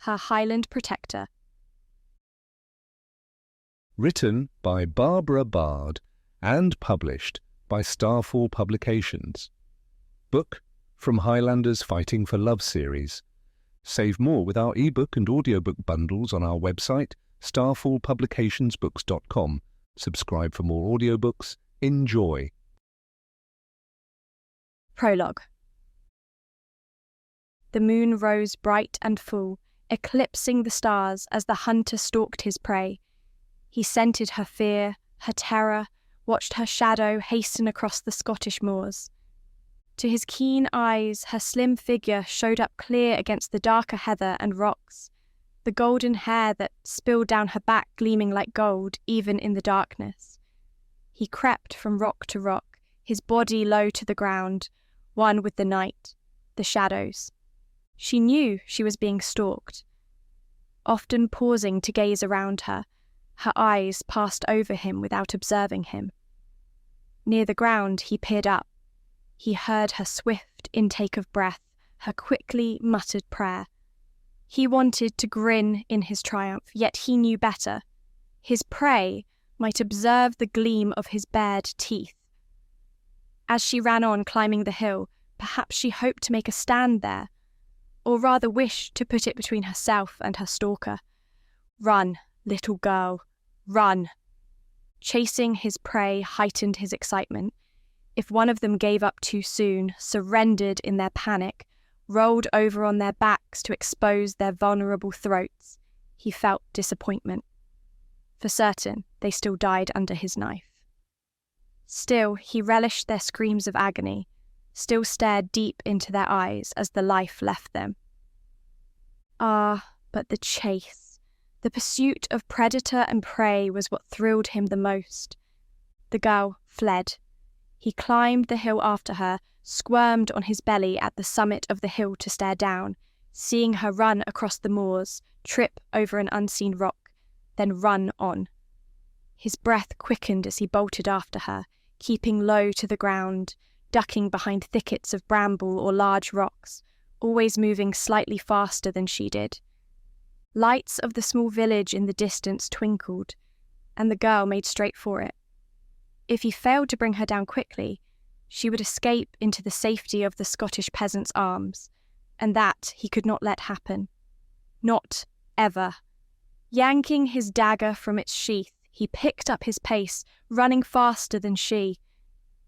her Highland protector. Written by Barbara Bard and published by Starfall Publications. Book from Highlanders Fighting for Love series. Save more with our ebook and audiobook bundles on our website, starfallpublicationsbooks.com. Subscribe for more audiobooks. Enjoy. Prologue. The moon rose bright and full, eclipsing the stars as the hunter stalked his prey. He scented her fear, her terror, watched her shadow hasten across the Scottish moors. To his keen eyes, her slim figure showed up clear against the darker heather and rocks, the golden hair that spilled down her back gleaming like gold, even in the darkness. He crept from rock to rock, his body low to the ground, one with the night, the shadows. She knew she was being stalked. Often pausing to gaze around her, her eyes passed over him without observing him. Near the ground, he peered up. He heard her swift intake of breath, her quickly muttered prayer. He wanted to grin in his triumph, yet he knew better. His prey might observe the gleam of his bared teeth. As she ran on climbing the hill, perhaps she hoped to make a stand there, or rather wished to put it between herself and her stalker. Run, little girl, run. Chasing his prey heightened his excitement. If one of them gave up too soon, surrendered in their panic, rolled over on their backs to expose their vulnerable throats, he felt disappointment. For certain, they still died under his knife. Still, he relished their screams of agony, still stared deep into their eyes as the life left them. Ah, but the chase, the pursuit of predator and prey was what thrilled him the most. The girl fled. He climbed the hill after her, squirmed on his belly at the summit of the hill to stare down, seeing her run across the moors, trip over an unseen rock, then run on. His breath quickened as he bolted after her, keeping low to the ground, ducking behind thickets of bramble or large rocks, always moving slightly faster than she did. Lights of the small village in the distance twinkled, and the girl made straight for it. If he failed to bring her down quickly, she would escape into the safety of the Scottish peasant's arms, and that he could not let happen. Not ever. Yanking his dagger from its sheath, he picked up his pace, running faster than she.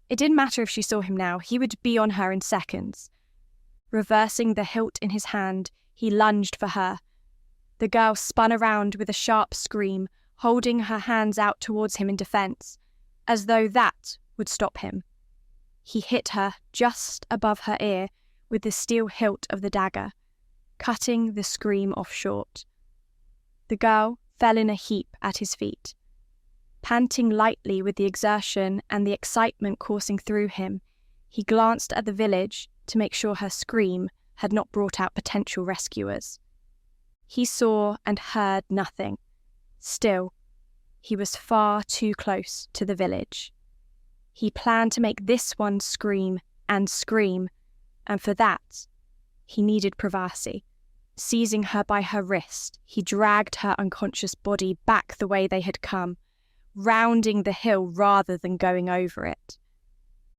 It didn't matter if she saw him now, he would be on her in seconds. Reversing the hilt in his hand, he lunged for her. The girl spun around with a sharp scream, holding her hands out towards him in defence, as though that would stop him. He hit her just above her ear with the steel hilt of the dagger, cutting the scream off short. The girl fell in a heap at his feet. Panting lightly with the exertion and the excitement coursing through him, he glanced at the village to make sure her scream had not brought out potential rescuers. He saw and heard nothing. Still, he was far too close to the village. He planned to make this one scream, and for that, he needed privacy. Seizing her by her wrist, he dragged her unconscious body back the way they had come, rounding the hill rather than going over it.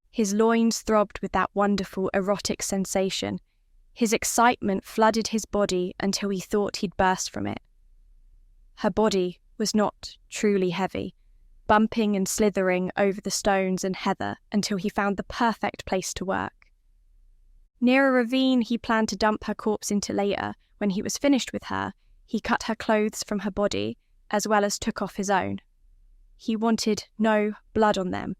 His loins throbbed with that wonderful erotic sensation. His excitement flooded his body until he thought he'd burst from it. Her body was not truly heavy, bumping and slithering over the stones and heather until he found the perfect place to work. Near a ravine he planned to dump her corpse into later. When he was finished with her, he cut her clothes from her body, as well as took off his own. He wanted no blood on them.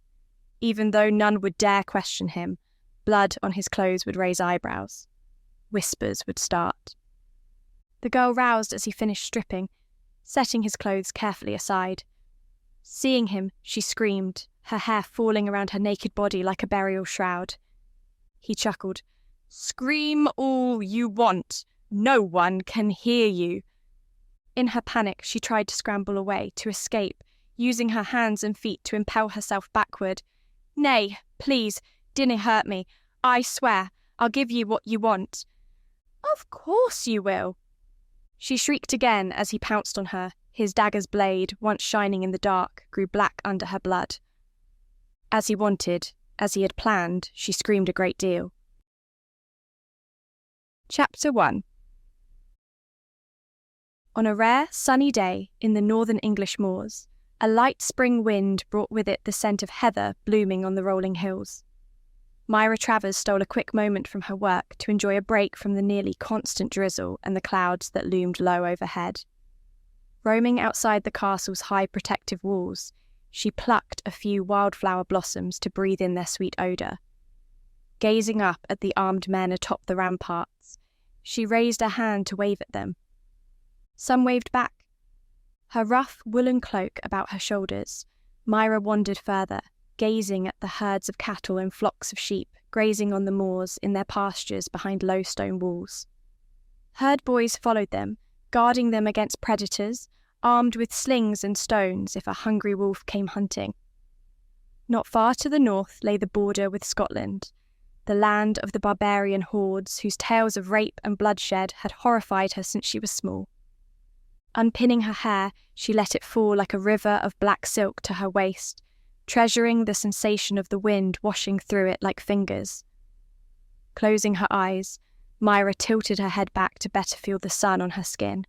Even though none would dare question him, blood on his clothes would raise eyebrows. Whispers would start. The girl roused as he finished stripping, setting his clothes carefully aside. Seeing him, she screamed, her hair falling around her naked body like a burial shroud. He chuckled. "Scream all you want. No one can hear you." In her panic, she tried to scramble away, to escape, using her hands and feet to impel herself backward. "Nay, please, dinna hurt me. I swear, I'll give you what you want." "Of course you will." She shrieked again as he pounced on her. His dagger's blade, once shining in the dark, grew black under her blood. As he wanted, as he had planned, she screamed a great deal. Chapter 1. On a rare, sunny day in the northern English moors, a light spring wind brought with it the scent of heather blooming on the rolling hills. Myra Travers stole a quick moment from her work to enjoy a break from the nearly constant drizzle and the clouds that loomed low overhead. Roaming outside the castle's high protective walls, she plucked a few wildflower blossoms to breathe in their sweet odour. Gazing up at the armed men atop the ramparts, she raised a hand to wave at them. Some waved back. Her rough woolen cloak about her shoulders, Myra wandered further, gazing at the herds of cattle and flocks of sheep grazing on the moors in their pastures behind low stone walls. Herd boys followed them, guarding them against predators, armed with slings and stones if a hungry wolf came hunting. Not far to the north lay the border with Scotland, the land of the barbarian hordes whose tales of rape and bloodshed had horrified her since she was small. Unpinning her hair, she let it fall like a river of black silk to her waist, treasuring the sensation of the wind washing through it like fingers. Closing her eyes, Myra tilted her head back to better feel the sun on her skin.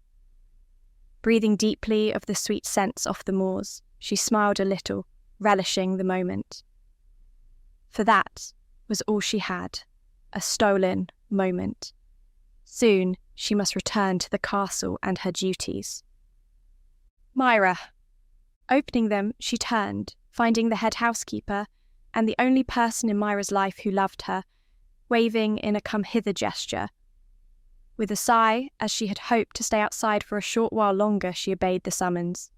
Breathing deeply of the sweet scents off the moors, she smiled a little, relishing the moment. For that was all she had, a stolen moment. Soon she must return to the castle and her duties. Myra. Opening them, she turned, finding the head housekeeper, and the only person in Myra's life who loved her, waving in a come-hither gesture. With a sigh, as she had hoped to stay outside for a short while longer, she obeyed the summons.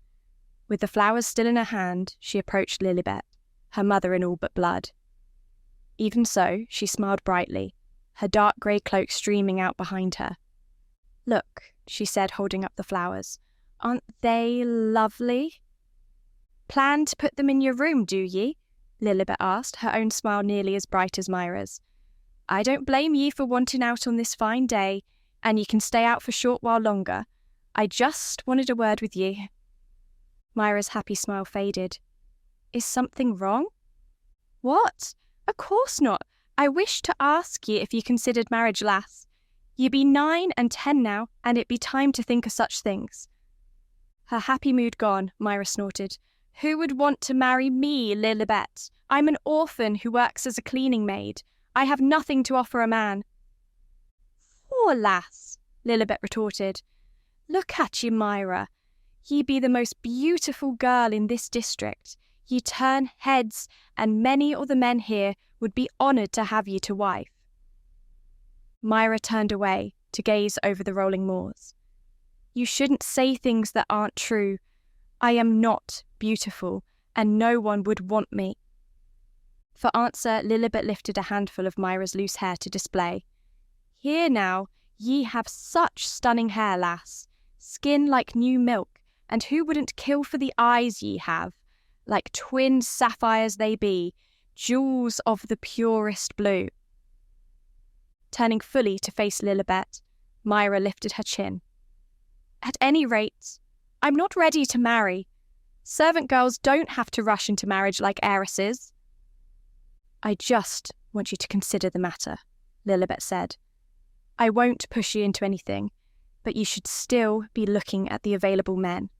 With the flowers still in her hand, she approached Lilibet, her mother in all but blood. Even so, she smiled brightly, her dark grey cloak streaming out behind her. "Look," she said, holding up the flowers. "Aren't they lovely?" "Plan to put them in your room, do ye?" Lilibet asked, her own smile nearly as bright as Myra's. "I don't blame ye for wanting out on this fine day, and ye can stay out for a short while longer. I just wanted a word with ye." Myra's happy smile faded. "Is something wrong?" "What? Of course not. I wished to ask ye if ye considered marriage, lass. Ye be 9 and 10 now, and it be time to think of such things." Her happy mood gone, Myra snorted. "Who would want to marry me, Lilibet? I'm an orphan who works as a cleaning maid. I have nothing to offer a man." "Poor lass," Lilibet retorted. "Look at ye, Myra. Ye be the most beautiful girl in this district. Ye turn heads, and many o' the men here would be honoured to have ye to wife." Myra turned away to gaze over the rolling moors. "You shouldn't say things that aren't true. I am not beautiful, and no one would want me." For answer, Lilibet lifted a handful of Myra's loose hair to display. "Here now, ye have such stunning hair, lass. Skin like new milk, and who wouldn't kill for the eyes ye have? Like twin sapphires they be, jewels of the purest blue." Turning fully to face Lilibet, Myra lifted her chin. "At any rate, I'm not ready to marry. Servant girls don't have to rush into marriage like heiresses." "I just want you to consider the matter," Lilibet said. "I won't push you into anything, but you should still be looking at the available men.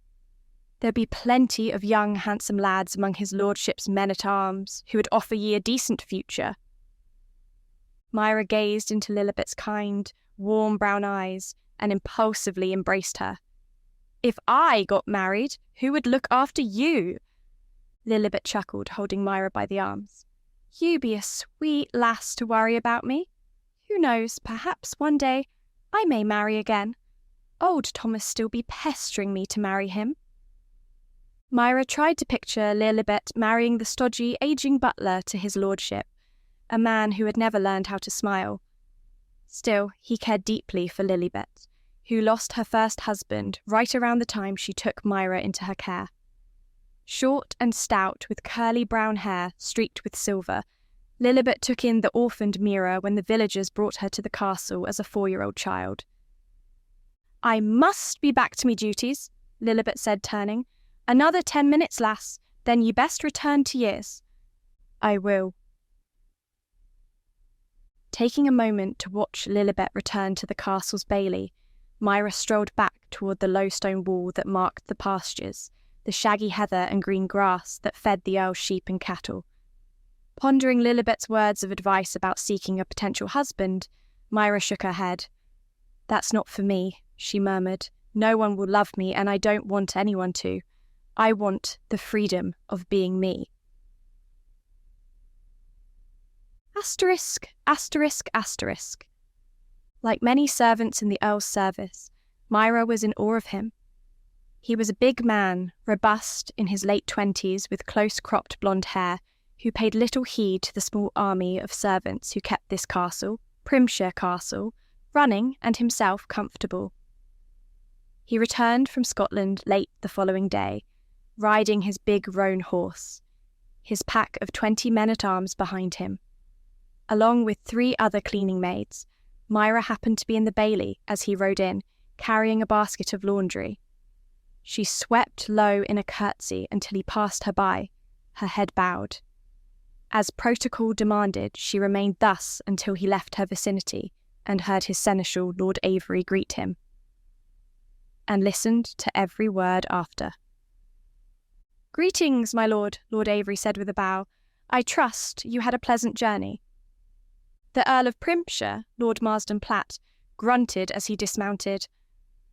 There'll be plenty of young, handsome lads among his lordship's men-at-arms who would offer ye a decent future." Myra gazed into Lilibet's kind, warm brown eyes and impulsively embraced her. "If I got married, who would look after you?" Lilibet chuckled, holding Myra by the arms. "You be a sweet lass to worry about me. Who knows, perhaps one day I may marry again. Old Thomas still be pestering me to marry him." Myra tried to picture Lilibet marrying the stodgy, ageing butler to his lordship, a man who had never learned how to smile. Still, he cared deeply for Lilibet, who lost her first husband right around the time she took Myra into her care. Short and stout, with curly brown hair streaked with silver, Lilibet took in the orphaned Myra when the villagers brought her to the castle as a 4-year-old child. I must be back to me duties, Lilibet said, turning. Another 10 minutes, lass, then ye best return to years. I will. Taking a moment to watch Lilibet return to the castle's bailey, Myra strolled back toward the low stone wall that marked the pastures, the shaggy heather and green grass that fed the Earl's sheep and cattle. Pondering Lilibet's words of advice about seeking a potential husband, Myra shook her head. That's not for me, she murmured. No one will love me, and I don't want anyone to. I want the freedom of being me. Asterisk, asterisk, asterisk. Like many servants in the Earl's service, Myra was in awe of him. He was a big man, robust, in his late 20s, with close-cropped blonde hair, who paid little heed to the small army of servants who kept this castle, Primshire Castle, running and himself comfortable. He returned from Scotland late the following day, riding his big roan horse, his pack of 20 men-at-arms behind him. Along with 3 other cleaning maids, Myra happened to be in the bailey as he rode in, carrying a basket of laundry. She swept low in a curtsy until he passed her by, her head bowed. As protocol demanded, she remained thus until he left her vicinity and heard his seneschal, Lord Avery, greet him, and listened to every word after. "Greetings, my lord," Lord Avery said with a bow. "I trust you had a pleasant journey." The Earl of Primshire, Lord Marsden Platt, grunted as he dismounted.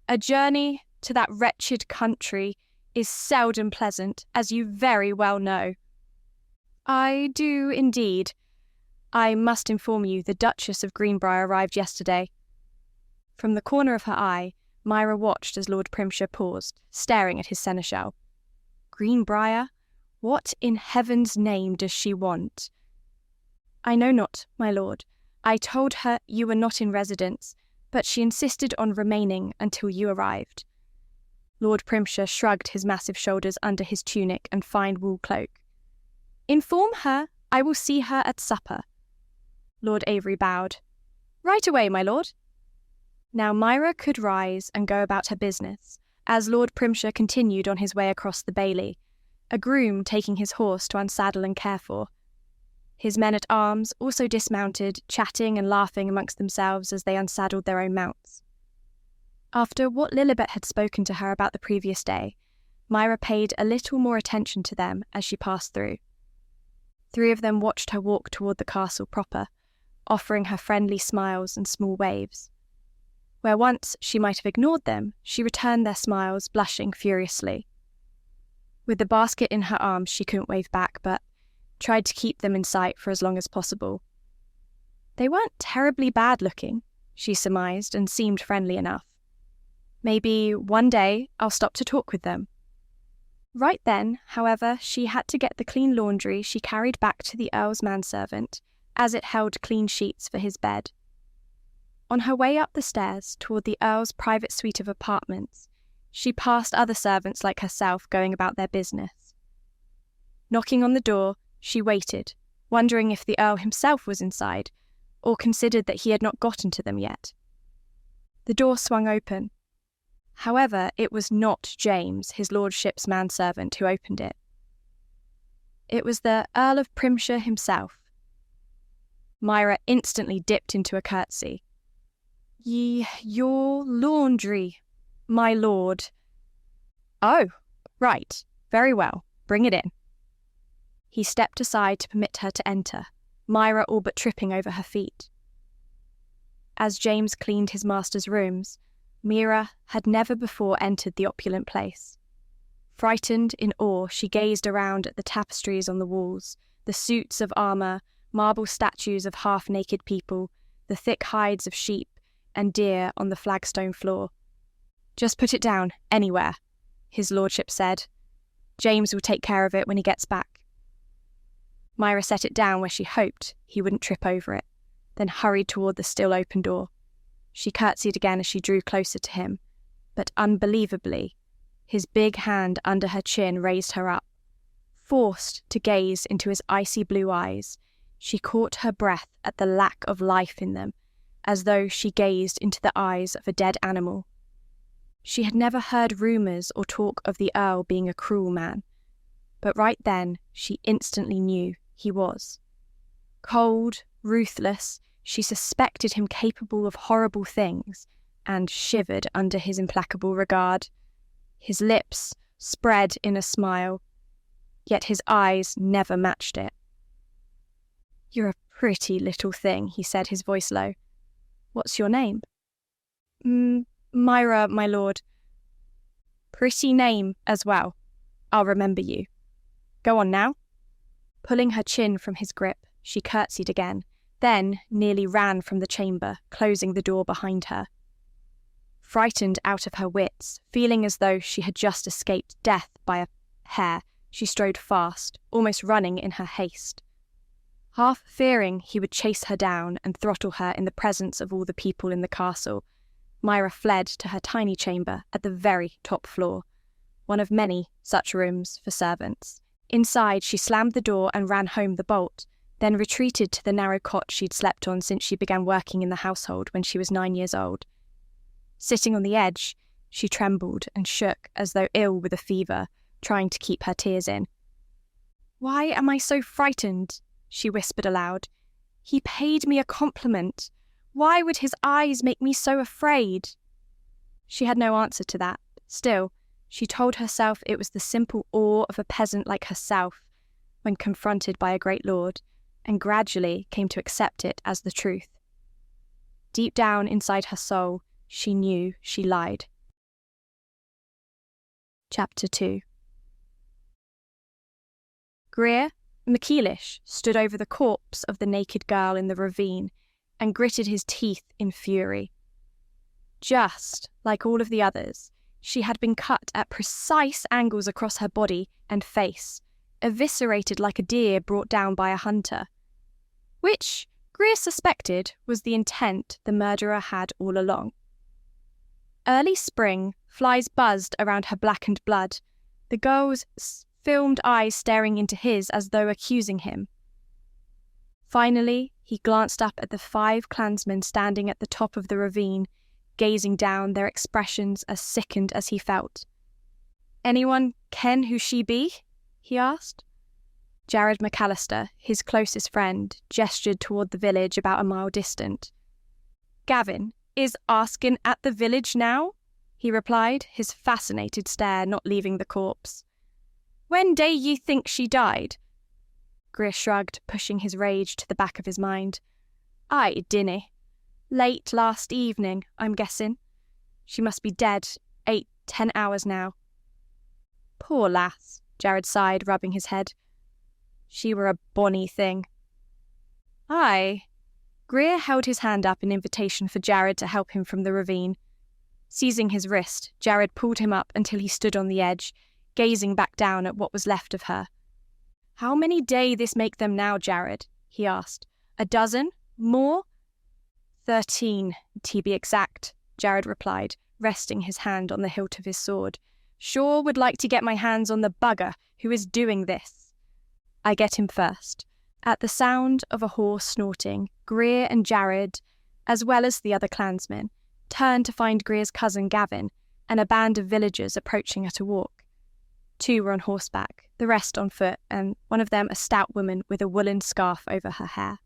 "A journey to that wretched country is seldom pleasant, as you very well know." "I do indeed. I must inform you the Duchess of Greenbrier arrived yesterday." From the corner of her eye, Myra watched as Lord Primshire paused, staring at his seneschal. "Greenbrier? What in heaven's name does she want?" "I know not, my lord. I told her you were not in residence, but she insisted on remaining until you arrived." Lord Primshire shrugged his massive shoulders under his tunic and fine wool cloak. "Inform her I will see her at supper." Lord Avery bowed. "Right away, my lord." Now Myra could rise and go about her business, as Lord Primshire continued on his way across the bailey, a groom taking his horse to unsaddle and care for. His men-at-arms also dismounted, chatting and laughing amongst themselves as they unsaddled their own mounts. After what Lilibet had spoken to her about the previous day, Myra paid a little more attention to them as she passed through. 3 of them watched her walk toward the castle proper, offering her friendly smiles and small waves. Where once she might have ignored them, she returned their smiles, blushing furiously. With the basket in her arms, she couldn't wave back, but tried to keep them in sight for as long as possible. They weren't terribly bad-looking, she surmised, and seemed friendly enough. Maybe one day I'll stop to talk with them. Right then, however, she had to get the clean laundry she carried back to the Earl's manservant, as it held clean sheets for his bed. On her way up the stairs toward the Earl's private suite of apartments, she passed other servants like herself going about their business. Knocking on the door, she waited, wondering if the Earl himself was inside, or considered that he had not gotten to them yet. The door swung open. However, it was not James, his lordship's manservant, who opened it. It was the Earl of Primshire himself. Myra instantly dipped into a curtsy. Your laundry, my lord." "Oh, right, very well, bring it in." He stepped aside to permit her to enter, Myra all but tripping over her feet. As James cleaned his master's rooms, Myra had never before entered the opulent place. Frightened, in awe, she gazed around at the tapestries on the walls, the suits of armour, marble statues of half-naked people, the thick hides of sheep and deer on the flagstone floor. "Just put it down, anywhere," his lordship said. "James will take care of it when he gets back." Myra set it down where she hoped he wouldn't trip over it, then hurried toward the still open door. She curtsied again as she drew closer to him, but unbelievably, his big hand under her chin raised her up. Forced to gaze into his icy blue eyes, she caught her breath at the lack of life in them, as though she gazed into the eyes of a dead animal. She had never heard rumours or talk of the Earl being a cruel man, but right then she instantly knew he was. Cold, ruthless, she suspected him capable of horrible things, and shivered under his implacable regard. His lips spread in a smile, yet his eyes never matched it. "You're a pretty little thing," he said, his voice low. "What's your name?" Myra, my lord." "Pretty name as well. I'll remember you. Go on now." Pulling her chin from his grip, she curtsied again, then nearly ran from the chamber, closing the door behind her. Frightened out of her wits, feeling as though she had just escaped death by a hair, she strode fast, almost running in her haste. Half fearing he would chase her down and throttle her in the presence of all the people in the castle, Myra fled to her tiny chamber at the very top floor, one of many such rooms for servants. Inside, she slammed the door and ran home the bolt, then retreated to the narrow cot she'd slept on since she began working in the household when she was 9 years old. Sitting on the edge, she trembled and shook as though ill with a fever, trying to keep her tears in. "Why am I so frightened?" she whispered aloud. "He paid me a compliment. Why would his eyes make me so afraid?" She had no answer to that. Still, she told herself it was the simple awe of a peasant like herself when confronted by a great lord, and gradually came to accept it as the truth. Deep down inside her soul, she knew she lied. Chapter 2. Greer, MacEilish, stood over the corpse of the naked girl in the ravine and gritted his teeth in fury. Just like all of the others, she had been cut at precise angles across her body and face, eviscerated like a deer brought down by a hunter, which Greer suspected was the intent the murderer had all along. Early spring, flies buzzed around her blackened blood, the girl's filmed eyes staring into his as though accusing him. Finally, he glanced up at the 5 clansmen standing at the top of the ravine, gazing down, their expressions as sickened as he felt. "Anyone ken who she be?" he asked. Jared McAllister, his closest friend, gestured toward the village about a mile distant. "Gavin is asking at the village now?" he replied, his fascinated stare not leaving the corpse. "When day ye think she died?" Greer shrugged, pushing his rage to the back of his mind. "I dinna. Late last evening, I'm guessing. She must be dead 8-10 hours now." "Poor lass," Jared sighed, rubbing his head. "She were a bonny thing." "Aye." Greer held his hand up in invitation for Jared to help him from the ravine. Seizing his wrist, Jared pulled him up until he stood on the edge, gazing back down at what was left of her. "How many day this make them now, Jared?" he asked. "A dozen? More?" 13, to be exact, Jared replied, resting his hand on the hilt of his sword. "Sure would like to get my hands on the bugger who is doing this." "I get him first." At the sound of a horse snorting, Greer and Jared, as well as the other clansmen, turned to find Greer's cousin Gavin and a band of villagers approaching at a walk. 2 were on horseback, the rest on foot, and one of them a stout woman with a woolen scarf over her hair.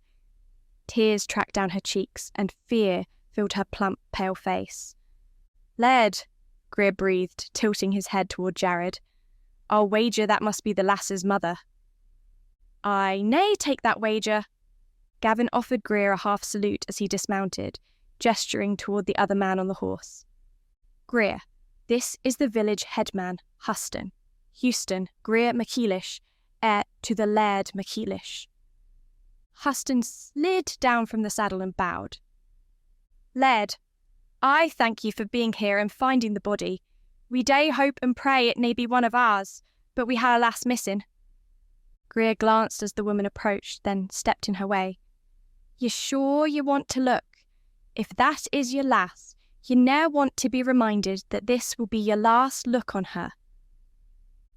Tears tracked down her cheeks, and fear filled her plump, pale face. "Laird," Greer breathed, tilting his head toward Jared. "I'll wager that must be the lass's mother." "I nay take that wager." Gavin offered Greer a half salute as he dismounted, gesturing toward the other man on the horse. "Greer, this is the village headman, Huston. Houston, Greer MacEilish, heir to the Laird MacEilish." Huston slid down from the saddle and bowed. "Laird, I thank you for being here and finding the body. We day hope and pray it may be one of ours, but we ha' a lass missing." Greer glanced as the woman approached, then stepped in her way. "You sure you want to look? If that is your lass, you ne'er want to be reminded that this will be your last look on her."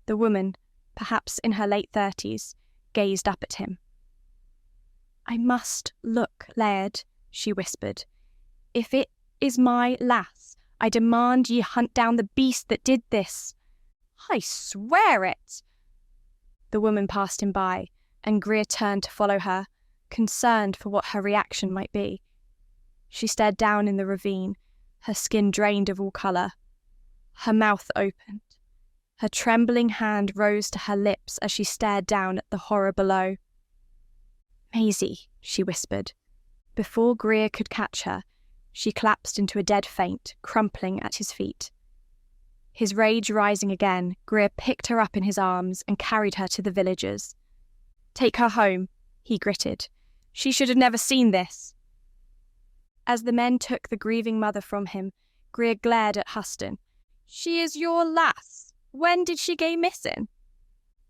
The woman, perhaps in her late 30s, gazed up at him. "I must look, Laird," she whispered. "If it is my lass, I demand ye hunt down the beast that did this." "I swear it." The woman passed him by, and Greer turned to follow her, concerned for what her reaction might be. She stared down in the ravine, her skin drained of all colour. Her mouth opened. Her trembling hand rose to her lips as she stared down at the horror below. "Maisie," she whispered. Before Greer could catch her, she collapsed into a dead faint, crumpling at his feet. His rage rising again, Greer picked her up in his arms and carried her to the villagers. "Take her home," he gritted. "She should have never seen this." As the men took the grieving mother from him, Greer glared at Huston. "She is your lass. When did she go missing?"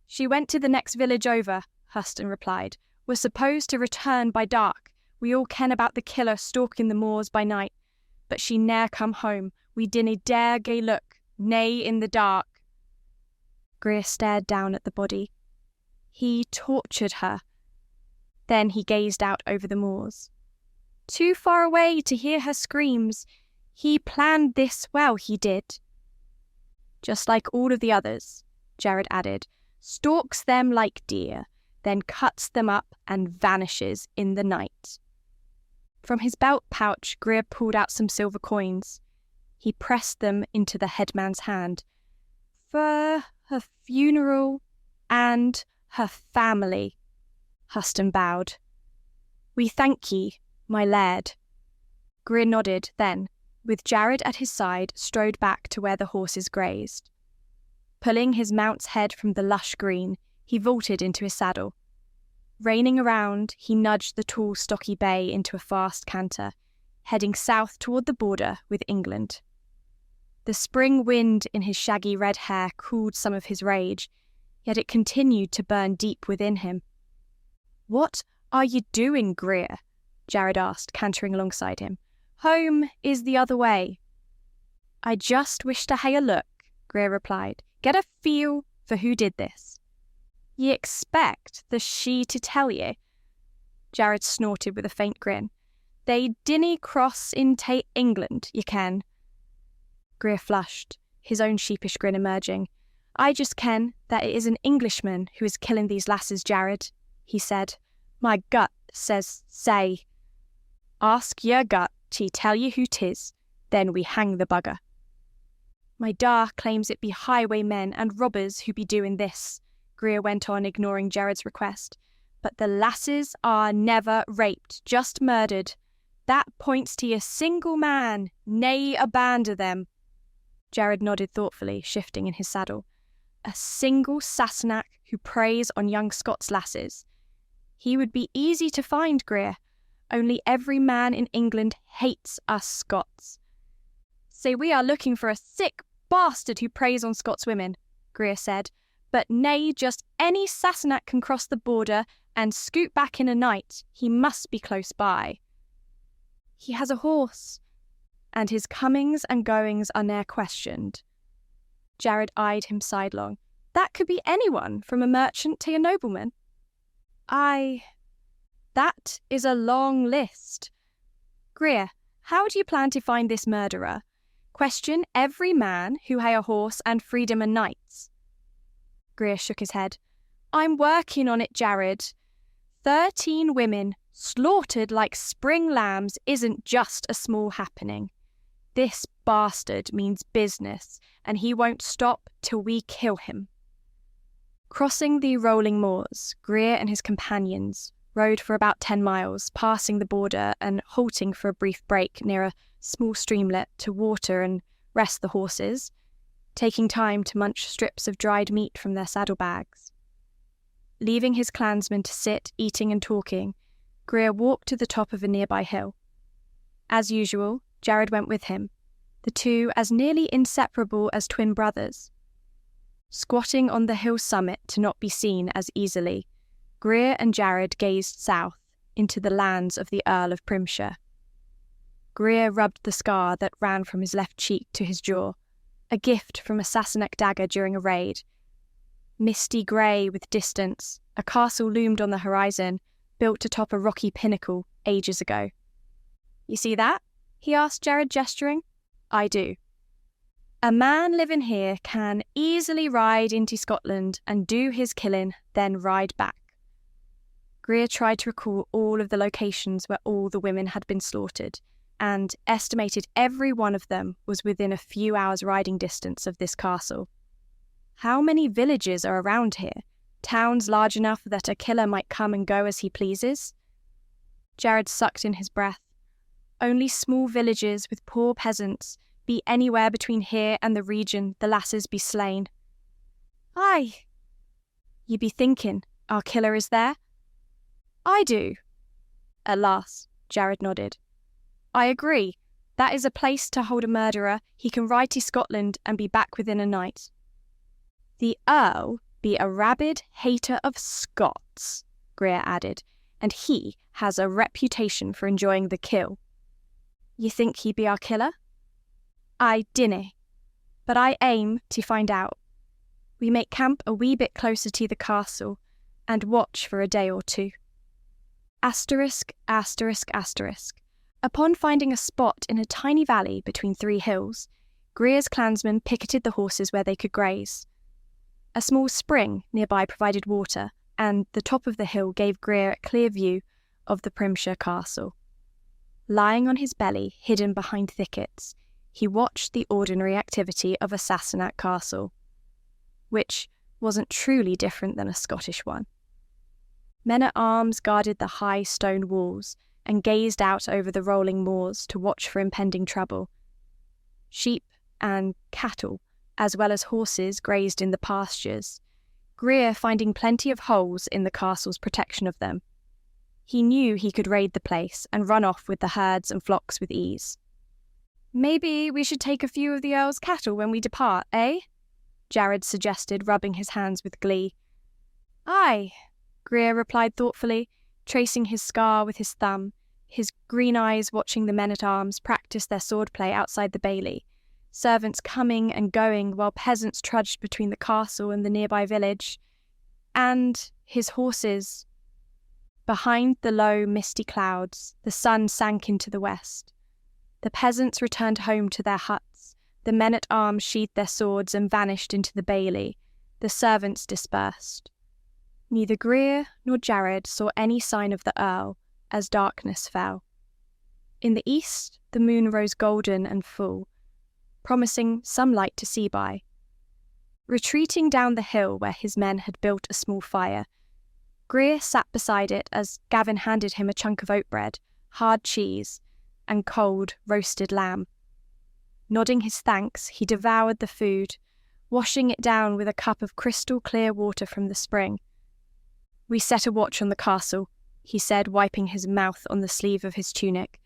"She went to the next village over," Huston replied. "Was supposed to return by dark. We all ken about the killer stalking the moors by night. But she ne'er come home. We dinna dare gae look, nae in the dark." Greer stared down at the body. He tortured her. Then he gazed out over the moors. Too far away to hear her screams. He planned this well, he did. "Just like all of the others," Jared added, "stalks them like deer, then cuts them up and vanishes in the night." From his belt pouch, Greer pulled out some silver coins. He pressed them into the headman's hand. "For her funeral and her family," Huston bowed. "We thank ye, my Laird." Greer nodded, then, with Jared at his side, strode back to where the horses grazed. Pulling his mount's head from the lush green, he vaulted into his saddle. Reining around, he nudged the tall, stocky bay into a fast canter, heading south toward the border with England. The spring wind in his shaggy red hair cooled some of his rage, yet it continued to burn deep within him. "What are you doing, Greer?" Jared asked, cantering alongside him. "Home is the other way." "I just wish to hae a look," Greer replied. "Get a feel for who did this." "Ye expect the she to tell ye?" Jared snorted with a faint grin. "They dinna cross into England, ye ken." Greer flushed, his own sheepish grin emerging. "I just ken that it is an Englishman who is killing these lasses, Jared," he said. "My gut says say. Ask your gut to tell you who 'tis, then we hang the bugger." "My da claims it be highwaymen and robbers who be doing this," Greer went on, ignoring Jared's request. "But the lasses are never raped, just murdered. That points to a single man, nae a band of them." Jared nodded thoughtfully, shifting in his saddle. "A single Sassenach who preys on young Scots lasses. He would be easy to find, Greer. Only every man in England hates us Scots." "Say we are looking for a sick bastard who preys on Scots women," Greer said. "But nae just any Sassenach can cross the border and scoot back in a night. He must be close by." "He has a horse, and his comings and goings are ne'er questioned." Jared eyed him sidelong. "That could be anyone, from a merchant to a nobleman." "Aye, that is a long list. Greer, how do you plan to find this murderer? Question every man who hae a horse and freedom o' nights." Greer shook his head. "I'm working on it, Jared. 13 women slaughtered like spring lambs isn't just a small happening. This bastard means business, and he won't stop till we kill him." Crossing the rolling moors, Greer and his companions rode for about 10 miles, passing the border and halting for a brief break near a small streamlet to water and rest the horses, taking time to munch strips of dried meat from their saddlebags. Leaving his clansmen to sit, eating and talking, Greer walked to the top of a nearby hill. As usual, Jared went with him, the two as nearly inseparable as twin brothers. Squatting on the hill summit to not be seen as easily, Greer and Jared gazed south into the lands of the Earl of Primshire. Greer rubbed the scar that ran from his left cheek to his jaw, a gift from a Sassenach dagger during a raid. Misty grey with distance, a castle loomed on the horizon, built atop a rocky pinnacle ages ago. "You see that?" he asked Jared, gesturing. I do. A man living here can easily ride into Scotland and do his killing, then ride back. Greer tried to recall all of the locations where all the women had been slaughtered, and estimated every one of them was within a few hours' riding distance of this castle. How many villages are around here? Towns large enough that a killer might come and go as he pleases? Jared sucked in his breath. Only small villages with poor peasants, be anywhere between here and the region the lasses be slain. Aye. Ye be thinking, our killer is there? I do. At last, Jared nodded. I agree. That is a place to hold a murderer. He can ride to Scotland and be back within a night. The Earl be a rabid hater of Scots, Greer added, and he has a reputation for enjoying the kill. You think he be our killer? I dinna, but I aim to find out. We make camp a wee bit closer to the castle and watch for a day or two. Asterisk, asterisk, asterisk. Upon finding a spot in a tiny valley between 3 hills, Greer's clansmen picketed the horses where they could graze. A small spring nearby provided water, and the top of the hill gave Greer a clear view of the Primshire castle. Lying on his belly, hidden behind thickets, he watched the ordinary activity of a Sassenach castle, which wasn't truly different than a Scottish one. Men-at-arms guarded the high stone walls and gazed out over the rolling moors to watch for impending trouble. Sheep and cattle, as well as horses, grazed in the pastures, Greer finding plenty of holes in the castle's protection of them. He knew he could raid the place and run off with the herds and flocks with ease. Maybe we should take a few of the Earl's cattle when we depart, eh? Jared suggested, rubbing his hands with glee. Aye, Greer replied thoughtfully, tracing his scar with his thumb, his green eyes watching the men-at-arms practice their swordplay outside the bailey, servants coming and going while peasants trudged between the castle and the nearby village, and his horses. Behind the low, misty clouds, the sun sank into the west. The peasants returned home to their huts, the men-at-arms sheathed their swords and vanished into the bailey, the servants dispersed. Neither Greer nor Jared saw any sign of the Earl as darkness fell. In the east, the moon rose golden and full, promising some light to see by. Retreating down the hill where his men had built a small fire, Greer sat beside it as Gavin handed him a chunk of oat bread, hard cheese, and cold roasted lamb. Nodding his thanks, he devoured the food, washing it down with a cup of crystal-clear water from the spring. We set a watch on the castle, he said, wiping his mouth on the sleeve of his tunic.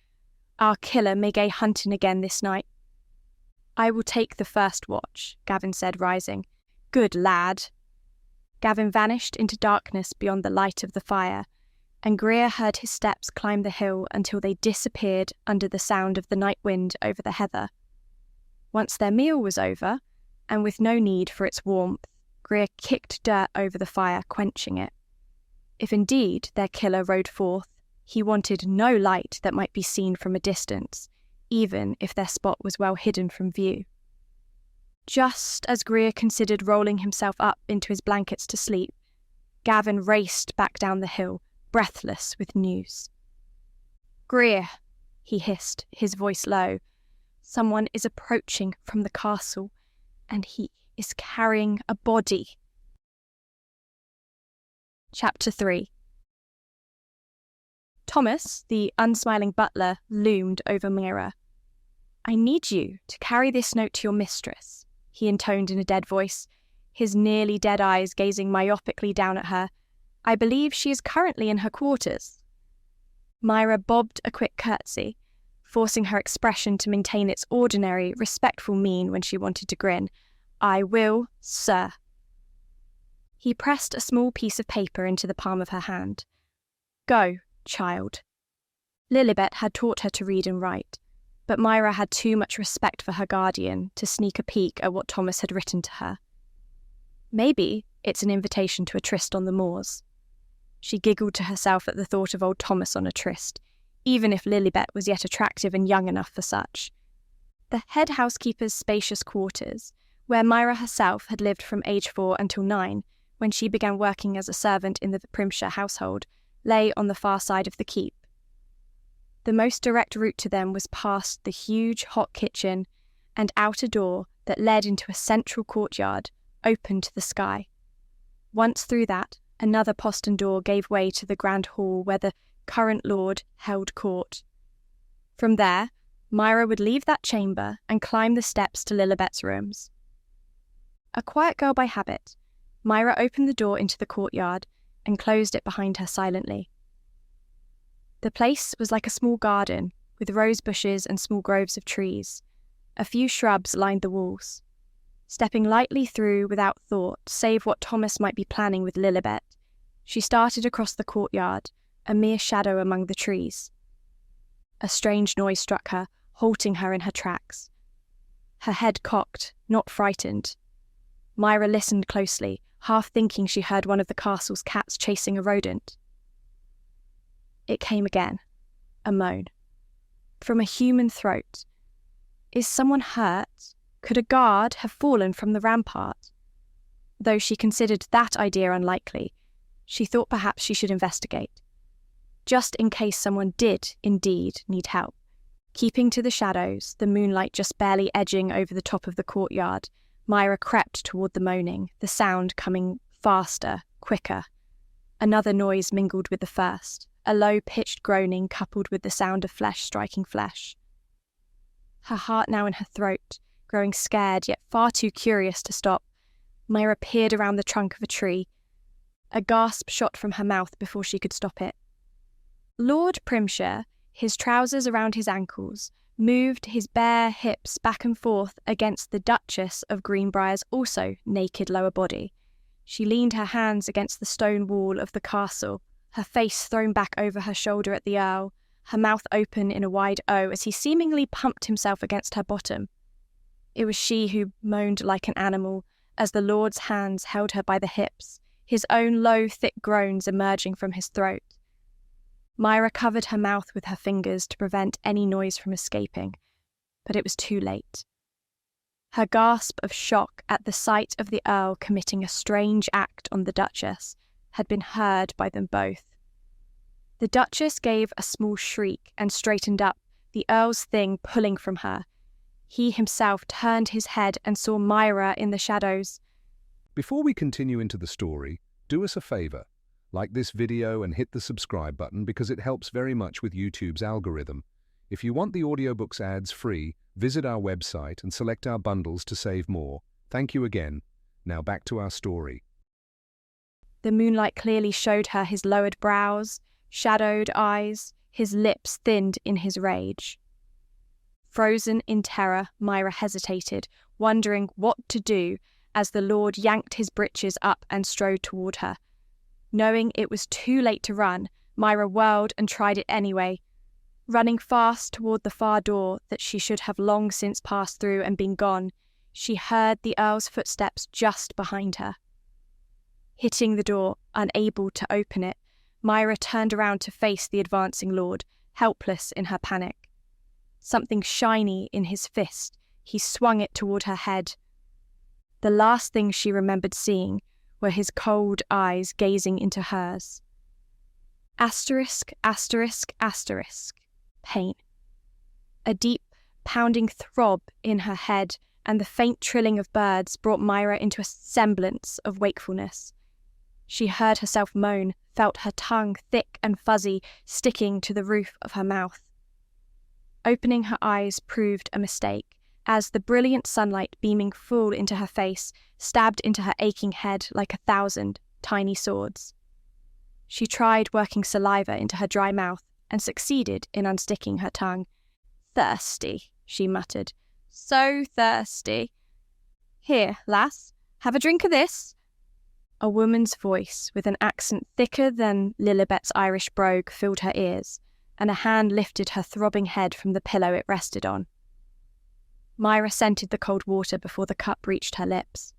Our killer may gae hunting again this night. I will take the first watch, Gavin said, rising. Good lad. Gavin vanished into darkness beyond the light of the fire, and Greer heard his steps climb the hill until they disappeared under the sound of the night wind over the heather. Once their meal was over, and with no need for its warmth, Greer kicked dirt over the fire, quenching it. If indeed their killer rode forth, he wanted no light that might be seen from a distance, even if their spot was well hidden from view. Just as Greer considered rolling himself up into his blankets to sleep, Gavin raced back down the hill, breathless with news. Greer, he hissed, his voice low. Someone is approaching from the castle, and he is carrying a body. Chapter 3. Thomas, the unsmiling butler, loomed over Myra. I need you to carry this note to your mistress, he intoned in a dead voice, his nearly dead eyes gazing myopically down at her. I believe she is currently in her quarters. Myra bobbed a quick curtsy, forcing her expression to maintain its ordinary, respectful mien when she wanted to grin. I will, sir. He pressed a small piece of paper into the palm of her hand. Go, child. Lilibet had taught her to read and write, but Myra had too much respect for her guardian to sneak a peek at what Thomas had written to her. Maybe it's an invitation to a tryst on the moors. She giggled to herself at the thought of old Thomas on a tryst, even if Lilibet was yet attractive and young enough for such. the head housekeeper's spacious quarters, where Myra herself had lived from age 4 until 9, when she began working as a servant in the Primshire household, lay on the far side of the keep. The most direct route to them was past the huge hot kitchen and out a door that led into a central courtyard, open to the sky. Once through that, another postern door gave way to the grand hall where the current lord held court. From there, Myra would leave that chamber and climb the steps to Lilibet's rooms. A quiet girl by habit, Myra opened the door into the courtyard and closed it behind her silently. The place was like a small garden, with rose bushes and small groves of trees. A few shrubs lined the walls. Stepping lightly through without thought, save what Thomas might be planning with Lilibet, she started across the courtyard, a mere shadow among the trees. A strange noise struck her, halting her in her tracks. Her head cocked, not frightened. Myra listened closely, half thinking she heard one of the castle's cats chasing a rodent. It came again, a moan. From a human throat. Is someone hurt? Could a guard have fallen from the rampart? Though she considered that idea unlikely, she thought perhaps she should investigate. Just in case someone did indeed need help. Keeping to the shadows, the moonlight just barely edging over the top of the courtyard, Myra crept toward the moaning, the sound coming faster, quicker. Another noise mingled with the first, a low-pitched groaning coupled with the sound of flesh striking flesh. Her heart now in her throat, growing scared yet far too curious to stop, Myra peered around the trunk of a tree. A gasp shot from her mouth before she could stop it. Lord Primshire, his trousers around his ankles, moved his bare hips back and forth against the Duchess of Greenbriar's also naked lower body. She leaned her hands against the stone wall of the castle, her face thrown back over her shoulder at the Earl, her mouth open in a wide O as he seemingly pumped himself against her bottom. It was she who moaned like an animal as the Lord's hands held her by the hips, his own low, thick groans emerging from his throat. Myra covered her mouth with her fingers to prevent any noise from escaping, but it was too late. Her gasp of shock at the sight of the Earl committing a strange act on the Duchess had been heard by them both. The Duchess gave a small shriek and straightened up, the Earl's thing pulling from her. He himself turned his head and saw Myra in the shadows. Before we continue into the story, do us a favour. Like this video and hit the subscribe button because it helps very much with YouTube's algorithm. If you want the audiobooks ads free, visit our website and select our bundles to save more. Thank you again. Now back to our story. The moonlight clearly showed her his lowered brows, shadowed eyes, his lips thinned in his rage. Frozen in terror, Myra hesitated, wondering what to do as the Lord yanked his breeches up and strode toward her. Knowing it was too late to run, Myra whirled and tried it anyway. Running fast toward the far door that she should have long since passed through and been gone, she heard the Earl's footsteps just behind her. Hitting the door, unable to open it, Myra turned around to face the advancing Lord, helpless in her panic. Something shiny in his fist, he swung it toward her head. The last thing she remembered seeing were his cold eyes gazing into hers. Asterisk, asterisk, asterisk. Pain. A deep, pounding throb in her head and the faint trilling of birds brought Myra into a semblance of wakefulness. She heard herself moan, felt her tongue thick and fuzzy sticking to the roof of her mouth. Opening her eyes proved a mistake, as the brilliant sunlight beaming full into her face stabbed into her aching head like 1,000 tiny swords. She tried working saliva into her dry mouth and succeeded in unsticking her tongue. "Thirsty," she muttered. "So thirsty. Here, lass, have a drink of this." A woman's voice with an accent thicker than Lilibet's Irish brogue filled her ears, and a hand lifted her throbbing head from the pillow it rested on. Myra scented the cold water before the cup reached her lips.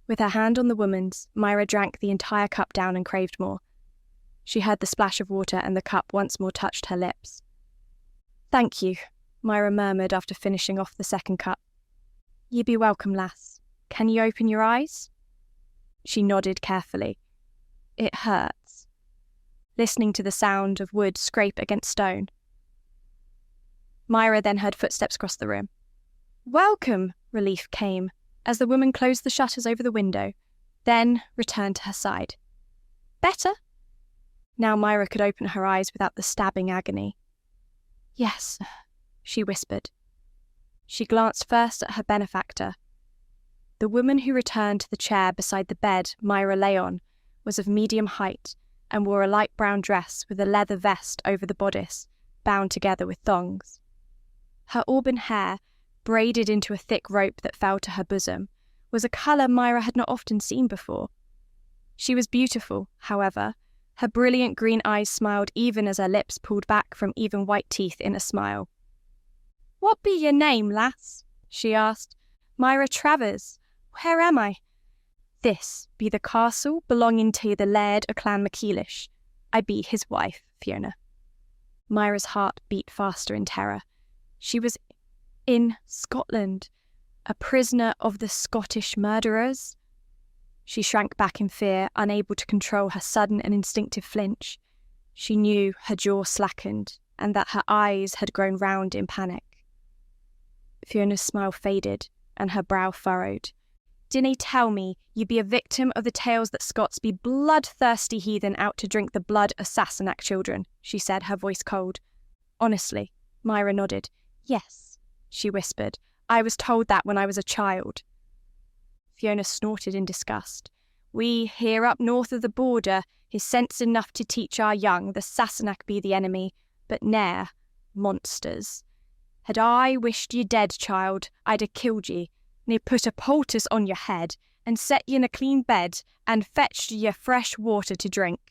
With her hand on the woman's, Myra drank the entire cup down and craved more. She heard the splash of water and the cup once more touched her lips. "Thank you," Myra murmured after finishing off the second cup. "Ye be welcome, lass. Can ye open your eyes?" She nodded carefully. "It hurts," listening to the sound of wood scrape against stone. Myra then heard footsteps across the room. "Welcome!" relief came as the woman closed the shutters over the window, then returned to her side. "Better?" Now Myra could open her eyes without the stabbing agony. "Yes," she whispered. She glanced first at her benefactor. The woman who returned to the chair beside the bed Myra lay on was of medium height and wore a light brown dress with a leather vest over the bodice, bound together with thongs. Her auburn hair, braided into a thick rope that fell to her bosom, was a colour Myra had not often seen before. She was beautiful, however. Her brilliant green eyes smiled even as her lips pulled back from even white teeth in a smile. "What be your name, lass?" she asked. "Myra Travers. Where am I?" "This be the castle belonging to the Laird of Clan MacEilish. I be his wife, Fiona." Myra's heart beat faster in terror. She was in Scotland, a prisoner of the Scottish murderers. She shrank back in fear, unable to control her sudden and instinctive flinch. She knew her jaw slackened and that her eyes had grown round in panic. Fiona's smile faded and her brow furrowed. "Dinna tell me you be a victim of the tales that Scots be bloodthirsty heathen out to drink the blood of Sassenach children," she said, her voice cold. "Honestly," Myra nodded. "Yes," she whispered. "I was told that when I was a child." Fiona snorted in disgust. "We, here up north of the border, is sense enough to teach our young the Sassenach be the enemy, but ne'er monsters. Had I wished ye dead, child, I'd ha' killed ye, and put a poultice on your head, and set ye in a clean bed, and fetched ye fresh water to drink."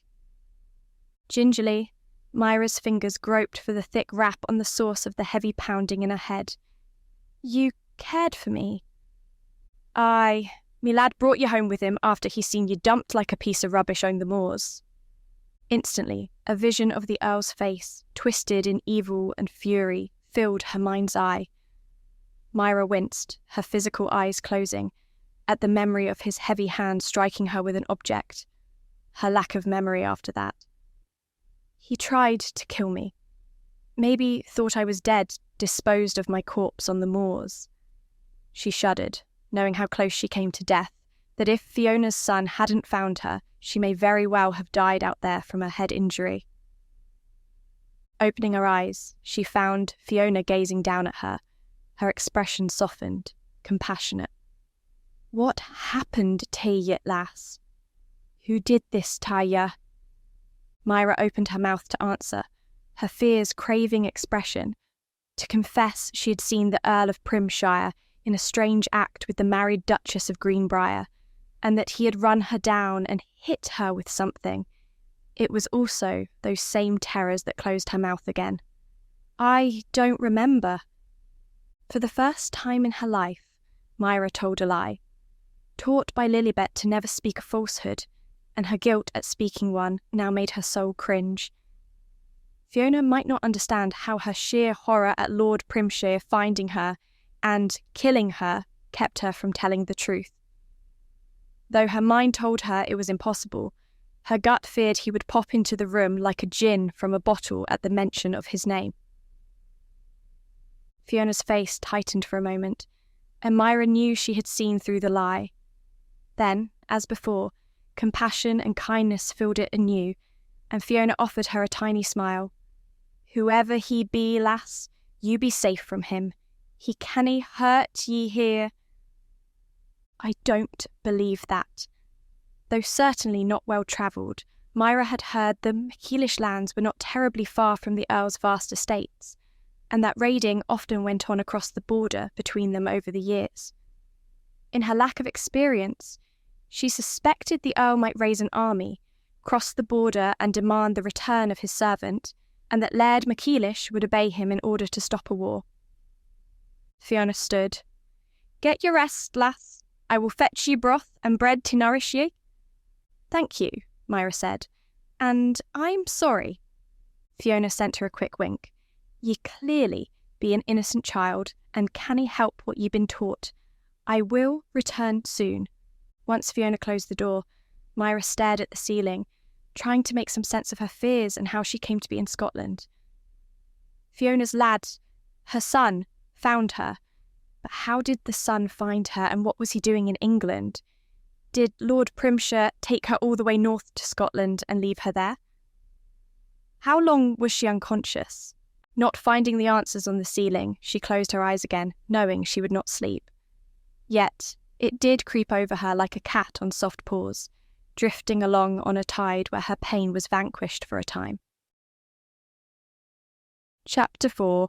Gingerly, Myra's fingers groped for the thick wrap on the source of the heavy pounding in her head. "You cared for me?" "Aye, me lad brought you home with him after he seen you dumped like a piece of rubbish on the moors." Instantly, a vision of the Earl's face, twisted in evil and fury, filled her mind's eye. Myra winced, her physical eyes closing, at the memory of his heavy hand striking her with an object. Her lack of memory after that. "He tried to kill me. Maybe thought I was dead, disposed of my corpse on the moors." She shuddered, knowing how close she came to death, that if Fiona's son hadn't found her, she may very well have died out there from a head injury. Opening her eyes, she found Fiona gazing down at her, her expression softened, compassionate. "What happened to ye, lass? Who did this to ye?" Myra opened her mouth to answer, her fears craving expression, to confess she had seen the Earl of Primshire in a strange act with the married Duchess of Greenbrier, and that he had run her down and hit her with something. It was also those same terrors that closed her mouth again. "I don't remember." For the first time in her life, Myra told a lie. Taught by Lilibet to never speak a falsehood, and her guilt at speaking one now made her soul cringe. Fiona might not understand how her sheer horror at Lord Primshire finding her and killing her kept her from telling the truth. Though her mind told her it was impossible, her gut feared he would pop into the room like a djinn from a bottle at the mention of his name. Fiona's face tightened for a moment, and Myra knew she had seen through the lie. Then, as before, compassion and kindness filled it anew, and Fiona offered her a tiny smile. "Whoever he be, lass, you be safe from him. He cannae hurt ye here." "I don't believe that." Though certainly not well travelled, Myra had heard the MacEilish lands were not terribly far from the Earl's vast estates, and that raiding often went on across the border between them over the years. In her lack of experience, she suspected the Earl might raise an army, cross the border and demand the return of his servant, and that Laird MacEilish would obey him in order to stop a war. Fiona stood. "Get your rest, lass. I will fetch ye broth and bread to nourish ye." "Thank you," Myra said. "And I'm sorry." Fiona sent her a quick wink. "Ye clearly be an innocent child, and canny help what ye been taught. I will return soon." Once Fiona closed the door, Myra stared at the ceiling, trying to make some sense of her fears and how she came to be in Scotland. Fiona's lad, her son, found her. But how did the son find her, and what was he doing in England? Did Lord Primshire take her all the way north to Scotland and leave her there? How long was she unconscious? Not finding the answers on the ceiling, she closed her eyes again, knowing she would not sleep. Yet, it did creep over her like a cat on soft paws, drifting along on a tide where her pain was vanquished for a time. Chapter 4.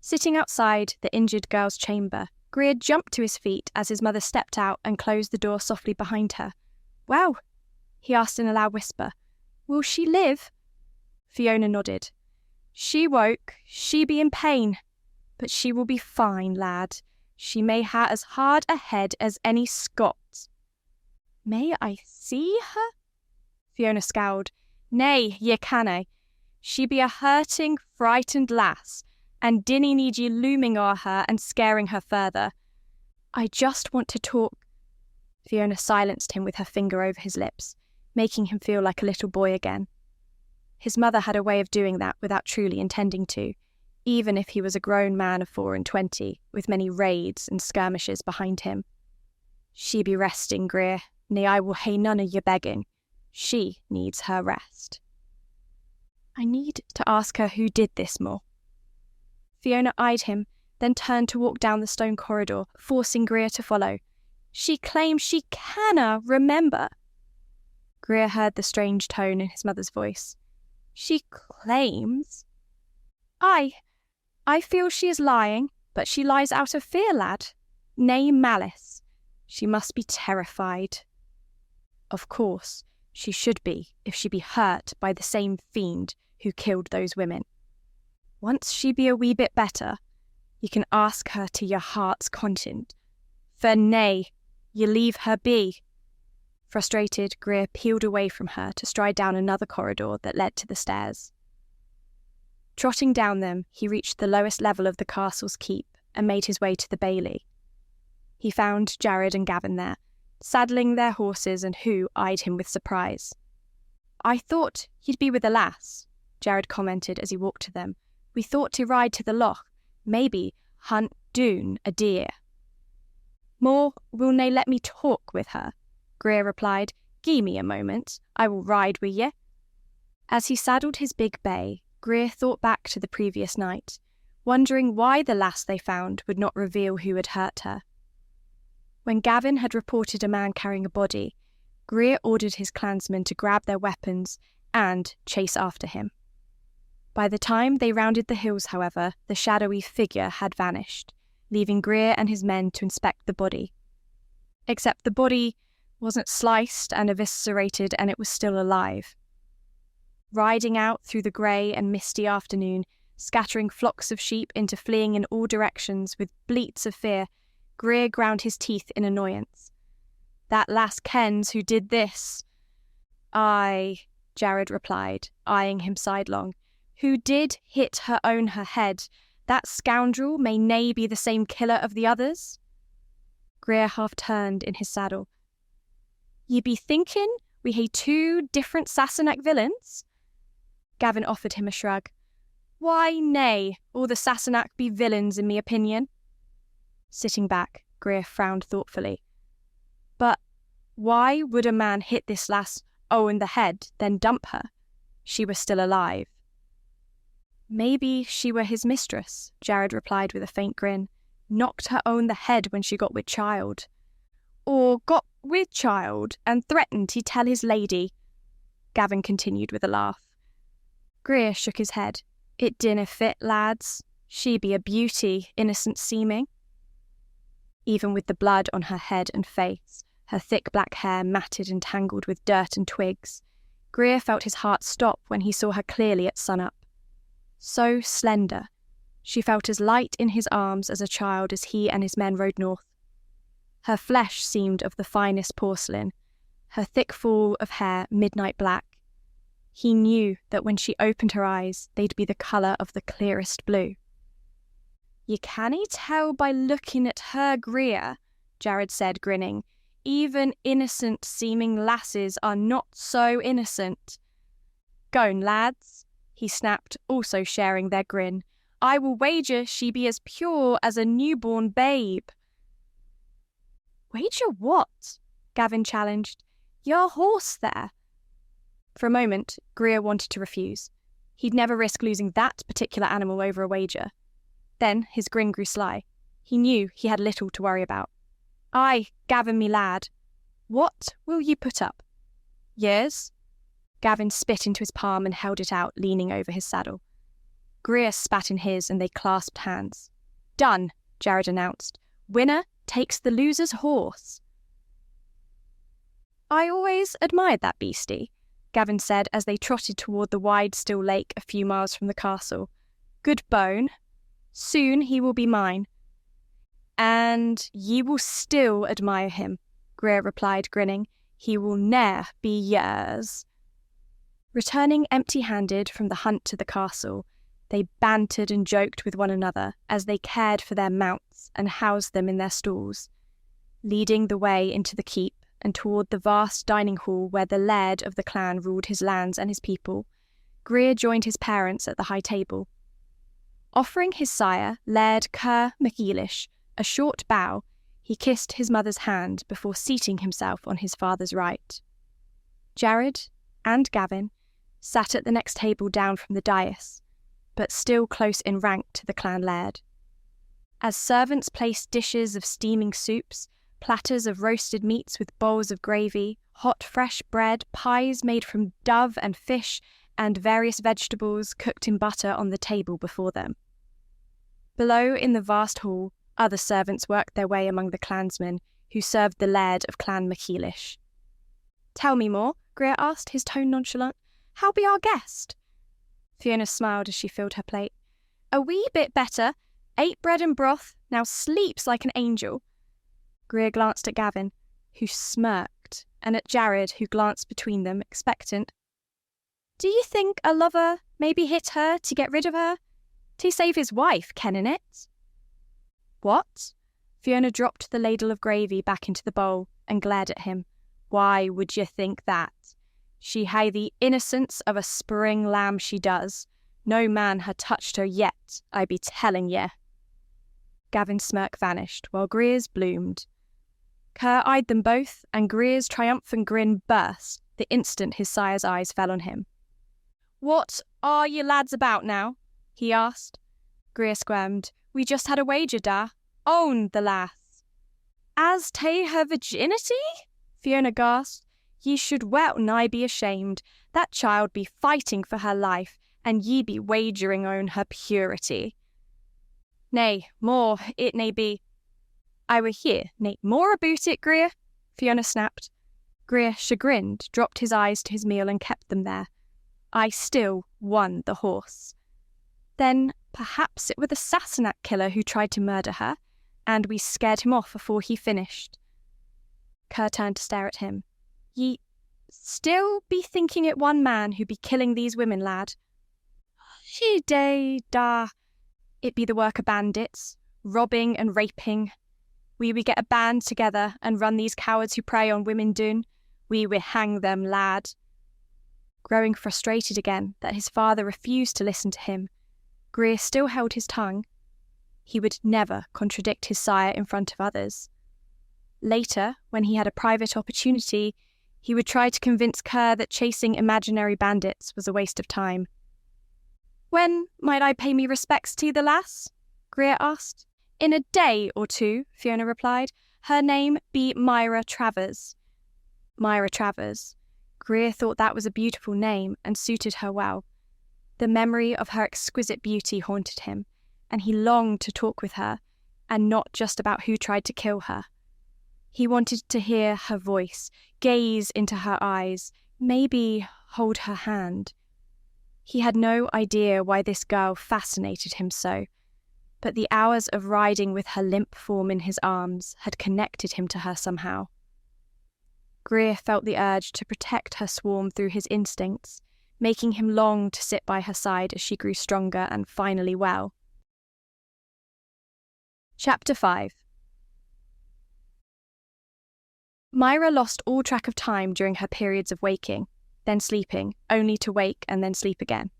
Sitting outside the injured girl's chamber, Greer jumped to his feet as his mother stepped out and closed the door softly behind her. "Well?" he asked in a loud whisper. "Will she live?" Fiona nodded. "She woke, she be in pain, but she will be fine, lad. She may ha' as hard a head as any Scot." "May I see her?" Fiona scowled. "Nay, ye canna. She be a hurting, frightened lass, and dinny need ye looming o'er her and scaring her further." "I just want to talk." Fiona silenced him with her finger over his lips, making him feel like a little boy again. His mother had a way of doing that without truly intending to, even if he was a grown man of 24, with many raids and skirmishes behind him. "She be resting, Greer. Nay, I will hae none o' your begging. She needs her rest." "I need to ask her who did this more." Fiona eyed him, then turned to walk down the stone corridor, forcing Greer to follow. "She claims she canna remember." Greer heard the strange tone in his mother's voice. "She claims?" I feel she is lying, but she lies out of fear, lad. Nay, malice. She must be terrified." "Of course, she should be if she be hurt by the same fiend who killed those women. Once she be a wee bit better, you can ask her to your heart's content. For nay, you leave her be." Frustrated, Greer peeled away from her to stride down another corridor that led to the stairs. Trotting down them, he reached the lowest level of the castle's keep and made his way to the bailey. He found Jared and Gavin there, saddling their horses, and who eyed him with surprise. "I thought you'd be with the lass," Jared commented as he walked to them. "We thought to ride to the loch, maybe hunt doon a deer." "More will nae let me talk with her," Greer replied. "Gie me a moment, I will ride wi' ye." As he saddled his big bay, Greer thought back to the previous night, wondering why the lass they found would not reveal who had hurt her. When Gavin had reported a man carrying a body, Greer ordered his clansmen to grab their weapons and chase after him. By the time they rounded the hills, however, the shadowy figure had vanished, leaving Greer and his men to inspect the body. Except the body wasn't sliced and eviscerated, and it was still alive. Riding out through the grey and misty afternoon, scattering flocks of sheep into fleeing in all directions with bleats of fear, Greer ground his teeth in annoyance. "That lass kens who did this." "Aye," Jared replied, eyeing him sidelong. "Who did hit her own her head. That scoundrel may nae be the same killer of the others." Greer half turned in his saddle. "Ye be thinking we hae two different Sassenach villains?" Gavin offered him a shrug. "Why, nay, all the Sassenach be villains in me opinion." Sitting back, Greer frowned thoughtfully. "But why would a man hit this lass in the head, then dump her? She was still alive." "Maybe she were his mistress," Jared replied with a faint grin. "Knocked her own the head when she got with child." "Or got with child and threatened he'd tell his lady," Gavin continued with a laugh. Greer shook his head. "It dinna fit, lads. She be a beauty, innocent seeming." Even with the blood on her head and face, her thick black hair matted and tangled with dirt and twigs, Greer felt his heart stop when he saw her clearly at sunup. So slender, she felt as light in his arms as a child as he and his men rode north. Her flesh seemed of the finest porcelain, her thick fall of hair midnight black. He knew that when she opened her eyes, they'd be the colour of the clearest blue. "You cannae tell by looking at her, Greer," Jared said, grinning. "Even innocent-seeming lasses are not so innocent." "Goan, lads," he snapped, also sharing their grin. "I will wager she be as pure as a newborn babe." "Wager what?" Gavin challenged. "Your horse there." For a moment, Greer wanted to refuse. He'd never risk losing that particular animal over a wager. Then his grin grew sly. He knew he had little to worry about. "Aye, Gavin, me lad. What will ye put up?" "Years?" Gavin spit into his palm and held it out, leaning over his saddle. Greer spat in his and they clasped hands. "Done," Jared announced. "Winner takes the loser's horse." "I always admired that beastie," Gavin said as they trotted toward the wide, still lake a few miles from the castle. "Good bone. Soon he will be mine." "And ye will still admire him," Greer replied, grinning. "He will ne'er be yours." Returning empty-handed from the hunt to the castle, they bantered and joked with one another as they cared for their mounts and housed them in their stalls. Leading the way into the keep and toward the vast dining hall where the Laird of the clan ruled his lands and his people, Greer joined his parents at the high table. Offering his sire, Laird MacEilish, a short bow, he kissed his mother's hand before seating himself on his father's right. Jared and Gavin sat at the next table down from the dais, but still close in rank to the clan Laird. As servants placed dishes of steaming soups, platters of roasted meats with bowls of gravy, hot fresh bread, pies made from dove and fish, and various vegetables cooked in butter on the table before them. Below in the vast hall, other servants worked their way among the clansmen who served the Laird of Clan MacEilish. "Tell me more," Greer asked, his tone nonchalant. "How be our guest?" Fiona smiled as she filled her plate. "A wee bit better. Ate bread and broth, now sleeps like an angel." Greer glanced at Gavin, who smirked, and at Jared, who glanced between them, expectant. "Do you think a lover maybe hit her to get rid of her? To save his wife, kennin' it?" "What?" Fiona dropped the ladle of gravy back into the bowl and glared at him. "Why would you think that? She hae the innocence of a spring lamb, she does. No man ha' touched her yet, I be telling ye." Gavin's smirk vanished, while Greer's bloomed. Kerr eyed them both, and Greer's triumphant grin burst the instant his sire's eyes fell on him. "What are ye lads about now?" he asked. Greer squirmed. "We just had a wager, da. Own the lass." "As tae her virginity?" Fiona gasped. "Ye should well nigh be ashamed. That child be fighting for her life, and ye be wagering on her purity." "Nay, more, it may be." "I were here, nay, more aboot it, Greer," Fiona snapped. Greer, chagrined, dropped his eyes to his meal and kept them there. "I still won the horse." "Then perhaps it were the Sassenach killer who tried to murder her, and we scared him off afore he finished." Kerr turned to stare at him. "Ye still be thinking it one man who be killing these women, lad?" "He day, da. It be the work of bandits, robbing and raping. We get a band together and run these cowards who prey on women doon. We hang them, lad." Growing frustrated again that his father refused to listen to him, Greer still held his tongue. He would never contradict his sire in front of others. Later, when he had a private opportunity, he would try to convince Kerr that chasing imaginary bandits was a waste of time. "When might I pay me respects to the lass?" Greer asked. "In a day or two," Fiona replied. "Her name be Myra Travers." Myra Travers. Greer thought that was a beautiful name and suited her well. The memory of her exquisite beauty haunted him, and he longed to talk with her, and not just about who tried to kill her. He wanted to hear her voice, gaze into her eyes, maybe hold her hand. He had no idea why this girl fascinated him so, but the hours of riding with her limp form in his arms had connected him to her somehow. Greer felt the urge to protect her swarm through his instincts, making him long to sit by her side as she grew stronger and finally well. Chapter 5. Myra lost all track of time during her periods of waking, then sleeping, only to wake and then sleep again.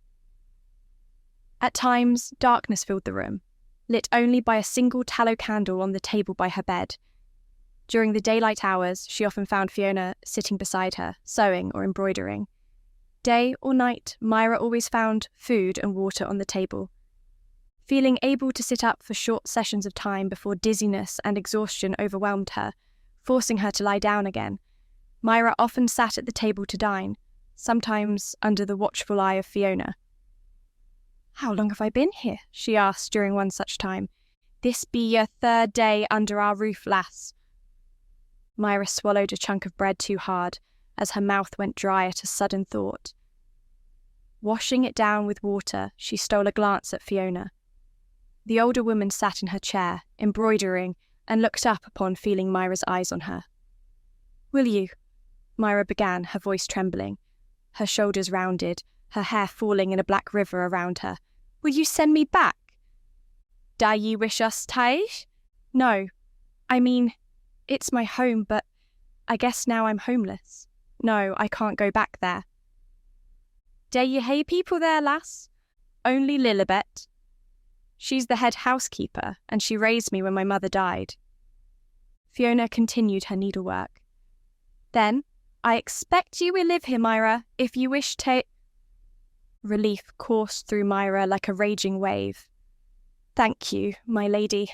At times, darkness filled the room, lit only by a single tallow candle on the table by her bed. During the daylight hours, she often found Fiona sitting beside her, sewing or embroidering. Day or night, Myra always found food and water on the table. Feeling able to sit up for short sessions of time before dizziness and exhaustion overwhelmed her, forcing her to lie down again, Myra often sat at the table to dine, sometimes under the watchful eye of Fiona. "How long have I been here?" she asked during one such time. "This be your 3rd day under our roof, lass." Myra swallowed a chunk of bread too hard, as her mouth went dry at a sudden thought. Washing it down with water, she stole a glance at Fiona. The older woman sat in her chair, embroidering, and looked up upon feeling Myra's eyes on her. "Will you?" Myra began, her voice trembling, her shoulders rounded, her hair falling in a black river around her. "Will you send me back?" "Da ye wish us taich?" "No. I mean, it's my home, but I guess now I'm homeless. No, I can't go back there." "Da ye hae people there, lass?" "Only Lilibet. She's the head housekeeper, and she raised me when my mother died." Fiona continued her needlework. "Then, I expect you will live here, Myra, if you wish to—" Relief coursed through Myra like a raging wave. "Thank you, my lady."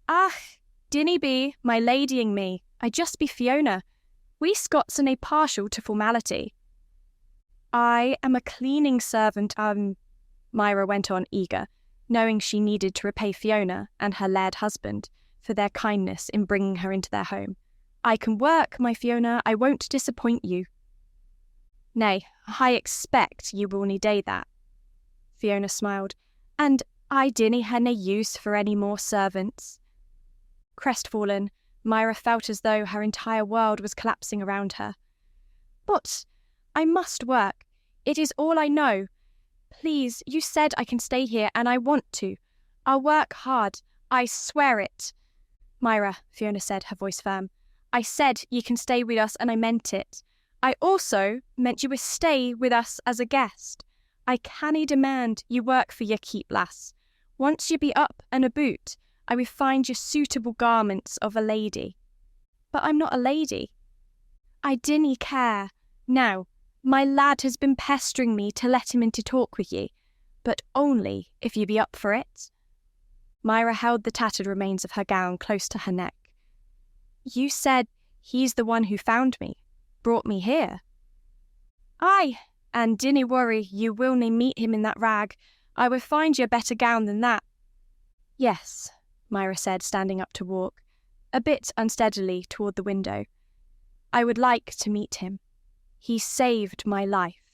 "Ah, dinny be my ladying me. I just be Fiona. We Scots are nae partial to formality." "I am a cleaning servant, Myra went on, eager, knowing she needed to repay Fiona and her Laird husband for their kindness in bringing her into their home. "I can work, my Fiona, I won't disappoint you." "Nay, I expect you will nae day that." Fiona smiled. "And I dinny hae nae use for any more servants." Crestfallen, Myra felt as though her entire world was collapsing around her. "But I must work. It is all I know. Please, you said I can stay here, and I want to. I'll work hard. I swear it." "Myra," Fiona said, her voice firm, "I said ye can stay with us, and I meant it. I also meant you would stay with us as a guest. I cannae demand you work for your keep, lass. Once you be up and aboot, I will find you suitable garments of a lady." "But I'm not a lady." "I dinny care. Now, my lad has been pestering me to let him into talk with ye, but only if you be up for it." Myra held the tattered remains of her gown close to her neck. "You said he's the one who found me, brought me here." "Aye, and dinny worry you will nae meet him in that rag. I will find you a better gown than that." "Yes," Myra said, standing up to walk, a bit unsteadily toward the window. "I would like to meet him. He saved my life."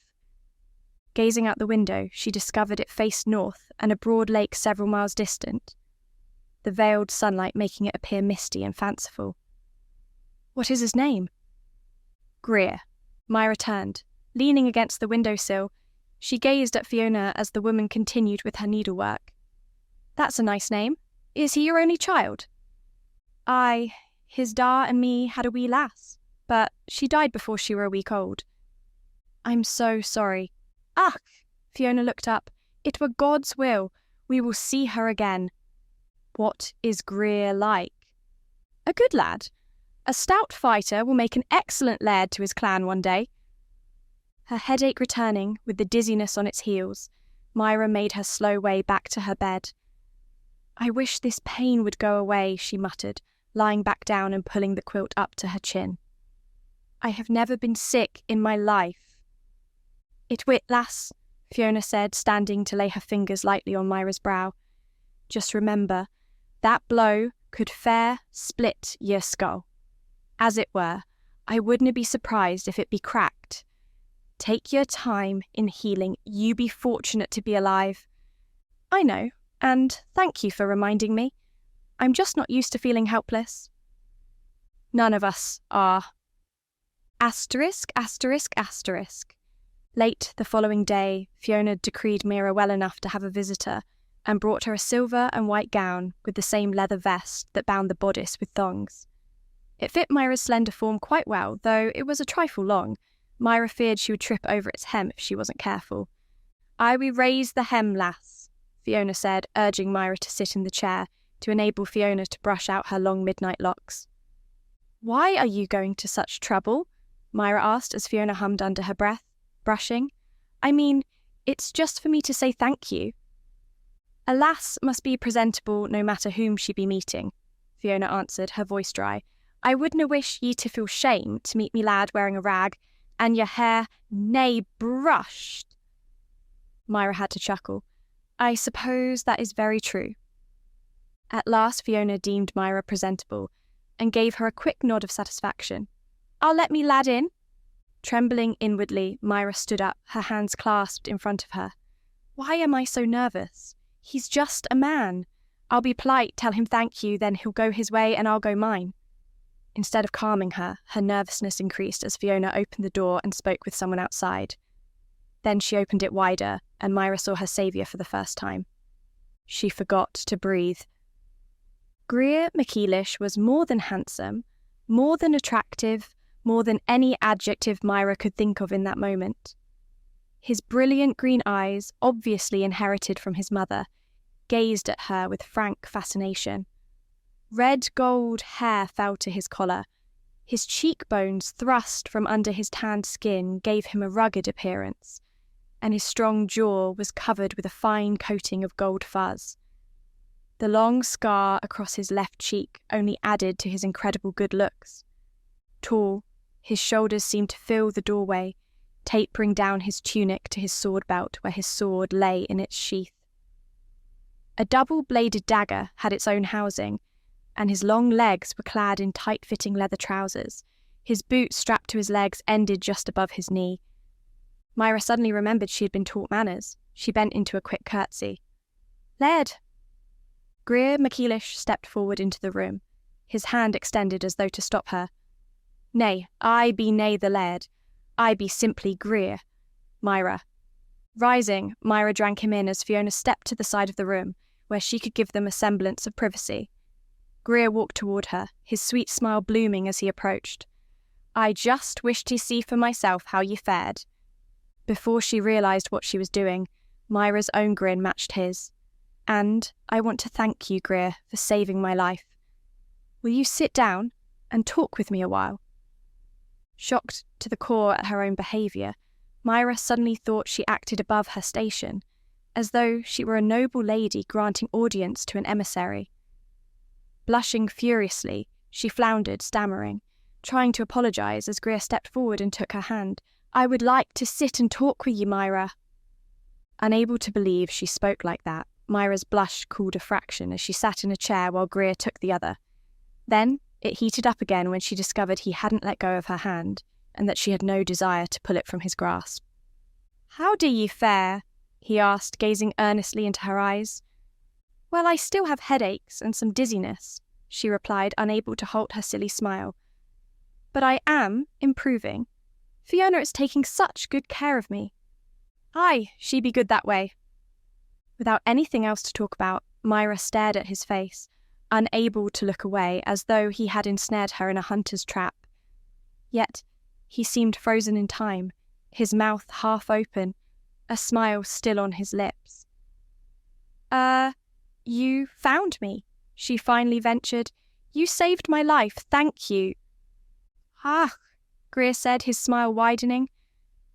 Gazing out the window, she discovered it faced north and a broad lake several miles distant, the veiled sunlight making it appear misty and fanciful. "What is his name?" "Greer." Myra turned. Leaning against the windowsill, she gazed at Fiona as the woman continued with her needlework. "That's a nice name. Is he your only child?" "Aye, his da and me had a wee lass, but she died before she were a week old." "I'm so sorry." "Ach!" Fiona looked up. "It were God's will. We will see her again." "What is Greer like?" "A good lad. A stout fighter will make an excellent laird to his clan one day." Her headache returning, with the dizziness on its heels, Myra made her slow way back to her bed. "I wish this pain would go away," she muttered, lying back down and pulling the quilt up to her chin. "I have never been sick in my life." "It wit, lass," Fiona said, standing to lay her fingers lightly on Myra's brow. "Just remember, that blow could fair split your skull. As it were, I wouldna be surprised if it be cracked. Take your time in healing. You be fortunate to be alive." "I know, and thank you for reminding me. I'm just not used to feeling helpless." "None of us are." Asterisk, asterisk, asterisk. Late the following day, Fiona decreed Myra well enough to have a visitor and brought her a silver and white gown with the same leather vest that bound the bodice with thongs. It fit Myra's slender form quite well, though it was a trifle long. Myra feared she would trip over its hem if she wasn't careful. "I will raise the hem, lass," Fiona said, urging Myra to sit in the chair to enable Fiona to brush out her long midnight locks. "Why are you going to such trouble?" Myra asked as Fiona hummed under her breath, brushing. "I mean, it's just for me to say thank you." "A lass must be presentable no matter whom she be meeting," Fiona answered, her voice dry. "I wouldna wish ye to feel shame to meet me lad wearing a rag, and your hair nae brushed." Myra had to chuckle. "I suppose that is very true." At last Fiona deemed Myra presentable, and gave her a quick nod of satisfaction. "I'll let me lad in." Trembling inwardly, Myra stood up, her hands clasped in front of her. "Why am I so nervous? He's just a man. I'll be polite, tell him thank you, then he'll go his way and I'll go mine." Instead of calming her, her nervousness increased as Fiona opened the door and spoke with someone outside. Then she opened it wider, and Myra saw her saviour for the first time. She forgot to breathe. Greer MacEilish was more than handsome, more than attractive, more than any adjective Myra could think of in that moment. His brilliant green eyes, obviously inherited from his mother, gazed at her with frank fascination. Red gold hair fell to his collar. His cheekbones thrust from under his tanned skin gave him a rugged appearance, and his strong jaw was covered with a fine coating of gold fuzz. The long scar across his left cheek only added to his incredible good looks. Tall, his shoulders seemed to fill the doorway, tapering down his tunic to his sword belt where his sword lay in its sheath. A double-bladed dagger had its own housing, and his long legs were clad in tight-fitting leather trousers. His boots strapped to his legs ended just above his knee. Myra suddenly remembered she had been taught manners. She bent into a quick curtsy. "Laird!" Greer MacEilish stepped forward into the room, his hand extended as though to stop her. "Nay, I be nae the Laird. I be simply Greer, Myra." Rising, Myra drank him in as Fiona stepped to the side of the room, where she could give them a semblance of privacy. Greer walked toward her, his sweet smile blooming as he approached. "I just wished to see for myself how ye fared." Before she realised what she was doing, Myra's own grin matched his. "And I want to thank you, Greer, for saving my life. Will you sit down and talk with me a while?" Shocked to the core at her own behaviour, Myra suddenly thought she acted above her station, as though she were a noble lady granting audience to an emissary. Blushing furiously, she floundered, stammering, trying to apologise as Greer stepped forward and took her hand. "I would like to sit and talk with you, Myra." Unable to believe she spoke like that, Myra's blush cooled a fraction as she sat in a chair while Greer took the other. Then it heated up again when she discovered he hadn't let go of her hand, and that she had no desire to pull it from his grasp. "How do ye fare?" he asked, gazing earnestly into her eyes. "Well, I still have headaches and some dizziness," she replied, unable to halt her silly smile. "But I am improving. Fiona is taking such good care of me." "Aye, she be good that way." Without anything else to talk about, Myra stared at his face, unable to look away, as though he had ensnared her in a hunter's trap. Yet he seemed frozen in time, his mouth half open, a smile still on his lips. You found me," she finally ventured. "You saved my life, thank you." "Ah," Greer said, his smile widening.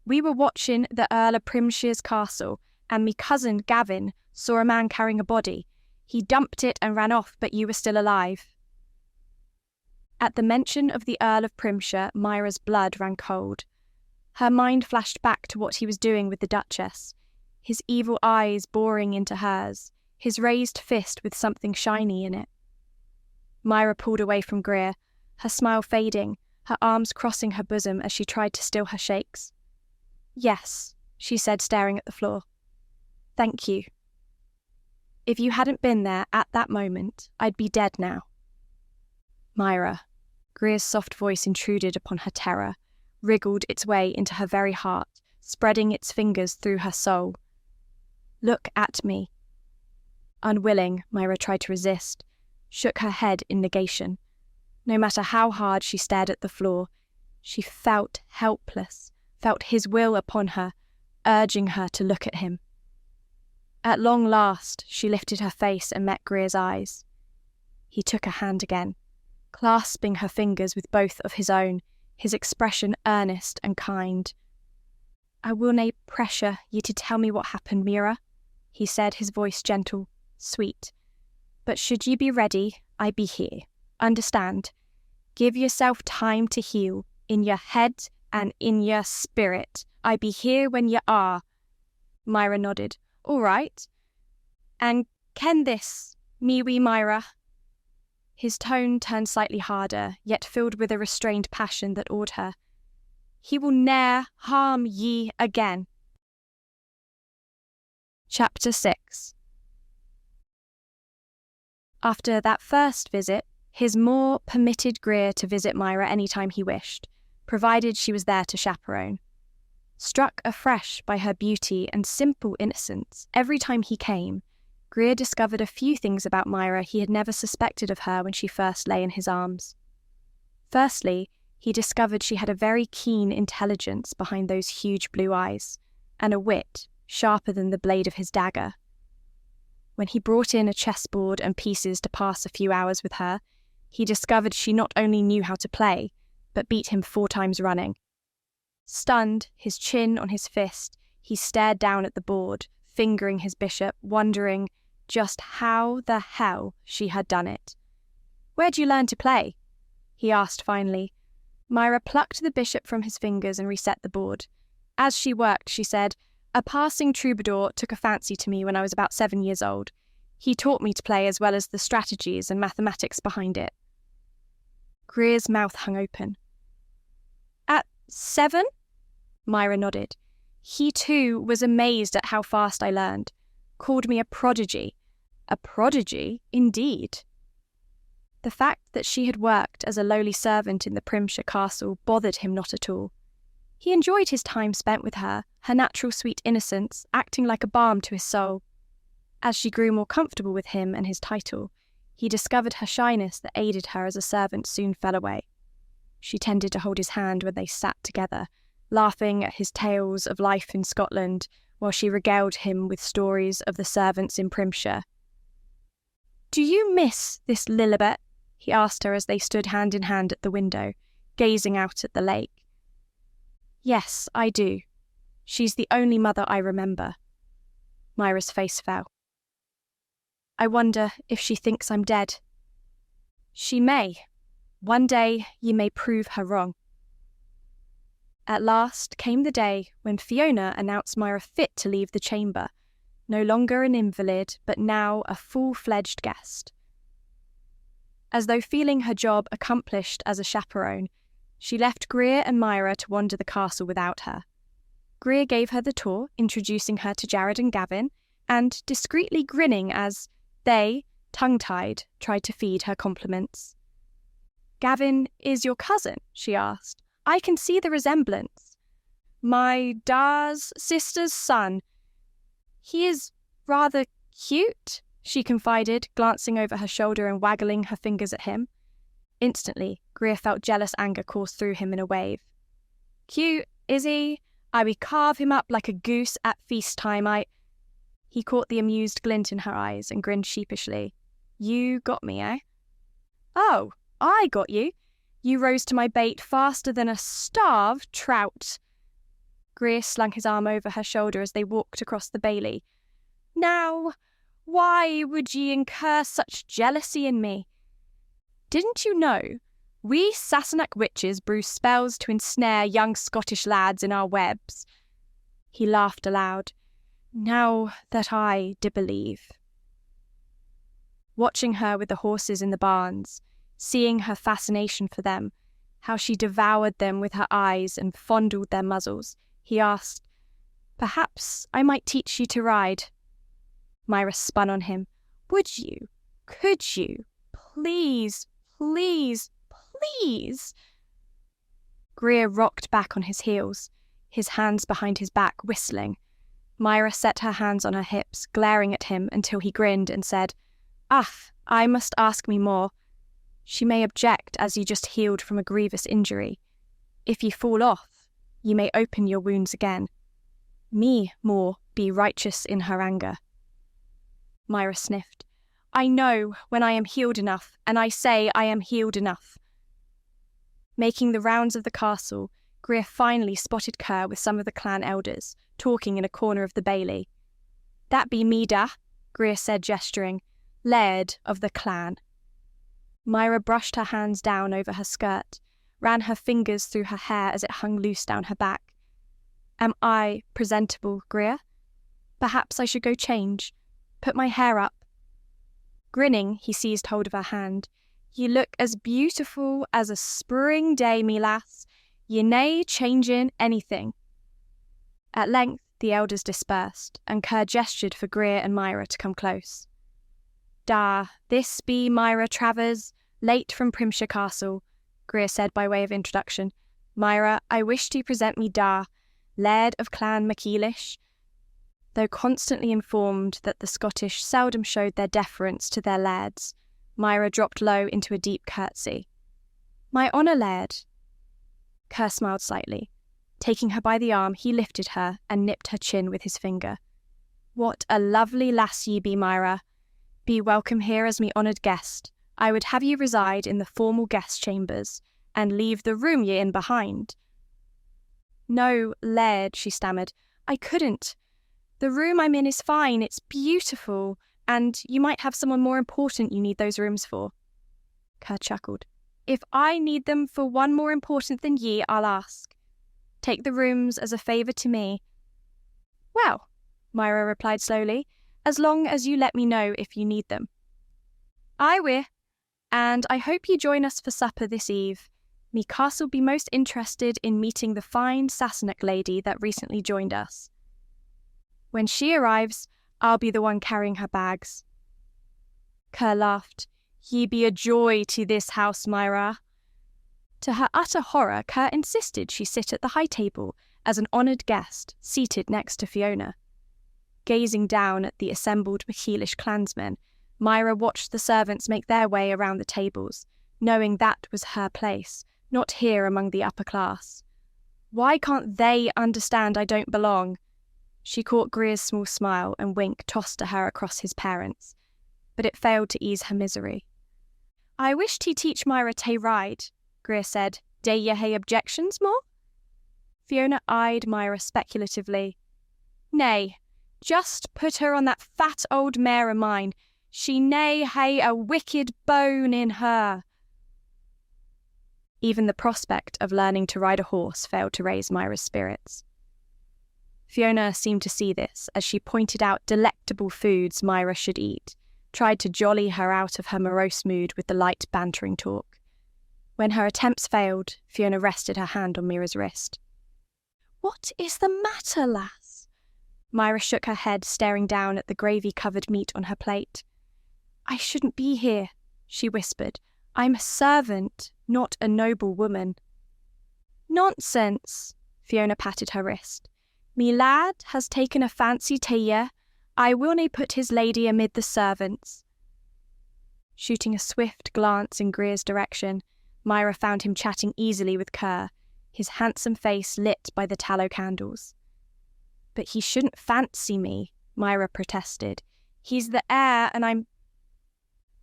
"We were watching the Earl of Primshire's castle, and me cousin Gavin saw a man carrying a body. He dumped it and ran off, but you were still alive." At the mention of the Earl of Primshire, Myra's blood ran cold. Her mind flashed back to what he was doing with the Duchess, his evil eyes boring into hers, his raised fist with something shiny in it. Myra pulled away from Greer, her smile fading, her arms crossing her bosom as she tried to still her shakes. "Yes," she said, staring at the floor. "Thank you. If you hadn't been there at that moment, I'd be dead now." "Myra," Greer's soft voice intruded upon her terror, wriggled its way into her very heart, spreading its fingers through her soul. "Look at me." Unwilling, Myra tried to resist, shook her head in negation. No matter how hard she stared at the floor, she felt helpless, felt his will upon her, urging her to look at him. At long last, she lifted her face and met Greer's eyes. He took her hand again, clasping her fingers with both of his own, his expression earnest and kind. "I will nae pressure ye to tell me what happened, Myra," he said, his voice gentle, sweet. "But should ye be ready, I be here. Understand? Give yourself time to heal, in your head and in your spirit. I be here when ye are." Myra nodded. "All right. And ken this, me wee Myra." His tone turned slightly harder, yet filled with a restrained passion that awed her. "He will ne'er harm ye again." Chapter 6. After that first visit, his Moor permitted Greer to visit Myra any time he wished, provided she was there to chaperone. Struck afresh by her beauty and simple innocence, every time he came, Greer discovered a few things about Myra he had never suspected of her when she first lay in his arms. Firstly, he discovered she had a very keen intelligence behind those huge blue eyes, and a wit sharper than the blade of his dagger. When he brought in a chessboard and pieces to pass a few hours with her, he discovered she not only knew how to play, but beat him 4 times running. Stunned, his chin on his fist, he stared down at the board, fingering his bishop, wondering just how the hell she had done it. "Where'd you learn to play?" he asked finally. Myra plucked the bishop from his fingers and reset the board. As she worked, she said, "A passing troubadour took a fancy to me when I was about 7 years old. He taught me to play as well as the strategies and mathematics behind it." Greer's mouth hung open. "At 7? Myra nodded. He too was amazed at how fast I learned. Called me a prodigy. A prodigy, indeed. The fact that she had worked as a lowly servant in the Primshire castle bothered him not at all. He enjoyed his time spent with her, her natural sweet innocence acting like a balm to his soul. As she grew more comfortable with him and his title, he discovered her shyness that aided her as a servant soon fell away. She tended to hold his hand when they sat together, laughing at his tales of life in Scotland, while she regaled him with stories of the servants in Primshire. "Do you miss this Lilibet?" he asked her as they stood hand in hand at the window, gazing out at the lake. "Yes, I do. She's the only mother I remember." Myra's face fell. "I wonder if she thinks I'm dead." "She may. One day ye may prove her wrong." At last came the day when Fiona announced Myra fit to leave the chamber, no longer an invalid, but now a full-fledged guest. As though feeling her job accomplished as a chaperone, she left Greer and Myra to wander the castle without her. Greer gave her the tour, introducing her to Jared and Gavin, and discreetly grinning as they, tongue-tied, tried to feed her compliments. "Gavin is your cousin?" she asked. "I can see the resemblance." "My Da's sister's son. He is rather cute," she confided, glancing over her shoulder and waggling her fingers at him. Instantly, Greer felt jealous anger course through him in a wave. "Cute, is he? I would carve him up like a goose at feast time, He caught the amused glint in her eyes and grinned sheepishly. "You got me, eh?" "Oh, I got you. You rose to my bait faster than a starved trout." Greer slung his arm over her shoulder as they walked across the bailey. "Now, why would ye incur such jealousy in me? Didn't you know we Sassenach witches brew spells to ensnare young Scottish lads in our webs?" He laughed aloud. "Now that I do believe." Watching her with the horses in the barns, seeing her fascination for them, how she devoured them with her eyes and fondled their muzzles, he asked, "Perhaps I might teach you to ride." Myra spun on him. "Would you? Could you? Please, please, please." Greer rocked back on his heels. his hands behind his back, whistling. Myra set her hands on her hips, glaring at him until he grinned and said, I must ask me more. She may object, as you just healed from a grievous injury. If ye fall off, ye may open your wounds again. Me more be righteous in her anger. Myra sniffed. I know when I am healed enough, and I say I am healed enough. Making the rounds of the castle, Greer finally spotted Kerr with some of the clan elders, talking in a corner of the bailey. That be me da, Greer said, gesturing, Laird of the clan. Myra brushed her hands down over her skirt, ran her fingers through her hair as it hung loose down her back. Am I presentable, Greer? Perhaps I should go change. Put my hair up. Grinning, he seized hold of her hand. Ye look as beautiful as a spring day, me lass. Ye nae changin' anything. At length the elders dispersed, and Kerr gestured for Greer and Myra to come close. Da, this be Myra Travers, late from Primshire Castle, Greer said by way of introduction. Myra, I wish to present me Da, Laird of Clan MacEilish. Though constantly informed that the Scottish seldom showed their deference to their lairds, Myra dropped low into a deep curtsy. My honour, Laird. Kerr smiled slightly. Taking her by the arm, he lifted her and nipped her chin with his finger. What a lovely lass ye be, Myra. Be welcome here as me honoured guest. I would have you reside in the formal guest chambers, and leave the room ye in behind. No, Laird, she stammered. I couldn't. The room I'm in is fine, it's beautiful, and you might have someone more important you need those rooms for. Kerr chuckled. If I need them for one more important than ye, I'll ask. Take the rooms as a favour to me. Well, Myra replied slowly, as long as you let me know if you need them. I will, and I hope you join us for supper this eve. Me castle be most interested in meeting the fine Sassenach lady that recently joined us. When she arrives, I'll be the one carrying her bags. Kerr laughed. Ye be a joy to this house, Myra. To her utter horror, Kerr insisted she sit at the high table as an honoured guest, seated next to Fiona. Gazing down at the assembled MacEilish clansmen, Myra watched the servants make their way around the tables, knowing that was her place, not here among the upper class. Why can't they understand I don't belong? She caught Greer's small smile and wink tossed to her across his parents, but it failed to ease her misery. I wish to teach Myra to ride, Greer said. Dey ye hae objections, more? Fiona eyed Myra speculatively. Nay, just put her on that fat old mare of mine. She nae hae a wicked bone in her. Even the prospect of learning to ride a horse failed to raise Myra's spirits. Fiona seemed to see this as she pointed out delectable foods Myra should eat, tried to jolly her out of her morose mood with the light bantering talk. When her attempts failed, Fiona rested her hand on Myra's wrist. What is the matter, lass? Myra shook her head, staring down at the gravy-covered meat on her plate. I shouldn't be here, she whispered. I'm a servant, not a noble woman. Nonsense, Fiona patted her wrist. Me lad has taken a fancy to ye. I will nae put his lady amid the servants. Shooting a swift glance in Greer's direction, Myra found him chatting easily with Kerr, his handsome face lit by the tallow candles. But he shouldn't fancy me, Myra protested. He's the heir, and I'm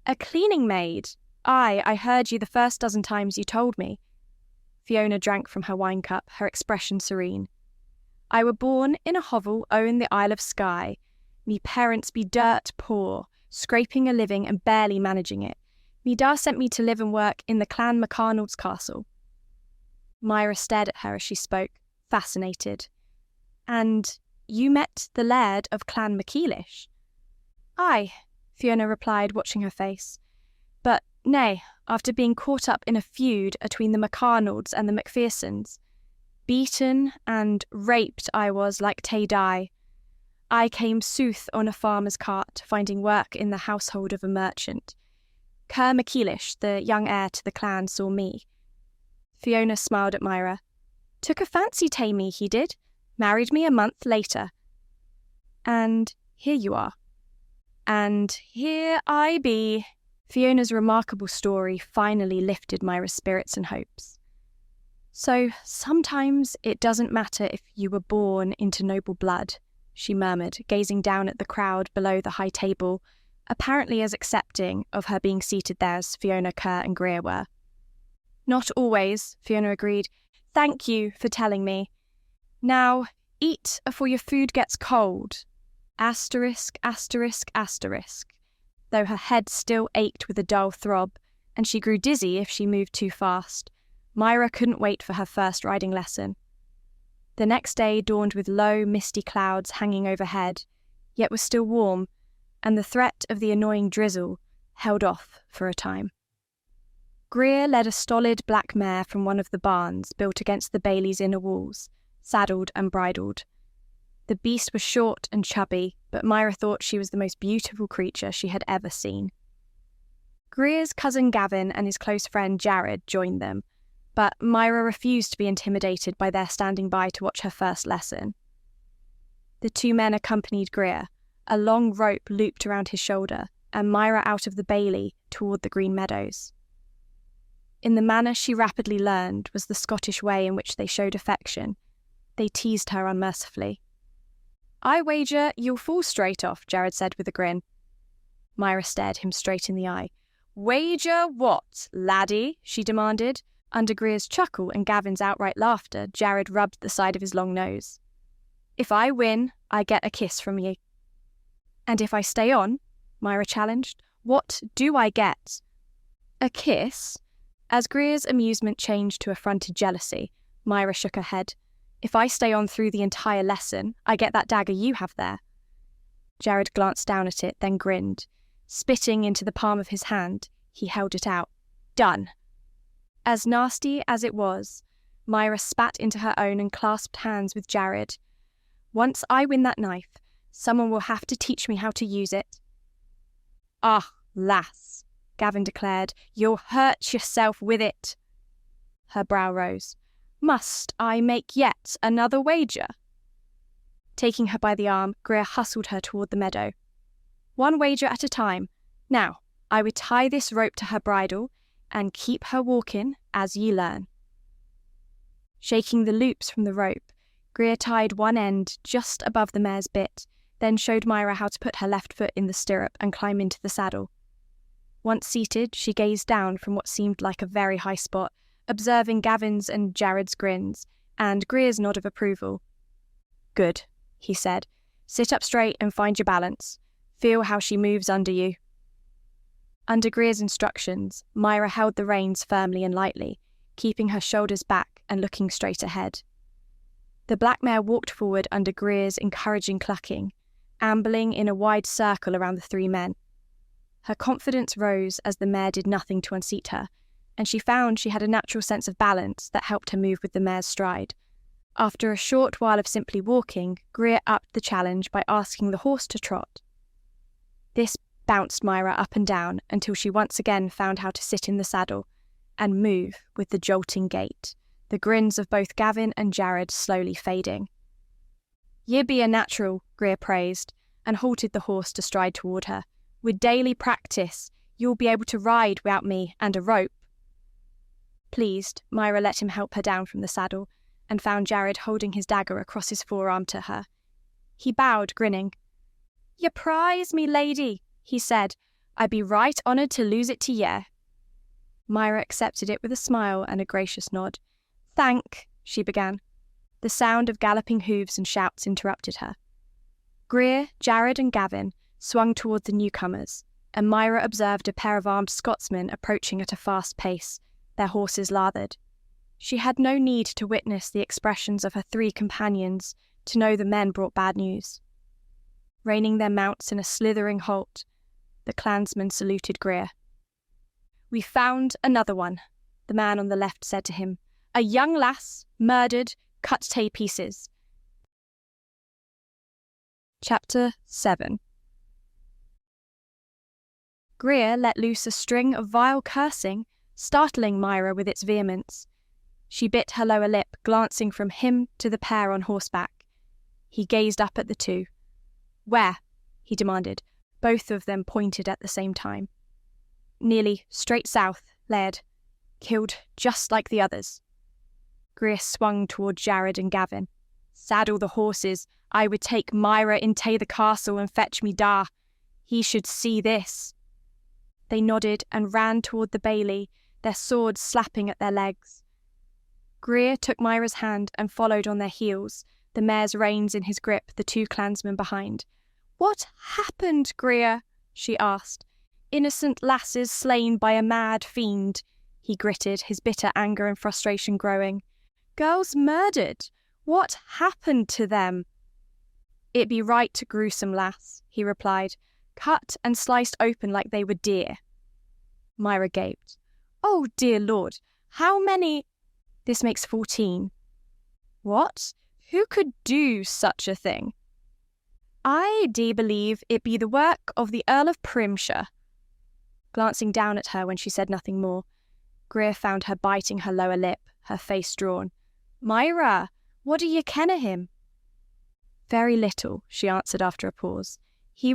a cleaning maid. I heard you the first dozen times you told me. Fiona drank from her wine cup, her expression serene. I were born in a hovel own the Isle of Skye. Me parents be dirt poor, scraping a living and barely managing it. Me da sent me to live and work in the Clan MacArnold's castle. Myra stared at her as she spoke, fascinated. And you met the Laird of Clan MacEilish? Aye, Fiona replied, watching her face. But nay, after being caught up in a feud between the MacArnolds and the Macphersons, beaten and raped I was like tae die. I came sooth on a farmer's cart, finding work in the household of a merchant. Kerr MacEilish, the young heir to the clan, saw me. Fiona smiled at Myra. Took a fancy to me, he did. Married me a month later. And here you are. And here I be. Fiona's remarkable story finally lifted Myra's spirits and hopes. So sometimes it doesn't matter if you were born into noble blood, she murmured, gazing down at the crowd below the high table, apparently as accepting of her being seated there as Fiona, Kerr and Greer were. Not always, Fiona agreed. Thank you for telling me. Now, eat afore your food gets cold. Asterisk, asterisk, asterisk. Though her head still ached with a dull throb, and she grew dizzy if she moved too fast, Myra couldn't wait for her first riding lesson. The next day dawned with low, misty clouds hanging overhead, yet was still warm, and the threat of the annoying drizzle held off for a time. Greer led a stolid black mare from one of the barns built against the bailey's inner walls, saddled and bridled. The beast was short and chubby, but Myra thought she was the most beautiful creature she had ever seen. Greer's cousin Gavin and his close friend Jared joined them, but Myra refused to be intimidated by their standing by to watch her first lesson. The two men accompanied Greer, a long rope looped around his shoulder, and Myra out of the bailey toward the green meadows. In the manner she rapidly learned was the Scottish way in which they showed affection. They teased her unmercifully. I wager you'll fall straight off, Jared said with a grin. Myra stared him straight in the eye. Wager what, laddie? She demanded. Under Greer's chuckle and Gavin's outright laughter, Jared rubbed the side of his long nose. If I win, I get a kiss from ye. And if I stay on, Myra challenged, what do I get? A kiss? As Greer's amusement changed to affronted jealousy, Myra shook her head. If I stay on through the entire lesson, I get that dagger you have there. Jared glanced down at it, then grinned. Spitting into the palm of his hand, he held it out. Done. As nasty as it was, Myra spat into her own and clasped hands with Jared. Once I win that knife, someone will have to teach me how to use it. Ah, lass, Gavin declared, you'll hurt yourself with it. Her brow rose. Must I make yet another wager? Taking her by the arm, Greer hustled her toward the meadow. One wager at a time. Now, I would tie this rope to her bridle and keep her walking as ye learn. Shaking the loops from the rope, Greer tied one end just above the mare's bit, then showed Myra how to put her left foot in the stirrup and climb into the saddle. Once seated, she gazed down from what seemed like a very high spot, observing Gavin's and Jared's grins, and Greer's nod of approval. Good, he said. Sit up straight and find your balance. Feel how she moves under you. Under Greer's instructions, Myra held the reins firmly and lightly, keeping her shoulders back and looking straight ahead. The black mare walked forward under Greer's encouraging clucking, ambling in a wide circle around the three men. Her confidence rose as the mare did nothing to unseat her, and she found she had a natural sense of balance that helped her move with the mare's stride. After a short while of simply walking, Greer upped the challenge by asking the horse to trot. This bounced Myra up and down until she once again found how to sit in the saddle and move with the jolting gait, the grins of both Gavin and Jared slowly fading. Ye be a natural, Greer praised, and halted the horse to stride toward her. With daily practice, you'll be able to ride without me and a rope. Pleased, Myra let him help her down from the saddle, and found Jared holding his dagger across his forearm to her. He bowed, grinning. Ye prize me, lady, he said. I'd be right honoured to lose it to ye. Myra accepted it with a smile and a gracious nod. Thank, she began. The sound of galloping hooves and shouts interrupted her. Greer, Jared and Gavin swung toward the newcomers, and Myra observed a pair of armed Scotsmen approaching at a fast pace, their horses lathered. She had no need to witness the expressions of her three companions to know the men brought bad news. Reining their mounts in a slithering halt, the clansmen saluted Greer. We found another one, the man on the left said to him. A young lass, murdered, cut to pieces. Chapter 7. Greer let loose a string of vile cursing, startling Myra with its vehemence. She bit her lower lip, glancing from him to the pair on horseback. He gazed up at the two. "Where?" he demanded. Both of them pointed at the same time. "Nearly straight south, Laird. Killed just like the others." Greer swung toward Jared and Gavin. "Saddle the horses. I would take Myra into the castle and fetch me da. He should see this." They nodded and ran toward the bailey, their swords slapping at their legs. Greer took Myra's hand and followed on their heels, the mare's reins in his grip, the two clansmen behind. "What happened, Greer?" she asked. "Innocent lasses slain by a mad fiend," he gritted, his bitter anger and frustration growing. "Girls murdered. What happened to them?" "It be right gruesome, lass," he replied. "Cut and sliced open like they were deer." Myra gaped. "Oh, dear Lord, how many—" "This makes 14. "What? Who could do such a thing?" "I do believe it be the work of the Earl of Primshire." Glancing down at her when she said nothing more, Greer found her biting her lower lip, her face drawn. "Myra, what do ye ken of him?" "Very little," she answered after a pause. "He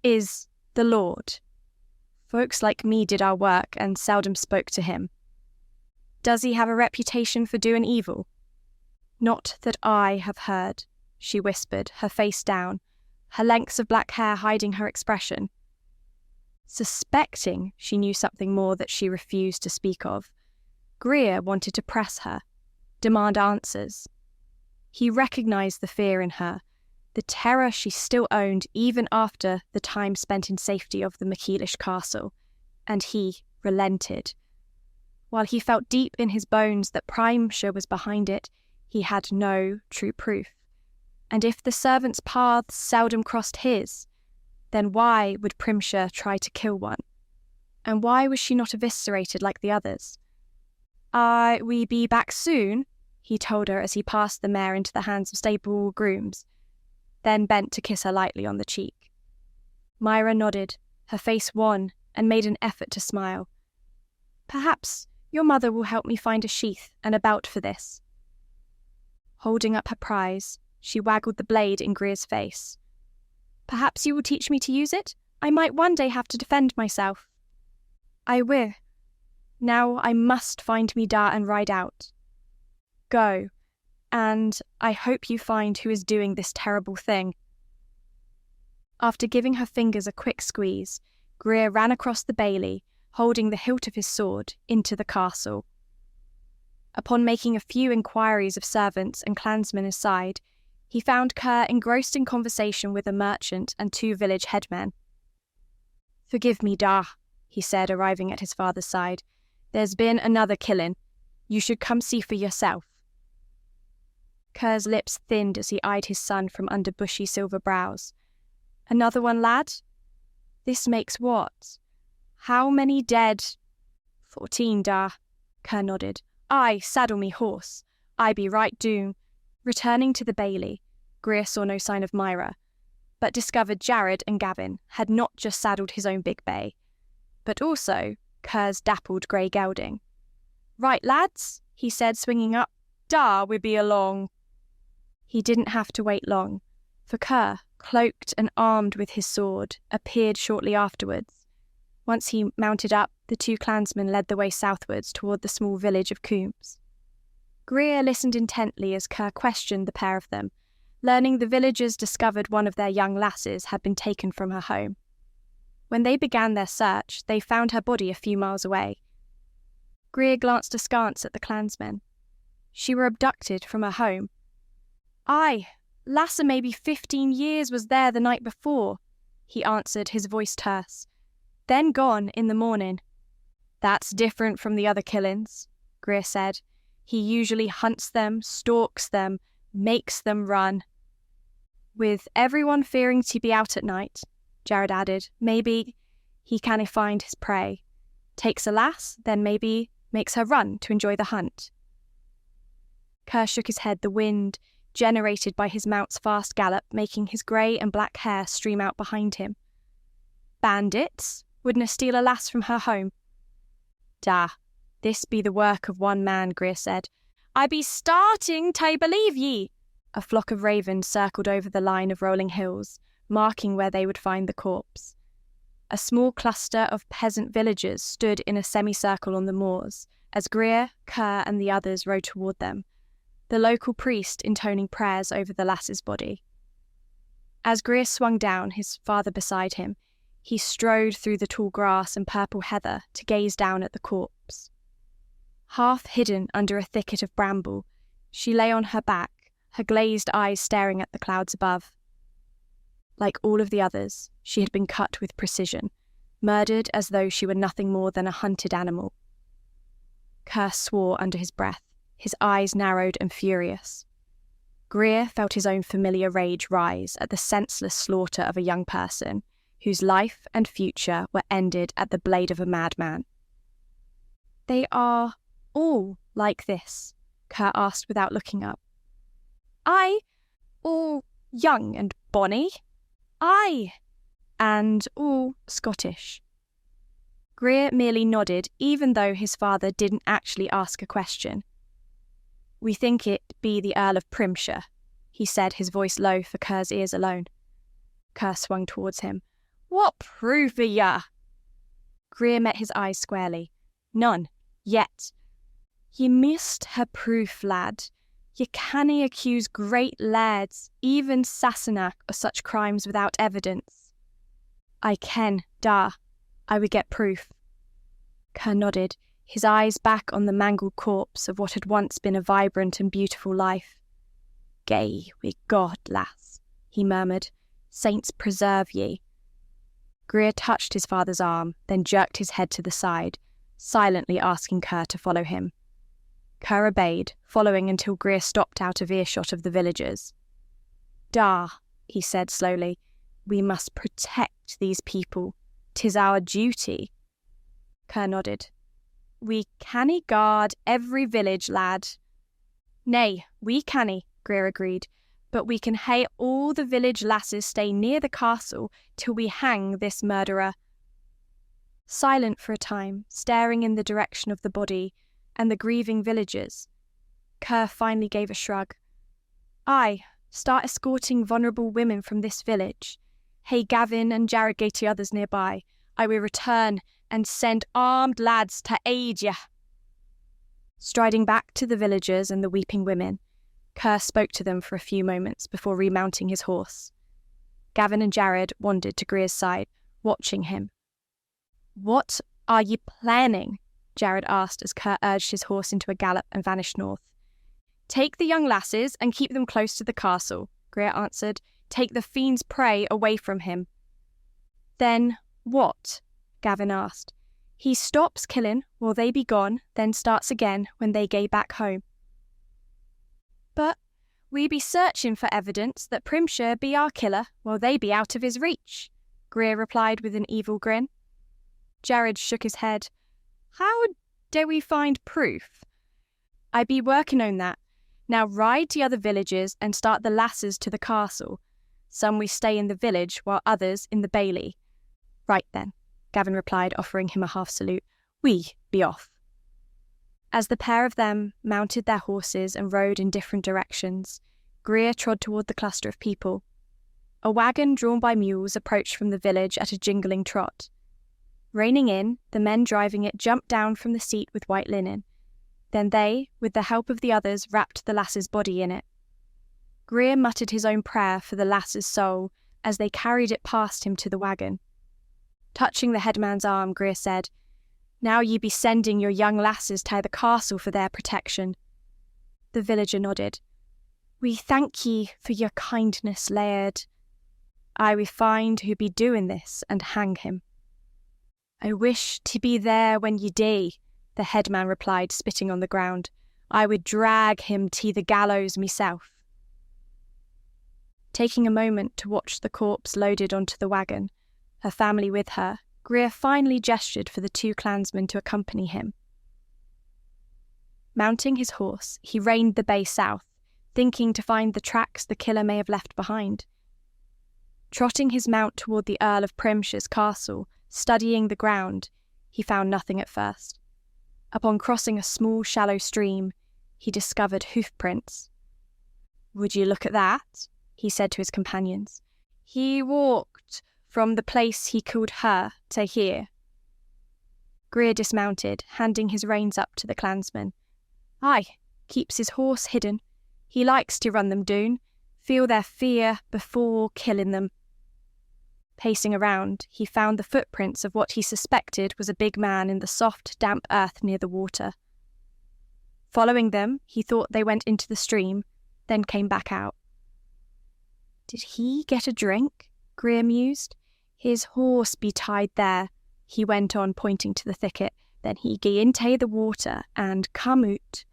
is the Lord. Folks like me did our work and seldom spoke to him." "Does he have a reputation for doing evil?" "Not that I have heard," she whispered, her face down, her lengths of black hair hiding her expression. Suspecting she knew something more that she refused to speak of, Greer wanted to press her, demand answers. He recognized the fear in her, the terror she still owned even after the time spent in safety of the MacEilish castle, and he relented. While he felt deep in his bones that Primshire was behind it, he had no true proof. And if the servants' paths seldom crossed his, then why would Primshire try to kill one? And why was she not eviscerated like the others? "We be back soon," he told her as he passed the mare into the hands of stable grooms, then bent to kiss her lightly on the cheek. Myra nodded, her face wan, and made an effort to smile. "Perhaps your mother will help me find a sheath and a belt for this." Holding up her prize, she waggled the blade in Greer's face. "Perhaps you will teach me to use it? I might one day have to defend myself." "I will. Now I must find me da and ride out." "Go, and I hope you find who is doing this terrible thing." After giving her fingers a quick squeeze, Greer ran across the bailey, holding the hilt of his sword, into the castle. Upon making a few inquiries of servants and clansmen aside, he found Kerr engrossed in conversation with a merchant and 2 village headmen. "Forgive me, da," he said, arriving at his father's side. "There's been another killing. You should come see for yourself." Kerr's lips thinned as he eyed his son from under bushy silver brows. "Another one, lad? This makes what? How many dead?" 14, da," Kerr nodded. "Aye, saddle me horse. I be right doon." Returning to the bailey, Greer saw no sign of Myra, but discovered Jared and Gavin had not just saddled his own big bay, but also Kerr's dappled grey gelding. "Right, lads," he said, swinging up. "Da, we be along." He didn't have to wait long, for Kerr, cloaked and armed with his sword, appeared shortly afterwards. Once he mounted up, the 2 clansmen led the way southwards toward the small village of Coombs. Greer listened intently as Kerr questioned the pair of them, learning the villagers discovered one of their young lasses had been taken from her home. When they began their search, they found her body a few miles away. Greer glanced askance at the clansmen. She were abducted from her home. "Aye, lassa maybe 15 years was there the night before," he answered, his voice terse. "Then gone in the morning." "That's different from the other killings," Greer said. "He usually hunts them, stalks them, makes them run." "With everyone fearing to be out at night," Jared added, "maybe he canna find his prey. Takes a lass, then maybe makes her run to enjoy the hunt." Kerr shook his head, the wind, generated by his mount's fast gallop, making his grey and black hair stream out behind him. "Bandits? Wouldna steal a lass from her home." "Da," "This be the work of one man," Greer said. "I be starting to believe ye." A flock of ravens circled over the line of rolling hills, marking where they would find the corpse. A small cluster of peasant villagers stood in a semicircle on the moors, as Greer, Kerr and the others rode toward them, the local priest intoning prayers over the lass's body. As Greer swung down, his father beside him, he strode through the tall grass and purple heather to gaze down at the corpse. Half hidden under a thicket of bramble, she lay on her back, her glazed eyes staring at the clouds above. Like all of the others, she had been cut with precision, murdered as though she were nothing more than a hunted animal. Kerr swore under his breath, his eyes narrowed and furious. Greer felt his own familiar rage rise at the senseless slaughter of a young person, whose life and future were ended at the blade of a madman. "They are all like this?" Kerr asked without looking up. "Aye, all young and bonny. Aye, and all Scottish." Greer merely nodded, even though his father didn't actually ask a question. "We think it be the Earl of Primshire," he said, his voice low for Kerr's ears alone. Kerr swung towards him. "What proof are ya?" Greer met his eyes squarely. "None, yet." "Ye must ha' proof, lad. Ye cannae accuse great lairds, even Sassenach, of such crimes without evidence." "I ken, da. I would get proof." Kerr nodded, his eyes back on the mangled corpse of what had once been a vibrant and beautiful life. "Gae wi' God, lass," he murmured. "Saints preserve ye." Greer touched his father's arm, then jerked his head to the side, silently asking Kerr to follow him. Kerr obeyed, following until Greer stopped out of earshot of the villagers. "Da," he said slowly, "we must protect these people. 'Tis our duty." Kerr nodded. "We cannae guard every village, lad." "Nay, we cannae," Greer agreed, "but we can hae all the village lasses stay near the castle till we hang this murderer." Silent for a time, staring in the direction of the body and the grieving villagers, Kerr finally gave a shrug. "Aye, start escorting vulnerable women from this village. Hey Gavin and Jared gae to others nearby. I will return and send armed lads to aid ye." Striding back to the villagers and the weeping women, Kerr spoke to them for a few moments before remounting his horse. Gavin and Jared wandered to Greer's side, watching him. "What are ye planning?" Jared asked as Kerr urged his horse into a gallop and vanished north. "Take the young lasses and keep them close to the castle," Greer answered. "Take the fiend's prey away from him." "Then what?" Gavin asked. "He stops killing while they be gone, then starts again when they gae back home." "But we be searching for evidence that Primshire be our killer while they be out of his reach," Greer replied with an evil grin. Jared shook his head. "How do we find proof?" "I be working on that. Now ride to other villages and start the lasses to the castle. Some we stay in the village while others in the bailey." "Right then," Gavin replied, offering him a half salute. "We be off." As the pair of them mounted their horses and rode in different directions, Greer trod toward the cluster of people. A wagon drawn by mules approached from the village at a jingling trot. Reining in, the men driving it jumped down from the seat with white linen. Then they, with the help of the others, wrapped the lass's body in it. Greer muttered his own prayer for the lass's soul as they carried it past him to the wagon. Touching the headman's arm, Greer said, "Now ye be sending your young lasses to the castle for their protection." The villager nodded. "We thank ye for your kindness, Laird." "I will find who be doing this and hang him." "I wish to be there when ye dee," the headman replied, spitting on the ground. "I would drag him to the gallows myself." Taking a moment to watch the corpse loaded onto the wagon, her family with her, Greer finally gestured for the two clansmen to accompany him. Mounting his horse, he reined the bay south, thinking to find the tracks the killer may have left behind. Trotting his mount toward the Earl of Primshire's castle, studying the ground, he found nothing at first. Upon crossing a small, shallow stream, he discovered hoof prints. "Would you look at that?" he said to his companions. "He walked from the place he called her to here." Greer dismounted, handing his reins up to the clansman. "Aye, keeps his horse hidden. He likes to run them down, feel their fear before killing them." Pacing around, he found the footprints of what he suspected was a big man in the soft, damp earth near the water. Following them, he thought they went into the stream, then came back out. "Did he get a drink?" Greer mused. "His horse be tied there," he went on, pointing to the thicket. "Then he gie into the water and come out."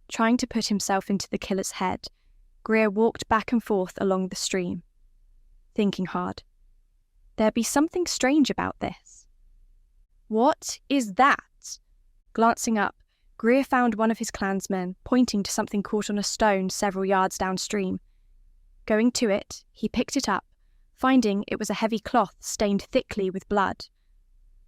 Trying to put himself into the killer's head, Greer walked back and forth along the stream, thinking hard. There be something strange about this. "What is that?" Glancing up, Greer found one of his clansmen pointing to something caught on a stone several yards downstream. Going to it, he picked it up, finding it was a heavy cloth stained thickly with blood.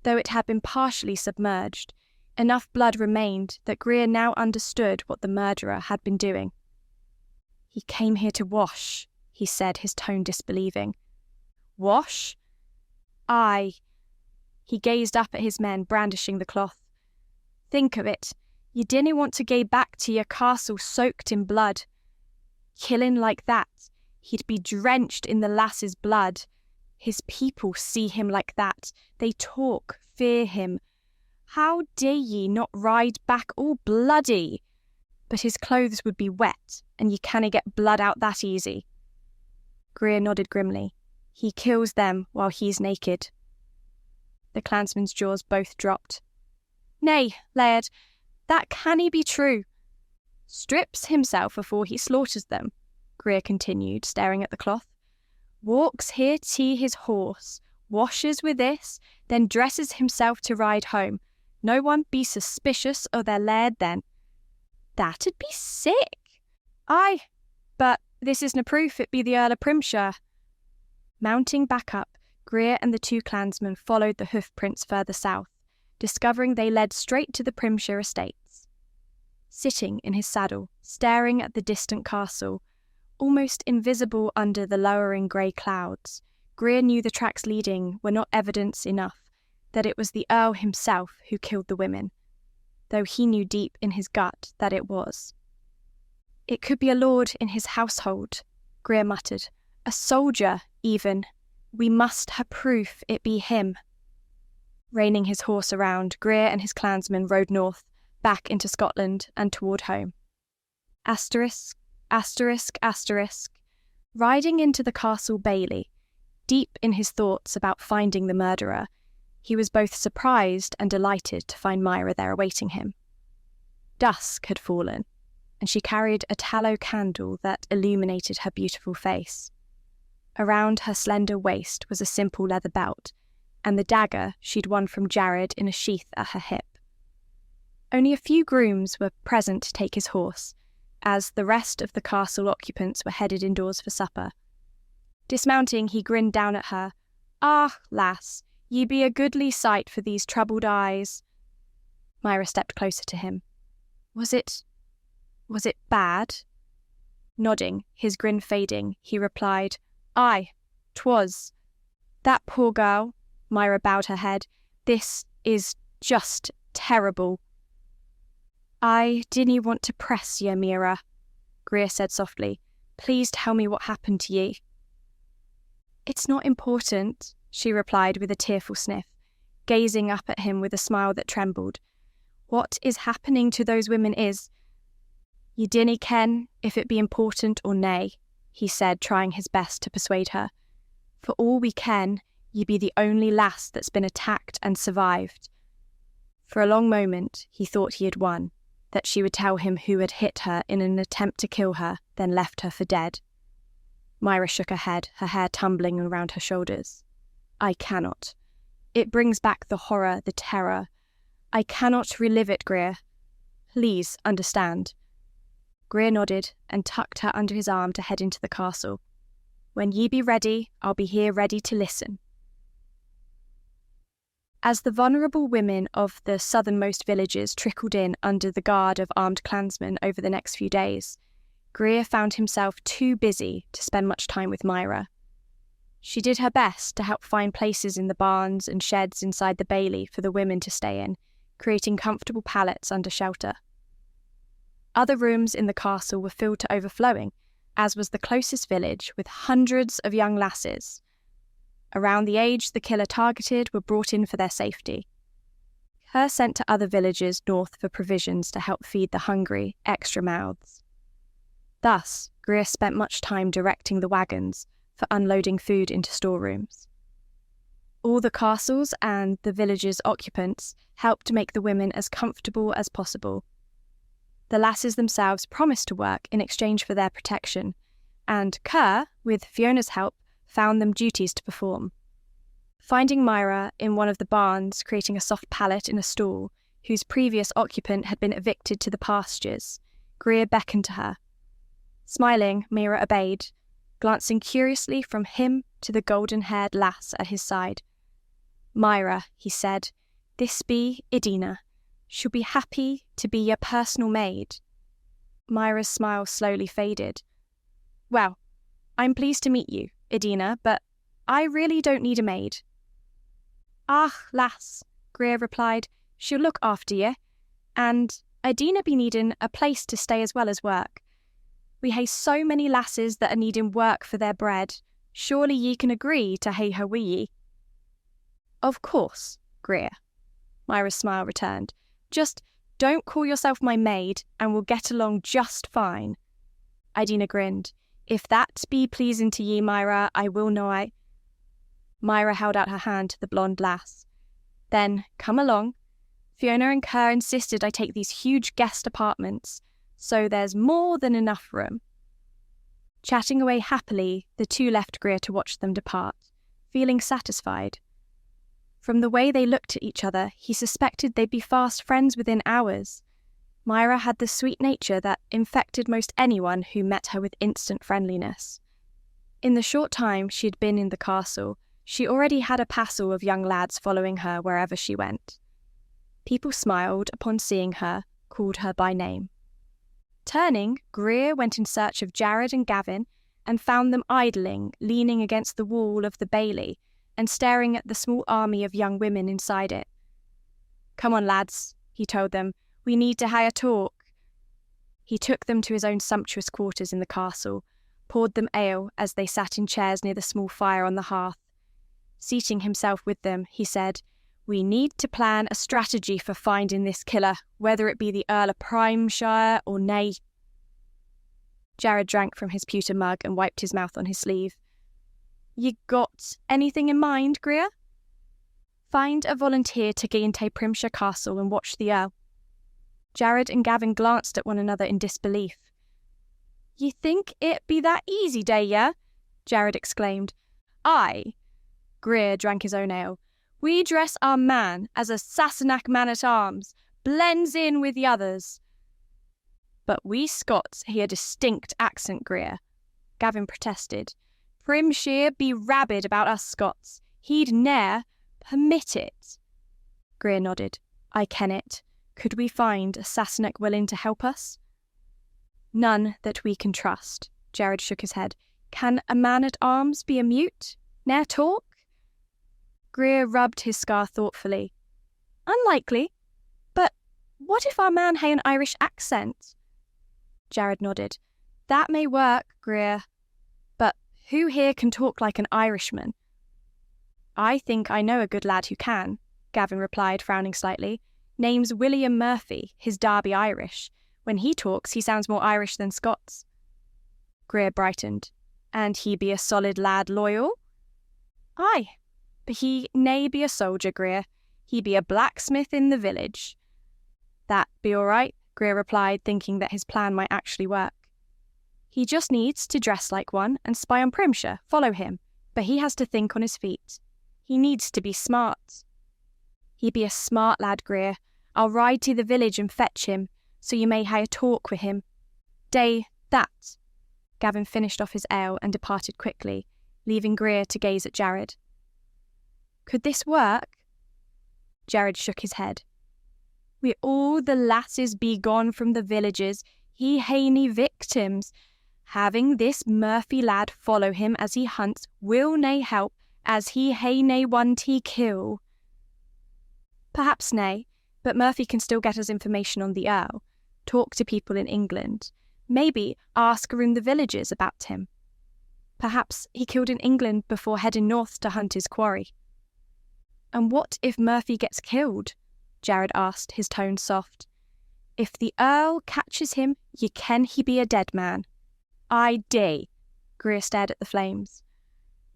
Though it had been partially submerged, enough blood remained that Greer now understood what the murderer had been doing. "He came here to wash," he said, his tone disbelieving. "Wash?" "Aye." He gazed up at his men, brandishing the cloth. "Think of it. You didn't want to gae back to your castle soaked in blood. Killing like that, he'd be drenched in the lass's blood. His people see him like that. They talk, fear him. How dare ye not ride back all bloody? But his clothes would be wet, and ye canna get blood out that easy." Greer nodded grimly. "He kills them while he's naked." The clansmen's jaws both dropped. "Nay, Laird, that canna be true." "Strips himself afore he slaughters them," Greer continued, staring at the cloth. "Walks here to his horse, washes with this, then dresses himself to ride home. No one be suspicious o' their laird then." "That'd be sick." "Aye, but this isna proof it be the Earl of Primshire." Mounting back up, Greer and the two clansmen followed the hoof prints further south, discovering they led straight to the Primshire estates. Sitting in his saddle, staring at the distant castle, almost invisible under the lowering grey clouds, Greer knew the tracks leading were not evidence enough that it was the Earl himself who killed the women, though he knew deep in his gut that it was. "It could be a lord in his household," Greer muttered. "A soldier, even. We must ha' proof it be him." Reining his horse around, Greer and his clansmen rode north, back into Scotland and toward home. Asterisk, asterisk, asterisk. Riding into the castle bailey, deep in his thoughts about finding the murderer, he was both surprised and delighted to find Myra there awaiting him. Dusk had fallen, and she carried a tallow candle that illuminated her beautiful face. Around her slender waist was a simple leather belt, and the dagger she'd won from Jared in a sheath at her hip. Only a few grooms were present to take his horse, as the rest of the castle occupants were headed indoors for supper. Dismounting, he grinned down at her. "Ah, lass, ye be a goodly sight for these troubled eyes." Myra stepped closer to him. Was it bad?" Nodding, his grin fading, he replied, "Aye, 'twas. That poor girl," Myra bowed her head. "This is just terrible." "I didn't want to press ye, Myra," Greer said softly. "Please tell me what happened to ye." "It's not important," she replied with a tearful sniff, gazing up at him with a smile that trembled. "What is happening to those women is—" "Ye dinna ken if it be important or nay," he said, trying his best to persuade her. "For all we ken, ye be the only lass that's been attacked and survived." For a long moment he thought he had won, that she would tell him who had hit her in an attempt to kill her, then left her for dead. Myra shook her head, her hair tumbling around her shoulders. "I cannot. It brings back the horror, the terror. I cannot relive it, Greer. Please understand." Greer nodded and tucked her under his arm to head into the castle. "When ye be ready, I'll be here ready to listen." As the vulnerable women of the southernmost villages trickled in under the guard of armed clansmen over the next few days, Greer found himself too busy to spend much time with Myra. She did her best to help find places in the barns and sheds inside the bailey for the women to stay in, creating comfortable pallets under shelter. Other rooms in the castle were filled to overflowing, as was the closest village, with hundreds of young lasses. Around the age the killer targeted were brought in for their safety. Her sent to other villages north for provisions to help feed the hungry, extra mouths. Thus, Greer spent much time directing the wagons for unloading food into storerooms. All the castles and the village's occupants helped to make the women as comfortable as possible. The lasses themselves promised to work in exchange for their protection, and Kerr, with Fiona's help, found them duties to perform. Finding Myra in one of the barns creating a soft pallet in a stall, whose previous occupant had been evicted to the pastures, Greer beckoned to her. Smiling, Myra obeyed, glancing curiously from him to the golden-haired lass at his side. "Myra," he said, "this be Idina. She'll be happy to be your personal maid." Myra's smile slowly faded. "Well, I'm pleased to meet you, Idina, but I really don't need a maid." "Ah, lass," Greer replied, "she'll look after ye, and Idina be needing a place to stay as well as work. We hae so many lasses that are needing work for their bread. Surely ye can agree to hae her wi' ye." "Of course, Greer," Myra's smile returned. "Just don't call yourself my maid, and we'll get along just fine." Idina grinned. "If that be pleasing to ye, Myra, I will know I—" Myra held out her hand to the blonde lass. "Then come along. Fiona and Kerr insisted I take these huge guest apartments, so there's more than enough room." Chatting away happily, the two left Greer to watch them depart, feeling satisfied. From the way they looked at each other, he suspected they'd be fast friends within hours. Myra had the sweet nature that infected most anyone who met her with instant friendliness. In the short time she had been in the castle, she already had a passel of young lads following her wherever she went. People smiled upon seeing her, called her by name. Turning, Greer went in search of Jared and Gavin and found them idling, leaning against the wall of the bailey and staring at the small army of young women inside it. "Come on, lads," he told them. "We need to have a talk." He took them to his own sumptuous quarters in the castle, poured them ale as they sat in chairs near the small fire on the hearth. Seating himself with them, he said, "We need to plan a strategy for finding this killer, whether it be the Earl of Primshire or nay." Jared drank from his pewter mug and wiped his mouth on his sleeve. "Ye got anything in mind, Greer?" "Find a volunteer to go into Primshire Castle and watch the Earl." Jared and Gavin glanced at one another in disbelief. "Ye think it be that easy, day, yeah?" Jared exclaimed. "Aye." Greer drank his own ale. "We dress our man as a Sassenach man-at-arms, blends in with the others." "But we Scots hear a distinct accent, Greer," Gavin protested. "Primshire be rabid about us Scots. He'd ne'er permit it." Greer nodded. "I ken it. Could we find a Sassenach willing to help us?" "None that we can trust." Jared shook his head. "Can a man-at-arms be a mute? Ne'er talk?" Greer rubbed his scar thoughtfully. "Unlikely. But what if our man hae an Irish accent?" Jared nodded. "That may work, Greer. But who here can talk like an Irishman?" "I think I know a good lad who can," Gavin replied, frowning slightly. "Name's William Murphy, his Derby Irish. When he talks, he sounds more Irish than Scots." Greer brightened. "And he be a solid lad loyal?" "Aye, but he nae be a soldier, Greer. He be a blacksmith in the village." "That be all right," Greer replied, thinking that his plan might actually work. "He just needs to dress like one and spy on Primshire, follow him, but he has to think on his feet. He needs to be smart." "He be a smart lad, Greer. I'll ride to the village and fetch him, so you may hae a talk with him. Day, that." Gavin finished off his ale and departed quickly, leaving Greer to gaze at Jared. Could this work? Jared shook his head. "We all the lasses be gone from the villages, he hae nae victims. Having this Murphy lad follow him as he hunts will nae help, as he hae nae one to kill." "Perhaps nae, but Murphy can still get us information on the Earl, talk to people in England, maybe ask around the villages about him. Perhaps he killed in England before heading north to hunt his quarry." "And what if Murphy gets killed?" Jared asked, his tone soft. "If the Earl catches him, ye ken he be a dead man." "I dae." Greer stared at the flames.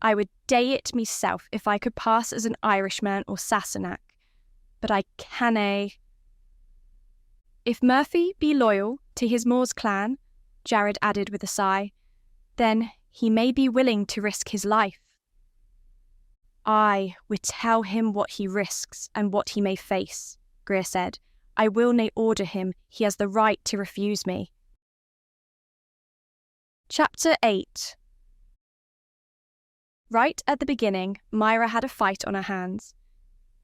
"I would dae it myself if I could pass as an Irishman or Sassenach. But I cannae." "If Murphy be loyal to his Moore's clan," Jared added with a sigh, "then he may be willing to risk his life." "I would tell him what he risks and what he may face," Greer said. "I will nae order him. He has the right to refuse me." Chapter 8. Right at the beginning, Myra had a fight on her hands.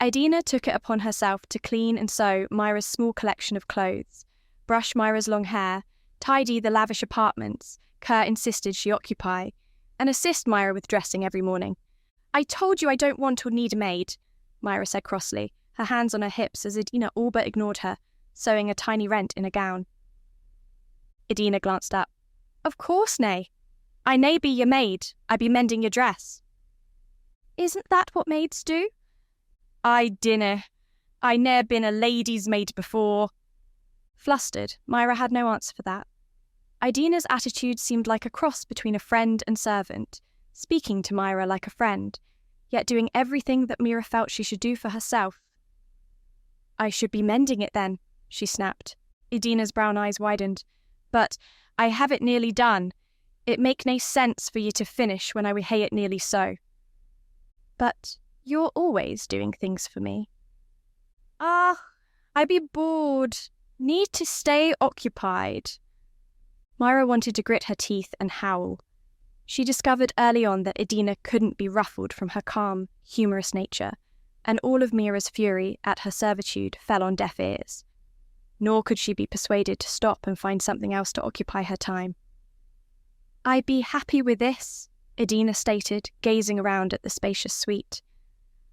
Idina took it upon herself to clean and sew Myra's small collection of clothes, brush Myra's long hair, tidy the lavish apartments Kerr insisted she occupy, and assist Myra with dressing every morning. "I told you I don't want or need a maid," Myra said crossly, her hands on her hips as Idina all but ignored her, sewing a tiny rent in a gown. Idina glanced up. "Of course nae. I nae be your maid, I be mending your dress." "Isn't that what maids do?" "I dinna. I ne'er been a lady's maid before." Flustered, Myra had no answer for that. Idina's attitude seemed like a cross between a friend and servant, speaking to Myra like a friend, yet doing everything that Myra felt she should do for herself. "I should be mending it then," she snapped. Idina's brown eyes widened. "But I have it nearly done. It make nae sense for ye to finish when I would hae it nearly so." "But you're always doing things for me." I be bored. Need to stay occupied." Myra wanted to grit her teeth and howl. She discovered early on that Idina couldn't be ruffled from her calm, humorous nature, and all of Myra's fury at her servitude fell on deaf ears. Nor could she be persuaded to stop and find something else to occupy her time. "I be happy with this," Idina stated, gazing around at the spacious suite.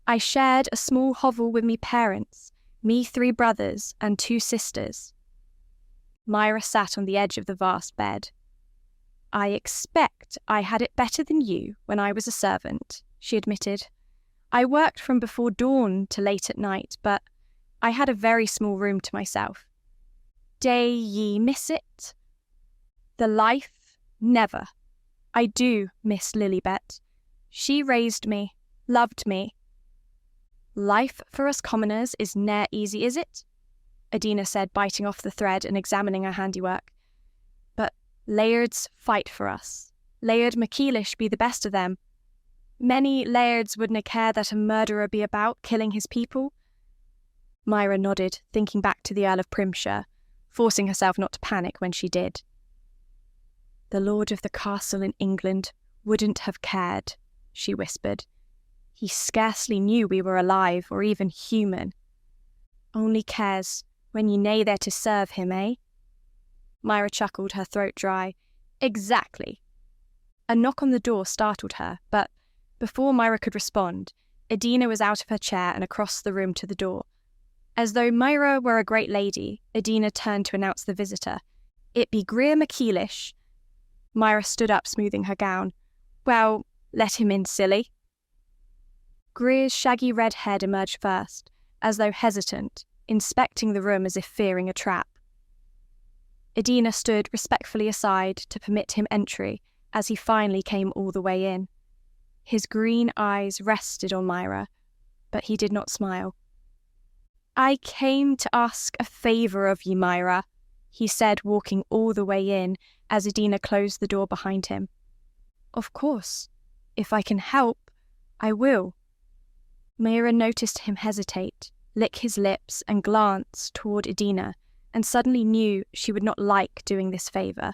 "I shared a small hovel with me parents, me 3 brothers and 2 sisters." Myra sat on the edge of the vast bed. "I expect I had it better than you when I was a servant," she admitted. "I worked from before dawn to late at night, but I had a very small room to myself. Dae ye miss it?" "The life? Never. I do miss Lilibet. She raised me, loved me." "Life for us commoners is ne'er easy, is it?" Idina said, biting off the thread and examining her handiwork. "But Lairds fight for us. Laird MacEilish be the best of them. Many Lairds wouldna care that a murderer be about, killing his people." Myra nodded, thinking back to the Earl of Primshire, forcing herself not to panic when she did. "The lord of the castle in England wouldn't have cared," she whispered. "He scarcely knew we were alive or even human. Only cares when ye nae there to serve him, eh?" Myra chuckled, her throat dry. "Exactly." A knock on the door startled her, but before Myra could respond, Idina was out of her chair and across the room to the door. As though Myra were a great lady, Idina turned to announce the visitor. "It be Greer MacEilish." Myra stood up, smoothing her gown. "Well, let him in, silly." Greer's shaggy red head emerged first, as though hesitant, inspecting the room as if fearing a trap. Idina stood respectfully aside to permit him entry as he finally came all the way in. His green eyes rested on Myra, but he did not smile. "I came to ask a favour of ye, Myra," he said, walking all the way in as Idina closed the door behind him. "Of course. If I can help, I will." Myra noticed him hesitate, lick his lips and glance toward Idina, and suddenly knew she would not like doing this favour.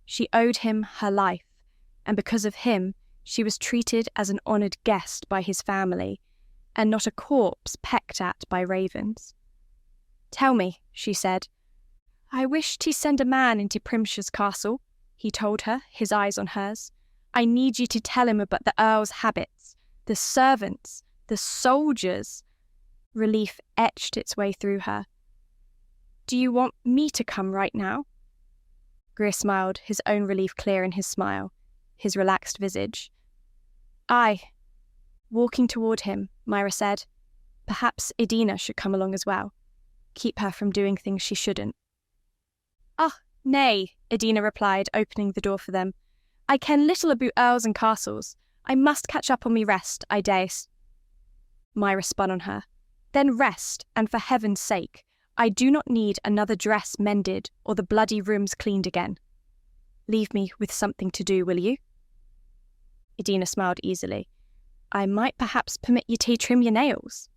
She owed him her life, and because of him, she was treated as an honoured guest by his family, and not a corpse pecked at by ravens. "Tell me," she said. "I wish to send a man into Primshire's castle," he told her, his eyes on hers. "I need you to tell him about the Earl's habits, the servants, the soldiers." Relief etched its way through her. "Do you want me to come right now?" Greer smiled, his own relief clear in his smile, his relaxed visage. "Aye." Walking toward him, Myra said, "Perhaps Edina should come along as well. Keep her from doing things she shouldn't." "Ah, nay," Edina replied, opening the door for them. "I ken little about earls and castles. I must catch up on me rest, I days." Myra spun on her. "Then rest, and for heaven's sake, I do not need another dress mended or the bloody rooms cleaned again. Leave me with something to do, will you?" Edina smiled easily. "I might perhaps permit you to trim your nails."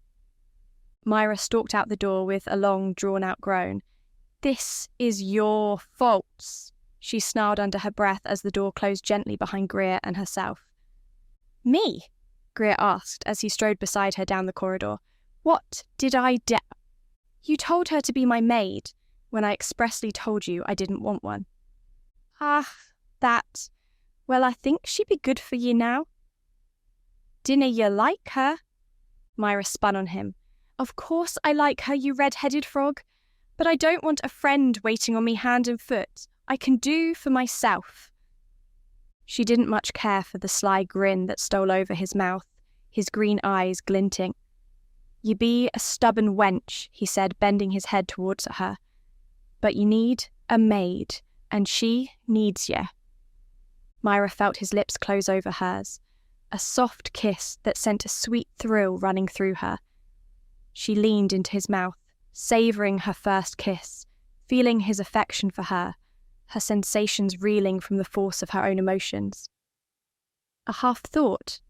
Myra stalked out the door with a long, drawn-out groan. "This is your fault," she snarled under her breath as the door closed gently behind Greer and herself. "Me?" Greer asked as he strode beside her down the corridor. "What did I do?" "You told her to be my maid, when I expressly told you I didn't want one." "Ah, that. Well, I think she'd be good for you now." "Dinna you like her?" Myra spun on him. "Of course I like her, you red-headed frog. But I don't want a friend waiting on me hand and foot. I can do for myself." She didn't much care for the sly grin that stole over his mouth, his green eyes glinting. "You be a stubborn wench," he said, bending his head towards her. "But you need a maid, and she needs ye." Myra felt his lips close over hers, a soft kiss that sent a sweet thrill running through her. She leaned into his mouth, savouring her first kiss, feeling his affection for her, her sensations reeling from the force of her own emotions. A half-thought,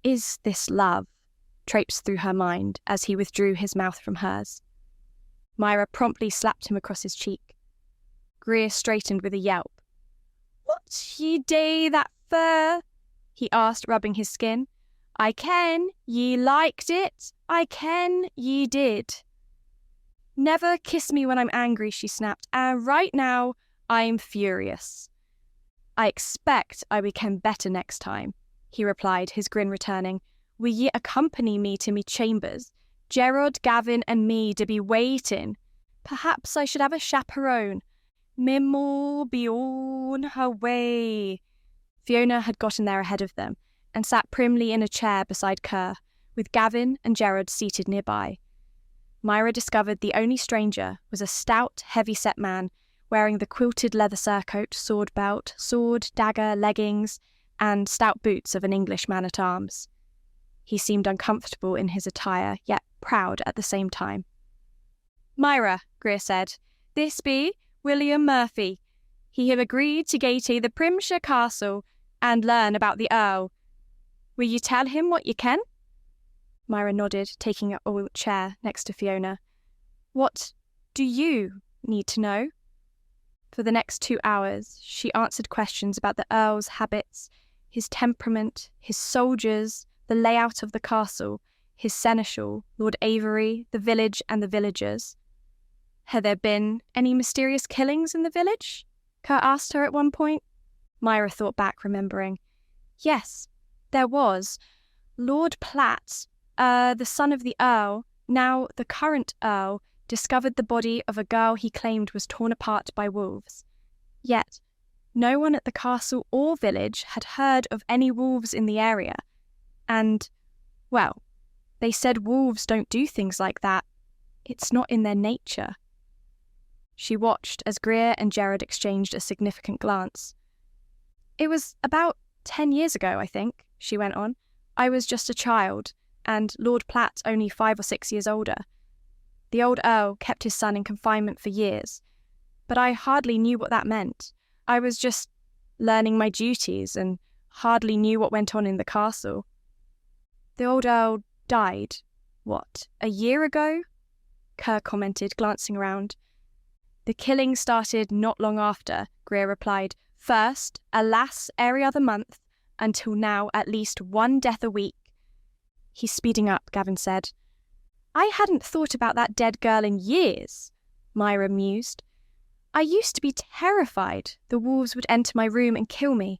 "Is this love?" traipsed through her mind as he withdrew his mouth from hers. Myra promptly slapped him across his cheek. Greer straightened with a yelp. "What ye day that for?" he asked, rubbing his skin. "I ken ye liked it. I ken ye did." "Never kiss me when I'm angry," she snapped, "and right now I'm furious." "I expect I will ken better next time," he replied, his grin returning. "Will ye accompany me to me chambers? Gerard, Gavin and me to be waiting. Perhaps I should have a chaperone. Mim'll be on her way." Fiona had gotten there ahead of them and sat primly in a chair beside Kerr, with Gavin and Gerard seated nearby. Myra discovered the only stranger was a stout, heavy-set man wearing the quilted leather surcoat, sword belt, sword, dagger, leggings, and stout boots of an English man-at-arms. He seemed uncomfortable in his attire, yet proud at the same time. "Myra," Greer said, "this be William Murphy. He have agreed to go to the Primshire Castle and learn about the Earl. Will you tell him what you can?" Myra nodded, taking a oiled chair next to Fiona. "What do you need to know?" For the next 2 hours, she answered questions about the Earl's habits, his temperament, his soldiers, the layout of the castle, his seneschal, Lord Avery, the village and the villagers. "Had there been any mysterious killings in the village?" Kerr asked her at one point. Myra thought back, remembering. "Yes, there was. Lord Platt, the son of the Earl, now the current Earl, discovered the body of a girl he claimed was torn apart by wolves. Yet, no one at the castle or village had heard of any wolves in the area. And, well, they said wolves don't do things like that. It's not in their nature." She watched as Greer and Gerard exchanged a significant glance. "It was about 10 years ago, I think," she went on. "I was just a child, and Lord Platt only 5 or 6 years older. The old Earl kept his son in confinement for years, but I hardly knew what that meant. I was just learning my duties and hardly knew what went on in the castle. The old Earl died, a year ago?" Kerr commented, glancing around. "The killing started not long after," Greer replied. "First, alas, every other month, until now at least one death a week. He's speeding up, Gavin said. I hadn't thought about that dead girl in years, Myra mused. I used to be terrified the wolves would enter my room and kill me,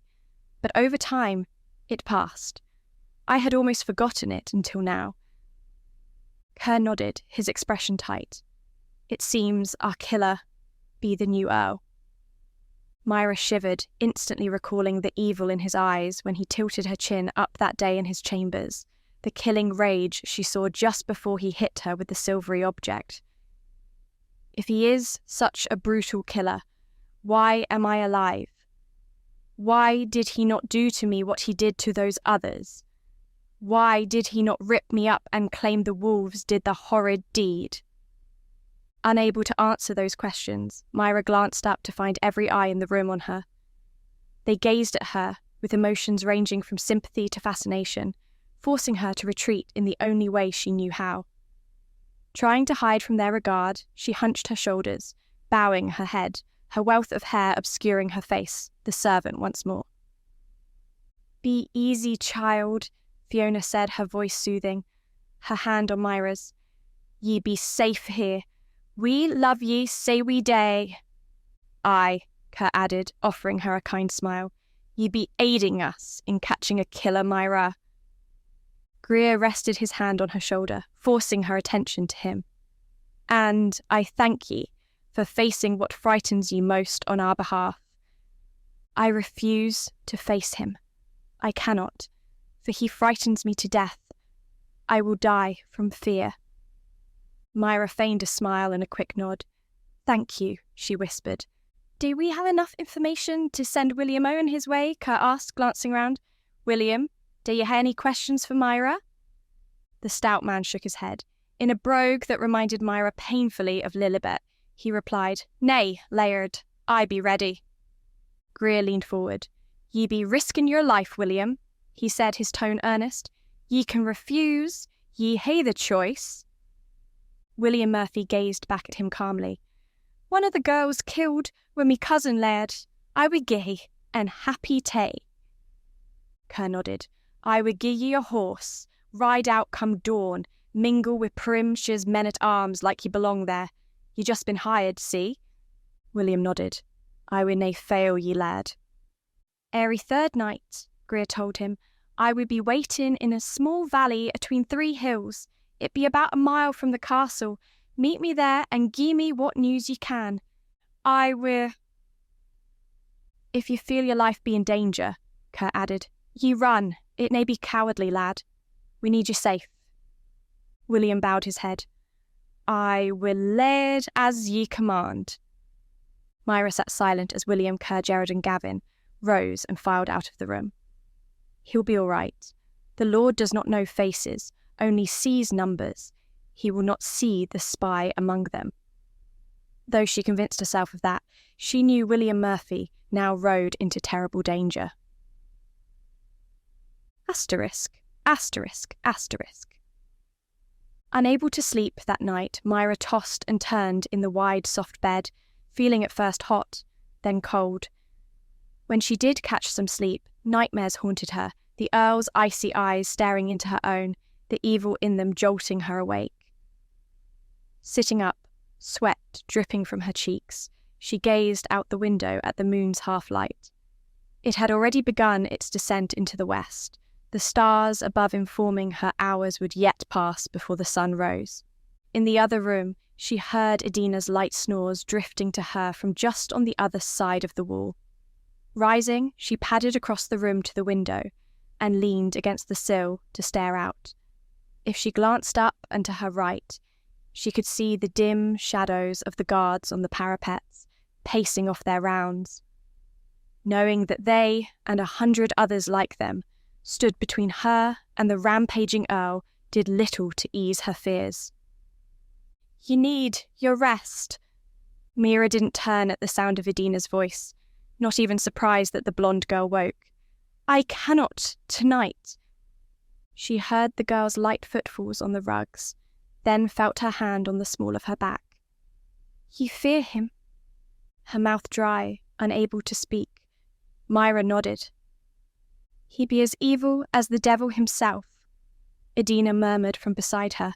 but over time, it passed. I had almost forgotten it until now. Kerr nodded, his expression tight. It seems our killer be the new Earl. Myra shivered, instantly recalling the evil in his eyes when he tilted her chin up that day in his chambers, the killing rage she saw just before he hit her with the silvery object. If he is such a brutal killer, why am I alive? Why did he not do to me what he did to those others? Why did he not rip me up and claim the wolves did the horrid deed? Unable to answer those questions, Myra glanced up to find every eye in the room on her. They gazed at her, with emotions ranging from sympathy to fascination, forcing her to retreat in the only way she knew how. Trying to hide from their regard, she hunched her shoulders, bowing her head, her wealth of hair obscuring her face, the servant once more. Be easy, child, Fiona said, her voice soothing, her hand on Myra's. Ye be safe here. We love ye, say we day. Aye, Kerr added, offering her a kind smile. Ye be aiding us in catching a killer, Myra. Greer rested his hand on her shoulder, forcing her attention to him. And I thank ye for facing what frightens ye most on our behalf. I refuse to face him. I cannot, for he frightens me to death. I will die from fear. Myra feigned a smile and a quick nod. Thank you, she whispered. Do we have enough information to send William Owen his way? Kerr asked, glancing round. William, do you have any questions for Myra? The stout man shook his head. In a brogue that reminded Myra painfully of Lilibet, he replied, Nay, Laird, I be ready. Greer leaned forward. Ye be risking your life, William, he said, his tone earnest. Ye can refuse, ye hae the choice. William Murphy gazed back at him calmly. One of the girls killed were me cousin Laird. I would gie, and happy tay. Kerr nodded. I would gie ye a horse, ride out come dawn, mingle with Primshire's men-at-arms like ye belong there. Ye just been hired, see? William nodded. I would nae fail ye, lad. Airy third night, Greer told him, I would be waiting in a small valley atween 3 hills. It be about a mile from the castle. Meet me there and gie me what news ye can. I will. If you feel your life be in danger, Kerr added, ye run. It may be cowardly, lad. We need you safe. William bowed his head. I will Laird as ye command. Myra sat silent as William, Kerr, Gerard and Gavin rose and filed out of the room. He'll be all right. The Lord does not know faces, only sees numbers. He will not see the spy among them. Though she convinced herself of that, she knew William Murphy now rode into terrible danger. Asterisk, asterisk, asterisk. Unable to sleep that night, Myra tossed and turned in the wide, soft bed, feeling at first hot, then cold. When she did catch some sleep, nightmares haunted her, the Earl's icy eyes staring into her own, the evil in them jolting her awake. Sitting up, sweat dripping from her cheeks, she gazed out the window at the moon's half-light. It had already begun its descent into the west, the stars above informing her hours would yet pass before the sun rose. In the other room, she heard Edina's light snores drifting to her from just on the other side of the wall. Rising, she padded across the room to the window and leaned against the sill to stare out. If she glanced up and to her right, she could see the dim shadows of the guards on the parapets, pacing off their rounds. Knowing that they, and 100 others like them, stood between her and the rampaging Earl did little to ease her fears. You need your rest. Myra didn't turn at the sound of Edina's voice, not even surprised that the blonde girl woke. I cannot, tonight. She heard the girl's light footfalls on the rugs, then felt her hand on the small of her back. You fear him? Her mouth dry, unable to speak. Myra nodded. He be as evil as the devil himself. Edina murmured from beside her.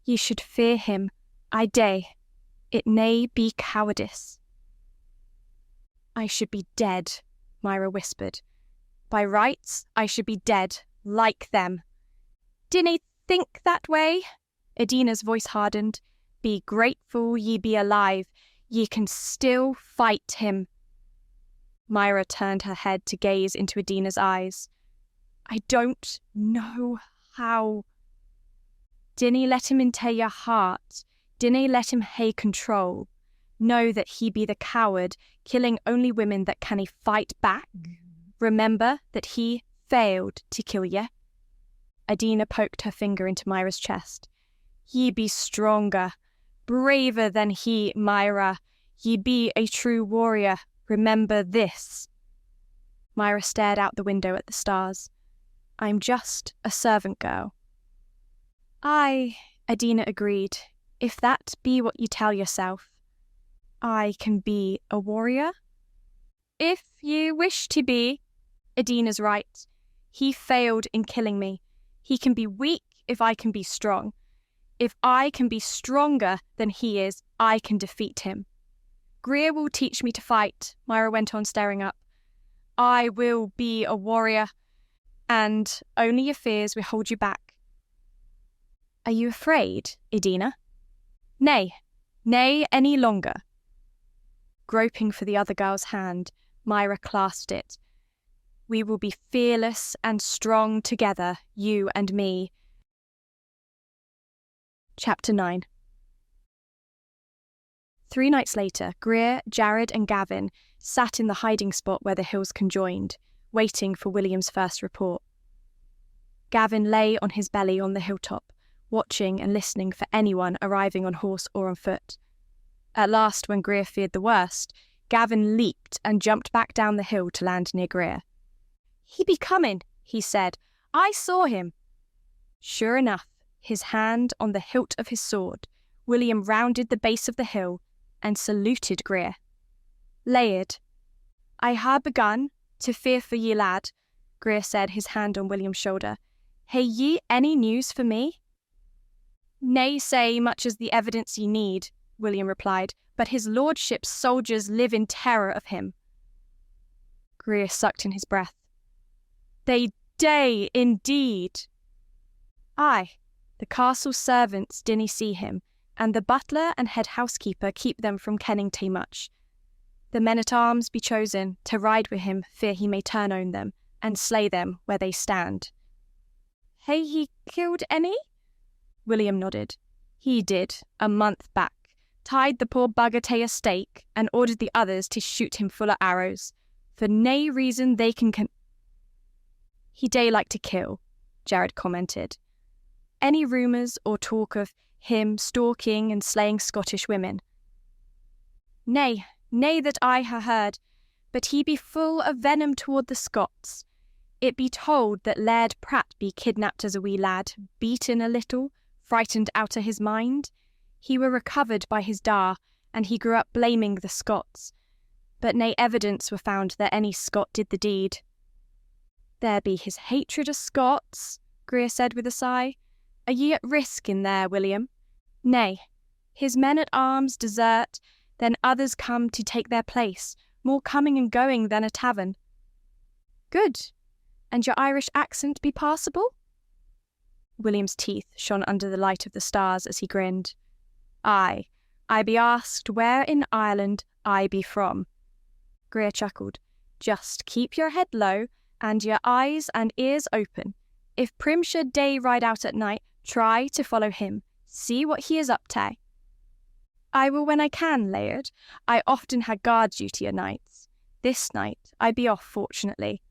Ye should fear him, I day. It may be cowardice. I should be dead, Myra whispered. By rights, I should be dead, like them. Dinna think that way? Edina's voice hardened. Be grateful ye be alive. Ye can still fight him. Myra turned her head to gaze into Edina's eyes. I don't know how. Dinna let him into your heart. Dinna let him hae control. Know that he be the coward, killing only women that can fight back. Remember that he failed to kill ye. Edina poked her finger into Myra's chest. Ye be stronger, braver than he, Myra. Ye be a true warrior. Remember this. Myra stared out the window at the stars. I'm just a servant girl. Aye, Edina agreed, if that be what you tell yourself. I can be a warrior? If ye wish to be. Edina's right. He failed in killing me. He can be weak if I can be strong. If I can be stronger than he is, I can defeat him. Greer will teach me to fight, Myra went on, staring up. I will be a warrior, and only your fears will hold you back. Are you afraid, Edina? Nay, nay any longer. Groping for the other girl's hand, Myra clasped it. We will be fearless and strong together, you and me. Chapter 9. 3 nights later, Greer, Jared and Gavin sat in the hiding spot where the hills conjoined, waiting for William's first report. Gavin lay on his belly on the hilltop, watching and listening for anyone arriving on horse or on foot. At last, when Greer feared the worst, Gavin leaped and jumped back down the hill to land near Greer. He be coming, he said. I saw him. Sure enough, his hand on the hilt of his sword, William rounded the base of the hill and saluted Greer. Laird, I ha' begun to fear for ye, lad, Greer said, his hand on William's shoulder. Hae ye any news for me? Nay say much as the evidence ye need, William replied, but his lordship's soldiers live in terror of him. Greer sucked in his breath. They day indeed. Aye, the castle servants dinna see him, and the butler and head housekeeper keep them from kenning too much. The men-at-arms be chosen to ride with him, fear he may turn on them, and slay them where they stand. Hae he killed any? William nodded. He did, a month back, tied the poor bugger to a stake, and ordered the others to shoot him full of arrows, for nae reason they can He day like to kill, Jared commented. Any rumours or talk of him stalking and slaying Scottish women? Nay, nay that I ha' heard, but he be full of venom toward the Scots. It be told that Laird Pratt be kidnapped as a wee lad, beaten a little, frightened out o' his mind. He were recovered by his da, and he grew up blaming the Scots. But nae evidence were found that any Scot did the deed. There be his hatred of Scots, Greer said with a sigh. Are ye at risk in there, William? Nay, his men-at-arms desert, then others come to take their place, more coming and going than a tavern. Good. And your Irish accent be passable? William's teeth shone under the light of the stars as he grinned. Aye, I be asked where in Ireland I be from. Greer chuckled. Just keep your head low and your eyes and ears open. If Primshire day ride out at night, try to follow him. See what he is up to. I will when I can, Laird. I often had guard duty o' nights. This night I be off, fortunately.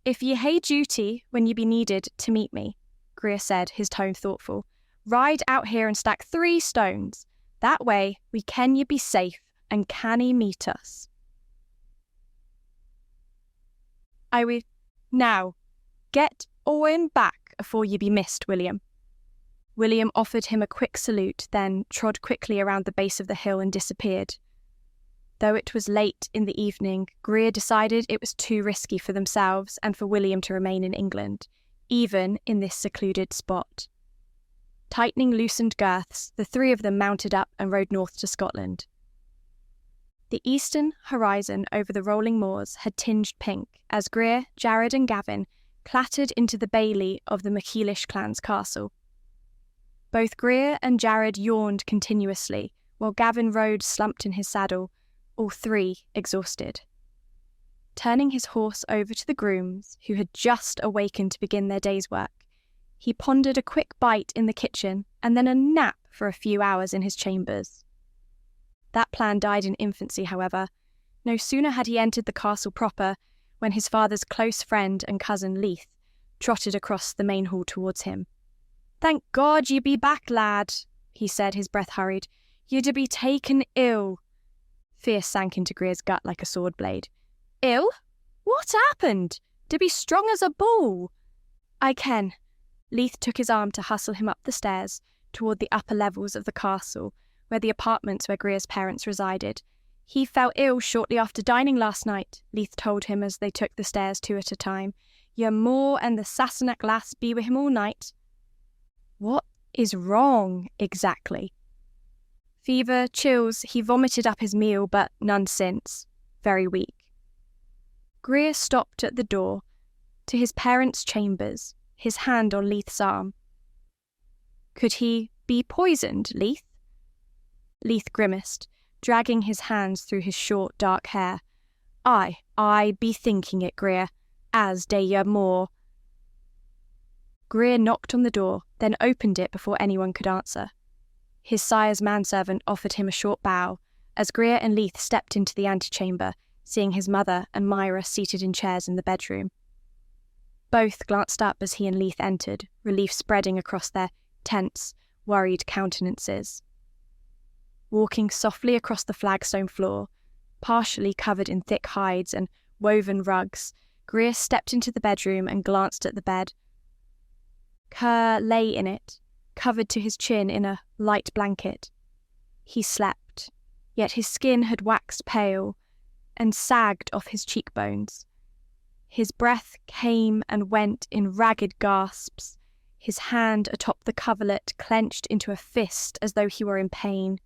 If ye hae duty when ye be needed to meet me, Greer said, his tone thoughtful, ride out here and stack 3 stones. That way we ken ye be safe and canny meet us. I will. Now, get Owen back afore ye be missed, William. William offered him a quick salute, then trod quickly around the base of the hill and disappeared. Though it was late in the evening, Greer decided it was too risky for themselves and for William to remain in England, even in this secluded spot. Tightening loosened girths, the three of them mounted up and rode north to Scotland. The eastern horizon over the rolling moors had tinged pink as Greer, Jared and Gavin clattered into the bailey of the MacEilish Clan's castle. Both Greer and Jared yawned continuously, while Gavin rode slumped in his saddle, all three exhausted. Turning his horse over to the grooms, who had just awakened to begin their day's work, he pondered a quick bite in the kitchen and then a nap for a few hours in his chambers. That plan died in infancy, however. No sooner had he entered the castle proper when his father's close friend and cousin Leith trotted across the main hall towards him. "Thank God ye be back, lad," he said, his breath hurried. "You'd be taken ill." Fear sank into Greer's gut like a sword blade. "Ill? What happened? To be strong as a bull?" "I ken." Leith took his arm to hustle him up the stairs toward the upper levels of the castle, where the apartments where Greer's parents resided. "He fell ill shortly after dining last night," Leith told him as they took the stairs two at a time. "Your Moor and the Sassenach lass be with him all night." "What is wrong, exactly?" "Fever, chills, he vomited up his meal, but none since. Very weak." Greer stopped at the door to his parents' chambers, his hand on Leith's arm. "Could he be poisoned, Leith?" Leith grimaced, dragging his hands through his short, dark hair. I be thinking it, Greer, as day your more." Greer knocked on the door, then opened it before anyone could answer. His sire's manservant offered him a short bow, as Greer and Leith stepped into the antechamber, seeing his mother and Myra seated in chairs in the bedroom. Both glanced up as he and Leith entered, relief spreading across their tense, worried countenances. Walking softly across the flagstone floor, partially covered in thick hides and woven rugs, Greer stepped into the bedroom and glanced at the bed. Kerr lay in it, covered to his chin in a light blanket. He slept, yet his skin had waxed pale and sagged off his cheekbones. His breath came and went in ragged gasps, his hand atop the coverlet clenched into a fist as though he were in pain.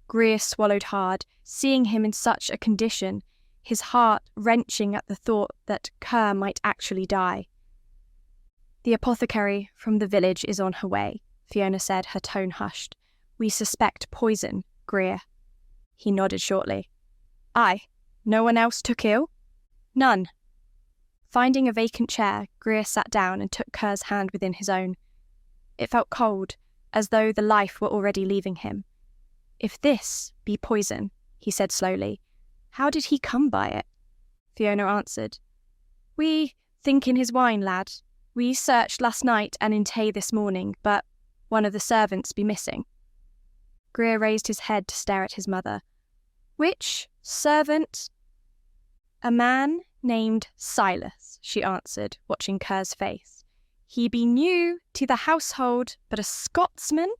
Greer swallowed hard, seeing him in such a condition, his heart wrenching at the thought that Kerr might actually die. "The apothecary from the village is on her way," Fiona said, her tone hushed. "We suspect poison, Greer." He nodded shortly. "Aye. No one else took ill?" "None." Finding a vacant chair, Greer sat down and took Kerr's hand within his own. It felt cold, as though the life were already leaving him. "If this be poison," he said slowly, "how did he come by it?" Fiona answered, "We think in his wine, lad. We searched last night and in Tay this morning, but one of the servants be missing." Greer raised his head to stare at his mother. "Which servant?" "A man named Silas," she answered, watching Kerr's face. "He be new to the household, but a Scotsman?"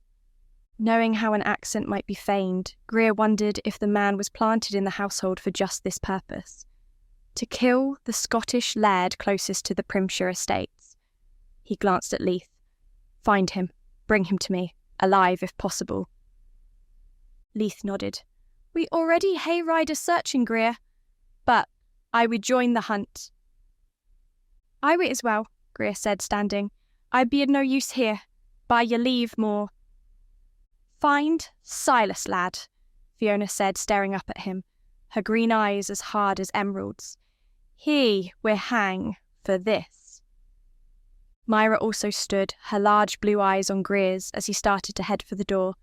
Knowing how an accent might be feigned, Greer wondered if the man was planted in the household for just this purpose. To kill the Scottish laird closest to the Primshire estates. He glanced at Leith. "Find him. Bring him to me. Alive, if possible." Leith nodded. "We already hayride a searching, Greer. But I would join the hunt." "I would as well," Greer said, standing. "I be of no use here. By your leave, more." "Find Silas, lad," Fiona said, staring up at him, her green eyes as hard as emeralds. "He will hang for this." Myra also stood, her large blue eyes on Greer's as he started to head for the door.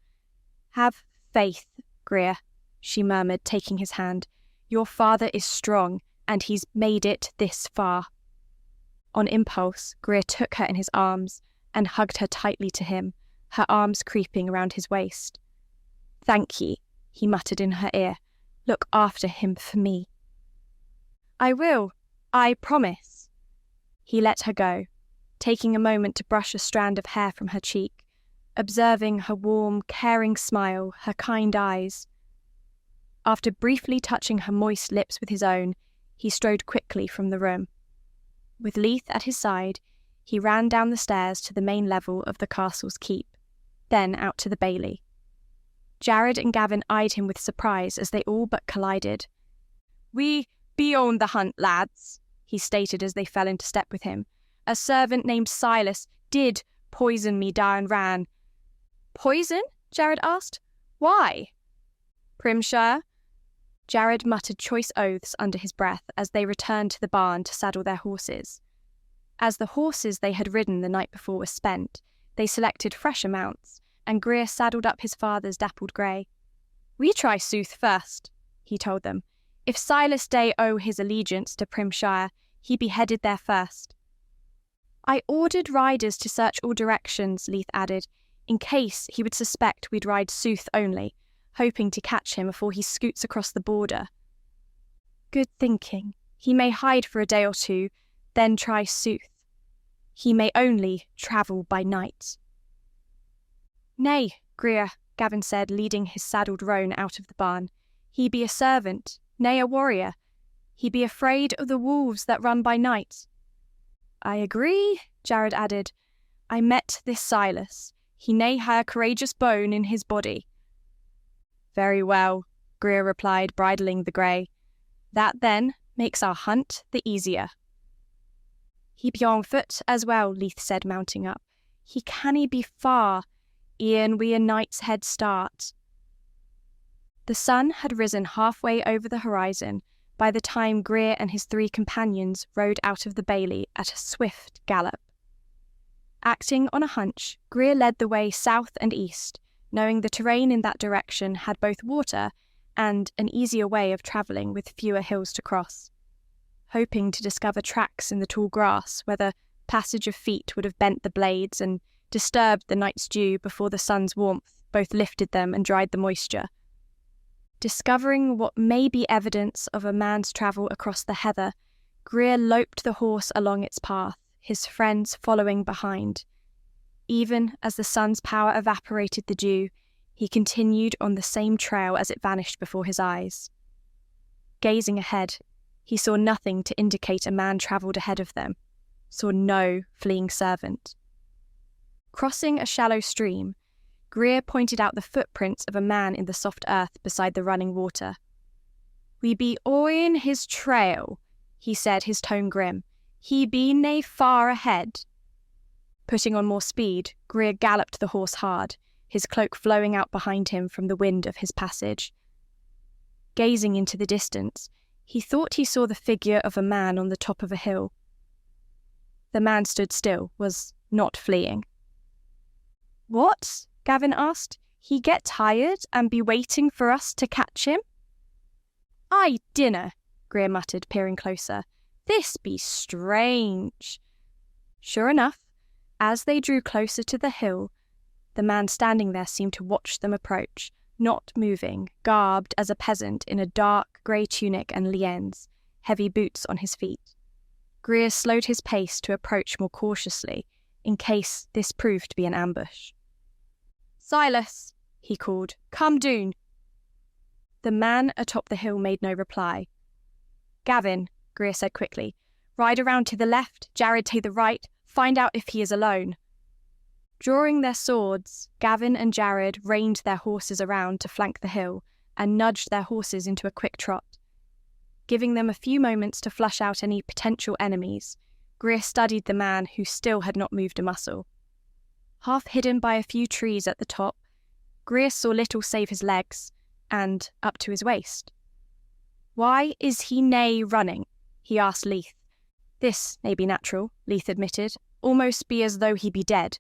"Have faith, Greer," she murmured, taking his hand. "Your father is strong, and he's made it this far." On impulse, Greer took her in his arms and hugged her tightly to him, her arms creeping around his waist. "Thank ye," he muttered in her ear. "Look after him for me." "I will. I promise." He let her go, taking a moment to brush a strand of hair from her cheek, observing her warm, caring smile, her kind eyes. After briefly touching her moist lips with his own, he strode quickly from the room. With Leith at his side, He ran down the stairs to the main level of the castle's keep, then out to the bailey. Jared and Gavin eyed him with surprise as they all but collided. "We be on the hunt, lads," he stated as they fell into step with him. "A servant named Silas did poison me down ran." "Poison?" Jared asked. "Why?" "Primshire." Jared muttered choice oaths under his breath as they returned to the barn to saddle their horses. As the horses they had ridden the night before were spent, they selected fresher mounts, and Greer saddled up his father's dappled grey. "We try Sooth first," he told them. "If Silas Day owe his allegiance to Primshire, he be headed there first." "I ordered riders to search all directions," Leith added, "in case he would suspect we'd ride Sooth only, hoping to catch him before he scoots across the border." "Good thinking. He may hide for a day or two, then try Sooth. He may only travel by night." "Nay, Greer," Gavin said, leading his saddled roan out of the barn. "He be a servant, nay a warrior. He be afraid of the wolves that run by night." "I agree," Jared added. "I met this Silas. He nay hae a courageous bone in his body." "Very well," Greer replied, bridling the grey. "That, then, makes our hunt the easier." "He be on foot as well," Leith said, mounting up. "He canny be far, e'en we a night's head start." The sun had risen halfway over the horizon by the time Greer and his 3 companions rode out of the bailey at a swift gallop. Acting on a hunch, Greer led the way south and east, knowing the terrain in that direction had both water and an easier way of travelling with fewer hills to cross. Hoping to discover tracks in the tall grass where the passage of feet would have bent the blades and disturbed the night's dew before the sun's warmth both lifted them and dried the moisture. Discovering what may be evidence of a man's travel across the heather, Greer loped the horse along its path, his friends following behind. Even as the sun's power evaporated the dew, he continued on the same trail as it vanished before his eyes. Gazing ahead, he saw nothing to indicate a man travelled ahead of them, saw no fleeing servant. Crossing a shallow stream, Greer pointed out the footprints of a man in the soft earth beside the running water. "We be o'in his trail," he said, his tone grim. "He be nae far ahead." Putting on more speed, Greer galloped the horse hard, his cloak flowing out behind him from the wind of his passage. Gazing into the distance, he thought he saw the figure of a man on the top of a hill. The man stood still, was not fleeing. "What?" Gavin asked. "He get tired and be waiting for us to catch him?" "I dinna," Greer muttered, peering closer. "This be strange." Sure enough, as they drew closer to the hill, the man standing there seemed to watch them approach, not moving, garbed as a peasant in a dark grey tunic and liens, heavy boots on his feet. Greer slowed his pace to approach more cautiously, in case this proved to be an ambush. "Silas," he called, "come doon." The man atop the hill made no reply. "Gavin," Greer said quickly, "ride around to the left, Jared to the right, find out if he is alone." Drawing their swords, Gavin and Jared reined their horses around to flank the hill and nudged their horses into a quick trot. Giving them a few moments to flush out any potential enemies, Greer studied the man who still had not moved a muscle. Half hidden by a few trees at the top, Greer saw little save his legs, and up to his waist. "Why is he nae running?" he asked Leith. "This may be natural," Leith admitted, "almost be as though he be dead.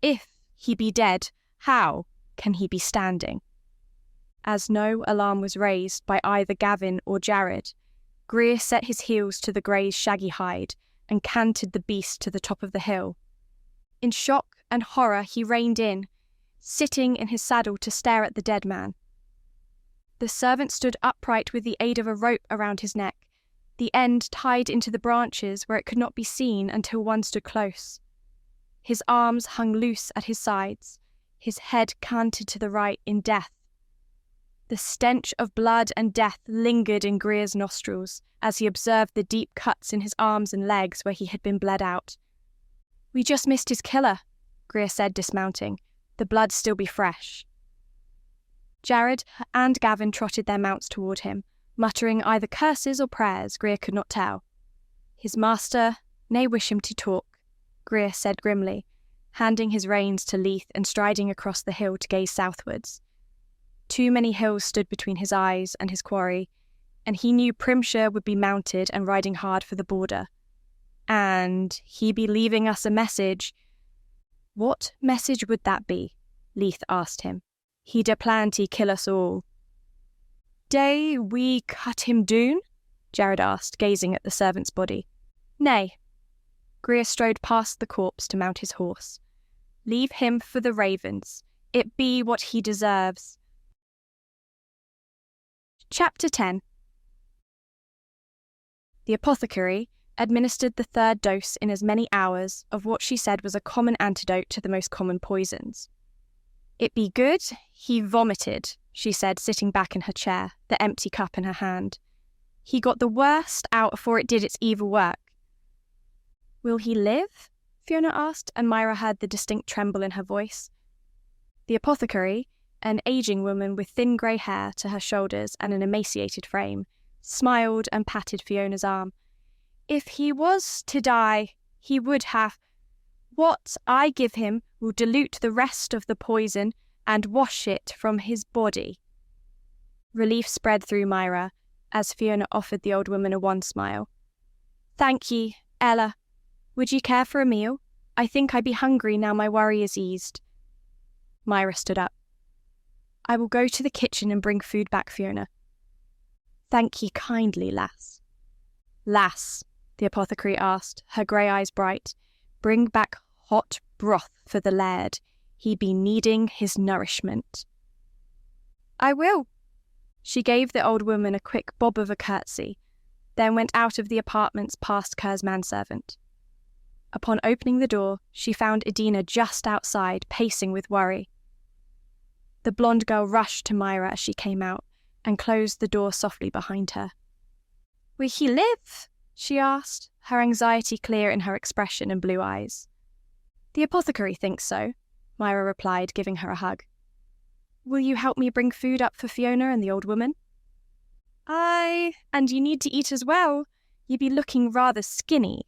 If he be dead, how can he be standing?" As no alarm was raised by either Gavin or Jared, Greer set his heels to the grey's shaggy hide and cantered the beast to the top of the hill. In shock and horror he reined in, sitting in his saddle to stare at the dead man. The servant stood upright with the aid of a rope around his neck, the end tied into the branches where it could not be seen until one stood close. His arms hung loose at his sides, his head canted to the right in death. The stench of blood and death lingered in Greer's nostrils as he observed the deep cuts in his arms and legs where he had been bled out. We just missed his killer, Greer said, dismounting. The blood still be fresh. Jared and Gavin trotted their mounts toward him, muttering either curses or prayers, Greer could not tell. His master nay wish him to talk, Greer said grimly, handing his reins to Leith and striding across the hill to gaze southwards. Too many hills stood between his eyes and his quarry, and he knew Primshire would be mounted and riding hard for the border. And he be leaving us a message. What message would that be? Leith asked him. He'd a plan to kill us all. Day we cut him doon? Jared asked, gazing at the servant's body. Nay. Greer strode past the corpse to mount his horse. Leave him for the ravens. It be what he deserves. Chapter 10. The apothecary administered the third dose in as many hours of what she said was a common antidote to the most common poisons. It be good, he vomited, she said, sitting back in her chair, the empty cup in her hand. He got the worst out afore it did its evil work. Will he live? Fiona asked, and Myra heard the distinct tremble in her voice. The apothecary, an ageing woman with thin grey hair to her shoulders and an emaciated frame, smiled and patted Fiona's arm. If he was to die, he would have. What I give him will dilute the rest of the poison and wash it from his body. Relief spread through Myra as Fiona offered the old woman a wan smile. Thank ye, Ella. Would ye care for a meal? I think I be hungry now my worry is eased. Myra stood up. I will go to the kitchen and bring food back, Fiona. Thank ye kindly, lass. Lass, the apothecary asked, her grey eyes bright, bring back hot broth for the Laird. He be needing his nourishment. I will. She gave the old woman a quick bob of a curtsy, then went out of the apartments past Kerr's manservant. Upon opening the door, she found Edina just outside, pacing with worry. The blonde girl rushed to Myra as she came out, and closed the door softly behind her. Will he live? She asked, her anxiety clear in her expression and blue eyes. The apothecary thinks so, Myra replied, giving her a hug. Will you help me bring food up for Fiona and the old woman? Aye, and you need to eat as well. You be looking rather skinny.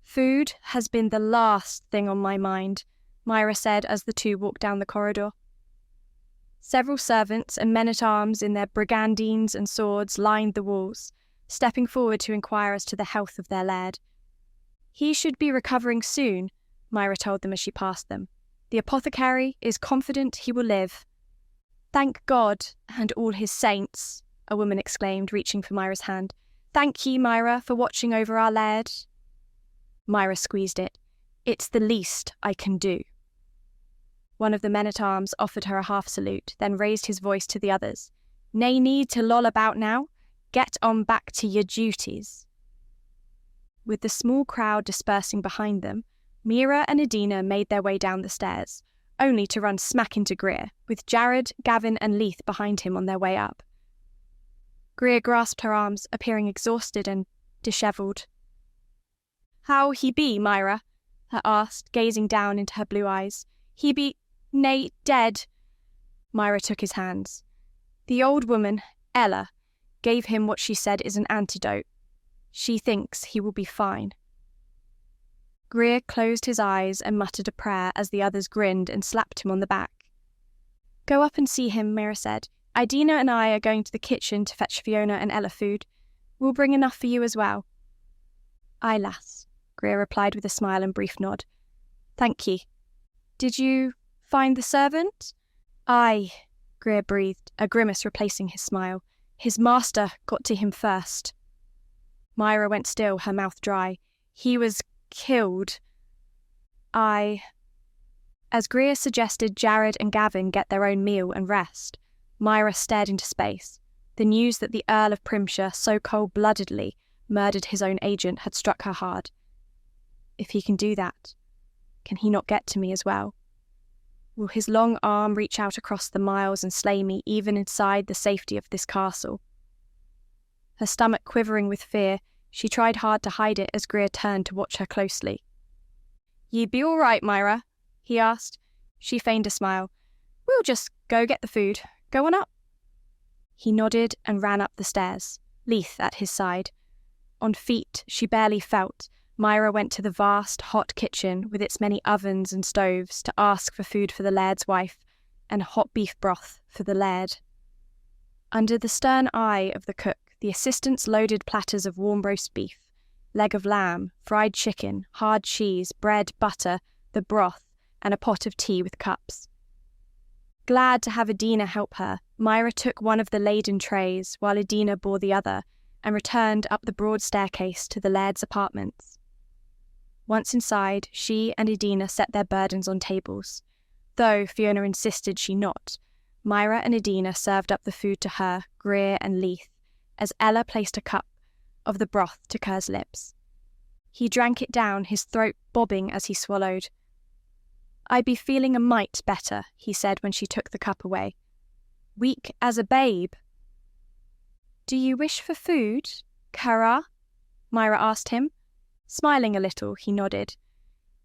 Food has been the last thing on my mind, Myra said as the two walked down the corridor. Several servants and men-at-arms in their brigandines and swords lined the walls, stepping forward to inquire as to the health of their laird. He should be recovering soon, Myra told them as she passed them. The apothecary is confident he will live. Thank God and all his saints, a woman exclaimed, reaching for Myra's hand. Thank ye, Myra, for watching over our laird. Myra squeezed it. It's the least I can do. One of the men-at-arms offered her a half-salute, then raised his voice to the others. Nay need to loll about now. Get on back to your duties. With the small crowd dispersing behind them, Myra and Edina made their way down the stairs, only to run smack into Greer, with Jared, Gavin and Leith behind him on their way up. Greer grasped her arms, appearing exhausted and dishevelled. How he be, Myra? Her asked, gazing down into her blue eyes. He be, nay, dead. Myra took his hands. The old woman, Ella, gave him what she said is an antidote. She thinks he will be fine. Greer closed his eyes and muttered a prayer as the others grinned and slapped him on the back. Go up and see him, Myra said. Edina and I are going to the kitchen to fetch Fiona and Ella food. We'll bring enough for you as well. Aye, lass, Greer replied with a smile and brief nod. Thank ye. Did you find the servant? Aye, Greer breathed, a grimace replacing his smile. His master got to him first. Myra went still, her mouth dry. He was killed. Aye. As Greer suggested Jared and Gavin get their own meal and rest, Myra stared into space. The news that the Earl of Primshire so cold-bloodedly murdered his own agent had struck her hard. If he can do that, can he not get to me as well? Will his long arm reach out across the miles and slay me even inside the safety of this castle? Her stomach quivering with fear, she tried hard to hide it as Greer turned to watch her closely. "Ye be all right, Myra?" he asked. She feigned a smile. "We'll just go get the food. Go on up." He nodded and ran up the stairs, Leith at his side. On feet she barely felt, Myra went to the vast, hot kitchen with its many ovens and stoves to ask for food for the Laird's wife and hot beef broth for the Laird. Under the stern eye of the cook, the assistants loaded platters of warm roast beef, leg of lamb, fried chicken, hard cheese, bread, butter, the broth, and a pot of tea with cups. Glad to have Adina help her, Myra took one of the laden trays while Adina bore the other and returned up the broad staircase to the Laird's apartments. Once inside, she and Adina set their burdens on tables. Though Fiona insisted she not, Myra and Adina served up the food to her, Greer and Leith, as Ella placed a cup of the broth to Kerr's lips. He drank it down, his throat bobbing as he swallowed. "I be feeling a mite better," he said when she took the cup away. "Weak as a babe." "Do you wish for food, Kerra?" Myra asked him. Smiling a little, he nodded.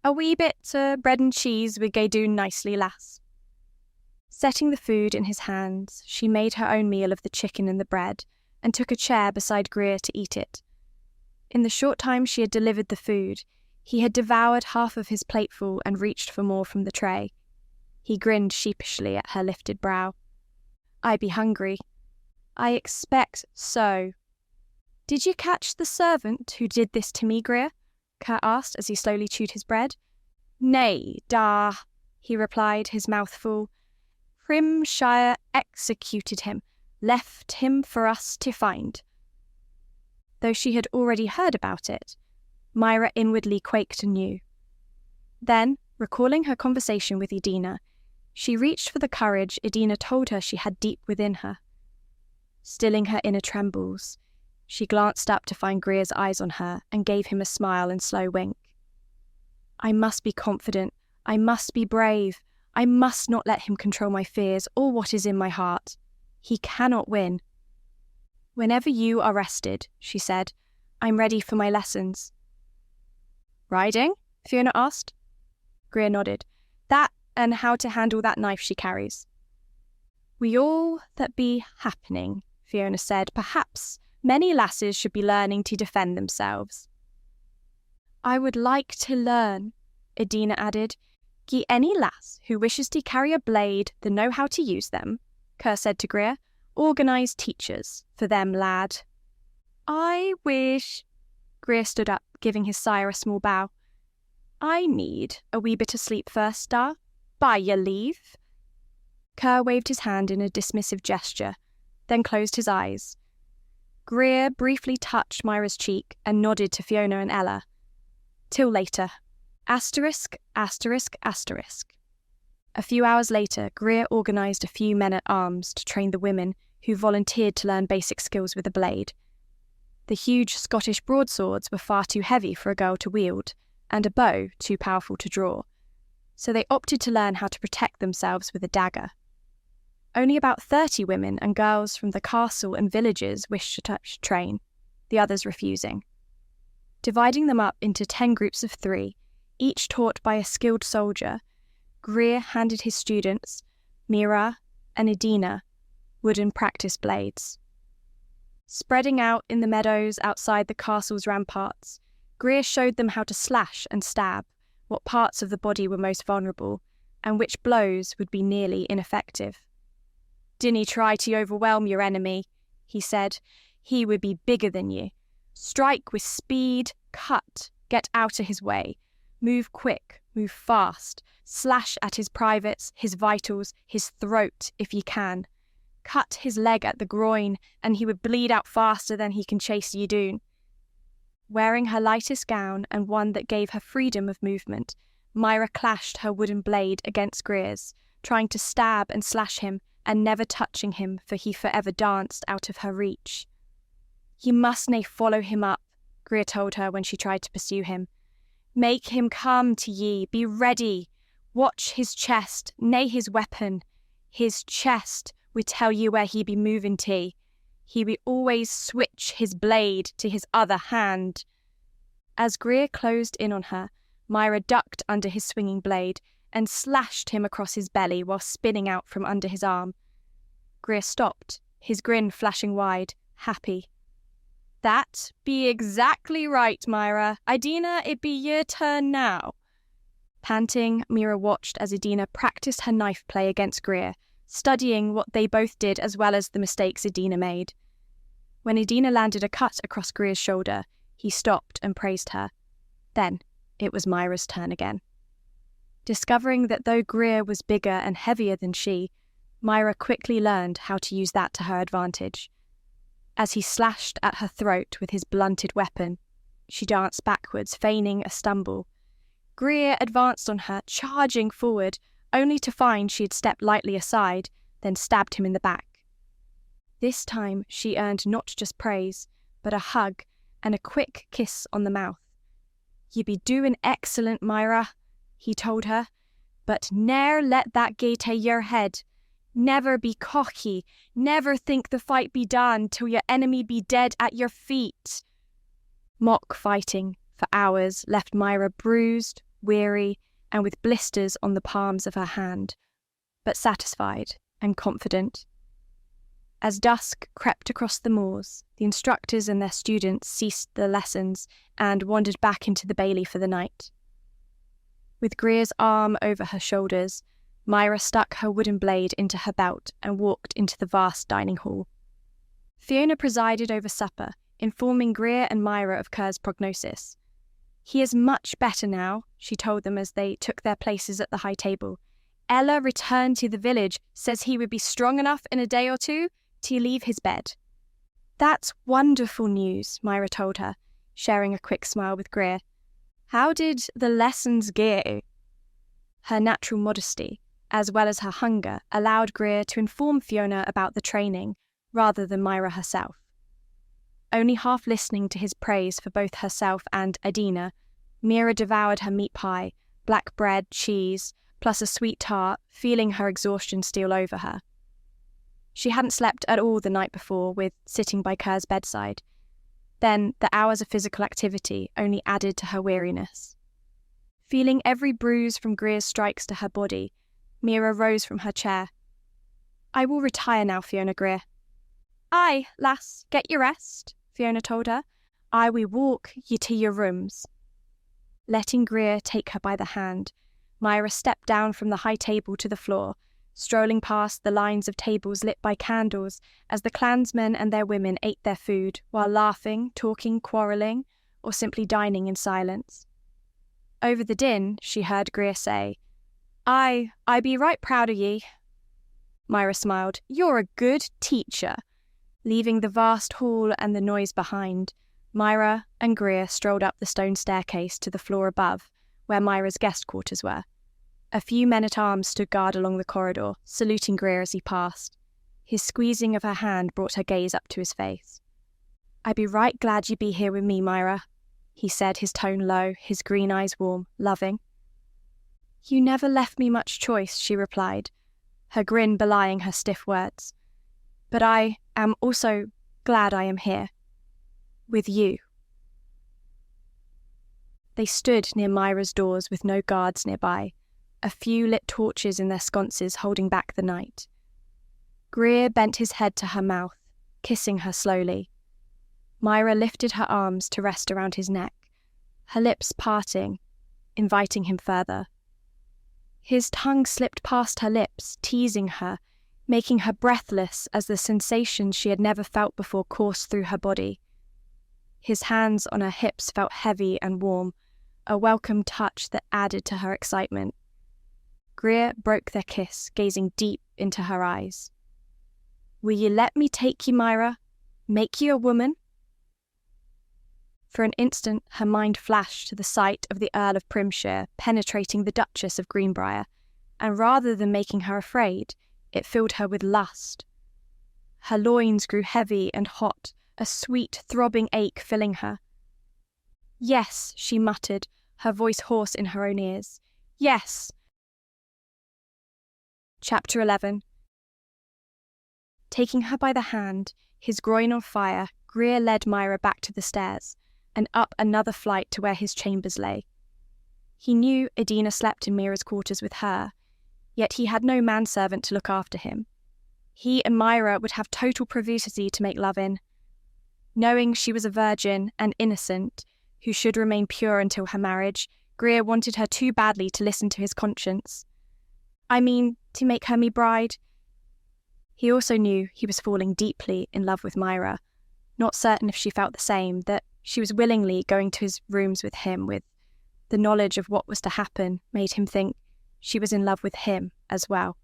"A wee bit bread and cheese would gae do nicely, lass." Setting the food in his hands, she made her own meal of the chicken and the bread, and took a chair beside Greer to eat it. In the short time she had delivered the food, he had devoured half of his plateful and reached for more from the tray. He grinned sheepishly at her lifted brow. "I be hungry." "I expect so." "Did you catch the servant who did this to me, Greer?" Kerr asked as he slowly chewed his bread. "Nay, da," he replied, his mouth full. "Primshire executed him, left him for us to find." Though she had already heard about it, Myra inwardly quaked anew. Then, recalling her conversation with Adina, she reached for the courage Adina told her she had deep within her. Stilling her inner trembles, she glanced up to find Greer's eyes on her and gave him a smile and slow wink. "I must be confident. I must be brave. I must not let him control my fears or what is in my heart. He cannot win." "Whenever you are rested," she said, "I'm ready for my lessons." "Riding?" Fiona asked. Greer nodded. "That and how to handle that knife she carries." "We all that be happening," Fiona said. "Perhaps many lasses should be learning to defend themselves." "I would like to learn," Adina added. "Gie any lass who wishes to carry a blade the know how to use them," Kerr said to Greer. "Organise teachers for them, lad." "I wish—" Greer stood up, giving his sire a small bow. "I need a wee bit of sleep first, Star. By your leave." Kerr waved his hand in a dismissive gesture, then closed his eyes. Greer briefly touched Myra's cheek and nodded to Fiona and Ella. "Till later. Asterisk, asterisk, asterisk." A few hours later, Greer organised a few men-at-arms to train the women who volunteered to learn basic skills with a blade. The huge Scottish broadswords were far too heavy for a girl to wield, and a bow too powerful to draw, so they opted to learn how to protect themselves with a dagger. Only about 30 women and girls from the castle and villages wished to train, the others refusing. Dividing them up into 10 groups of 3, each taught by a skilled soldier, Greer handed his students, Myra and Adina, wooden practice blades. Spreading out in the meadows outside the castle's ramparts, Greer showed them how to slash and stab, what parts of the body were most vulnerable, and which blows would be nearly ineffective. "Dinny try to overwhelm your enemy," he said. "He would be bigger than you. Strike with speed, cut, get out of his way. Move quick, move fast, slash at his privates, his vitals, his throat if ye can. Cut his leg at the groin, and he would bleed out faster than he can chase ye doon." Wearing her lightest gown and one that gave her freedom of movement, Myra clashed her wooden blade against Greer's, trying to stab and slash him, and never touching him, for he forever danced out of her reach. "Ye must nae follow him up," Greer told her when she tried to pursue him. "Make him come to ye, be ready. Watch his chest, nae his weapon. His chest would tell you where he be moving to. He would always switch his blade to his other hand." As Greer closed in on her, Myra ducked under his swinging blade and slashed him across his belly while spinning out from under his arm. Greer stopped, his grin flashing wide, happy. "That be exactly right, Myra. Idina, it be your turn now." Panting, Myra watched as Idina practiced her knife play against Greer, studying what they both did as well as the mistakes Idina made. When Idina landed a cut across Greer's shoulder, he stopped and praised her. Then it was Myra's turn again. Discovering that though Greer was bigger and heavier than she, Myra quickly learned how to use that to her advantage. As he slashed at her throat with his blunted weapon, she danced backwards, feigning a stumble. Greer advanced on her, charging forward, only to find she had stepped lightly aside, then stabbed him in the back. This time she earned not just praise, but a hug and a quick kiss on the mouth. "Ye be doing excellent, Myra," he told her, "but ne'er let that gae to your head. Never be cocky, never think the fight be done till your enemy be dead at your feet." Mock fighting for hours left Myra bruised, weary, and with blisters on the palms of her hand, but satisfied and confident. As dusk crept across the moors, the instructors and their students ceased their lessons and wandered back into the bailey for the night. With Greer's arm over her shoulders, Myra stuck her wooden blade into her belt and walked into the vast dining hall. Fiona presided over supper, informing Greer and Myra of Kerr's prognosis. "He is much better now," she told them as they took their places at the high table. "Ella returned to the village, says he would be strong enough in a day or two to leave his bed." "That's wonderful news," Myra told her, sharing a quick smile with Greer. "How did the lessons go?" Her natural modesty, as well as her hunger, allowed Greer to inform Fiona about the training, rather than Myra herself. Only half listening to his praise for both herself and Idina, Myra devoured her meat pie, black bread, cheese, plus a sweet tart, feeling her exhaustion steal over her. She hadn't slept at all the night before, with sitting by Kerr's bedside. Then the hours of physical activity only added to her weariness. Feeling every bruise from Greer's strikes to her body, Myra rose from her chair. "I will retire now, Fiona Greer." "Aye, lass, get your rest," Fiona told her. "I will walk ye to your rooms." Letting Greer take her by the hand, Myra stepped down from the high table to the floor, strolling past the lines of tables lit by candles as the clansmen and their women ate their food while laughing, talking, quarrelling, or simply dining in silence. Over the din, she heard Greer say, I be right proud of ye." Myra smiled. "You're a good teacher." Leaving the vast hall and the noise behind, Myra and Greer strolled up the stone staircase to the floor above, where Myra's guest quarters were. A few men-at-arms stood guard along the corridor, saluting Greer as he passed. His squeezing of her hand brought her gaze up to his face. "I be right glad you be here with me, Myra," he said, his tone low, his green eyes warm, loving. "You never left me much choice," she replied, her grin belying her stiff words. "But I am also glad I am here. With you." They stood near Myra's doors with no guards nearby, a few lit torches in their sconces holding back the night. Greer bent his head to her mouth, kissing her slowly. Myra lifted her arms to rest around his neck, her lips parting, inviting him further. His tongue slipped past her lips, teasing her, making her breathless as the sensations she had never felt before coursed through her body. His hands on her hips felt heavy and warm, a welcome touch that added to her excitement. Greer broke their kiss, gazing deep into her eyes. "Will you let me take you, Myra? Make you a woman?" For an instant, her mind flashed to the sight of the Earl of Primshire penetrating the Duchess of Greenbrier, and rather than making her afraid, it filled her with lust. Her loins grew heavy and hot, a sweet, throbbing ache filling her. "Yes," she muttered, her voice hoarse in her own ears. "Yes." Chapter 11. Taking her by the hand, his groin on fire, Greer led Myra back to the stairs, and up another flight to where his chambers lay. He knew Edina slept in Myra's quarters with her, yet he had no manservant to look after him. He and Myra would have total privacy to make love in. Knowing she was a virgin and innocent, who should remain pure until her marriage, Greer wanted her too badly to listen to his conscience. I mean, to make her me bride. He also knew he was falling deeply in love with Myra, not certain if she felt the same, that she was willingly going to his rooms with him with the knowledge of what was to happen made him think she was in love with him as well.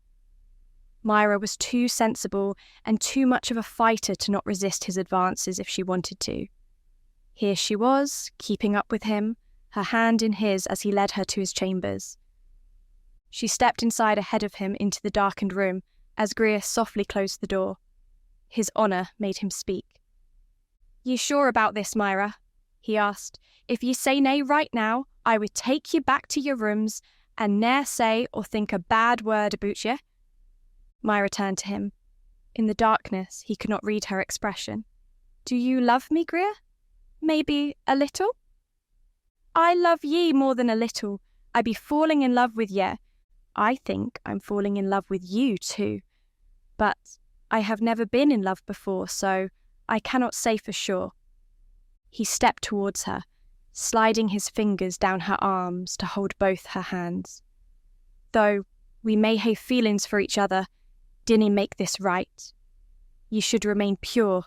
Myra was too sensible and too much of a fighter to not resist his advances if she wanted to. Here she was, keeping up with him, her hand in his as he led her to his chambers. She stepped inside ahead of him into the darkened room as Greer softly closed the door. His honour made him speak. "Ye sure about this, Myra?" he asked. "If ye say nay right now, I would take ye back to your rooms and ne'er say or think a bad word about ye." Myra turned to him. In the darkness, he could not read her expression. "Do you love me, Greer? Maybe a little?" "I love ye more than a little. I be falling in love with ye. I think I'm falling in love with you too. But I have never been in love before, so I cannot say for sure." He stepped towards her, sliding his fingers down her arms to hold both her hands. "Though we may hae feelings for each other, dinna make this right. Ye should remain pure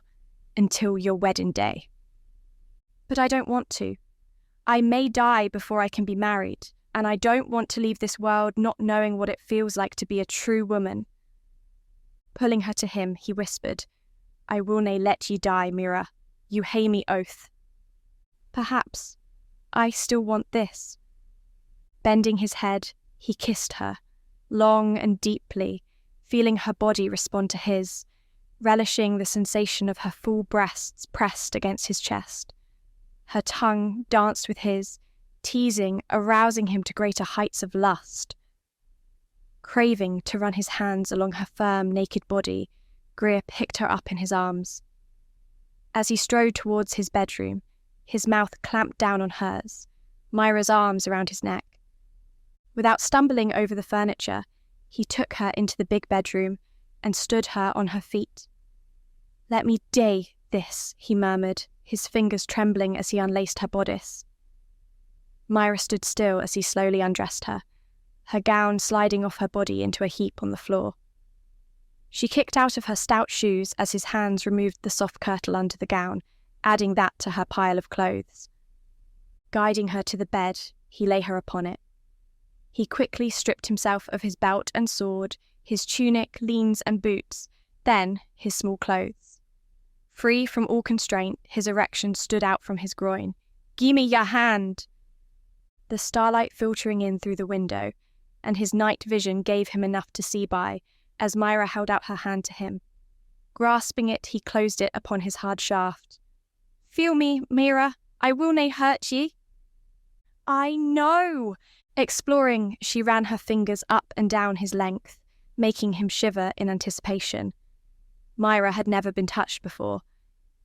until your wedding day." "But I don't want to. I may die before I can be married, and I don't want to leave this world not knowing what it feels like to be a true woman." Pulling her to him, he whispered, "I will nae let ye die, Myra. You hae me oath." "Perhaps I still want this." Bending his head, he kissed her, long and deeply, feeling her body respond to his, relishing the sensation of her full breasts pressed against his chest. Her tongue danced with his, teasing, arousing him to greater heights of lust. Craving to run his hands along her firm, naked body, Greer picked her up in his arms. As he strode towards his bedroom, his mouth clamped down on hers, Myra's arms around his neck. Without stumbling over the furniture, he took her into the big bedroom and stood her on her feet. "Let me day this," he murmured, his fingers trembling as he unlaced her bodice. Myra stood still as he slowly undressed her, her gown sliding off her body into a heap on the floor. She kicked out of her stout shoes as his hands removed the soft kirtle under the gown, adding that to her pile of clothes. Guiding her to the bed, he lay her upon it. He quickly stripped himself of his belt and sword, his tunic, leans and boots, then his small clothes. Free from all constraint, his erection stood out from his groin. "Gimme your hand!" The starlight filtering in through the window, and his night vision gave him enough to see by, as Myra held out her hand to him. Grasping it, he closed it upon his hard shaft. "Feel me, Myra, I will nae hurt ye." "I know!" Exploring, she ran her fingers up and down his length, making him shiver in anticipation. Myra had never been touched before,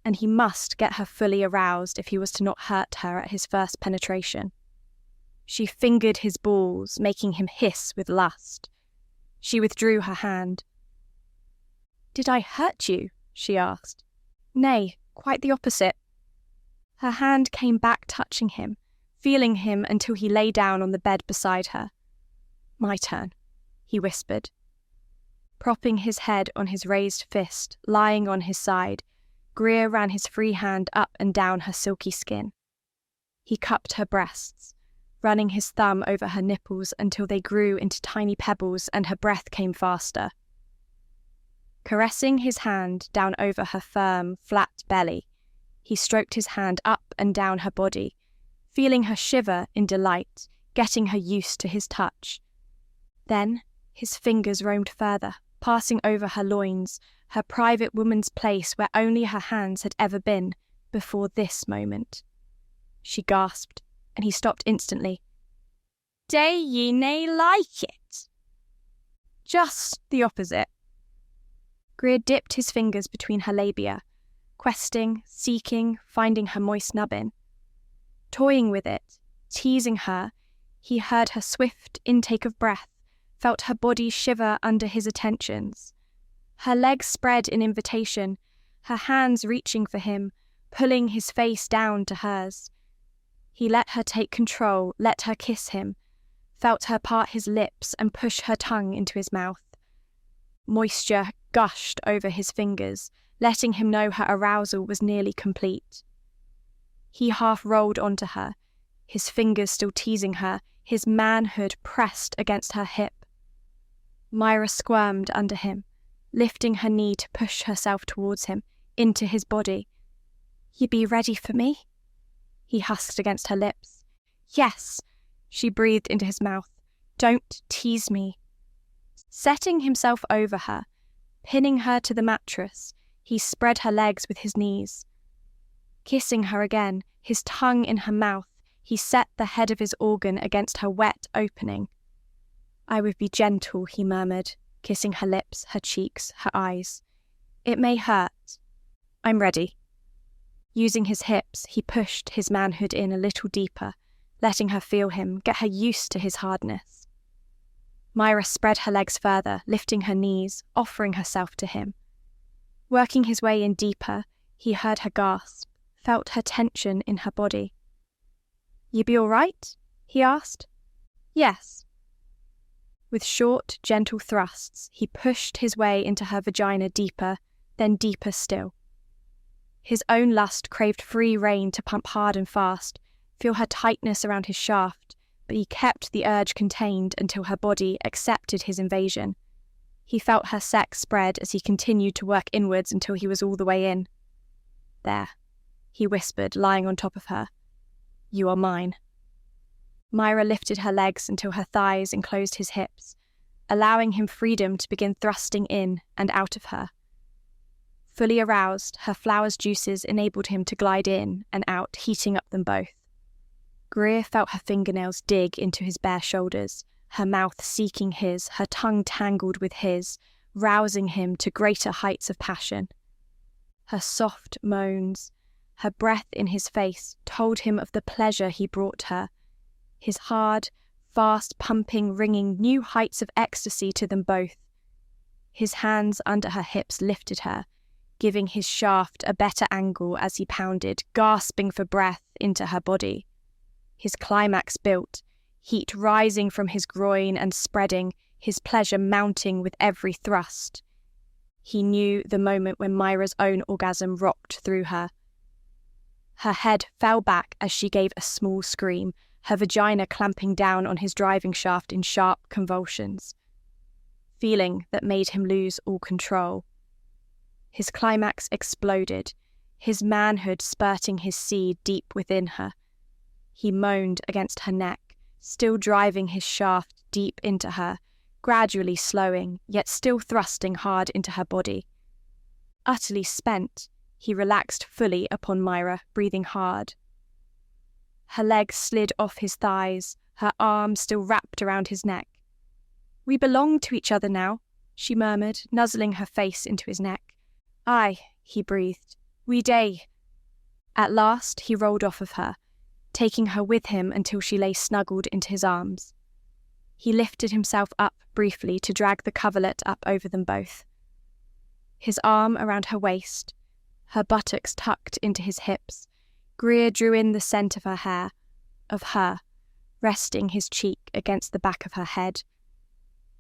and he must get her fully aroused if he was to not hurt her at his first penetration. She fingered his balls, making him hiss with lust. She withdrew her hand. "Did I hurt you?" she asked. "Nay, quite the opposite." Her hand came back touching him, feeling him until he lay down on the bed beside her. "My turn," he whispered. Propping his head on his raised fist, lying on his side, Greer ran his free hand up and down her silky skin. He cupped her breasts, running his thumb over her nipples until they grew into tiny pebbles and her breath came faster. Caressing his hand down over her firm, flat belly, he stroked his hand up and down her body, feeling her shiver in delight, getting her used to his touch. Then his fingers roamed further, passing over her loins, her private woman's place where only her hands had ever been before this moment. She gasped, and he stopped instantly. "Day ye nae like it?" "Just the opposite." Greer dipped his fingers between her labia, questing, seeking, finding her moist nubbin. Toying with it, teasing her, He heard her swift intake of breath, felt her body shiver under his attentions. Her legs spread in invitation, her hands reaching for him, pulling his face down to hers. He let her take control, let her kiss him, felt her part his lips and push her tongue into his mouth. Moisture gushed over his fingers, letting him know her arousal was nearly complete. He half rolled onto her, his fingers still teasing her, his manhood pressed against her hip. Myra squirmed under him, lifting her knee to push herself towards him, into his body. "You be ready for me?" he husked against her lips. "Yes," she breathed into his mouth. "Don't tease me." Setting himself over her, pinning her to the mattress, he spread her legs with his knees. Kissing her again, his tongue in her mouth, he set the head of his organ against her wet opening. "I would be gentle," he murmured, kissing her lips, her cheeks, her eyes. "It may hurt. I'm ready." Using his hips, he pushed his manhood in a little deeper, letting her feel him, get her used to his hardness. Myra spread her legs further, lifting her knees, offering herself to him. Working his way in deeper, he heard her gasp, felt her tension in her body. "You be all right?" he asked. "Yes." With short, gentle thrusts, he pushed his way into her vagina deeper, then deeper still. His own lust craved free rein to pump hard and fast, feel her tightness around his shaft, but he kept the urge contained until her body accepted his invasion. He felt her sex spread as he continued to work inwards until he was all the way in. "There," he whispered, lying on top of her. "You are mine." Myra lifted her legs until her thighs enclosed his hips, allowing him freedom to begin thrusting in and out of her. Fully aroused, her flower's juices enabled him to glide in and out, heating up them both. Greer felt her fingernails dig into his bare shoulders, her mouth seeking his, her tongue tangled with his, rousing him to greater heights of passion. Her soft moans, her breath in his face told him of the pleasure he brought her. His hard, fast-pumping, ringing new heights of ecstasy to them both. His hands under her hips lifted her, giving his shaft a better angle as he pounded, gasping for breath, into her body. His climax built, heat rising from his groin and spreading, his pleasure mounting with every thrust. He knew the moment when Myra's own orgasm rocked through her. Her head fell back as she gave a small scream, her vagina clamping down on his driving shaft in sharp convulsions. Feeling that made him lose all control. His climax exploded, his manhood spurting his seed deep within her. He moaned against her neck, still driving his shaft deep into her, gradually slowing, yet still thrusting hard into her body. Utterly spent, he relaxed fully upon Myra, breathing hard. Her legs slid off his thighs, her arms still wrapped around his neck. "We belong to each other now," she murmured, nuzzling her face into his neck. "Aye," he breathed. "We day." At last he rolled off of her, taking her with him until she lay snuggled into his arms. He lifted himself up briefly to drag the coverlet up over them both. His arm around her waist, her buttocks tucked into his hips, Greer drew in the scent of her hair, of her, resting his cheek against the back of her head.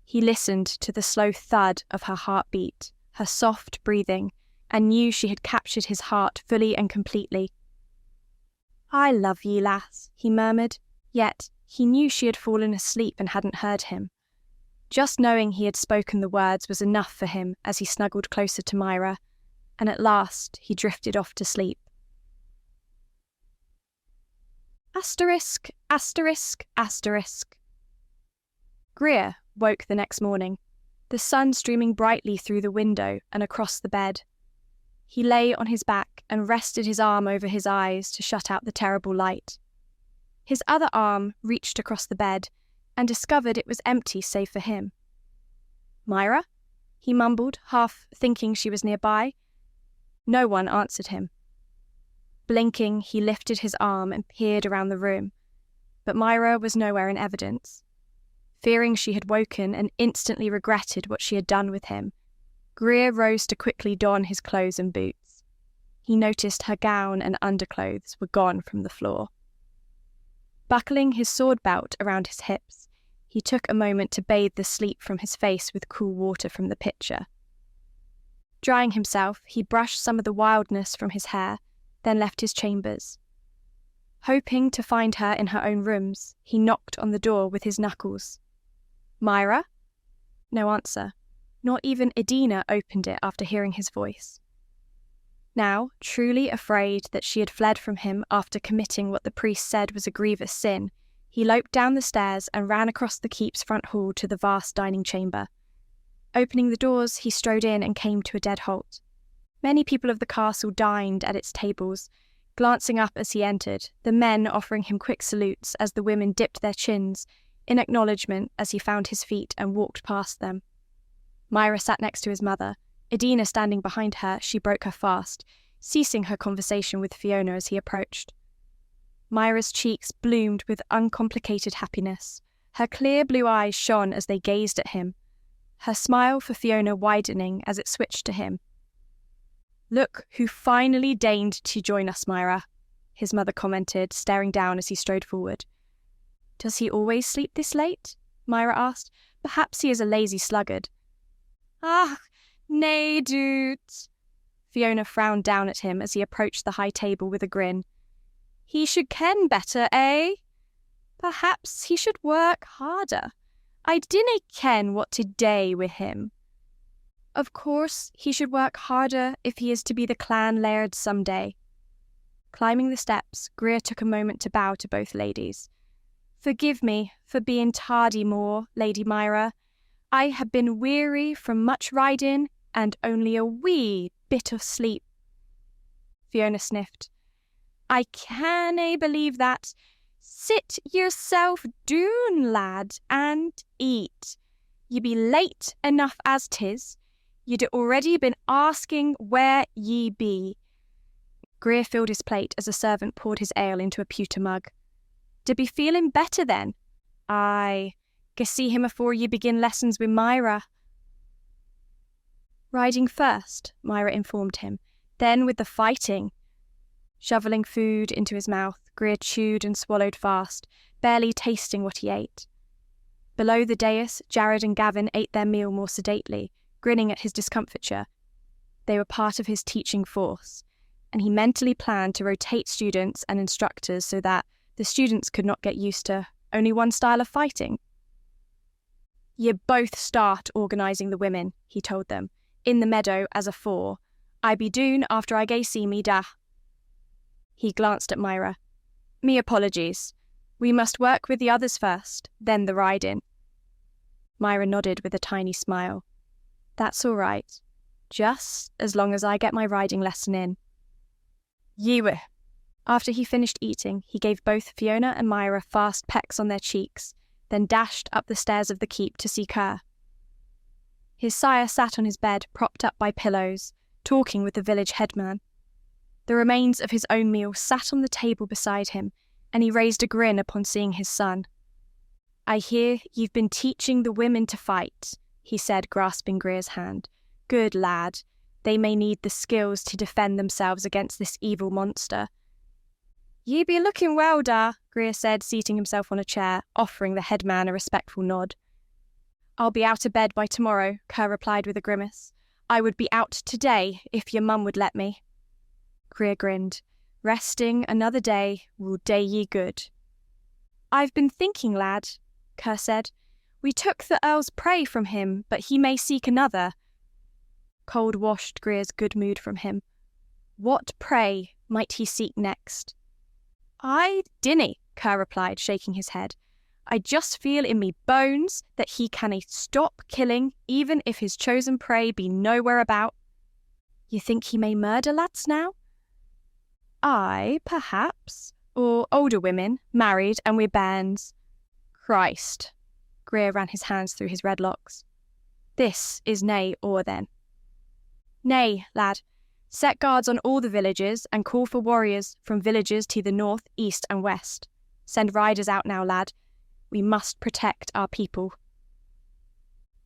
He listened to the slow thud of her heartbeat, her soft breathing, and knew she had captured his heart fully and completely. "I love ye, lass," he murmured, yet he knew she had fallen asleep and hadn't heard him. Just knowing he had spoken the words was enough for him as he snuggled closer to Myra, and at last he drifted off to sleep. Asterisk, asterisk, asterisk. Greer woke the next morning, the sun streaming brightly through the window and across the bed. He lay on his back and rested his arm over his eyes to shut out the terrible light. His other arm reached across the bed and discovered it was empty save for him. "Myra?" he mumbled, half thinking she was nearby. No one answered him. Blinking, he lifted his arm and peered around the room, but Myra was nowhere in evidence. Fearing she had woken and instantly regretted what she had done with him, Greer rose to quickly don his clothes and boots. He noticed her gown and underclothes were gone from the floor. Buckling his sword belt around his hips, he took a moment to bathe the sleep from his face with cool water from the pitcher. Drying himself, he brushed some of the wildness from his hair, then left his chambers. Hoping to find her in her own rooms, he knocked on the door with his knuckles. "Myra?" No answer. Not even Edina opened it after hearing his voice. Now, truly afraid that she had fled from him after committing what the priest said was a grievous sin, he loped down the stairs and ran across the keep's front hall to the vast dining chamber. Opening the doors, he strode in and came to a dead halt. Many people of the castle dined at its tables. Glancing up as he entered, the men offering him quick salutes as the women dipped their chins in acknowledgement as he found his feet and walked past them. Myra sat next to his mother. Edina standing behind her, she broke her fast, ceasing her conversation with Fiona as he approached. Myra's cheeks bloomed with uncomplicated happiness. Her clear blue eyes shone as they gazed at him, her smile for Fiona widening as it switched to him. "Look who finally deigned to join us, Myra," his mother commented, staring down as he strode forward. "Does he always sleep this late?" Myra asked. "Perhaps he is a lazy sluggard." "Ah, nay, dude." Fiona frowned down at him as he approached the high table with a grin. "He should ken better, eh? Perhaps he should work harder. I dinna ken what to day with him." "Of course, he should work harder if he is to be the clan Laird some day." Climbing the steps, Greer took a moment to bow to both ladies. "Forgive me for being tardy more, Lady Myra. I have been weary from much riding and only a wee bit of sleep." Fiona sniffed. "I cannae believe that. Sit yourself doon, lad, and eat. Ye be late enough as 'tis. You'd already been asking where ye be." Greer filled his plate as a servant poured his ale into a pewter mug. "Do be feeling better then?" "Aye. Go see him afore ye begin lessons with Myra." "Riding first," Myra informed him, "then with the fighting." Shoveling food into his mouth, Greer chewed and swallowed fast, barely tasting what he ate. Below the dais, Jared and Gavin ate their meal more sedately, grinning at his discomfiture. They were part of his teaching force, and he mentally planned to rotate students and instructors so that the students could not get used to only one style of fighting. "Ye both start organising the women," he told them, "in the meadow as afore. I be doon after I gae see me da." He glanced at Myra. "Me apologies. We must work with the others first, then the riding." Myra nodded with a tiny smile. "That's all right. Just as long as I get my riding lesson in." "Yewe." After he finished eating, he gave both Fiona and Myra fast pecks on their cheeks, then dashed up the stairs of the keep to seek her. His sire sat on his bed, propped up by pillows, talking with the village headman. The remains of his own meal sat on the table beside him, and he raised a grin upon seeing his son. "I hear you've been teaching the women to fight," he said, grasping Greer's hand. "Good lad. They may need the skills to defend themselves against this evil monster." "Ye be looking well, da," Greer said, seating himself on a chair, offering the headman a respectful nod. "I'll be out of bed by tomorrow," Kerr replied with a grimace. "I would be out today if your mum would let me." Greer grinned. "Resting another day will day ye good." "I've been thinking, lad," Kerr said. "We took the Earl's prey from him, but he may seek another." Cold washed Greer's good mood from him. What prey might he seek next? "I dinna," Kerr replied, shaking his head. "I just feel in me bones that he canna stop killing, even if his chosen prey be nowhere about." "You think he may murder lads now?" "Aye, perhaps. Or older women, married and with bairns." "Christ." Greer ran his hands through his red locks. "This is nay or then." "Nay, lad. Set guards on all the villages and call for warriors from villages to the north, east and west. Send riders out now, lad. We must protect our people.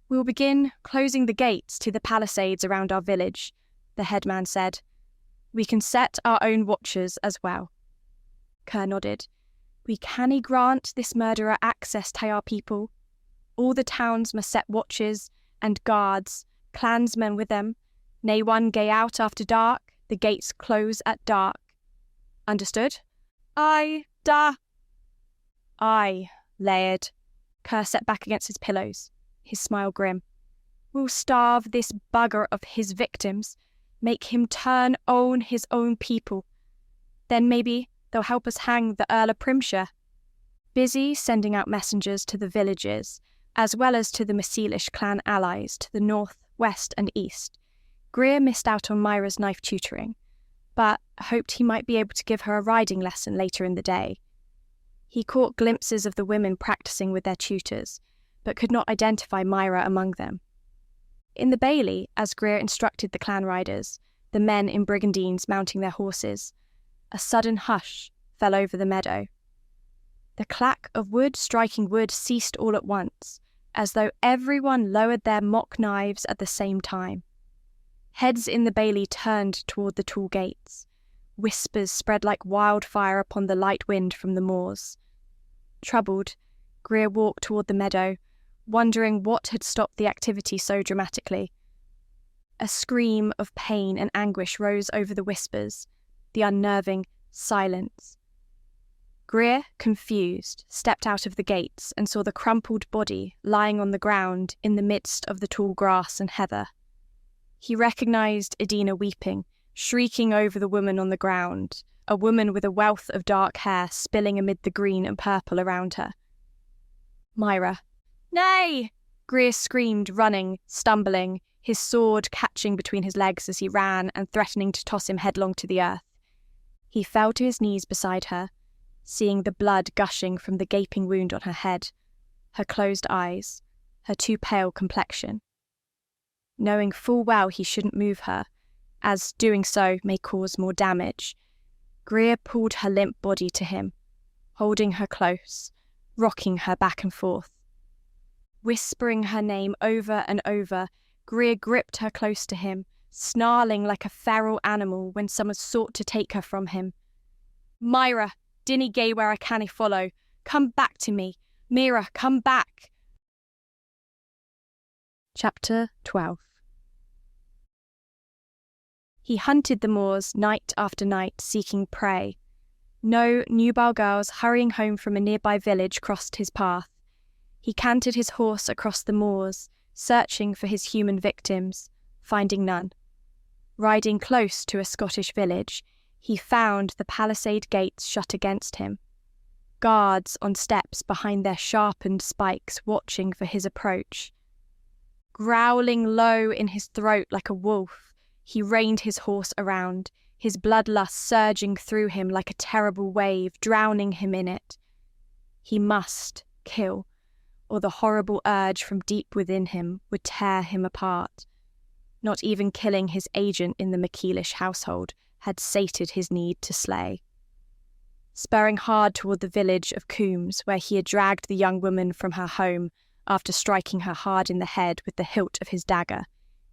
We'll begin closing the gates to the palisades around our village, the headman said. We can set our own watchers as well. Kerr nodded. We canny grant this murderer access to our people. All the towns must set watches and guards, clansmen with them. Nae one gae out after dark, the gates close at dark. Understood? Aye, da. Aye, Laird. Kerr sat back against his pillows, his smile grim. We'll starve this bugger of his victims, make him turn on his own people. Then maybe they'll help us hang the Earl of Primshire. Busy sending out messengers to the villages, as well as to the MacEilish Clan allies to the north, west and east, Greer missed out on Myra's knife tutoring, but hoped he might be able to give her a riding lesson later in the day. He caught glimpses of the women practicing with their tutors, but could not identify Myra among them. In the bailey, as Greer instructed the clan riders, the men in brigandines mounting their horses, a sudden hush fell over the meadow. The clack of wood striking wood ceased all at once, as though everyone lowered their mock knives at the same time. Heads in the bailey turned toward the tall gates. Whispers spread like wildfire upon the light wind from the moors. Troubled, Greer walked toward the meadow, wondering what had stopped the activity so dramatically. A scream of pain and anguish rose over the whispers, the unnerving silence. Greer, confused, stepped out of the gates and saw the crumpled body lying on the ground in the midst of the tall grass and heather. He recognised Edina weeping, shrieking over the woman on the ground, a woman with a wealth of dark hair spilling amid the green and purple around her. Myra. Nay! Greer screamed, running, stumbling, his sword catching between his legs as he ran and threatening to toss him headlong to the earth. He fell to his knees beside her, seeing the blood gushing from the gaping wound on her head, her closed eyes, her too pale complexion. Knowing full well he shouldn't move her, as doing so may cause more damage, Greer pulled her limp body to him, holding her close, rocking her back and forth. Whispering her name over and over, Greer gripped her close to him, snarling like a feral animal when someone sought to take her from him. Myra, dinny gae where I cannae follow. Come back to me. Myra, come back. Chapter 12. He hunted the moors night after night, seeking prey. No nubile girls hurrying home from a nearby village crossed his path. He cantered his horse across the moors, searching for his human victims, finding none. Riding close to a Scottish village, he found the palisade gates shut against him. Guards on steps behind their sharpened spikes watching for his approach. Growling low in his throat like a wolf, he reined his horse around, his bloodlust surging through him like a terrible wave, drowning him in it. He must kill, or the horrible urge from deep within him would tear him apart. Not even killing his agent in the MacEilish household had sated his need to slay. Spurring hard toward the village of Coombs, where he had dragged the young woman from her home after striking her hard in the head with the hilt of his dagger,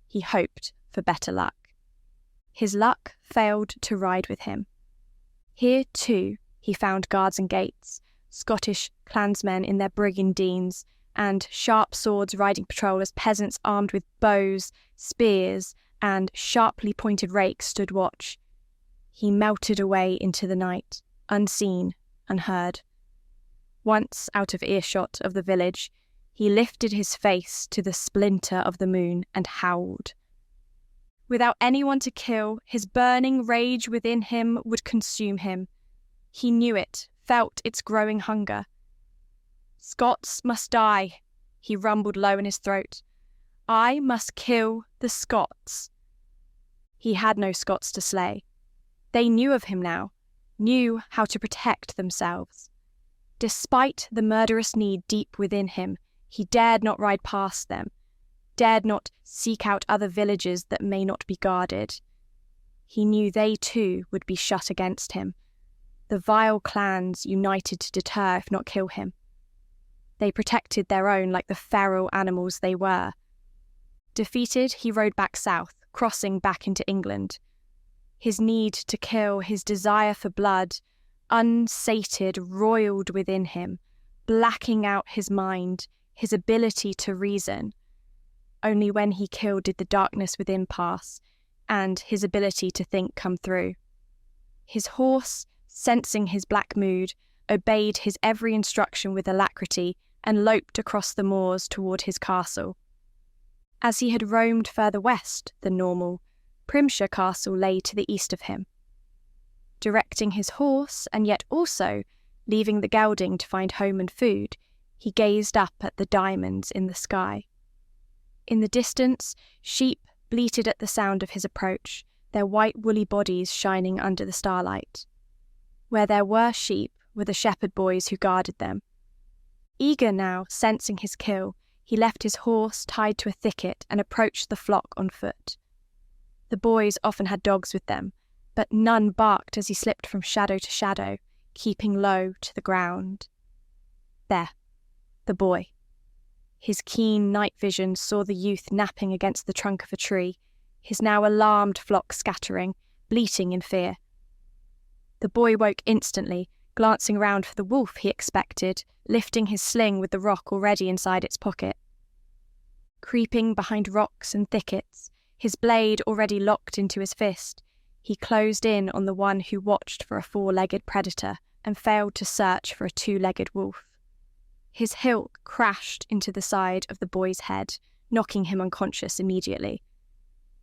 he hoped for better luck. His luck failed to ride with him. Here, too, he found guards and gates, Scottish clansmen in their brigandines, and sharp swords riding patrol as peasants armed with bows, spears, and sharply pointed rakes stood watch. He melted away into the night, unseen, unheard. Once out of earshot of the village, he lifted his face to the splinter of the moon and howled. Without anyone to kill, his burning rage within him would consume him. He knew it, felt its growing hunger. Scots must die, he rumbled low in his throat. I must kill the Scots. He had no Scots to slay. They knew of him now, knew how to protect themselves. Despite the murderous need deep within him, he dared not ride past them, dared not seek out other villages that may not be guarded. He knew they too would be shut against him. the vile clans united to deter if not kill him. They protected their own like the feral animals they were. Defeated, he rode back south, crossing back into England. His need to kill, his desire for blood, unsated, roiled within him, blacking out his mind, his ability to reason. Only when he killed did the darkness within pass, and his ability to think come through. His horse, sensing his black mood, obeyed his every instruction with alacrity and loped across the moors toward his castle. As he had roamed further west than normal, Primshire Castle lay to the east of him. Directing his horse, and yet also leaving the gelding to find home and food, he gazed up at the diamonds in the sky. In the distance, sheep bleated at the sound of his approach, their white woolly bodies shining under the starlight. Where there were sheep were the shepherd boys who guarded them. Eager now, sensing his kill, he left his horse tied to a thicket and approached the flock on foot. The boys often had dogs with them, but none barked as he slipped from shadow to shadow, keeping low to the ground. There, the boy. His keen night vision saw the youth napping against the trunk of a tree, his now alarmed flock scattering, bleating in fear. The boy woke instantly, glancing round for the wolf he expected, lifting his sling with the rock already inside its pocket. Creeping behind rocks and thickets, his blade already locked into his fist, he closed in on the one who watched for a four-legged predator and failed to search for a two-legged wolf. His hilt crashed into the side of the boy's head, knocking him unconscious immediately.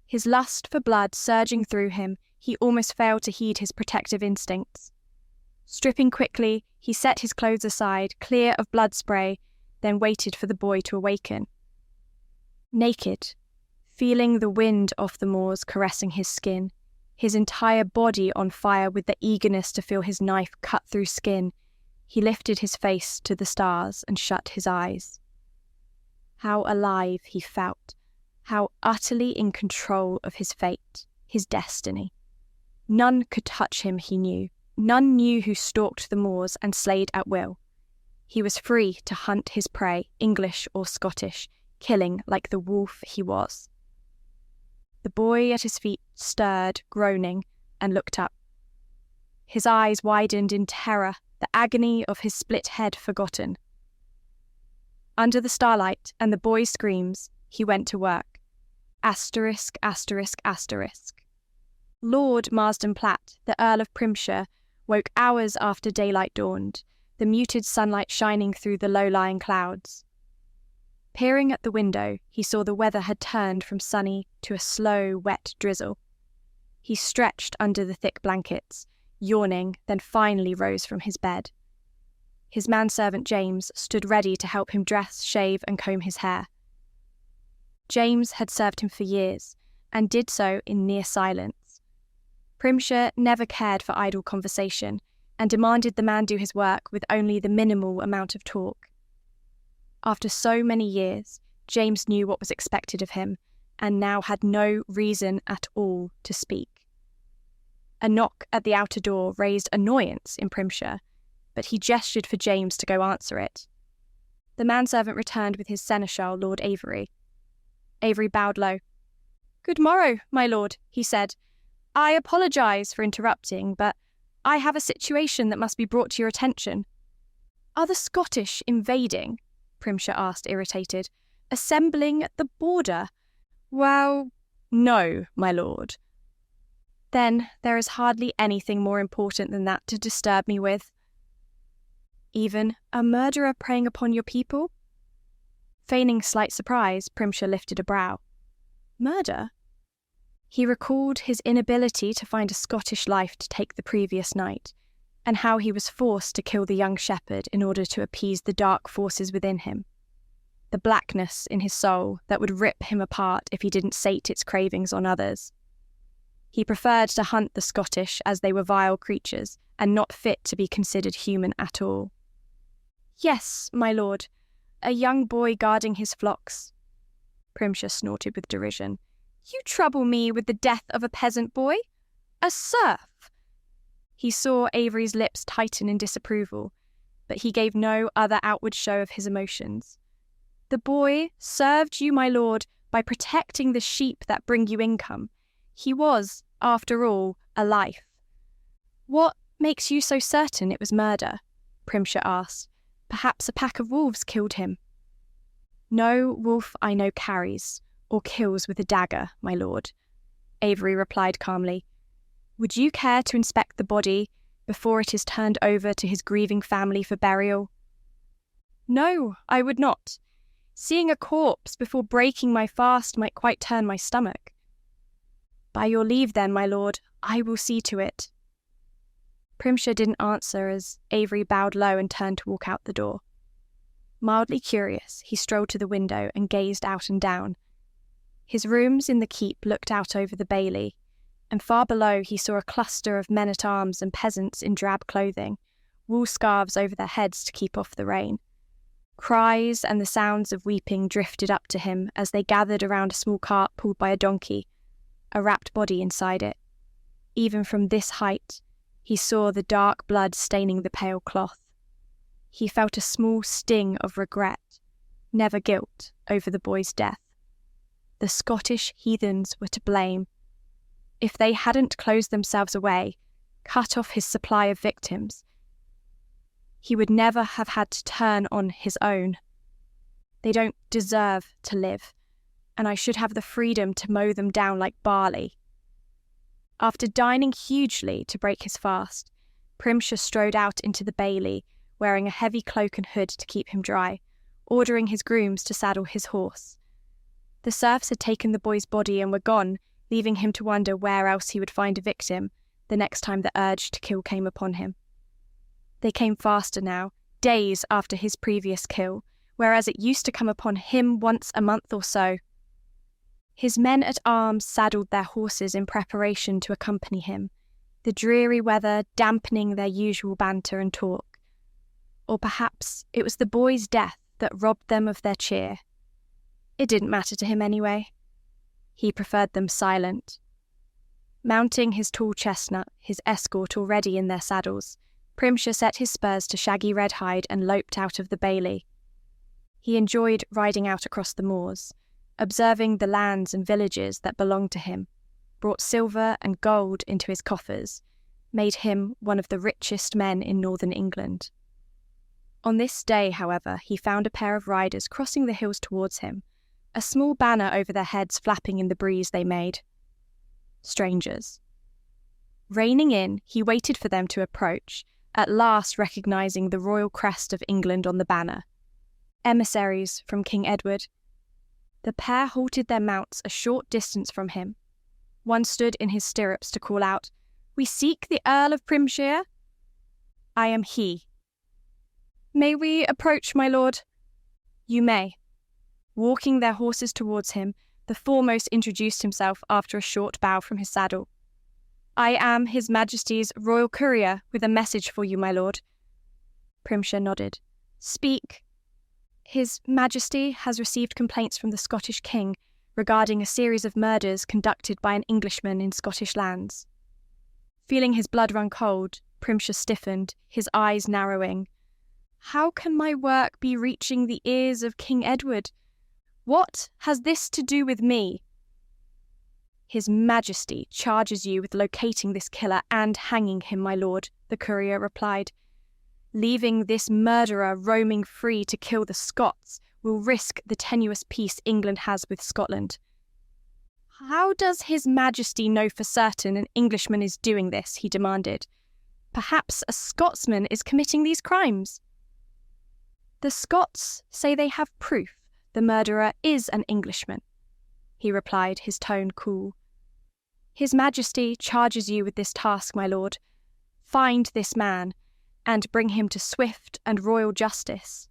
His lust for blood surging through him, he almost failed to heed his protective instincts. Stripping quickly, he set his clothes aside, clear of blood spray, then waited for the boy to awaken. Naked, feeling the wind off the moors caressing his skin, his entire body on fire with the eagerness to feel his knife cut through skin, he lifted his face to the stars and shut his eyes. How alive he felt, how utterly in control of his fate, his destiny. None could touch him, he knew. None knew who stalked the moors and slayed at will. He was free to hunt his prey, English or Scottish, killing like the wolf he was. The boy at his feet stirred, groaning, and looked up. His eyes widened in terror, the agony of his split head forgotten. Under the starlight and the boy's screams, he went to work. Asterisk, asterisk, asterisk. Lord Marsden Platt, the Earl of Primshire, woke hours after daylight dawned, the muted sunlight shining through the low-lying clouds. Peering at the window, he saw the weather had turned from sunny to a slow, wet drizzle. He stretched under the thick blankets, yawning, then finally rose from his bed. His manservant James stood ready to help him dress, shave, and comb his hair. James had served him for years, and did so in near silence. Primshire never cared for idle conversation, and demanded the man do his work with only the minimal amount of talk. After so many years, James knew what was expected of him, and now had no reason at all to speak. A knock at the outer door raised annoyance in Primshire, but he gestured for James to go answer it. The manservant returned with his seneschal, Lord Avery. Avery bowed low. "Good morrow, my lord," he said. "I apologise for interrupting, but I have a situation that must be brought to your attention." "Are the Scottish invading?" Primshire asked, irritated. "Assembling at the border?" "Well, no, my lord." "Then there is hardly anything more important than that to disturb me with." "Even a murderer preying upon your people?" Feigning slight surprise, Primshire lifted a brow. "Murder?" He recalled his inability to find a Scottish life to take the previous night, and how he was forced to kill the young shepherd in order to appease the dark forces within him. The blackness in his soul that would rip him apart if he didn't sate its cravings on others. He preferred to hunt the Scottish as they were vile creatures, and not fit to be considered human at all. "Yes, my lord, a young boy guarding his flocks." Primshire snorted with derision. "You trouble me with the death of a peasant boy? A serf? He saw Avery's lips tighten in disapproval, but he gave no other outward show of his emotions. "The boy served you, my lord, by protecting the sheep that bring you income. He was, after all, a life." "What makes you so certain it was murder?" Primshire asked. "Perhaps a pack of wolves killed him." "No wolf I know carries, or kills with a dagger, my lord," Avery replied calmly. "Would you care to inspect the body before it is turned over to his grieving family for burial?" "No, I would not. Seeing a corpse before breaking my fast might quite turn my stomach." "By your leave then, my lord, I will see to it." Primshire didn't answer as Avery bowed low and turned to walk out the door. Mildly curious, he strolled to the window and gazed out and down. His rooms in the keep looked out over the bailey, and far below he saw a cluster of men-at-arms and peasants in drab clothing, wool scarves over their heads to keep off the rain. Cries and the sounds of weeping drifted up to him as they gathered around a small cart pulled by a donkey, a wrapped body inside it. Even from this height, he saw the dark blood staining the pale cloth. He felt a small sting of regret, never guilt, over the boy's death. The Scottish heathens were to blame. If they hadn't closed themselves away, cut off his supply of victims, he would never have had to turn on his own. They don't deserve to live, and I should have the freedom to mow them down like barley. After dining hugely to break his fast, Primshire strode out into the bailey, wearing a heavy cloak and hood to keep him dry, ordering his grooms to saddle his horse. The serfs had taken the boy's body and were gone, leaving him to wonder where else he would find a victim the next time the urge to kill came upon him. They came faster now, days after his previous kill, whereas it used to come upon him once a month or so. His men-at-arms saddled their horses in preparation to accompany him, the dreary weather dampening their usual banter and talk. Or perhaps it was the boy's death that robbed them of their cheer. It didn't matter to him anyway. He preferred them silent. Mounting his tall chestnut, his escort already in their saddles, Primshire set his spurs to shaggy red hide and loped out of the bailey. He enjoyed riding out across the moors, observing the lands and villages that belonged to him, brought silver and gold into his coffers, made him one of the richest men in northern England. On this day, however, he found a pair of riders crossing the hills towards him, a small banner over their heads flapping in the breeze they made. Strangers. Reining in, he waited for them to approach, at last recognising the royal crest of England on the banner. Emissaries from King Edward. The pair halted their mounts a short distance from him. One stood in his stirrups to call out, "We seek the Earl of Primshire." "I am he." "May we approach, my lord?" "You may." Walking their horses towards him, the foremost introduced himself after a short bow from his saddle. "I am His Majesty's royal courier with a message for you, my lord." Primshire nodded. "Speak." "His Majesty has received complaints from the Scottish King regarding a series of murders conducted by an Englishman in Scottish lands." Feeling his blood run cold, Primshire stiffened, his eyes narrowing. "How can my work be reaching the ears of King Edward? What has this to do with me?" "His Majesty charges you with locating this killer and hanging him, my lord," the courier replied. "Leaving this murderer roaming free to kill the Scots will risk the tenuous peace England has with Scotland." "How does His Majesty know for certain an Englishman is doing this?" he demanded. "Perhaps a Scotsman is committing these crimes." "The Scots say they have proof the murderer is an Englishman," he replied, his tone cool. "His Majesty charges you with this task, my lord. Find this man, and bring him to swift and royal justice."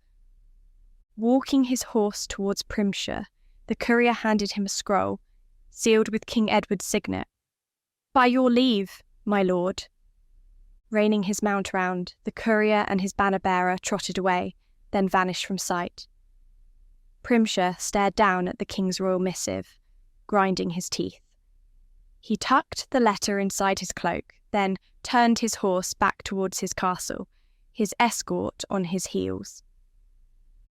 Walking his horse towards Primshire, the courier handed him a scroll, sealed with King Edward's signet. "By your leave, my lord." Reining his mount round, the courier and his banner-bearer trotted away, then vanished from sight. Primshire stared down at the king's royal missive, grinding his teeth. He tucked the letter inside his cloak, then, turned his horse back towards his castle, his escort on his heels.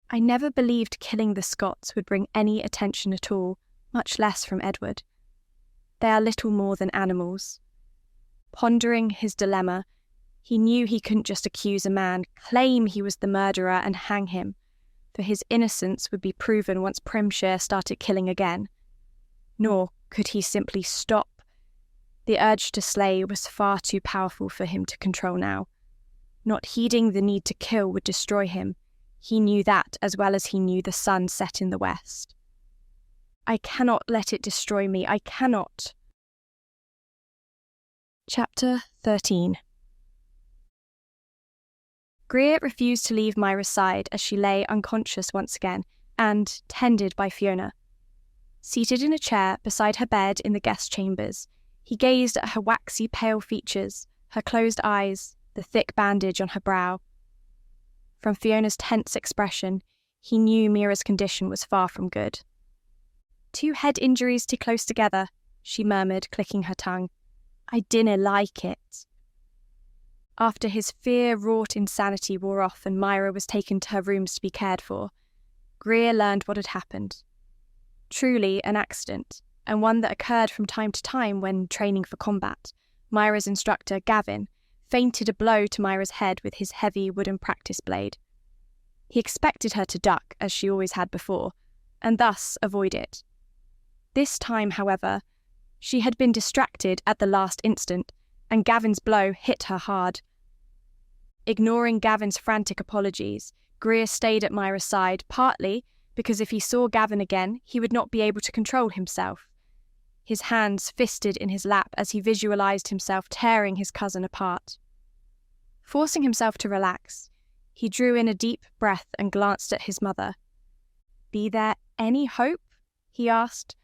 I never believed killing the Scots would bring any attention at all, much less from Edward. They are little more than animals. Pondering his dilemma, he knew he couldn't just accuse a man, claim he was the murderer and hang him, for his innocence would be proven once Primshire started killing again. Nor could he simply stop. The urge to slay was far too powerful for him to control now. Not heeding the need to kill would destroy him. He knew that as well as he knew the sun set in the west. I cannot let it destroy me. I cannot. Chapter 13. Greer refused to leave Myra's side as she lay unconscious once again and tended by Fiona. Seated in a chair beside her bed in the guest chambers, he gazed at her waxy pale features, her closed eyes, the thick bandage on her brow. From Fiona's tense expression, he knew Myra's condition was far from good. 2 head injuries too close together, she murmured, clicking her tongue. I dinna like it. After his fear-wrought insanity wore off and Myra was taken to her rooms to be cared for, Greer learned what had happened. Truly an accident, and one that occurred from time to time when training for combat. Myra's instructor, Gavin, feinted a blow to Myra's head with his heavy wooden practice blade. He expected her to duck, as she always had before, and thus avoid it. This time, however, she had been distracted at the last instant, and Gavin's blow hit her hard. Ignoring Gavin's frantic apologies, Greer stayed at Myra's side, partly because if he saw Gavin again, he would not be able to control himself. His hands fisted in his lap as he visualized himself tearing his cousin apart. Forcing himself to relax, he drew in a deep breath and glanced at his mother. "Be there any hope?" he asked.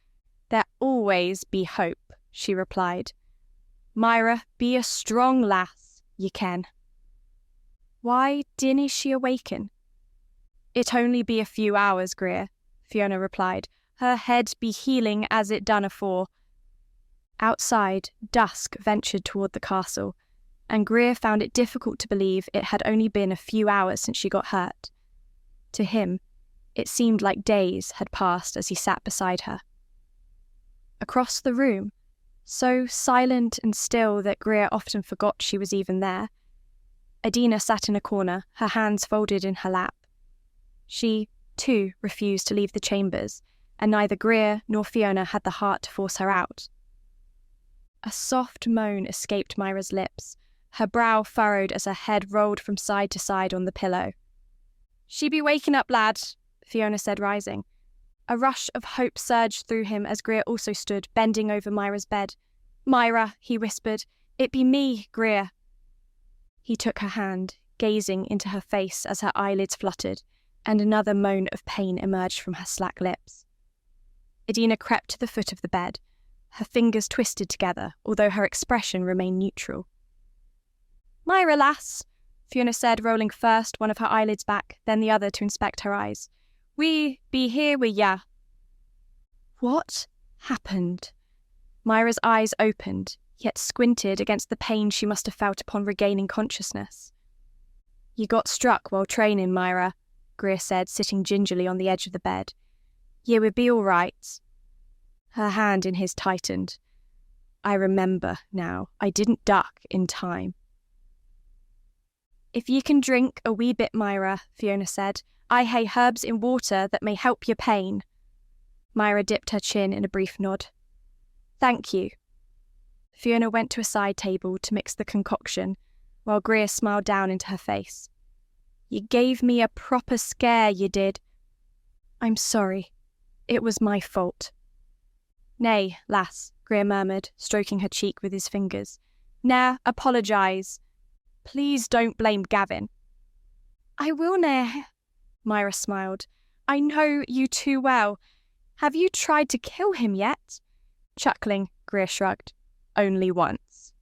"There always be hope," she replied. "Myra, be a strong lass, ye ken." "Why dinna she awaken?" "It only be a few hours, Greer," Fiona replied. "Her head be healing as it done afore." Outside, dusk ventured toward the castle, and Greer found it difficult to believe it had only been a few hours since she got hurt. To him, it seemed like days had passed as he sat beside her. Across the room, so silent and still that Greer often forgot she was even there, Adina sat in a corner, her hands folded in her lap. She, too, refused to leave the chambers, and neither Greer nor Fiona had the heart to force her out. A soft moan escaped Myra's lips, her brow furrowed as her head rolled from side to side on the pillow. "She be waking up, lad," Fiona said, rising. A rush of hope surged through him as Greer also stood, bending over Myra's bed. "Myra," he whispered, "it be me, Greer." He took her hand, gazing into her face as her eyelids fluttered, and another moan of pain emerged from her slack lips. Adina crept to the foot of the bed, her fingers twisted together, although her expression remained neutral. "Myra, lass," Fiona said, rolling first one of her eyelids back, then the other to inspect her eyes. "We be here wi' ya." What happened? Myra's eyes opened, yet squinted against the pain she must have felt upon regaining consciousness. "You got struck while training, Myra," Greer said, sitting gingerly on the edge of the bed. "Ye would be all right." Her hand in his tightened. "I remember now. I didn't duck in time." "If ye can drink a wee bit, Myra," Fiona said, "I hae herbs in water that may help your pain." Myra dipped her chin in a brief nod. "Thank you." Fiona went to a side table to mix the concoction, while Greer smiled down into her face. "You gave me a proper scare, you did." "I'm sorry. It was my fault." "Nay, lass," Greer murmured, stroking her cheek with his fingers. "Nae, apologise. Please don't blame Gavin." "I will nae," Myra smiled. "I know you too well. Have you tried to kill him yet?" Chuckling, Greer shrugged. "Only once."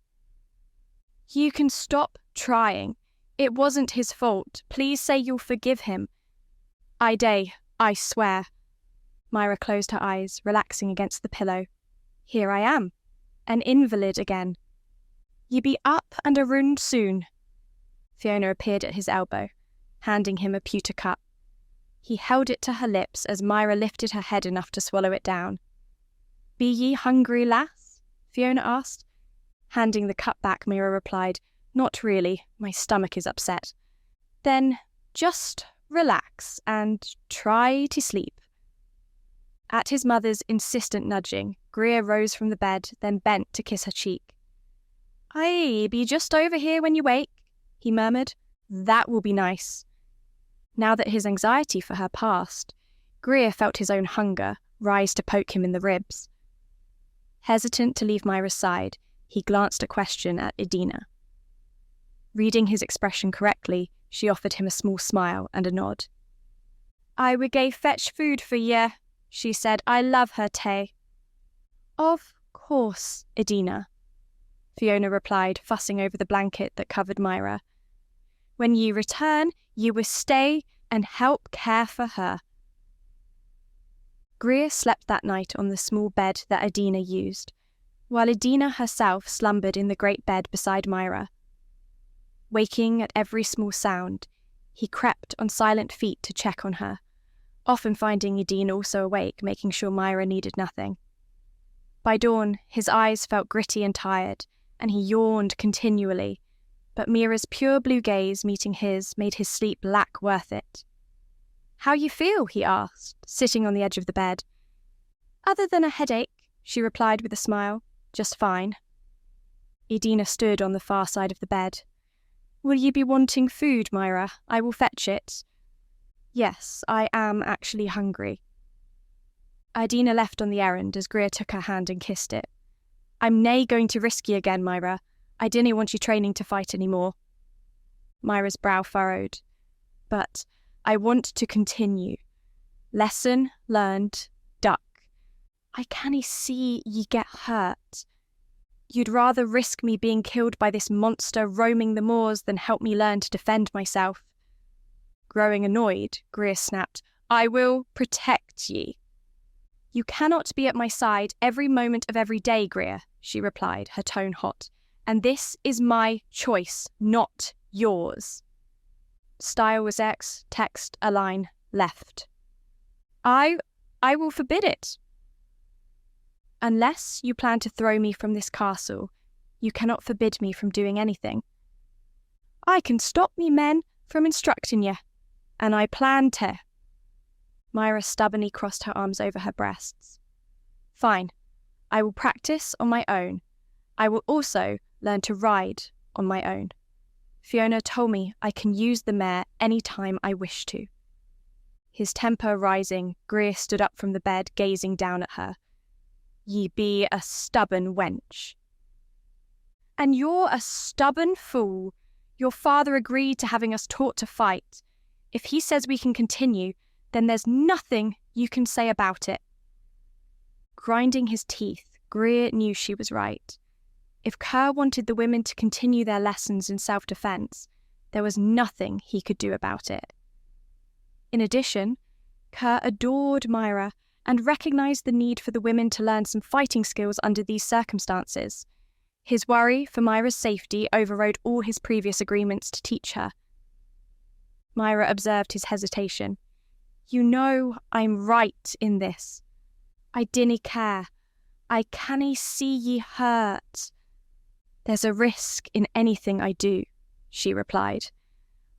"You can stop trying. It wasn't his fault. Please say you'll forgive him." "I dae, I swear." Myra closed her eyes, relaxing against the pillow. "Here I am. An invalid again." Ye be up and around soon. Fiona appeared at his elbow, handing him a pewter cup. He held it to her lips as Myra lifted her head enough to swallow it down. Be ye hungry, lass? Fiona asked. Handing the cup back, Myra replied, Not really, my stomach is upset. Then just relax and try to sleep. At his mother's insistent nudging, Greer rose from the bed, then bent to kiss her cheek. I be just over here when you wake, he murmured. That will be nice. Now that his anxiety for her passed, Greer felt his own hunger rise to poke him in the ribs. Hesitant to leave Myra's side, he glanced a question at Edina. Reading his expression correctly, she offered him a small smile and a nod. I will go fetch food for ye, she said. I love her tea. Of course, Edina, Fiona replied, fussing over the blanket that covered Myra. When ye return, ye will stay and help care for her. Greer slept that night on the small bed that Edina used, while Edina herself slumbered in the great bed beside Myra. Waking at every small sound, he crept on silent feet to check on her, often finding Edina also awake, making sure Myra needed nothing. By dawn, his eyes felt gritty and tired, and he yawned continually, but Myra's pure blue gaze meeting his made his sleep lack worth it. How you feel? He asked, sitting on the edge of the bed. Other than a headache, she replied with a smile. Just fine. Edina stood on the far side of the bed. Will you be wanting food, Myra? I will fetch it. Yes, I am actually hungry. Edina left on the errand as Greer took her hand and kissed it. I'm nae going to risk ye again, Myra. I dinna want you training to fight any more. Myra's brow furrowed. But I want to continue. Lesson learned, duck. I canna see ye get hurt. You'd rather risk me being killed by this monster roaming the moors than help me learn to defend myself. Growing annoyed, Greer snapped, I will protect ye. You cannot be at my side every moment of every day, Greer, she replied, her tone hot. And this is my choice, not yours. Style was X, text, a line, left. I will forbid it. Unless you plan to throw me from this castle, you cannot forbid me from doing anything. I can stop me men from instructing ye, and I plan to. Myra stubbornly crossed her arms over her breasts. Fine, I will practice on my own. I will also learn to ride on my own. Fiona told me I can use the mare any time I wish to. His temper rising, Greer stood up from the bed, gazing down at her. Ye be a stubborn wench. And you're a stubborn fool. Your father agreed to having us taught to fight. If he says we can continue, then there's nothing you can say about it. Grinding his teeth, Greer knew she was right. If Kerr wanted the women to continue their lessons in self-defense, there was nothing he could do about it. In addition, Kerr adored Myra and recognized the need for the women to learn some fighting skills under these circumstances. His worry for Myra's safety overrode all his previous agreements to teach her. Myra observed his hesitation. You know I'm right in this. I dinna care. I canna see ye hurt. There's a risk in anything I do, she replied.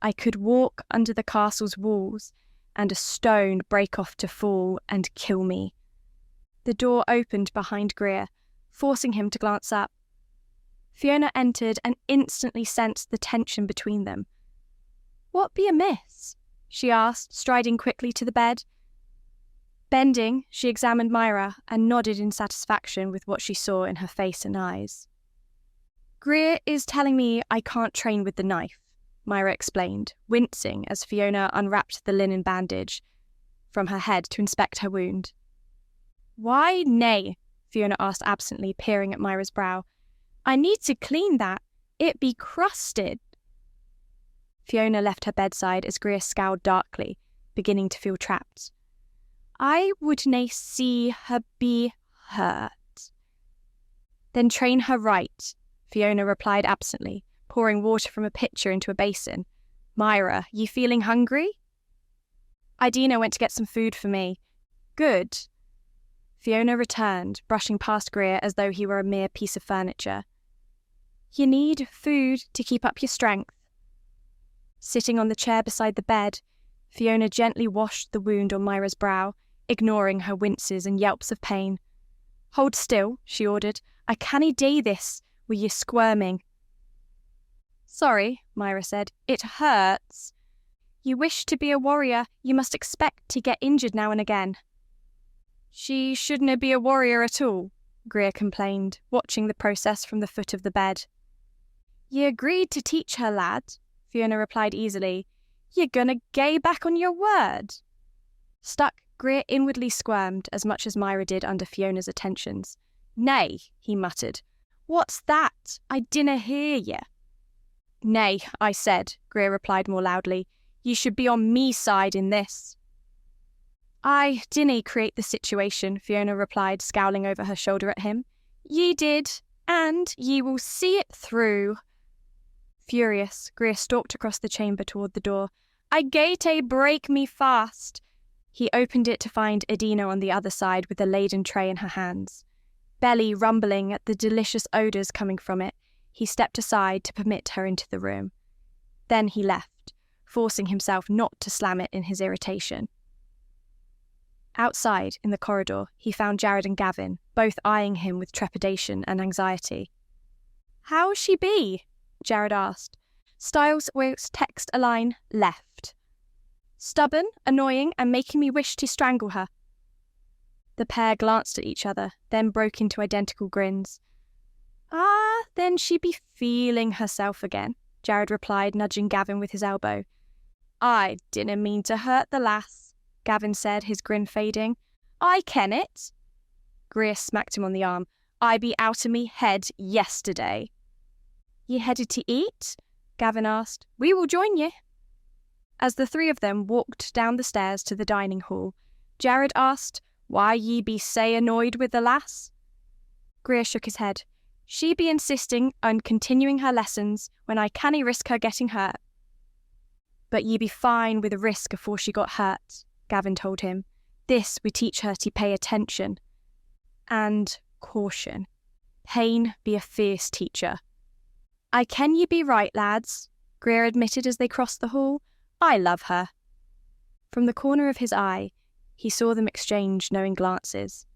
I could walk under the castle's walls and a stone break off to fall and kill me. The door opened behind Greer, forcing him to glance up. Fiona entered and instantly sensed the tension between them. What be amiss? She asked, striding quickly to the bed. Bending, she examined Myra and nodded in satisfaction with what she saw in her face and eyes. Greer is telling me I can't train with the knife, Myra explained, wincing as Fiona unwrapped the linen bandage from her head to inspect her wound. Why nay? Fiona asked absently, peering at Myra's brow. I need to clean that. It be crusted. Fiona left her bedside as Greer scowled darkly, beginning to feel trapped. I would nae see her be hurt. Then train her right, Fiona replied absently, pouring water from a pitcher into a basin. Myra, you feeling hungry? Idina went to get some food for me. Good. Fiona returned, brushing past Greer as though he were a mere piece of furniture. You need food to keep up your strength. Sitting on the chair beside the bed, Fiona gently washed the wound on Myra's brow, ignoring her winces and yelps of pain. Hold still, she ordered. I cannae do this, with you squirming. Sorry, Myra said. It hurts. You wish to be a warrior, you must expect to get injured now and again. She shouldn't be a warrior at all, Greer complained, watching the process from the foot of the bed. You agreed to teach her, lad, Fiona replied easily. You're gonna gae back on your word. Stuck, Greer inwardly squirmed as much as Myra did under Fiona's attentions. Nay, he muttered. What's that? I dinna hear ye. Nay, I said, Greer replied more loudly. You should be on me side in this. I dinna create the situation, Fiona replied, scowling over her shoulder at him. Ye did, and ye will see it through. Furious, Greer stalked across the chamber toward the door. I gae break me fast. He opened it to find Idina on the other side with a laden tray in her hands. Belly rumbling at the delicious odours coming from it, he stepped aside to permit her into the room. Then he left, forcing himself not to slam it in his irritation. Outside, in the corridor, he found Jared and Gavin, both eyeing him with trepidation and anxiety. How's she be? Jared asked. Styles whilst text a line, left. Stubborn, annoying, and making me wish to strangle her. The pair glanced at each other, then broke into identical grins. Then she be feeling herself again, Jared replied, nudging Gavin with his elbow. I dinna mean to hurt the lass, Gavin said, his grin fading. I ken it. Greer smacked him on the arm. I be out of me head yesterday. Ye headed to eat? Gavin asked. We will join ye. As the three of them walked down the stairs to the dining hall, Jared asked, Why ye be sae annoyed with the lass? Greer shook his head. She be insisting on continuing her lessons when I cannae risk her getting hurt. But ye be fine with a risk afore she got hurt, Gavin told him. This would teach her to pay attention. And caution. Pain be a fierce teacher. I ken ye be right, lads, Greer admitted as they crossed the hall. I love her. From the corner of his eye, he saw them exchange knowing glances.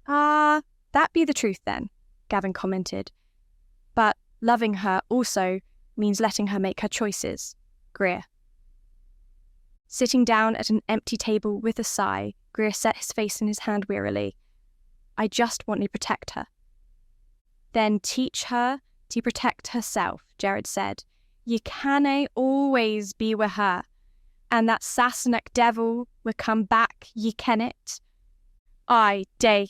That be the truth then, Gavin commented. But loving her also means letting her make her choices, Greer. Sitting down at an empty table with a sigh, Greer set his face in his hand wearily. I just want to protect her. Then teach her to protect herself, Jared said. Ye cannae always be with her, and that Sassenach devil will come back, ye ken it. Aye, day.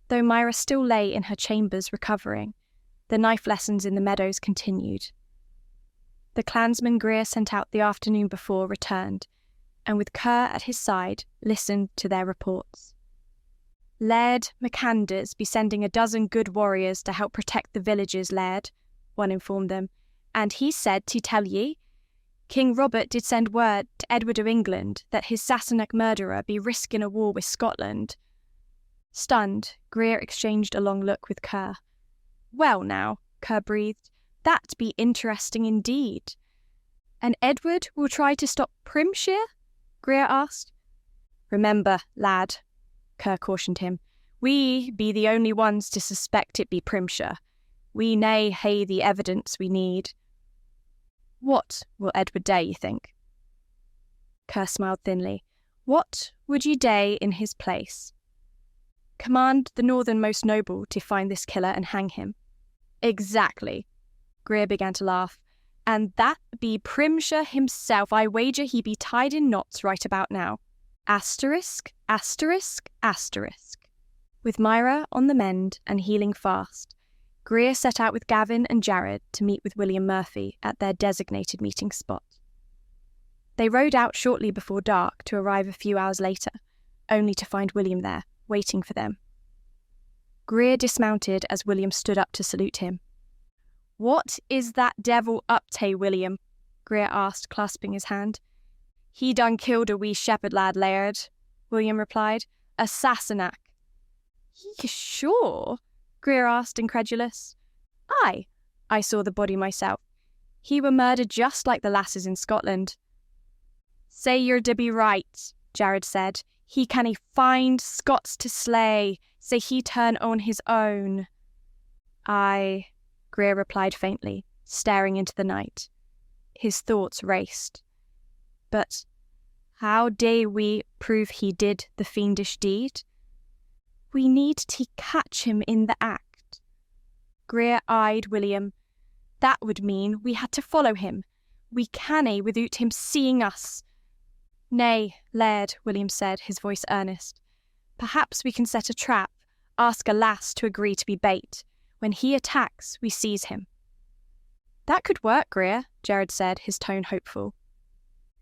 Though Myra still lay in her chambers recovering, the knife lessons in the meadows continued. The clansman Greer sent out the afternoon before returned, and with Kerr at his side, listened to their reports. Laird MacAnders be sending 12 good warriors to help protect the villages, Laird, one informed them, and he said to tell ye, King Robert did send word to Edward of England that his Sassenach murderer be risking a war with Scotland. Stunned, Greer exchanged a long look with Kerr. Well now, Kerr breathed, that be interesting indeed. And Edward will try to stop Primshire? Greer asked. Remember, lad, Kerr cautioned him, we be the only ones to suspect it be Primshire. We nae hae the evidence we need. What will Edward day, you think? Kerr smiled thinly. What would ye day in his place? Command the northernmost noble to find this killer and hang him. Exactly. Greer began to laugh. And that be Primshire himself. I wager he be tied in knots right about now. Asterisk, asterisk, asterisk. With Myra on the mend and healing fast, Greer set out with Gavin and Jared to meet with William Murphy at their designated meeting spot. They rode out shortly before dark to arrive a few hours later, only to find William there, waiting for them. Greer dismounted as William stood up to salute him. "What is that devil up to, William?" Greer asked, clasping his hand. "He done killed a wee shepherd lad, Laird," William replied. "A Sassenach." "You sure?" Greer asked, incredulous. "Aye, I saw the body myself. He were murdered just like the lasses in Scotland." "Say you're to be right," Jared said. "He cannae find Scots to slay, say he turn on his own." "Aye," Greer replied faintly, staring into the night. His thoughts raced. But how dae we prove he did the fiendish deed? "We need to catch him in the act." Greer eyed William. "That would mean we had to follow him. We cannae without him seeing us." "Nay, Laird," William said, his voice earnest. "Perhaps we can set a trap, ask a lass to agree to be bait. When he attacks, we seize him." "That could work, Greer," Jared said, his tone hopeful.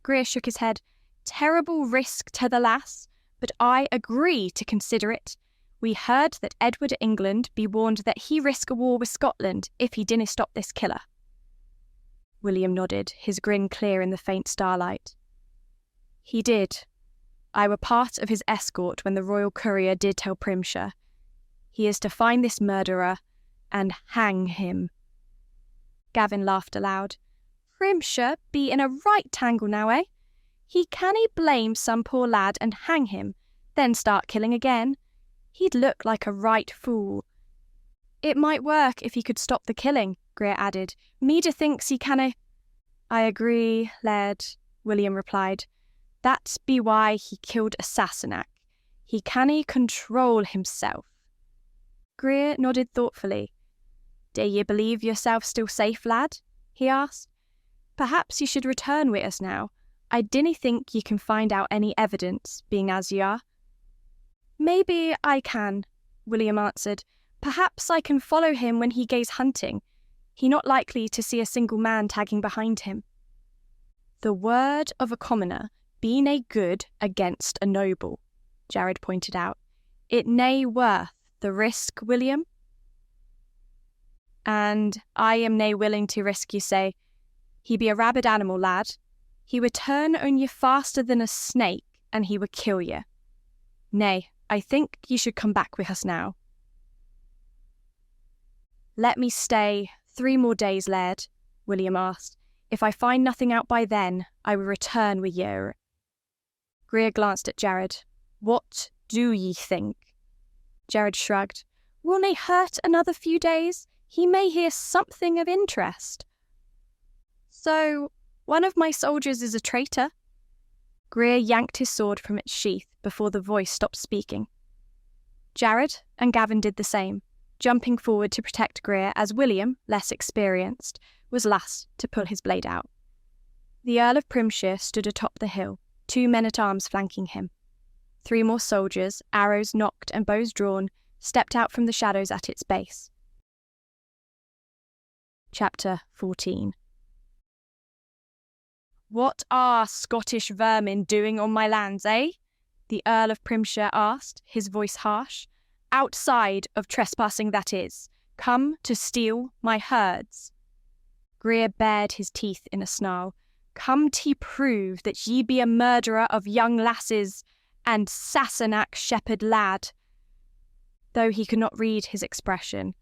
Greer shook his head. "Terrible risk to the lass, but I agree to consider it. We heard that Edward of England be warned that he risk a war with Scotland if he dinna stop this killer." William nodded, his grin clear in the faint starlight. "He did. I were part of his escort when the royal courier did tell Primshire. He is to find this murderer and hang him." Gavin laughed aloud. "Primshire be in a right tangle now, eh? He cannae blame some poor lad and hang him, then start killing again. He'd look like a right fool." "It might work if he could stop the killing," Greer added. "Meader thinks he cannae—" "I agree, Laird," William replied. "That be why he killed a Sassenach. He cannae control himself." Greer nodded thoughtfully. "Do ye believe yourself still safe, lad?" he asked. "Perhaps ye should return wi' us now. I dinna think ye can find out any evidence, being as ye are." "Maybe I can," William answered. "Perhaps I can follow him when he gaes hunting. He not likely to see a single man tagging behind him." "The word of a commoner be nae good against a noble," Jared pointed out. "It nae worth the risk, William." "And I am nae willing to risk, you say. He be a rabid animal, lad. He would turn on ye faster than a snake, and he would kill ye. Nay, I think ye should come back with us now." "Let me stay 3 more days, Laird," William asked. "If I find nothing out by then, I will return with ye." Greer glanced at Jared. "What do ye think?" Jared shrugged. "Will nae hurt another few days? He may hear something of interest." "So, one of my soldiers is a traitor?" Greer yanked his sword from its sheath before the voice stopped speaking. Jared and Gavin did the same, jumping forward to protect Greer as William, less experienced, was last to pull his blade out. The Earl of Primshire stood atop the hill, 2 men-at-arms flanking him. 3 more soldiers, arrows nocked and bows drawn, stepped out from the shadows at its base. Chapter 14. "What are Scottish vermin doing on my lands, eh?" the Earl of Primshire asked, his voice harsh. "Outside of trespassing, that is. Come to steal my herds." Greer bared his teeth in a snarl. "Come to prove that ye be a murderer of young lasses and Sassenach shepherd lad." Though he could not read his expression,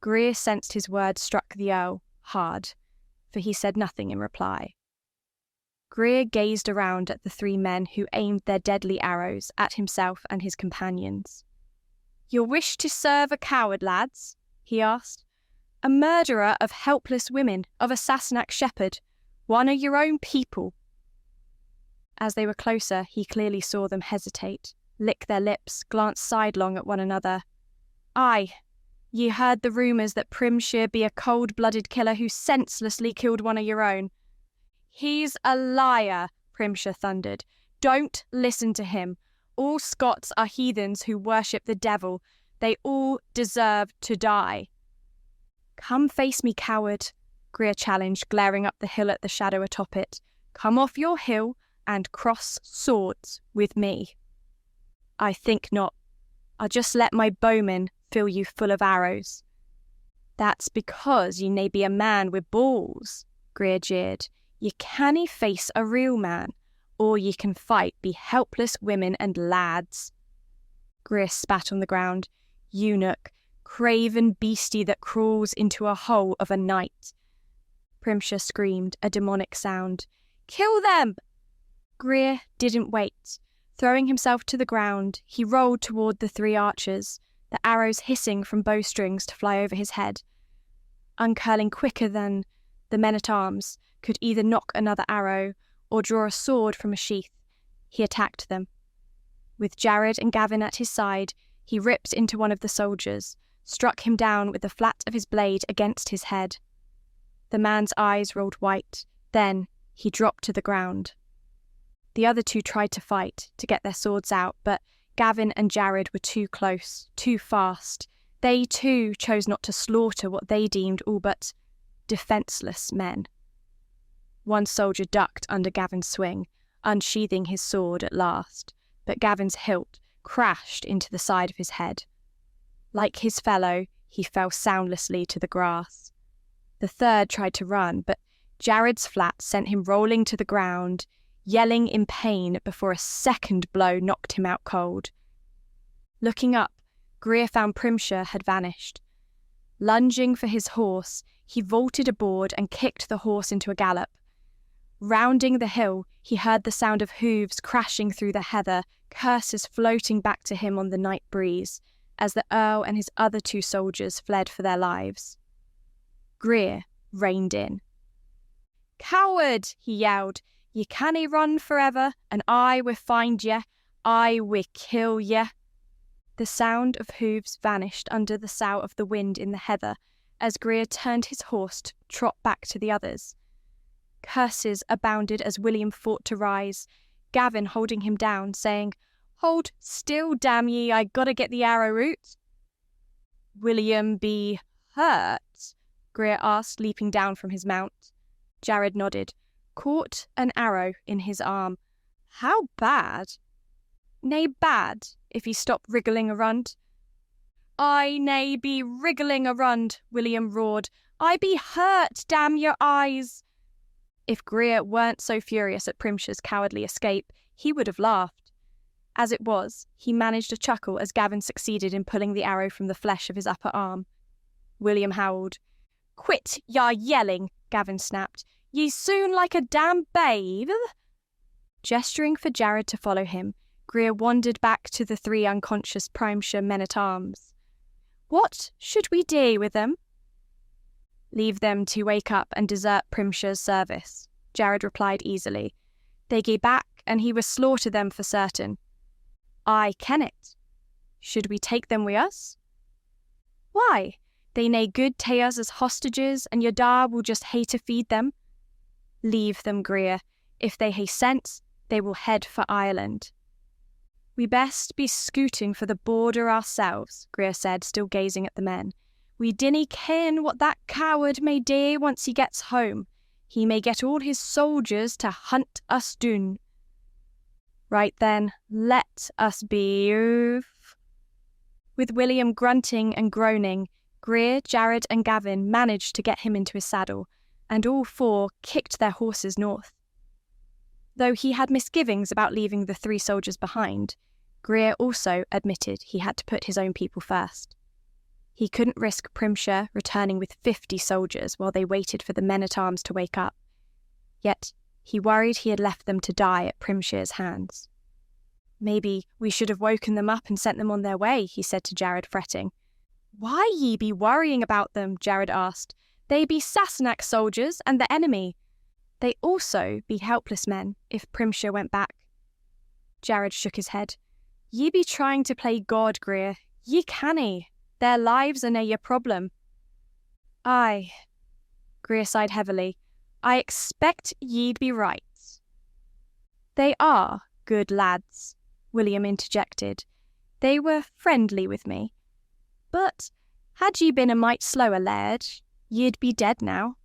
Greer sensed his words struck the Earl hard, for he said nothing in reply. Greer gazed around at the 3 men who aimed their deadly arrows at himself and his companions. "You wish to serve a coward, lads?" he asked. "A murderer of helpless women, of a Sassenach shepherd, one of your own people." As they were closer, he clearly saw them hesitate, lick their lips, glance sidelong at one another. "Aye, ye heard the rumours that Primshire be a cold-blooded killer who senselessly killed one of your own." "He's a liar," Primshire thundered. "Don't listen to him. All Scots are heathens who worship the devil. They all deserve to die." "Come face me, coward," Greer challenged, glaring up the hill at the shadow atop it. "Come off your hill and cross swords with me." "I think not. I'll just let my bowmen fill you full of arrows." "That's because ye may be a man with balls," Greer jeered. "Ye canny face a real man. All ye can fight be helpless women and lads." Greer spat on the ground. "Eunuch, craven beastie that crawls into a hole of a night." Primshire screamed, a demonic sound. "Kill them!" Greer didn't wait. Throwing himself to the ground, he rolled toward the 3 archers, the arrows hissing from bowstrings to fly over his head. Uncurling quicker than the men-at-arms could either knock another arrow or draw a sword from a sheath, he attacked them. With Jared and Gavin at his side, he ripped into one of the soldiers, struck him down with the flat of his blade against his head. The man's eyes rolled white, then he dropped to the ground. The other 2 tried to fight, to get their swords out, but Gavin and Jared were too close, too fast. They too chose not to slaughter what they deemed all but defenceless men. One soldier ducked under Gavin's swing, unsheathing his sword at last, but Gavin's hilt crashed into the side of his head. Like his fellow, he fell soundlessly to the grass. The 3rd tried to run, but Jared's flat sent him rolling to the ground, yelling in pain before a second blow knocked him out cold. Looking up, Greer found Primshire had vanished. Lunging for his horse, he vaulted aboard and kicked the horse into a gallop. Rounding the hill, he heard the sound of hooves crashing through the heather, curses floating back to him on the night breeze, as the Earl and his other 2 soldiers fled for their lives. Greer reined in. "Coward!" he yelled. "Ye cannae run forever, and I will find ye. I will kill ye." The sound of hooves vanished under the sough of the wind in the heather as Greer turned his horse to trot back to the others. Curses abounded as William fought to rise, Gavin holding him down, saying, "Hold still, damn ye, I gotta get the arrow root." "William be hurt?" Greer asked, leaping down from his mount. Jared nodded. "Caught an arrow in his arm." "How bad?" "Nae bad, if he stopped wriggling around." "I nae be wriggling around," William roared. "I be hurt, damn your eyes." If Greer weren't so furious at Primshire's cowardly escape, he would have laughed. As it was, he managed a chuckle as Gavin succeeded in pulling the arrow from the flesh of his upper arm. William howled. "Quit ya yelling," Gavin snapped. "Ye soon like a damn babe." Gesturing for Jared to follow him, Greer wandered back to the 3 unconscious Primshire men-at-arms. "What should we do with them?" "Leave them to wake up and desert Primshire's service," Jared replied easily. "They gae back and he will slaughter them for certain." "I ken it. Should we take them wi' us?" "Why? They nae good tae us as hostages, and your da will just hae to feed them." "Leave them, Greer. If they hae sense, they will head for Ireland." "We best be scooting for the border ourselves," Greer said, still gazing at the men. "We dinna ken what that coward may do once he gets home. He may get all his soldiers to hunt us doon." "Right then, let us be off." With William grunting and groaning, Greer, Jared and Gavin managed to get him into his saddle, and all 4 kicked their horses north. Though he had misgivings about leaving the 3 soldiers behind, Greer also admitted he had to put his own people first. He couldn't risk Primshire returning with 50 soldiers while they waited for the men-at-arms to wake up. Yet he worried he had left them to die at Primshire's hands. "Maybe we should have woken them up and sent them on their way," he said to Jared, fretting. "Why ye be worrying about them?" Jared asked. "They be Sassenach soldiers and the enemy. They also be helpless men if Primshire went back." Jared shook his head. "Ye be trying to play God, Greer. Ye canny. Their lives are nae your problem." "Aye," Greer sighed heavily. "I expect ye'd be right." "They are good lads," William interjected. "They were friendly with me. But had ye been a mite slower, Laird, ye'd be dead now."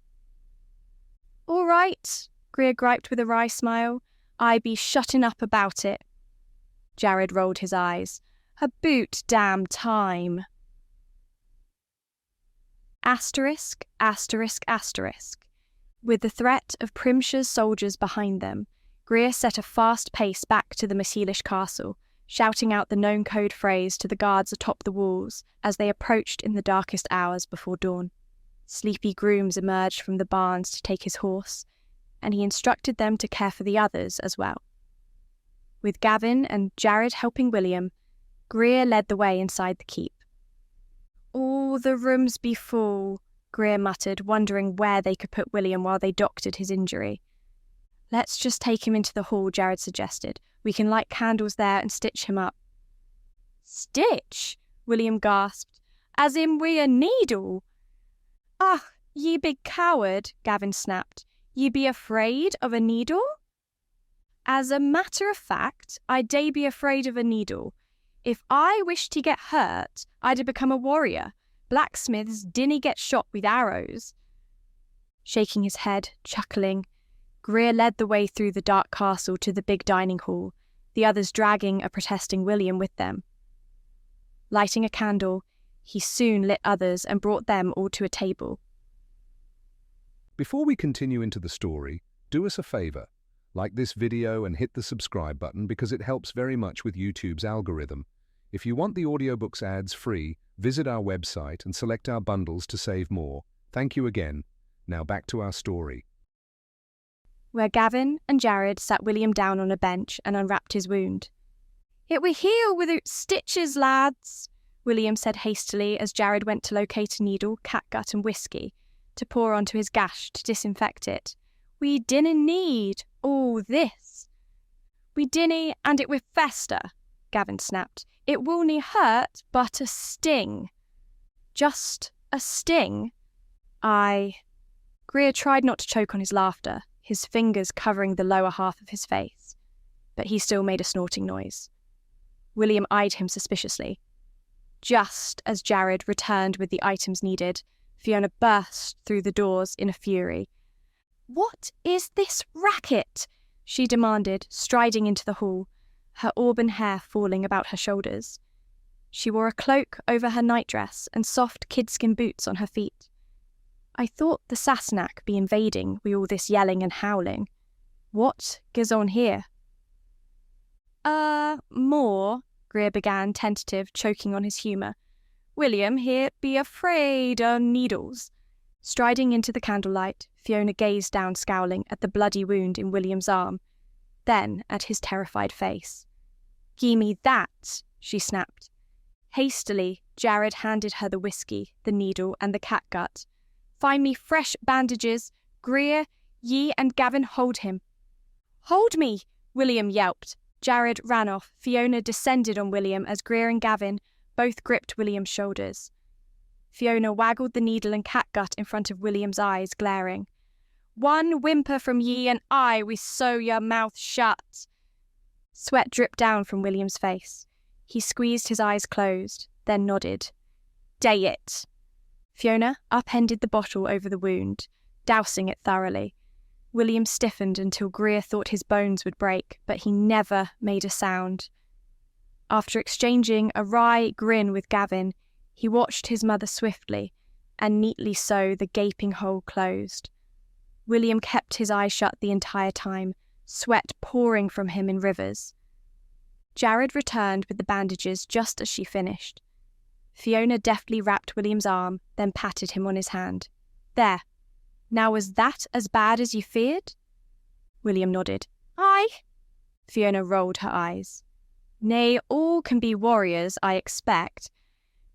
"All right," Greer griped with a wry smile. "I be shutting up about it." Jared rolled his eyes. "Aboot damn time." Asterisk, asterisk, asterisk. With the threat of Primshire's soldiers behind them, Greer set a fast pace back to the MacEilish castle, shouting out the known code phrase to the guards atop the walls as they approached in the darkest hours before dawn. Sleepy grooms emerged from the barns to take his horse, and he instructed them to care for the others as well. With Gavin and Jared helping William, Greer led the way inside the keep. "All the rooms be full," Greer muttered, wondering where they could put William while they doctored his injury. "Let's just take him into the hall," Jared suggested. "We can light candles there and stitch him up." "Stitch?" William gasped. "As in wi' a needle?" "Ah, ye big coward," Gavin snapped. "Ye be afraid of a needle?" "As a matter of fact, I dae be afraid of a needle. If I wished to get hurt, I'd become a warrior. Blacksmiths dinna get shot with arrows." Shaking his head, chuckling, Greer led the way through the dark castle to the big dining hall, the others dragging a protesting William with them. Lighting a candle, he soon lit others and brought them all to a table. Before we continue into the story, do us a favour. Like this video and hit the subscribe button because it helps very much with YouTube's algorithm. If you want the audiobooks ads free, visit our website and select our bundles to save more. Thank you again. Now back to our story. Where Gavin and Jared sat William down on a bench and unwrapped his wound. "It will heal without stitches, lads," William said hastily as Jared went to locate a needle, catgut and whiskey to pour onto his gash to disinfect it. "We dinna need all this." "We dinna, and it will fester," Gavin snapped. "It will nae hurt, but a sting." "Just a sting?" "Aye." Greer tried not to choke on his laughter, his fingers covering the lower half of his face, but he still made a snorting noise. William eyed him suspiciously. Just as Jared returned with the items needed, Fiona burst through the doors in a fury. "What is this racket?" she demanded, striding into the hall, her auburn hair falling about her shoulders. She wore a cloak over her nightdress and soft kidskin boots on her feet. "I thought the Sassenach be invading wi' all this yelling and howling. What goes on here?" More," Greer began, tentative, choking on his humour. "William here be afraid o' needles." Striding into the candlelight, Fiona gazed down scowling at the bloody wound in William's arm, then at his terrified face. "Gie me that," she snapped. Hastily, Jared handed her the whiskey, the needle and the catgut. "Find me fresh bandages. Greer, ye and Gavin hold him." "Hold me!" William yelped. Jared ran off. Fiona descended on William as Greer and Gavin both gripped William's shoulders. Fiona waggled the needle and catgut in front of William's eyes, glaring. "One whimper from ye and I we sew your mouth shut." Sweat dripped down from William's face. He squeezed his eyes closed, then nodded. "Day it." Fiona upended the bottle over the wound, dousing it thoroughly. William stiffened until Greer thought his bones would break, but he never made a sound. After exchanging a wry grin with Gavin, he watched his mother swiftly and neatly sew the gaping hole closed. William kept his eyes shut the entire time, sweat pouring from him in rivers. Jared returned with the bandages just as she finished. Fiona deftly wrapped William's arm, then patted him on his hand. "There. Now was that as bad as you feared?" William nodded. "Aye." Fiona rolled her eyes. "Nay, all can be warriors, I expect.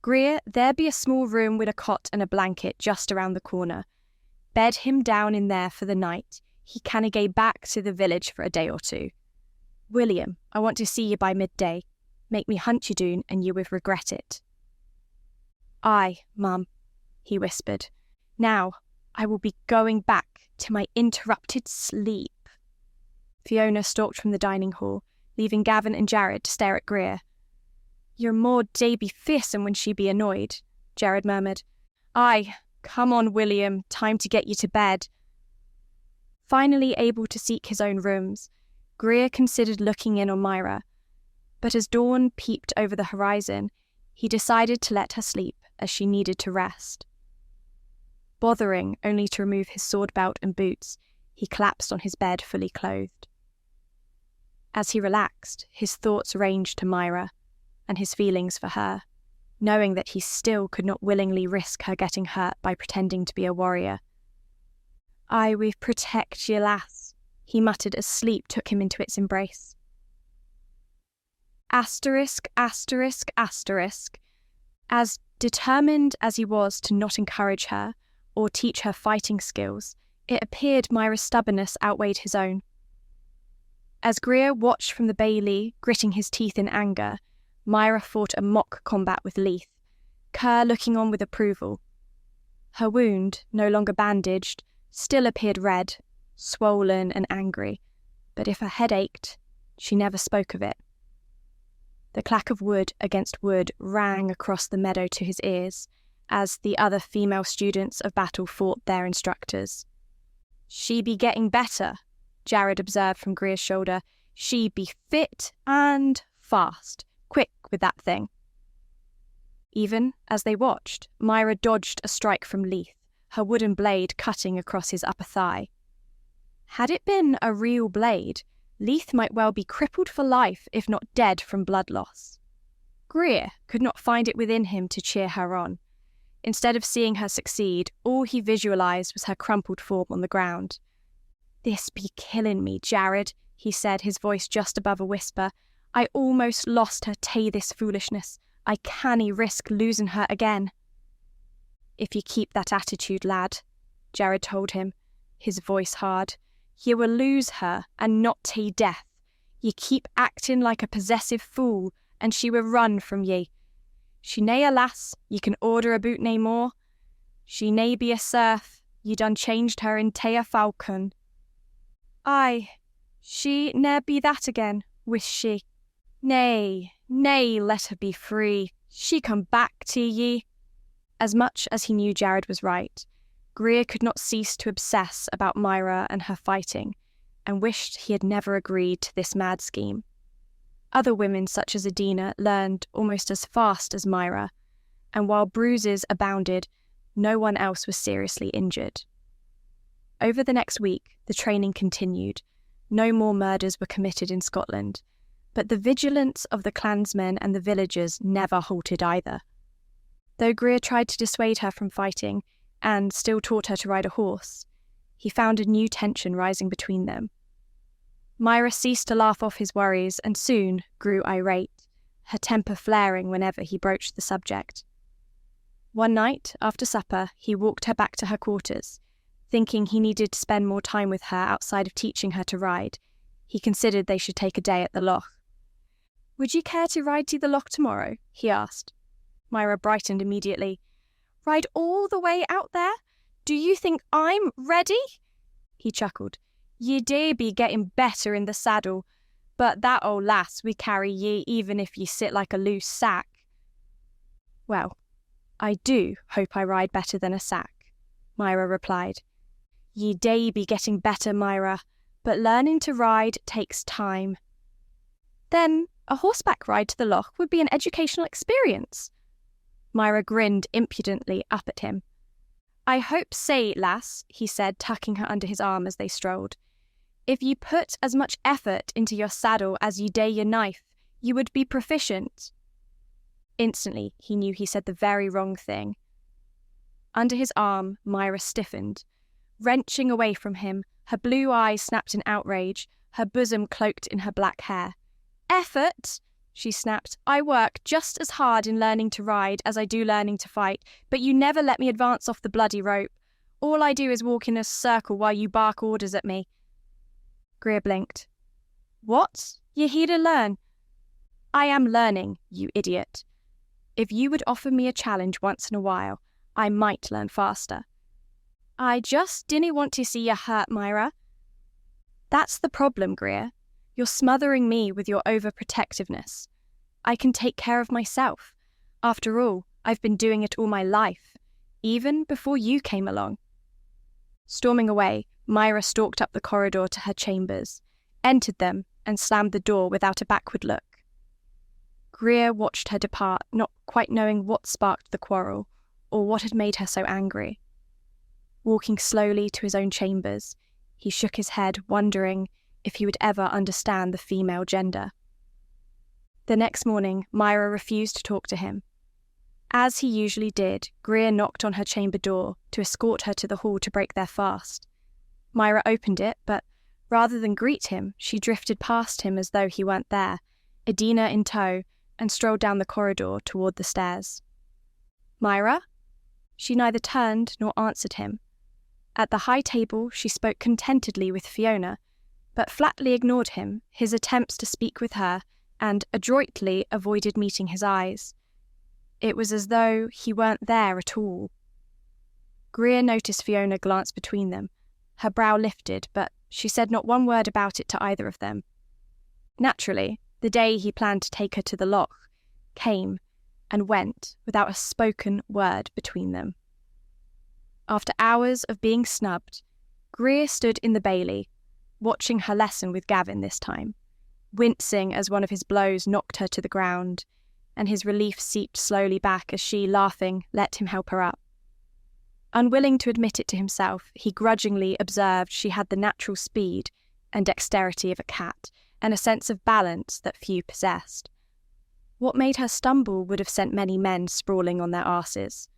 Greer, there be a small room with a cot and a blanket just around the corner. Bed him down in there for the night. He canna gae back to the village for a day or two. William, I want to see you by midday. Make me hunt you doon and you will regret it." "Aye, Mum," he whispered. "Now, I will be going back to my interrupted sleep." Fiona stalked from the dining hall, leaving Gavin and Jared to stare at Greer. "Your Maud dae be fearsome when she be annoyed," Jared murmured. "Aye, come on, William, time to get you to bed." Finally able to seek his own rooms, Greer considered looking in on Myra, but as dawn peeped over the horizon, he decided to let her sleep as she needed to rest. Bothering only to remove his sword belt and boots, he collapsed on his bed fully clothed. As he relaxed, his thoughts ranged to Myra and his feelings for her, knowing that he still could not willingly risk her getting hurt by pretending to be a warrior. "I will protect ye, lass," he muttered as sleep took him into its embrace. Asterisk, asterisk, asterisk. As determined as he was to not encourage her or teach her fighting skills, it appeared Myra's stubbornness outweighed his own. As Greer watched from the bailey, gritting his teeth in anger, Myra fought a mock combat with Leith, Kerr looking on with approval. Her wound, no longer bandaged, still appeared red, swollen and angry, but if her head ached, she never spoke of it. The clack of wood against wood rang across the meadow to his ears, as the other female students of battle fought their instructors. "She be getting better," Jared observed from Greer's shoulder. "She be fit and fast. Quick with that thing." Even as they watched, Myra dodged a strike from Leith, her wooden blade cutting across his upper thigh. Had it been a real blade, Leith might well be crippled for life, if not dead from blood loss. Greer could not find it within him to cheer her on. Instead of seeing her succeed, all he visualised was her crumpled form on the ground. "This be killing me, Jared," he said, his voice just above a whisper. "I almost lost her tae this foolishness. I cannae risk losing her again." "If you keep that attitude, lad," Jared told him, his voice hard, "you will lose her, and not tae death. Ye keep acting like a possessive fool, and she will run from ye. She nae a lass, ye can order aboot nae more. She nae be a serf, ye done changed her in tae a falcon." "Aye, she ne'er be that again, wis she? Nay, nay, let her be free. She come back to ye." As much as he knew Jared was right, Greer could not cease to obsess about Myra and her fighting, and wished he had never agreed to this mad scheme. Other women such as Adina learned almost as fast as Myra, and while bruises abounded, no one else was seriously injured. Over the next week, the training continued. No more murders were committed in Scotland, but the vigilance of the clansmen and the villagers never halted either. Though Greer tried to dissuade her from fighting, and still taught her to ride a horse, he found a new tension rising between them. Myra ceased to laugh off his worries and soon grew irate, her temper flaring whenever he broached the subject. One night, after supper, he walked her back to her quarters. Thinking he needed to spend more time with her outside of teaching her to ride, he considered they should take a day at the loch. "Would you care to ride to the loch tomorrow?" he asked. Myra brightened immediately. "Ride all the way out there? Do you think I'm ready?" He chuckled. "Ye do be getting better in the saddle, but that old lass we carry ye even if ye sit like a loose sack." "Well, I do hope I ride better than a sack," Myra replied. "Ye do be getting better, Myra, but learning to ride takes time." "Then a horseback ride to the loch would be an educational experience." Myra grinned impudently up at him. "I hope sae, lass," he said, tucking her under his arm as they strolled. "If ye put as much effort into your saddle as ye do your knife, you would be proficient." Instantly, he knew he said the very wrong thing. Under his arm, Myra stiffened. Wrenching away from him, her blue eyes snapped in outrage, her bosom cloaked in her black hair. "Effort?" she snapped. "I work just as hard in learning to ride as I do learning to fight, but you never let me advance off the bloody rope. All I do is walk in a circle while you bark orders at me." Greer blinked. "What? You're here to learn?" "I am learning, you idiot. If you would offer me a challenge once in a while, I might learn faster." "I just didn't want to see you hurt, Myra." "That's the problem, Greer. You're smothering me with your overprotectiveness. I can take care of myself. After all, I've been doing it all my life, even before you came along." Storming away, Myra stalked up the corridor to her chambers, entered them, and slammed the door without a backward look. Greer watched her depart, not quite knowing what sparked the quarrel, or what had made her so angry. Walking slowly to his own chambers, he shook his head, wondering if he would ever understand the female gender. The next morning, Myra refused to talk to him. As he usually did, Greer knocked on her chamber door to escort her to the hall to break their fast. Myra opened it, but rather than greet him, she drifted past him as though he weren't there, Edina in tow, and strolled down the corridor toward the stairs. "Myra?" She neither turned nor answered him. At the high table, she spoke contentedly with Fiona, but flatly ignored him, his attempts to speak with her, and adroitly avoided meeting his eyes. It was as though he weren't there at all. Greer noticed Fiona glance between them. Her brow lifted, but she said not one word about it to either of them. Naturally, the day he planned to take her to the loch came and went without a spoken word between them. After hours of being snubbed, Greer stood in the bailey, watching her lesson with Gavin this time, wincing as one of his blows knocked her to the ground, and his relief seeped slowly back as she, laughing, let him help her up. Unwilling to admit it to himself, he grudgingly observed she had the natural speed and dexterity of a cat, and a sense of balance that few possessed. What made her stumble would have sent many men sprawling on their arses.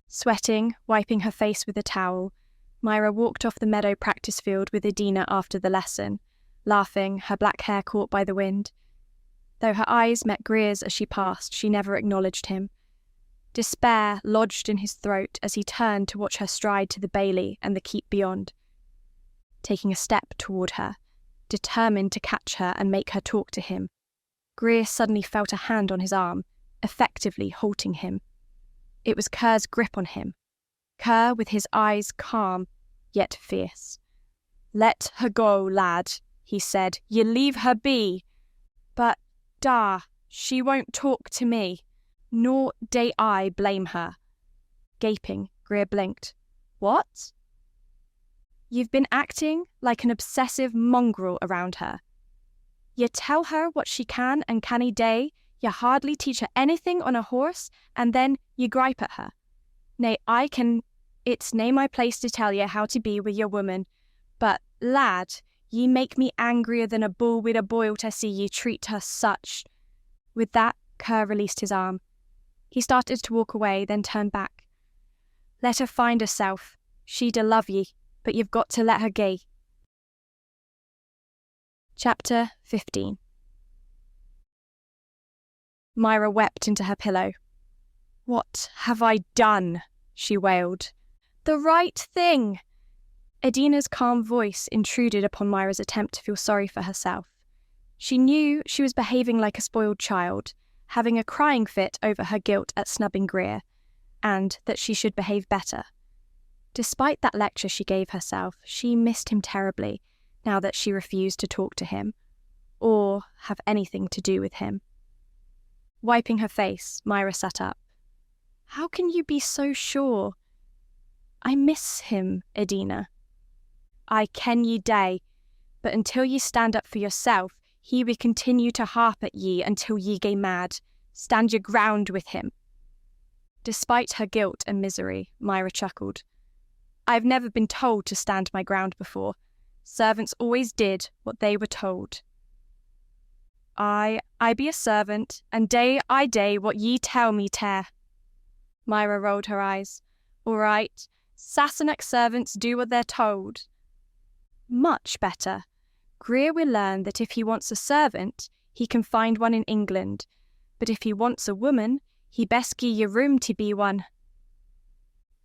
Sweating, wiping her face with a towel, Myra walked off the meadow practice field with Edina after the lesson, laughing, her black hair caught by the wind. Though her eyes met Greer's as she passed, she never acknowledged him. Despair lodged in his throat as he turned to watch her stride to the bailey and the keep beyond. Taking a step toward her, determined to catch her and make her talk to him, Greer suddenly felt a hand on his arm, effectively halting him. It was Kerr's grip on him, Kerr with his eyes calm, yet fierce. "Let her go, lad," he said. "You leave her be." "But, she won't talk to me, nor day I blame her." Gaping, Greer blinked. "What?" "You've been acting like an obsessive mongrel around her. You tell her what she can and canny day, you hardly teach her anything on a horse, and then you gripe at her. Nay, it's nae my place to tell you how to be with your woman, but, lad, ye make me angrier than a bull with a boil to see ye treat her such." With that, Kerr released his arm. He started to walk away, then turned back. "Let her find herself. She'd love ye, but you've got to let her gae." Chapter 15. Myra wept into her pillow. "What have I done?" she wailed. "The right thing!" Edina's calm voice intruded upon Myra's attempt to feel sorry for herself. She knew she was behaving like a spoiled child, having a crying fit over her guilt at snubbing Greer, and that she should behave better. Despite that lecture she gave herself, she missed him terribly, now that she refused to talk to him, or have anything to do with him. Wiping her face, Myra sat up. "How can you be so sure?" "I miss him, Edina." "I ken ye dae, but until ye stand up for yourself, he will continue to harp at ye until ye gae mad. Stand your ground with him." Despite her guilt and misery, Myra chuckled. "I've never been told to stand my ground before. Servants always did what they were told." I be a servant, and I day what ye tell me te." Myra rolled her eyes. "All right, Sassenach servants do what they're told." "Much better. Greer will learn that if he wants a servant, he can find one in England, but if he wants a woman, he best gie ye room to be one."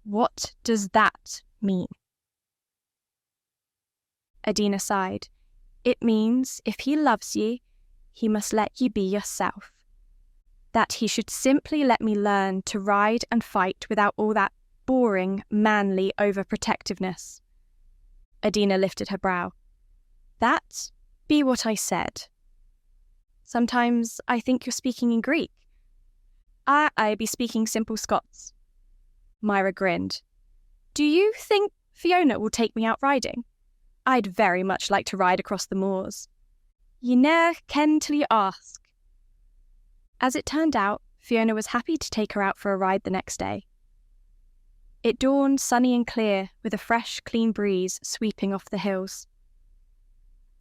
"What does that mean?" Edina sighed. "It means if he loves ye, he must let ye be yourself. That he should simply let me learn to ride and fight without all that boring, manly overprotectiveness." Edina lifted her brow. "That be what I said." "Sometimes I think you're speaking in Greek." I be speaking simple Scots." Myra grinned. "Do you think Fiona will take me out riding? I'd very much like to ride across the moors." "Ye ne'er ken till ye ask." As it turned out, Fiona was happy to take her out for a ride the next day. It dawned sunny and clear, with a fresh, clean breeze sweeping off the hills.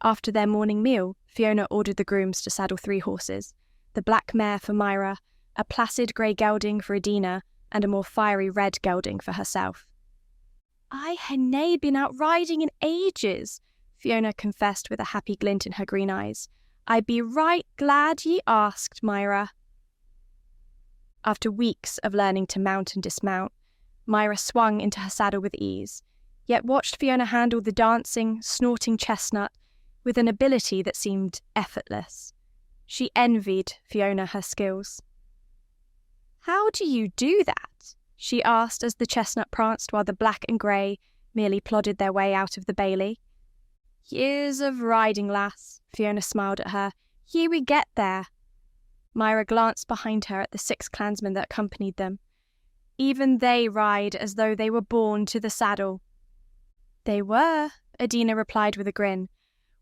After their morning meal, Fiona ordered the grooms to saddle 3 horses, the black mare for Myra, a placid grey gelding for Edina, and a more fiery red gelding for herself. "I hae nae been out riding in ages," Fiona confessed with a happy glint in her green eyes. "I be right glad ye asked, Myra." After weeks of learning to mount and dismount, Myra swung into her saddle with ease, yet watched Fiona handle the dancing, snorting chestnut with an ability that seemed effortless. She envied Fiona her skills. "How do you do that?" she asked as the chestnut pranced while the black and grey merely plodded their way out of the bailey. "Years of riding, lass," Fiona smiled at her. "Ye we get there." Myra glanced behind her at the 6 clansmen that accompanied them. "Even they ride as though they were born to the saddle." "They were," Edina replied with a grin.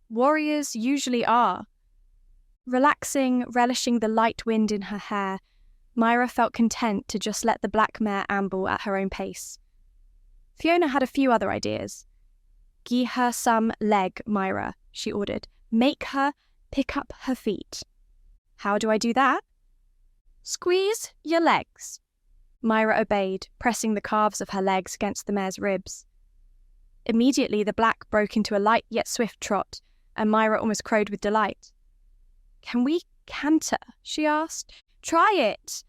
"Warriors usually are." Relaxing, relishing the light wind in her hair, Myra felt content to just let the black mare amble at her own pace. Fiona had a few other ideas. "Gie her some leg, Myra," she ordered. "Make her pick up her feet." "How do I do that?" "Squeeze your legs." Myra obeyed, pressing the calves of her legs against the mare's ribs. Immediately the black broke into a light yet swift trot, and Myra almost crowed with delight. "Can we canter?" she asked. "Try it."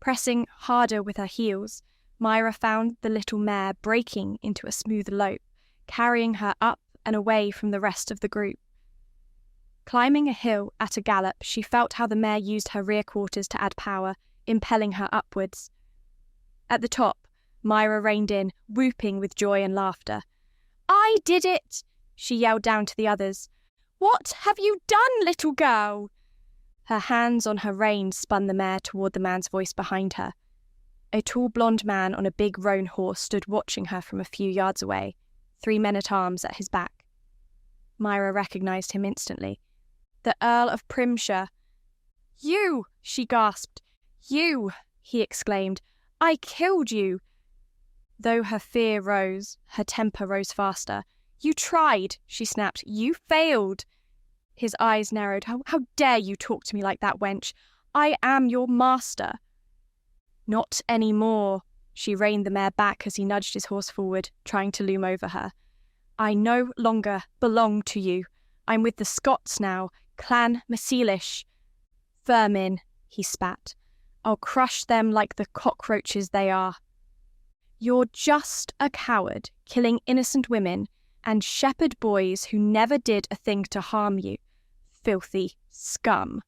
Pressing harder with her heels, Myra found the little mare breaking into a smooth lope, carrying her up and away from the rest of the group. Climbing a hill at a gallop, she felt how the mare used her rear quarters to add power, impelling her upwards. At the top, Myra reined in, whooping with joy and laughter. "I did it!" she yelled down to the others. "What have you done, little girl?" Her hands on her reins spun the mare toward the man's voice behind her. A tall blonde man on a big roan horse stood watching her from a few yards away, 3 men-at-arms at his back. Myra recognized him instantly. The Earl of Primshire. "You!" she gasped. "You!" he exclaimed. "I killed you!" Though her fear rose, her temper rose faster. "You tried," she snapped. "You failed." His eyes narrowed. How dare you talk to me like that, wench? I am your master." "Not any more." She reined the mare back as he nudged his horse forward, trying to loom over her. "I no longer belong to you. I'm with the Scots now, Clan MacEilish." "Vermin," he spat. "I'll crush them like the cockroaches they are." "You're just a coward, killing innocent women and shepherd boys who never did a thing to harm you. Filthy scum."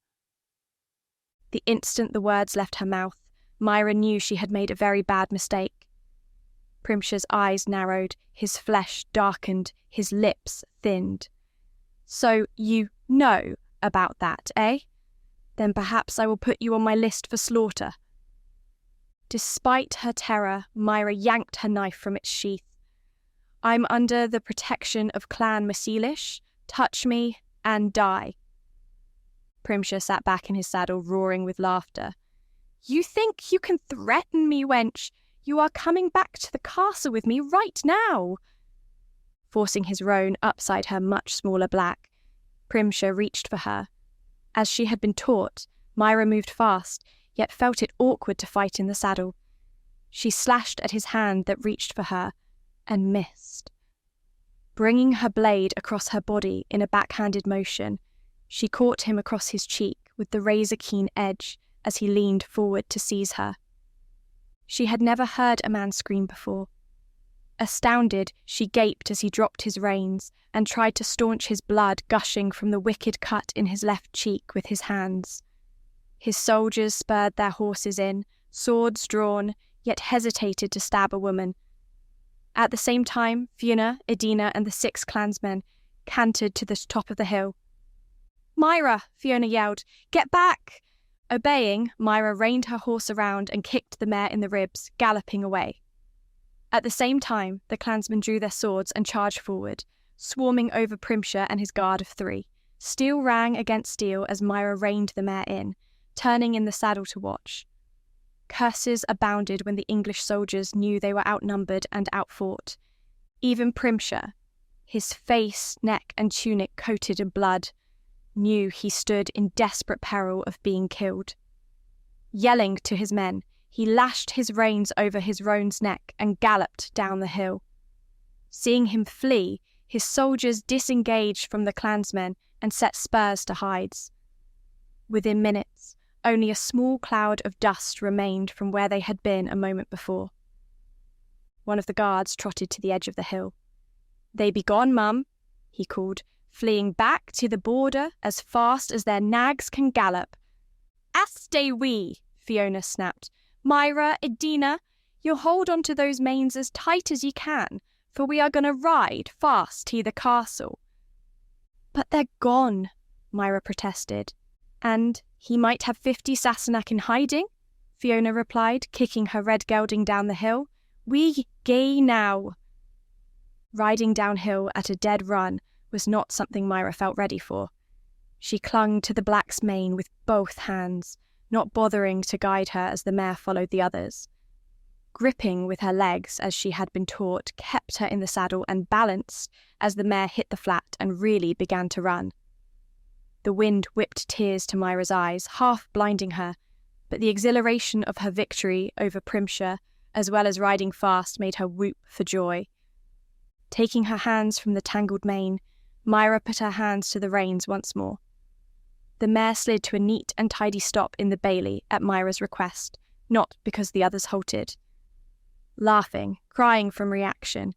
The instant the words left her mouth, Myra knew she had made a very bad mistake. Primshire's eyes narrowed, his flesh darkened, his lips thinned. "So you know about that, eh? Then perhaps I will put you on my list for slaughter." Despite her terror, Myra yanked her knife from its sheath. "I'm under the protection of Clan MacEilish. Touch me and die." Primshire sat back in his saddle, roaring with laughter. "You think you can threaten me, wench? You are coming back to the castle with me right now." Forcing his roan upside her much smaller black, Primshire reached for her. As she had been taught, Myra moved fast, yet felt it awkward to fight in the saddle. She slashed at his hand that reached for her, and missed. Bringing her blade across her body in a backhanded motion, she caught him across his cheek with the razor-keen edge as he leaned forward to seize her. She had never heard a man scream before. Astounded, she gaped as he dropped his reins and tried to staunch his blood gushing from the wicked cut in his left cheek with his hands. His soldiers spurred their horses in, swords drawn, yet hesitated to stab a woman. At the same time, Fiona, Edina, and the 6 clansmen cantered to the top of the hill. "Myra!" Fiona yelled. "Get back!" Obeying, Myra reined her horse around and kicked the mare in the ribs, galloping away. At the same time, the clansmen drew their swords and charged forward, swarming over Primshire and his guard of 3. Steel rang against steel as Myra reined the mare in, turning in the saddle to watch. Curses abounded when the English soldiers knew they were outnumbered and outfought. Even Primshire, his face, neck, and tunic coated in blood, knew he stood in desperate peril of being killed. Yelling to his men, he lashed his reins over his roan's neck and galloped down the hill. Seeing him flee, his soldiers disengaged from the clansmen and set spurs to hides. Within minutes, only a small cloud of dust remained from where they had been a moment before. One of the guards trotted to the edge of the hill. "They be gone, mum," he called, fleeing back to the border as fast as their nags can gallop. "Stay we," Fiona snapped. "Myra, Edina, you'll hold on to those manes as tight as you can, for we are going to ride fast to the castle." "But they're gone," Myra protested. "And he might have 50 Sassenach in hiding," Fiona replied, kicking her red gelding down the hill. "We gae now." Riding downhill at a dead run was not something Myra felt ready for. She clung to the black's mane with both hands, not bothering to guide her as the mare followed the others. Gripping with her legs as she had been taught kept her in the saddle and balanced as the mare hit the flat and really began to run. The wind whipped tears to Myra's eyes, half blinding her, but the exhilaration of her victory over Primshire, as well as riding fast, made her whoop for joy. Taking her hands from the tangled mane, Myra put her hands to the reins once more. The mare slid to a neat and tidy stop in the bailey at Myra's request, not because the others halted. Laughing, crying from reaction,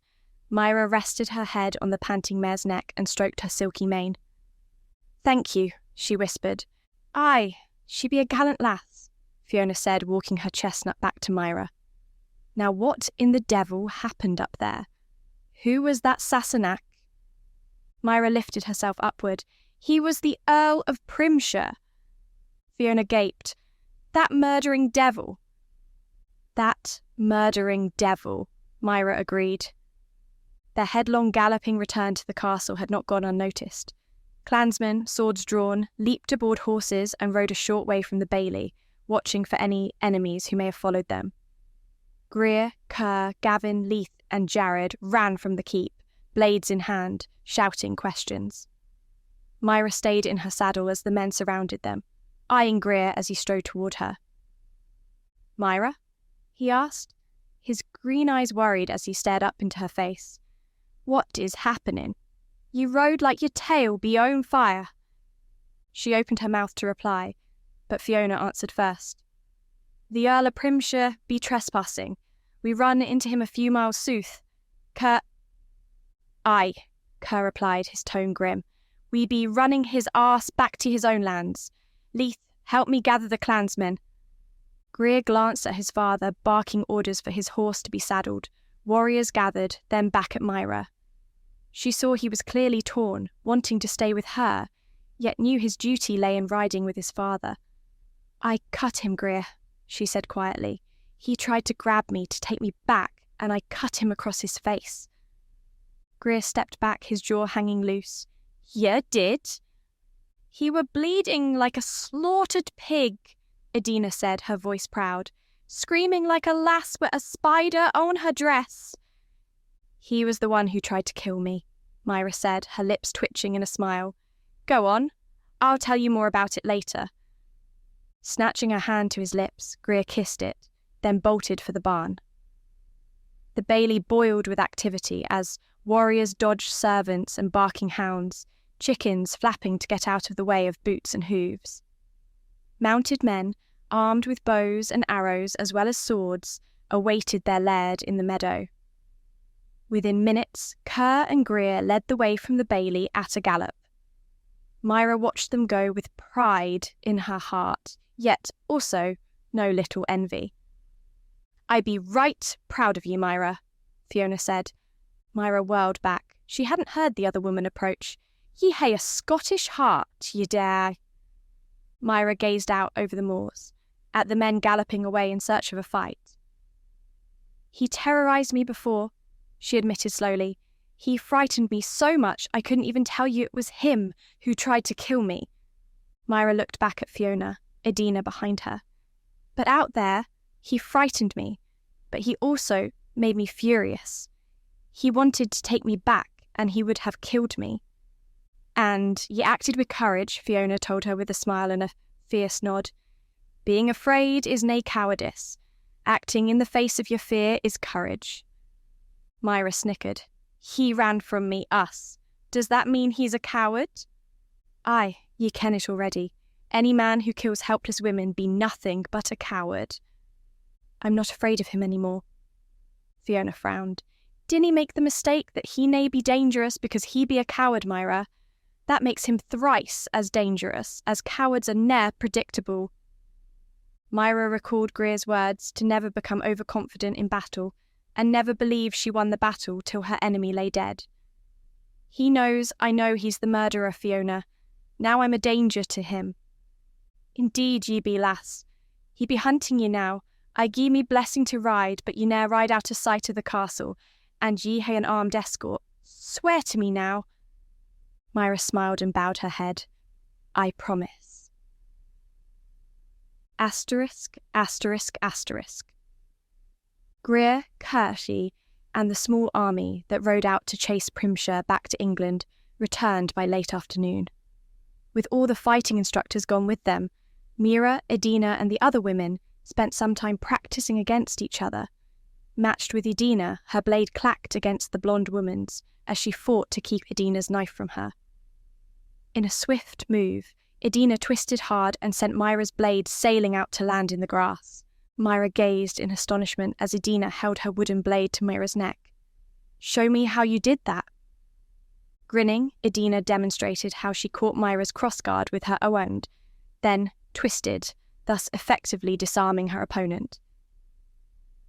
Myra rested her head on the panting mare's neck and stroked her silky mane. "Thank you," she whispered. "Aye, she be a gallant lass," Fiona said, walking her chestnut back to Myra. Now what in the devil happened up there? Who was that Sassenach? Myra lifted herself upward. He was the Earl of Primshire. Fiona gaped. "That murdering devil." "That murdering devil," Myra agreed. Their headlong galloping return to the castle had not gone unnoticed. Clansmen, swords drawn, leaped aboard horses and rode a short way from the bailey, watching for any enemies who may have followed them. Greer, Kerr, Gavin, Leith and Jared ran from the keep, blades in hand, shouting questions. Myra stayed in her saddle as the men surrounded them, eyeing Greer as he strode toward her. "Myra?" he asked, his green eyes worried as he stared up into her face. "What is happening? You rode like your tail be on fire." She opened her mouth to reply, but Fiona answered first. "The Earl of Primshire be trespassing. We run into him a few miles south. Kerr—" "Aye," Kerr replied, his tone grim. "We be running his arse back to his own lands. Leith, help me gather the clansmen." Greer glanced at his father, barking orders for his horse to be saddled. Warriors gathered, then back at Myra. She saw he was clearly torn, wanting to stay with her, yet knew his duty lay in riding with his father. "I cut him, Greer," she said quietly. "He tried to grab me to take me back, and I cut him across his face." Greer stepped back, his jaw hanging loose. "You did?" "He were bleeding like a slaughtered pig," Edina said, her voice proud, "screaming like a lass with a spider on her dress." "He was the one who tried to kill me," Myra said, her lips twitching in a smile. "Go on. I'll tell you more about it later." Snatching her hand to his lips, Greer kissed it, then bolted for the barn. The bailey boiled with activity as warriors dodged servants and barking hounds, chickens flapping to get out of the way of boots and hooves. Mounted men, armed with bows and arrows as well as swords, awaited their laird in the meadow. Within minutes, Kerr and Greer led the way from the bailey at a gallop. Myra watched them go with pride in her heart, yet also no little envy. "I be right proud of you, Myra," Fiona said. Myra whirled back. She hadn't heard the other woman approach. "Ye hae a Scottish heart, ye dare." Myra gazed out over the moors, at the men galloping away in search of a fight. "He terrorized me before," she admitted slowly. "He frightened me so much I couldn't even tell you it was him who tried to kill me." Myra looked back at Fiona, Edina behind her. "But out there, He frightened me, but he also made me furious. He wanted to take me back, and he would have killed me. And ye acted with courage, Fiona told her with a smile and a fierce nod. Being afraid is nae cowardice. Acting in the face of your fear is courage. Myra snickered. He ran from me, us. Does that mean he's a coward? Aye, ye ken it already. Any man who kills helpless women be nothing but a coward. I'm not afraid of him any more. Fiona frowned. Dinna make the mistake that he may be dangerous because he be a coward, Myra. That makes him thrice as dangerous, as cowards are ne'er predictable. Myra recalled Greer's words to never become overconfident in battle, and never believe she won the battle till her enemy lay dead. He knows I know he's the murderer, Fiona. Now I'm a danger to him. Indeed ye be, lass. He be hunting ye now. I gie me blessing to ride, but ye ne'er ride out of sight of the castle, and ye hae an armed escort. Swear to me now. Myra smiled and bowed her head. I promise. Asterisk, asterisk, asterisk. Greer, Kershey, and the small army that rode out to chase Primshire back to England returned by late afternoon. With all the fighting instructors gone with them, Myra, Edina, and the other women spent some time practicing against each other. Matched with Edina, her blade clacked against the blonde woman's as she fought to keep Edina's knife from her. In a swift move, Edina twisted hard and sent Myra's blade sailing out to land in the grass. Myra gazed in astonishment as Edina held her wooden blade to Myra's neck. Show me how you did that. Grinning, Edina demonstrated how she caught Myra's crossguard with her oand, then twisted, thus effectively disarming her opponent.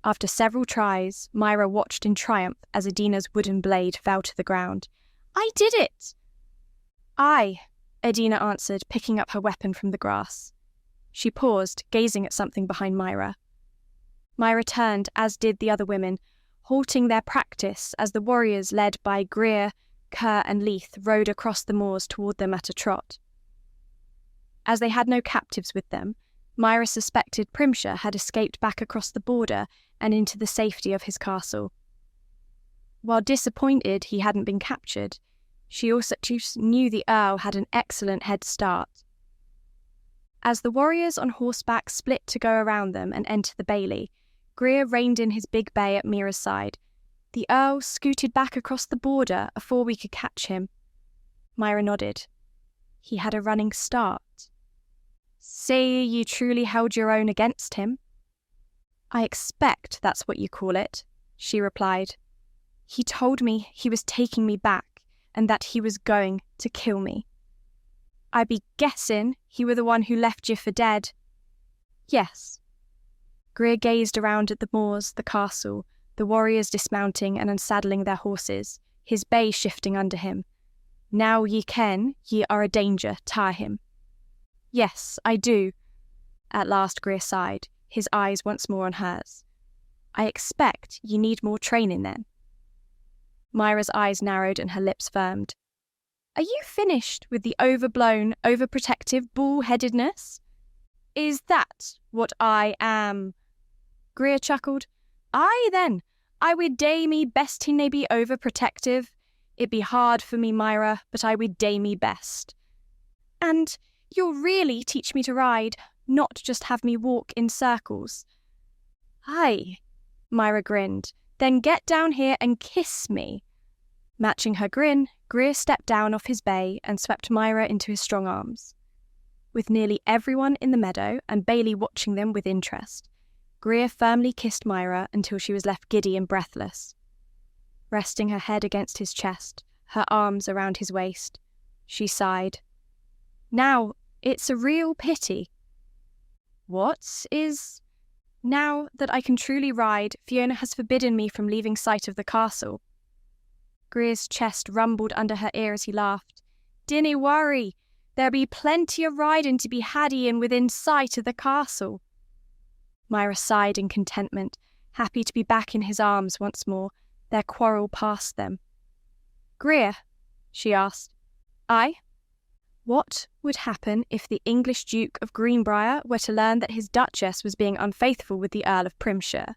After several tries, Myra watched in triumph as Edina's wooden blade fell to the ground. I did it! Aye, Edina answered, picking up her weapon from the grass. She paused, gazing at something behind Myra. Myra turned, as did the other women, halting their practice as the warriors led by Greer, Kerr and Leith rode across the moors toward them at a trot. As they had no captives with them, Myra suspected Primshire had escaped back across the border and into the safety of his castle. While disappointed he hadn't been captured, she also knew the Earl had an excellent head start. As the warriors on horseback split to go around them and enter the bailey, Greer reined in his big bay at Myra's side. The Earl scooted back across the border afore we could catch him. Myra nodded. He had a running start. Say ye truly held your own against him? I expect that's what you call it, she replied. He told me he was taking me back and that he was going to kill me. I be guessing he were the one who left ye for dead. Yes. Greer gazed around at the moors, the castle, the warriors dismounting and unsaddling their horses, his bay shifting under him. Now ye ken ye are a danger, tar him. Yes, I do. At last Greer sighed, his eyes once more on hers. I expect ye need more training then. Myra's eyes narrowed and her lips firmed. Are you finished with the overblown, overprotective bull-headedness? Is that what I am? Greer chuckled. Aye then, I would day me best he may be overprotective. It be hard for me, Myra, but I would day me best. And you'll really teach me to ride, not just have me walk in circles. Aye, Myra grinned. Then get down here and kiss me. Matching her grin, Greer stepped down off his bay and swept Myra into his strong arms. With nearly everyone in the meadow and Bailey watching them with interest, Greer firmly kissed Myra until she was left giddy and breathless. Resting her head against his chest, her arms around his waist, she sighed. Now, it's a real pity. What is... Now that I can truly ride, Fiona has forbidden me from leaving sight of the castle. Greer's chest rumbled under her ear as he laughed. Dinna worry, there be plenty of riding to be had in within sight of the castle. Myra sighed in contentment, happy to be back in his arms once more, their quarrel past them. Greer, she asked. Aye? What would happen if the English Duke of Greenbrier were to learn that his Duchess was being unfaithful with the Earl of Primshire?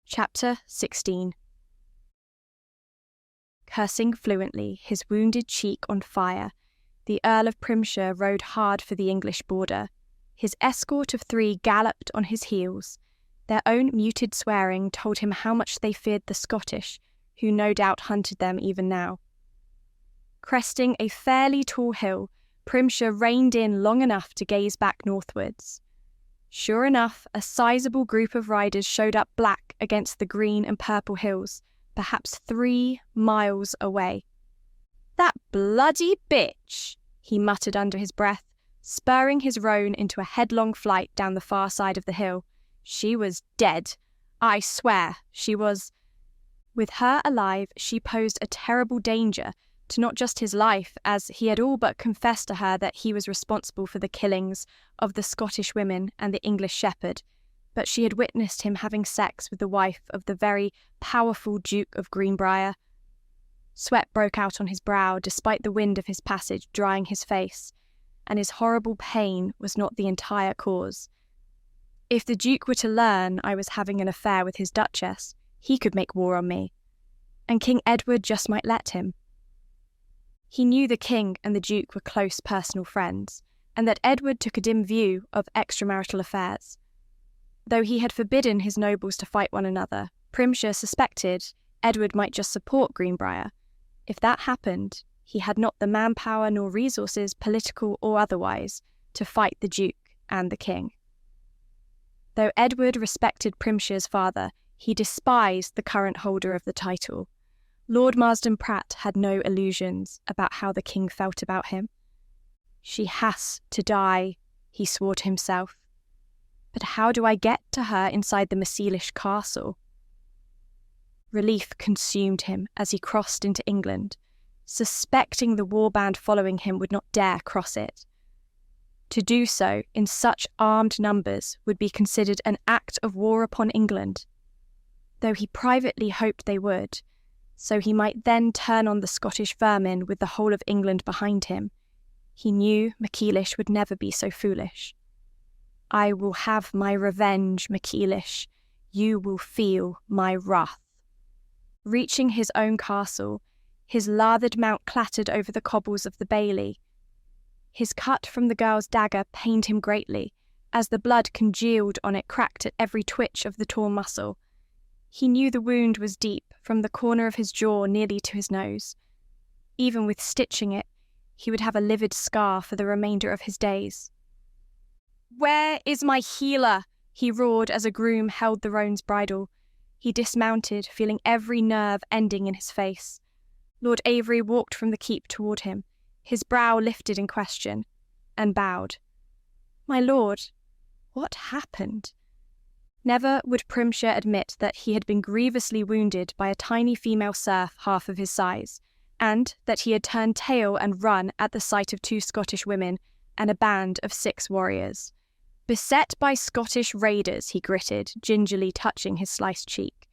Chapter 16. Cursing fluently, his wounded cheek on fire, the Earl of Primshire rode hard for the English border. His escort of 3 galloped on his heels. Their own muted swearing told him how much they feared the Scottish, who no doubt hunted them even now. Cresting a fairly tall hill, Primshire reined in long enough to gaze back northwards. Sure enough, a sizable group of riders showed up black against the green and purple hills, perhaps 3 miles away. "That bloody bitch!" he muttered under his breath, spurring his roan into a headlong flight down the far side of the hill. She was dead. I swear she was. With her alive, she posed a terrible danger to not just his life, as he had all but confessed to her that he was responsible for the killings of the Scottish women and the English shepherd, but she had witnessed him having sex with the wife of the very powerful Duke of Greenbrier. Sweat broke out on his brow despite the wind of his passage drying his face, and his horrible pain was not the entire cause. If the Duke were to learn I was having an affair with his Duchess, he could make war on me, and King Edward just might let him. He knew the King and the Duke were close personal friends, and that Edward took a dim view of extramarital affairs. Though he had forbidden his nobles to fight one another, Primshire suspected Edward might just support Greenbrier. If that happened, he had not the manpower nor resources, political or otherwise, to fight the Duke and the King. Though Edward respected Primshire's father, he despised the current holder of the title. Lord Marsden Pratt had no illusions about how the King felt about him. "She has to die," he swore to himself. "But how do I get to her inside the MacEilish castle?" Relief consumed him as he crossed into England, suspecting the warband following him would not dare cross it. To do so in such armed numbers would be considered an act of war upon England, though he privately hoped they would, so he might then turn on the Scottish vermin with the whole of England behind him. He knew MacEilish would never be so foolish. "I will have my revenge, MacEilish. You will feel my wrath." Reaching his own castle, his lathered mount clattered over the cobbles of the bailey. His cut from the girl's dagger pained him greatly, as the blood congealed on it cracked at every twitch of the torn muscle. He knew the wound was deep, from the corner of his jaw nearly to his nose. Even with stitching it, he would have a livid scar for the remainder of his days. "Where is my healer?" he roared as a groom held the roan's bridle. He dismounted, feeling every nerve ending in his face. Lord Avery walked from the keep toward him, his brow lifted in question, and bowed. "My lord, what happened?" Never would Primshire admit that he had been grievously wounded by a tiny female serf half of his size, and that he had turned tail and run at the sight of 2 Scottish women and a band of 6 warriors. "Beset by Scottish raiders," he gritted, gingerly touching his sliced cheek.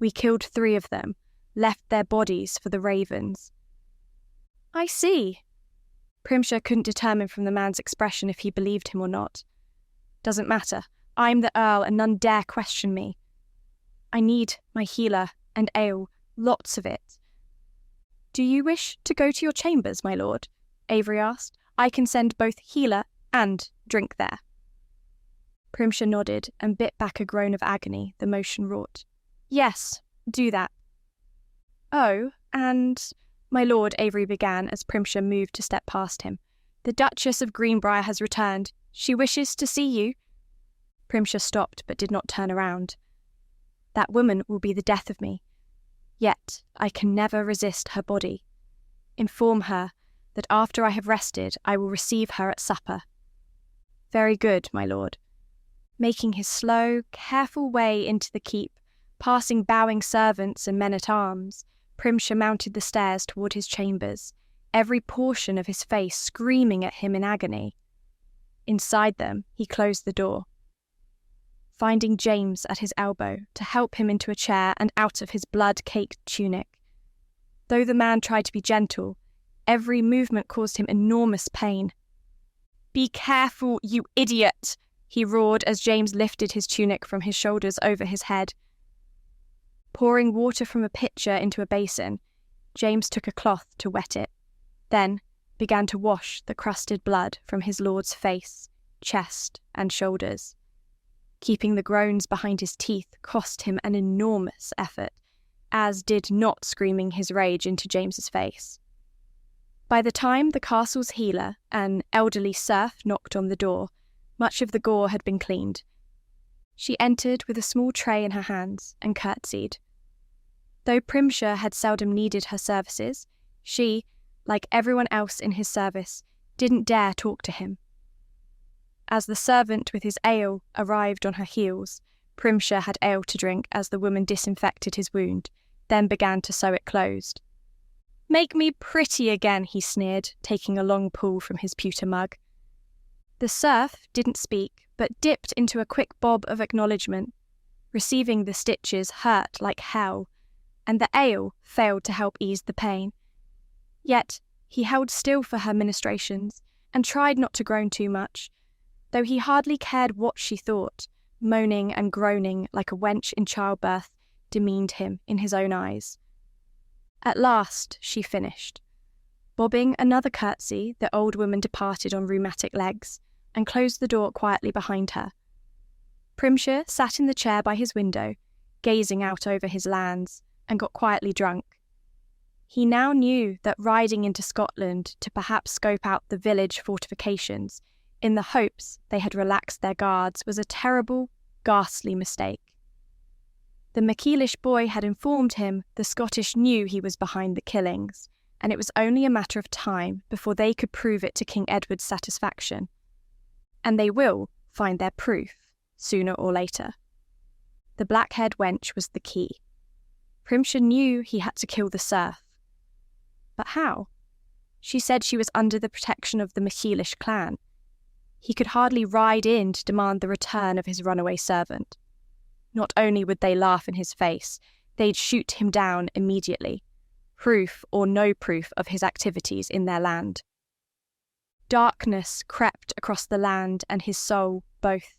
"We killed 3 of them, left their bodies for the ravens." "I see." Primshire couldn't determine from the man's expression if he believed him or not. "Doesn't matter. I'm the Earl and none dare question me. I need my healer and ale, lots of it." "Do you wish to go to your chambers, my lord?" Avery asked. "I can send both healer and drink there." Primshire nodded and bit back a groan of agony the motion wrought. "Yes, do that." "Oh, and..." "My lord," Avery began as Primshire moved to step past him. "The Duchess of Greenbrier has returned. She wishes to see you." Primshire stopped but did not turn around. "That woman will be the death of me. Yet I can never resist her body. Inform her that after I have rested I will receive her at supper." "Very good, my lord." Making his slow, careful way into the keep, passing bowing servants and men-at-arms, Primshire mounted the stairs toward his chambers, every portion of his face screaming at him in agony. Inside them, he closed the door, finding James at his elbow to help him into a chair and out of his blood-caked tunic. Though the man tried to be gentle, Every movement caused him enormous pain. "Be careful, you idiot!" he roared as James lifted his tunic from his shoulders over his head. Pouring water from a pitcher into a basin, James took a cloth to wet it, then began to wash the crusted blood from his lord's face, chest, and shoulders. Keeping the groans behind his teeth cost him an enormous effort, as did not screaming his rage into James's face. By the time the castle's healer, an elderly serf, knocked on the door, much of the gore had been cleaned. She entered with a small tray in her hands and curtsied. Though Primshire had seldom needed her services, she, like everyone else in his service, didn't dare talk to him. As the servant with his ale arrived on her heels, Primshire had ale to drink as the woman disinfected his wound, then began to sew it closed. "Make me pretty again," he sneered, taking a long pull from his pewter mug. The serf didn't speak, but dipped into a quick bob of acknowledgement. Receiving the stitches hurt like hell, and the ale failed to help ease the pain. Yet he held still for her ministrations, and tried not to groan too much, though he hardly cared what she thought. Moaning and groaning like a wench in childbirth demeaned him in his own eyes. At last she finished. Bobbing another curtsy, the old woman departed on rheumatic legs, and closed the door quietly behind her. Primshire sat in the chair by his window, gazing out over his lands, and got quietly drunk. He now knew that riding into Scotland to perhaps scope out the village fortifications, in the hopes they had relaxed their guards, was a terrible, ghastly mistake. The MacEilish boy had informed him the Scottish knew he was behind the killings, and it was only a matter of time before they could prove it to King Edward's satisfaction. And they will find their proof, sooner or later. The black-haired wench was the key. Primshire knew he had to kill the serf. But how? She said she was under the protection of the MacEilish clan. He could hardly ride in to demand the return of his runaway servant. Not only would they laugh in his face, they'd shoot him down immediately, proof or no proof of his activities in their land. Darkness crept across the land and his soul both.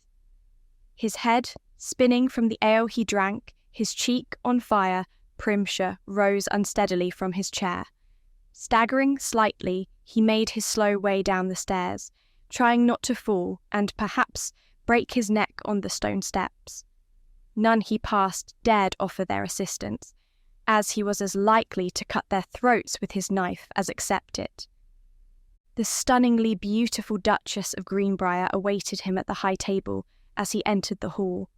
His head spinning from the ale he drank, his cheek on fire, Primshire rose unsteadily from his chair. Staggering slightly, he made his slow way down the stairs, trying not to fall and perhaps break his neck on the stone steps. None he passed dared offer their assistance, as he was as likely to cut their throats with his knife as accept it. The stunningly beautiful Duchess of Greenbrier awaited him at the high table as he entered the hall.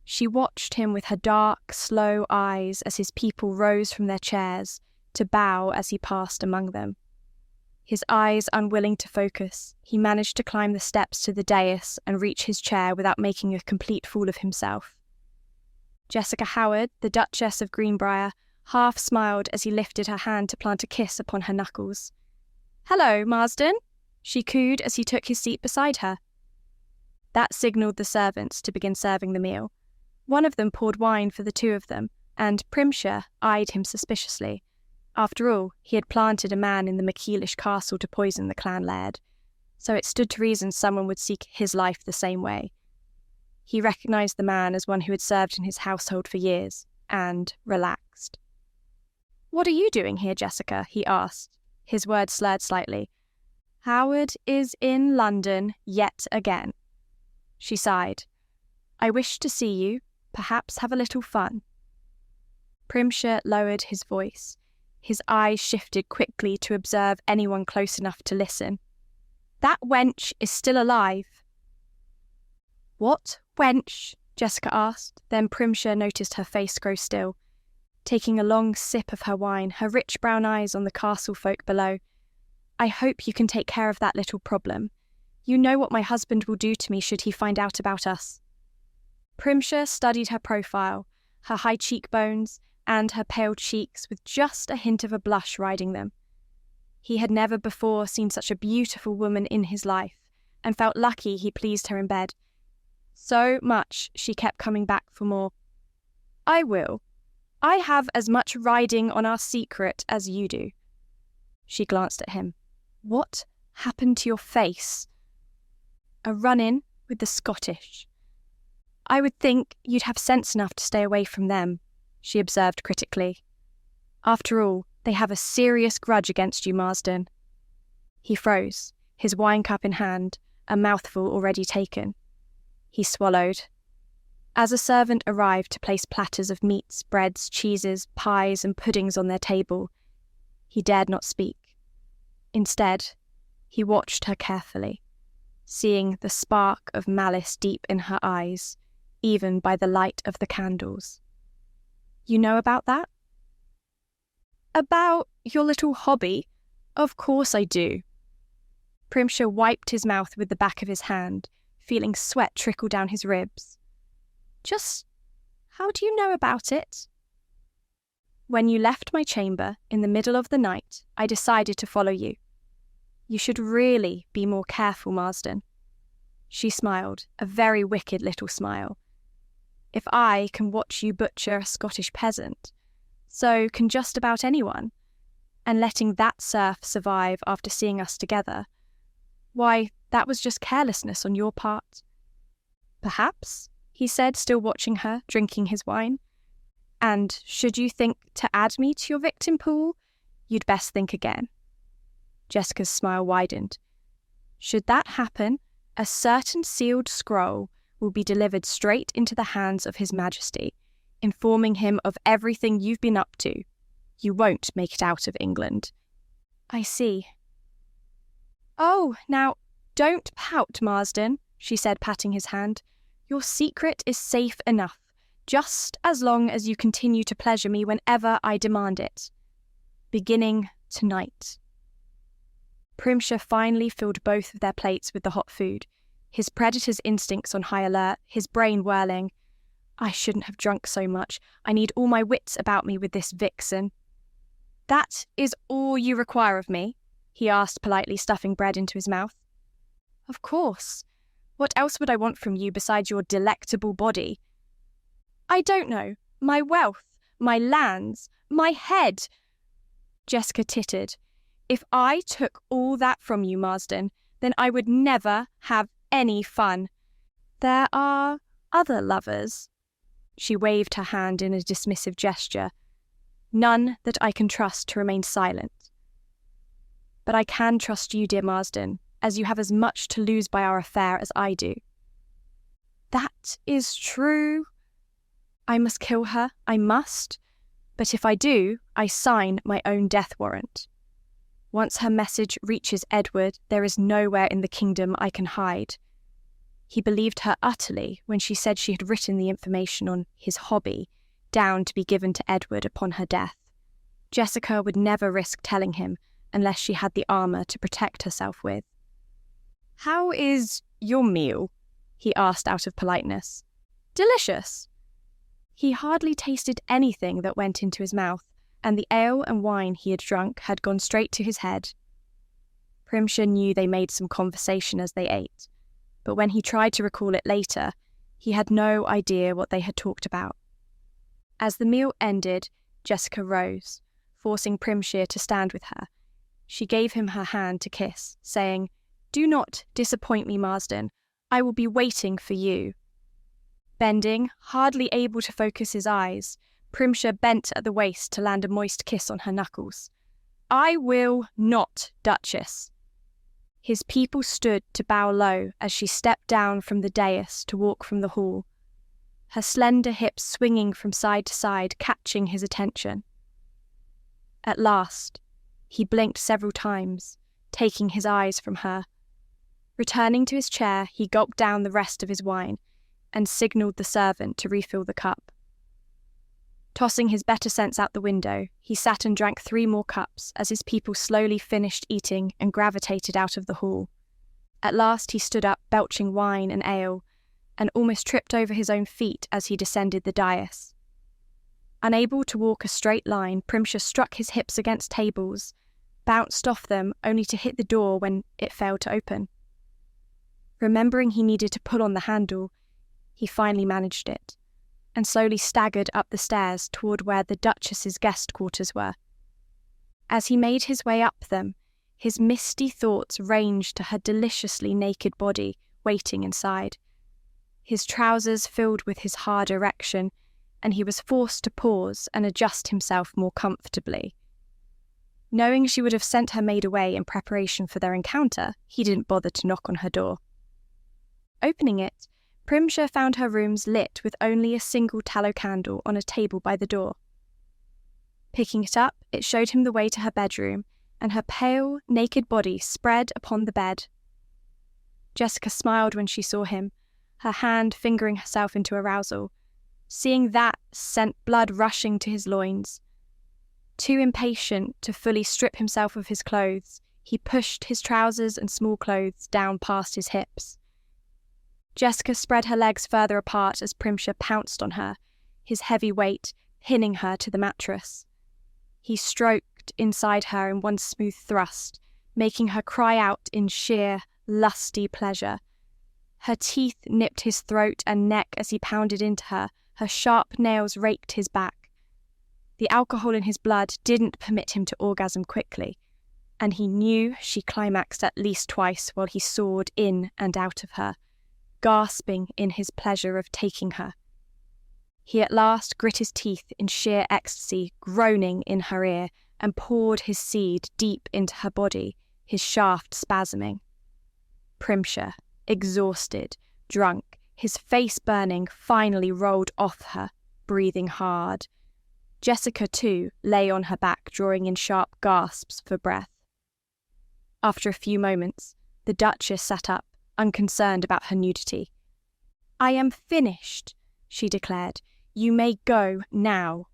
She watched him with her dark, slow eyes as his people rose from their chairs to bow as he passed among them. His eyes unwilling to focus, he managed to climb the steps to the dais and reach his chair without making a complete fool of himself. Jessica Howard, the Duchess of Greenbrier, half smiled as he lifted her hand to plant a kiss upon her knuckles. "Hello, Marsden," she cooed as he took his seat beside her. That signalled the servants to begin serving the meal. One of them poured wine for the two of them, and Primshire eyed him suspiciously. After all, he had planted a man in the MacEilish castle to poison the clan Laird, so it stood to reason someone would seek his life the same way. He recognised the man as one who had served in his household for years, and relaxed. "What are you doing here, Jessica?" he asked. His words slurred slightly. "Howard is in London yet again." She sighed. "I wish to see you, perhaps have a little fun." Primshire lowered his voice. His eyes shifted quickly to observe anyone close enough to listen. "That wench is still alive." "What wench?" Jessica asked. Then Primshire noticed her face grow still. Taking a long sip of her wine, her rich brown eyes on the castle folk below. "I hope you can take care of that little problem. You know what my husband will do to me should he find out about us." Primshire studied her profile, her high cheekbones, and her pale cheeks with just a hint of a blush riding them. He had never before seen such a beautiful woman in his life, and felt lucky he pleased her in bed. So much she kept coming back for more. "I will. I have as much riding on our secret as you do." She glanced at him. What happened to your face? A run-in with the Scottish. I would think you'd have sense enough to stay away from them, she observed critically. After all, they have a serious grudge against you, Marsden. He froze, his wine cup in hand, a mouthful already taken. He swallowed. As a servant arrived to place platters of meats, breads, cheeses, pies, and puddings on their table, he dared not speak. Instead, he watched her carefully, seeing the spark of malice deep in her eyes, even by the light of the candles. You know about that? About your little hobby? Of course I do. Primshire wiped his mouth with the back of his hand, feeling sweat trickle down his ribs. Just how do you know about it? When you left my chamber in the middle of the night, I decided to follow you. You should really be more careful, Marsden. She smiled, a very wicked little smile. If I can watch you butcher a Scottish peasant, so can just about anyone, and letting that serf survive after seeing us together, why, that was just carelessness on your part. Perhaps, he said, still watching her, drinking his wine. And should you think to add me to your victim pool, you'd best think again. Jessica's smile widened. Should that happen, a certain sealed scroll will be delivered straight into the hands of His Majesty, informing him of everything you've been up to. You won't make it out of England. I see. Oh, now, don't pout, Marsden, she said, patting his hand. Your secret is safe enough, just as long as you continue to pleasure me whenever I demand it. Beginning tonight. Primshire finally filled both of their plates with the hot food, his predator's instincts on high alert, his brain whirling. I shouldn't have drunk so much. I need all my wits about me with this vixen. That is all you require of me? He asked politely, stuffing bread into his mouth. Of course. What else would I want from you besides your delectable body? I don't know. My wealth, my lands, my head. Jessica tittered. If I took all that from you, Marsden, then I would never have any fun. There are other lovers. She waved her hand in a dismissive gesture. None that I can trust to remain silent. But I can trust you, dear Marsden, as you have as much to lose by our affair as I do. That is true. I must kill her, I must. But if I do, I sign my own death warrant. Once her message reaches Edward, there is nowhere in the kingdom I can hide. He believed her utterly when she said she had written the information on his hobby down to be given to Edward upon her death. Jessica would never risk telling him unless she had the armour to protect herself with. How is your meal? He asked out of politeness. Delicious. He hardly tasted anything that went into his mouth, and the ale and wine he had drunk had gone straight to his head. Primshire knew they made some conversation as they ate, but when he tried to recall it later, he had no idea what they had talked about. As the meal ended, Jessica rose, forcing Primshire to stand with her. She gave him her hand to kiss, saying, Do not disappoint me, Marsden. I will be waiting for you. Bending, hardly able to focus his eyes, Primshire bent at the waist to land a moist kiss on her knuckles. I will not, Duchess. His people stood to bow low as she stepped down from the dais to walk from the hall, her slender hips swinging from side to side, catching his attention. At last, he blinked several times, taking his eyes from her. Returning to his chair, he gulped down the rest of his wine and signalled the servant to refill the cup. Tossing his better sense out the window, he sat and drank 3 more cups as his people slowly finished eating and gravitated out of the hall. At last he stood up, belching wine and ale, and almost tripped over his own feet as he descended the dais. Unable to walk a straight line, Primshire struck his hips against tables, bounced off them only to hit the door when it failed to open. Remembering he needed to pull on the handle, he finally managed it, and slowly staggered up the stairs toward where the Duchess's guest quarters were. As he made his way up them, his misty thoughts ranged to her deliciously naked body waiting inside. His trousers filled with his hard erection, and he was forced to pause and adjust himself more comfortably. Knowing she would have sent her maid away in preparation for their encounter, he didn't bother to knock on her door. Opening it, Primshire found her rooms lit with only a single tallow candle on a table by the door. Picking it up, it showed him the way to her bedroom, and her pale, naked body spread upon the bed. Jessica smiled when she saw him, her hand fingering herself into arousal. Seeing that sent blood rushing to his loins. Too impatient to fully strip himself of his clothes, he pushed his trousers and small clothes down past his hips. Jessica spread her legs further apart as Primshire pounced on her, his heavy weight pinning her to the mattress. He stroked inside her in one smooth thrust, making her cry out in sheer, lusty pleasure. Her teeth nipped his throat and neck as he pounded into her, her sharp nails raked his back. The alcohol in his blood didn't permit him to orgasm quickly, and he knew she climaxed at least twice while he soared in and out of her, gasping in his pleasure of taking her. He at last grit his teeth in sheer ecstasy, groaning in her ear, and poured his seed deep into her body, his shaft spasming. Primshire, exhausted, drunk, his face burning, finally rolled off her, breathing hard. Jessica, too, lay on her back, drawing in sharp gasps for breath. After a few moments, the Duchess sat up, unconcerned about her nudity. "I am finished," she declared. "You may go now."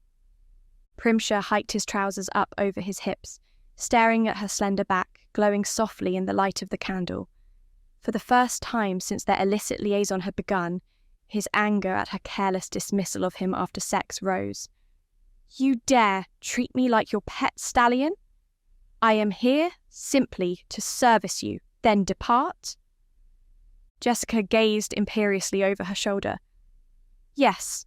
Primshire hiked his trousers up over his hips, staring at her slender back, glowing softly in the light of the candle. For the first time since their illicit liaison had begun, his anger at her careless dismissal of him after sex rose. "You dare treat me like your pet stallion? I am here simply to service you, then depart?" Jessica gazed imperiously over her shoulder. "Yes."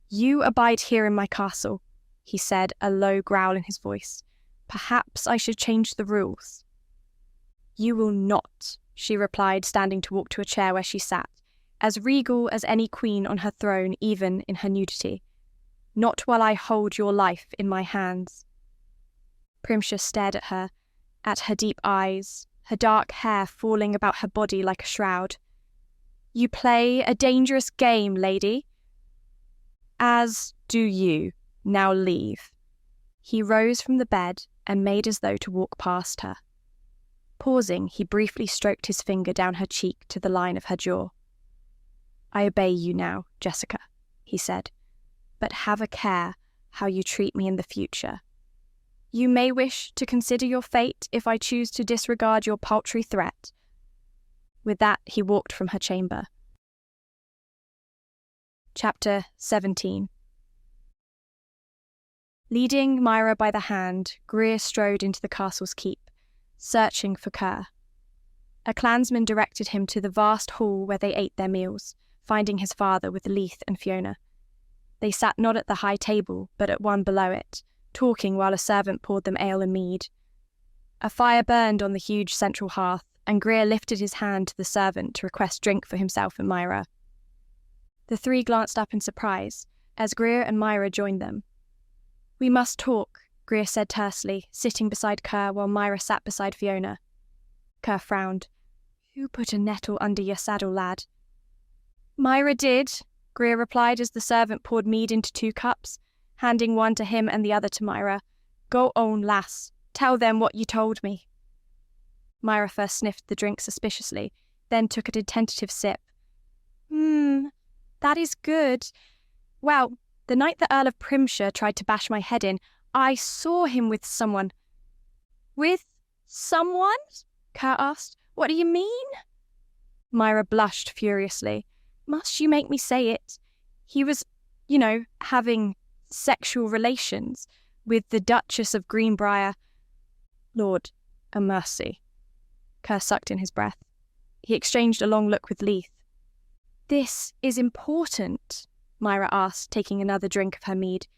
"You abide here in my castle," he said, a low growl in his voice. "Perhaps I should change the rules." "You will not," she replied, standing to walk to a chair where she sat, as regal as any queen on her throne, even in her nudity. "Not while I hold your life in my hands." Primshire stared at her deep eyes, her dark hair falling about her body like a shroud. "You play a dangerous game, lady." "As do you. Now leave." He rose from the bed and made as though to walk past her. Pausing, he briefly stroked his finger down her cheek to the line of her jaw. "I obey you now, Jessica," he said, "but have a care how you treat me in the future. You may wish to consider your fate if I choose to disregard your paltry threat." With that, he walked from her chamber. Chapter 17. Leading Myra by the hand, Greer strode into the castle's keep, searching for Kerr. A clansman directed him to the vast hall where they ate their meals, finding his father with Leith and Fiona. They sat not at the high table, but at one below it, talking while a servant poured them ale and mead. A fire burned on the huge central hearth, and Greer lifted his hand to the servant to request drink for himself and Myra. The three glanced up in surprise, as Greer and Myra joined them. "We must talk," Greer said tersely, sitting beside Kerr while Myra sat beside Fiona. Kerr frowned. "Who put a nettle under your saddle, lad?" "Myra did," Greer replied as the servant poured mead into 2 cups, handing one to him and the other to Myra. "Go on, lass. Tell them what you told me." Myra first sniffed the drink suspiciously, then took a tentative sip. That is good. Well, the night the Earl of Primshire tried to bash my head in, I saw him with someone." "With someone?" Kerr asked. "What do you mean?" Myra blushed furiously. "Must you make me say it? He was, having sexual relations with the Duchess of Greenbrier." "Lord a mercy." Kerr sucked in his breath. He exchanged a long look with Leith. "This is important," Myra asked, taking another drink of her mead.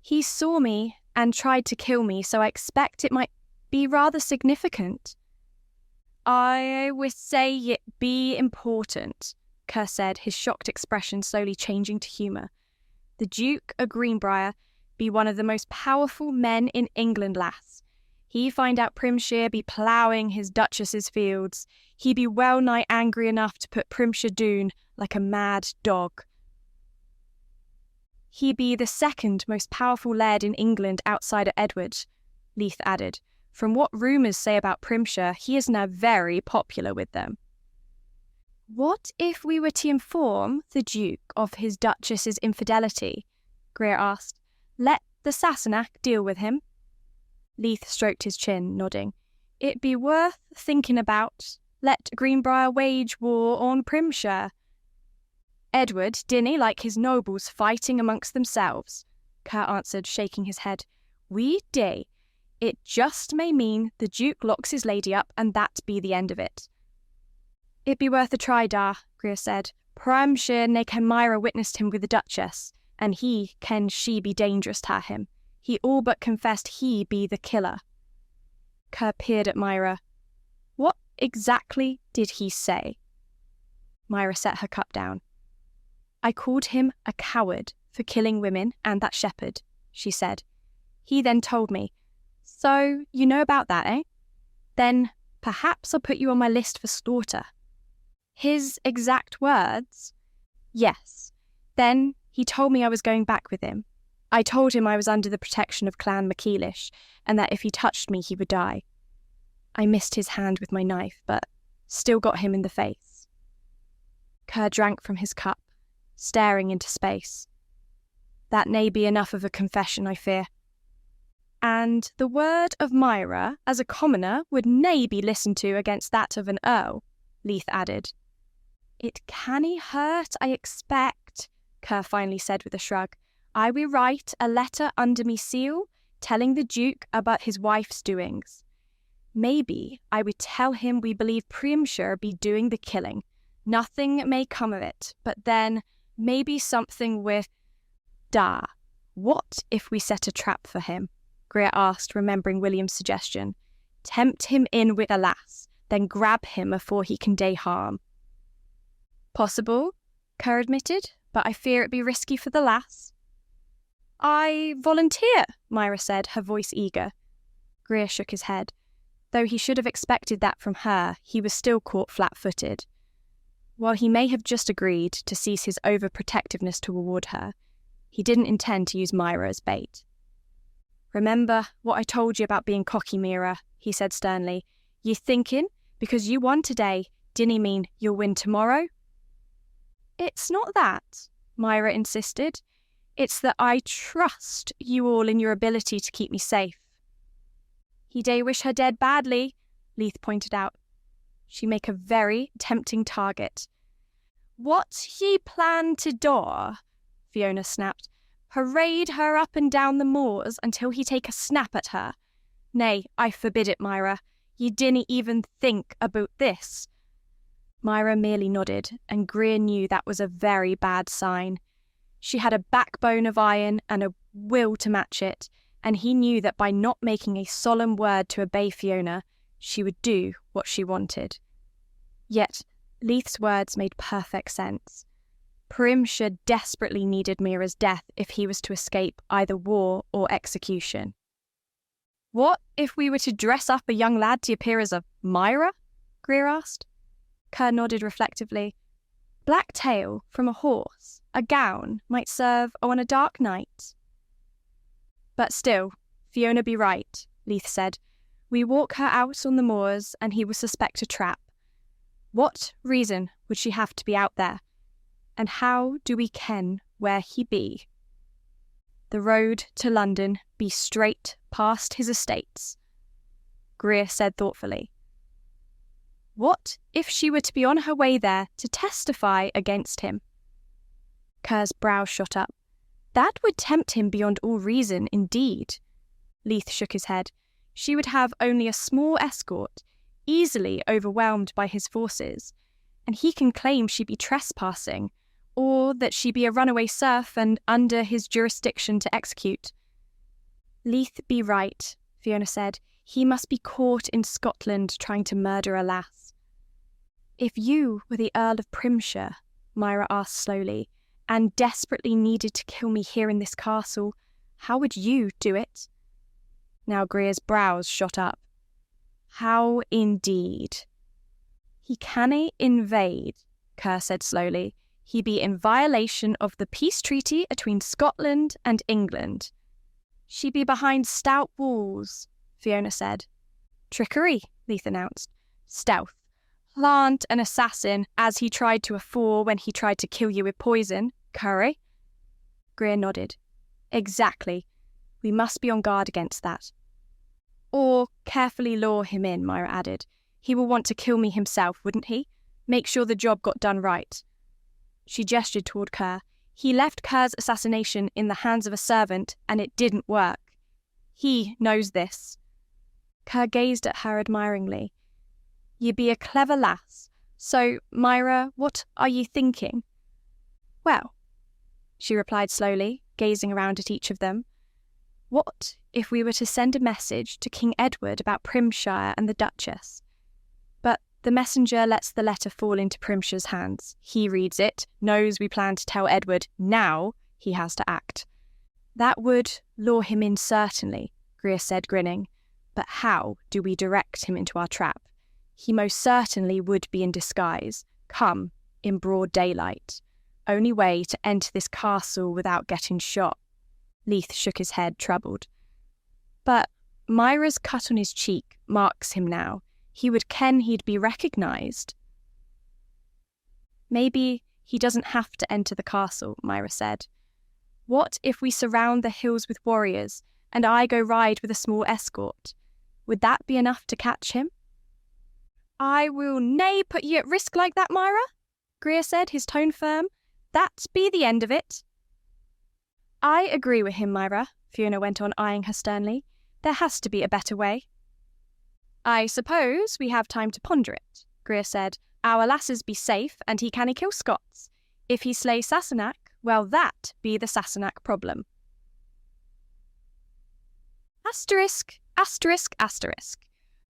"He saw me, and tried to kill me, so I expect it might be rather significant." "I would say it be important," Kerr said, his shocked expression slowly changing to humour. "The Duke of Greenbrier be one of the most powerful men in England, lass. He find out Primshire be ploughing his Duchess's fields. He be well nigh angry enough to put Primshire doon like a mad dog. He be the second most powerful laird in England outside of Edward," Leith added. "From what rumours say about Primshire, he is now very popular with them." "What if we were to inform the Duke of his Duchess's infidelity?" Greer asked. "Let the Sassenach deal with him." Leith stroked his chin, nodding. "It be worth thinking about. Let Greenbrier wage war on Primshire." "Edward dinny like his nobles fighting amongst themselves," Kerr answered, shaking his head. "We day. It just may mean the Duke locks his lady up, and that be the end of it." "It be worth a try, da," Greer said. "Primshire ne can Myra witnessed him with the Duchess, and he can she be dangerous to him. He all but confessed he be the killer." Kerr peered at Myra. "What exactly did he say?" Myra set her cup down. "I called him a coward for killing women and that shepherd," she said. "He then told me, 'So you know about that, eh? Then perhaps I'll put you on my list for slaughter.' His exact words?" "Yes. Then he told me I was going back with him. I told him I was under the protection of Clan MacEilish, and that if he touched me he would die. I missed his hand with my knife, but still got him in the face." Kerr drank from his cup, staring into space. "That may be enough of a confession, I fear." "And the word of Myra, as a commoner, would nae be listened to against that of an earl," Leith added. "It canny hurt, I expect," Kerr finally said with a shrug. "I will write a letter under me seal, telling the Duke about his wife's doings. Maybe I would tell him we believe Primshire be doing the killing. Nothing may come of it, but then maybe something with... What if we set a trap for him?" Greer asked, remembering William's suggestion. "Tempt him in with a lass, then grab him afore he can do harm." "Possible," Kerr admitted, "but I fear it be risky for the lass." "I volunteer," Myra said, her voice eager. Greer shook his head. Though he should have expected that from her, he was still caught flat-footed. While he may have just agreed to cease his overprotectiveness toward her, he didn't intend to use Myra as bait. "Remember what I told you about being cocky, Myra," he said sternly. "You thinking, because you won today, dinny mean you'll win tomorrow?" "It's not that," Myra insisted. "It's that I trust you all in your ability to keep me safe." "He day wish her dead badly," Leith pointed out. "She make a very tempting target." "What ye plan to do?" Fiona snapped. "Parade her up and down the moors until he take a snap at her? Nay, I forbid it, Myra. Ye dinna even think about this." Myra merely nodded, and Greer knew that was a very bad sign. She had a backbone of iron and a will to match it, and he knew that by not making a solemn word to obey Fiona, she would do what she wanted. Yet, Leith's words made perfect sense. Primshire desperately needed Myra's death if he was to escape either war or execution. "What if we were to dress up a young lad to appear as a Myra?" Greer asked. Kerr nodded reflectively. "Black tail from a horse, a gown, might serve on a dark night." "But still, Fiona be right," Leith said. "We walk her out on the moors and he will suspect a trap. What reason would she have to be out there? And how do we ken where he be?" "The road to London be straight past his estates," Greer said thoughtfully. "What if she were to be on her way there to testify against him?" Kerr's brow shot up. "That would tempt him beyond all reason, indeed." Leith shook his head. "She would have only a small escort, easily overwhelmed by his forces, and he can claim she be trespassing, or that she be a runaway serf and under his jurisdiction to execute. Leith be right, Fiona said. He must be caught in Scotland trying to murder a lass. If you were the Earl of Primshire, Myra asked slowly, and desperately needed to kill me here in this castle, how would you do it? Now Greer's brows shot up. How indeed? He cannae invade, Kerr said slowly. He be in violation of the peace treaty between Scotland and England. She be behind stout walls, Fiona said. Trickery, Leith announced. Stealth. Plant an assassin, as he tried to afore when he tried to kill you with poison, Curry. Greer nodded. Exactly. We must be on guard against that. Or carefully lure him in, Myra added. He will want to kill me himself, wouldn't he? Make sure the job got done right. She gestured toward Kerr. He left Kerr's assassination in the hands of a servant, and it didn't work. He knows this. Kerr gazed at her admiringly. Ye be a clever lass. So, Myra, what are ye thinking? Well, she replied slowly, gazing around at each of them. What if we were to send a message to King Edward about Primshire and the Duchess? But the messenger lets the letter fall into Primshire's hands. He reads it, knows we plan to tell Edward. Now he has to act. That would lure him in, certainly, Greer said, grinning. But how do we direct him into our trap? He most certainly would be in disguise, come in broad daylight. Only way to enter this castle without getting shot. Leith shook his head, troubled. But Myra's cut on his cheek marks him now. He would ken he'd be recognised. Maybe he doesn't have to enter the castle, Myra said. What if we surround the hills with warriors, and I go ride with a small escort? Would that be enough to catch him? I will nae put ye at risk like that, Myra, Greer said, his tone firm. That be the end of it. I agree with him, Myra, Fiona went on, eyeing her sternly. There has to be a better way. I suppose we have time to ponder it, Greer said. Our lasses be safe, and he canna kill Scots. If he slay Sassenach, well, that be the Sassenach problem. Asterisk, asterisk, asterisk.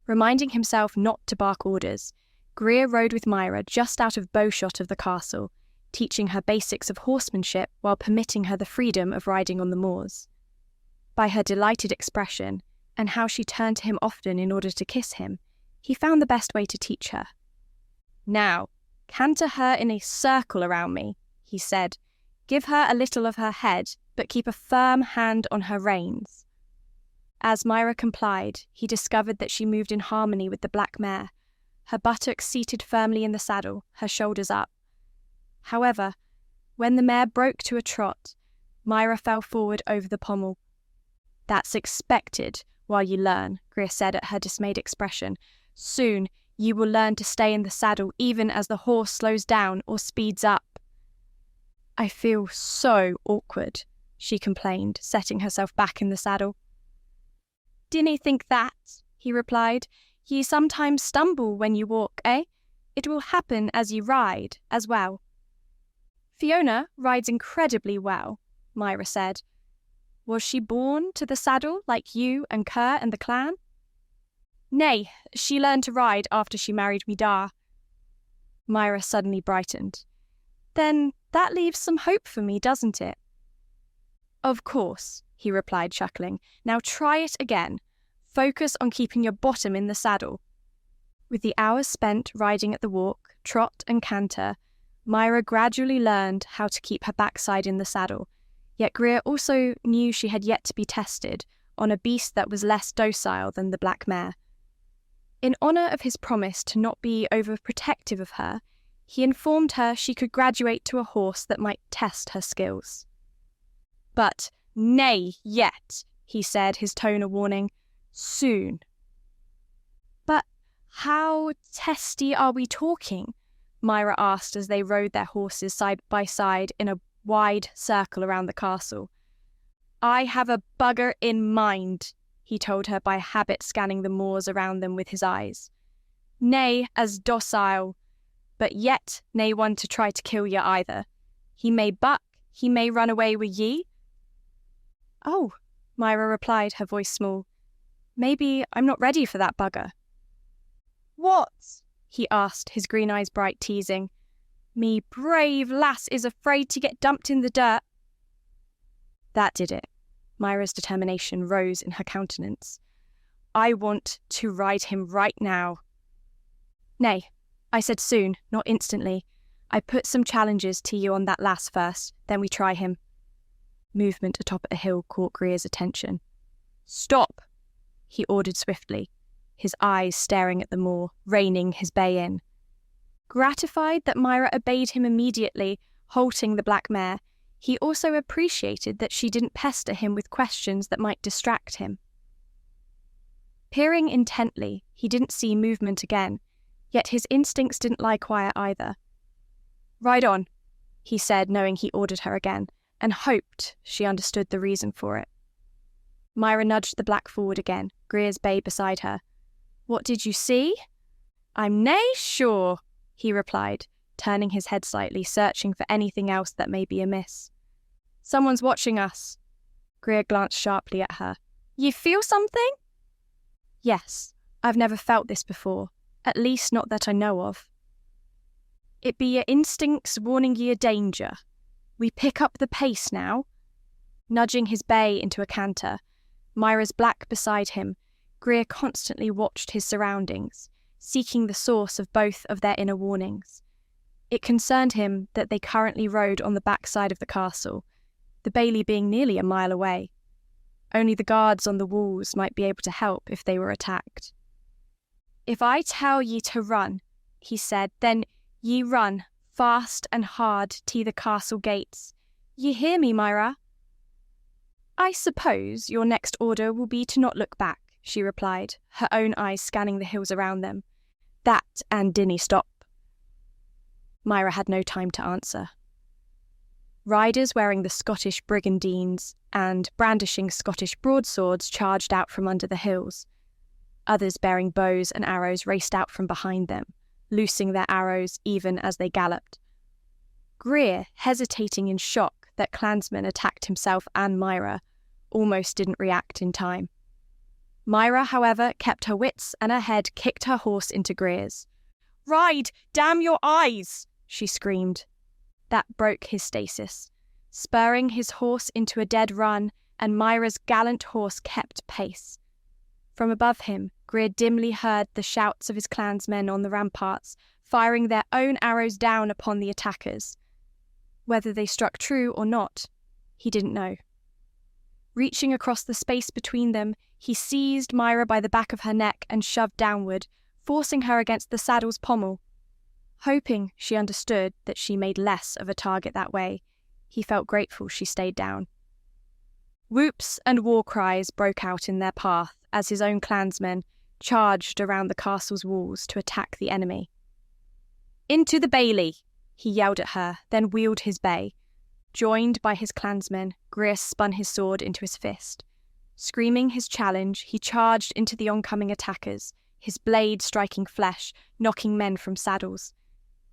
Reminding himself not to bark orders, Greer rode with Myra just out of bowshot of the castle, teaching her basics of horsemanship while permitting her the freedom of riding on the moors. By her delighted expression, and how she turned to him often in order to kiss him, he found the best way to teach her. Now, canter her in a circle around me, he said. Give her a little of her head, but keep a firm hand on her reins. As Myra complied, he discovered that she moved in harmony with the black mare, her buttocks seated firmly in the saddle, her shoulders up. However, when the mare broke to a trot, Myra fell forward over the pommel. That's expected while you learn, Greer said at her dismayed expression. Soon you will learn to stay in the saddle even as the horse slows down or speeds up. I feel so awkward, she complained, setting herself back in the saddle. Dinna think that, he replied. Ye sometimes stumble when you walk, eh? It will happen as ye ride, as well. Fiona rides incredibly well, Myra said. Was she born to the saddle like you and Kerr and the clan? Nay, she learned to ride after she married me da. Myra suddenly brightened. Then that leaves some hope for me, doesn't it? Of course, he replied, chuckling. Now try it again. Focus on keeping your bottom in the saddle. With the hours spent riding at the walk, trot and canter, Myra gradually learned how to keep her backside in the saddle, yet Greer also knew she had yet to be tested on a beast that was less docile than the black mare. In honour of his promise to not be overprotective of her, he informed her she could graduate to a horse that might test her skills. But nay yet, he said, his tone a warning. Soon. But how testy are we talking? Myra asked as they rode their horses side by side in a wide circle around the castle. I have a bugger in mind, he told her by habit, scanning the moors around them with his eyes. Nay, as docile, but yet nay one to try to kill ye either. He may buck, he may run away with ye. Oh, Myra replied, her voice small. Maybe I'm not ready for that bugger. What? He asked, his green eyes bright, teasing. Me brave lass is afraid to get dumped in the dirt. That did it. Myra's determination rose in her countenance. I want to ride him right now. Nay, I said soon, not instantly. I put some challenges to you on that lass first, then we try him. Movement atop a hill caught Greer's attention. Stop, he ordered swiftly, his eyes staring at the moor, reining his bay in. Gratified that Myra obeyed him immediately, halting the black mare, he also appreciated that she didn't pester him with questions that might distract him. Peering intently, he didn't see movement again, yet his instincts didn't lie quiet either. Ride on, he said, knowing he ordered her again, and hoped she understood the reason for it. Myra nudged the black forward again, Greer's bay beside her. What did you see? I'm nae sure, he replied, turning his head slightly, searching for anything else that may be amiss. Someone's watching us. Greer glanced sharply at her. You feel something? Yes, I've never felt this before, at least not that I know of. It be your instincts warning ye of danger. We pick up the pace now. Nudging his bay into a canter, Myra's black beside him, Greer constantly watched his surroundings, seeking the source of both of their inner warnings. It concerned him that they currently rode on the back side of the castle, the bailey being nearly a mile away. Only the guards on the walls might be able to help if they were attacked. If I tell ye to run, he said, then ye run, fast and hard, to the castle gates. Ye hear me, Myra? I suppose your next order will be to not look back, she replied, her own eyes scanning the hills around them. That and dinny stop. Myra had no time to answer. Riders wearing the Scottish brigandines and brandishing Scottish broadswords charged out from under the hills. Others bearing bows and arrows raced out from behind them, loosing their arrows even as they galloped. Greer, hesitating in shock that clansmen attacked himself and Myra, almost didn't react in time. Myra, however, kept her wits and her head kicked her horse into Greer's. Ride, damn your eyes, she screamed. That broke his stasis, spurring his horse into a dead run, and Myra's gallant horse kept pace. From above him, Greer dimly heard the shouts of his clansmen on the ramparts, firing their own arrows down upon the attackers. Whether they struck true or not, he didn't know. Reaching across the space between them, he seized Myra by the back of her neck and shoved downward, forcing her against the saddle's pommel. Hoping she understood that she made less of a target that way, he felt grateful she stayed down. Whoops and war cries broke out in their path as his own clansmen charged around the castle's walls to attack the enemy. Into the bailey, he yelled at her, then wheeled his bay. Joined by his clansmen, Greer spun his sword into his fist. Screaming his challenge, he charged into the oncoming attackers, his blade striking flesh, knocking men from saddles.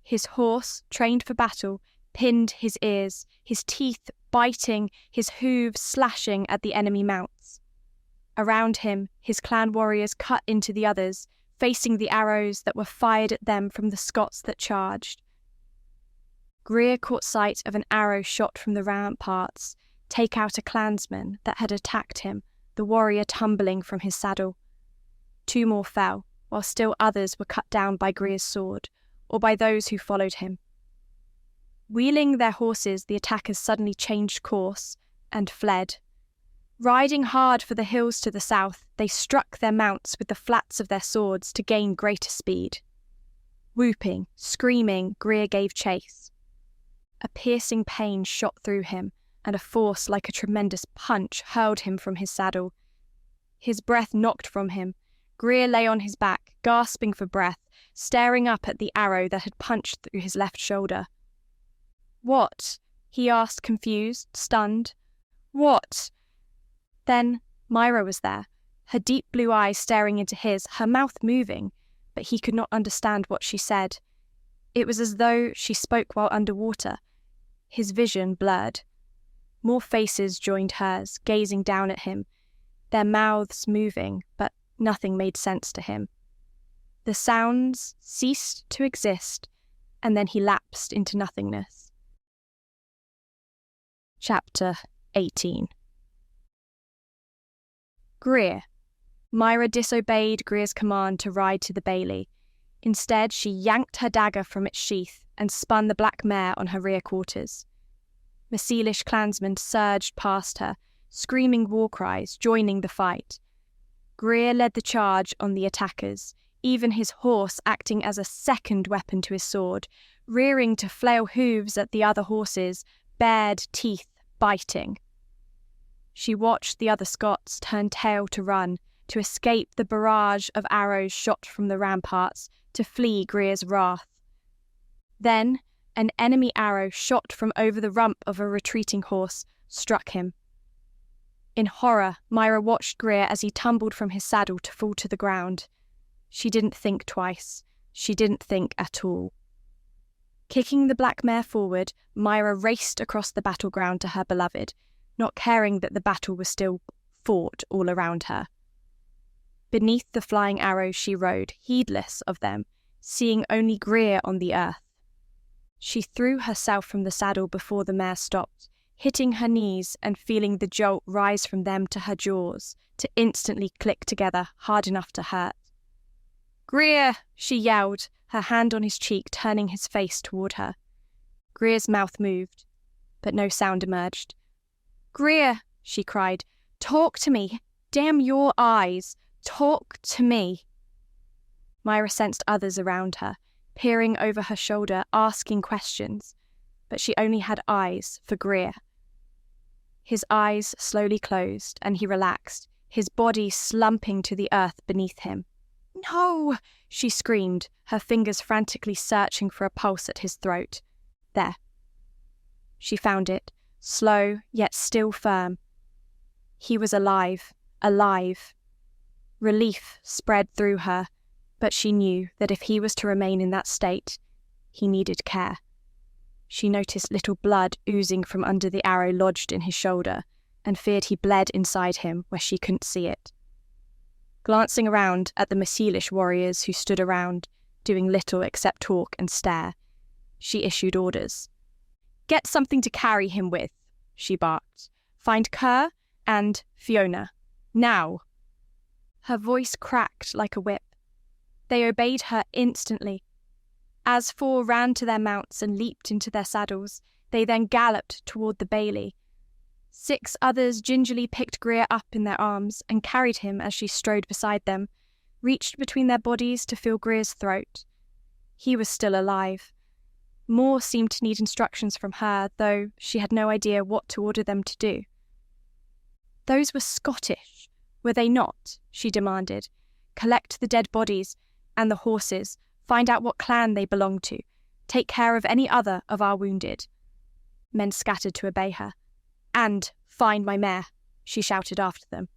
His horse, trained for battle, pinned his ears, his teeth biting, his hooves slashing at the enemy mounts. Around him, his clan warriors cut into the others, facing the arrows that were fired at them from the Scots that charged. Greer caught sight of an arrow shot from the ramparts take out a clansman that had attacked him, the warrior tumbling from his saddle. 2 more fell, while still others were cut down by Greer's sword, or by those who followed him. Wheeling their horses, the attackers suddenly changed course and fled. Riding hard for the hills to the south, they struck their mounts with the flats of their swords to gain greater speed. Whooping, screaming, Greer gave chase. A piercing pain shot through him, and a force like a tremendous punch hurled him from his saddle. His breath knocked from him. Greer lay on his back, gasping for breath, staring up at the arrow that had punched through his left shoulder. What? He asked, confused, stunned. What? Then Myra was there, her deep blue eyes staring into his, her mouth moving, but he could not understand what she said. It was as though she spoke while underwater. His vision blurred. More faces joined hers, gazing down at him, their mouths moving, but nothing made sense to him. The sounds ceased to exist, and then he lapsed into nothingness. Chapter 18. Greer. Myra disobeyed Greer's command to ride to the bailey. Instead, she yanked her dagger from its sheath and spun the black mare on her rear quarters. MacEilish clansmen surged past her, screaming war cries, joining the fight. Greer led the charge on the attackers, even his horse acting as a second weapon to his sword, rearing to flail hooves at the other horses, bared teeth biting. She watched the other Scots turn tail to run, to escape the barrage of arrows shot from the ramparts, to flee Greer's wrath. Then, an enemy arrow shot from over the rump of a retreating horse struck him. In horror, Myra watched Greer as he tumbled from his saddle to fall to the ground. She didn't think twice. She didn't think at all. Kicking the black mare forward, Myra raced across the battleground to her beloved, not caring that the battle was still fought all around her. Beneath the flying arrows she rode, heedless of them, seeing only Greer on the earth. She threw herself from the saddle before the mare stopped, hitting her knees and feeling the jolt rise from them to her jaws, to instantly click together hard enough to hurt. "Greer!" she yelled, her hand on his cheek, turning his face toward her. Greer's mouth moved, but no sound emerged. "Greer!" she cried. "Talk to me! Damn your eyes! Talk to me!" Myra sensed others around her, peering over her shoulder, asking questions, but she only had eyes for Greer. His eyes slowly closed, and he relaxed, his body slumping to the earth beneath him. "No!" she screamed, her fingers frantically searching for a pulse at his throat. There. She found it, slow yet still firm. He was alive, alive. Relief spread through her, but she knew that if he was to remain in that state, he needed care. She noticed little blood oozing from under the arrow lodged in his shoulder, and feared he bled inside him where she couldn't see it. Glancing around at the MacEilish warriors who stood around, doing little except talk and stare, she issued orders. "Get something to carry him with," she barked. "Find Kerr and Fiona. Now!" Her voice cracked like a whip. They obeyed her instantly. As four ran to their mounts and leaped into their saddles, they then galloped toward the bailey. 6 others gingerly picked Greer up in their arms and carried him as she strode beside them, reached between their bodies to feel Greer's throat. He was still alive. More seemed to need instructions from her, though she had no idea what to order them to do. "Those were Scottish, were they not?" she demanded. "Collect the dead bodies and the horses, find out what clan they belong to, take care of any other of our wounded." Men scattered to obey her. "And find my mare," she shouted after them.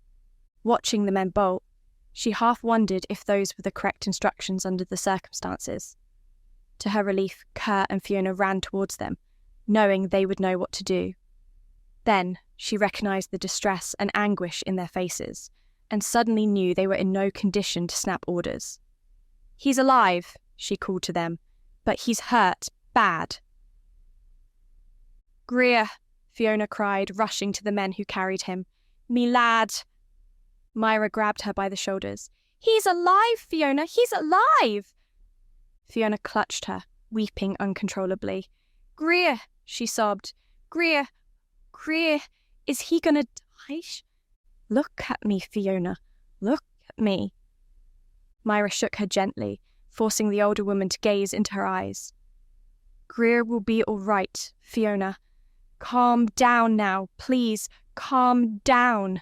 Watching the men bolt, she half wondered if those were the correct instructions under the circumstances. To her relief, Kerr and Fiona ran towards them, knowing they would know what to do. Then she recognised the distress and anguish in their faces, and suddenly knew they were in no condition to snap orders. "He's alive," she called to them, "but he's hurt bad." "Greer," Fiona cried, rushing to the men who carried him. "Me lad." Myra grabbed her by the shoulders. "He's alive, Fiona, he's alive!" Fiona clutched her, weeping uncontrollably. "Greer," she sobbed. "Greer, Greer, is he gonna die?" "Look at me, Fiona, look at me." Myra shook her gently, forcing the older woman to gaze into her eyes. "Greer will be all right, Fiona. Calm down now, please, calm down."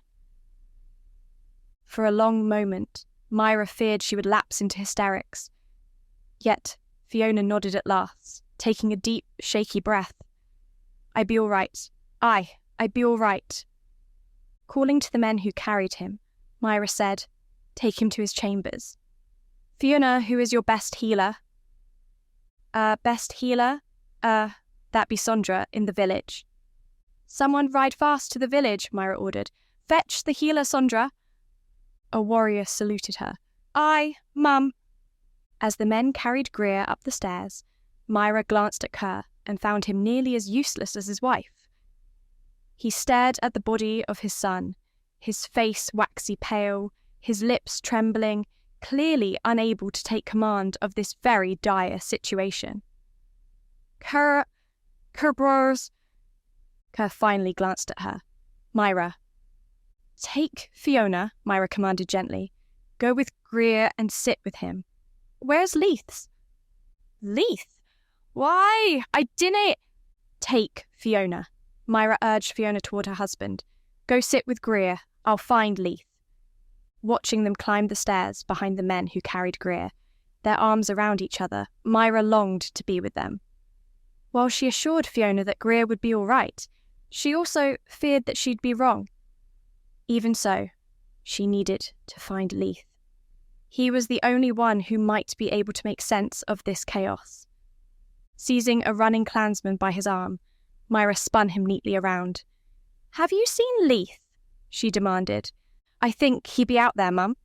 For a long moment, Myra feared she would lapse into hysterics. Yet, Fiona nodded at last, taking a deep, shaky breath. "I be all right. I be all right." Calling to the men who carried him, Myra said, "Take him to his chambers. Fiona, who is your best healer?" Best healer? That be Sondra in the village." Someone ride fast to the village, Myra ordered. Fetch the healer, Sondra. A warrior saluted her. Aye, mum. As the men carried Greer up the stairs, Myra glanced at Kerr and found him nearly as useless as his wife. He stared at the body of his son, his face waxy pale, his lips trembling, clearly unable to take command of this very dire situation. Kerr bros. Kerr finally glanced at her. Myra. Take Fiona, Myra commanded gently. Go with Greer and sit with him. Where's Leith's? Leith? Why? I didn't. Take Fiona. Myra urged Fiona toward her husband. Go sit with Greer. I'll find Leith. Watching them climb the stairs behind the men who carried Greer, their arms around each other, Myra longed to be with them. While she assured Fiona that Greer would be all right, she also feared that she'd be wrong. Even so, she needed to find Leith. He was the only one who might be able to make sense of this chaos. Seizing a running clansman by his arm, Myra spun him neatly around. Have you seen Leith? She demanded. I think he be out there, Mum.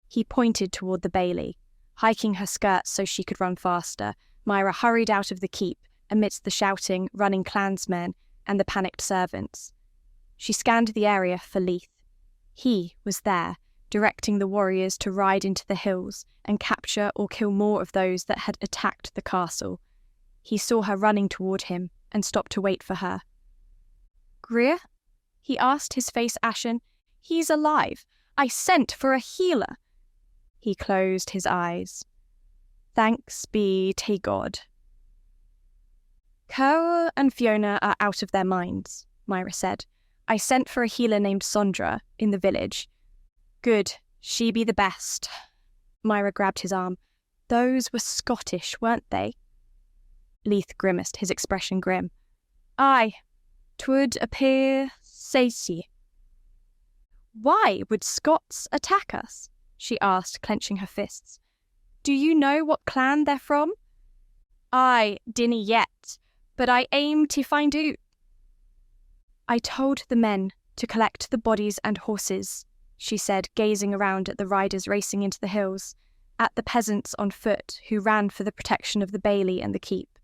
He pointed toward the bailey. Hiking her skirts so she could run faster, Myra hurried out of the keep amidst the shouting, running clansmen and the panicked servants. She scanned the area for Leith. He was there, directing the warriors to ride into the hills and capture or kill more of those that had attacked the castle. He saw her running toward him and stopped to wait for her. Greer? He asked, his face ashen. He's alive. I sent for a healer. He closed his eyes. Thanks be to God. Kerr and Fiona are out of their minds, Myra said. I sent for a healer named Sondra in the village. Good, she be the best. Myra grabbed his arm. Those were Scottish, weren't they? Leith grimaced, his expression grim. Aye, 'twould appear sacy. Why would Scots attack us? She asked, clenching her fists. Do you know what clan they're from? I dinna yet, but I aim to find out. I told the men to collect the bodies and horses, she said, gazing around at the riders racing into the hills, at the peasants on foot who ran for the protection of the bailey and the keep,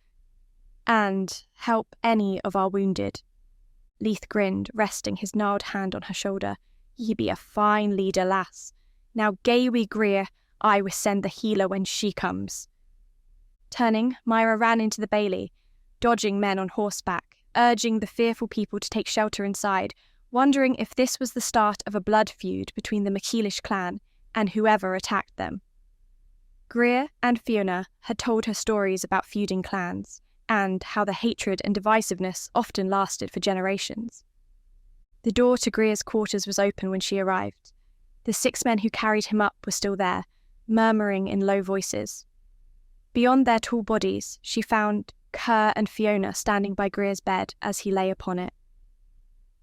and help any of our wounded. Leith grinned, resting his gnarled hand on her shoulder. Ye be a fine leader, lass. Now gae we Greer, I will send the healer when she comes. Turning, Myra ran into the bailey, dodging men on horseback, urging the fearful people to take shelter inside, wondering if this was the start of a blood feud between the MacEilish Clan and whoever attacked them. Greer and Fiona had told her stories about feuding clans, and how the hatred and divisiveness often lasted for generations. The door to Greer's quarters was open when she arrived. The 6 men who carried him up were still there, murmuring in low voices. Beyond their tall bodies, she found Kerr and Fiona standing by Greer's bed as he lay upon it.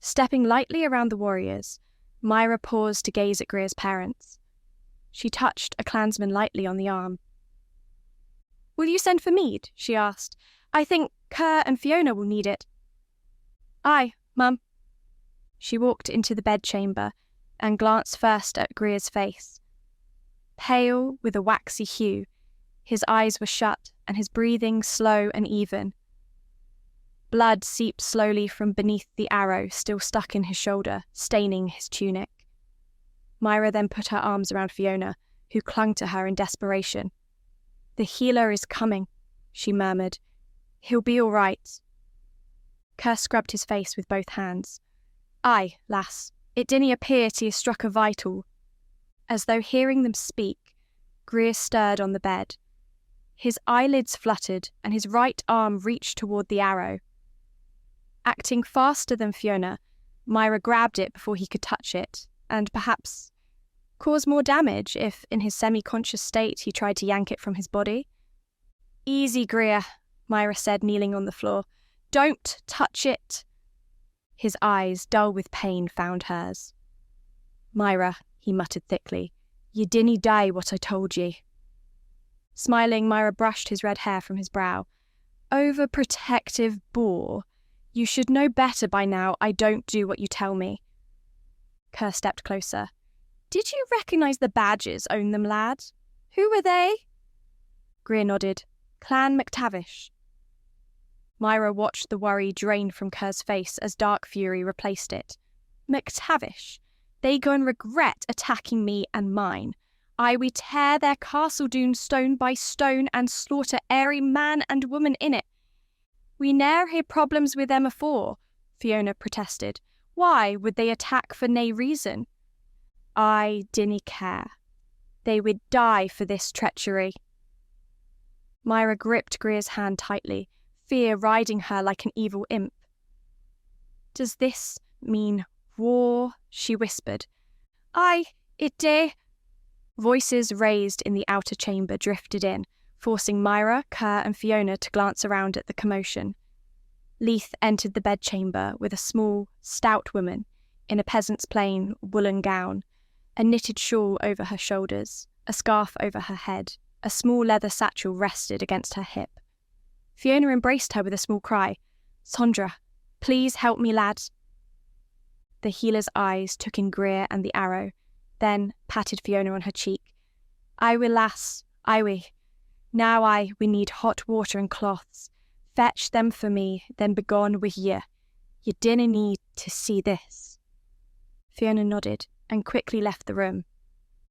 Stepping lightly around the warriors, Myra paused to gaze at Greer's parents. She touched a clansman lightly on the arm. Will you send for mead? She asked. I think Kerr and Fiona will need it. Aye, Mum. She walked into the bedchamber and glanced first at Greer's face. Pale with a waxy hue, his eyes were shut and his breathing slow and even. Blood seeped slowly from beneath the arrow still stuck in his shoulder, staining his tunic. Myra then put her arms around Fiona, who clung to her in desperation. The healer is coming, she murmured. He'll be all right. Kerr scrubbed his face with both hands. Aye, lass, it didn't appear to have struck a vital. As though hearing them speak, Greer stirred on the bed. His eyelids fluttered and his right arm reached toward the arrow. Acting faster than Fiona, Myra grabbed it before he could touch it, and perhaps cause more damage if, in his semi-conscious state, he tried to yank it from his body. Easy, Greer, Myra said, kneeling on the floor. Don't touch it. His eyes, dull with pain, found hers. Myra, he muttered thickly, ye dinna die what I told ye. Smiling, Myra brushed his red hair from his brow. Overprotective boar. You should know better by now. I don't do what you tell me. Kerr stepped closer. Did you recognise the badges, own them, lad? Who were they? Greer nodded. Clan MacTavish. Myra watched the worry drain from Kerr's face as dark fury replaced it. MacTavish. They go and regret attacking me and mine. We tear their castle doon stone by stone and slaughter every man and woman in it. We ne'er hear problems with them afore, Fiona protested. Why would they attack for nae reason? I dinna care. They would die for this treachery. Myra gripped Greer's hand tightly, fear riding her like an evil imp. Does this mean war? She whispered. Aye, it do. Voices raised in the outer chamber drifted in, forcing Myra, Kerr and Fiona to glance around at the commotion. Leith entered the bedchamber with a small, stout woman in a peasant's plain woolen gown, a knitted shawl over her shoulders, a scarf over her head, a small leather satchel rested against her hip. Fiona embraced her with a small cry. Sondra, please help me, lad. The healer's eyes took in Greer and the arrow, then patted Fiona on her cheek. I will, lass, I will. Now we need hot water and cloths. Fetch them for me, then begone with ye. Ye dinna need to see this. Fiona nodded and quickly left the room.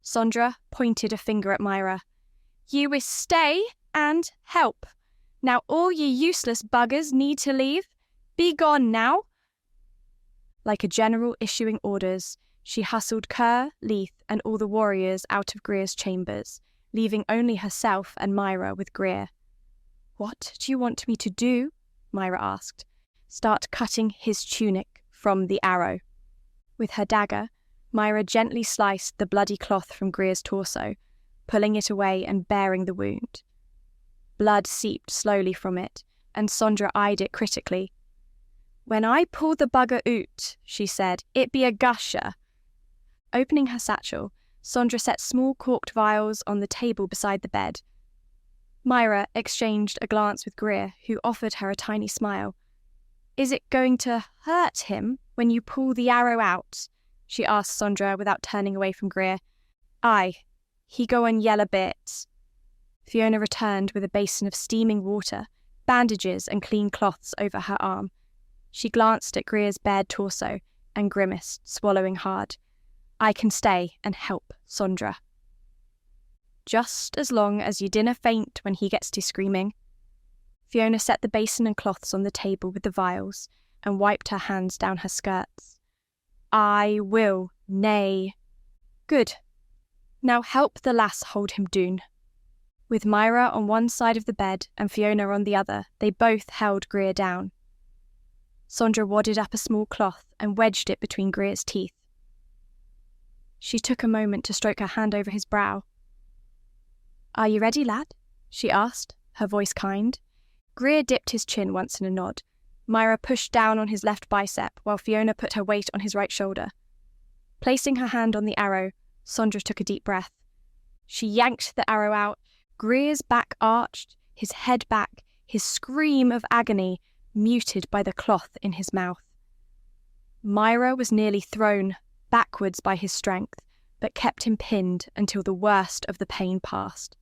Sondra pointed a finger at Myra. You will stay and help. Now all ye useless buggers need to leave. Be gone now. Like a general issuing orders, she hustled Kerr, Leith, and all the warriors out of Greer's chambers, leaving only herself and Myra with Greer. What do you want me to do? Myra asked. Start cutting his tunic from the arrow. With her dagger, Myra gently sliced the bloody cloth from Greer's torso, pulling it away and baring the wound. Blood seeped slowly from it, and Sondra eyed it critically. When I pull the bugger oot, she said, it be a gusher. Opening her satchel, Sondra set small corked vials on the table beside the bed. Myra exchanged a glance with Greer, who offered her a tiny smile. Is it going to hurt him when you pull the arrow out? She asked Sondra without turning away from Greer. Aye, he go and yell a bit. Fiona returned with a basin of steaming water, bandages and clean cloths over her arm. She glanced at Greer's bared torso and grimaced, swallowing hard. I can stay and help, Sondra. Just as long as you dinna faint when he gets to screaming. Fiona set the basin and cloths on the table with the vials and wiped her hands down her skirts. I will, nay. Good. Now help the lass hold him doon. With Myra on one side of the bed and Fiona on the other, they both held Greer down. Sondra wadded up a small cloth and wedged it between Greer's teeth. She took a moment to stroke her hand over his brow. Are you ready, lad? She asked, her voice kind. Greer dipped his chin once in a nod. Myra pushed down on his left bicep while Fiona put her weight on his right shoulder. Placing her hand on the arrow, Sondra took a deep breath. She yanked the arrow out. Greer's back arched, his head back, his scream of agony muted by the cloth in his mouth. Myra was nearly thrown backwards by his strength, but kept him pinned until the worst of the pain passed.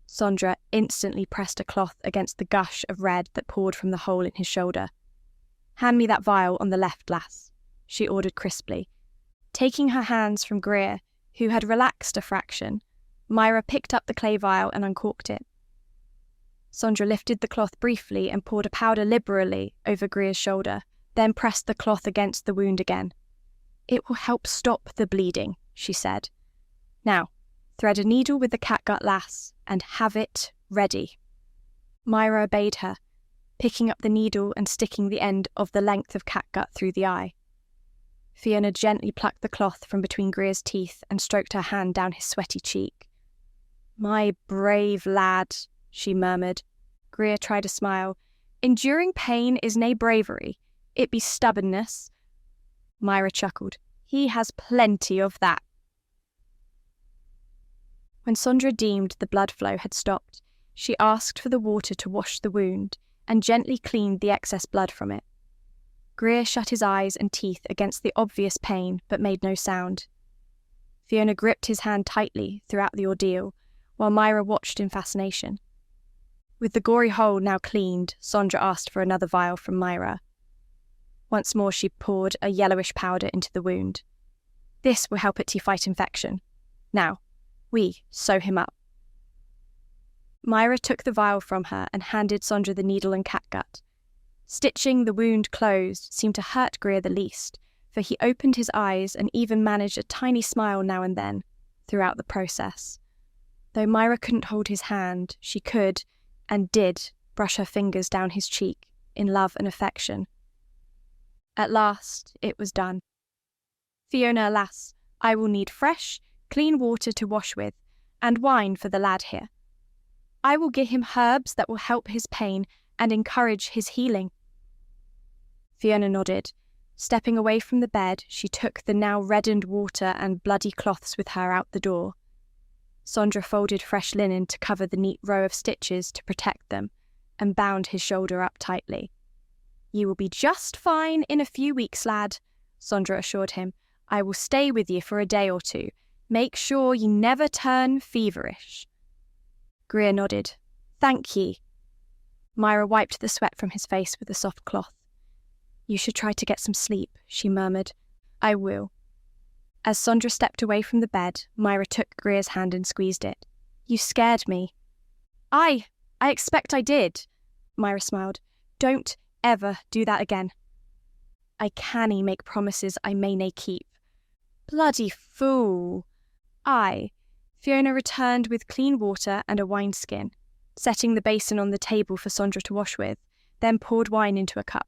Sondra instantly pressed a cloth against the gush of red that poured from the hole in his shoulder. Hand me that vial on the left, lass, she ordered crisply. Taking her hands from Greer, who had relaxed a fraction, Myra picked up the clay vial and uncorked it. Sondra lifted the cloth briefly and poured a powder liberally over Greer's shoulder, then pressed the cloth against the wound again. It will help stop the bleeding, she said. Now, thread a needle with the catgut, lass, and have it ready. Myra obeyed her, picking up the needle and sticking the end of the length of catgut through the eye. Fiona gently plucked the cloth from between Greer's teeth and stroked her hand down his sweaty cheek. My brave lad, she murmured. Greer tried a smile. Enduring pain is nae bravery. It be stubbornness. Myra chuckled. He has plenty of that. When Sondra deemed the blood flow had stopped, she asked for the water to wash the wound and gently cleaned the excess blood from it. Greer shut his eyes and teeth against the obvious pain, but made no sound. Fiona gripped his hand tightly throughout the ordeal, while Myra watched in fascination. With the gory hole now cleaned, Sondra asked for another vial from Myra. Once more she poured a yellowish powder into the wound. This will help it fight infection. Now, we sew him up. Myra took the vial from her and handed Sondra the needle and catgut. Stitching the wound closed seemed to hurt Greer the least, for he opened his eyes and even managed a tiny smile now and then throughout the process. Though Myra couldn't hold his hand, she could, and did, brush her fingers down his cheek in love and affection. At last, it was done. Fiona, lass, I will need fresh, clean water to wash with, and wine for the lad here. I will give him herbs that will help his pain and encourage his healing. Fiona nodded. Stepping away from the bed, she took the now reddened water and bloody cloths with her out the door. Sondra folded fresh linen to cover the neat row of stitches to protect them, and bound his shoulder up tightly. You will be just fine in a few weeks, lad, Sondra assured him. I will stay with you for a day or two. Make sure you never turn feverish. Greer nodded. Thank ye. Myra wiped the sweat from his face with a soft cloth. You should try to get some sleep, she murmured. I will. As Sondra stepped away from the bed, Myra took Greer's hand and squeezed it. You scared me. I expect I did, Myra smiled. Don't ever do that again. I canny make promises I may nae keep. Bloody fool. Fiona returned with clean water and a wineskin, setting the basin on the table for Sondra to wash with, then poured wine into a cup.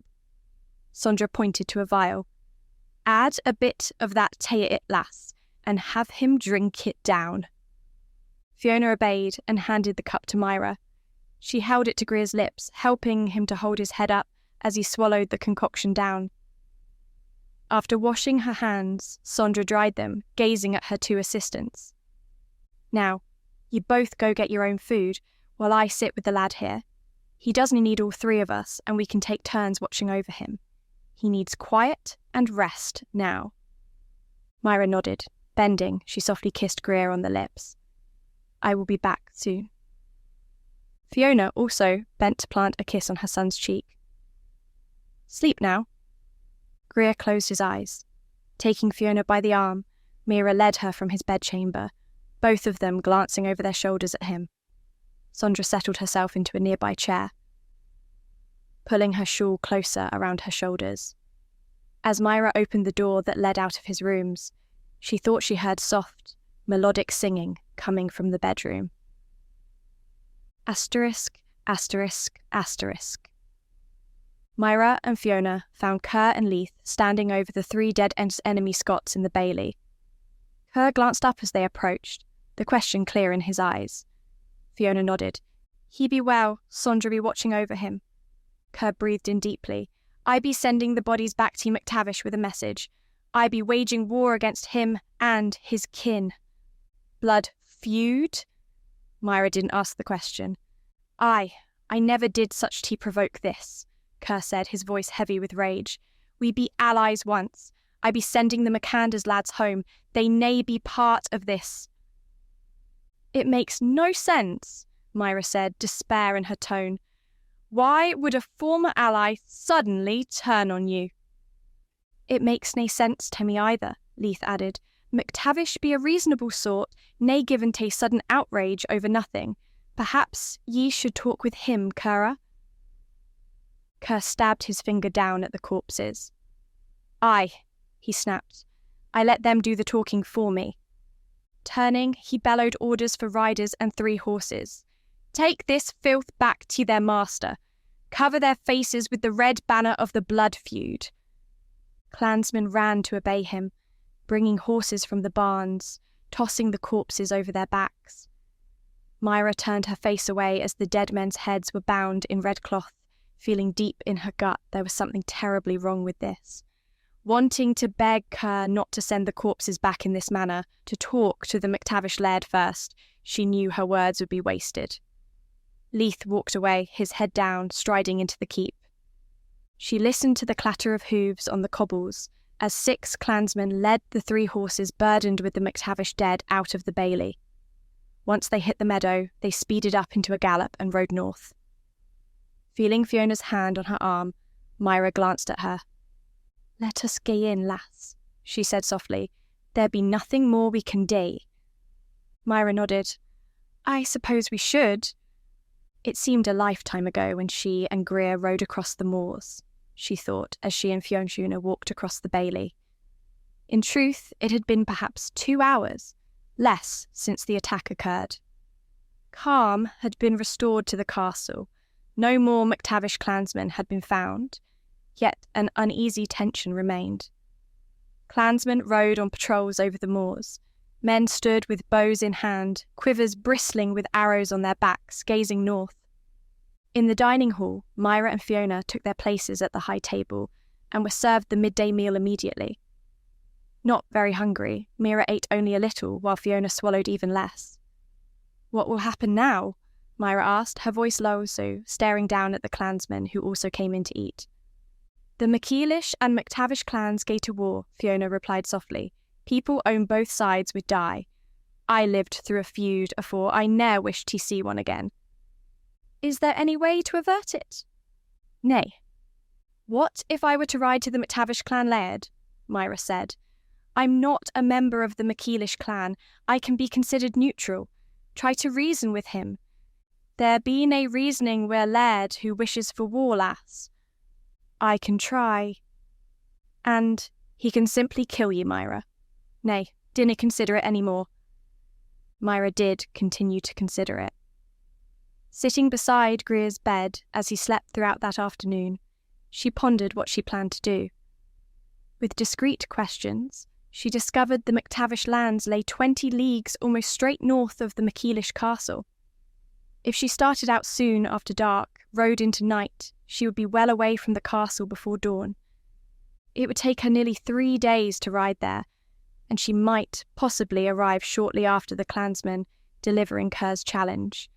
Sondra pointed to a vial. Add a bit of that tae it, lass, and have him drink it down. Fiona obeyed and handed the cup to Myra. She held it to Greer's lips, helping him to hold his head up as he swallowed the concoction down. After washing her hands, Sondra dried them, gazing at her two assistants. Now, you both go get your own food, while I sit with the lad here. He doesn't need all three of us, and we can take turns watching over him. He needs quiet and rest now. Myra nodded. Bending, she softly kissed Greer on the lips. I will be back soon. Fiona also bent to plant a kiss on her son's cheek. Sleep now. Greer closed his eyes. Taking Fiona by the arm, Myra led her from his bedchamber, both of them glancing over their shoulders at him. Sondra settled herself into a nearby chair, pulling her shawl closer around her shoulders. As Myra opened the door that led out of his rooms, she thought she heard soft, melodic singing coming from the bedroom. Asterisk, asterisk, asterisk. Myra and Fiona found Kerr and Leith standing over the three dead enemy Scots in the bailey. Kerr glanced up as they approached, the question clear in his eyes. Fiona nodded. He be well, Sondra be watching over him. Kerr breathed in deeply. I be sending the bodies back to MacTavish with a message. I be waging war against him and his kin. Blood feud? Myra didn't ask the question. I never did such to provoke this, Kerr said, his voice heavy with rage. We be allies once. I be sending the McCanders lads home. They nae be part of this. It makes no sense, Myra said, despair in her tone. Why would a former ally suddenly turn on you? It makes nae sense to me either, Leith added. MacTavish be a reasonable sort, nae given tae sudden outrage over nothing. Perhaps ye should talk with him, Kerra. Kerr stabbed his finger down at the corpses. Aye, he snapped. I let them do the talking for me. Turning, he bellowed orders for riders and 3 horses. Take this filth back to their master. Cover their faces with the red banner of the blood feud. Clansmen ran to obey him, bringing horses from the barns, tossing the corpses over their backs. Myra turned her face away as the dead men's heads were bound in red cloth, feeling deep in her gut there was something terribly wrong with this. Wanting to beg Kerr not to send the corpses back in this manner, to talk to the MacTavish Laird first, she knew her words would be wasted. Leith walked away, his head down, striding into the keep. She listened to the clatter of hooves on the cobbles as 6 clansmen led the 3 horses burdened with the MacTavish dead out of the bailey. Once they hit the meadow, they speeded up into a gallop and rode north. Feeling Fiona's hand on her arm, Myra glanced at her. "Let us gae in, lass," she said softly. "There be nothing more we can do." Myra nodded. "I suppose we should." It seemed a lifetime ago when she and Greer rode across the moors, she thought, as she and Fiona walked across the bailey. In truth, it had been perhaps 2 hours, less since the attack occurred. Calm had been restored to the castle. No more MacTavish clansmen had been found, yet an uneasy tension remained. Clansmen rode on patrols over the moors. Men stood with bows in hand, quivers bristling with arrows on their backs, gazing north. In the dining hall, Myra and Fiona took their places at the high table and were served the midday meal immediately. Not very hungry, Myra ate only a little, while Fiona swallowed even less. "What will happen now?" Myra asked, her voice low also, staring down at the clansmen who also came in to eat. "The MacEilish and MacTavish clans gae to war," Fiona replied softly. "People own both sides would die. I lived through a feud afore. I ne'er wished to see one again." "Is there any way to avert it?" "Nay." "What if I were to ride to the MacTavish clan Laird?" Myra said. "I'm not a member of the MacEilish clan. I can be considered neutral. Try to reason with him. There be nae reasoning wi' a Laird who wishes for war, lass." "I can try." "And he can simply kill you, Myra. Nay, dinna consider it any more." Myra did continue to consider it. Sitting beside Greer's bed as he slept throughout that afternoon, she pondered what she planned to do. With discreet questions, she discovered the MacTavish lands lay 20 leagues almost straight north of the MacEilish castle. If she started out soon after dark, rode into night, she would be well away from the castle before dawn. It would take her nearly 3 days to ride there, and she might possibly arrive shortly after the clansmen delivering Kerr's challenge.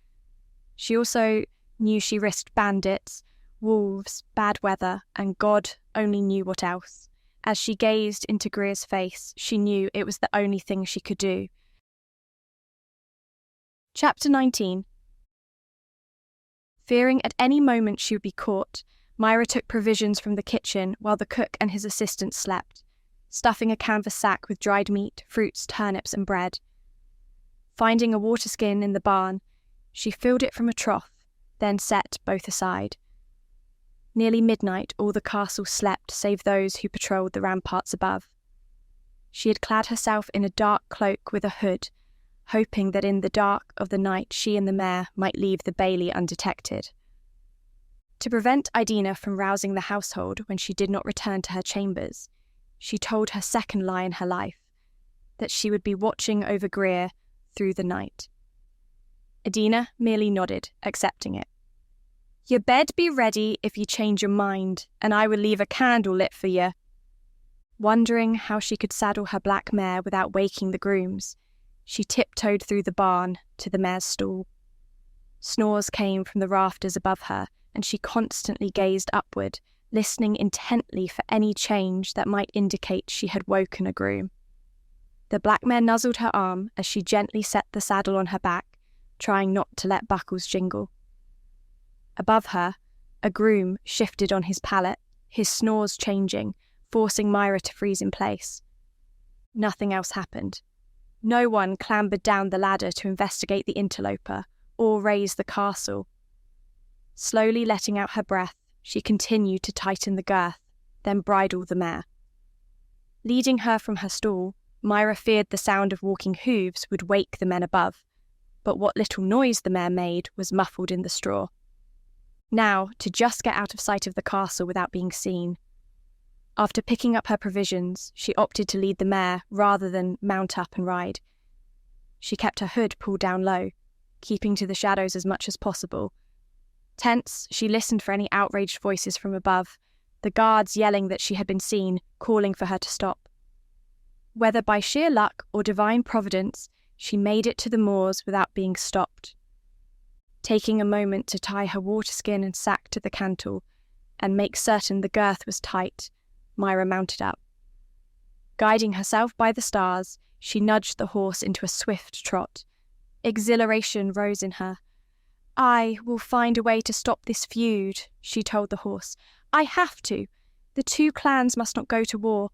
She also knew she risked bandits, wolves, bad weather, and God only knew what else. As she gazed into Greer's face, she knew it was the only thing she could do. Chapter 19. Fearing at any moment she would be caught, Myra took provisions from the kitchen while the cook and his assistant slept, stuffing a canvas sack with dried meat, fruits, turnips, and bread. Finding a water skin in the barn, she filled it from a trough, then set both aside. Nearly midnight, all the castle slept save those who patrolled the ramparts above. She had clad herself in a dark cloak with a hood, hoping that in the dark of the night she and the mare might leave the bailey undetected. To prevent Idina from rousing the household when she did not return to her chambers, she told her second lie in her life, that she would be watching over Greer through the night. Idina merely nodded, accepting it. "Your bed be ready if you change your mind, and I will leave a candle lit for you." Wondering how she could saddle her black mare without waking the grooms, she tiptoed through the barn to the mare's stall. Snores came from the rafters above her, and she constantly gazed upward, listening intently for any change that might indicate she had woken a groom. The black mare nuzzled her arm as she gently set the saddle on her back, trying not to let buckles jingle. Above her, a groom shifted on his pallet, his snores changing, forcing Myra to freeze in place. Nothing else happened. No one clambered down the ladder to investigate the interloper or raise the castle. Slowly letting out her breath, she continued to tighten the girth, then bridle the mare. Leading her from her stall, Myra feared the sound of walking hooves would wake the men above, but what little noise the mare made was muffled in the straw. Now, to just get out of sight of the castle without being seen. After picking up her provisions, she opted to lead the mare rather than mount up and ride. She kept her hood pulled down low, keeping to the shadows as much as possible. Tense, she listened for any outraged voices from above, the guards yelling that she had been seen, calling for her to stop. Whether by sheer luck or divine providence, she made it to the moors without being stopped. Taking a moment to tie her water skin and sack to the cantle, and make certain the girth was tight, Myra mounted up. Guiding herself by the stars, she nudged the horse into a swift trot. Exhilaration rose in her. "I will find a way to stop this feud," she told the horse. "I have to. The two clans must not go to war."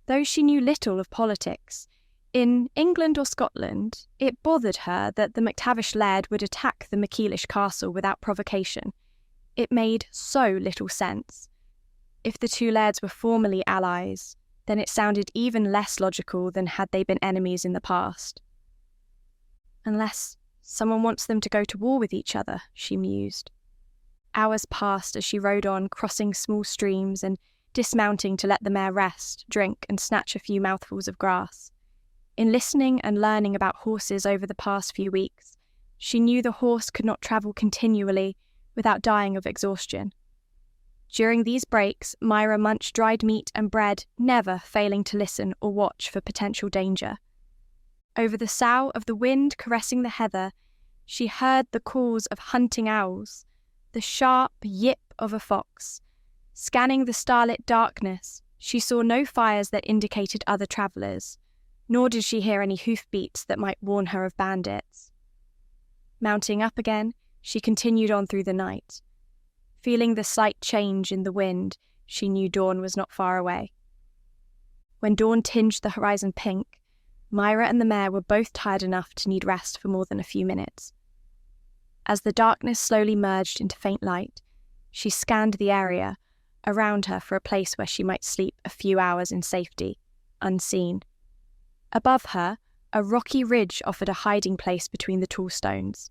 Though she knew little of politics, in England or Scotland, it bothered her that the MacTavish Laird would attack the MacEilish castle without provocation. It made so little sense. If the two lairds were formerly allies, then it sounded even less logical than had they been enemies in the past. Unless someone wants them to go to war with each other, she mused. Hours passed as she rode on, crossing small streams and dismounting to let the mare rest, drink, and snatch a few mouthfuls of grass. In listening and learning about horses over the past few weeks, she knew the horse could not travel continually without dying of exhaustion. During these breaks, Myra munched dried meat and bread, never failing to listen or watch for potential danger. Over the sough of the wind caressing the heather, she heard the calls of hunting owls, the sharp yip of a fox. Scanning the starlit darkness, she saw no fires that indicated other travellers, nor did she hear any hoofbeats that might warn her of bandits. Mounting up again, she continued on through the night. Feeling the slight change in the wind, she knew dawn was not far away. When dawn tinged the horizon pink, Myra and the mare were both tired enough to need rest for more than a few minutes. As the darkness slowly merged into faint light, she scanned the area around her for a place where she might sleep a few hours in safety, unseen. Above her, a rocky ridge offered a hiding place between the tall stones.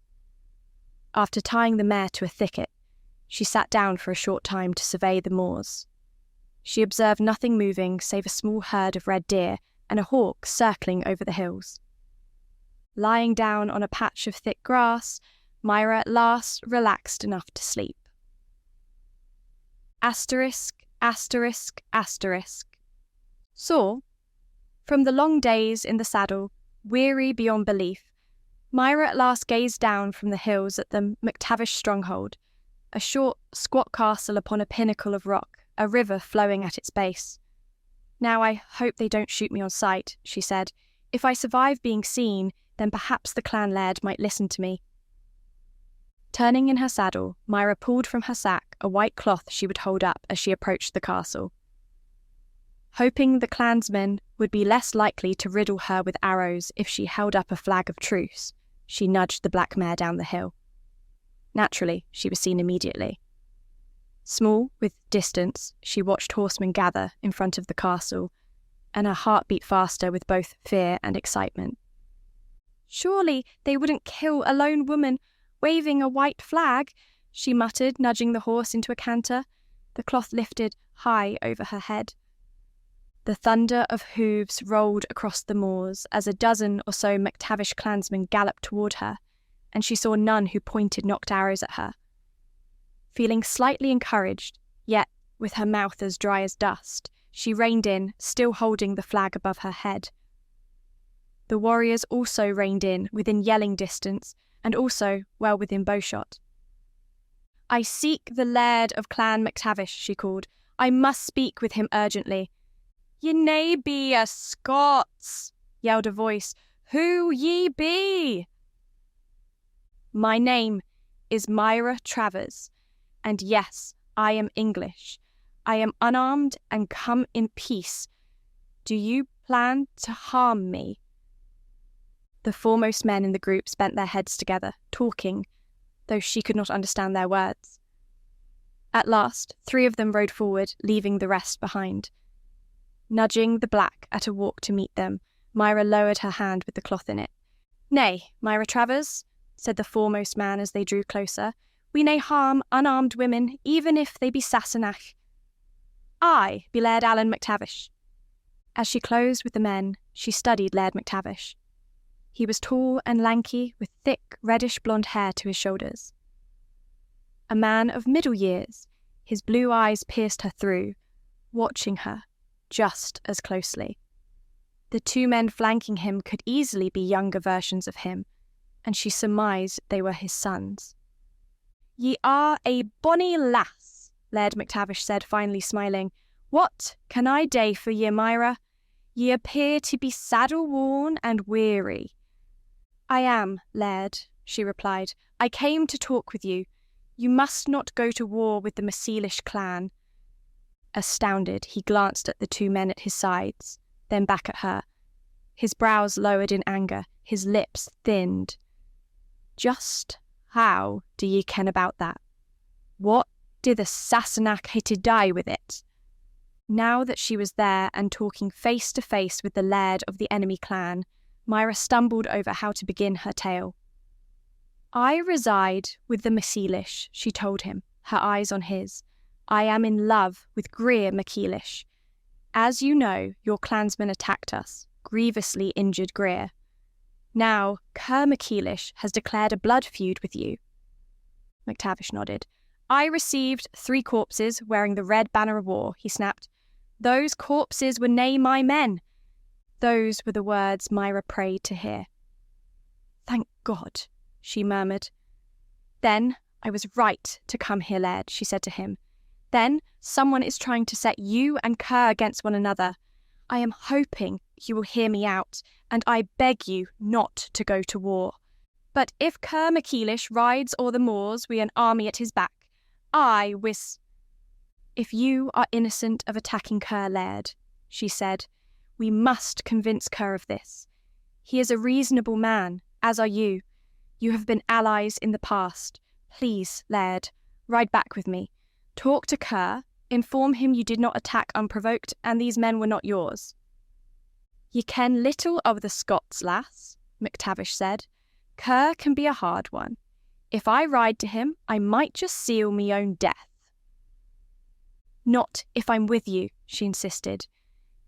After tying the mare to a thicket, she sat down for a short time to survey the moors. She observed nothing moving save a small herd of red deer and a hawk circling over the hills. Lying down on a patch of thick grass, Myra at last relaxed enough to sleep. Asterisk, asterisk, asterisk. So, from the long days in the saddle, weary beyond belief, Myra at last gazed down from the hills at the MacTavish stronghold, a short, squat castle upon a pinnacle of rock, a river flowing at its base. "Now I hope they don't shoot me on sight," she said. "If I survive being seen, then perhaps the clan laird might listen to me." Turning in her saddle, Myra pulled from her sack a white cloth she would hold up as she approached the castle. Hoping the clansmen would be less likely to riddle her with arrows if she held up a flag of truce, she nudged the black mare down the hill. Naturally, she was seen immediately. Small with distance, she watched horsemen gather in front of the castle, and her heart beat faster with both fear and excitement. "Surely they wouldn't kill a lone woman waving a white flag," she muttered, nudging the horse into a canter, the cloth lifted high over her head. The thunder of hooves rolled across the moors as a dozen or so MacTavish clansmen galloped toward her, and she saw none who pointed knocked arrows at her. Feeling slightly encouraged, yet with her mouth as dry as dust, she reined in, still holding the flag above her head. The warriors also reined in within yelling distance, and also well within bowshot. "I seek the Laird of Clan MacTavish," she called. "I must speak with him urgently." "Ye nae be a Scots," yelled a voice. "Who ye be?" "My name is Myra Travers, and yes, I am English. I am unarmed and come in peace. Do you plan to harm me?" The foremost men in the group bent their heads together, talking, though she could not understand their words. At last, 3 of them rode forward, leaving the rest behind. Nudging the black at a walk to meet them, Myra lowered her hand with the cloth in it. "Nay, Myra Travers," said the foremost man as they drew closer, "we nae harm unarmed women, even if they be Sassenach. I be Laird Alan MacTavish." As she closed with the men, she studied Laird MacTavish. He was tall and lanky, with thick, reddish-blonde hair to his shoulders. A man of middle years, his blue eyes pierced her through, watching her just as closely. The 2 men flanking him could easily be younger versions of him, and she surmised they were his sons. "Ye are a bonny lass," Laird MacTavish said, finally smiling. "What can I do for ye, Myra? Ye appear to be saddle-worn and weary." "I am, Laird," she replied. "I came to talk with you. You must not go to war with the MacEilish Clan." Astounded, he glanced at the two men at his sides, then back at her. His brows lowered in anger, his lips thinned. "Just how do ye ken about that? What did the Sassenach hae to die with it?" Now that she was there and talking face to face with the Laird of the enemy clan, Myra stumbled over how to begin her tale. "I reside with the MacEilish," she told him, her eyes on his. "I am in love with Greer MacEilish. As you know, your clansmen attacked us, grievously injured Greer. Now, Kerr MacEilish has declared a blood feud with you." MacTavish nodded. "I received 3 corpses wearing the red banner of war," he snapped. "Those corpses were nae my men." Those were the words Myra prayed to hear. "Thank God," she murmured. "Then I was right to come here, Laird," she said to him. "Then someone is trying to set you and Kerr against one another. I am hoping you will hear me out, and I beg you not to go to war. But if Kerr MacEilish rides o'er the moors wi' an army at his back, I wis—" "If you are innocent of attacking Kerr, Laird," she said, "we must convince Kerr of this. He is a reasonable man, as are you. You have been allies in the past. Please, Laird, ride back with me. Talk to Kerr, inform him you did not attack unprovoked, and these men were not yours." "Ye ken little of the Scots, lass," MacTavish said. "Kerr can be a hard one. If I ride to him, I might just seal me own death." "Not if I'm with you," she insisted.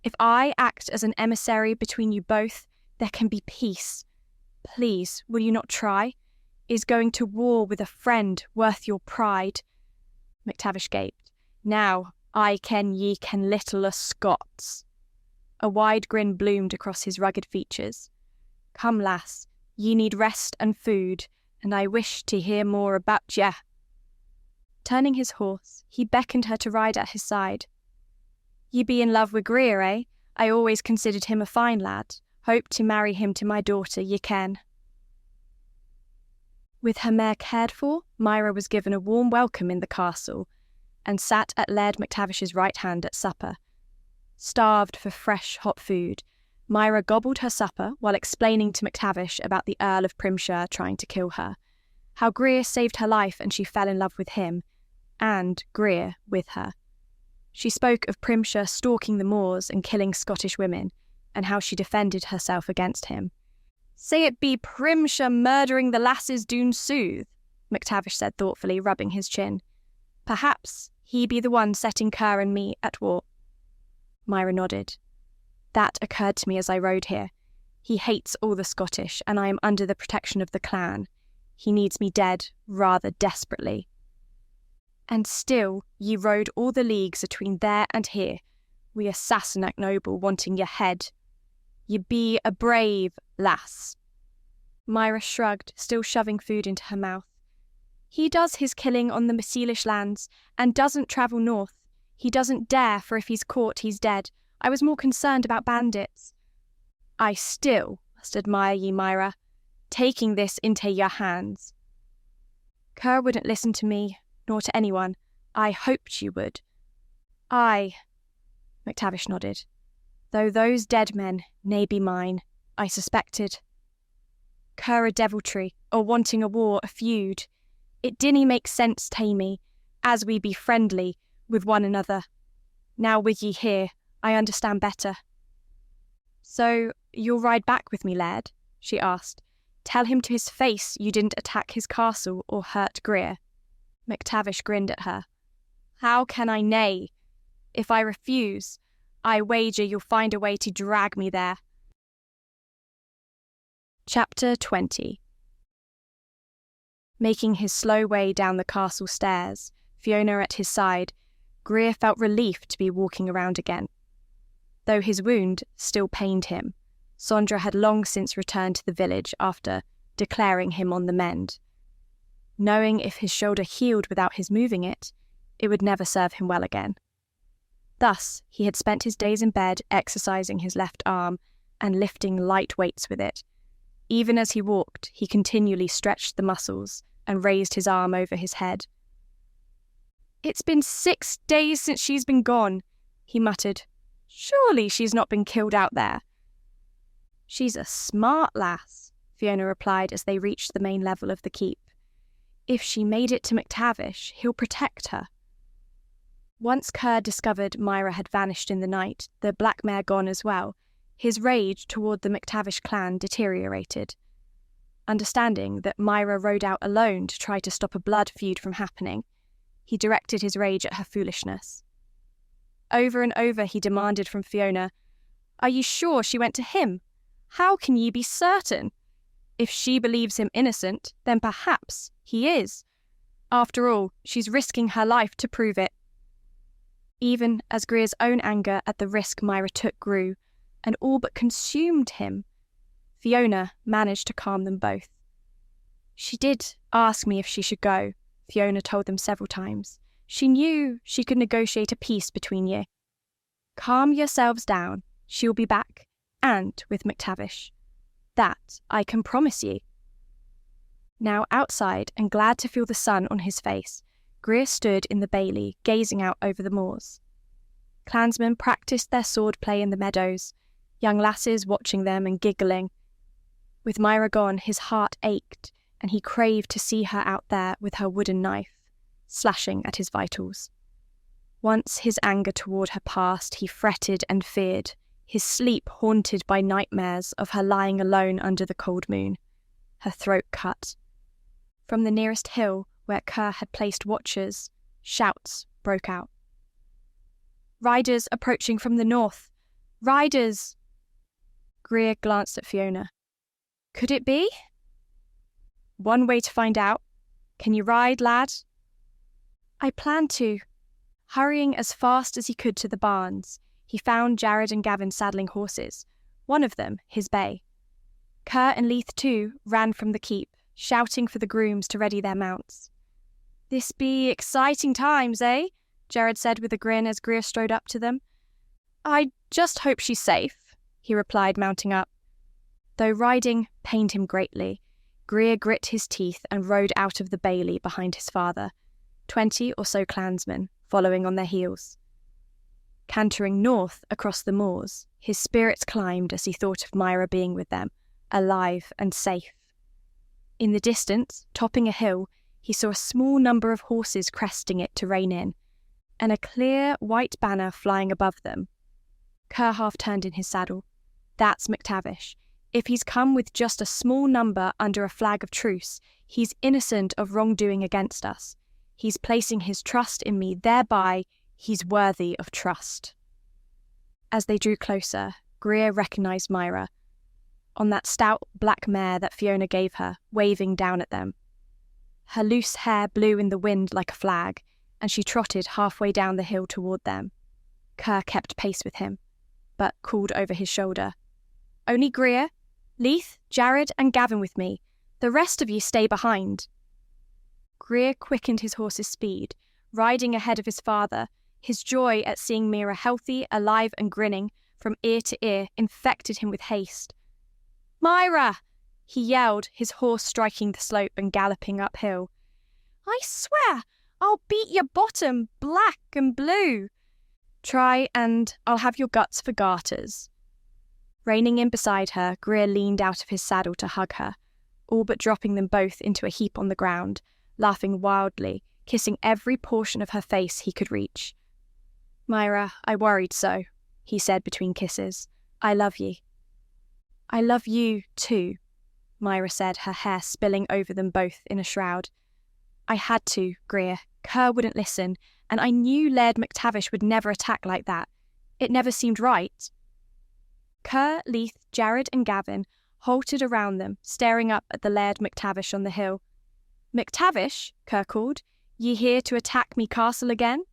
"If I act as an emissary between you both, there can be peace. Please, will you not try? Is going to war with a friend worth your pride?" MacTavish gaped. "Now, I ken ye ken little o' Scots." A wide grin bloomed across his rugged features. "Come, lass, ye need rest and food, and I wish to hear more about ye." Turning his horse, he beckoned her to ride at his side. "Ye be in love wi' Greer, eh? I always considered him a fine lad. Hope to marry him to my daughter, ye ken." With her mare cared for, Myra was given a warm welcome in the castle, and sat at Laird MacTavish's right hand at supper. Starved for fresh, hot food, Myra gobbled her supper while explaining to MacTavish about the Earl of Primshire trying to kill her, how Greer saved her life and she fell in love with him, and Greer with her. She spoke of Primshire stalking the moors and killing Scottish women, and how she defended herself against him. "Say it be Primshire murdering the lasses doon soothe," MacTavish said thoughtfully, rubbing his chin. "Perhaps he be the one setting Kerr and me at war." Myra nodded. "That occurred to me as I rode here. He hates all the Scottish, and I am under the protection of the clan. He needs me dead, rather desperately." "And still ye rode all the leagues atween there and here, wi' a Sassenach noble wanting your head. Ye be a brave lass." Myra shrugged, still shoving food into her mouth. "He does his killing on the MacEilish lands, and doesn't travel north. He doesn't dare, for if he's caught, he's dead. I was more concerned about bandits." "I still must admire ye, Myra, taking this into your hands." "Kerr wouldn't listen to me, nor to anyone. I hoped you would." "Aye," MacTavish nodded. "Though those dead men may be mine, I suspected. Kerr a deviltry, or wanting a war, a feud. It dinna make sense tae me, as we be friendly with one another. Now with ye here, I understand better." "So you'll ride back with me, Laird?" she asked. "Tell him to his face you didn't attack his castle or hurt Greer." MacTavish grinned at her. "How can I nay? If I refuse, I wager you'll find a way to drag me there." Chapter 20. Making his slow way down the castle stairs, Fiona at his side, Greer felt relief to be walking around again. Though his wound still pained him, Sondra had long since returned to the village after declaring him on the mend. Knowing if his shoulder healed without his moving it, it would never serve him well again. Thus, he had spent his days in bed exercising his left arm and lifting light weights with it. Even as he walked, he continually stretched the muscles and raised his arm over his head. "It's been 6 days since she's been gone," he muttered. "Surely she's not been killed out there." "She's a smart lass," Fiona replied as they reached the main level of the keep. "If she made it to MacTavish, he'll protect her." Once Kerr discovered Myra had vanished in the night, the black mare gone as well, his rage toward the MacTavish clan deteriorated. Understanding that Myra rode out alone to try to stop a blood feud from happening, he directed his rage at her foolishness. Over and over he demanded from Fiona, "Are you sure she went to him? How can ye be certain? If she believes him innocent, then perhaps he is. After all, she's risking her life to prove it." Even as Greer's own anger at the risk Myra took grew, and all but consumed him, Fiona managed to calm them both. "She did ask me if she should go," Fiona told them several times. "She knew she could negotiate a peace between you. Calm yourselves down. She'll be back, and with MacTavish. That I can promise you." Now outside, and glad to feel the sun on his face, Greer stood in the bailey, gazing out over the moors. Clansmen practised their swordplay in the meadows, young lasses watching them and giggling. With Myra gone, his heart ached, and he craved to see her out there with her wooden knife, slashing at his vitals. Once his anger toward her passed, he fretted and feared, his sleep haunted by nightmares of her lying alone under the cold moon, her throat cut. From the nearest hill, where Kerr had placed watchers, shouts broke out. "Riders approaching from the north! Riders!" Greer glanced at Fiona. "Could it be?" "One way to find out. Can you ride, lad?" "I planned to." Hurrying as fast as he could to the barns, he found Jared and Gavin saddling horses, one of them his bay. Kerr and Leith too ran from the keep, shouting for the grooms to ready their mounts. "This be exciting times, eh?" Jared said with a grin as Greer strode up to them. "I just hope she's safe," he replied, mounting up. Though riding pained him greatly, Greer grit his teeth and rode out of the bailey behind his father, 20 or so clansmen following on their heels. Cantering north across the moors, his spirits climbed as he thought of Myra being with them, alive and safe. In the distance, topping a hill, he saw a small number of horses cresting it to rein in, and a clear white banner flying above them. Kerr half turned in his saddle. "That's MacTavish. If he's come with just a small number under a flag of truce, he's innocent of wrongdoing against us. He's placing his trust in me, thereby he's worthy of trust." As they drew closer, Greer recognised Myra, on that stout black mare that Fiona gave her, waving down at them. Her loose hair blew in the wind like a flag, and she trotted halfway down the hill toward them. Kerr kept pace with him, but called over his shoulder, "Only Greer, Leith, Jared and Gavin with me. The rest of you stay behind." Greer quickened his horse's speed, riding ahead of his father. His joy at seeing Myra healthy, alive and grinning from ear to ear infected him with haste. "Myra!" he yelled, his horse striking the slope and galloping uphill. "I swear I'll beat your bottom black and blue." "Try, and I'll have your guts for garters." Reining in beside her, Greer leaned out of his saddle to hug her, all but dropping them both into a heap on the ground, laughing wildly, kissing every portion of her face he could reach. "Myra, I worried so," he said between kisses. "I love ye." "I love you, too," Myra said, her hair spilling over them both in a shroud. "I had to, Greer. Kerr wouldn't listen, and I knew Laird MacTavish would never attack like that. It never seemed right." Kerr, Leith, Jared and Gavin halted around them, staring up at the Laird MacTavish on the hill. "MacTavish," Kerr called, "ye here to attack me castle again?"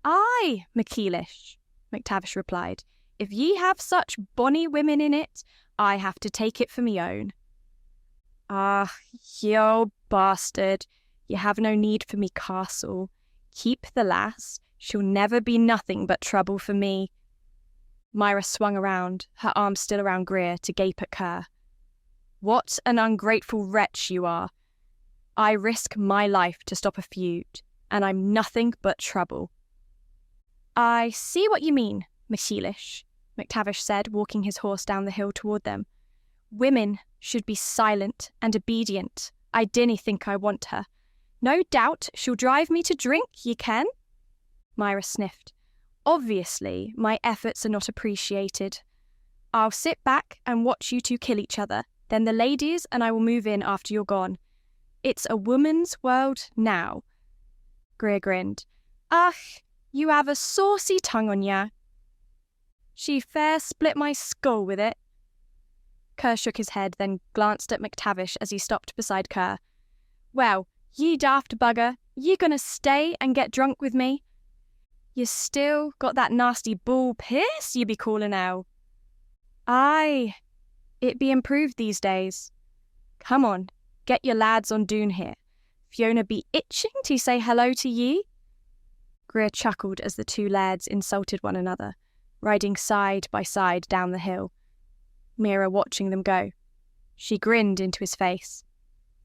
"Aye, MacEilish," MacTavish replied. "If ye have such bonny women in it, I have to take it for me own." "Ah, ye old bastard, ye have no need for me castle. Keep the lass. She'll never be nothing but trouble for me. Myra swung around, her arms still around Greer, to gape at Kerr. What an ungrateful wretch you are. I risk my life to stop a feud, and I'm nothing but trouble. I see what you mean, MacEilish, MacTavish said, walking his horse down the hill toward them. Women should be silent and obedient. I dinna think I want her. No doubt she'll drive me to drink, ye ken. Myra sniffed. Obviously, my efforts are not appreciated. I'll sit back and watch you two kill each other. Then the ladies and I will move in after you're gone. It's a woman's world now. Greer grinned. Ach, you have a saucy tongue on ya. She fair split my skull with it. Kerr shook his head, then glanced at MacTavish as he stopped beside Kerr. Well, ye daft bugger, ye gonna stay and get drunk with me? You still got that nasty bull piss ye be calling out? Aye, it be improved these days. Come on, get your lads on doon here. Fiona be itching to say hello to ye. Greer chuckled as the two lairds insulted one another, riding side by side down the hill. Myra watching them go. She grinned into his face.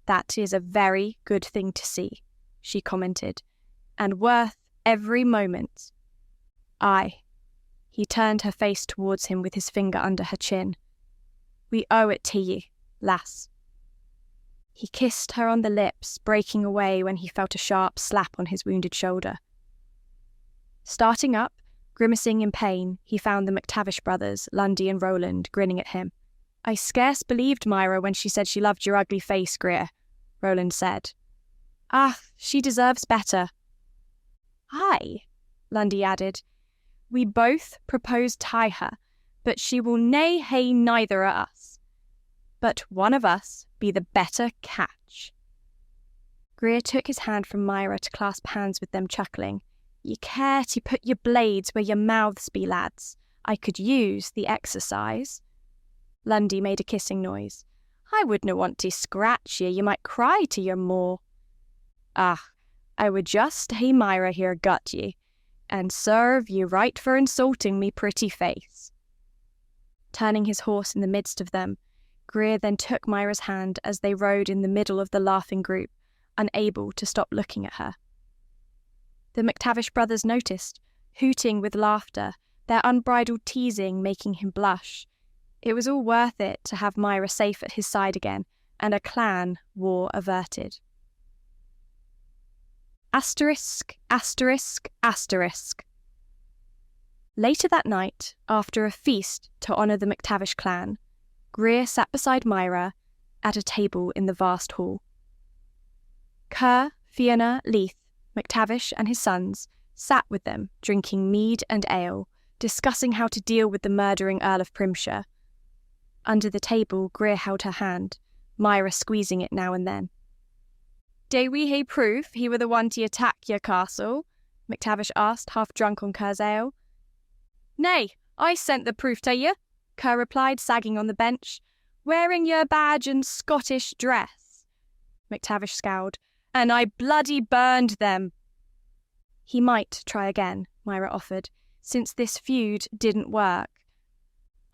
That is a very good thing to see, she commented, and worth every moment. Aye. He turned her face towards him with his finger under her chin. We owe it to ye, lass. He kissed her on the lips, breaking away when he felt a sharp slap on his wounded shoulder. Starting up, grimacing in pain, he found the MacTavish brothers, Lundy and Roland, grinning at him. I scarce believed Myra when she said she loved your ugly face, Greer, Roland said. Ah, she deserves better. Aye, Lundy added. We both propose tie her, but she will nae hae neither o' us. But one of us be the better catch. Greer took his hand from Myra to clasp hands with them, chuckling. Ye care to put your blades where your mouths be, lads. I could use the exercise. Lundy made a kissing noise. I wouldna want to scratch ye might cry to your maw. Ah, I would just hae Myra here gut ye, and serve ye right for insulting me pretty face. Turning his horse in the midst of them, Greer then took Myra's hand as they rode in the middle of the laughing group, unable to stop looking at her. The MacTavish brothers noticed, hooting with laughter, their unbridled teasing making him blush. It was all worth it to have Myra safe at his side again, and a clan war averted. Asterisk, asterisk, asterisk. Later that night, after a feast to honour the MacTavish clan, Greer sat beside Myra at a table in the vast hall. Kerr, Fiona, Leith, MacTavish and his sons sat with them, drinking mead and ale, discussing how to deal with the murdering Earl of Primshire. Under the table, Greer held her hand, Myra squeezing it now and then. "Dae we hae proof he were the one to attack your castle?" MacTavish asked, half drunk on Kerr's ale. "Nay, I sent the proof to ye," Kerr replied, sagging on the bench, "wearing your badge and Scottish dress." MacTavish scowled. "And I bloody burned them." He might try again, Myra offered, since this feud didn't work.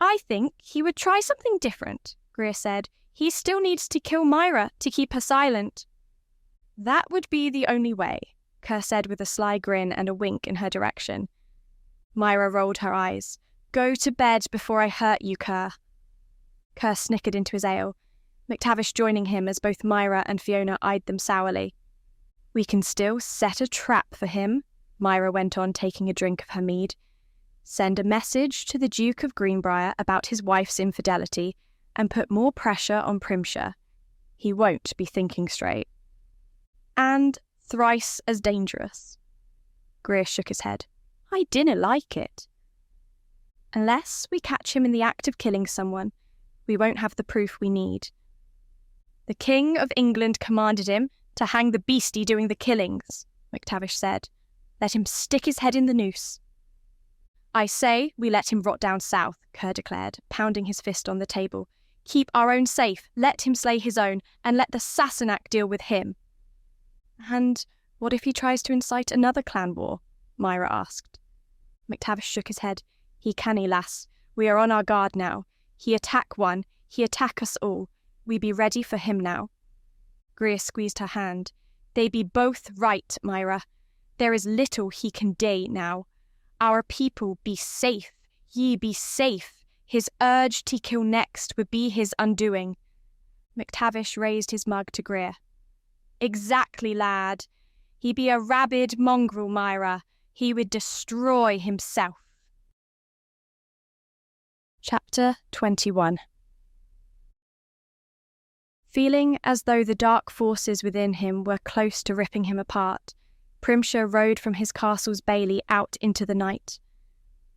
"I think he would try something different," Greer said. "He still needs to kill Myra to keep her silent." "That would be the only way," Kerr said with a sly grin and a wink in her direction. Myra rolled her eyes. "Go to bed before I hurt you, Kerr." Kerr snickered into his ale, MacTavish joining him as both Myra and Fiona eyed them sourly. "We can still set a trap for him," Myra went on, taking a drink of her mead. "Send a message to the Duke of Greenbrier about his wife's infidelity and put more pressure on Primshire. He won't be thinking straight. And thrice as dangerous." Greer shook his head. "I dinna like it." "Unless we catch him in the act of killing someone, we won't have the proof we need." "The King of England commanded him to hang the beastie doing the killings," MacTavish said. "Let him stick his head in the noose." "I say we let him rot down south," Kerr declared, pounding his fist on the table. "Keep our own safe, let him slay his own, and let the Sassenach deal with him." "And What if he tries to incite another clan war? Myra asked. MacTavish shook his head. He canny, lass. We are on our guard now. He attack one, he attack us all. We be ready for him now. Greer squeezed her hand. They be both right, Myra. There is little he can do now. Our people be safe. Ye be safe. His urge to kill next would be his undoing. MacTavish raised his mug to Greer. Exactly, lad. He be a rabid mongrel, Myra. He would destroy himself. Chapter 21. Feeling as though the dark forces within him were close to ripping him apart, Primshire rode from his castle's bailey out into the night.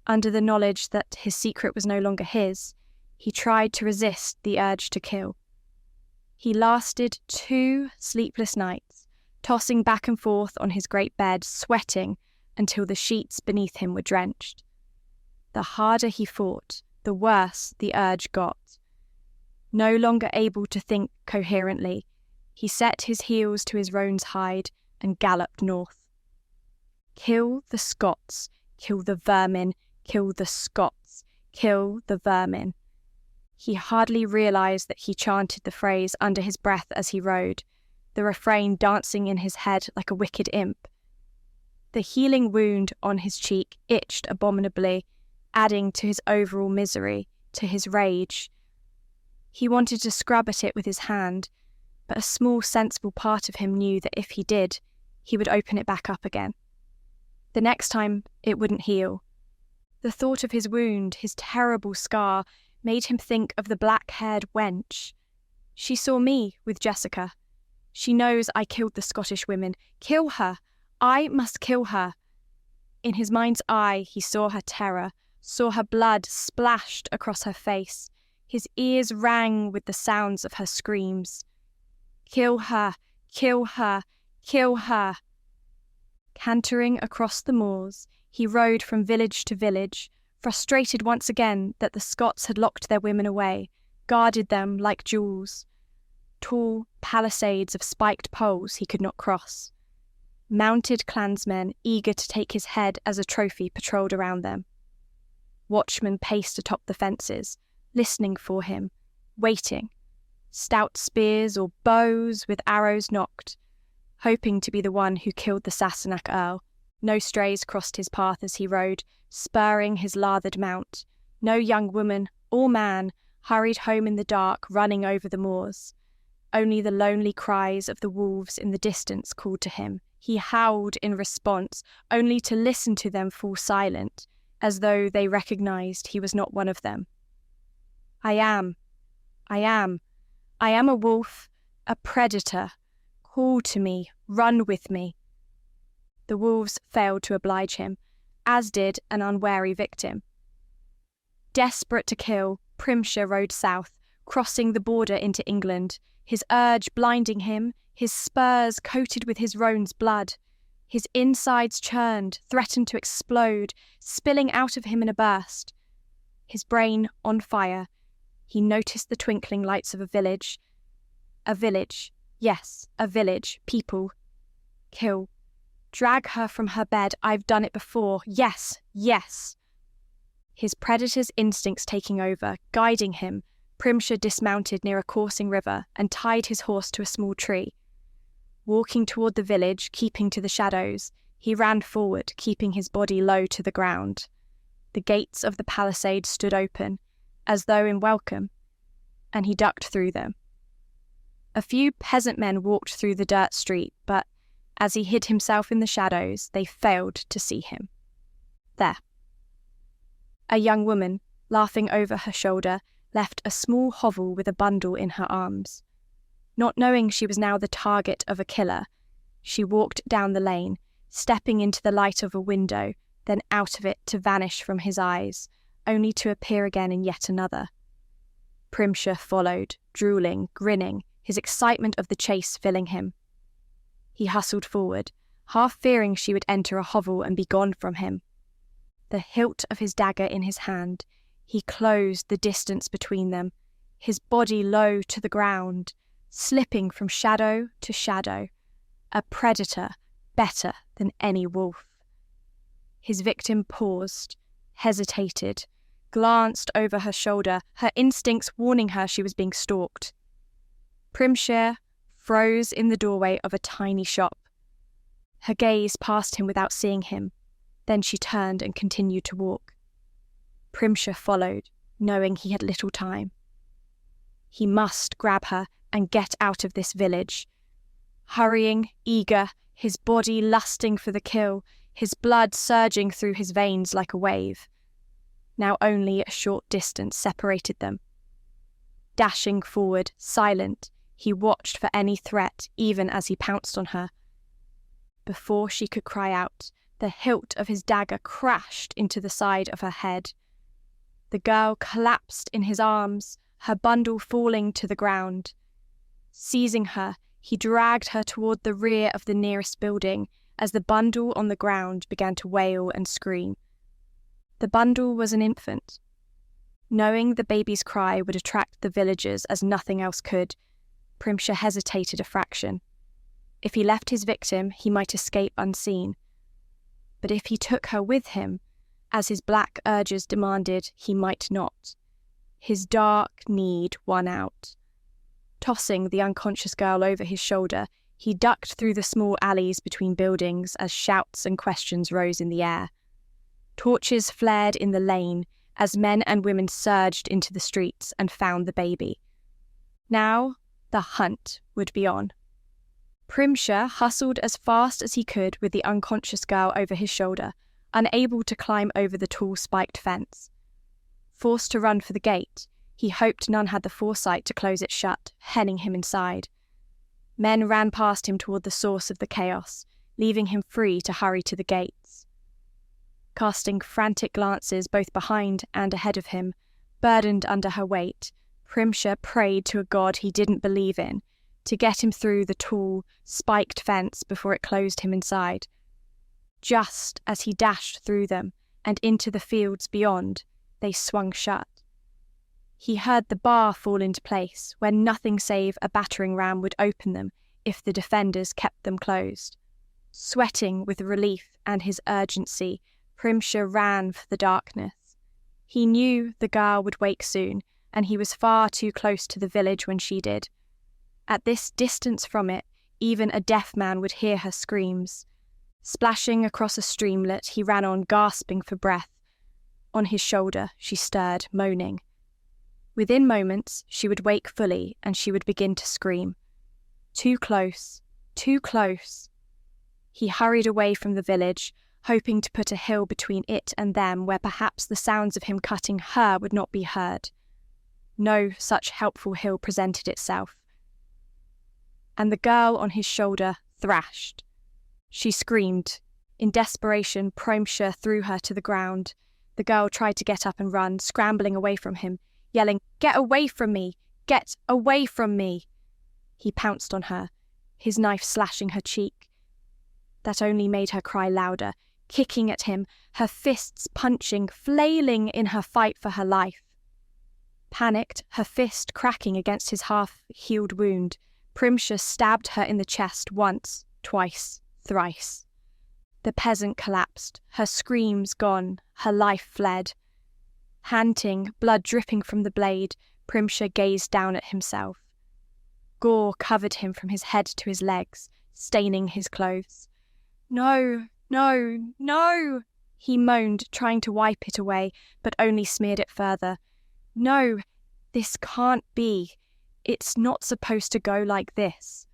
Under the knowledge that his secret was no longer his, he tried to resist the urge to kill. He lasted 2 sleepless nights, tossing back and forth on his great bed, sweating until the sheets beneath him were drenched. The harder he fought, the worse the urge got. No longer able to think coherently, he set his heels to his roan's hide and galloped north. Kill the Scots, kill the vermin, kill the Scots, kill the vermin. He hardly realised that he chanted the phrase under his breath as he rode, the refrain dancing in his head like a wicked imp. The healing wound on his cheek itched abominably, adding to his overall misery, to his rage. He wanted to scrub at it with his hand, but a small sensible part of him knew that if he did, he would open it back up again. The next time, it wouldn't heal. The thought of his wound, his terrible scar, made him think of the black-haired wench. She saw me with Jessica. She knows I killed the Scottish women. Kill her! I must kill her! In his mind's eye, he saw her terror, saw her blood splashed across her face. His ears rang with the sounds of her screams. Kill her! Kill her! Kill her! Cantering across the moors, he rode from village to village, frustrated once again that the Scots had locked their women away, guarded them like jewels. Tall palisades of spiked poles he could not cross. Mounted clansmen eager to take his head as a trophy patrolled around them. Watchmen paced atop the fences, listening for him, waiting. Stout spears or bows with arrows nocked, hoping to be the one who killed the Sassenach Earl. No strays crossed his path as he rode, spurring his lathered mount. No young woman or man hurried home in the dark, running over the moors. Only the lonely cries of the wolves in the distance called to him. He howled in response, only to listen to them fall silent, as though they recognised he was not one of them. I am a wolf, a predator. Call to me, run with me. The wolves failed to oblige him, as did an unwary victim. Desperate to kill, Primshire rode south, crossing the border into England, his urge blinding him, his spurs coated with his roan's blood. His insides churned, threatened to explode, spilling out of him in a burst. His brain on fire, he noticed the twinkling lights of a village. A village, yes, a village, people. Kill. Drag her from her bed, I've done it before, yes, yes. His predator's instincts taking over, guiding him, Primshire dismounted near a coursing river and tied his horse to a small tree. Walking toward the village, keeping to the shadows, he ran forward, keeping his body low to the ground. The gates of the palisade stood open, as though in welcome, and he ducked through them. A few peasant men walked through the dirt street, but as he hid himself in the shadows, they failed to see him. There. A young woman, laughing over her shoulder, left a small hovel with a bundle in her arms. Not knowing she was now the target of a killer, she walked down the lane, stepping into the light of a window, then out of it to vanish from his eyes, only to appear again in yet another. Primshire followed, drooling, grinning, his excitement of the chase filling him. He hustled forward, half fearing she would enter a hovel and be gone from him. The hilt of his dagger in his hand, he closed the distance between them, his body low to the ground, slipping from shadow to shadow, a predator better than any wolf. His victim paused, hesitated, glanced over her shoulder, her instincts warning her she was being stalked. Primshire froze in the doorway of a tiny shop. Her gaze passed him without seeing him. Then she turned and continued to walk. Primshire followed, knowing he had little time. He must grab her and get out of this village. Hurrying, eager, his body lusting for the kill, his blood surging through his veins like a wave. Now only a short distance separated them. Dashing forward, silent, he watched for any threat, even as he pounced on her. Before she could cry out, the hilt of his dagger crashed into the side of her head. The girl collapsed in his arms, her bundle falling to the ground. Seizing her, he dragged her toward the rear of the nearest building as the bundle on the ground began to wail and scream. The bundle was an infant. Knowing the baby's cry would attract the villagers as nothing else could, Primshire hesitated a fraction. If he left his victim, he might escape unseen. But if he took her with him, as his black urges demanded, he might not. His dark need won out. Tossing the unconscious girl over his shoulder, he ducked through the small alleys between buildings as shouts and questions rose in the air. Torches flared in the lane as men and women surged into the streets and found the baby. Now, the hunt would be on. Primshire hustled as fast as he could with the unconscious girl over his shoulder, unable to climb over the tall spiked fence. Forced to run for the gate, he hoped none had the foresight to close it shut, henning him inside. Men ran past him toward the source of the chaos, leaving him free to hurry to the gates. Casting frantic glances both behind and ahead of him, burdened under her weight, Primshire prayed to a god he didn't believe in, to get him through the tall, spiked fence before it closed him inside. Just as he dashed through them and into the fields beyond, they swung shut. He heard the bar fall into place, where nothing save a battering ram would open them if the defenders kept them closed. Sweating with relief and his urgency, Primshire ran for the darkness. He knew the girl would wake soon, and he was far too close to the village when she did. At this distance from it, even a deaf man would hear her screams. Splashing across a streamlet, he ran on, gasping for breath. On his shoulder, she stirred, moaning. Within moments, she would wake fully, and she would begin to scream. Too close, too close. He hurried away from the village, hoping to put a hill between it and them where perhaps the sounds of him cutting her would not be heard. No such helpful hill presented itself. And the girl on his shoulder thrashed. She screamed. In desperation, Primshire threw her to the ground. The girl tried to get up and run, scrambling away from him, yelling, "Get away from me! Get away from me!" He pounced on her, his knife slashing her cheek. That only made her cry louder, kicking at him, her fists punching, flailing in her fight for her life. Panicked, her fist cracking against his half-healed wound, Primshire stabbed her in the chest once, twice, thrice. The peasant collapsed, her screams gone, her life fled. Panting, blood dripping from the blade, Primshire gazed down at himself. Gore covered him from his head to his legs, staining his clothes. "No, no, no!" he moaned, trying to wipe it away, but only smeared it further. "No, this can't be. It's not supposed to go like this."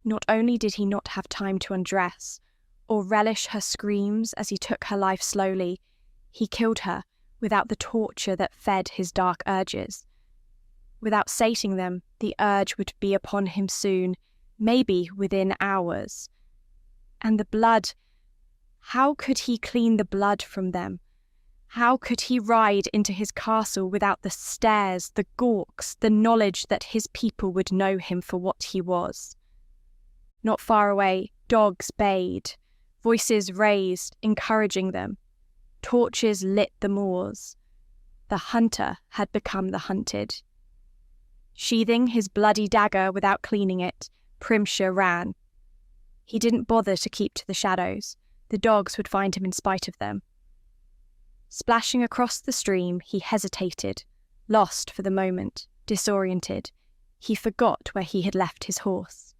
Not only did he not have time to undress, or relish her screams as he took her life slowly, he killed her without the torture that fed his dark urges. Without sating them, the urge would be upon him soon, maybe within hours. And the blood, how could he clean the blood from them? How could he ride into his castle without the stares, the gawks, the knowledge that his people would know him for what he was? Not far away, dogs bayed, voices raised, encouraging them. Torches lit the moors. The hunter had become the hunted. Sheathing his bloody dagger without cleaning it, Primshire ran. He didn't bother to keep to the shadows. The dogs would find him in spite of them. Splashing across the stream, he hesitated, lost for the moment, disoriented. He forgot where he had left his horse.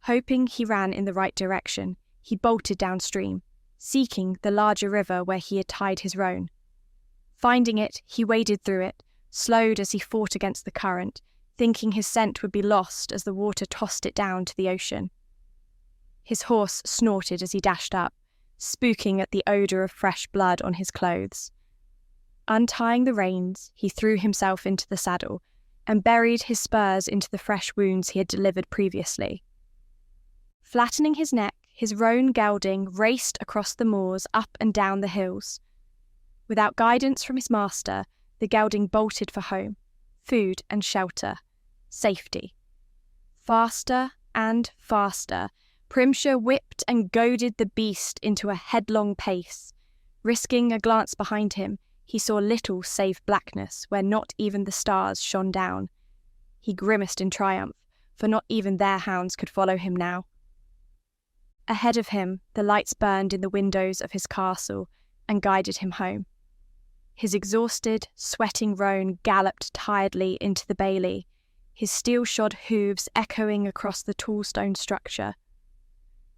Hoping he ran in the right direction, he bolted downstream, seeking the larger river where he had tied his roan. Finding it, he waded through it, slowed as he fought against the current, thinking his scent would be lost as the water tossed it down to the ocean. His horse snorted as he dashed up, spooking at the odour of fresh blood on his clothes. Untying the reins, he threw himself into the saddle and buried his spurs into the fresh wounds he had delivered previously. Flattening his neck, his roan gelding raced across the moors up and down the hills. Without guidance from his master, the gelding bolted for home, food and shelter, safety. Faster and faster, Primshire whipped and goaded the beast into a headlong pace. Risking a glance behind him, he saw little save blackness where not even the stars shone down. He grimaced in triumph, for not even their hounds could follow him now. Ahead of him, the lights burned in the windows of his castle and guided him home. His exhausted, sweating roan galloped tiredly into the bailey, his steel-shod hooves echoing across the tall stone structure.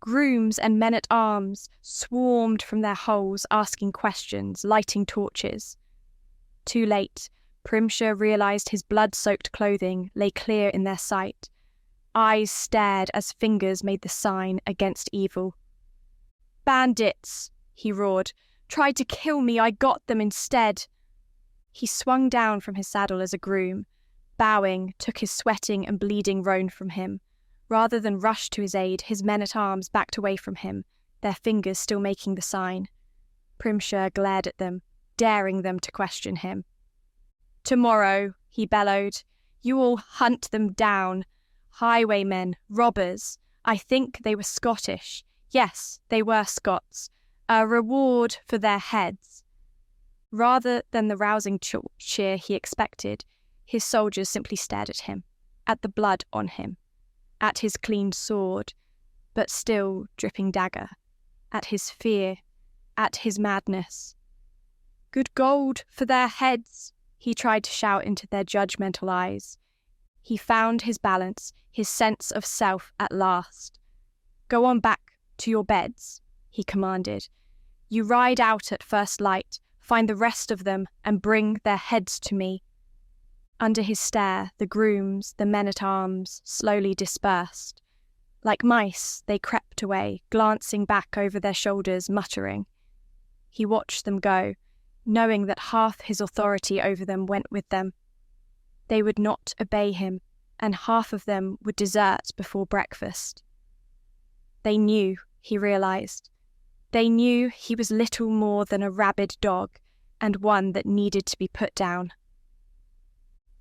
Grooms and men-at-arms swarmed from their holes asking questions, lighting torches. Too late, Primshire realised his blood-soaked clothing lay clear in their sight. Eyes stared as fingers made the sign against evil. "Bandits!" he roared. "Tried to kill me, I got them instead." He swung down from his saddle as a groom, bowing, took his sweating and bleeding roan from him. Rather than rush to his aid, his men-at-arms backed away from him, their fingers still making the sign. Primshire glared at them, daring them to question him. "Tomorrow," he bellowed, "you all hunt them down. Highwaymen, robbers. I think they were Scottish. Yes, they were Scots. A reward for their heads." Rather than the rousing cheer he expected, his soldiers simply stared at him, at the blood on him, at his clean sword, but still dripping dagger, at his fear, at his madness. "Good gold for their heads," he tried to shout into their judgmental eyes. He found his balance, his sense of self at last. "Go on back to your beds," he commanded. "You ride out at first light, find the rest of them, and bring their heads to me." Under his stare, the grooms, the men-at-arms, slowly dispersed. Like mice, they crept away, glancing back over their shoulders, muttering. He watched them go, knowing that half his authority over them went with them. They would not obey him, and half of them would desert before breakfast. They knew, he realised. They knew he was little more than a rabid dog, and one that needed to be put down.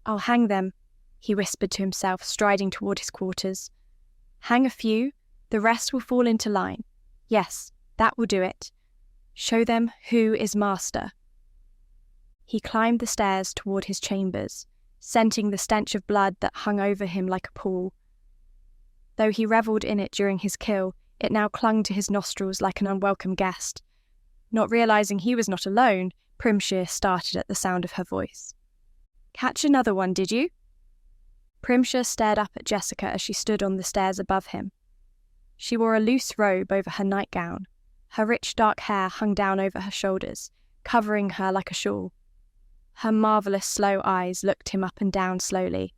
"I'll hang them," he whispered to himself, striding toward his quarters. "Hang a few, the rest will fall into line. Yes, that will do it. Show them who is master." He climbed the stairs toward his chambers, scenting the stench of blood that hung over him like a pall. Though he revelled in it during his kill, it now clung to his nostrils like an unwelcome guest. Not realising he was not alone, Primshire started at the sound of her voice. "Catch another one, did you?" Primshire stared up at Jessica as she stood on the stairs above him. She wore a loose robe over her nightgown. Her rich dark hair hung down over her shoulders, covering her like a shawl. Her marvellous slow eyes looked him up and down slowly,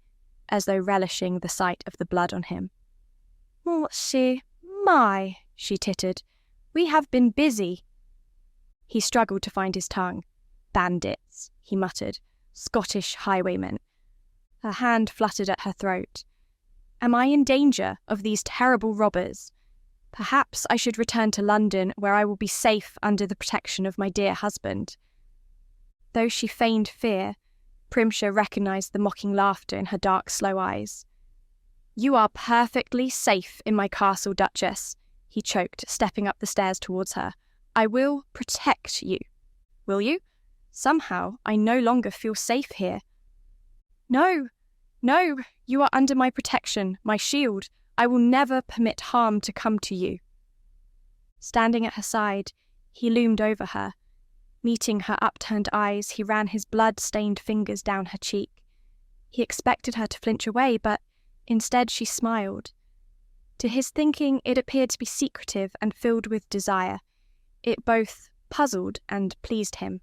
as though relishing the sight of the blood on him. "What's she? My," she tittered. "We have been busy." He struggled to find his tongue. "Bandits," he muttered. "Scottish highwaymen." Her hand fluttered at her throat. "Am I in danger of these terrible robbers? Perhaps I should return to London, where I will be safe under the protection of my dear husband." Though she feigned fear, Primshire recognised the mocking laughter in her dark, slow eyes. "You are perfectly safe in my castle, Duchess," he choked, stepping up the stairs towards her. "I will protect you." "Will you? Somehow I no longer feel safe here." No, you are under my protection, my shield. I will never permit harm to come to you." Standing at her side, he loomed over her. Meeting her upturned eyes, he ran his blood-stained fingers down her cheek. He expected her to flinch away, but instead she smiled. To his thinking, it appeared to be secretive and filled with desire. It both puzzled and pleased him.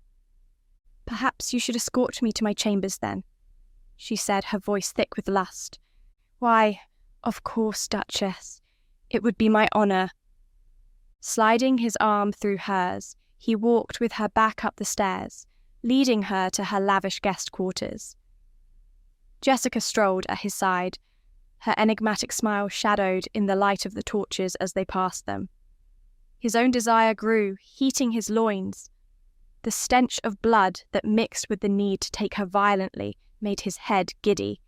"Perhaps you should escort me to my chambers, then," she said, her voice thick with lust. "Why, of course, Duchess. It would be my honour." Sliding his arm through hers, he walked with her back up the stairs, leading her to her lavish guest quarters. Jessica strolled at his side, her enigmatic smile shadowed in the light of the torches as they passed them. His own desire grew, heating his loins. The stench of blood that mixed with the need to take her violently made his head giddy.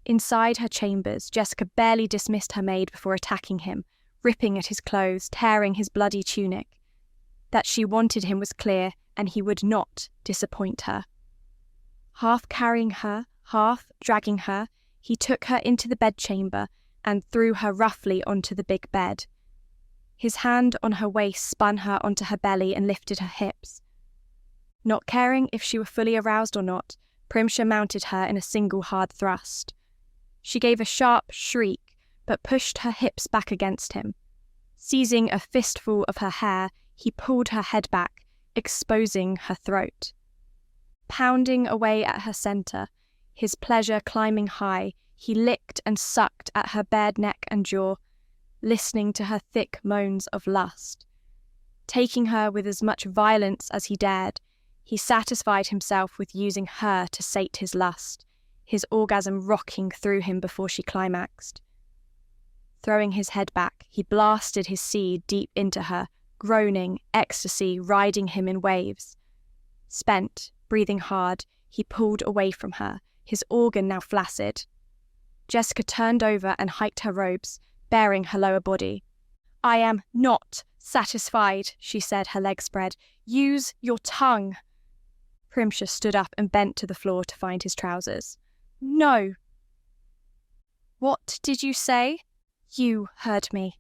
Inside her chambers, Jessica barely dismissed her maid before attacking him, ripping at his clothes, tearing his bloody tunic. That she wanted him was clear, and he would not disappoint her. Half carrying her, half dragging her, he took her into the bedchamber and threw her roughly onto the big bed. His hand on her waist spun her onto her belly and lifted her hips. Not caring if she were fully aroused or not, Primshire mounted her in a single hard thrust. She gave a sharp shriek, but pushed her hips back against him. Seizing a fistful of her hair, he pulled her head back, exposing her throat. Pounding away at her centre, his pleasure climbing high, he licked and sucked at her bared neck and jaw, listening to her thick moans of lust. Taking her with as much violence as he dared, he satisfied himself with using her to sate his lust, his orgasm rocking through him before she climaxed. Throwing his head back, he blasted his seed deep into her, groaning, ecstasy riding him in waves. Spent, breathing hard, he pulled away from her, his organ now flaccid. Jessica turned over and hiked her robes, baring her lower body. "I am not satisfied," she said, her legs spread. "Use your tongue." Primshire stood up and bent to the floor to find his trousers. "No." "What did you say?" "You heard me."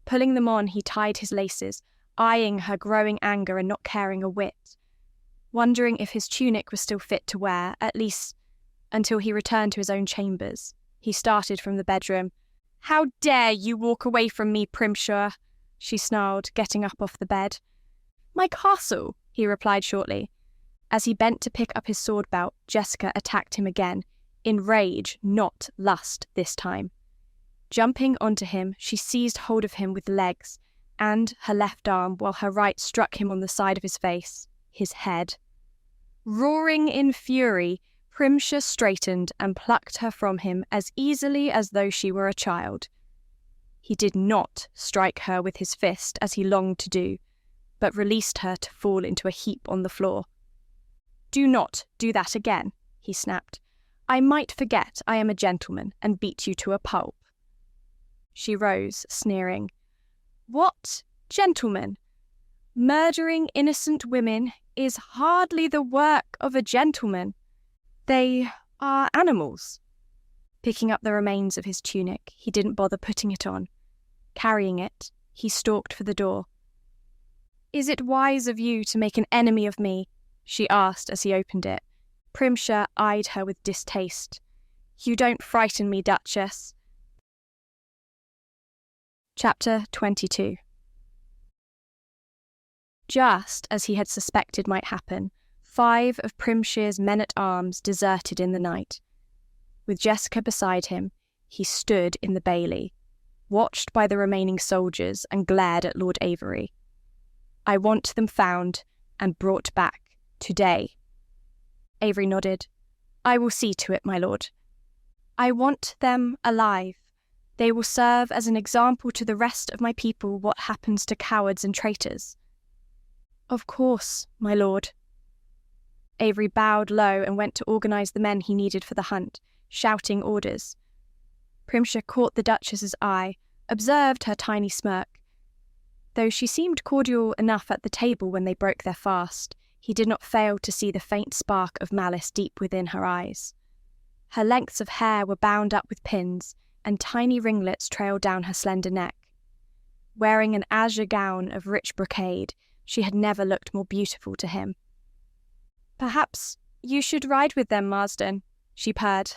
Pulling them on, he tied his laces, eyeing her growing anger and not caring a whit. Wondering if his tunic was still fit to wear, at least until he returned to his own chambers. He started from the bedroom. "How dare you walk away from me, Primshire?" she snarled, getting up off the bed. "My castle," he replied shortly. As he bent to pick up his sword belt, Jessica attacked him again, in rage, not lust this time. Jumping onto him, she seized hold of him with the legs and her left arm while her right struck him on the side of his face, his head. Roaring in fury, Primshire straightened and plucked her from him as easily as though she were a child. He did not strike her with his fist as he longed to do, but released her to fall into a heap on the floor. "Do not do that again," he snapped. "I might forget I am a gentleman and beat you to a pulp." She rose, sneering. "What gentleman? Murdering innocent women is hardly the work of a gentleman. They are animals." Picking up the remains of his tunic, he didn't bother putting it on. Carrying it, he stalked for the door. "Is it wise of you to make an enemy of me?" she asked as he opened it. Primshire eyed her with distaste. "You don't frighten me, Duchess." Chapter 22. Just as he had suspected might happen, 5 of Primshire's men-at-arms deserted in the night. With Jessica beside him, he stood in the bailey, watched by the remaining soldiers and glared at Lord Avery. "I want them found and brought back today." Avery nodded. "I will see to it, my lord." "I want them alive. They will serve as an example to the rest of my people what happens to cowards and traitors." "Of course, my lord." Avery bowed low and went to organise the men he needed for the hunt, shouting orders. Primshire caught the Duchess's eye, observed her tiny smirk. Though she seemed cordial enough at the table when they broke their fast, he did not fail to see the faint spark of malice deep within her eyes. Her lengths of hair were bound up with pins, and tiny ringlets trailed down her slender neck. Wearing an azure gown of rich brocade, she had never looked more beautiful to him. "Perhaps you should ride with them, Marsden," she purred.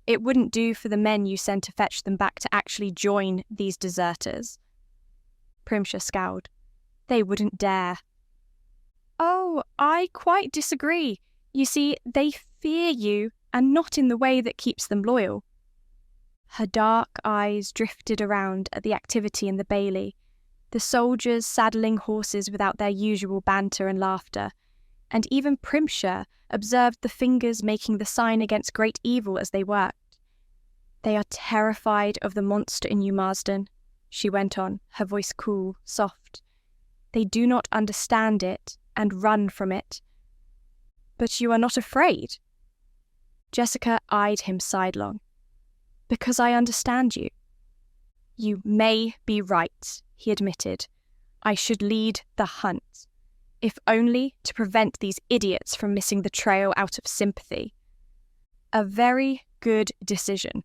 "It wouldn't do for the men you send to fetch them back to actually join these deserters." Primshire scowled. "They wouldn't dare." "Oh, I quite disagree. You see, they fear you, and not in the way that keeps them loyal." Her dark eyes drifted around at the activity in the bailey, the soldiers saddling horses without their usual banter and laughter, and even Primshire observed the fingers making the sign against great evil as they worked. "They are terrified of the monster in you, Marsden," she went on, her voice cool, soft. "They do not understand it and run from it." "But you are not afraid?" Jessica eyed him sidelong. "Because I understand you." "You may be right," he admitted. "I should lead the hunt, if only to prevent these idiots from missing the trail out of sympathy." A very good decision.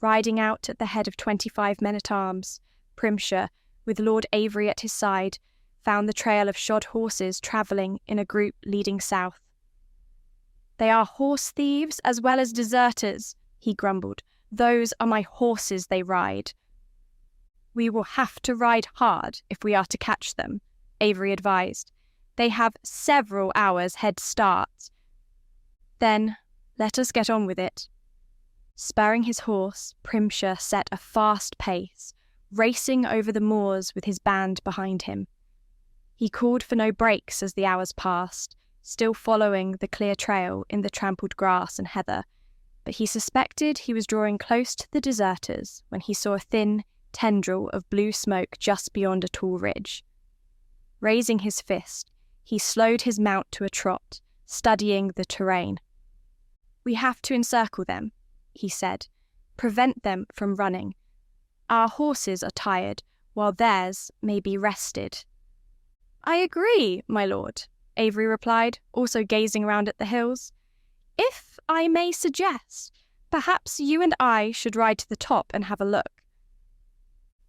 Riding out at the head of 25 men-at-arms, Primshire, with Lord Avery at his side, found the trail of shod horses travelling in a group leading south. "They are horse thieves as well as deserters," he grumbled. "Those are my horses they ride." "We will have to ride hard if we are to catch them," Avery advised. "They have several hours head start." "Then let us get on with it." Spurring his horse, Primshire set a fast pace, racing over the moors with his band behind him. He called for no breaks as the hours passed, still following the clear trail in the trampled grass and heather, but he suspected he was drawing close to the deserters when he saw a thin tendril of blue smoke just beyond a tall ridge. Raising his fist, he slowed his mount to a trot, studying the terrain. "We have to encircle them," he said. "Prevent them from running. Our horses are tired, while theirs may be rested." "I agree, my lord," Avery replied, also gazing around at the hills. "If I may suggest, perhaps you and I should ride to the top and have a look."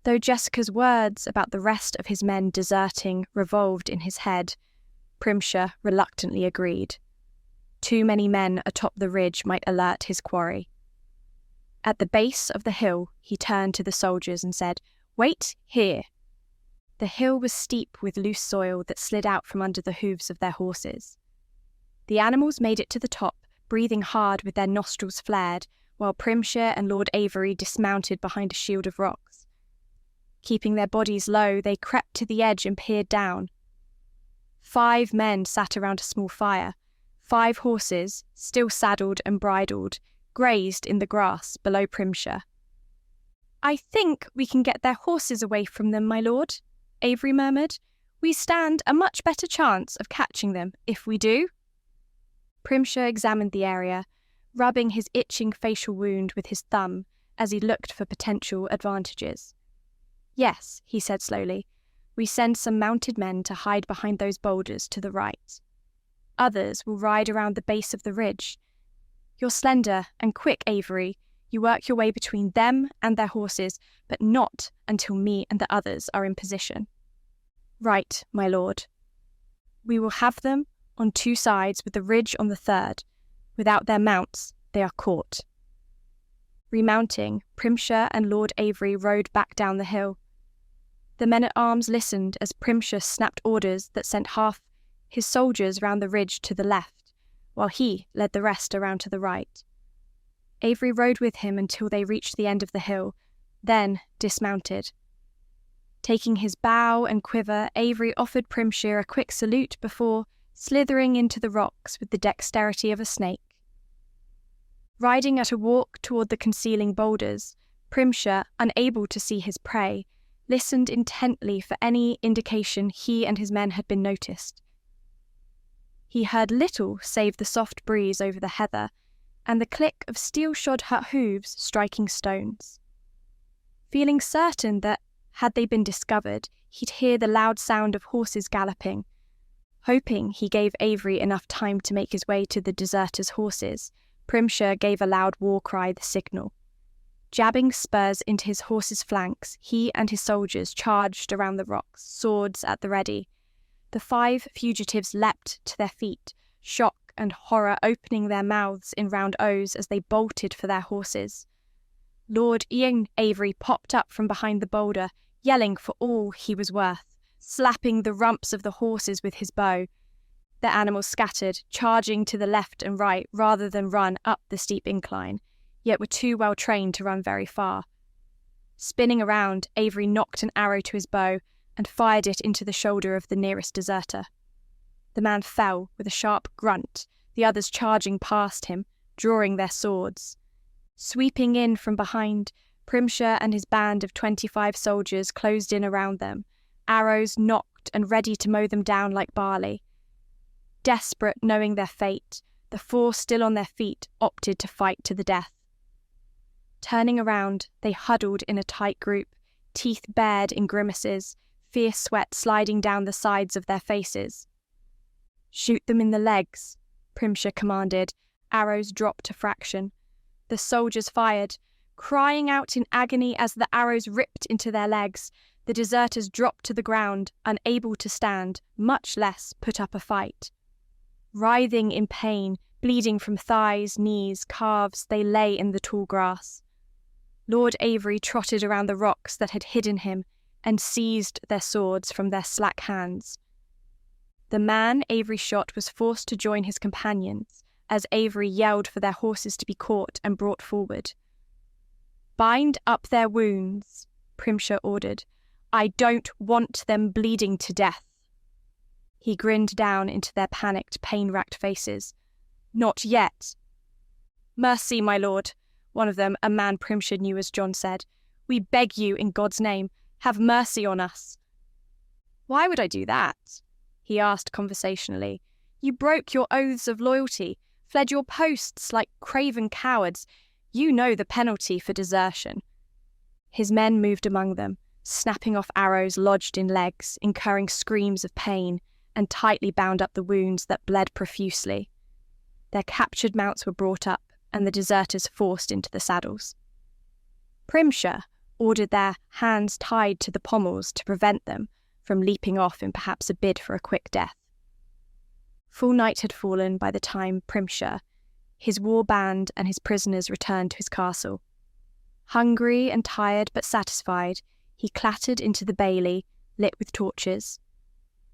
Though Jessica's words about the rest of his men deserting revolved in his head, Primshire reluctantly agreed. Too many men atop the ridge might alert his quarry. At the base of the hill, he turned to the soldiers and said, "Wait here." The hill was steep with loose soil that slid out from under the hooves of their horses. The animals made it to the top, breathing hard with their nostrils flared, while Primshire and Lord Avery dismounted behind a shield of rocks. Keeping their bodies low, they crept to the edge and peered down. 5 men sat around a small fire. 5 horses, still saddled and bridled, grazed in the grass below Primshire. "I think we can get their horses away from them, my lord," Avery murmured. "We stand a much better chance of catching them if we do." Primshire examined the area, rubbing his itching facial wound with his thumb as he looked for potential advantages. "Yes," he said slowly, "we send some mounted men to hide behind those boulders to the right. Others will ride around the base of the ridge. You're slender and quick, Avery. You work your way between them and their horses, but not until me and the others are in position." "Right, my lord." "We will have them on 2 sides with the ridge on the 3rd. Without their mounts, they are caught." Remounting, Primshire and Lord Avery rode back down the hill. The men-at-arms listened as Primshire snapped orders that sent half his soldiers round the ridge to the left, while he led the rest around to the right. Avery rode with him until they reached the end of the hill, then dismounted. Taking his bow and quiver, Avery offered Primshire a quick salute before slithering into the rocks with the dexterity of a snake. Riding at a walk toward the concealing boulders, Primshire, unable to see his prey, listened intently for any indication he and his men had been noticed. He heard little save the soft breeze over the heather and the click of steel-shod hooves striking stones. Feeling certain that, had they been discovered, he'd hear the loud sound of horses galloping, hoping he gave Avery enough time to make his way to the deserters' horses, Primshire gave a loud war cry the signal. Jabbing spurs into his horse's flanks, he and his soldiers charged around the rocks, swords at the ready. The 5 fugitives leapt to their feet, shock and horror opening their mouths in round O's as they bolted for their horses. Lord Ian Avery popped up from behind the boulder, yelling for all he was worth, slapping the rumps of the horses with his bow. The animals scattered, charging to the left and right rather than run up the steep incline, yet were too well trained to run very far. Spinning around, Avery knocked an arrow to his bow and fired it into the shoulder of the nearest deserter. The man fell with a sharp grunt, the others charging past him, drawing their swords. Sweeping in from behind, Primshire and his band of 25 soldiers closed in around them, arrows nocked and ready to mow them down like barley. Desperate knowing their fate, the 4 still on their feet opted to fight to the death. Turning around, they huddled in a tight group, teeth bared in grimaces, fierce sweat sliding down the sides of their faces. "Shoot them in the legs," Primshire commanded, arrows dropped to fraction. The soldiers fired, crying out in agony as the arrows ripped into their legs. The deserters dropped to the ground, unable to stand, much less put up a fight. Writhing in pain, bleeding from thighs, knees, calves, they lay in the tall grass. Lord Avery trotted around the rocks that had hidden him and seized their swords from their slack hands. The man Avery shot was forced to join his companions as Avery yelled for their horses to be caught and brought forward. "Bind up their wounds," Primshire ordered. "I don't want them bleeding to death." He grinned down into their panicked, pain-racked faces. "Not yet." "Mercy, my lord," one of them, a man Primshire knew as John, said. "We beg you, in God's name, have mercy on us." "Why would I do that?" he asked conversationally. "You broke your oaths of loyalty, fled your posts like craven cowards. You know the penalty for desertion." His men moved among them, snapping off arrows lodged in legs, incurring screams of pain, and tightly bound up the wounds that bled profusely. Their captured mounts were brought up, and the deserters forced into the saddles. Primshire ordered their hands tied to the pommels to prevent them from leaping off in perhaps a bid for a quick death. Full night had fallen by the time Primshire, his war band and his prisoners returned to his castle. Hungry and tired but satisfied, he clattered into the bailey, lit with torches.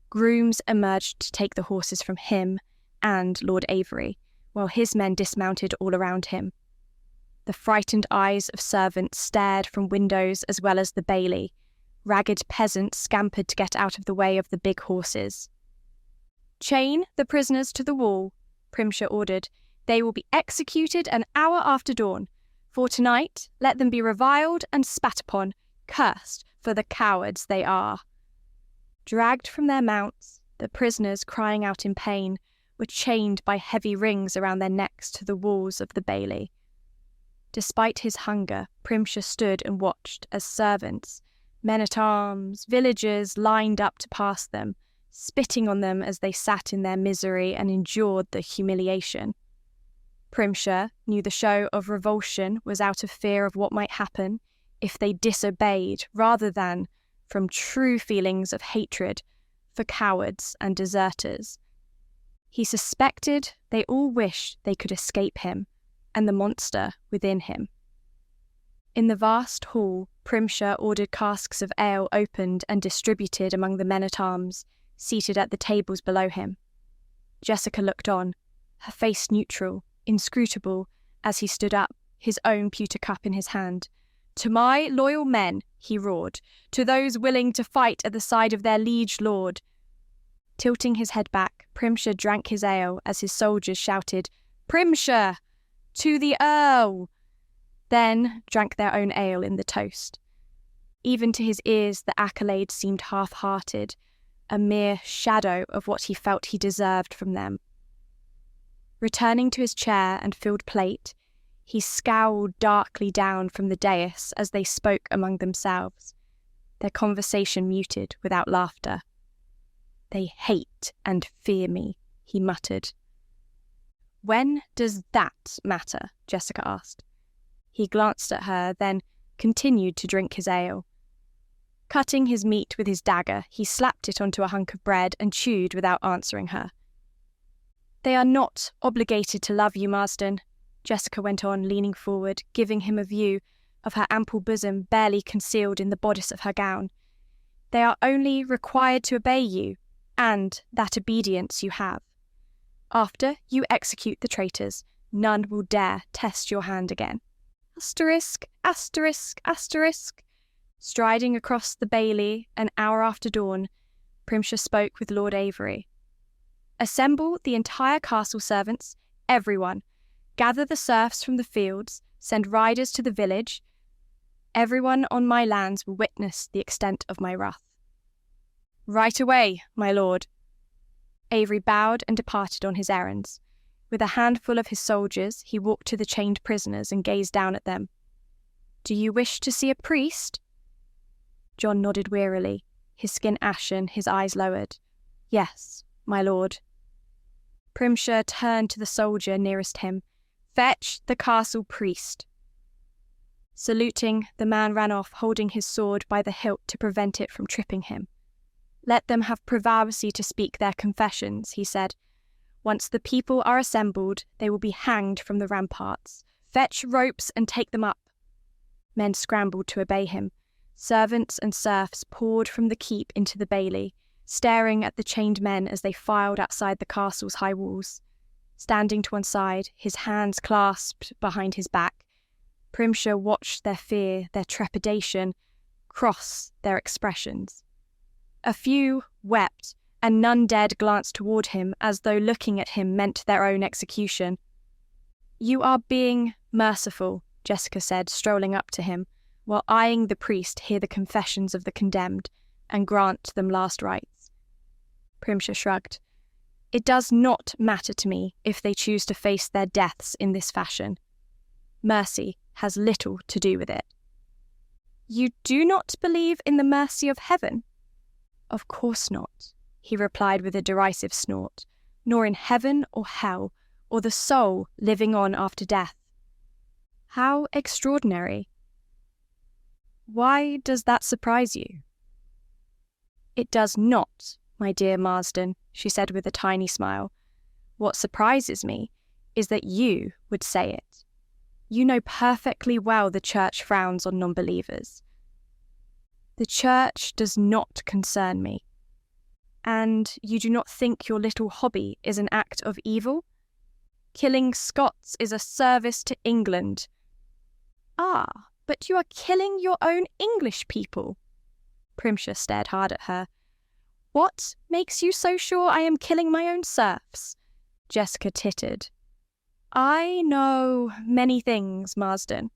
Grooms emerged to take the horses from him and Lord Avery, while his men dismounted all around him. The frightened eyes of servants stared from windows as well as the bailey. Ragged peasants scampered to get out of the way of the big horses. "Chain the prisoners to the wall," Primshire ordered. "They will be executed an hour after dawn. For tonight, let them be reviled and spat upon, cursed for the cowards they are." Dragged from their mounts, the prisoners, crying out in pain, were chained by heavy rings around their necks to the walls of the bailey. Despite his hunger, Primshire stood and watched as servants, men-at-arms, villagers lined up to pass them, spitting on them as they sat in their misery and endured the humiliation. Primshire knew the show of revulsion was out of fear of what might happen if they disobeyed rather than from true feelings of hatred for cowards and deserters. He suspected they all wished they could escape him and the monster within him. In the vast hall, Primshire ordered casks of ale opened and distributed among the men-at-arms, seated at the tables below him. Jessica looked on, her face neutral, inscrutable, as he stood up, his own pewter cup in his hand. "To my loyal men," he roared, "to those willing to fight at the side of their liege lord." Tilting his head back, Primshire drank his ale as his soldiers shouted, "Primshire! To the Earl!" Then drank their own ale in the toast. Even to his ears the accolade seemed half-hearted, a mere shadow of what he felt he deserved from them. Returning to his chair and filled plate, he scowled darkly down from the dais as they spoke among themselves, their conversation muted without laughter. "They hate and fear me," he muttered. "When does that matter?" Jessica asked. He glanced at her, then continued to drink his ale. Cutting his meat with his dagger, he slapped it onto a hunk of bread and chewed without answering her. "They are not obligated to love you, Marsden," Jessica went on, leaning forward, giving him a view of her ample bosom barely concealed in the bodice of her gown. "They are only required to obey you, and that obedience you have. After you execute the traitors, none will dare test your hand again." Asterisk, asterisk, asterisk. Striding across the bailey an hour after dawn, Primshire spoke with Lord Avery. "Assemble the entire castle servants, everyone. Gather the serfs from the fields, send riders to the village. Everyone on my lands will witness the extent of my wrath." "Right away, my lord." Avery bowed and departed on his errands. With a handful of his soldiers, he walked to the chained prisoners and gazed down at them. "Do you wish to see a priest?" John nodded wearily, his skin ashen, his eyes lowered. "Yes, my lord." Primshire turned to the soldier nearest him. "Fetch the castle priest." Saluting, the man ran off, holding his sword by the hilt to prevent it from tripping him. "Let them have privacy to speak their confessions," he said. "Once the people are assembled, they will be hanged from the ramparts. Fetch ropes and take them up." Men scrambled to obey him. Servants and serfs poured from the keep into the bailey, staring at the chained men as they filed outside the castle's high walls. Standing to one side, his hands clasped behind his back, Primshire watched their fear, their trepidation, cross their expressions. A few wept, and none dared glance toward him as though looking at him meant their own execution. "You are being merciful," Jessica said, strolling up to him, while eyeing the priest hear the confessions of the condemned and grant them last rites. Primshire shrugged. "It does not matter to me if they choose to face their deaths in this fashion. Mercy has little to do with it." "You do not believe in the mercy of heaven?" "Of course not," he replied with a derisive snort, "nor in heaven or hell, or the soul living on after death." "How extraordinary. Why does that surprise you?" "It does not, my dear Marsden," she said with a tiny smile. "What surprises me is that you would say it. You know perfectly well the Church frowns on non-believers." "The Church does not concern me." "And you do not think your little hobby is an act of evil?" "Killing Scots is a service to England." "Ah, but you are killing your own English people." Primshire stared hard at her. "What makes you so sure I am killing my own serfs?" Jessica tittered. "I know many things, Marsden.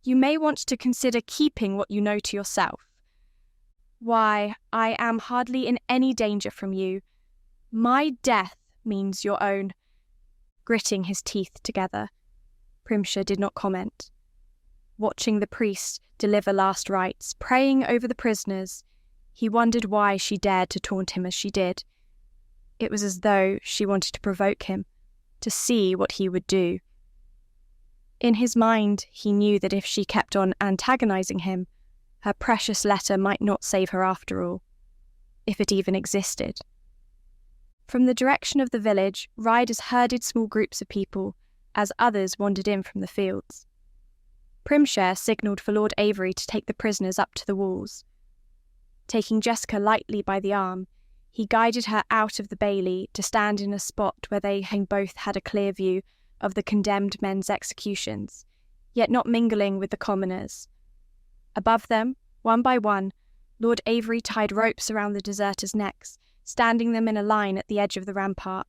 You may want to consider keeping what you know to yourself. Why, I am hardly in any danger from you. My death means your own." Gritting his teeth together, Primshire did not comment. Watching the priest deliver last rites, praying over the prisoners, he wondered why she dared to taunt him as she did. It was as though she wanted to provoke him, to see what he would do. In his mind, he knew that if she kept on antagonizing him, her precious letter might not save her after all, if it even existed. From the direction of the village, riders herded small groups of people, as others wandered in from the fields. Primshire signalled for Lord Avery to take the prisoners up to the walls. Taking Jessica lightly by the arm, he guided her out of the bailey to stand in a spot where they both had a clear view of the condemned men's executions, yet not mingling with the commoners. Above them, one by one, Lord Avery tied ropes around the deserters' necks, standing them in a line at the edge of the rampart.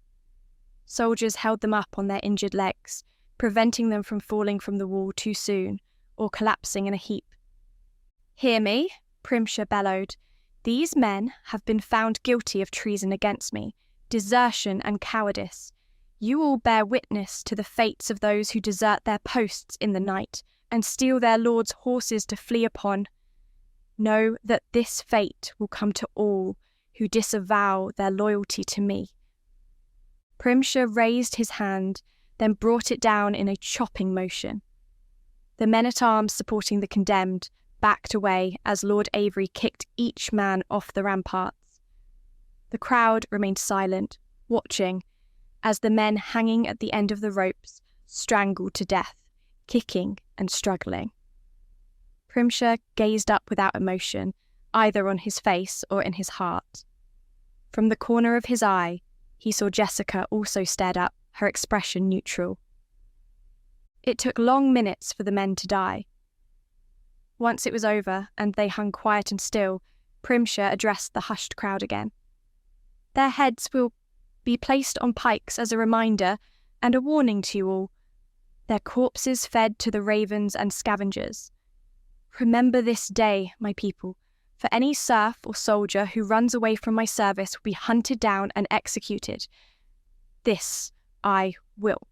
Soldiers held them up on their injured legs, preventing them from falling from the wall too soon, or collapsing in a heap. "Hear me," Primshire bellowed. "These men have been found guilty of treason against me, desertion and cowardice. You all bear witness to the fates of those who desert their posts in the night and steal their lords' horses to flee upon. Know that this fate will come to all who disavow their loyalty to me." Primshire raised his hand, then brought it down in a chopping motion. The men-at-arms supporting the condemned backed away as Lord Avery kicked each man off the ramparts. The crowd remained silent, watching, as the men hanging at the end of the ropes strangled to death, kicking and struggling. Primshire gazed up without emotion, either on his face or in his heart. From the corner of his eye, he saw Jessica also stared up, her expression neutral. It took long minutes for the men to die. Once it was over, and they hung quiet and still, Primshire addressed the hushed crowd again. Their heads will be placed on pikes as a reminder and a warning to you all. Their corpses fed to the ravens and scavengers. Remember this day, my people, for any serf or soldier who runs away from my service will be hunted down and executed. This I will.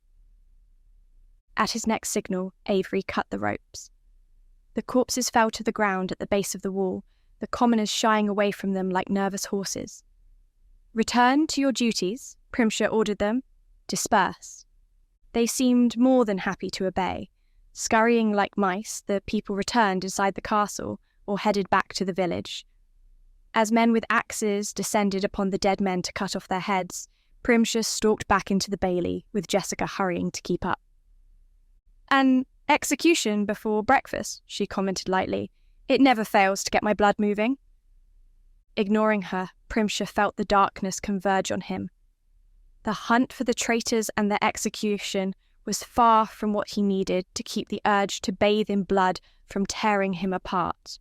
At his next signal, Avery cut the ropes. The corpses fell to the ground at the base of the wall, the commoners shying away from them like nervous horses. Return to your duties, Primshire ordered them. Disperse. They seemed more than happy to obey. Scurrying like mice, the people returned inside the castle or headed back to the village. As men with axes descended upon the dead men to cut off their heads, Primshire stalked back into the bailey, with Jessica hurrying to keep up. An execution before breakfast, she commented lightly. It never fails to get my blood moving. Ignoring her, Primshire felt the darkness converge on him. The hunt for the traitors and their execution was far from what he needed to keep the urge to bathe in blood from tearing him apart.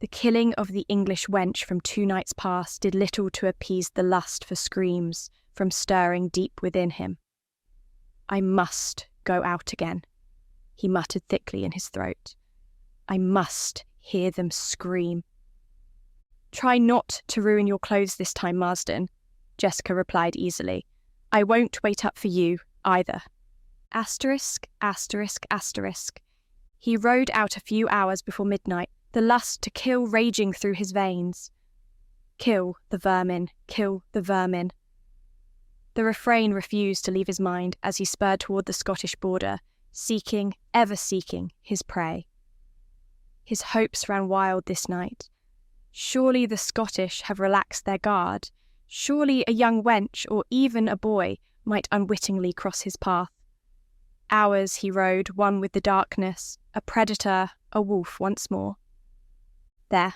The killing of the English wench from 2 nights past did little to appease the lust for screams from stirring deep within him. I must go out again, he muttered thickly in his throat. I must hear them scream. Try not to ruin your clothes this time, Marsden, Jessica replied easily. I won't wait up for you, either. Asterisk, asterisk, asterisk. He rode out a few hours before midnight, the lust to kill raging through his veins. Kill the vermin, kill the vermin. The refrain refused to leave his mind as he spurred toward the Scottish border, seeking, ever seeking, his prey. His hopes ran wild this night. Surely the Scottish have relaxed their guard. Surely a young wench, or even a boy, might unwittingly cross his path. Hours he rode, one with the darkness, a predator, a wolf once more. There,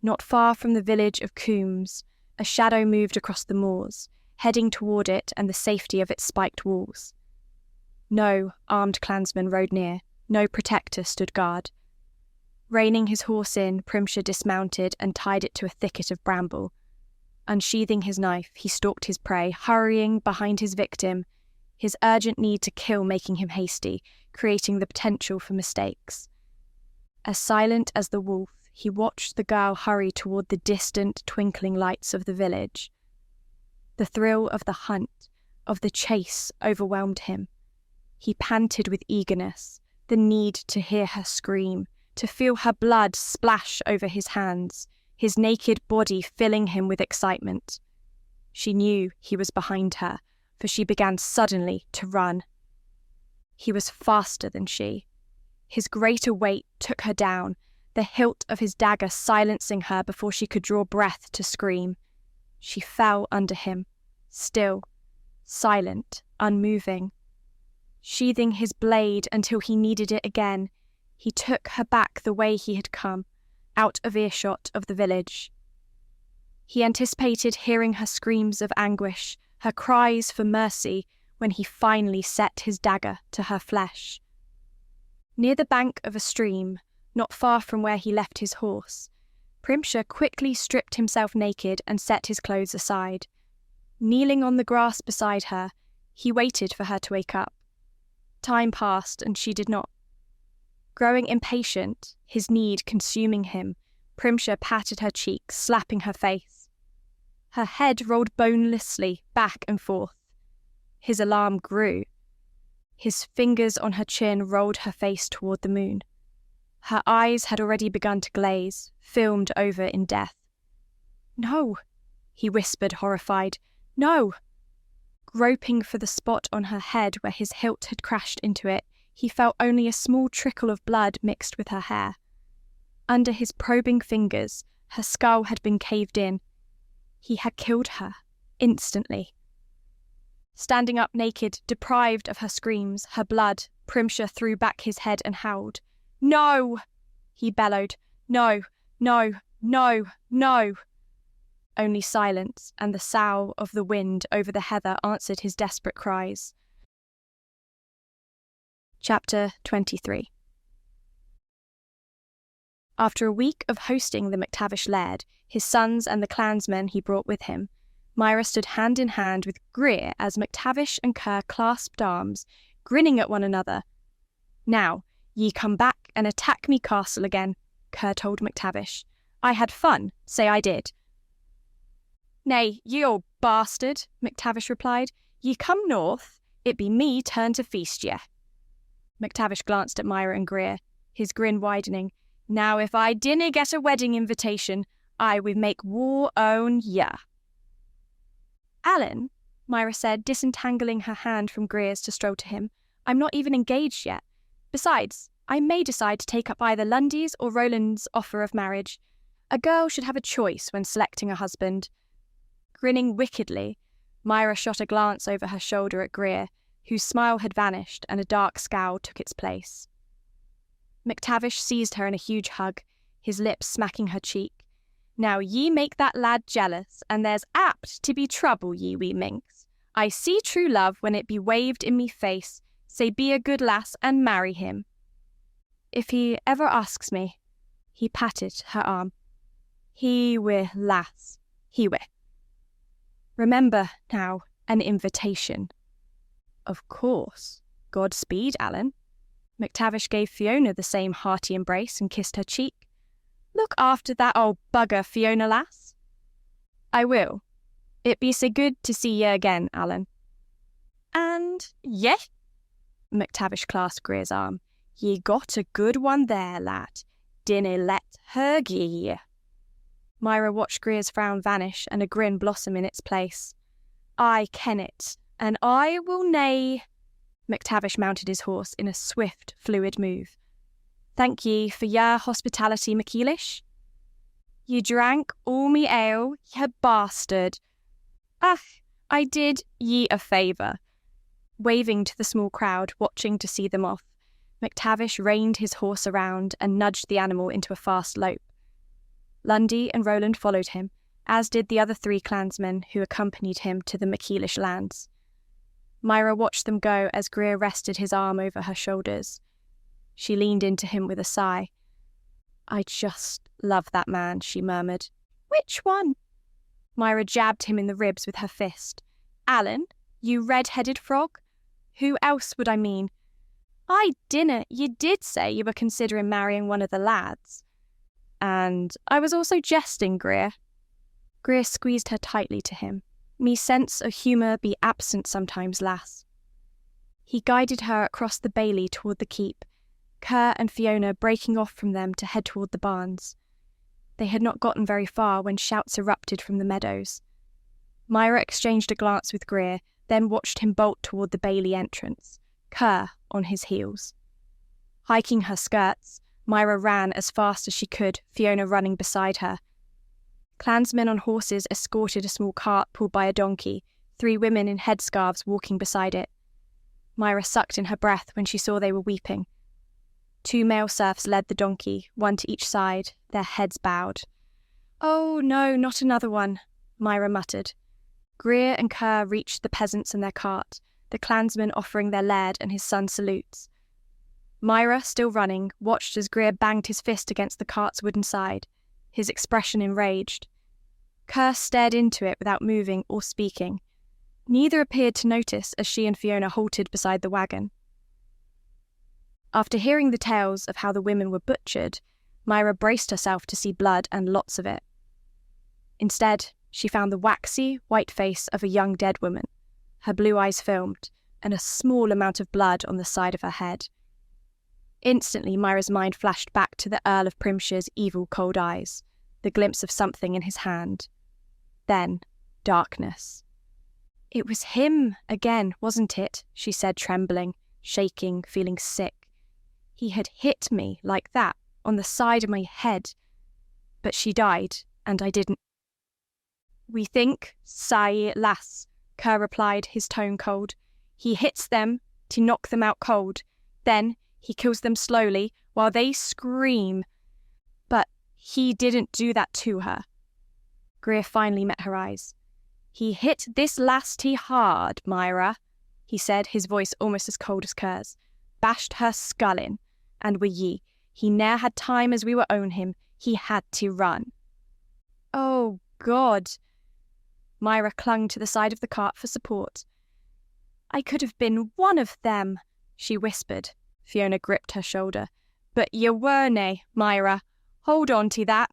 not far from the village of Coombs, a shadow moved across the moors, heading toward it and the safety of its spiked walls. No armed clansman rode near, no protector stood guard. Reining his horse in, Primshire dismounted and tied it to a thicket of bramble. Unsheathing his knife, he stalked his prey, hurrying behind his victim, his urgent need to kill making him hasty, creating the potential for mistakes. As silent as the wolf, he watched the girl hurry toward the distant, twinkling lights of the village. The thrill of the hunt, of the chase, overwhelmed him. He panted with eagerness, the need to hear her scream, to feel her blood splash over his hands, his naked body filling him with excitement. She knew he was behind her, for she began suddenly to run. He was faster than she. His greater weight took her down, the hilt of his dagger silencing her before she could draw breath to scream. She fell under him, still, silent, unmoving. Sheathing his blade until he needed it again, he took her back the way he had come, out of earshot of the village. He anticipated hearing her screams of anguish, her cries for mercy, when he finally set his dagger to her flesh. Near the bank of a stream, not far from where he left his horse, Primshire quickly stripped himself naked and set his clothes aside. Kneeling on the grass beside her, he waited for her to wake up. Time passed and she did not. Growing impatient, his need consuming him, Primshire patted her cheek, slapping her face. Her head rolled bonelessly back and forth. His alarm grew. His fingers on her chin rolled her face toward the moon. Her eyes had already begun to glaze, filmed over in death. "No," he whispered, horrified. "No!" Groping for the spot on her head where his hilt had crashed into it, he felt only a small trickle of blood mixed with her hair. Under his probing fingers, her skull had been caved in. He had killed her, instantly. Standing up naked, deprived of her screams, her blood, Primshire threw back his head and howled. "No!" he bellowed. "No, no, no, no!" Only silence and the sough of the wind over the heather answered his desperate cries. Chapter 23. After a week of hosting the MacTavish Laird, his sons and the clansmen he brought with him, Myra stood hand in hand with Greer as MacTavish and Kerr clasped arms, grinning at one another. "Now, ye come back and attack me castle again," Kerr told MacTavish. "I had fun, say I did." "Nay, ye old bastard," MacTavish replied. "Ye come north, it be me turn to feast ye." MacTavish glanced at Myra and Greer, his grin widening. "Now if I dinna get a wedding invitation, I would make war on ya." "Alan," Myra said, disentangling her hand from Greer's to stroll to him, "I'm not even engaged yet. Besides, I may decide to take up either Lundy's or Roland's offer of marriage. A girl should have a choice when selecting a husband." Grinning wickedly, Myra shot a glance over her shoulder at Greer, whose smile had vanished and a dark scowl took its place. MacTavish seized her in a huge hug, his lips smacking her cheek. "Now ye make that lad jealous, and there's apt to be trouble, ye wee minx. I see true love when it be waved in me face, say be a good lass and marry him." "If he ever asks me," he patted her arm. "He wi, lass, he wi. Remember, now, an invitation." "Of course. Godspeed, Alan." MacTavish gave Fiona the same hearty embrace and kissed her cheek. "Look after that old bugger, Fiona, lass." "I will. It be so good to see ye again, Alan." "And ye?" MacTavish clasped Greer's arm. "Ye got a good one there, lad. Dinna let her gie ye." Myra watched Greer's frown vanish and a grin blossom in its place. "I ken it, and I will nae." MacTavish mounted his horse in a swift, fluid move. "Thank ye for your hospitality, MacEilish." "Ye drank all me ale, ye bastard." "Ach, I did ye a favour." Waving to the small crowd, watching to see them off, MacTavish reined his horse around and nudged the animal into a fast lope. Lundy and Roland followed him, as did the other 3 clansmen who accompanied him to the MacEilish lands. Myra watched them go as Greer rested his arm over her shoulders. She leaned into him with a sigh. "I just love that man," she murmured. "Which one?" Myra jabbed him in the ribs with her fist. "Alan, you red-headed frog? Who else would I mean?" "I dinna. You did say you were considering marrying one of the lads." "And I was also jesting, Greer." Greer squeezed her tightly to him. "Me sense of humour be absent sometimes, lass." He guided her across the bailey toward the keep, Kerr and Fiona breaking off from them to head toward the barns. They had not gotten very far when shouts erupted from the meadows. Myra exchanged a glance with Greer, then watched him bolt toward the bailey entrance, Kerr on his heels. Hiking her skirts, Myra ran as fast as she could, Fiona running beside her. Clansmen on horses escorted a small cart pulled by a donkey, 3 women in headscarves walking beside it. Myra sucked in her breath when she saw they were weeping. 2 male serfs led the donkey, one to each side, their heads bowed. "Oh, no, not another one," Myra muttered. Greer and Kerr reached the peasants and their cart, the clansmen offering their laird and his son salutes. Myra, still running, watched as Greer banged his fist against the cart's wooden side, his expression enraged. Kerr stared into it without moving or speaking. Neither appeared to notice as she and Fiona halted beside the wagon. After hearing the tales of how the women were butchered, Myra braced herself to see blood and lots of it. Instead, she found the waxy, white face of a young dead woman, her blue eyes filmed, and a small amount of blood on the side of her head. Instantly, Myra's mind flashed back to the Earl of Primshire's evil cold eyes, the glimpse of something in his hand. Then, darkness. "It was him again, wasn't it?" she said, trembling. shaking, feeling sick. He had hit me like that, on the side of my head. But she died, and I didn't. We think, sae lass, Kerr replied, his tone cold. He hits them to knock them out cold. Then he kills them slowly while they scream. But he didn't do that to her. Greer finally met her eyes. He hit this lassie hard, Myra, he said, his voice almost as cold as Kerr's. Bashed her skull in, and were ye. He ne'er had time as we were own him. He had to run. Oh, God. Myra clung to the side of the cart for support. I could have been one of them, she whispered. Fiona gripped her shoulder. But ye were nae, Myra. Hold on to that.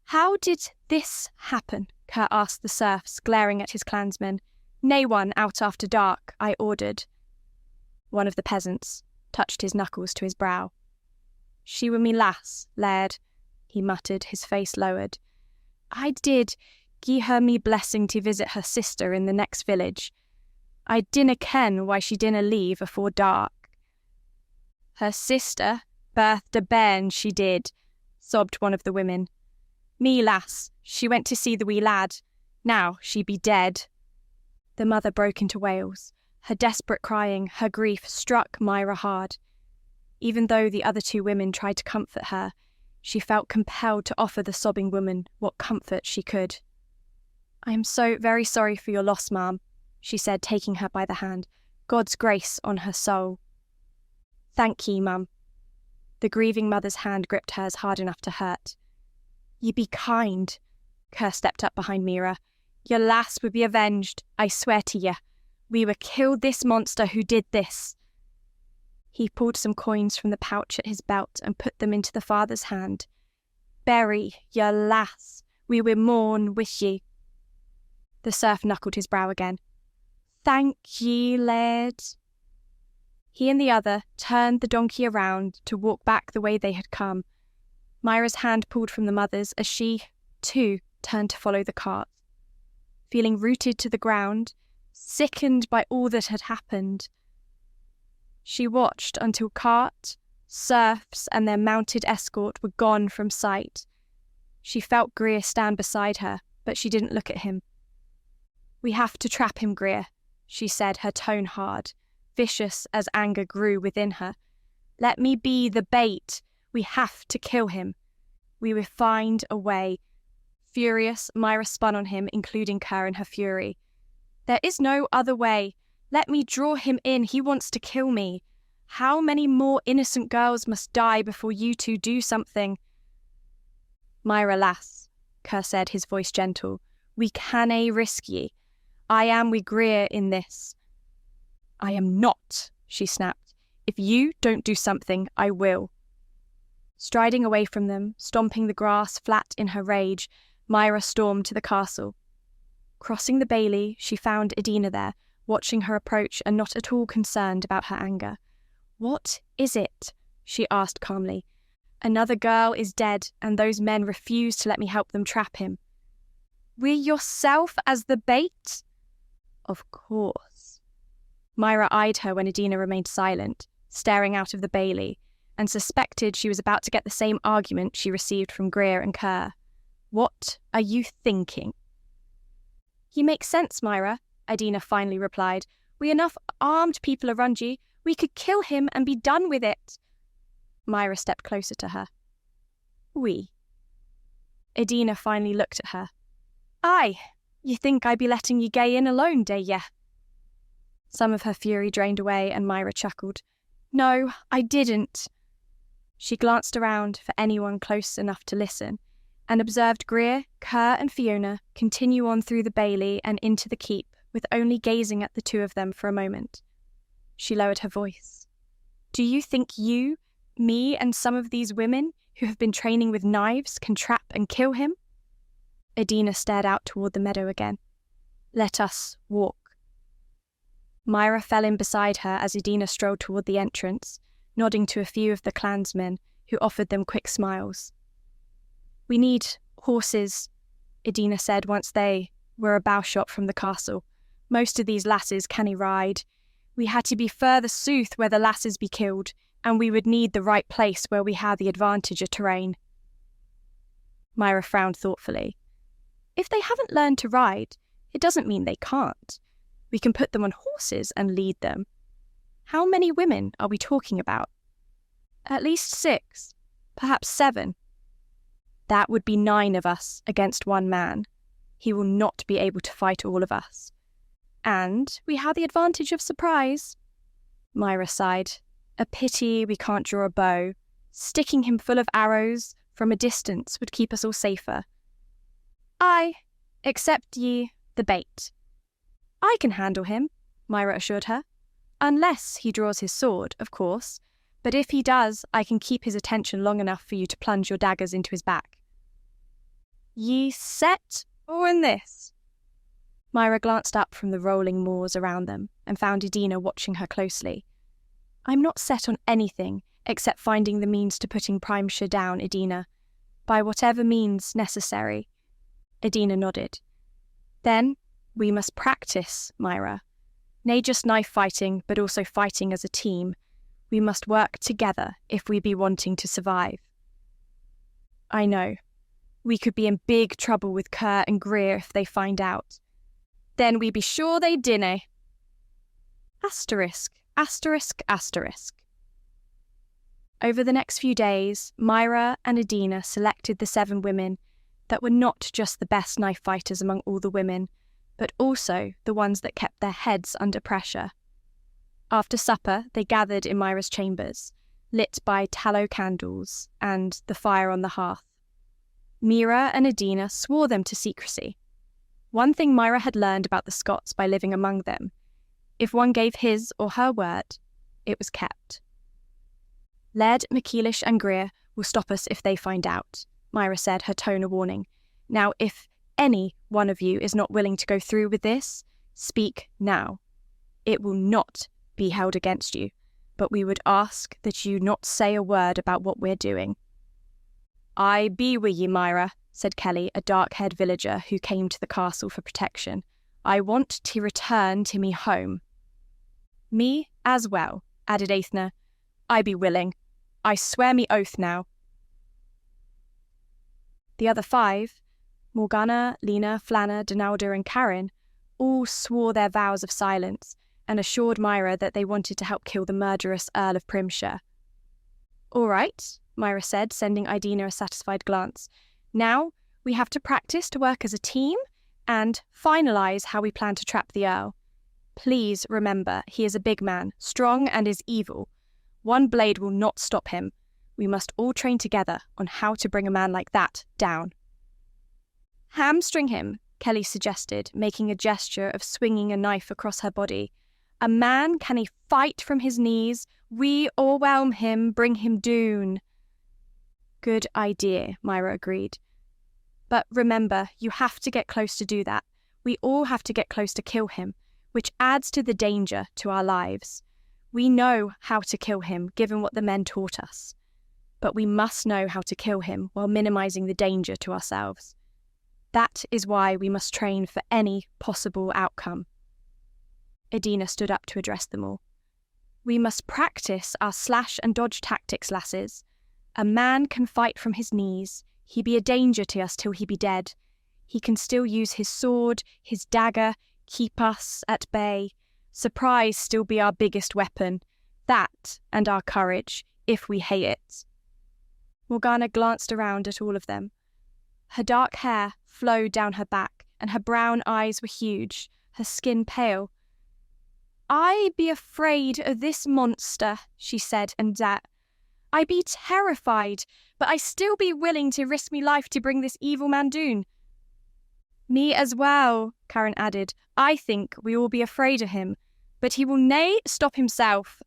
How did this happen? Kerr asked the serfs, glaring at his clansmen. Nae one out after dark, I ordered. One of the peasants touched his knuckles to his brow. She were me lass, Laird, he muttered, his face lowered. I did gie her me blessing to visit her sister in the next village. I dinna ken why she dinna leave afore dark. Her sister birthed a bairn, she did, sobbed one of the women. Me lass, she went to see the wee lad. Now she be dead. The mother broke into wails. Her desperate crying, her grief struck Myra hard. Even though the other two women tried to comfort her, she felt compelled to offer the sobbing woman what comfort she could. I am so very sorry for your loss, ma'am, she said, taking her by the hand. God's grace on her soul. Thank ye, ma'am. The grieving mother's hand gripped hers hard enough to hurt. Ye be kind. Kerr stepped up behind Myra. Your lass will be avenged, I swear to ye. We will kill this monster who did this. He pulled some coins from the pouch at his belt and put them into the father's hand. Bury your lass. We will mourn with ye. The serf knuckled his brow again. Thank ye, Laird. He and the other turned the donkey around to walk back the way they had come. Myra's hand pulled from the mother's as she, too, turned to follow the cart. Feeling rooted to the ground, sickened by all that had happened, she watched until cart, serfs, and their mounted escort were gone from sight. She felt Greer stand beside her, but she didn't look at him. We have to trap him, Greer, she said, her tone hard, vicious as anger grew within her. Let me be the bait. We have to kill him. We will find a way. Furious, Myra spun on him, including Kerr in her fury. There is no other way. Let me draw him in. He wants to kill me. How many more innocent girls must die before you two do something? Myra lass, Kerr said, his voice gentle. We cannae risk ye. I am wi Greer in this. I am not, she snapped. If you don't do something, I will. Striding away from them, stomping the grass flat in her rage, Myra stormed to the castle. Crossing the bailey, she found Edina there, watching her approach and not at all concerned about her anger. What is it? She asked calmly. Another girl is dead, and those men refuse to let me help them trap him. Wi' yourself as the bait? Of course. Myra eyed her when Edina remained silent, staring out of the bailey, and suspected she was about to get the same argument she received from Greer and Kerr. What are you thinking? You make sense, Myra, Edina finally replied. We enough armed people around ye. We could kill him and be done with it. Myra stepped closer to her. We. Edina finally looked at her. Aye, you think I be letting ye gae in alone, dey ye? Some of her fury drained away and Myra chuckled. No, I didn't. She glanced around for anyone close enough to listen and observed Greer, Kerr and Fiona continue on through the bailey and into the keep, with only gazing at the two of them for a moment. She lowered her voice. Do you think you, me and some of these women who have been training with knives can trap and kill him? Edina stared out toward the meadow again. Let us walk. Myra fell in beside her as Edina strolled toward the entrance, nodding to a few of the clansmen who offered them quick smiles. We need horses, Edina said once they were a bow shot from the castle. Most of these lasses cannae ride. We had to be further south where the lasses be killed, and we would need the right place where we had the advantage of terrain. Myra frowned thoughtfully. If they haven't learned to ride, it doesn't mean they can't. We can put them on horses and lead them. How many women are we talking about? At least 6, perhaps 7. That would be 9 of us against 1 man. He will not be able to fight all of us. And we have the advantage of surprise. Myra sighed. A pity we can't draw a bow. Sticking him full of arrows from a distance would keep us all safer. Aye, except ye, the bait. I can handle him, Myra assured her. Unless he draws his sword, of course. But if he does, I can keep his attention long enough for you to plunge your daggers into his back. Ye set on this? Myra glanced up from the rolling moors around them and found Edina watching her closely. I'm not set on anything except finding the means to putting Primshire down, Edina, by whatever means necessary. Edina nodded. Then we must practice, Myra. Nay just knife fighting, but also fighting as a team. We must work together if we be wanting to survive. I know. We could be in big trouble with Kerr and Greer if they find out. Then we be sure they dinna. Asterisk, asterisk, asterisk. Over the next few days, Myra and Edina selected the 7 women that were not just the best knife fighters among all the women, but also the ones that kept their heads under pressure. After supper, they gathered in Myra's chambers, lit by tallow candles and the fire on the hearth. Myra and Edina swore them to secrecy. One thing Myra had learned about the Scots by living among them: if one gave his or her word, it was kept. Laird, MacEilish and Greer will stop us if they find out, Myra said, her tone a warning. Now, if any one of you is not willing to go through with this, speak now. It will not be held against you, but we would ask that you not say a word about what we're doing. I be wi' ye, Myra, said Kelly, a dark-haired villager who came to the castle for protection. I want to return to me home. Me as well, added Aithna. I be willing. I swear me oath now. The other 5, Morgana, Lena, Flanna, Donalda and Karen, all swore their vows of silence and assured Myra that they wanted to help kill the murderous Earl of Primshire. All right, Myra said, sending Edina a satisfied glance. Now we have to practice to work as a team and finalise how we plan to trap the Earl. Please remember, he is a big man, strong and is evil. One blade will not stop him. We must all train together on how to bring a man like that down. Hamstring him, Kelly suggested, making a gesture of swinging a knife across her body. A man can he fight from his knees, we o'erwhelm him, bring him doon. Good idea, Myra agreed. But remember, you have to get close to do that. We all have to get close to kill him, which adds to the danger to our lives. We know how to kill him, given what the men taught us. But we must know how to kill him while minimising the danger to ourselves. That is why we must train for any possible outcome. Edina stood up to address them all. We must practice our slash and dodge tactics, lasses. A man can fight from his knees. He be a danger to us till he be dead. He can still use his sword, his dagger, keep us at bay. Surprise still be our biggest weapon. That and our courage, if we hate it. Morgana glanced around at all of them. Her dark hair flowed down her back, and her brown eyes were huge, her skin pale. I be afraid of this monster, she said, and that. I be terrified, but I still be willing to risk me life to bring this evil man doon. Me as well, Karen added. I think we all be afraid of him, but he will nae stop himself.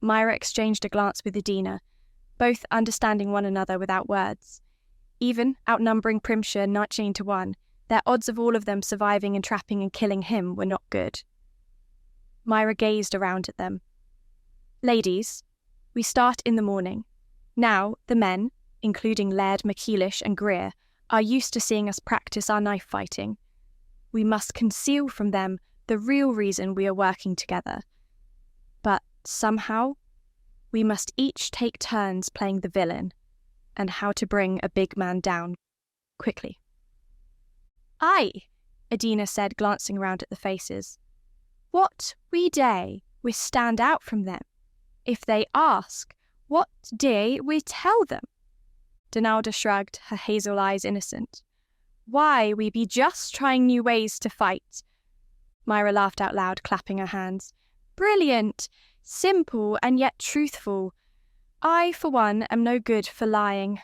Myra exchanged a glance with Edina, both understanding one another without words. Even outnumbering Primshire 19 to 1, their odds of all of them surviving and trapping and killing him were not good. Myra gazed around at them. Ladies, we start in the morning. Now, the men, including Laird, MacEilish and Greer, are used to seeing us practice our knife fighting. We must conceal from them the real reason we are working together. somehow, we must each take turns playing the villain, and how to bring a big man down quickly. Aye, Adina said, glancing around at the faces. What we day we stand out from them? If they ask, what day we tell them? Donalda shrugged, her hazel eyes innocent. Why, we be just trying new ways to fight. Myra laughed out loud, clapping her hands. Brilliant! Simple and yet truthful. I, for one, am no good for lying.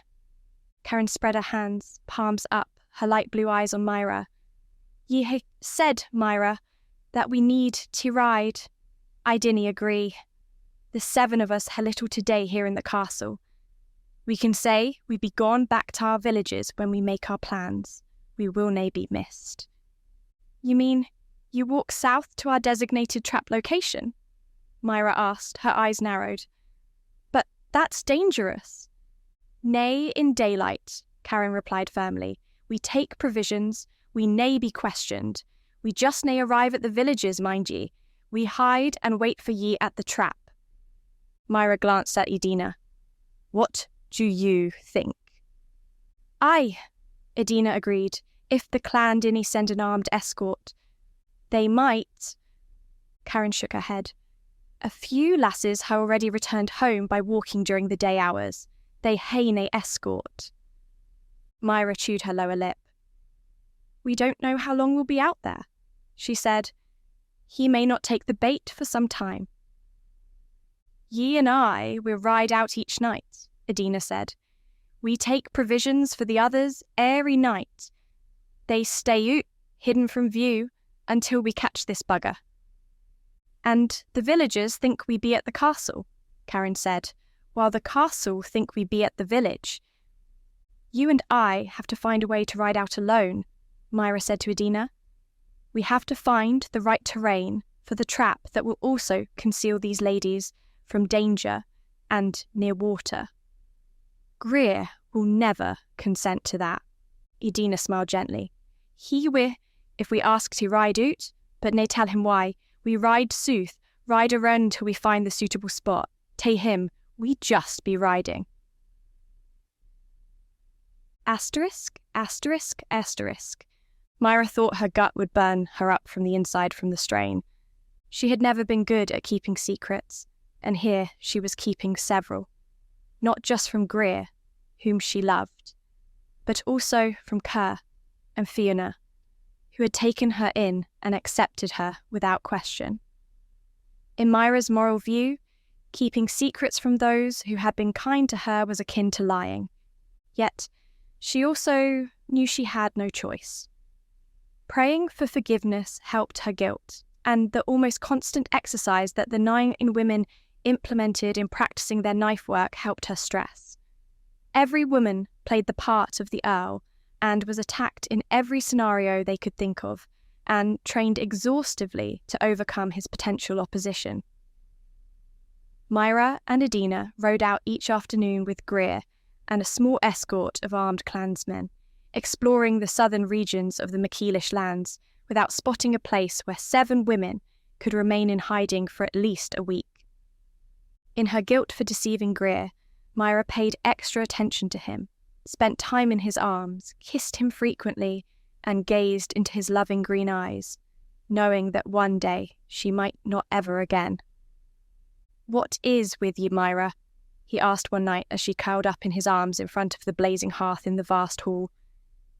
Karen spread her hands, palms up, her light blue eyes on Myra. Ye ha' said, Myra, that we need to ride. I dinna agree. The 7 of us ha' little today here in the castle. We can say we be gone back to our villages when we make our plans. We will nae be missed. You mean you walk south to our designated trap location? Myra asked, her eyes narrowed. But that's dangerous. Nay, in daylight, Karen replied firmly. We take provisions, we nae be questioned. We just nae arrive at the villages, mind ye. We hide and wait for ye at the trap. Myra glanced at Edina. What do you think? Aye, Edina agreed. If the clan dinna send an armed escort, they might. Karen shook her head. A few lasses have already returned home by walking during the day hours. They hae nae escort. Myra chewed her lower lip. We don't know how long we'll be out there, she said. He may not take the bait for some time. Ye and I will ride out each night, Edina said. We take provisions for the others every night. They stay out, hidden from view, until we catch this bugger. And the villagers think we be at the castle, Karen said, while the castle think we be at the village. You and I have to find a way to ride out alone, Myra said to Edina. We have to find the right terrain for the trap that will also conceal these ladies from danger and near water. Greer will never consent to that. Edina smiled gently. He will, if we ask to ride out, but nae tell him why. We ride sooth, ride around till we find the suitable spot. Tay him, we just be riding. Asterisk, asterisk, asterisk. Myra thought her gut would burn her up from the inside from the strain. She had never been good at keeping secrets, and here she was keeping several. Not just from Greer, whom she loved, but also from Kerr and Fiona, who had taken her in and accepted her without question. In Myra's moral view, keeping secrets from those who had been kind to her was akin to lying. Yet, she also knew she had no choice. Praying for forgiveness helped her guilt, and the almost constant exercise that the 9 women implemented in practicing their knife work helped her stress. Every woman played the part of the Earl and was attacked in every scenario they could think of, and trained exhaustively to overcome his potential opposition. Myra and Edina rode out each afternoon with Greer and a small escort of armed clansmen, exploring the southern regions of the MacEilish lands without spotting a place where 7 women could remain in hiding for at least a week. In her guilt for deceiving Greer, Myra paid extra attention to him, spent time in his arms, kissed him frequently, and gazed into his loving green eyes, knowing that one day she might not ever again. "What is with ye, Myra?" he asked one night as she curled up in his arms in front of the blazing hearth in the vast hall.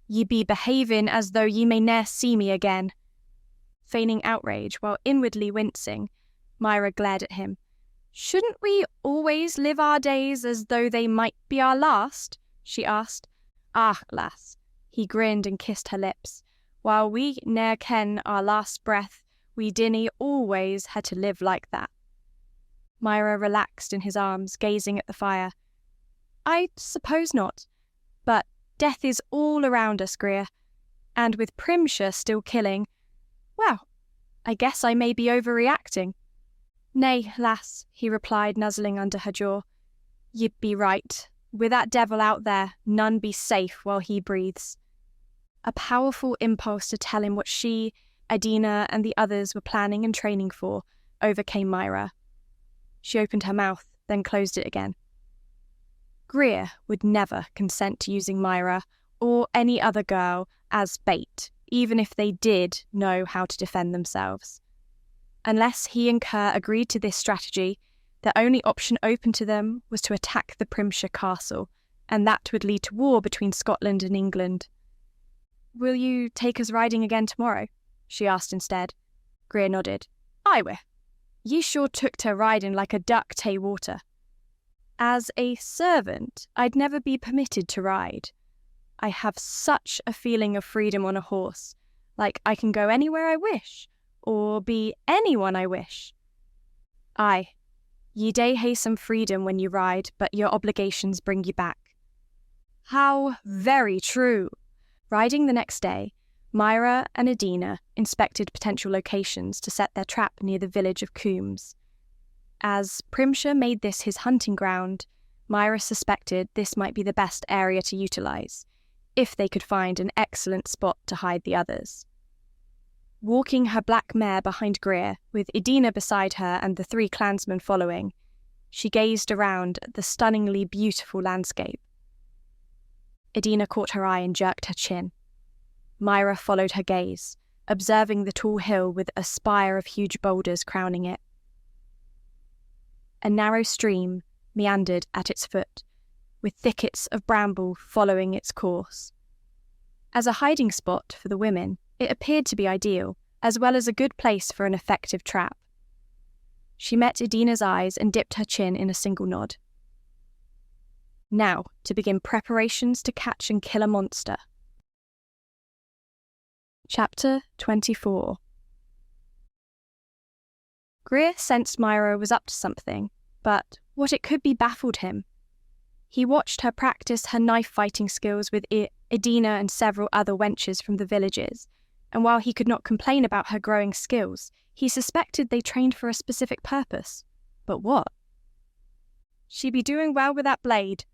"Ye be behaving as though ye may ne'er see me again." Feigning outrage while inwardly wincing, Myra glared at him. "Shouldn't we always live our days as though they might be our last?" she asked. "Ah, lass," he grinned and kissed her lips. "While we ne'er ken our last breath, we dinna always had to live like that." Myra relaxed in his arms, gazing at the fire. "I suppose not. But death is all around us, Greer. And with Primshire still killing, well, I guess I may be overreacting." "Nay, lass," he replied, nuzzling under her jaw. "Ye'd be right. With that devil out there, none be safe while he breathes." A powerful impulse to tell him what she, Edina, and the others were planning and training for overcame Myra. She opened her mouth, then closed it again. Greer would never consent to using Myra or any other girl as bait, even if they did know how to defend themselves. Unless he and Kerr agreed to this strategy, the only option open to them was to attack the Primshire castle, and that would lead to war between Scotland and England. "Will you take us riding again tomorrow?" she asked instead. Greer nodded. "I will. Ye sure took to riding like a duck tay water." "As a servant, I'd never be permitted to ride. I have such a feeling of freedom on a horse, like I can go anywhere I wish, or be anyone I wish." "Aye, ye day hae some freedom when you ride, but your obligations bring you back." "How very true!" Riding the next day, Myra and Adina inspected potential locations to set their trap near the village of Coombs. As Primshire made this his hunting ground, Myra suspected this might be the best area to utilise, if they could find an excellent spot to hide the others. Walking her black mare behind Greer, with Adina beside her and the 3 clansmen following, she gazed around at the stunningly beautiful landscape. Adina caught her eye and jerked her chin. Myra followed her gaze, observing the tall hill with a spire of huge boulders crowning it. A narrow stream meandered at its foot, with thickets of bramble following its course. As a hiding spot for the women, it appeared to be ideal, as well as a good place for an effective trap. She met Adina's eyes and dipped her chin in a single nod. Now to begin preparations to catch and kill a monster. Chapter 24. Greer sensed Myra was up to something, but what it could be baffled him. He watched her practice her knife-fighting skills with Adina and several other wenches from the villages, and while he could not complain about her growing skills, he suspected they trained for a specific purpose. But what? "She be doing well with that blade."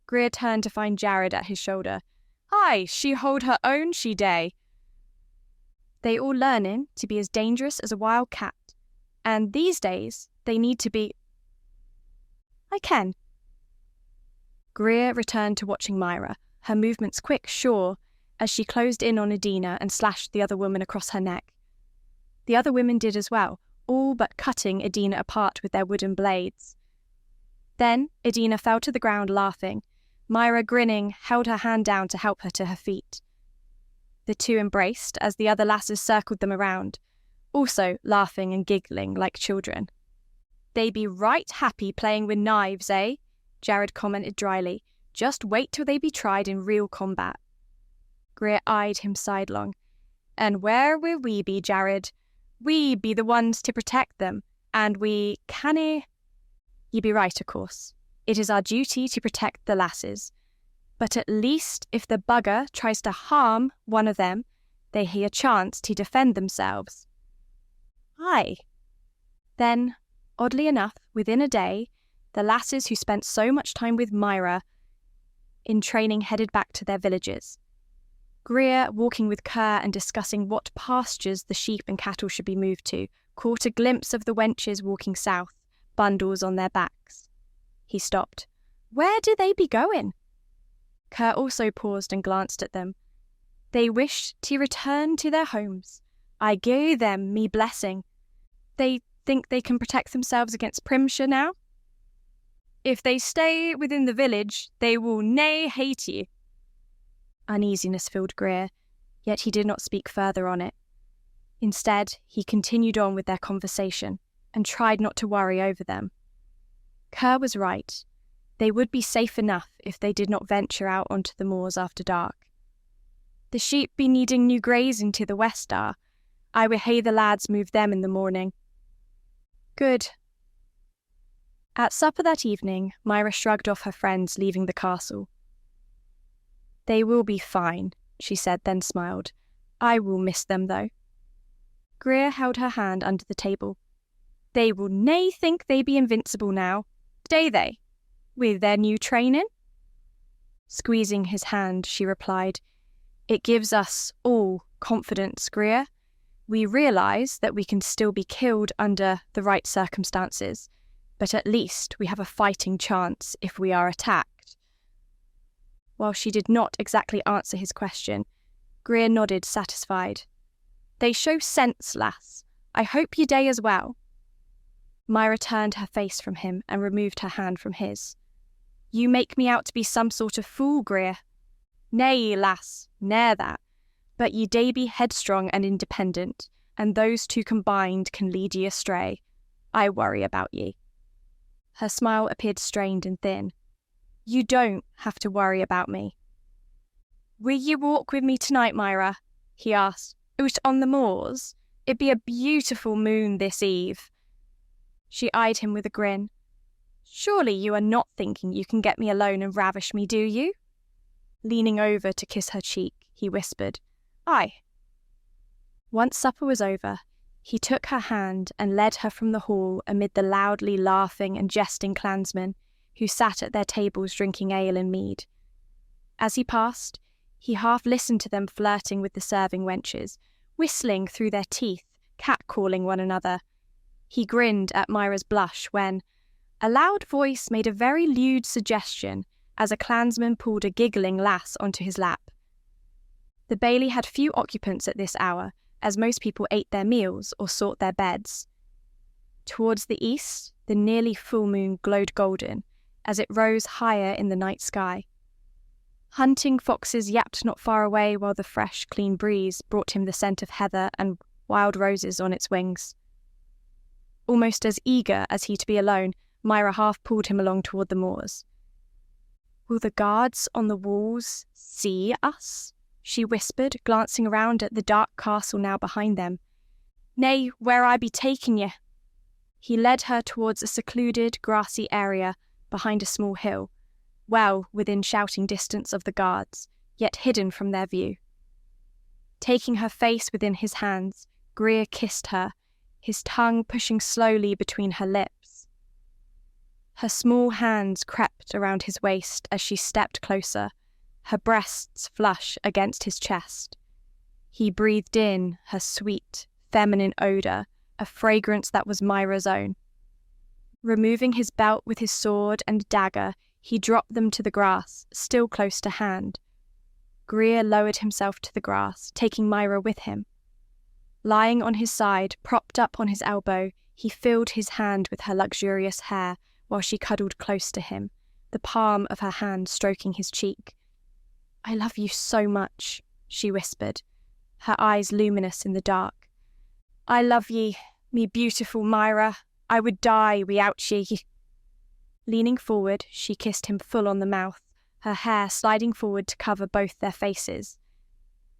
Greer turned to find Jared at his shoulder. "Aye, she hold her own, she day." "They all learning to be as dangerous as a wild cat, and these days they need to be—" "I ken." Greer returned to watching Myra, her movements quick, sure, as she closed in on Adina and slashed the other woman across her neck. The other women did as well, all but cutting Adina apart with their wooden blades. Then Adina fell to the ground laughing. Myra, grinning, held her hand down to help her to her feet. The two embraced as the other lasses circled them around, also laughing and giggling like children. "They be right happy playing with knives, eh?" Jared commented dryly. "Just wait till they be tried in real combat." Greer eyed him sidelong. "And where will we be, Jared? We be the ones to protect them, and we cannae—" "Ye be right, of course. It is our duty to protect the lasses. But at least if the bugger tries to harm one of them, they hae a chance to defend themselves." "Aye." Then, oddly enough, within a day, the lasses who spent so much time with Myra in training headed back to their villages. Greer, walking with Kerr and discussing what pastures the sheep and cattle should be moved to, caught a glimpse of the wenches walking south, bundles on their backs. He stopped. "Where do they be going?" Kerr also paused and glanced at them. "They wish to return to their homes. I give them me blessing. They think they can protect themselves against Primshire now? If they stay within the village, they will nae hate ye." Uneasiness filled Greer, yet he did not speak further on it. Instead, he continued on with their conversation and tried not to worry over them. Kerr was right. They would be safe enough if they did not venture out onto the moors after dark. "The sheep be needing new grazing to the west are. I will hae the lads move them in the morning." "Good." At supper that evening, Myra shrugged off her friends leaving the castle. "They will be fine," she said, then smiled. "I will miss them, though." Greer held her hand under the table. "They will nae think they be invincible now, day they, with their new training?" Squeezing his hand, she replied, "It gives us all confidence, Greer. We realise that we can still be killed under the right circumstances, but at least we have a fighting chance if we are attacked." While she did not exactly answer his question, Greer nodded, satisfied. "They show sense, lass. I hope ye day as well." Myra turned her face from him and removed her hand from his. "You make me out to be some sort of fool, Greer." "Nay, lass, ne'er that. But ye day be headstrong and independent, and those two combined can lead ye astray. I worry about ye." Her smile appeared strained and thin. "You don't have to worry about me." "Will ye walk with me tonight, Myra?" he asked. "Out on the moors? It be a beautiful moon this eve." She eyed him with a grin. "Surely you are not thinking you can get me alone and ravish me, do you?" Leaning over to kiss her cheek, he whispered, "Aye." Once supper was over, he took her hand and led her from the hall amid the loudly laughing and jesting clansmen who sat at their tables drinking ale and mead. As he passed, he half listened to them flirting with the serving wenches, whistling through their teeth, catcalling one another. He grinned at Myra's blush when a loud voice made a very lewd suggestion as a clansman pulled a giggling lass onto his lap. The bailey had few occupants at this hour, as most people ate their meals or sought their beds. Towards the east, the nearly full moon glowed golden as it rose higher in the night sky. Hunting foxes yapped not far away while the fresh, clean breeze brought him the scent of heather and wild roses on its wings. Almost as eager as he to be alone, Myra half pulled him along toward the moors. "Will the guards on the walls see us?" she whispered, glancing around at the dark castle now behind them. "Nay, where I be taking ye." He led her towards a secluded, grassy area behind a small hill, well within shouting distance of the guards, yet hidden from their view. Taking her face within his hands, Greer kissed her, his tongue pushing slowly between her lips. Her small hands crept around his waist as she stepped closer, her breasts flush against his chest. He breathed in her sweet, feminine odour, a fragrance that was Myra's own. Removing his belt with his sword and dagger, he dropped them to the grass, still close to hand. Greer lowered himself to the grass, taking Myra with him. Lying on his side, propped up on his elbow, he filled his hand with her luxurious hair while she cuddled close to him, the palm of her hand stroking his cheek. "I love you so much," she whispered, her eyes luminous in the dark. "I love ye, me beautiful Myra. I would die without ye." Leaning forward, she kissed him full on the mouth, her hair sliding forward to cover both their faces.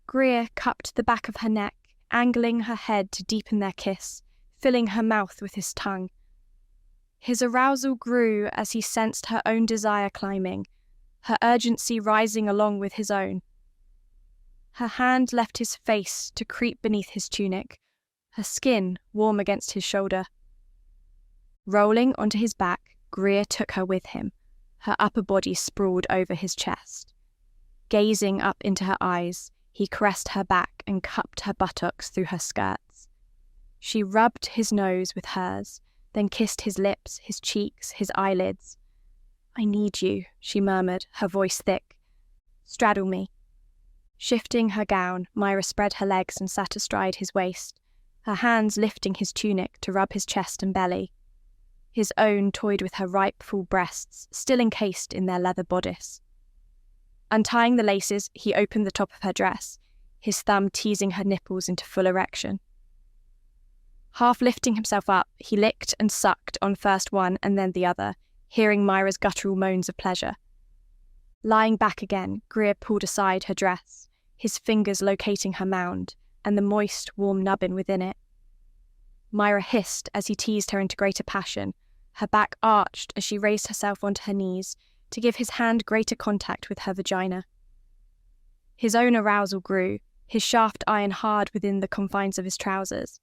Greer cupped the back of her neck, angling her head to deepen their kiss, filling her mouth with his tongue. His arousal grew as he sensed her own desire climbing, her urgency rising along with his own. Her hand left his face to creep beneath his tunic, her skin warm against his shoulder. Rolling onto his back, Greer took her with him, her upper body sprawled over his chest. Gazing up into her eyes, he caressed her back and cupped her buttocks through her skirts. She rubbed his nose with hers, then kissed his lips, his cheeks, his eyelids. "I need you," she murmured, her voice thick. "Straddle me." Shifting her gown, Myra spread her legs and sat astride his waist, her hands lifting his tunic to rub his chest and belly. His own toyed with her ripe, full breasts, still encased in their leather bodice. Untying the laces, he opened the top of her dress, his thumb teasing her nipples into full erection. Half lifting himself up, he licked and sucked on first one and then the other, hearing Myra's guttural moans of pleasure. Lying back again, Greer pulled aside her dress, his fingers locating her mound, and the moist, warm nubbin within it. Myra hissed as he teased her into greater passion, her back arched as she raised herself onto her knees to give his hand greater contact with her vagina. His own arousal grew, his shaft iron hard within the confines of his trousers.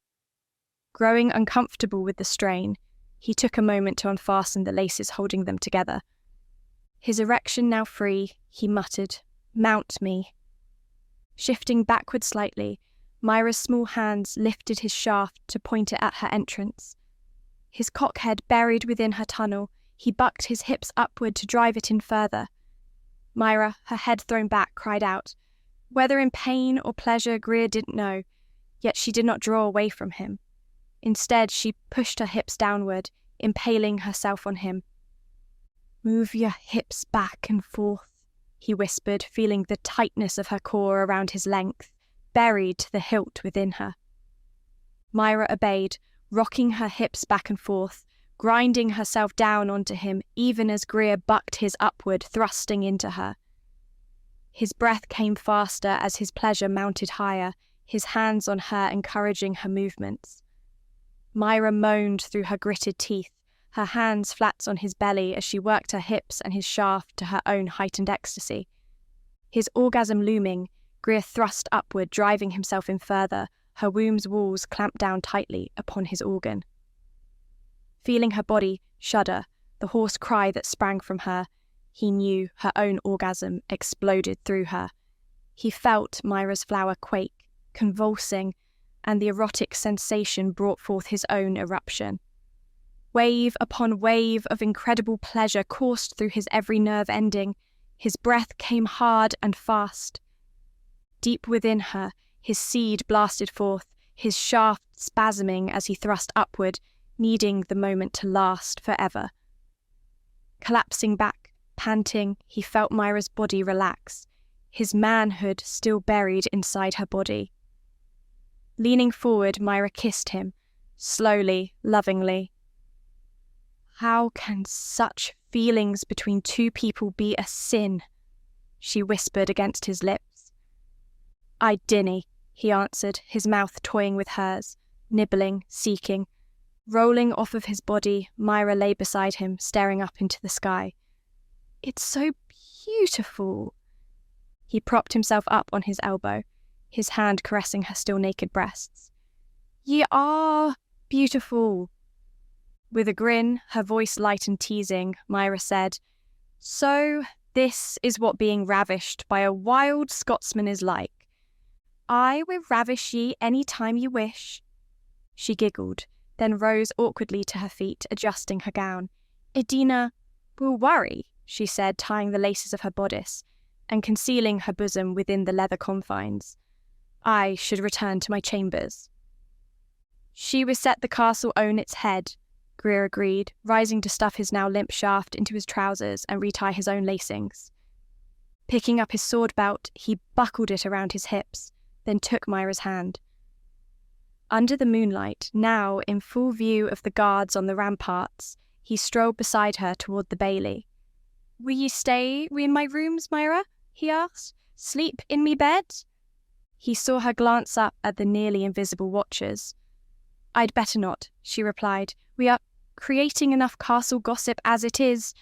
Growing uncomfortable with the strain, he took a moment to unfasten the laces holding them together. His erection now free, he muttered, "Mount me." Shifting backward slightly, Myra's small hands lifted his shaft to point it at her entrance. his cockhead buried within her tunnel. He bucked his hips upward to drive it in further. Myra, her head thrown back, cried out. Whether in pain or pleasure, Greer didn't know, yet she did not draw away from him. Instead, she pushed her hips downward, impaling herself on him. "Move your hips back and forth," he whispered, feeling the tightness of her core around his length, buried to the hilt within her. Myra obeyed, rocking her hips back and forth, grinding herself down onto him even as Greer bucked his upward, thrusting into her. His breath came faster as his pleasure mounted higher, his hands on her encouraging her movements. Myra moaned through her gritted teeth, her hands flat on his belly as she worked her hips and his shaft to her own heightened ecstasy. His orgasm looming, Greer thrust upward, driving himself in further, her womb's walls clamped down tightly upon his organ. Feeling her body shudder, the hoarse cry that sprang from her, he knew her own orgasm exploded through her. He felt Myra's flower quake, convulsing, and the erotic sensation brought forth his own eruption. Wave upon wave of incredible pleasure coursed through his every nerve ending. His breath came hard and fast. Deep within her, his seed blasted forth, his shaft spasming as he thrust upward, needing the moment to last forever. Collapsing back, panting, he felt Myra's body relax, his manhood still buried inside her body. Leaning forward, Myra kissed him, slowly, lovingly. "How can such feelings between two people be a sin?" she whispered against his lips. "I dinna," he answered, his mouth toying with hers, nibbling, seeking. Rolling off of his body, Myra lay beside him, staring up into the sky. "It's so beautiful." He propped himself up on his elbow, his hand caressing her still naked breasts. "Ye are beautiful." With a grin, her voice light and teasing, Myra said, "So this is what being ravished by a wild Scotsman is like. I will ravish ye any time ye wish." She giggled, then rose awkwardly to her feet, adjusting her gown. "Edina will worry," she said, tying the laces of her bodice and concealing her bosom within the leather confines. "I should return to my chambers." "She will set the castle own its head," Greer agreed, rising to stuff his now limp shaft into his trousers and retie his own lacings. Picking up his sword belt, he buckled it around his hips, then took Myra's hand. Under the moonlight, now in full view of the guards on the ramparts, he strolled beside her toward the bailey. "Will ye stay in my rooms, Myra?" he asked. "Sleep in me bed?" He saw her glance up at the nearly invisible watchers. "I'd better not," she replied. "We are creating enough castle gossip as it is."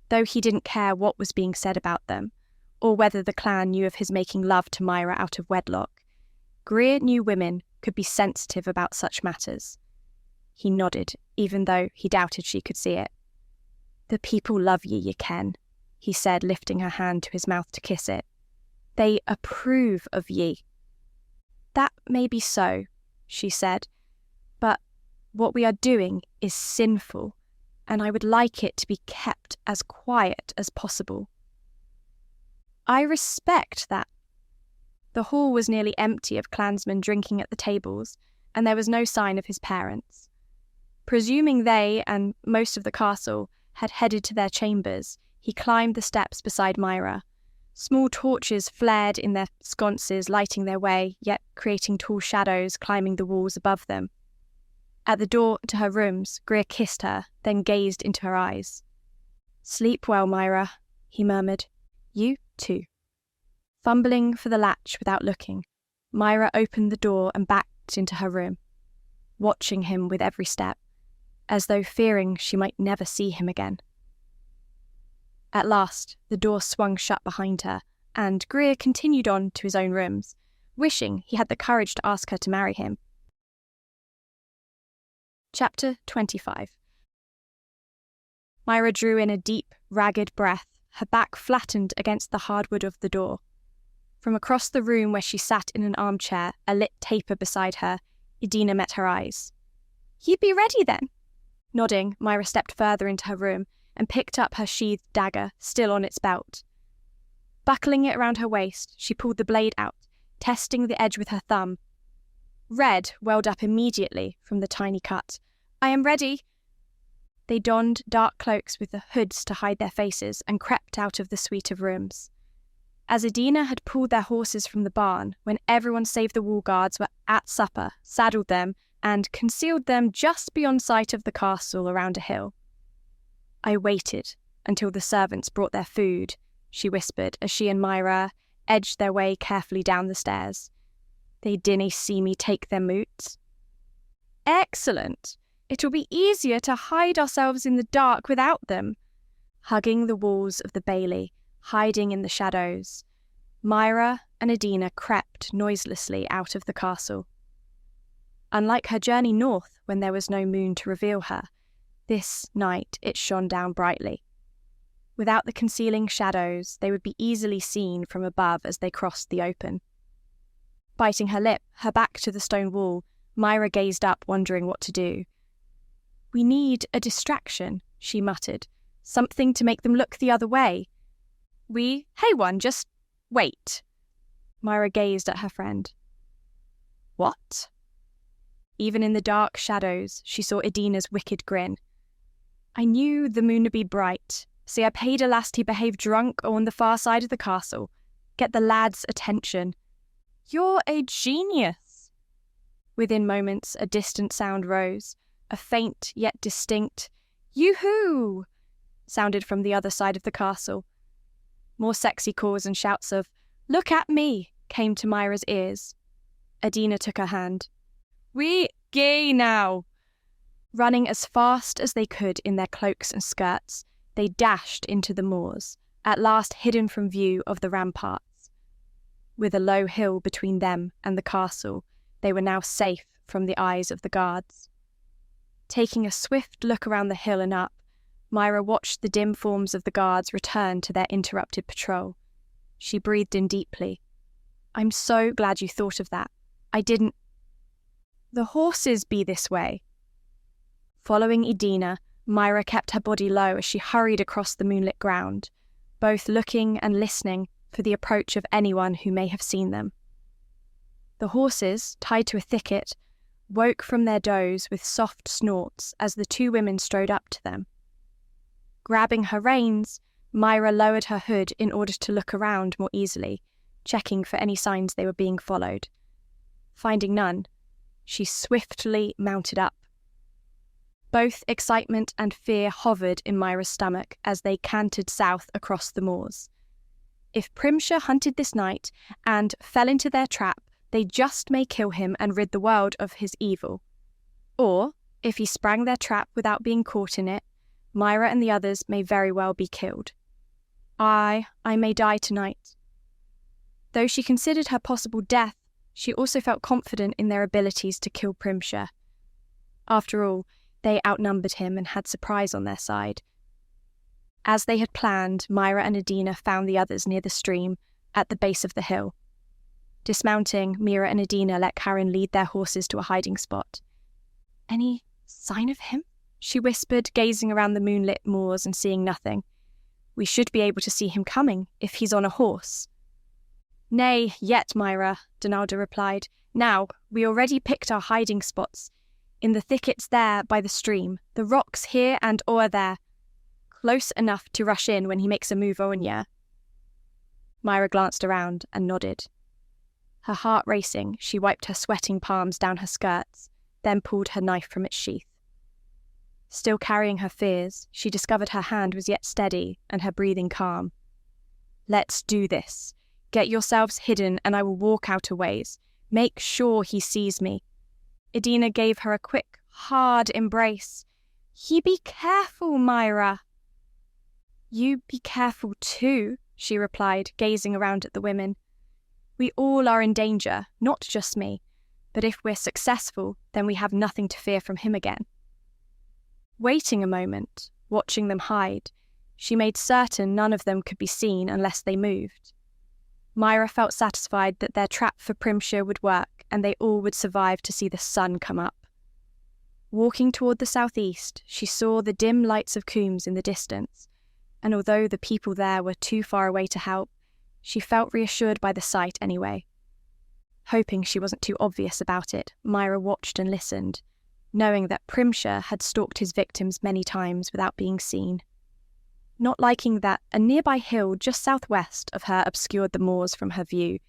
Though he didn't care what was being said about them, or whether the clan knew of his making love to Myra out of wedlock, Greer knew women could be sensitive about such matters. He nodded, even though he doubted she could see it. "The people love ye ken," he said, lifting her hand to his mouth to kiss it. "They approve of ye." "That may be so," she said, "but what we are doing is sinful, and I would like it to be kept as quiet as possible." "I respect that." The hall was nearly empty of clansmen drinking at the tables, and there was no sign of his parents. Presuming they, and most of the castle, had headed to their chambers, he climbed the steps beside Myra. Small torches flared in their sconces, lighting their way, yet creating tall shadows climbing the walls above them. At the door to her rooms, Greer kissed her, then gazed into her eyes. "Sleep well, Myra," he murmured. "You too." Fumbling for the latch without looking, Myra opened the door and backed into her room, watching him with every step, as though fearing she might never see him again. At last, the door swung shut behind her, and Greer continued on to his own rooms, wishing he had the courage to ask her to marry him. Chapter 25. Myra drew in a deep, ragged breath, her back flattened against the hardwood of the door. From across the room where she sat in an armchair, a lit taper beside her, Edina met her eyes. "Ye be ready then?" Nodding, Myra stepped further into her room and picked up her sheathed dagger, still on its belt. Buckling it around her waist, she pulled the blade out, testing the edge with her thumb. Red welled up immediately from the tiny cut. "I am ready." They donned dark cloaks with the hoods to hide their faces and crept out of the suite of rooms. As Edina had pulled their horses from the barn, when everyone save the wall guards were at supper, saddled them, and concealed them just beyond sight of the castle around a hill. "I waited until the servants brought their food," she whispered as she and Myra edged their way carefully down the stairs. "They dinna see me take their moots." "Excellent! It'll be easier to hide ourselves in the dark without them." Hugging the walls of the bailey, hiding in the shadows, Myra and Edina crept noiselessly out of the castle. Unlike her journey north when there was no moon to reveal her, this night it shone down brightly. Without the concealing shadows, they would be easily seen from above as they crossed the open. Biting her lip, her back to the stone wall, Myra gazed up, wondering what to do. "We need a distraction," she muttered. "Something to make them look the other way." Hey one, just wait." Myra gazed at her friend. "What?" Even in the dark shadows, she saw Edina's wicked grin. "I knew the moon would be bright, so I paid a lass to behave drunk on the far side of the castle. Get the lad's attention." "You're a genius." Within moments, a distant sound rose, a faint yet distinct "Yoo-hoo!" sounded from the other side of the castle. More sexy calls and shouts of "Look at me!" came to Myra's ears. Edina took her hand. "We gay now." Running as fast as they could in their cloaks and skirts, they dashed into the moors, at last hidden from view of the ramparts. With a low hill between them and the castle, they were now safe from the eyes of the guards. Taking a swift look around the hill and up, Myra watched the dim forms of the guards return to their interrupted patrol. She breathed in deeply. "I'm so glad you thought of that. I didn't—" "The horses be this way." Following Edina, Myra kept her body low as she hurried across the moonlit ground, both looking and listening for the approach of anyone who may have seen them. The horses, tied to a thicket, woke from their doze with soft snorts as the two women strode up to them. Grabbing her reins, Myra lowered her hood in order to look around more easily, checking for any signs they were being followed. Finding none, she swiftly mounted up. Both excitement and fear hovered in Myra's stomach as they cantered south across the moors. If Primshire hunted this night and fell into their trap, they just may kill him and rid the world of his evil. Or, if he sprang their trap without being caught in it, Myra and the others may very well be killed. I may die tonight. Though she considered her possible death, she also felt confident in their abilities to kill Primshire. After all, they outnumbered him and had surprise on their side. As they had planned, Myra and Edina found the others near the stream, at the base of the hill. Dismounting, Myra and Edina let Karen lead their horses to a hiding spot. "Any sign of him?" she whispered, gazing around the moonlit moors and seeing nothing. "We should be able to see him coming, if he's on a horse." "Nay, yet, Myra," Donalda replied. "Now, we already picked our hiding spots. In the thickets there, by the stream, the rocks here and o'er there. Close enough to rush in when he makes a move on ye." Myra glanced around and nodded. Her heart racing, she wiped her sweating palms down her skirts, then pulled her knife from its sheath. Still carrying her fears, she discovered her hand was yet steady and her breathing calm. "Let's do this. Get yourselves hidden and I will walk out a ways. Make sure he sees me." Edina gave her a quick, hard embrace. "Ye be careful, Myra." "You be careful too," she replied, gazing around at the women. "We all are in danger, not just me, but if we're successful, then we have nothing to fear from him again." Waiting a moment, watching them hide, she made certain none of them could be seen unless they moved. Myra felt satisfied that their trap for Primshire would work and they all would survive to see the sun come up. Walking toward the southeast, she saw the dim lights of Coombs in the distance, and although the people there were too far away to help, she felt reassured by the sight anyway. Hoping she wasn't too obvious about it, Myra watched and listened, knowing that Primshire had stalked his victims many times without being seen. Not liking that a nearby hill just southwest of her obscured the moors from her view,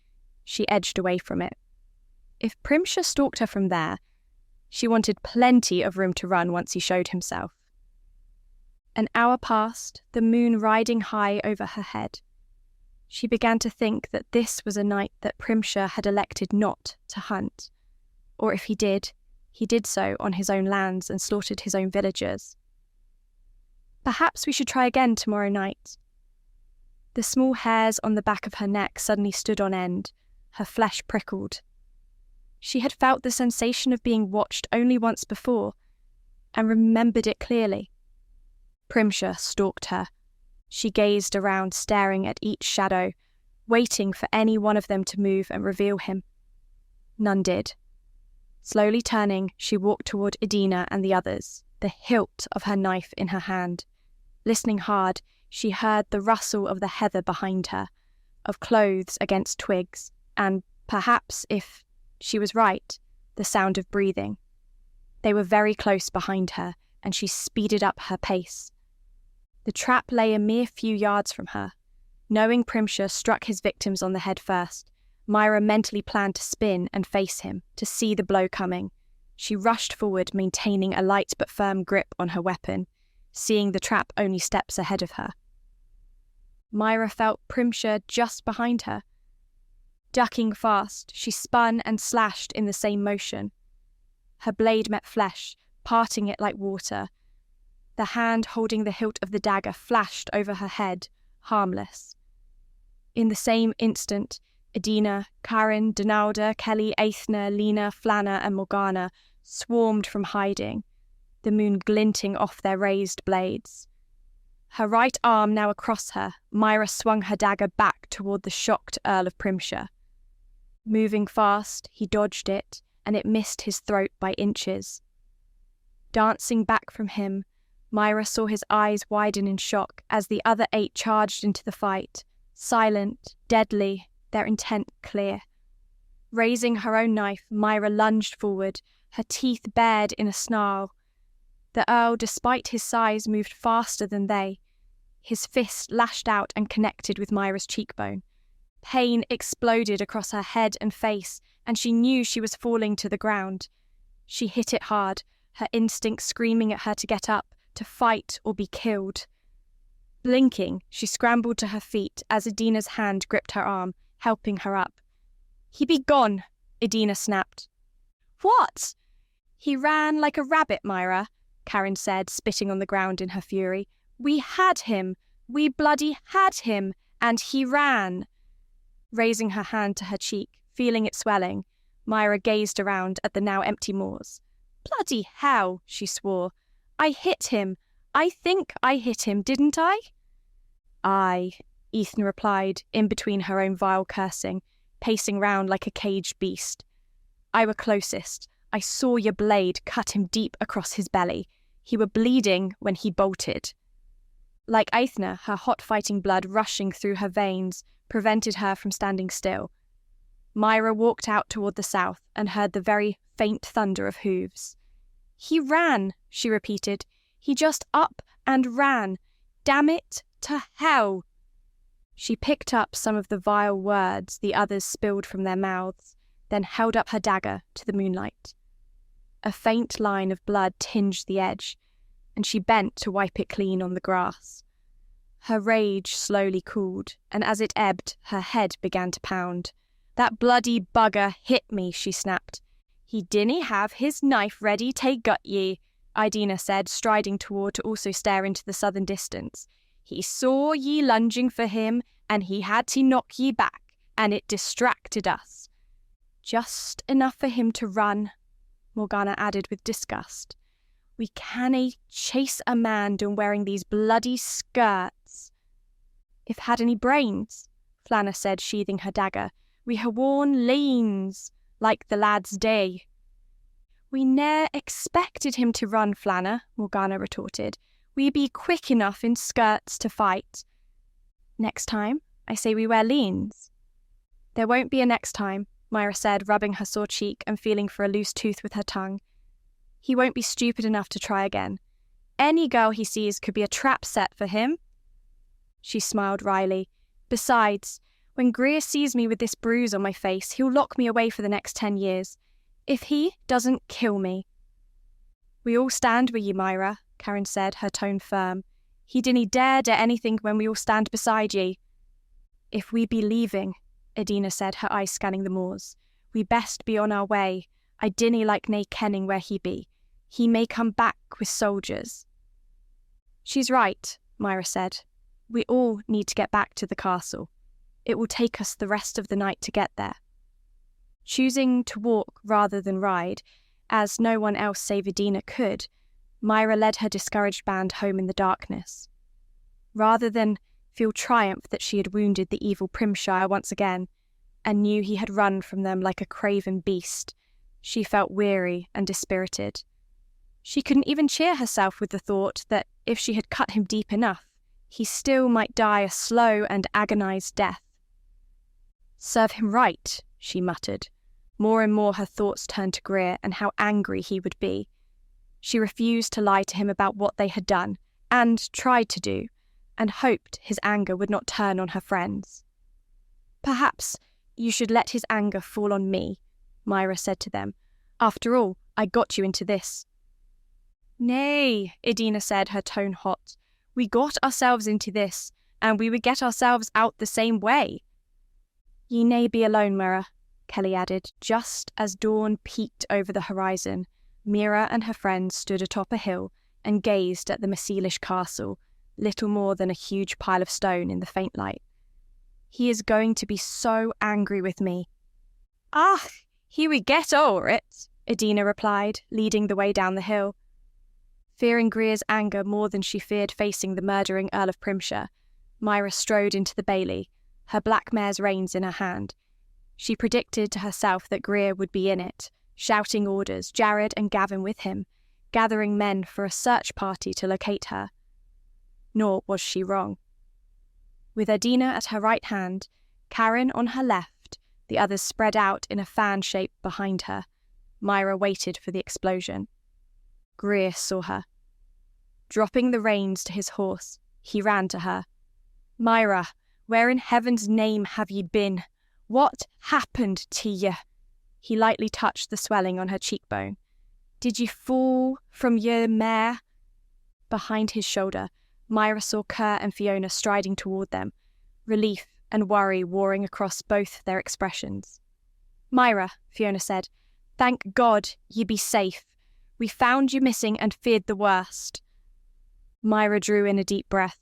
she edged away from it. If Primshire stalked her from there, she wanted plenty of room to run once he showed himself. An hour passed, the moon riding high over her head. She began to think that this was a night that Primshire had elected not to hunt, or if he did so on his own lands and slaughtered his own villagers. Perhaps we should try again tomorrow night. The small hairs on the back of her neck suddenly stood on end, her flesh prickled. She had felt the sensation of being watched only once before, and remembered it clearly. Primshire stalked her. She gazed around, staring at each shadow, waiting for any one of them to move and reveal him. None did. Slowly turning, she walked toward Edina and the others, the hilt of her knife in her hand. Listening hard, she heard the rustle of the heather behind her, of clothes against twigs, and perhaps, if she was right, the sound of breathing. They were very close behind her, and she speeded up her pace. The trap lay a mere few yards from her. Knowing Primshire struck his victims on the head first, Myra mentally planned to spin and face him, to see the blow coming. She rushed forward, maintaining a light but firm grip on her weapon, seeing the trap only steps ahead of her. Myra felt Primshire just behind her. Ducking fast, she spun and slashed in the same motion. Her blade met flesh, parting it like water. The hand holding the hilt of the dagger flashed over her head, harmless. In the same instant, Edina, Karen, Donalda, Kelly, Aithna, Lena, Flanna and Morgana swarmed from hiding, the moon glinting off their raised blades. Her right arm now across her, Myra swung her dagger back toward the shocked Earl of Primshire. Moving fast, he dodged it, and it missed his throat by inches. Dancing back from him, Myra saw his eyes widen in shock as the other 8 charged into the fight, silent, deadly, their intent clear. Raising her own knife, Myra lunged forward, her teeth bared in a snarl. The Earl, despite his size, moved faster than they. His fist lashed out and connected with Myra's cheekbone. Pain exploded across her head and face, and she knew she was falling to the ground. She hit it hard, her instinct screaming at her to get up, to fight or be killed. Blinking, she scrambled to her feet as Edina's hand gripped her arm, helping her up. "He be gone," Edina snapped. "What?" "He ran like a rabbit, Myra," Karen said, spitting on the ground in her fury. "We had him. We bloody had him, and he ran." Raising her hand to her cheek, feeling it swelling, Myra gazed around at the now empty moors. "Bloody hell," she swore. "I hit him. I think I hit him, didn't I?" "Aye," Ethan replied, in between her own vile cursing, pacing round like a caged beast. "I were closest. I saw your blade cut him deep across his belly. He were bleeding when he bolted." Like Aithna, her hot fighting blood rushing through her veins prevented her from standing still. Myra walked out toward the south and heard the very faint thunder of hooves. "He ran," she repeated. "He just up and ran. Damn it to hell." She picked up some of the vile words the others spilled from their mouths, then held up her dagger to the moonlight. A faint line of blood tinged the edge, and she bent to wipe it clean on the grass. Her rage slowly cooled, and as it ebbed, her head began to pound. "That bloody bugger hit me," she snapped. "He didn't have his knife ready to gut ye," Edina said, striding toward to also stare into the southern distance. "He saw ye lunging for him, and he had to knock ye back, and it distracted us." "Just enough for him to run," Morgana added with disgust. "We cannae chase a man down wearing these bloody skirts." "If had any brains," Flanna said, sheathing her dagger. "We ha' worn leans, like the lad's day." We ne'er expected him to run, Flanner, Morgana retorted. We be quick enough in skirts to fight. Next time, I say we wear leans. There won't be a next time, Myra said, rubbing her sore cheek and feeling for a loose tooth with her tongue. He won't be stupid enough to try again. Any girl he sees could be a trap set for him. She smiled wryly. Besides, when Greer sees me with this bruise on my face, he'll lock me away for the next 10 years. If he doesn't kill me. We all stand with you, Myra, Karen said, her tone firm. He dinna dare anything when we all stand beside ye. If we be leaving, Edina said, her eyes scanning the moors, we best be on our way. I dinna like nae kenning where he be. He may come back with soldiers. She's right, Myra said. We all need to get back to the castle. It will take us the rest of the night to get there. Choosing to walk rather than ride, as no one else save Edina could, Myra led her discouraged band home in the darkness. Rather than feel triumph that she had wounded the evil Primshire once again, and knew he had run from them like a craven beast, she felt weary and dispirited. She couldn't even cheer herself with the thought that if she had cut him deep enough, he still might die a slow and agonized death. Serve him right, she muttered. More and more her thoughts turned to Greer and how angry he would be. She refused to lie to him about what they had done, and tried to do, and hoped his anger would not turn on her friends. Perhaps you should let his anger fall on me, Myra said to them. After all, I got you into this. Nay, Edina said, her tone hot. We got ourselves into this, and we would get ourselves out the same way. Ye nay be alone, Myra, Kelly added. Just as dawn peeked over the horizon, Myra and her friends stood atop a hill and gazed at the MacEilish castle, little more than a huge pile of stone in the faint light. He is going to be so angry with me. Ah, he would get o'er it, Edina replied, leading the way down the hill. Fearing Greer's anger more than she feared facing the murdering Earl of Primshire, Myra strode into the bailey, her black mare's reins in her hand. She predicted to herself that Greer would be in it, shouting orders, Jared and Gavin with him, gathering men for a search party to locate her. Nor was she wrong. With Edina at her right hand, Karen on her left, the others spread out in a fan shape behind her, Myra waited for the explosion. Greer saw her. Dropping the reins to his horse, he ran to her. Myra, where in heaven's name have ye been? What happened to ye? He lightly touched the swelling on her cheekbone. Did ye fall from your mare? Behind his shoulder, Myra saw Kerr and Fiona striding toward them, relief and worry warring across both their expressions. Myra, Fiona said, thank God ye be safe. We found you missing and feared the worst. Myra drew in a deep breath.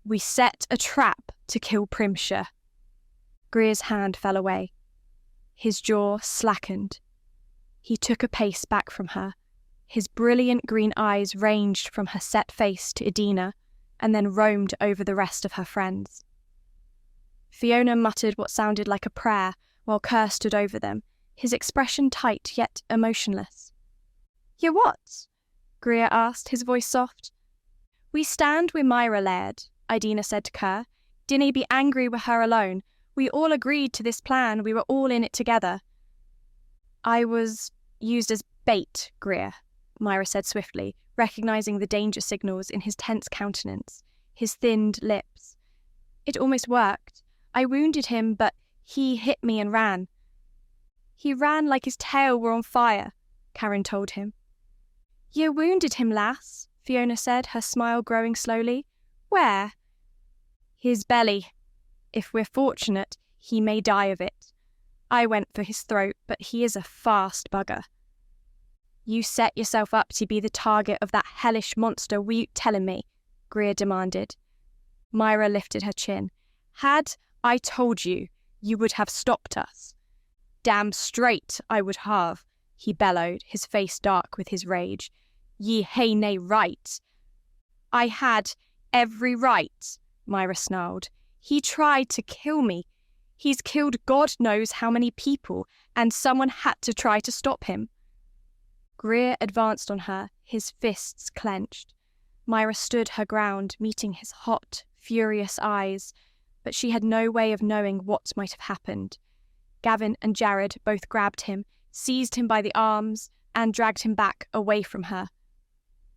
We set a trap to kill Primshire. Greer's hand fell away. His jaw slackened. He took a pace back from her. His brilliant green eyes ranged from her set face to Edina, and then roamed over the rest of her friends. Fiona muttered what sounded like a prayer, while Kerr stood over them, his expression tight yet emotionless. "You what?" Greer asked, his voice soft. "We stand with Myra, Laird," Idina said to Kerr. "Dinna be angry with her alone. We all agreed to this plan. We were all in it together." "I was used as bait, Greer," Myra said swiftly, recognizing the danger signals in his tense countenance, his thinned lips. "It almost worked. I wounded him, but he hit me and ran." "He ran like his tail were on fire," Karen told him. "You wounded him, lass," Fiona said, her smile growing slowly. "Where?" "His belly. If we're fortunate, he may die of it. I went for his throat, but he is a fast bugger." "You set yourself up to be the target of that hellish monster, were you telling me?" Greer demanded. Myra lifted her chin. "Had I told you, you would have stopped us." "Damn straight I would have," he bellowed, his face dark with his rage. "Ye hae nae right." "I had every right," Myra snarled. "He tried to kill me. He's killed God knows how many people, and someone had to try to stop him." Greer advanced on her, his fists clenched. Myra stood her ground, meeting his hot, furious eyes, but she had no way of knowing what might have happened. Gavin and Jared both grabbed him, seized him by the arms, and dragged him back away from her.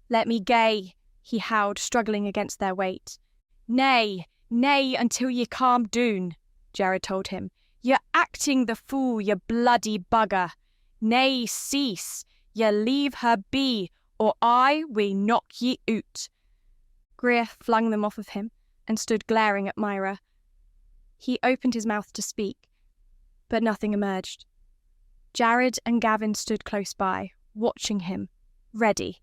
"Let me gae," he howled, struggling against their weight. "Nay, nay, until ye calm doon," Jared told him. "You're acting the fool, you bloody bugger. Nay, cease. Ye leave her be, or I will knock ye oot." Greer flung them off of him and stood glaring at Myra. He opened his mouth to speak, but nothing emerged. Jared and Gavin stood close by, watching him, ready,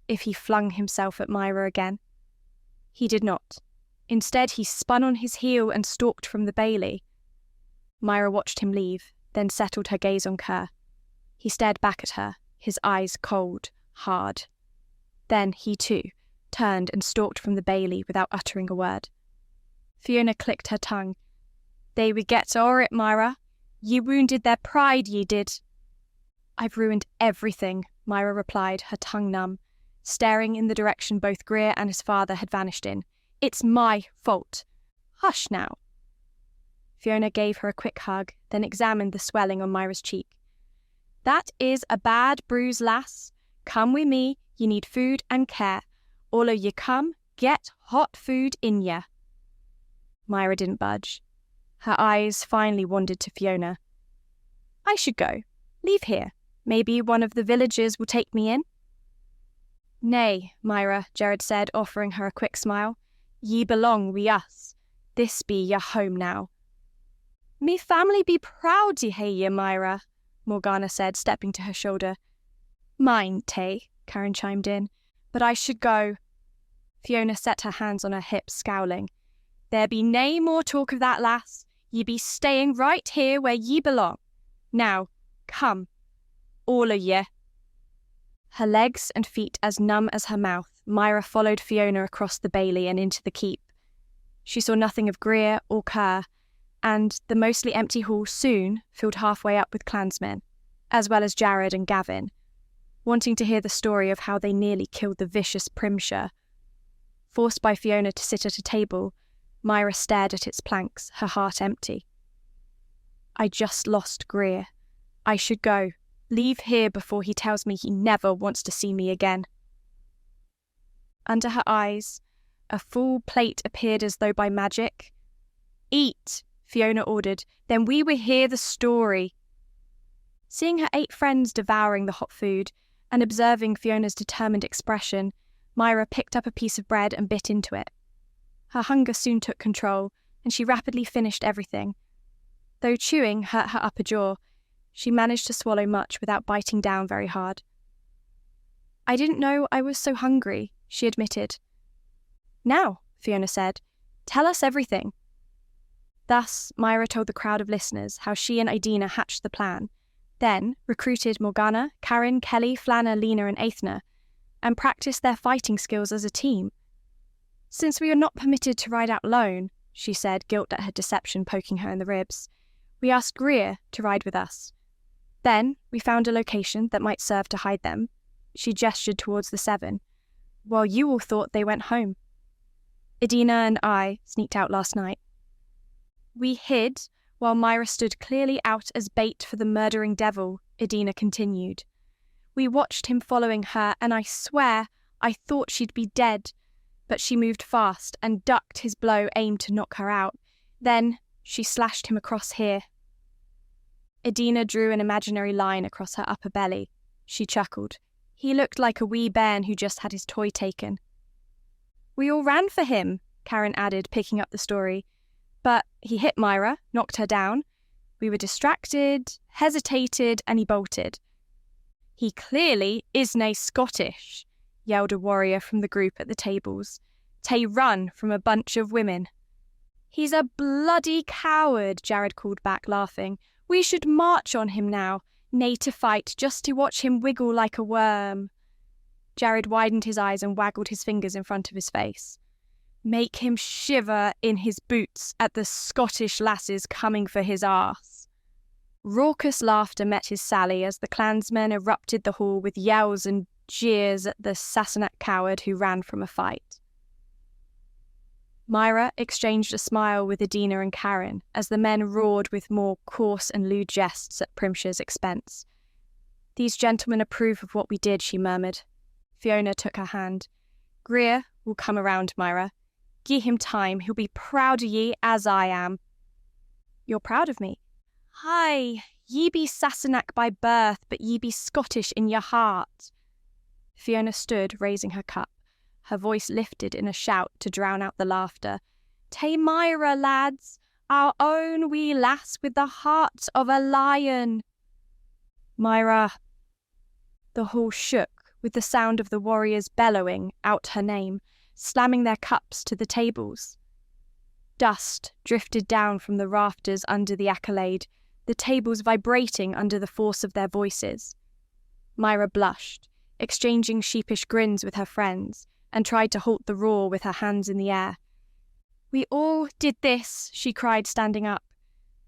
if he flung himself at Myra again. He did not. Instead, he spun on his heel and stalked from the bailey. Myra watched him leave, then settled her gaze on Kerr. He stared back at her, his eyes cold, hard. Then he, too, turned and stalked from the bailey without uttering a word. Fiona clicked her tongue. "They would get o'er it, Myra. Ye wounded their pride, ye did." "I've ruined everything," Myra replied, her tongue numb, staring in the direction both Greer and his father had vanished in. "It's my fault. Hush now." Fiona gave her a quick hug, then examined the swelling on Myra's cheek. "That is a bad bruise, lass. Come wi' me, ye need food and care. All o' ye come, get hot food in ye." Myra didn't budge. Her eyes finally wandered to Fiona. "I should go. Leave here. Maybe one of the villagers will take me in." "Nay, Myra," Jared said, offering her a quick smile. "Ye belong wi' us. This be your home now." "Me family be proud to hae ye, Myra," Morgana said, stepping to her shoulder. "Mine, Tay," Karen chimed in. "But I should go." Fiona set her hands on her hips, scowling. "There be nae more talk of that, lass. Ye be staying right here where ye belong. Now, come, all o' ye." Her legs and feet as numb as her mouth, Myra followed Fiona across the bailey and into the keep. She saw nothing of Greer or Kerr, and the mostly empty hall soon filled halfway up with clansmen, as well as Jared and Gavin, wanting to hear the story of how they nearly killed the vicious Primshire. Forced by Fiona to sit at a table, Myra stared at its planks, her heart empty. "I just lost Greer. I should go. Leave here before he tells me he never wants to see me again." Under her eyes, a full plate appeared as though by magic. "Eat," Fiona ordered, "then we will hear the story." Seeing her 8 friends devouring the hot food, and observing Fiona's determined expression, Myra picked up a piece of bread and bit into it. Her hunger soon took control, and she rapidly finished everything. Though chewing hurt her upper jaw, she managed to swallow much without biting down very hard. "I didn't know I was so hungry," she admitted. "Now," Fiona said, "tell us everything." Thus, Myra told the crowd of listeners how she and Idina hatched the plan, then recruited Morgana, Karen, Kelly, Flanna, Lena and Aethna, and practiced their fighting skills as a team. "Since we are not permitted to ride out alone," she said, guilt at her deception poking her in the ribs, "we asked Greer to ride with us. Then we found a location that might serve to hide them." She gestured towards the 7, "while you all thought they went home. Idina and I sneaked out last night. We hid while Myra stood clearly out as bait for the murdering devil," Idina continued. "We watched him following her, and I swear I thought she'd be dead, but she moved fast and ducked his blow aimed to knock her out. Then she slashed him across here." Idina drew an imaginary line across her upper belly. She chuckled. "He looked like a wee bairn who just had his toy taken." "We all ran for him," Karen added, picking up the story. "But he hit Myra, knocked her down. We were distracted, hesitated, and he bolted." "He clearly is nae Scottish," yelled a warrior from the group at the tables. "Tae run from a bunch of women." "He's a bloody coward," Jared called back, laughing. "We should march on him now. Nae to fight, just to watch him wiggle like a worm." Jared widened his eyes and waggled his fingers in front of his face. "Make him shiver in his boots at the Scottish lasses coming for his arse." Raucous laughter met his sally as the clansmen erupted the hall with yells and jeers at the Sassenach coward who ran from a fight. Myra exchanged a smile with Adina and Karen as the men roared with more coarse and lewd jests at Primshire's expense. "These gentlemen approve of what we did," she murmured. Fiona took her hand. "Greer will come around, Myra. Gie him time, he'll be proud of ye as I am." "You're proud of me?" "Aye, ye be Sassenach by birth, but ye be Scottish in your heart." Fiona stood, raising her cup. Her voice lifted in a shout to drown out the laughter. "Ta Myra, lads, our own wee lass with the heart of a lion." "Myra." The hall shook with the sound of the warriors bellowing out her name, slamming their cups to the tables. Dust drifted down from the rafters under the accolade, the tables vibrating under the force of their voices. Myra blushed, exchanging sheepish grins with her friends, and tried to halt the roar with her hands in the air. "We all did this," she cried, standing up.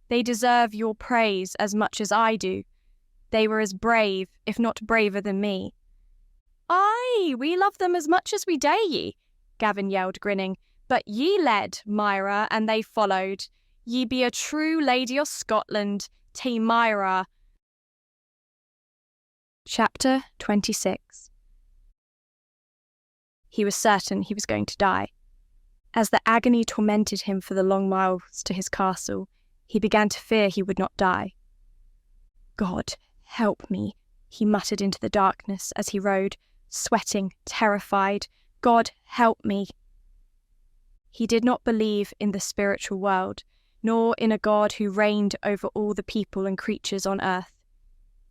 "They deserve your praise as much as I do. They were as brave, if not braver than me." "Aye, we love them as much as we dare ye," Gavin yelled, grinning. "But ye led, Myra, and they followed. Ye be a true lady of Scotland, ta Myra." Chapter 26. He was certain he was going to die. As the agony tormented him for the long miles to his castle, he began to fear he would not die. "God, help me," he muttered into the darkness as he rode, sweating, terrified. "God, help me." He did not believe in the spiritual world, nor in a God who reigned over all the people and creatures on earth.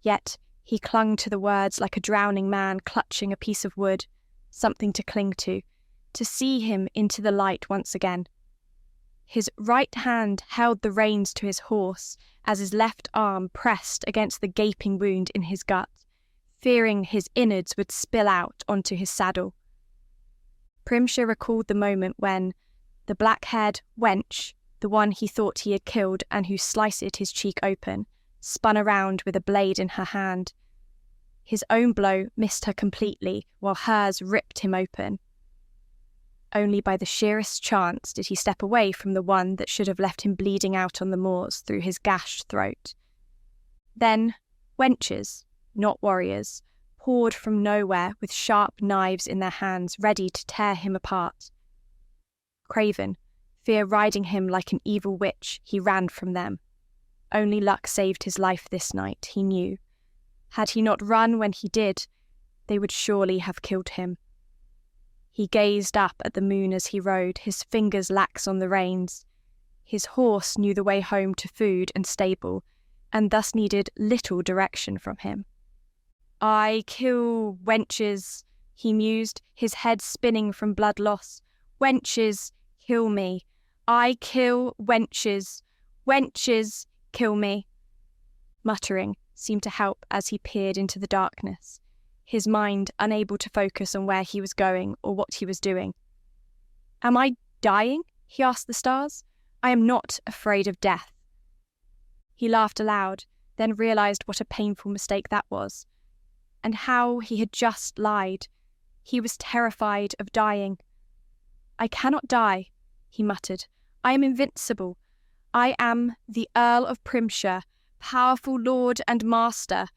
Yet he clung to the words like a drowning man clutching a piece of wood, something to cling to see him into the light once again. His right hand held the reins to his horse as his left arm pressed against the gaping wound in his gut, fearing his innards would spill out onto his saddle. Primshire recalled the moment when the black-haired wench, the one he thought he had killed and who sliced his cheek open, spun around with a blade in her hand. His own blow missed her completely, while hers ripped him open. Only by the sheerest chance did he step away from the one that should have left him bleeding out on the moors through his gashed throat. Then, wenches, not warriors, poured from nowhere with sharp knives in their hands, ready to tear him apart. Craven, fear riding him like an evil witch, he ran from them. Only luck saved his life this night, he knew. Had he not run when he did, they would surely have killed him. He gazed up at the moon as he rode, his fingers lax on the reins. His horse knew the way home to food and stable, and thus needed little direction from him. "I kill wenches," he mused, his head spinning from blood loss. "Wenches, kill me. I kill wenches. Wenches, kill me." Muttering seemed to help as he peered into the darkness, his mind unable to focus on where he was going or what he was doing. "Am I dying?" he asked the stars. "I am not afraid of death." He laughed aloud, then realized what a painful mistake that was, and how he had just lied. He was terrified of dying. "I cannot die," he muttered. "I am invincible. I am the Earl of Primshire, powerful lord and master."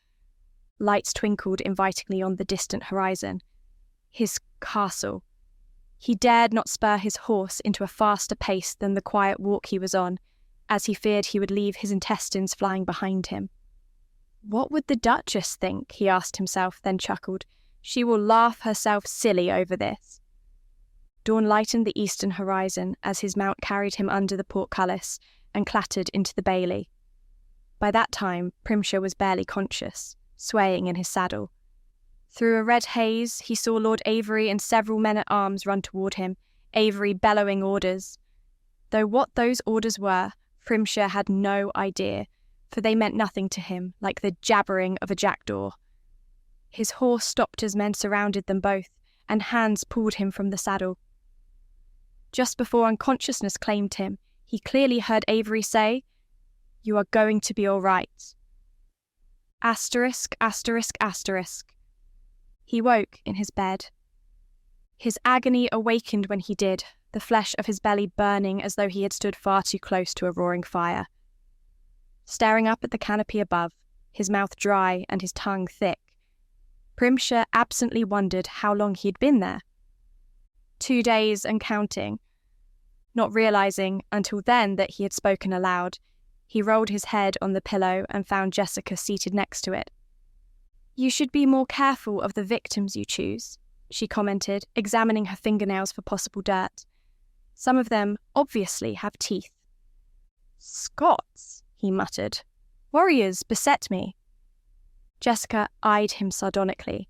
Lights twinkled invitingly on the distant horizon. His castle. He dared not spur his horse into a faster pace than the quiet walk he was on, as he feared he would leave his intestines flying behind him. What would the Duchess think, he asked himself, then chuckled. She will laugh herself silly over this. Dawn lightened the eastern horizon as his mount carried him under the portcullis and clattered into the bailey. By that time, Primshire was barely conscious, swaying in his saddle. Through a red haze, he saw Lord Avery and several men-at-arms run toward him, Avery bellowing orders. Though what those orders were, Primshire had no idea, for they meant nothing to him, like the jabbering of a jackdaw. His horse stopped as men surrounded them both, and hands pulled him from the saddle. Just before unconsciousness claimed him, he clearly heard Avery say, You are going to be all right. Asterisk, asterisk, asterisk. He woke in his bed. His agony awakened when he did, the flesh of his belly burning as though he had stood far too close to a roaring fire. Staring up at the canopy above, his mouth dry and his tongue thick, Primshire absently wondered how long he had been there. 2 days and counting. Not realising until then that he had spoken aloud, he rolled his head on the pillow and found Jessica seated next to it. You should be more careful of the victims you choose, she commented, examining her fingernails for possible dirt. Some of them obviously have teeth. Scots, he muttered. Warriors beset me. Jessica eyed him sardonically.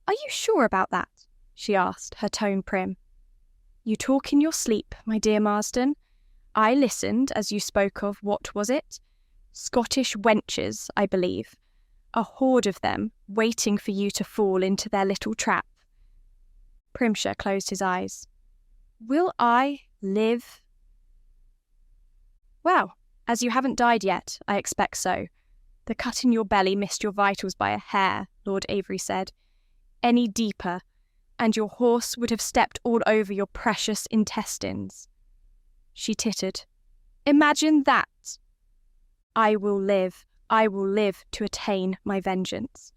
Are you sure about that? She asked, her tone prim. You talk in your sleep, my dear Marsden. I listened as you spoke of, what was it? Scottish wenches, I believe. A horde of them, waiting for you to fall into their little trap. Primshire closed his eyes. Will I live? Well, as you haven't died yet, I expect so. The cut in your belly missed your vitals by a hair, Lord Avery said. Any deeper, and your horse would have stepped all over your precious intestines. She tittered. Imagine that! I will live to attain my vengeance.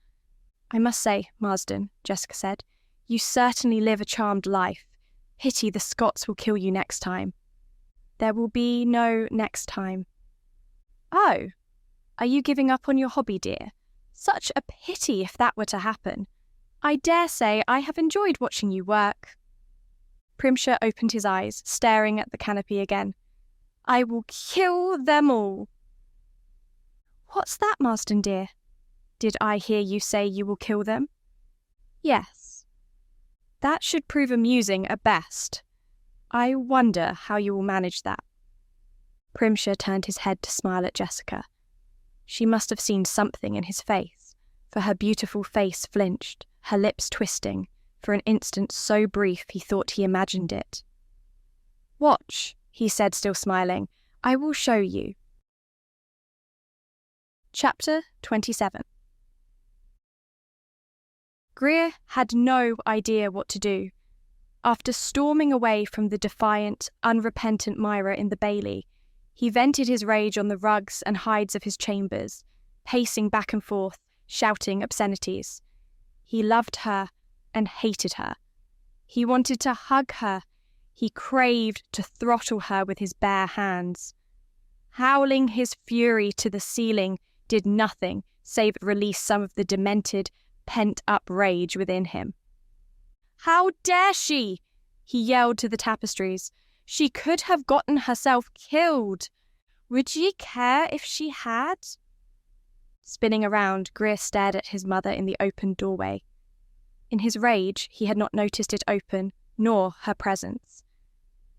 I must say, Marsden, Jessica said, you certainly live a charmed life. Pity the Scots will kill you next time. There will be no next time. Oh, are you giving up on your hobby, dear? Such a pity if that were to happen. I dare say I have enjoyed watching you work. Primshire opened his eyes, staring at the canopy again. I will kill them all. What's that, Marsden dear? Did I hear you say you will kill them? Yes. That should prove amusing at best. I wonder how you will manage that. Primshire turned his head to smile at Jessica. She must have seen something in his face, for her beautiful face flinched, her lips twisting, for an instant so brief he thought he imagined it. Watch, he said, still smiling. I will show you. Chapter 27. Greer had no idea what to do. After storming away from the defiant, unrepentant Myra in the bailey, he vented his rage on the rugs and hides of his chambers, pacing back and forth, shouting obscenities. He loved her and hated her. He wanted to hug her. He craved to throttle her with his bare hands. Howling his fury to the ceiling did nothing save release some of the demented, pent-up rage within him. How dare she? He yelled to the tapestries. She could have gotten herself killed. Would ye care if she had? Spinning around, Greer stared at his mother in the open doorway. In his rage, he had not noticed it open, nor her presence.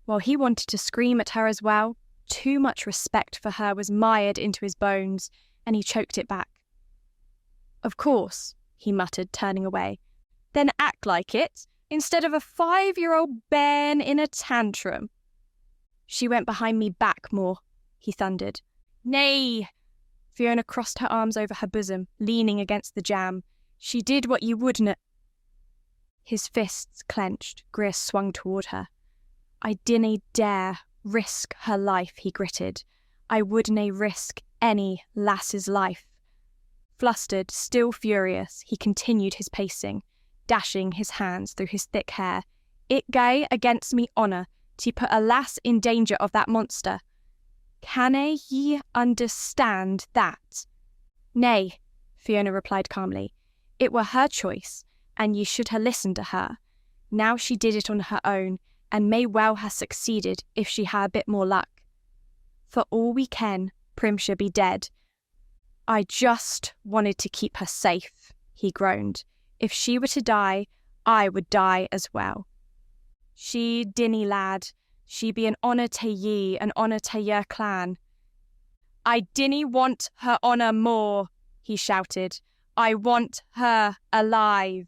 While he wanted to scream at her as well, too much respect for her was mired into his bones, and he choked it back. Of course, he muttered, turning away. Then act like it, instead of a 5-year-old bairn in a tantrum. She went behind me back more, he thundered. Nay! Fiona crossed her arms over her bosom, leaning against the jamb. She did what you wouldna. His fists clenched. Greer swung toward her. I dinna dare risk her life, he gritted. I wouldna risk any lass's life. Flustered, still furious, he continued his pacing, dashing his hands through his thick hair. It gae against me honour to put a lass in danger of that monster. Canna ye understand that? Nay, Fiona replied calmly. It were her choice, and ye should ha' listened to her. Now she did it on her own, and may well ha' succeeded if she ha' a bit more luck. For all we ken, Primshire be dead. I just wanted to keep her safe, he groaned. If she were to die, I would die as well. She dinny lad, she be an honour to ye, an honour to your clan. I dinny want her honour more, he shouted. I want her alive.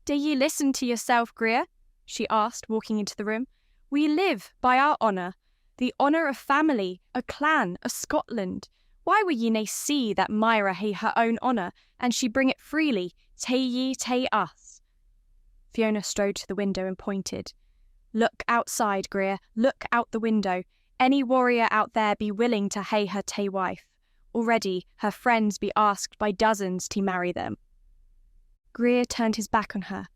Do ye listen to yourself, Greer? She asked, walking into the room. We live by our honour. the honour of family, a clan, of Scotland. Why will ye nae see that Myra hae her own honour, and she bring it freely, tae ye, tae us? Fiona strode to the window and pointed. Look outside, Greer, look out the window. Any warrior out there be willing to hae her tae wife. Already her friends be asked by dozens to marry them. Greer turned his back on her,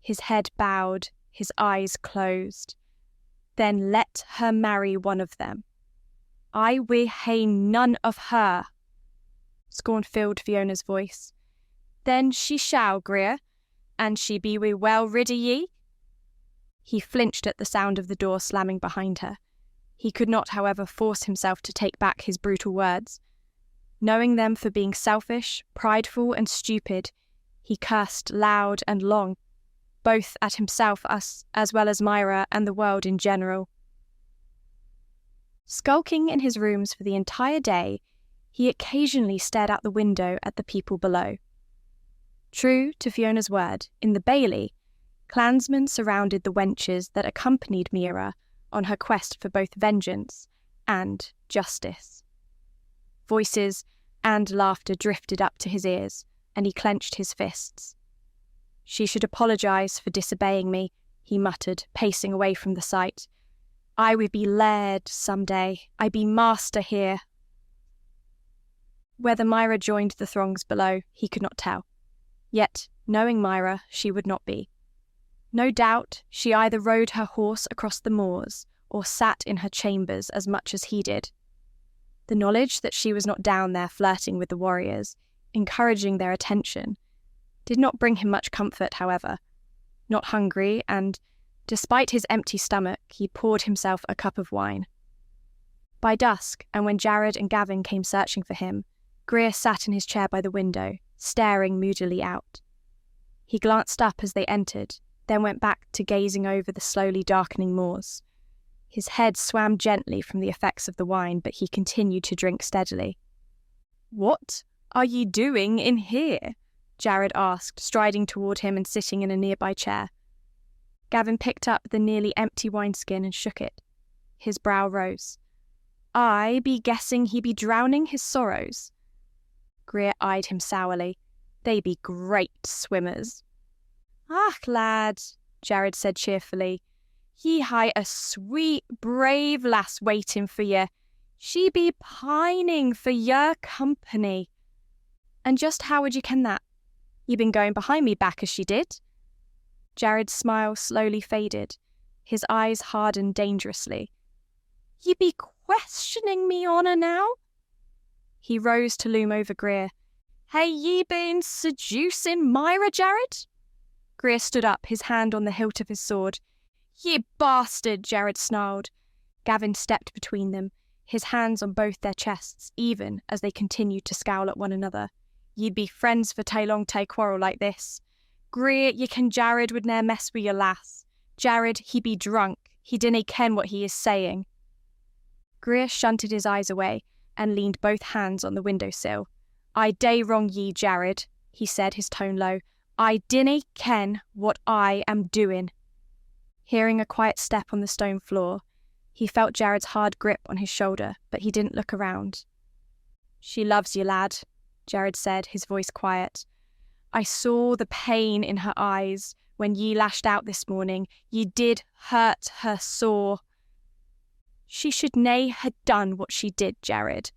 his head bowed, his eyes closed. Then let her marry one of them. I will hae none of her. Scorn filled Fiona's voice. Then she shall, Greer, and she be well rid o' ye. He flinched at the sound of the door slamming behind her. He could not, however, force himself to take back his brutal words. Knowing them for being selfish, prideful, and stupid, he cursed loud and long, both at himself as well as Myra and the world in general. Skulking in his rooms for the entire day, he occasionally stared out the window at the people below. True to Fiona's word, in the bailey, clansmen surrounded the wenches that accompanied Myra on her quest for both vengeance and justice. Voices and laughter drifted up to his ears, and he clenched his fists. She should apologise for disobeying me, he muttered, pacing away from the sight. I will be Laird some day. I be master here. Whether Myra joined the throngs below, he could not tell. Yet, knowing Myra, she would not be. No doubt she either rode her horse across the moors or sat in her chambers as much as he did. The knowledge that she was not down there flirting with the warriors, encouraging their attention, did not bring him much comfort, however. Not hungry, and, despite his empty stomach, he poured himself a cup of wine. By dusk, and when Jared and Gavin came searching for him, Greer sat in his chair by the window, staring moodily out. He glanced up as they entered, then went back to gazing over the slowly darkening moors. His head swam gently from the effects of the wine, but he continued to drink steadily. "What are ye doing in here?" Jared asked, striding toward him and sitting in a nearby chair. Gavin picked up the nearly empty wineskin and shook it. His brow rose. "I be guessing he be drowning his sorrows." Greer eyed him sourly. "They be great swimmers." "Ach, lad," Jared said cheerfully, "ye hae a sweet, brave lass waiting for ye. She be pining for your company." "And just how would you ken that? Ye been going behind me back as she did?" Jared's smile slowly faded. His eyes hardened dangerously. "Ye be questioning me on her now?" He rose to loom over Greer. "Hae ye been seducing Myra, Jared?" Greer stood up, his hand on the hilt of his sword. "Ye bastard," Jared snarled. Gavin stepped between them, his hands on both their chests, even as they continued to scowl at one another. "Ye'd be friends for tae long tae quarrel like this. Greer, ye ken Jared would ne'er mess wi' your lass. Jared, he be drunk. He dinna ken what he is saying." Greer shunted his eyes away and leaned both hands on the windowsill. "I dae wrong ye, Jared," he said, his tone low. "I dinna ken what I am doing." Hearing a quiet step on the stone floor, he felt Jared's hard grip on his shoulder, but he didn't look around. "She loves you, lad," Jared said, his voice quiet. "I saw the pain in her eyes when ye lashed out this morning. Ye did hurt her sore." "She should nae ha' done what she did, Jared."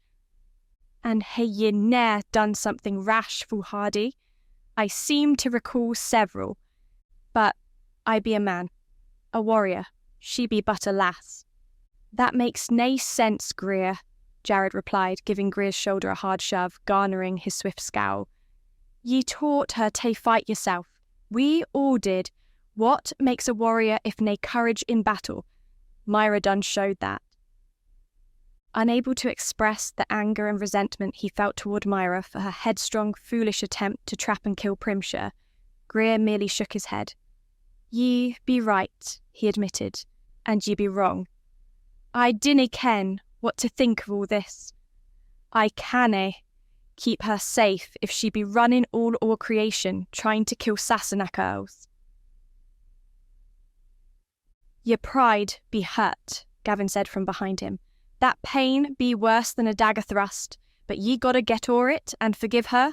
"And hae ye ne'er done something rash, foolhardy? I seem to recall several. But I be a man, a warrior. She be but a lass." "That makes nae sense, Greer," Jared replied, giving Greer's shoulder a hard shove, garnering his swift scowl. "Ye taught her to fight yourself. We all did. What makes a warrior if nae courage in battle? Myra done showed that." Unable to express the anger and resentment he felt toward Myra for her headstrong, foolish attempt to trap and kill Primshire, Greer merely shook his head. "Ye be right," he admitted, "and ye be wrong. I dinna ken what to think of all this. I canna keep her safe if she be running all o'er creation trying to kill Sassenach Earls. Your pride be hurt," Gavin said from behind him. That pain be worse than a dagger thrust, but ye gotta get o'er it and forgive her.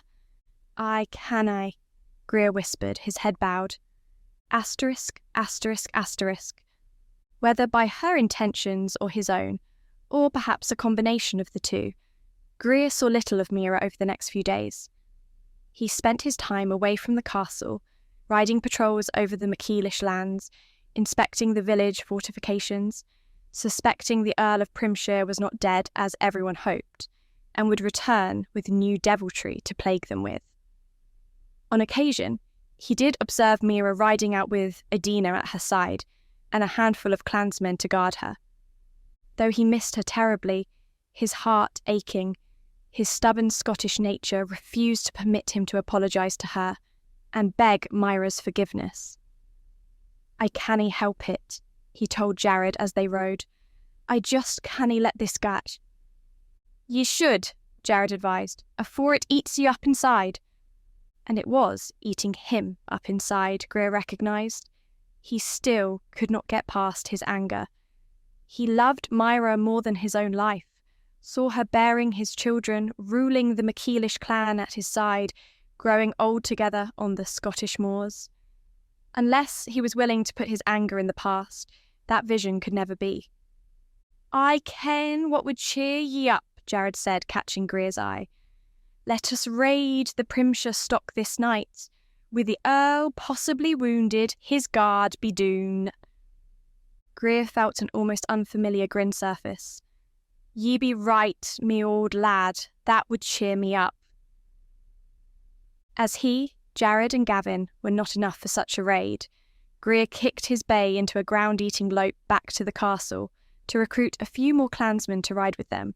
Aye, can I, Greer whispered, his head bowed. Asterisk, asterisk, asterisk. Whether by her intentions or his own, or perhaps a combination of the two, Greer saw little of Myra over the next few days. He spent his time away from the castle, riding patrols over the MacEilish lands, inspecting the village fortifications, suspecting the Earl of Primshire was not dead as everyone hoped, and would return with new deviltry to plague them with. On occasion, he did observe Myra riding out with Adina at her side and a handful of clansmen to guard her. Though he missed her terribly, his heart aching, his stubborn Scottish nature refused to permit him to apologise to her and beg Myra's forgiveness. I cannae help it, he told Jared as they rode. I just cannae let this gat. Ye should, Jared advised, afore it eats ye up inside. And it was eating him up inside, Greer recognised. He still could not get past his anger. He loved Myra more than his own life, saw her bearing his children, ruling the MacEilish clan at his side, growing old together on the Scottish moors. Unless he was willing to put his anger in the past, that vision could never be. I ken what would cheer ye up, Jared said, catching Greer's eye. Let us raid the Primshire stock this night. With the Earl possibly wounded, his guard be doon. Greer felt an almost unfamiliar grin surface. Ye be right, me old lad, that would cheer me up. As he, Jared and Gavin were not enough for such a raid, Greer kicked his bay into a ground-eating lope back to the castle to recruit a few more clansmen to ride with them.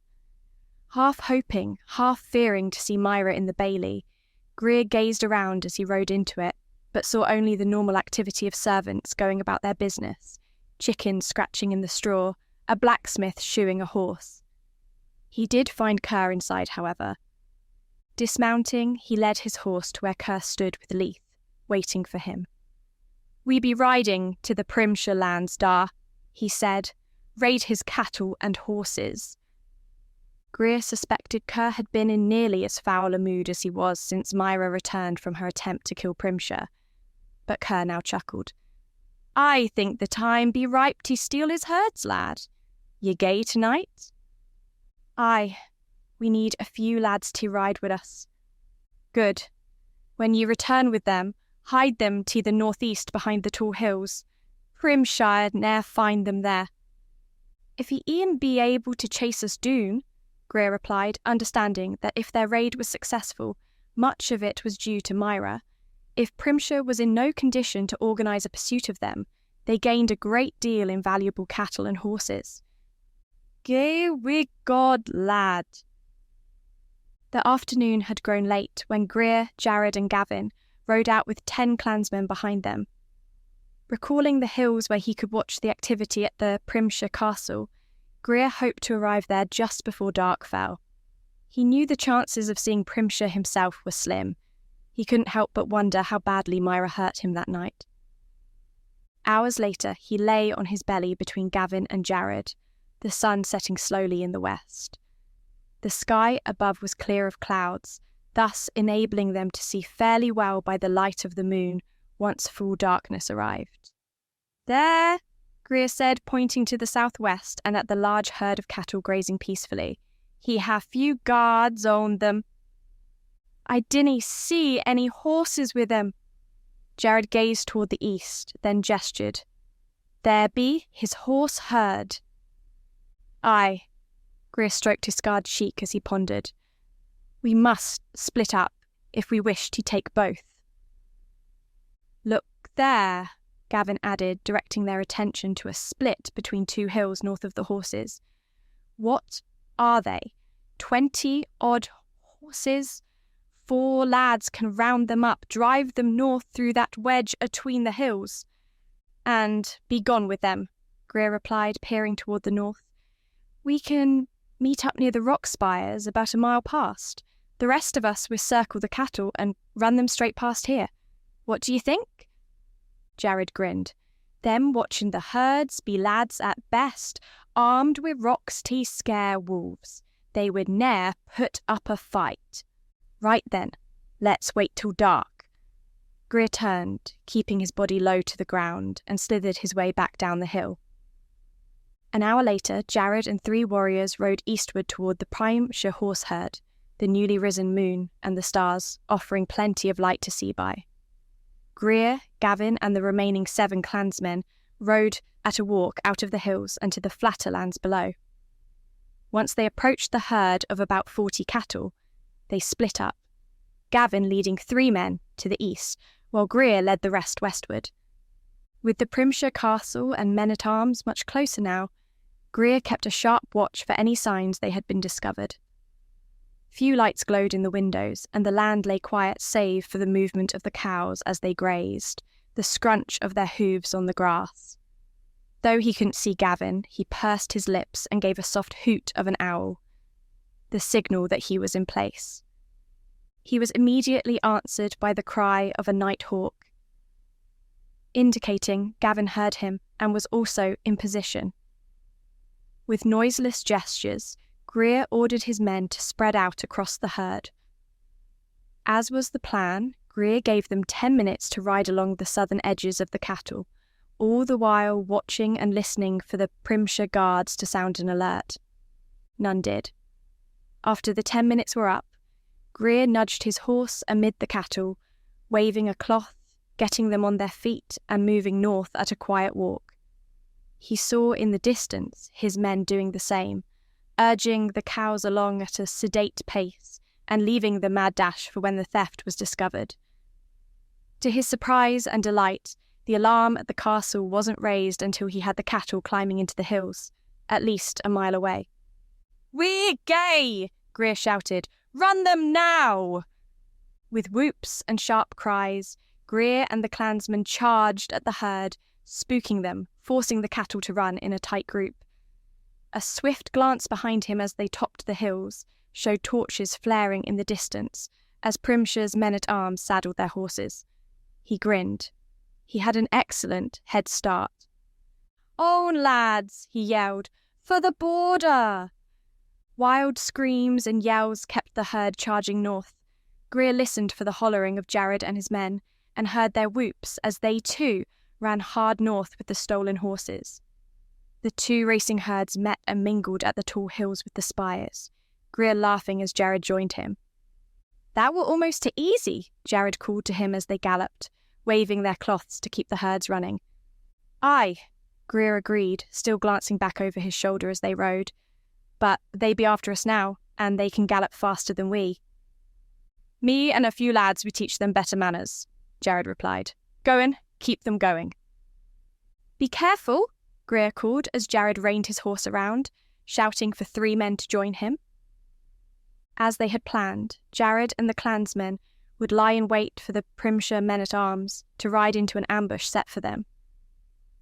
Half hoping, half fearing to see Myra in the bailey, Greer gazed around as he rode into it, but saw only the normal activity of servants going about their business, chickens scratching in the straw, a blacksmith shoeing a horse. He did find Kerr inside, however. Dismounting, he led his horse to where Kerr stood with Leith, waiting for him. We be riding to the Primshire lands, da, he said, raid his cattle and horses. Greer suspected Kerr had been in nearly as foul a mood as he was since Myra returned from her attempt to kill Primshire. But Kerr now chuckled. I think the time be ripe to steal his herds, lad. Ye gay tonight? Aye, we need a few lads to ride with us. Good. When ye return with them, hide them to the northeast behind the tall hills. Primshire ne'er find them there. If ye e'en be able to chase us doon, Greer replied, understanding that if their raid was successful, much of it was due to Myra. If Primshire was in no condition to organise a pursuit of them, they gained a great deal in valuable cattle and horses. Gae wi' God, lad. The afternoon had grown late when Greer, Jared and Gavin rode out with 10 clansmen behind them. Recalling the hills where he could watch the activity at the Primshire castle, Greer hoped to arrive there just before dark fell. He knew the chances of seeing Primshire himself were slim. He couldn't help but wonder how badly Myra hurt him that night. Hours later, he lay on his belly between Gavin and Jared, the sun setting slowly in the west. The sky above was clear of clouds, thus enabling them to see fairly well by the light of the moon once full darkness arrived. There, Greer said, pointing to the southwest and at the large herd of cattle grazing peacefully. He have few guards on them. I dinna see any horses with them. Jared gazed toward the east, then gestured. There be his horse herd. Aye. Greer stroked his scarred cheek as he pondered. We must split up if we wish to take both. Look there, Gavin added, directing their attention to a split between 2 hills north of the horses. What are they? 20-odd horses? 4 lads can round them up, drive them north through that wedge atween the hills. And be gone with them, Greer replied, peering toward the north. We can meet up near the rock spires about a mile past. The rest of us will circle the cattle and run them straight past here. What do you think? Jared grinned. Them watching the herds be lads at best. Armed with rocks to scare wolves, they would ne'er put up a fight. Right then, let's wait till dark. Greer turned, keeping his body low to the ground, and slithered his way back down the hill. An hour later, Jared and 3 warriors rode eastward toward the Primshire horse herd, the newly risen moon and the stars offering plenty of light to see by. Greer, Gavin, and the remaining 7 clansmen rode at a walk out of the hills and to the flatter lands below. Once they approached the herd of about 40 cattle, they split up, Gavin leading 3 men to the east, while Greer led the rest westward. With the Primshire castle and men-at-arms much closer now, Greer kept a sharp watch for any signs they had been discovered. Few lights glowed in the windows, and the land lay quiet save for the movement of the cows as they grazed, the scrunch of their hooves on the grass. Though he couldn't see Gavin, he pursed his lips and gave a soft hoot of an owl, the signal that he was in place. He was immediately answered by the cry of a night hawk, indicating Gavin heard him and was also in position. With noiseless gestures, Greer ordered his men to spread out across the herd. As was the plan, Greer gave them 10 minutes to ride along the southern edges of the cattle, all the while watching and listening for the Primshire guards to sound an alert. None did. After the 10 minutes were up, Greer nudged his horse amid the cattle, waving a cloth, getting them on their feet and moving north at a quiet walk. He saw in the distance his men doing the same, urging the cows along at a sedate pace and leaving the mad dash for when the theft was discovered. To his surprise and delight, the alarm at the castle wasn't raised until he had the cattle climbing into the hills, at least a mile away. "We're gay!" Greer shouted. "Run them now!" With whoops and sharp cries, Greer and the clansmen charged at the herd, spooking them, forcing the cattle to run in a tight group. A swift glance behind him as they topped the hills showed torches flaring in the distance as Primshire's men-at-arms saddled their horses. He grinned. He had an excellent head start. "On, lads!" he yelled. "For the border!" Wild screams and yells kept the herd charging north. Greer listened for the hollering of Jared and his men, and heard their whoops as they too ran hard north with the stolen horses. The 2 racing herds met and mingled at the tall hills with the spires, Greer laughing as Jared joined him. "That were almost too easy," Jared called to him as they galloped, waving their cloths to keep the herds running. "Aye," Greer agreed, still glancing back over his shoulder as they rode. "But they be after us now, and they can gallop faster than we." "Me and a few lads would teach them better manners," Jared replied. "Goin', keep them going." "Be careful," Greer called as Jared reined his horse around, shouting for 3 men to join him. As they had planned, Jared and the clansmen would lie in wait for the Primshire men-at-arms to ride into an ambush set for them.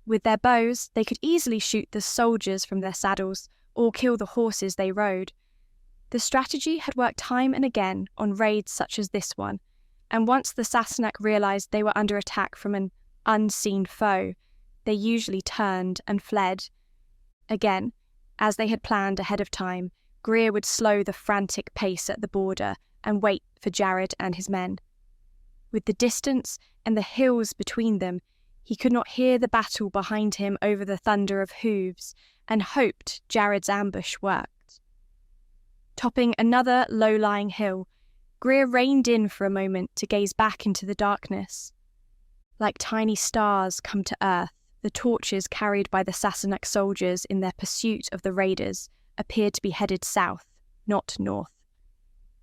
With their bows, they could easily shoot the soldiers from their saddles or kill the horses they rode. The strategy had worked time and again on raids such as this one, and once the Sassenach realised they were under attack from an unseen foe, they usually turned and fled. Again, as they had planned ahead of time, Greer would slow the frantic pace at the border and wait for Jared and his men. With the distance and the hills between them, he could not hear the battle behind him over the thunder of hooves, and hoped Jared's ambush worked. Topping another low-lying hill, Greer reined in for a moment to gaze back into the darkness. Like tiny stars come to earth, the torches carried by the Sassenach soldiers in their pursuit of the raiders appeared to be headed south, not north.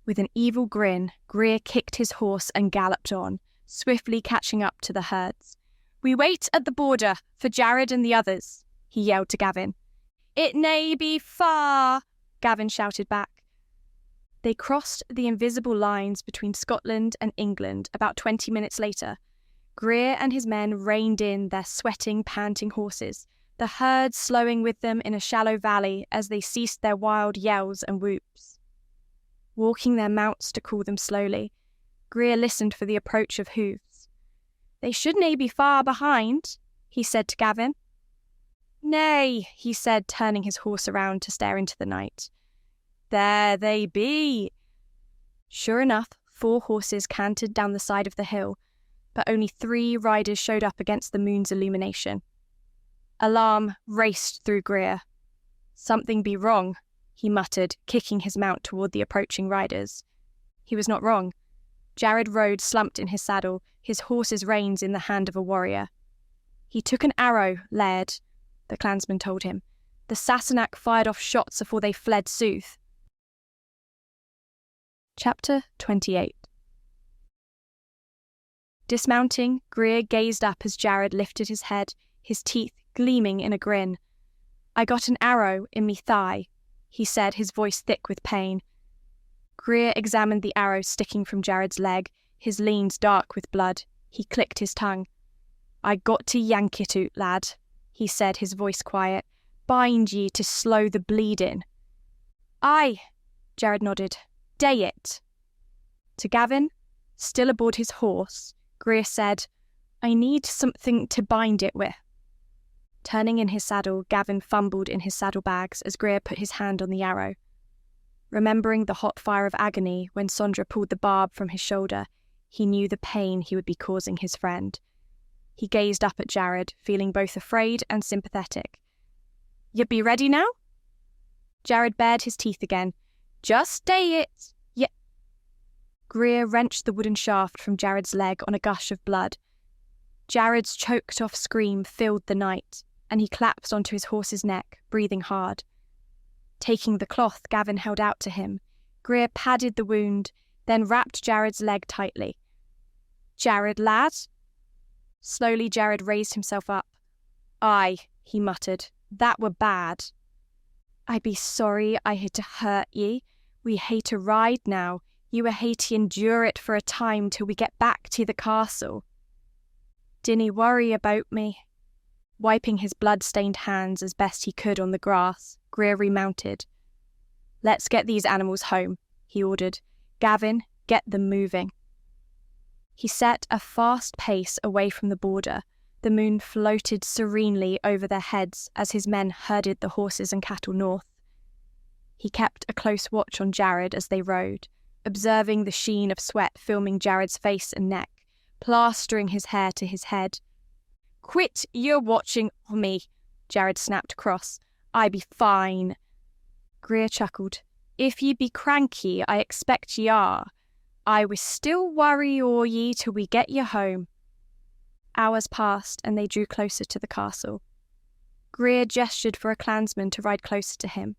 With an evil grin, Greer kicked his horse and galloped on, swiftly catching up to the herds. "We wait at the border for Jared and the others," he yelled to Gavin. "It may be far," Gavin shouted back. They crossed the invisible lines between Scotland and England about 20 minutes later. Greer and his men reined in their sweating, panting horses, the herd slowing with them in a shallow valley as they ceased their wild yells and whoops. Walking their mounts to cool them slowly, Greer listened for the approach of hooves. "They shouldn't be far behind," he said to Gavin. Nay, he said, turning his horse around to stare into the night. There they be. Sure enough, 4 horses cantered down the side of the hill, but only 3 riders showed up against the moon's illumination. Alarm raced through Greer. Something be wrong, he muttered, kicking his mount toward the approaching riders. He was not wrong. Jared rode slumped in his saddle, his horse's reins in the hand of a warrior. He took an arrow, Laird, the clansman told him. The Sassenach fired off shots afore they fled sooth. Chapter 28. Dismounting, Greer gazed up as Jared lifted his head, his teeth gleaming in a grin. I got an arrow in me thigh, he said, his voice thick with pain. Greer examined the arrow sticking from Jared's leg, his leans dark with blood. He clicked his tongue. I got to yank it out, lad, he said, his voice quiet. Bind ye to slow the bleeding. Aye, Jared nodded. Day it. To Gavin, still aboard his horse, Greer said, I need something to bind it with. Turning in his saddle, Gavin fumbled in his saddlebags as Greer put his hand on the arrow. Remembering the hot fire of agony when Sondra pulled the barb from his shoulder, he knew the pain he would be causing his friend. He gazed up at Jared, feeling both afraid and sympathetic. You be ready now? Jared bared his teeth again. Just day it. Yeah. Greer wrenched the wooden shaft from Jared's leg on a gush of blood. Jared's choked-off scream filled the night, and he collapsed onto his horse's neck, breathing hard. Taking the cloth Gavin held out to him, Greer padded the wound, then wrapped Jared's leg tightly. Jared, lad? Slowly Jared raised himself up. Aye, he muttered, that were bad. I be sorry I had to hurt ye. We hae to ride now. You were hae to endure it for a time till we get back to the castle. Dinny worry about me. Wiping his blood-stained hands as best he could on the grass, Greer remounted. Let's get these animals home, he ordered. Gavin, get them moving. He set a fast pace away from the border. The moon floated serenely over their heads as his men herded the horses and cattle north. He kept a close watch on Jared as they rode, observing the sheen of sweat filming Jared's face and neck, plastering his hair to his head. Quit your watching on me, Jared snapped cross. I be fine. Greer chuckled. If ye be cranky, I expect ye are. I will still worry o'er ye till we get ye home. Hours passed, and they drew closer to the castle. Greer gestured for a clansman to ride closer to him.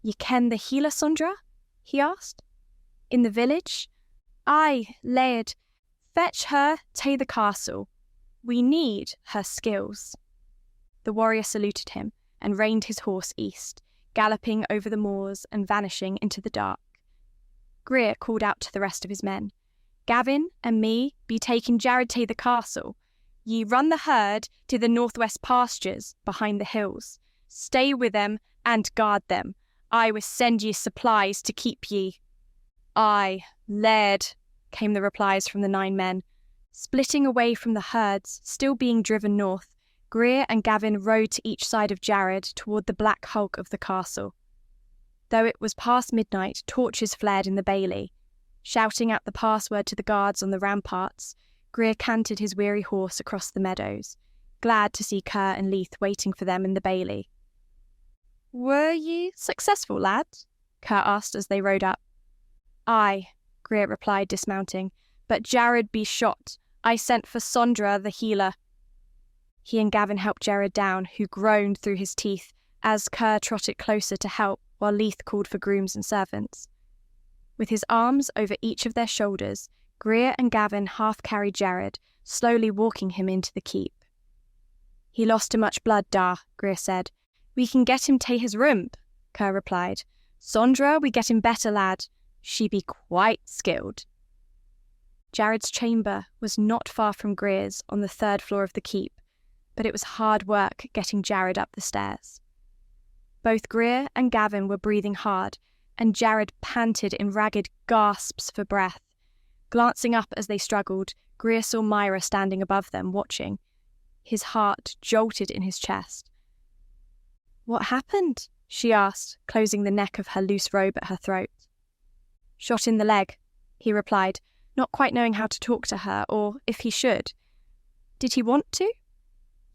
Ye ken the healer, Sondra? He asked. In the village? Aye, Laird. Fetch her to the castle. We need her skills. The warrior saluted him and reined his horse east, galloping over the moors and vanishing into the dark. Greer called out to the rest of his men. Gavin and me be taking Jared to the castle. Ye run the herd to the northwest pastures behind the hills. Stay with them and guard them. I will send ye supplies to keep ye. Aye, Laird, came the replies from the 9 men. Splitting away from the herds, still being driven north, Greer and Gavin rode to each side of Jared toward the black hulk of the castle. Though it was past midnight, torches flared in the bailey. Shouting out the password to the guards on the ramparts, Greer cantered his weary horse across the meadows, glad to see Kerr and Leith waiting for them in the bailey. Were ye successful, lad? Kerr asked as they rode up. Aye, Greer replied, dismounting, but Jared be shot. I sent for Sondra, the healer. He and Gavin helped Jared down, who groaned through his teeth as Kerr trotted closer to help while Leith called for grooms and servants. With his arms over each of their shoulders, Greer and Gavin half-carried Jared, slowly walking him into the keep. He lost too much blood, da, Greer said. We can get him to his room, Kerr replied. Sondra, we get him better, lad. She be quite skilled. Jared's chamber was not far from Greer's on the 3rd floor of the keep, but it was hard work getting Jared up the stairs. Both Greer and Gavin were breathing hard, and Jared panted in ragged gasps for breath. Glancing up as they struggled, Greer saw Myra standing above them, watching. His heart jolted in his chest. What happened? She asked, closing the neck of her loose robe at her throat. Shot in the leg, he replied, not quite knowing how to talk to her, or if he should. Did he want to?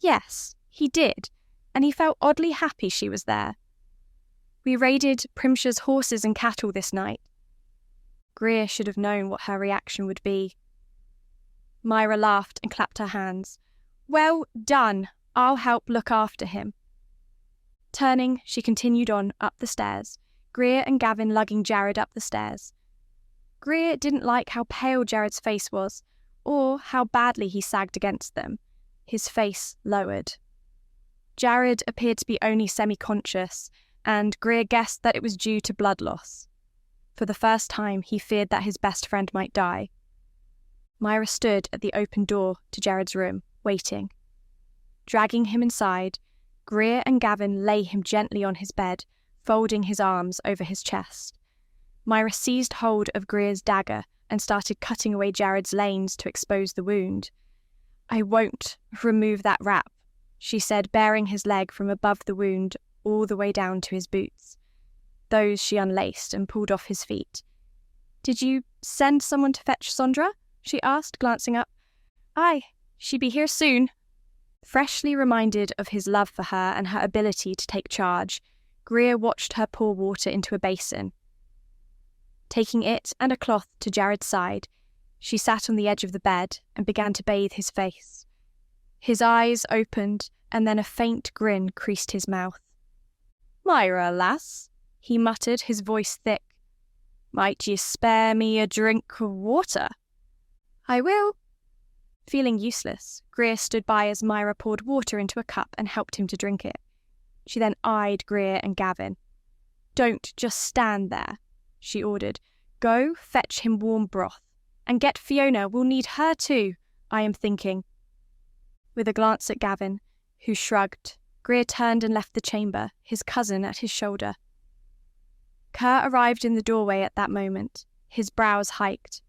Yes, he did, and he felt oddly happy she was there. We raided Primshire's horses and cattle this night. Greer should have known what her reaction would be. Myra laughed and clapped her hands. Well done, I'll help look after him. Turning, she continued on up the stairs, Greer and Gavin lugging Jared up the stairs. Greer didn't like how pale Jared's face was, or how badly he sagged against them, his face lowered. Jared appeared to be only semi-conscious, and Greer guessed that it was due to blood loss. For the first time, he feared that his best friend might die. Myra stood at the open door to Jared's room, waiting. Dragging him inside, Greer and Gavin lay him gently on his bed, folding his arms over his chest. Myra seized hold of Greer's dagger and started cutting away Jared's lanes to expose the wound. I won't remove that wrap, she said, baring his leg from above the wound all the way down to his boots. Those she unlaced and pulled off his feet. Did you send someone to fetch Sondra? She asked, glancing up. Aye, she be here soon. Freshly reminded of his love for her and her ability to take charge, Greer watched her pour water into a basin. Taking it and a cloth to Jared's side, she sat on the edge of the bed and began to bathe his face. His eyes opened, and then a faint grin creased his mouth. Myra, lass, he muttered, his voice thick. Might ye spare me a drink of water? I will. Feeling useless, Greer stood by as Myra poured water into a cup and helped him to drink it. She then eyed Greer and Gavin. Don't just stand there, she ordered. Go fetch him warm broth. And get Fiona, we'll need her too, I am thinking. With a glance at Gavin, who shrugged, Greer turned and left the chamber, his cousin at his shoulder. Kerr arrived in the doorway at that moment, his brows hiked.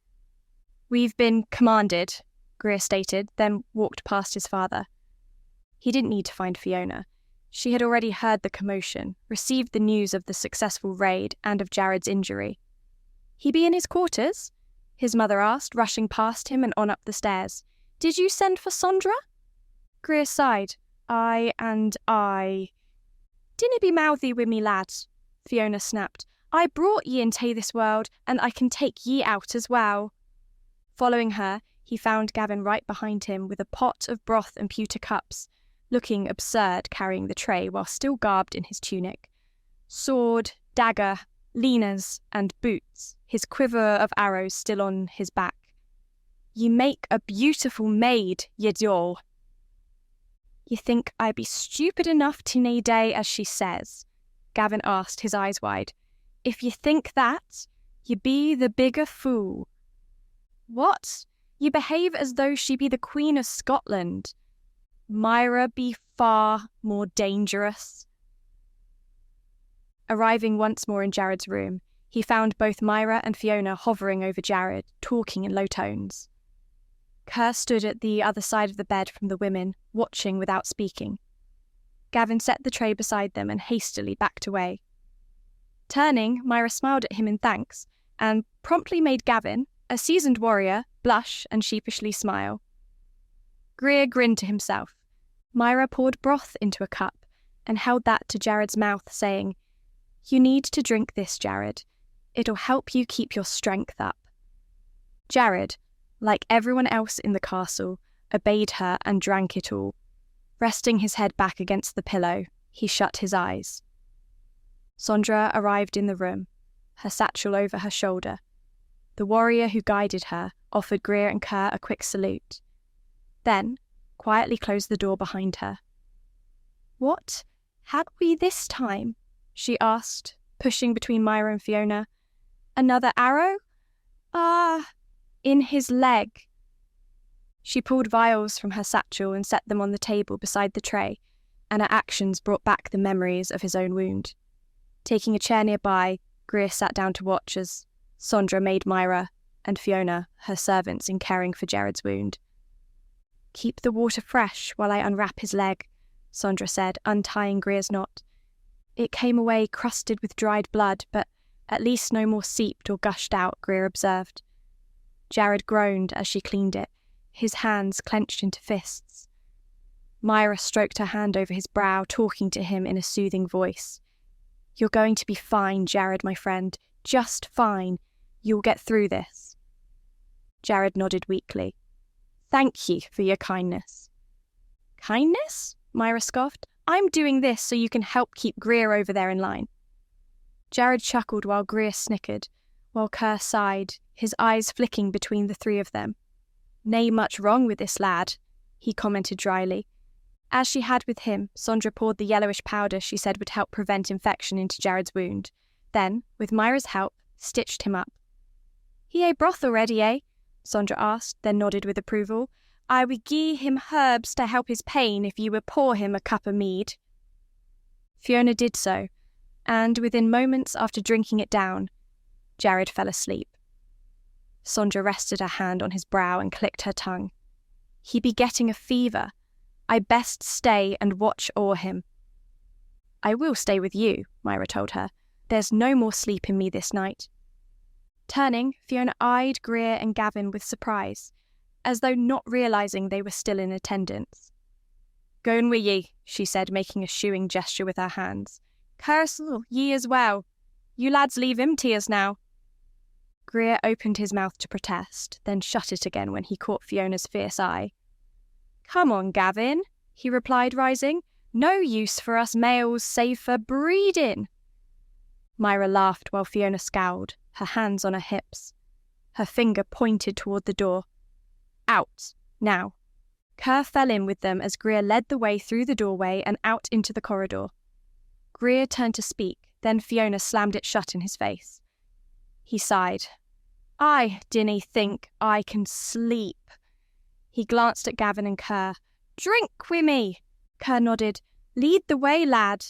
We've been commanded, Greer stated, then walked past his father. He didn't need to find Fiona. She had already heard the commotion, received the news of the successful raid and of Jared's injury. He be in his quarters? His mother asked, rushing past him and on up the stairs. Did you send for Sondra? Greer sighed. I. Dinna be mouthy with me, lad, Fiona snapped. I brought ye into this world, and I can take ye out as well. Following her, he found Gavin right behind him with a pot of broth and pewter cups, looking absurd carrying the tray while still garbed in his tunic. Sword, dagger, linas, and boots, his quiver of arrows still on his back. Ye make a beautiful maid, ye do. Ye think I be stupid enough to nae day as she says? Gavin asked, his eyes wide. If ye think that, ye be the bigger fool. What? Ye behave as though she be the Queen of Scotland. Myra be far more dangerous. Arriving once more in Jared's room, he found both Myra and Fiona hovering over Jared, talking in low tones. Kerr stood at the other side of the bed from the women, watching without speaking. Gavin set the tray beside them and hastily backed away. Turning, Myra smiled at him in thanks, and promptly made Gavin, a seasoned warrior, blush and sheepishly smile. Greer grinned to himself. Myra poured broth into a cup and held that to Jared's mouth, saying, You need to drink this, Jared. It'll help you keep your strength up. Jared, like everyone else in the castle, obeyed her and drank it all. Resting his head back against the pillow, he shut his eyes. Sondra arrived in the room, her satchel over her shoulder. The warrior who guided her offered Greer and Kerr a quick salute. Then, quietly closed the door behind her. What had we this time? She asked, pushing between Myra and Fiona. Another arrow? In his leg. She pulled vials from her satchel and set them on the table beside the tray, and her actions brought back the memories of his own wound. Taking a chair nearby, Greer sat down to watch as Sondra made Myra and Fiona her servants in caring for Jared's wound. Keep the water fresh while I unwrap his leg, Sondra said, untying Greer's knot. It came away crusted with dried blood, but at least no more seeped or gushed out, Greer observed. Jared groaned as she cleaned it, his hands clenched into fists. Myra stroked her hand over his brow, talking to him in a soothing voice. "You're going to be fine, Jared, my friend. Just fine. You'll get through this." Jared nodded weakly. "Thank you for your kindness." "Kindness?" Myra scoffed. "I'm doing this so you can help keep Greer over there in line." Jared chuckled while Greer snickered, while Kerr sighed, his eyes flicking between the three of them. "Nae much wrong with this lad," he commented dryly. As she had with him, Sondra poured the yellowish powder she said would help prevent infection into Jared's wound, then, with Myra's help, stitched him up. "He aye broth already, eh?" Sondra asked, then nodded with approval. "I would gie him herbs to help his pain if you would pour him a cup of mead." Fiona did so, and within moments after drinking it down, Jared fell asleep. Sondra rested her hand on his brow and clicked her tongue. "He be getting a fever. I best stay and watch o'er him." "I will stay with you," Myra told her. "There's no more sleep in me this night." Turning, Fiona eyed Greer and Gavin with surprise, as though not realising they were still in attendance. "Goin' wi' ye," she said, making a shooing gesture with her hands. "Curse ye as well. You lads leave him to us now." Greer opened his mouth to protest, then shut it again when he caught Fiona's fierce eye. "Come on, Gavin," he replied, rising. "No use for us males save for breeding." Myra laughed while Fiona scowled, her hands on her hips. Her finger pointed toward the door. "Out, now." Kerr fell in with them as Greer led the way through the doorway and out into the corridor. Greer turned to speak, then Fiona slammed it shut in his face. He sighed. "I dinna think I can sleep." He glanced at Gavin and Kerr. "Drink wi' me." Kerr nodded. "Lead the way, lad."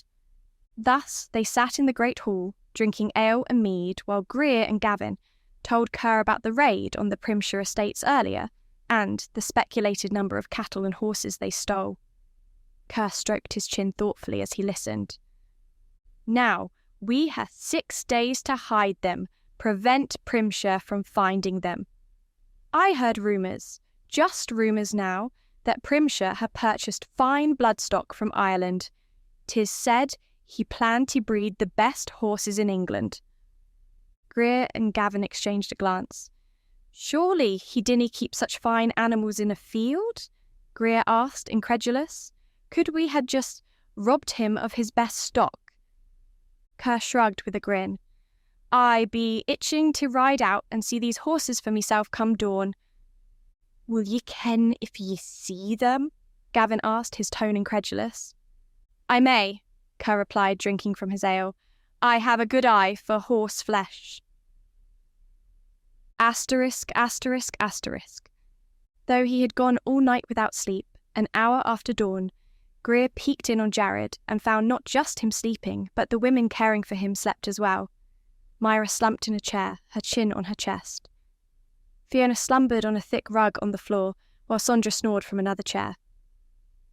Thus they sat in the great hall, drinking ale and mead, while Greer and Gavin told Kerr about the raid on the Primshire estates earlier, and the speculated number of cattle and horses they stole. Kerr stroked his chin thoughtfully as he listened. "Now, we ha' 6 days to hide them, prevent Primshire from finding them. I heard rumours, just rumours now, that Primshire had purchased fine bloodstock from Ireland. 'Tis said he planned to breed the best horses in England." Greer and Gavin exchanged a glance. "Surely he didn't keep such fine animals in a field?" Greer asked, incredulous. "Could we had just robbed him of his best stock?" Kerr shrugged with a grin. "I be itching to ride out and see these horses for myself come dawn." "Will ye ken if ye see them?" Gavin asked, his tone incredulous. "I may," Kerr replied, drinking from his ale. "I have a good eye for horse flesh." Asterisk, asterisk, asterisk. Though he had gone all night without sleep, an hour after dawn, Greer peeked in on Jared and found not just him sleeping, but the women caring for him slept as well. Myra slumped in a chair, her chin on her chest. Fiona slumbered on a thick rug on the floor, while Sondra snored from another chair.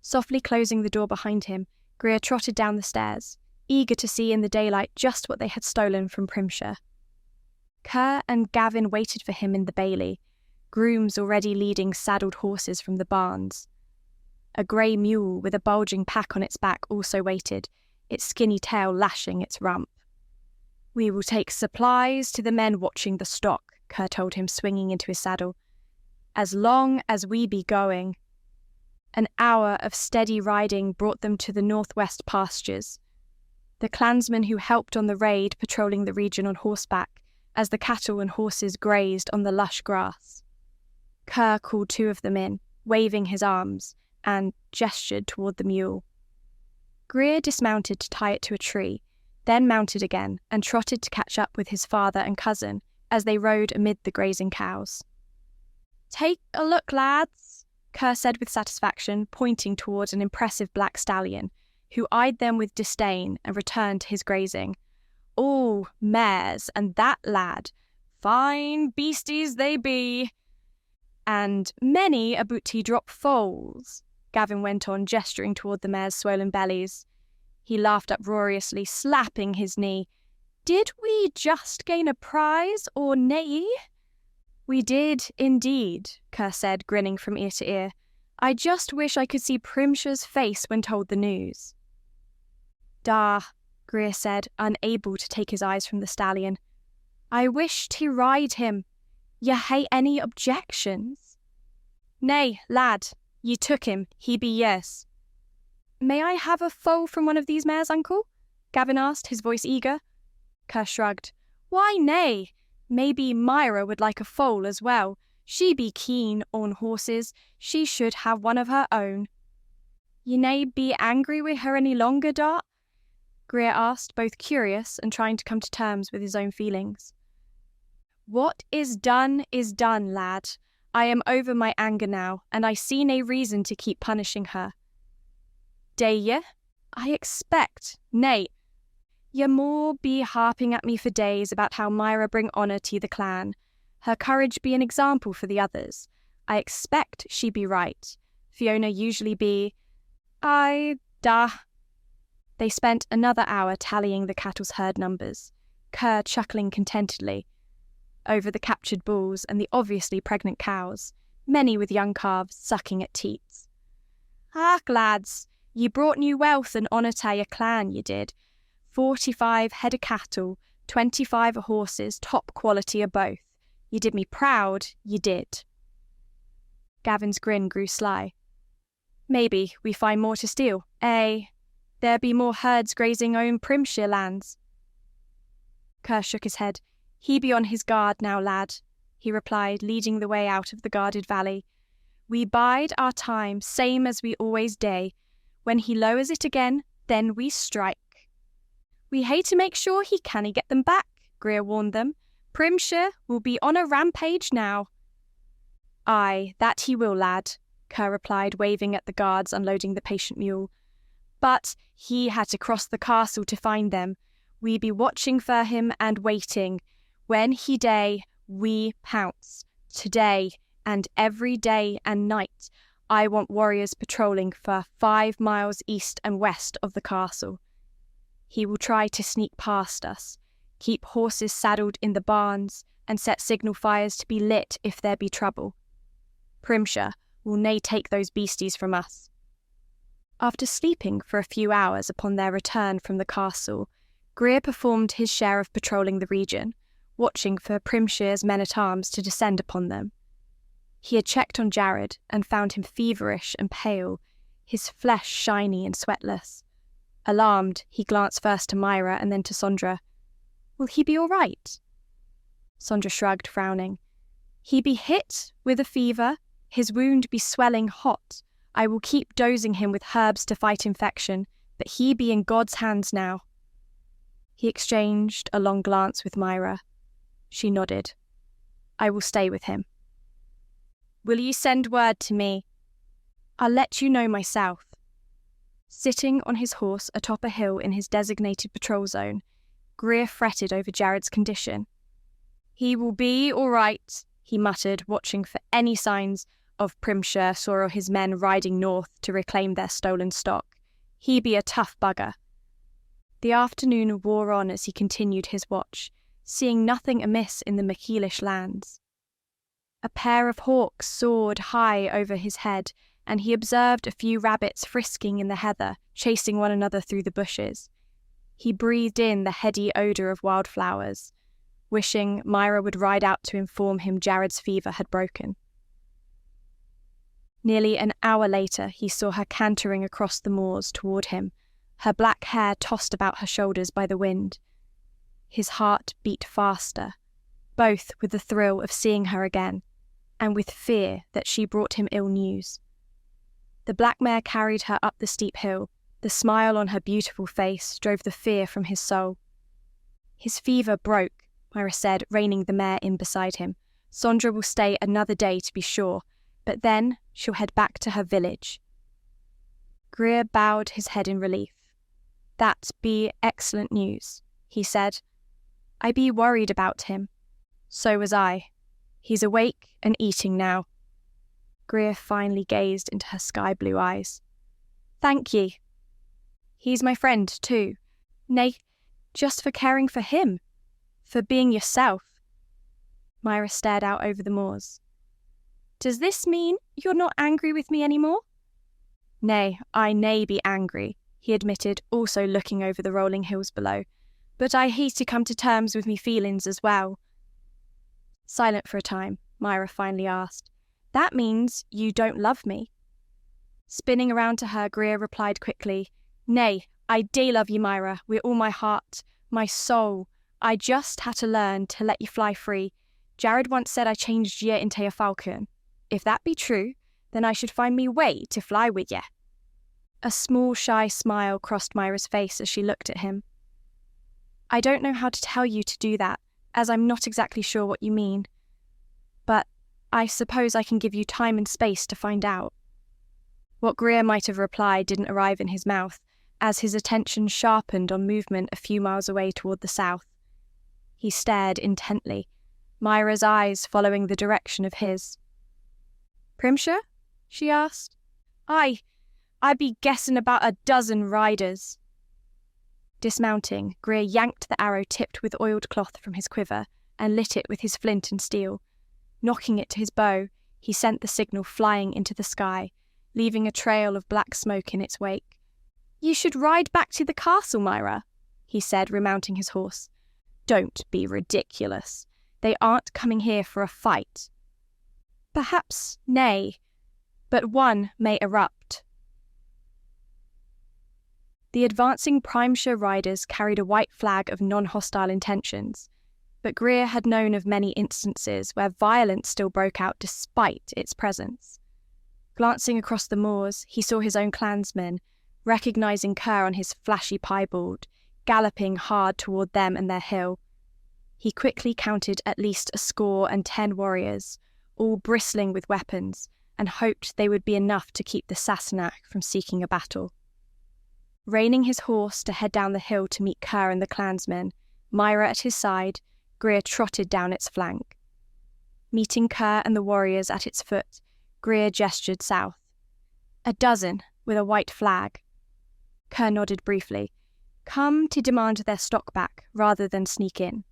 Softly closing the door behind him, Greer trotted down the stairs, eager to see in the daylight just what they had stolen from Primshire. Kerr and Gavin waited for him in the bailey, grooms already leading saddled horses from the barns. A grey mule with a bulging pack on its back also waited, its skinny tail lashing its rump. "We will take supplies to the men watching the stock," Kerr told him, swinging into his saddle. "As long as we be going." An hour of steady riding brought them to the northwest pastures. The clansmen who helped on the raid patrolling the region on horseback, as the cattle and horses grazed on the lush grass. Kerr called 2 of them in, waving his arms, and gestured toward the mule. Greer dismounted to tie it to a tree, then mounted again and trotted to catch up with his father and cousin as they rode amid the grazing cows. "Take a look, lads," Kerr said with satisfaction, pointing toward an impressive black stallion, who eyed them with disdain and returned to his grazing. "Oh, mares, and that lad. Fine beasties they be. And many a booty drop foals," Gavin went on, gesturing toward the mares' swollen bellies. He laughed uproariously, slapping his knee. "Did we just gain a prize, or nay?" "We did, indeed," Kerr said, grinning from ear to ear. "I just wish I could see Primshire's face when told the news." "Da," Greer said, unable to take his eyes from the stallion. "I wish to ride him. Ye hae any objections?" "Nay, lad, ye took him, he be yours." "May I have a foal from one of these mares, uncle?" Gavin asked, his voice eager. Kerr shrugged. "Why, nay. Maybe Myra would like a foal as well. She be keen on horses. She should have one of her own." "Ye nae be angry wi' her any longer, Dart?" Greer asked, both curious and trying to come to terms with his own feelings. "What is done, lad. I am over my anger now, and I see nae reason to keep punishing her." "Dae ye? I expect, nay. Ye more be harping at me for days about how Myra bring honour to the clan. Her courage be an example for the others. I expect she be right. Fiona usually be. Aye, da." They spent another hour tallying the cattle's herd numbers, Kerr chuckling contentedly over the captured bulls and the obviously pregnant cows, many with young calves sucking at teats. "Ach, lads, ye brought new wealth and honour to your clan, ye did. 45 head of cattle, 25 of horses, top quality of both. Ye did me proud, ye did." Gavin's grin grew sly. "Maybe we find more to steal, eh? There be more herds grazing on Primshire lands." Kerr shook his head. "He be on his guard now, lad," he replied, leading the way out of the guarded valley. "We bide our time, same as we always day. When he lowers it again, then we strike." "We hae to make sure he canna get them back," Greer warned them. "Primshire will be on a rampage now." "Aye, that he will, lad," Kerr replied, waving at the guards unloading the patient mule. "But he had to cross the castle to find them. We be watching for him and waiting. When he day, we pounce. Today, and every day and night, I want warriors patrolling for 5 miles east and west of the castle. He will try to sneak past us, keep horses saddled in the barns, and set signal fires to be lit if there be trouble. Primshire will nae take those beasties from us." After sleeping for a few hours upon their return from the castle, Greer performed his share of patrolling the region, watching for Primshire's men-at-arms to descend upon them. He had checked on Jared and found him feverish and pale, his flesh shiny and sweatless. Alarmed, he glanced first to Myra and then to Sondra. "Will he be all right?" Sondra shrugged, frowning. "He be hit with a fever, his wound be swelling hot. I will keep dosing him with herbs to fight infection, but he be in God's hands now." He exchanged a long glance with Myra. She nodded. "I will stay with him." "Will you send word to me?" "I'll let you know myself." Sitting on his horse atop a hill in his designated patrol zone, Greer fretted over Jared's condition. "He will be all right," he muttered, watching for any signs of Primshire or his men riding north to reclaim their stolen stock. "He be a tough bugger." The afternoon wore on as he continued his watch, seeing nothing amiss in the MacEilish lands. A pair of hawks soared high over his head, and he observed a few rabbits frisking in the heather, chasing one another through the bushes. He breathed in the heady odour of wildflowers, wishing Myra would ride out to inform him Jared's fever had broken. Nearly an hour later, he saw her cantering across the moors toward him, her black hair tossed about her shoulders by the wind. His heart beat faster, both with the thrill of seeing her again, and with fear that she brought him ill news. The black mare carried her up the steep hill. The smile on her beautiful face drove the fear from his soul. "His fever broke," Myra said, reining the mare in beside him. "Sondra will stay another day to be sure, but then she'll head back to her village." Greer bowed his head in relief. "That be excellent news," he said. "I be worried about him." "So was I. He's awake and eating now." Greer finally gazed into her sky-blue eyes. "Thank ye." He's my friend, too. Nay, just for caring for him. For being yourself. Myra stared out over the moors. Does this mean you're not angry with me anymore? Nay, I nay be angry, he admitted, also looking over the rolling hills below. But I hate to come to terms with me feelings as well. Silent for a time, Myra finally asked, That means you don't love me? Spinning around to her, Greer replied quickly, Nay, I do love you, Myra, with all my heart, my soul. I just had to learn to let you fly free. Jared once said I changed ye into a falcon. If that be true, then I should find me way to fly with ye. A small, shy smile crossed Myra's face as she looked at him. I don't know how to tell you to do that, as I'm not exactly sure what you mean. But I suppose I can give you time and space to find out. What Greer might have replied didn't arrive in his mouth, as his attention sharpened on movement a few miles away toward the south. He stared intently, Myra's eyes following the direction of his. Primshire? She asked. I be guessing about a dozen riders. Dismounting, Greer yanked the arrow tipped with oiled cloth from his quiver and lit it with his flint and steel. Knocking it to his bow, he sent the signal flying into the sky, leaving a trail of black smoke in its wake. You should ride back to the castle, Myra, he said, remounting his horse. Don't be ridiculous. They aren't coming here for a fight. Perhaps, nay, but one may erupt. The advancing Primshire riders carried a white flag of non-hostile intentions, but Greer had known of many instances where violence still broke out despite its presence. Glancing across the moors, he saw his own clansmen, recognising Kerr on his flashy piebald, galloping hard toward them and their hill. He quickly counted at least 10 warriors, all bristling with weapons, and hoped they would be enough to keep the Sassenach from seeking a battle. Reining his horse to head down the hill to meet Kerr and the clansmen, Myra at his side, Greer trotted down its flank. Meeting Kerr and the warriors at its foot, Greer gestured south. A dozen, with a white flag. Kerr nodded briefly. Come to demand their stock back, rather than sneak in.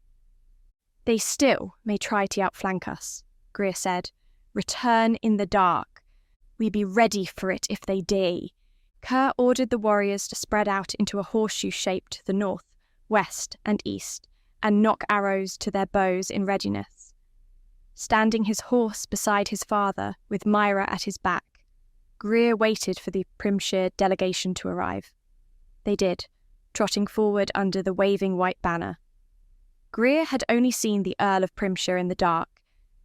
They still may try to outflank us, Greer said. Return in the dark. We be ready for it if they do. Kerr ordered the warriors to spread out into a horseshoe shape to the north, west, and east, and nock arrows to their bows in readiness. Standing his horse beside his father, with Myra at his back, Greer waited for the Primshire delegation to arrive. They did, trotting forward under the waving white banner. Greer had only seen the Earl of Primshire in the dark,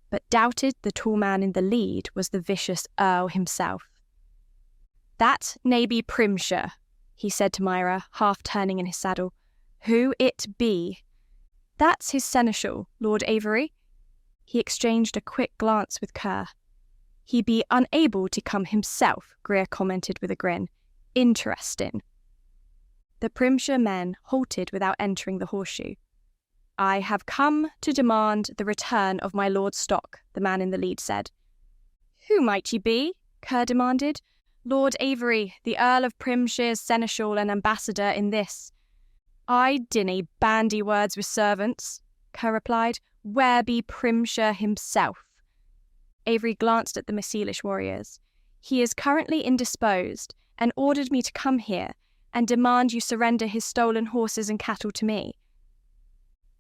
but doubted the tall man in the lead was the vicious Earl himself. That may be Primshire, he said to Myra, half turning in his saddle. Who it be? That's his seneschal, Lord Avery. He exchanged a quick glance with Kerr. He be unable to come himself, Greer commented with a grin. Interesting. The Primshire men halted without entering the horseshoe. I have come to demand the return of my lord's stock, the man in the lead said. Who might ye be? Kerr demanded. Lord Avery, the Earl of Primshire's seneschal and ambassador in this. I dinna bandy words with servants, Kerr replied. Where be Primshire himself? Avery glanced at the MacEilish warriors. He is currently indisposed and ordered me to come here and demand you surrender his stolen horses and cattle to me.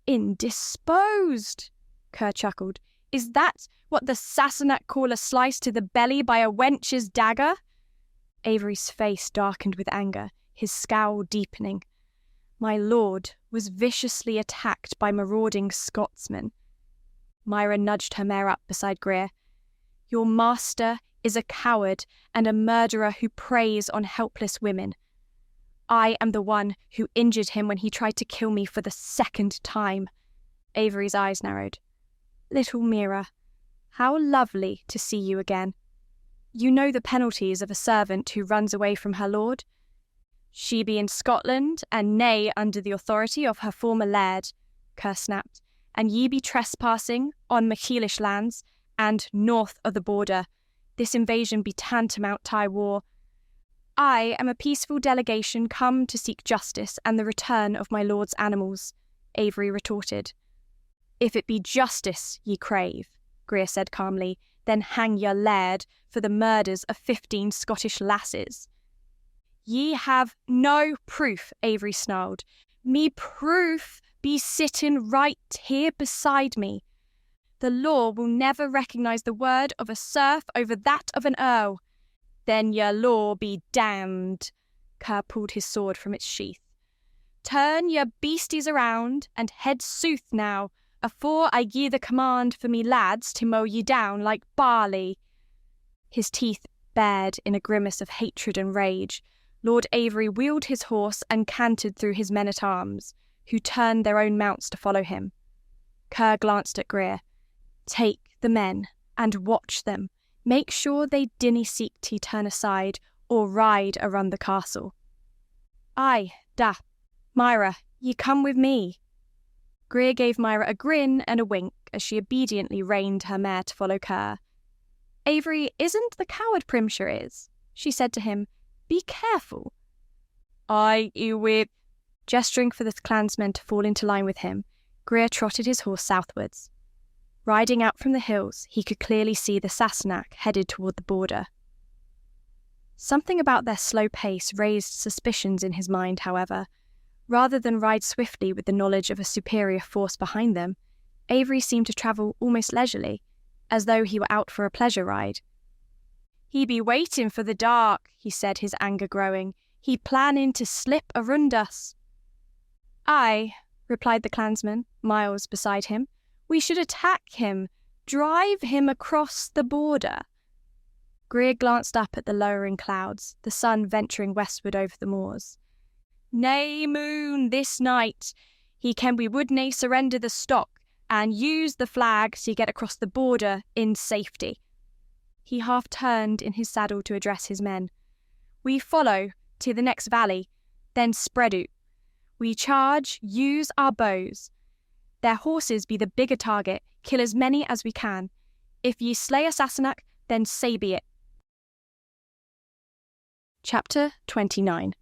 Indisposed, Kerr chuckled. Is that what the Sassenach call a slice to the belly by a wench's dagger? Avery's face darkened with anger, his scowl deepening. My lord was viciously attacked by marauding Scotsmen. Myra nudged her mare up beside Greer. Your master is a coward and a murderer who preys on helpless women. I am the one who injured him when he tried to kill me for the second time. Avery's eyes narrowed. Little Myra, how lovely to see you again. You know the penalties of a servant who runs away from her lord? She be in Scotland, and nay under the authority of her former laird, Kerr snapped, and ye be trespassing on MacEilish lands, and north of the border. This invasion be tantamount to war. I am a peaceful delegation come to seek justice and the return of my lord's animals, Avery retorted. If it be justice ye crave, Greer said calmly, then hang your Laird for the murders of 15 Scottish lasses. Ye have no proof, Avery snarled. Me proof be sitting right here beside me. The law will never recognise the word of a serf over that of an earl. Then your law be damned. Kerr pulled his sword from its sheath. Turn your beasties around and head sooth now, afore I gie the command for me lads to mow ye down like barley. His teeth bared in a grimace of hatred and rage. Lord Avery wheeled his horse and cantered through his men-at-arms, who turned their own mounts to follow him. Kerr glanced at Greer. Take the men and watch them. Make sure they dinna seek to turn aside or ride around the castle. Aye, da. Myra, ye come with me. Greer gave Myra a grin and a wink as she obediently reined her mare to follow Kerr. Avery isn't the coward Primshire is, she said to him. Be careful. Aye, you whip. Gesturing for the clansmen to fall into line with him, Greer trotted his horse southwards. Riding out from the hills, he could clearly see the Sassenach headed toward the border. Something about their slow pace raised suspicions in his mind, however. Rather than ride swiftly with the knowledge of a superior force behind them, Avery seemed to travel almost leisurely, as though he were out for a pleasure ride. He be waiting for the dark, he said, his anger growing. He planning to slip around us. Aye, replied the clansman, miles beside him. We should attack him, drive him across the border. Greer glanced up at the lowering clouds, the sun venturing westward over the moors. Nay, moon, this night. He can we would nae surrender the stock and use the flag to get across the border in safety. He half turned in his saddle to address his men. We follow to the next valley, then spread out. We charge, use our bows. Their horses be the bigger target, kill as many as we can. If ye slay a Sassenach, then say be it. Chapter 29.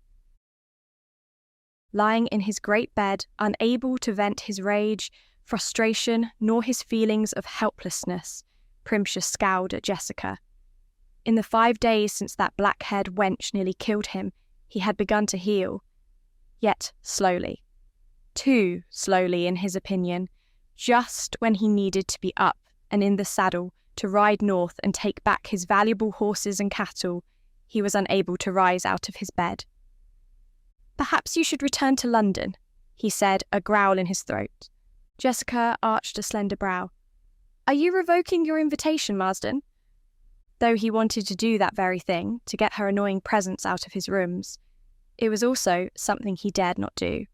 Lying in his great bed, unable to vent his rage, frustration, nor his feelings of helplessness, Primshire scowled at Jessica. In the 5 days since that black-haired wench nearly killed him, he had begun to heal. Yet slowly. Too slowly, in his opinion, just when he needed to be up and in the saddle to ride north and take back his valuable horses and cattle, he was unable to rise out of his bed. Perhaps you should return to London, he said, a growl in his throat. Jessica arched a slender brow. Are you revoking your invitation, Marsden? Though he wanted to do that very thing, to get her annoying presence out of his rooms, it was also something he dared not do.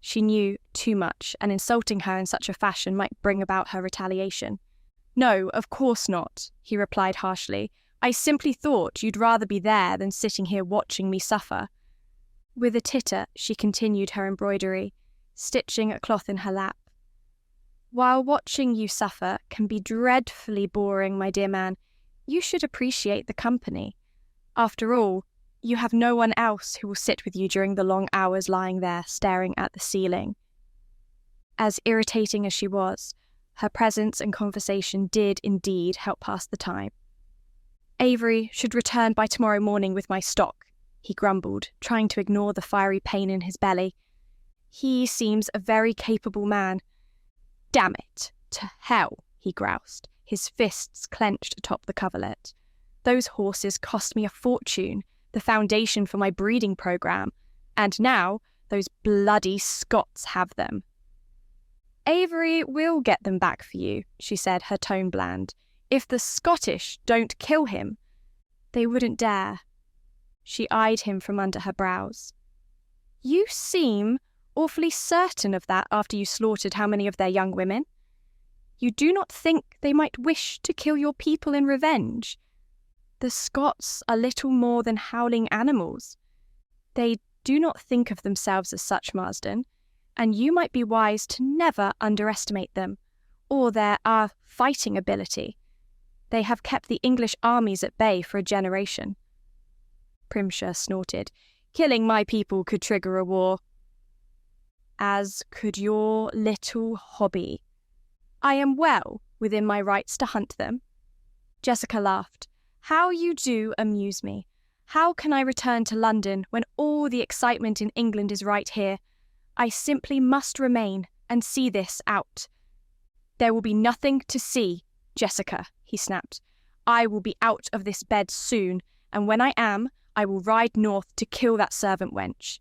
She knew too much, and insulting her in such a fashion might bring about her retaliation. No, of course not, he replied harshly. I simply thought you'd rather be there than sitting here watching me suffer. With a titter, she continued her embroidery, stitching a cloth in her lap. While watching you suffer can be dreadfully boring, my dear man, you should appreciate the company. After all, you have no one else who will sit with you during the long hours lying there staring at the ceiling. As irritating as she was, her presence and conversation did indeed help pass the time. Avery should return by tomorrow morning with my stock, he grumbled, trying to ignore the fiery pain in his belly. He seems a very capable man. Damn it, to hell, he groused, his fists clenched atop the coverlet. Those horses cost me a fortune, the foundation for my breeding programme, and now those bloody Scots have them. Avery will get them back for you, she said, her tone bland. If the Scottish don't kill him, they wouldn't dare. She eyed him from under her brows. You seem awfully certain of that after you slaughtered how many of their young women? You do not think they might wish to kill your people in revenge? The Scots are little more than howling animals. They do not think of themselves as such, Marsden, and you might be wise to never underestimate them, or their fighting ability. They have kept the English armies at bay for a generation. Primshire snorted. "Killing my people could trigger a war." "As could your little hobby. I am well within my rights to hunt them." Jessica laughed. "How you do amuse me. How can I return to London when all the excitement in England is right here? I simply must remain and see this out." "There will be nothing to see, Jessica," he snapped. "I will be out of this bed soon, and when I am, I will ride north to kill that servant wench.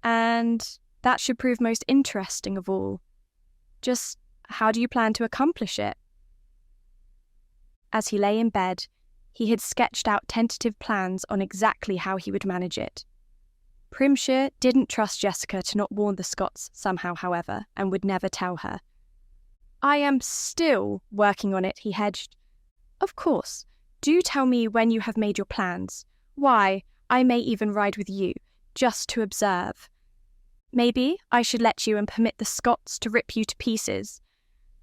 And that should prove most interesting of all. Just how do you plan to accomplish it?" As he lay in bed, he had sketched out tentative plans on exactly how he would manage it. Primshire didn't trust Jessica to not warn the Scots somehow, however, and would never tell her. "I am still working on it," he hedged. "Of course. Do tell me when you have made your plans. Why, I may even ride with you, just to observe. Maybe I should let you and permit the Scots to rip you to pieces.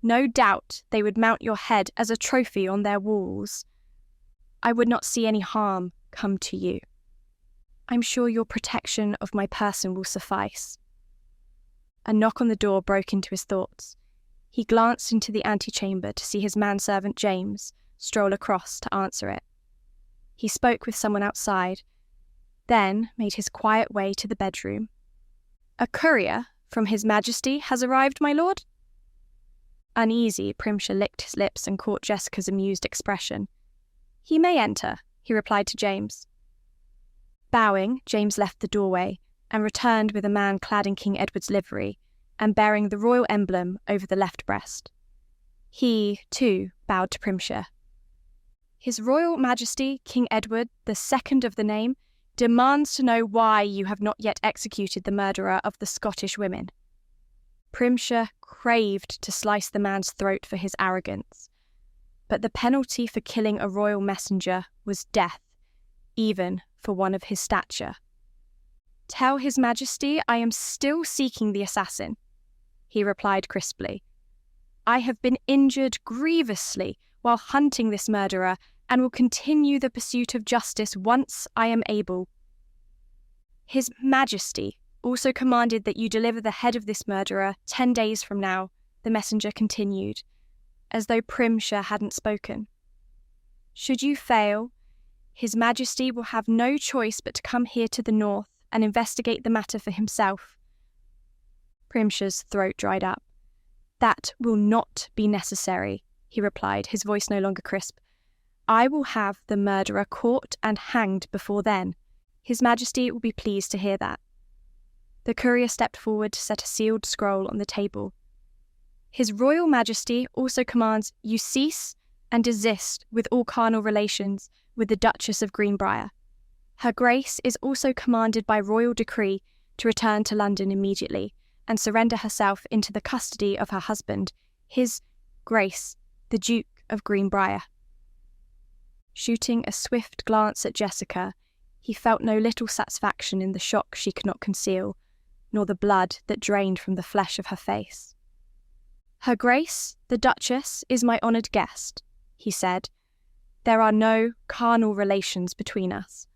No doubt they would mount your head as a trophy on their walls. I would not see any harm come to you. I'm sure your protection of my person will suffice." A knock on the door broke into his thoughts. He glanced into the antechamber to see his manservant James stroll across to answer it. He spoke with someone outside, then made his quiet way to the bedroom. "A courier from His Majesty has arrived, my lord?" Uneasy, Primshire licked his lips and caught Jessica's amused expression. "He may enter," he replied to James. Bowing, James left the doorway and returned with a man clad in King Edward's livery and bearing the royal emblem over the left breast. He, too, bowed to Primshire. "His Royal Majesty, King Edward, the second of the name, demands to know why you have not yet executed the murderer of the Scottish women." Primshire craved to slice the man's throat for his arrogance, but the penalty for killing a royal messenger was death, even for one of his stature. "Tell His Majesty I am still seeking the assassin," he replied crisply. "I have been injured grievously while hunting this murderer and will continue the pursuit of justice once I am able. His Majesty also commanded that you deliver the head of this murderer 10 days from now," the messenger continued, as though Primshire hadn't spoken. "Should you fail, His Majesty will have no choice but to come here to the north and investigate the matter for himself." Primshire's throat dried up. "That will not be necessary," he replied, his voice no longer crisp. "I will have the murderer caught and hanged before then. His Majesty will be pleased to hear that." The courier stepped forward to set a sealed scroll on the table. "His Royal Majesty also commands you cease and desist with all carnal relations with the Duchess of Greenbrier. Her Grace is also commanded by royal decree to return to London immediately and surrender herself into the custody of her husband, His Grace, the Duke of Greenbrier." Shooting a swift glance at Jessica, he felt no little satisfaction in the shock she could not conceal, nor the blood that drained from the flesh of her face. "Her Grace, the Duchess, is my honoured guest," he said. "There are no carnal relations between us."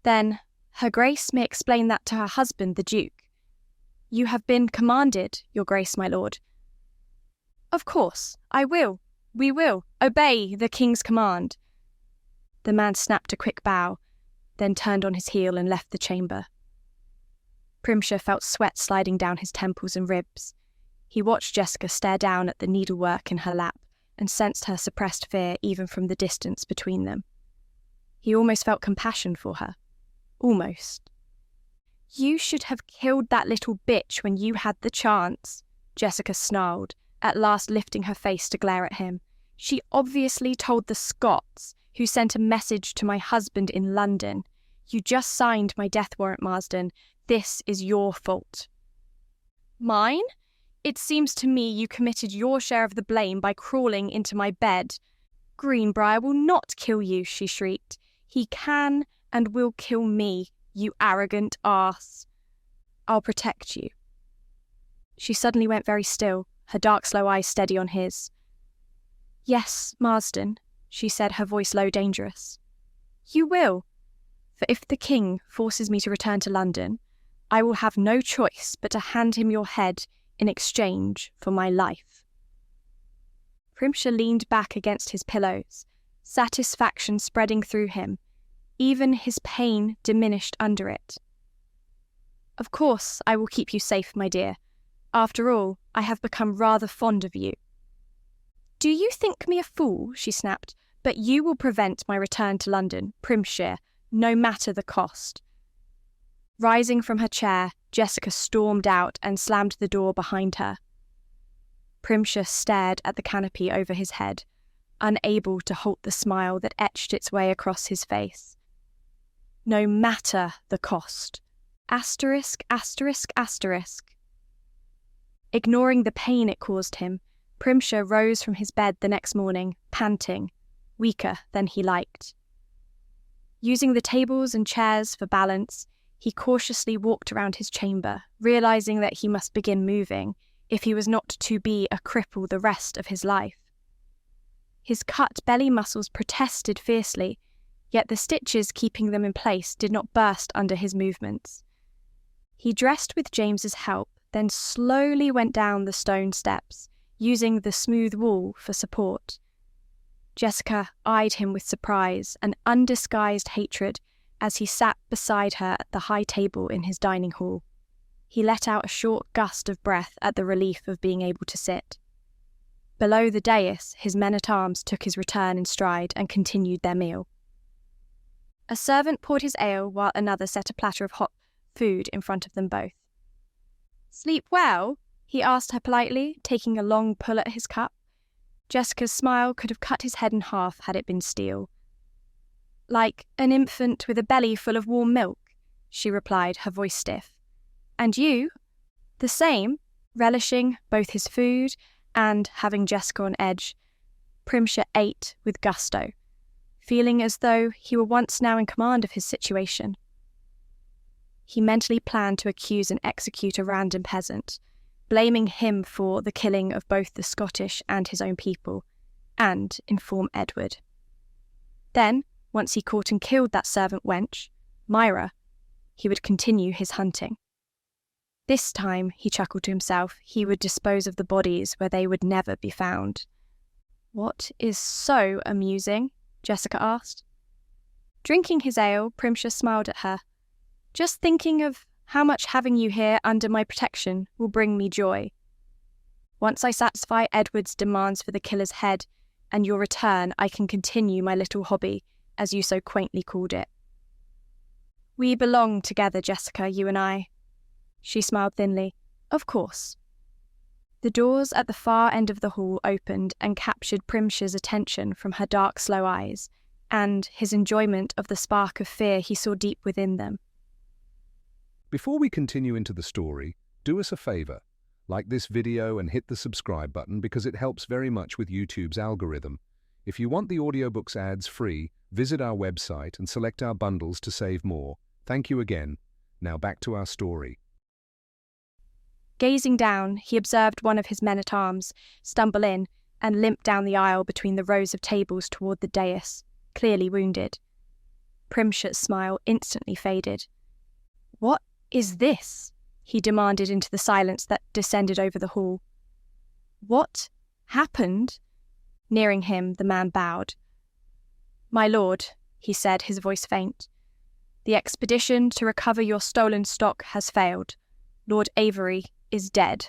"Then Her Grace may explain that to her husband, the Duke." "You have been commanded, Your Grace, my lord." "Of course, we will obey the King's command." The man snapped a quick bow, then turned on his heel and left the chamber. Primshire felt sweat sliding down his temples and ribs. He watched Jessica stare down at the needlework in her lap and sensed her suppressed fear even from the distance between them. He almost felt compassion for her. Almost. "You should have killed that little bitch when you had the chance," Jessica snarled, at last lifting her face to glare at him. "She obviously told the Scots, who sent a message to my husband in London. You just signed my death warrant, Marsden. This is your fault." "Mine? It seems to me you committed your share of the blame by crawling into my bed." "Greenbrier will not kill you," she shrieked. "He can and will kill me, you arrogant arse." "I'll protect you." She suddenly went very still, her dark, slow eyes steady on his. "Yes, Marsden," she said, her voice low, dangerous. "You will. For if the king forces me to return to London, I will have no choice but to hand him your head in exchange for my life." Primshire leaned back against his pillows, satisfaction spreading through him, even his pain diminished under it. "Of course I will keep you safe, my dear. After all, I have become rather fond of you." "Do you think me a fool?" she snapped. "But you will prevent my return to London, Primshire, no matter the cost." Rising from her chair, Jessica stormed out and slammed the door behind her. Primshire stared at the canopy over his head, unable to halt the smile that etched its way across his face. No matter the cost. Asterisk, asterisk, asterisk. Ignoring the pain it caused him, Primshire rose from his bed the next morning, panting, weaker than he liked. Using the tables and chairs for balance, he cautiously walked around his chamber, realizing that he must begin moving if he was not to be a cripple the rest of his life. His cut belly muscles protested fiercely, yet the stitches keeping them in place did not burst under his movements. He dressed with James's help, then slowly went down the stone steps, using the smooth wall for support. Jessica eyed him with surprise and undisguised hatred as he sat beside her at the high table in his dining hall. He let out a short gust of breath at the relief of being able to sit. Below the dais, his men-at-arms took his return in stride and continued their meal. A servant poured his ale while another set a platter of hot food in front of them both. "Sleep well?" he asked her politely, taking a long pull at his cup. Jessica's smile could have cut his head in half had it been steel. "Like an infant with a belly full of warm milk," she replied, her voice stiff. "And you?" "The same," relishing both his food and having Jessica on edge. Primshire ate with gusto, feeling as though he were once now in command of his situation. He mentally planned to accuse and execute a random peasant, blaming him for the killing of both the Scottish and his own people, and inform Edward. Then, once he caught and killed that servant wench, Myra, he would continue his hunting. This time, he chuckled to himself, he would dispose of the bodies where they would never be found. "What is so amusing?" Jessica asked. Drinking his ale, Primshire smiled at her. "Just thinking of how much having you here under my protection will bring me joy. Once I satisfy Edward's demands for the killer's head and your return, I can continue my little hobby, as you so quaintly called it. We belong together, Jessica, you and I." She smiled thinly. "Of course." The doors at the far end of the hall opened and captured Primshire's attention from her dark, slow eyes, and his enjoyment of the spark of fear he saw deep within them. Before we continue into the story, do us a favour. Like this video and hit the subscribe button because it helps very much with YouTube's algorithm. If you want the audiobooks ads free, visit our website and select our bundles to save more. Thank you again. Now back to our story. Gazing down, he observed one of his men-at-arms stumble in and limp down the aisle between the rows of tables toward the dais, clearly wounded. Primshire's smile instantly faded. "What is this?" he demanded into the silence that descended over the hall. "What happened?" Nearing him, the man bowed. "My lord," he said, his voice faint, "the expedition to recover your stolen stock has failed. Lord Avery is dead."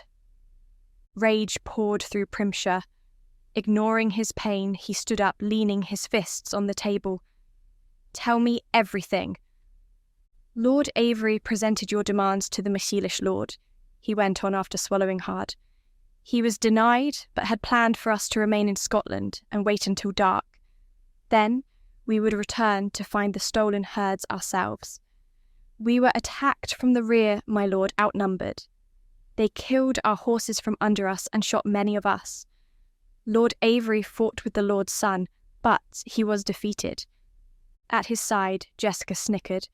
Rage poured through Primshire. Ignoring his pain, he stood up, leaning his fists on the table. "Tell me everything." "Lord Avery presented your demands to the MacEilish Lord," he went on after swallowing hard. "He was denied, but had planned for us to remain in Scotland and wait until dark. Then we would return to find the stolen herds ourselves. We were attacked from the rear, my lord, outnumbered. They killed our horses from under us and shot many of us. Lord Avery fought with the Lord's son, but he was defeated." At his side, Jessica snickered.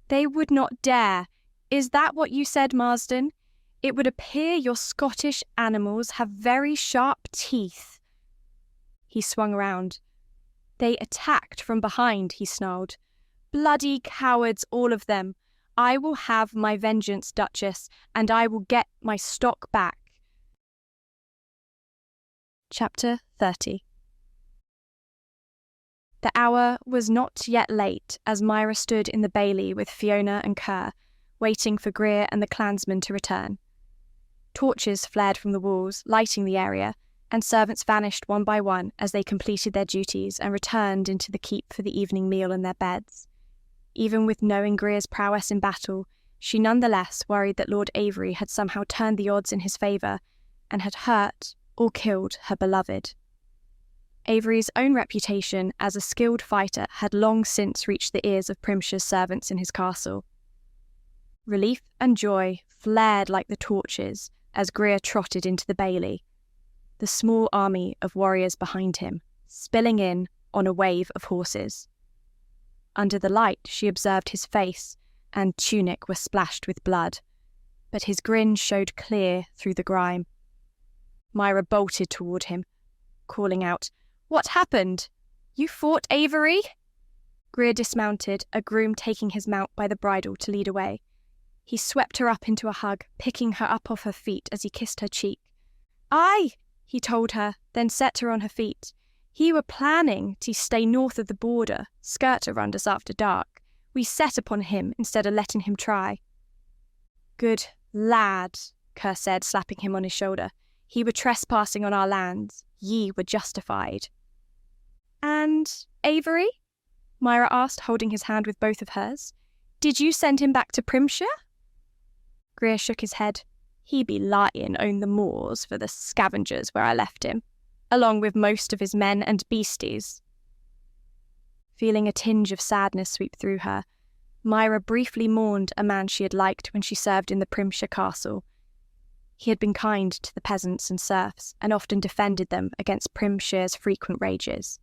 "They would not dare. Is that what you said, Marsden? It would appear your Scottish animals have very sharp teeth." He swung around. "They attacked from behind," he snarled. Bloody cowards, all of them. I will have my vengeance, Duchess, and I will get my stock back. Chapter 30. The hour was not yet late as Myra stood in the bailey with Fiona and Kerr, waiting for Greer and the clansmen to return. Torches flared from the walls, lighting the area, and servants vanished one by one as they completed their duties and returned into the keep for the evening meal in their beds. Even with knowing Greer's prowess in battle, she nonetheless worried that Lord Avery had somehow turned the odds in his favour and had hurt or killed her beloved. Avery's own reputation as a skilled fighter had long since reached the ears of Primshire's servants in his castle. Relief and joy flared like the torches as Greer trotted into the bailey, the small army of warriors behind him, spilling in on a wave of horses. Under the light she observed his face and tunic were splashed with blood, but his grin showed clear through the grime. Myra bolted toward him, calling out, "What happened? You fought Avery?" Greer dismounted, a groom taking his mount by the bridle to lead away. He swept her up into a hug, picking her up off her feet as he kissed her cheek. "Aye," he told her, then set her on her feet. "He were planning to stay north of the border, skirt around us after dark. We set upon him instead of letting him try." "Good lad," Kerr said, slapping him on his shoulder. "He were trespassing on our lands. Ye were justified." "And Avery?" Myra asked, holding his hand with both of hers. "Did you send him back to Primshire?" Greer shook his head. "He be lying on the moors for the scavengers where I left him, along with most of his men and beasties." Feeling a tinge of sadness sweep through her, Myra briefly mourned a man she had liked when she served in the Primshire castle. He had been kind to the peasants and serfs, and often defended them against Primshire's frequent rages.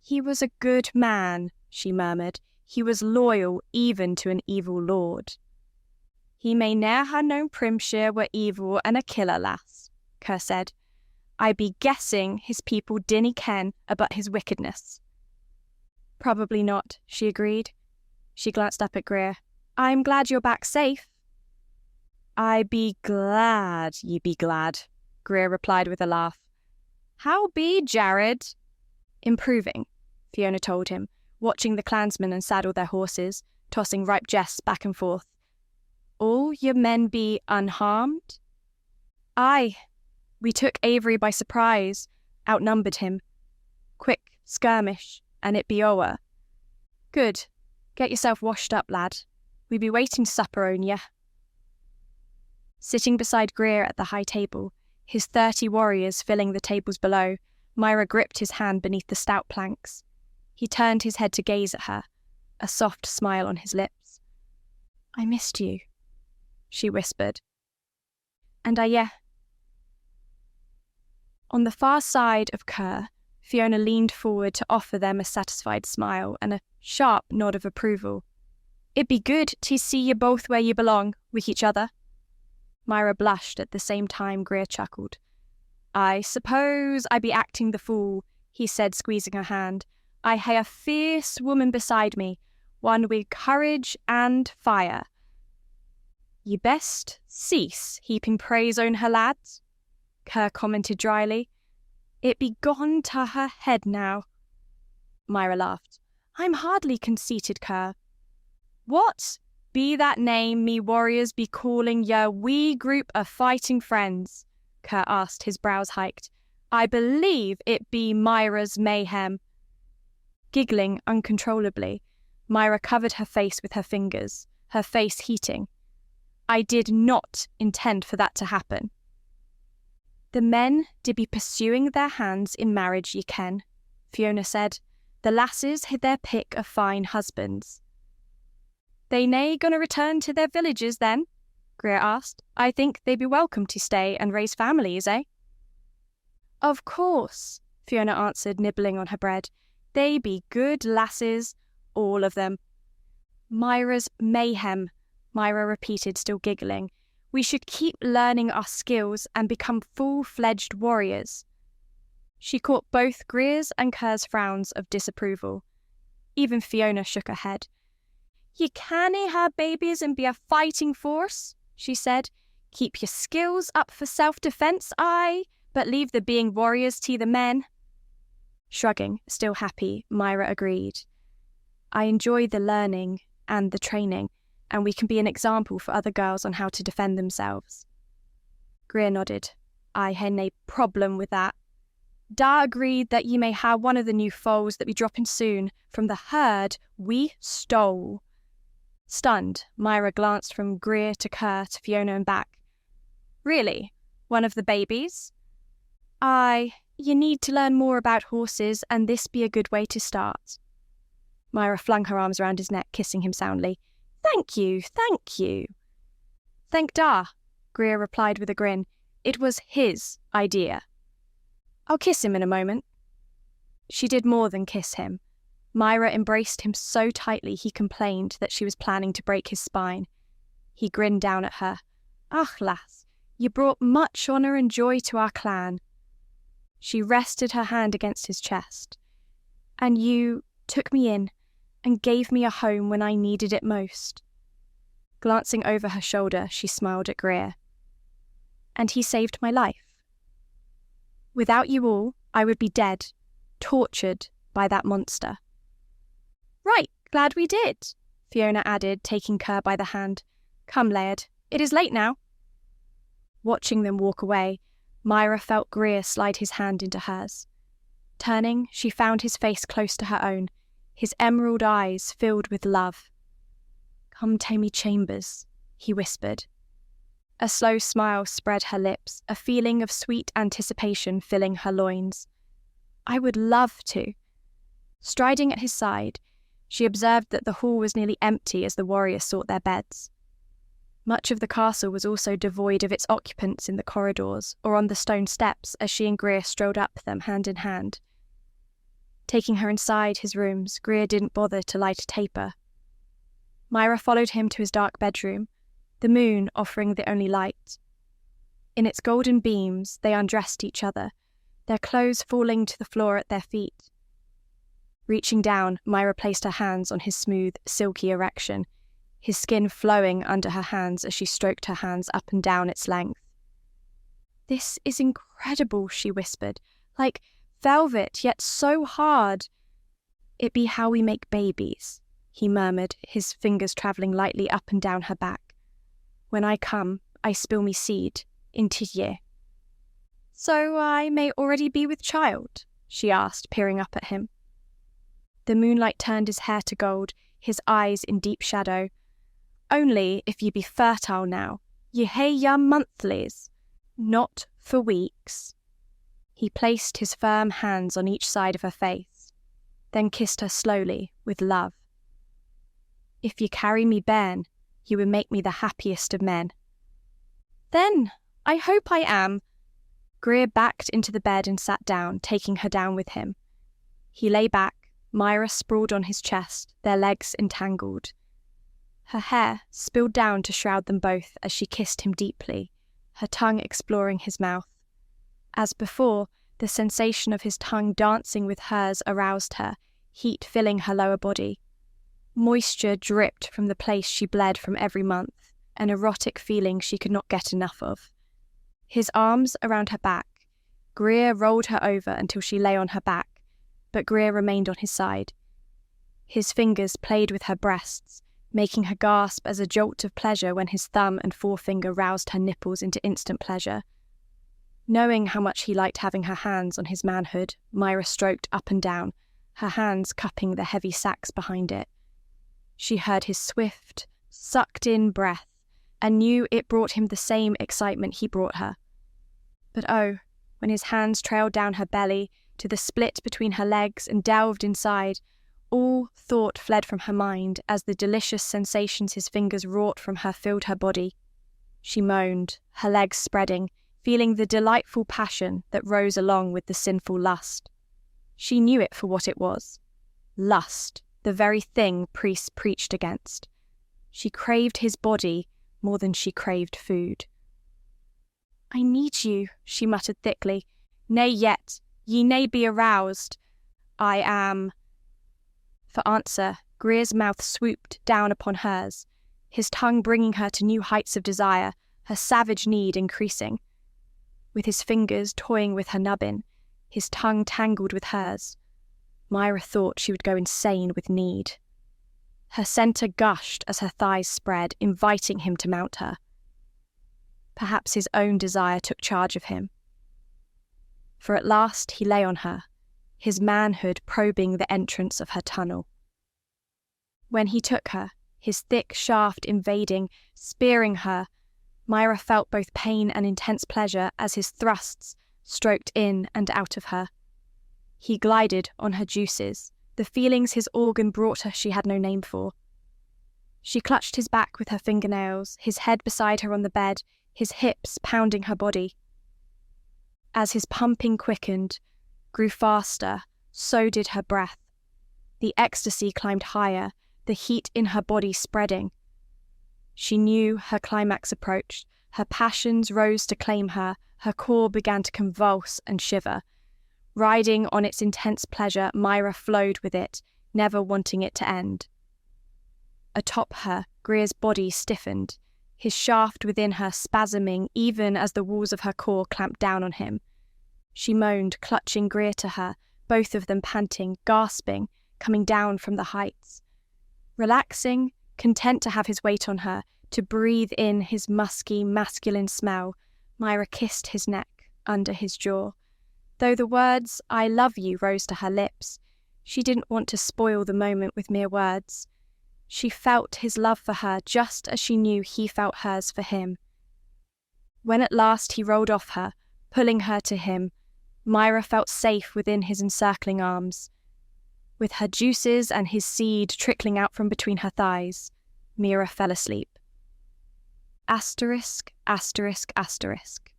"He was a good man," she murmured. "He was loyal even to an evil lord." "He may ne'er ha' known Primshire were evil and a killer, lass," Kerr said. "I be guessing his people dinna ken about his wickedness." "Probably not," she agreed. She glanced up at Greer. "I'm glad you're back safe." "I be glad ye be glad," Greer replied with a laugh. "How be Jared?" "Improving," Fiona told him, watching the clansmen unsaddle their horses, tossing ripe jests back and forth. "All your men be unharmed?" "Aye. We took Avery by surprise, outnumbered him. Quick skirmish, and it be o'er." "Good. Get yourself washed up, lad. We be waiting supper on ye." Sitting beside Greer at the high table, his 30 warriors filling the tables below, Myra gripped his hand beneath the stout planks. He turned his head to gaze at her, a soft smile on his lips. "I missed you," she whispered. "And I. On the far side of Kerr, Fiona leaned forward to offer them a satisfied smile and a sharp nod of approval. "It be good to see you both where you belong, with each other." Myra blushed at the same time Greer chuckled. "I suppose I be acting the fool," he said, squeezing her hand. "I hae a fierce woman beside me, one with courage and fire." "Ye best cease heaping praise on her, lads," Kerr commented dryly. "It be gone to her head now." Myra laughed. "I'm hardly conceited, Kerr." "What be that name me warriors be calling your wee group of fighting friends?" Kerr asked, his brows hiked. "I believe it be Myra's mayhem." Giggling uncontrollably, Myra covered her face with her fingers, her face heating. "I did not intend for that to happen." "The men did be pursuing their hands in marriage, ye ken," Fiona said. "The lasses had their pick of fine husbands." "They nae gonna return to their villages then?" Greer asked. "I think they be welcome to stay and raise families, eh?" "Of course," Fiona answered, nibbling on her bread. "They be good lasses, all of them." "Myra's mayhem," Myra repeated, still giggling. "We should keep learning our skills and become full-fledged warriors." She caught both Greer's and Kerr's frowns of disapproval. Even Fiona shook her head. "You cannae have babies and be a fighting force," she said. "Keep your skills up for self-defence, aye, but leave the being warriors to the men." Shrugging, still happy, Myra agreed. "I enjoy the learning and the training, and we can be an example for other girls on how to defend themselves." Greer nodded. "I hae nae problem with that. Da agreed that ye may have one of the new foals that be dropping soon from the herd we stole." Stunned, Myra glanced from Greer to Kerr to Fiona and back. "Really? One of the babies?" "Aye, you need to learn more about horses, and this be a good way to start." Myra flung her arms around his neck, kissing him soundly. "Thank you, thank you." "Thank Da," Greer replied with a grin. "It was his idea. I'll kiss him in a moment." She did more than kiss him. Myra embraced him so tightly he complained that she was planning to break his spine. He grinned down at her. "Ach, lass, you brought much honour and joy to our clan." She rested her hand against his chest. "And you took me in and gave me a home when I needed it most." Glancing over her shoulder, she smiled at Greer. "And he saved my life. Without you all, I would be dead, tortured by that monster." "Right, glad we did," Fiona added, taking Kerr by the hand. "Come, Laird, it is late now." Watching them walk away, Myra felt Greer slide his hand into hers. Turning, she found his face close to her own, his emerald eyes filled with love. "Come to me chambers," he whispered. A slow smile spread her lips, a feeling of sweet anticipation filling her loins. "I would love to." Striding at his side, she observed that the hall was nearly empty as the warriors sought their beds. Much of the castle was also devoid of its occupants in the corridors or on the stone steps as she and Greer strolled up them hand in hand. Taking her inside his rooms, Greer didn't bother to light a taper. Myra followed him to his dark bedroom, the moon offering the only light. In its golden beams, they undressed each other, their clothes falling to the floor at their feet. Reaching down, Myra placed her hands on his smooth, silky erection, his skin flowing under her hands as she stroked her hands up and down its length. "This is incredible," she whispered, "like velvet, yet so hard." "It be how we make babies," he murmured, his fingers travelling lightly up and down her back. "When I come, I spill me seed into ye." "So I may already be with child?" she asked, peering up at him. The moonlight turned his hair to gold, his eyes in deep shadow. "Only if ye be fertile now. Ye hae young monthlies, not for weeks." He placed his firm hands on each side of her face, then kissed her slowly with love. "If ye carry me bairn, ye would make me the happiest of men." "Then I hope I am." Greer backed into the bed and sat down, taking her down with him. He lay back, Myra sprawled on his chest, their legs entangled. Her hair spilled down to shroud them both as she kissed him deeply, her tongue exploring his mouth. As before, the sensation of his tongue dancing with hers aroused her, heat filling her lower body. Moisture dripped from the place she bled from every month, an erotic feeling she could not get enough of. His arms around her back, Greer rolled her over until she lay on her back, but Greer remained on his side. His fingers played with her breasts, making her gasp as a jolt of pleasure when his thumb and forefinger roused her nipples into instant pleasure. Knowing how much he liked having her hands on his manhood, Myra stroked up and down, her hands cupping the heavy sacks behind it. She heard his swift, sucked-in breath, and knew it brought him the same excitement he brought her. But oh, when his hands trailed down her belly, to the split between her legs and delved inside, all thought fled from her mind as the delicious sensations his fingers wrought from her filled her body. She moaned, her legs spreading, feeling the delightful passion that rose along with the sinful lust. She knew it for what it was. Lust, the very thing priests preached against. She craved his body more than she craved food. "I need you," she muttered thickly. "Nay yet, ye may be aroused. I am..." For answer, Greer's mouth swooped down upon hers, his tongue bringing her to new heights of desire, her savage need increasing. With his fingers toying with her nubbin, his tongue tangled with hers, Myra thought she would go insane with need. Her centre gushed as her thighs spread, inviting him to mount her. Perhaps his own desire took charge of him. For at last he lay on her, his manhood probing the entrance of her tunnel. When he took her, his thick shaft invading, spearing her, Myra felt both pain and intense pleasure as his thrusts stroked in and out of her. He glided on her juices, the feelings his organ brought her she had no name for. She clutched his back with her fingernails, his head beside her on the bed, his hips pounding her body. As his pumping quickened, grew faster, so did her breath. The ecstasy climbed higher, the heat in her body spreading. She knew her climax approached, her passions rose to claim her core began to convulse and shiver. Riding on its intense pleasure, Myra flowed with it, never wanting it to end. Atop her, Greer's body stiffened, his shaft within her spasming even as the walls of her core clamped down on him. She moaned, clutching Greer to her, both of them panting, gasping, coming down from the heights. Relaxing, content to have his weight on her, to breathe in his musky, masculine smell, Myra kissed his neck, under his jaw. Though the words, "I love you," rose to her lips, she didn't want to spoil the moment with mere words. She felt his love for her just as she knew he felt hers for him. When at last he rolled off her, pulling her to him, Myra felt safe within his encircling arms. With her juices and his seed trickling out from between her thighs, Myra fell asleep. Asterisk, asterisk, asterisk.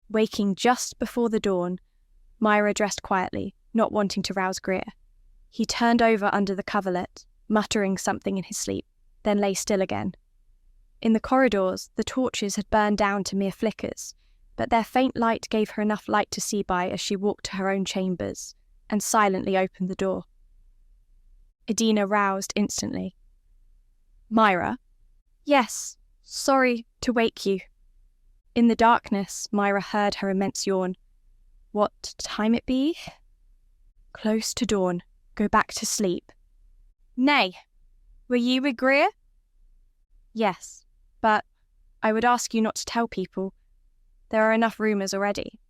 Waking just before the dawn, Myra dressed quietly, not wanting to rouse Greer. He turned over under the coverlet, muttering something in his sleep, then lay still again. In the corridors, the torches had burned down to mere flickers, but their faint light gave her enough light to see by as she walked to her own chambers, and silently opened the door. Edina roused instantly. "Myra?" "Yes, sorry to wake you." In the darkness, Myra heard her immense yawn. "What time it be?" "Close to dawn. Go back to sleep." "Nay. Were you with Greer?" "Yes, but I would ask you not to tell people. There are enough rumours already."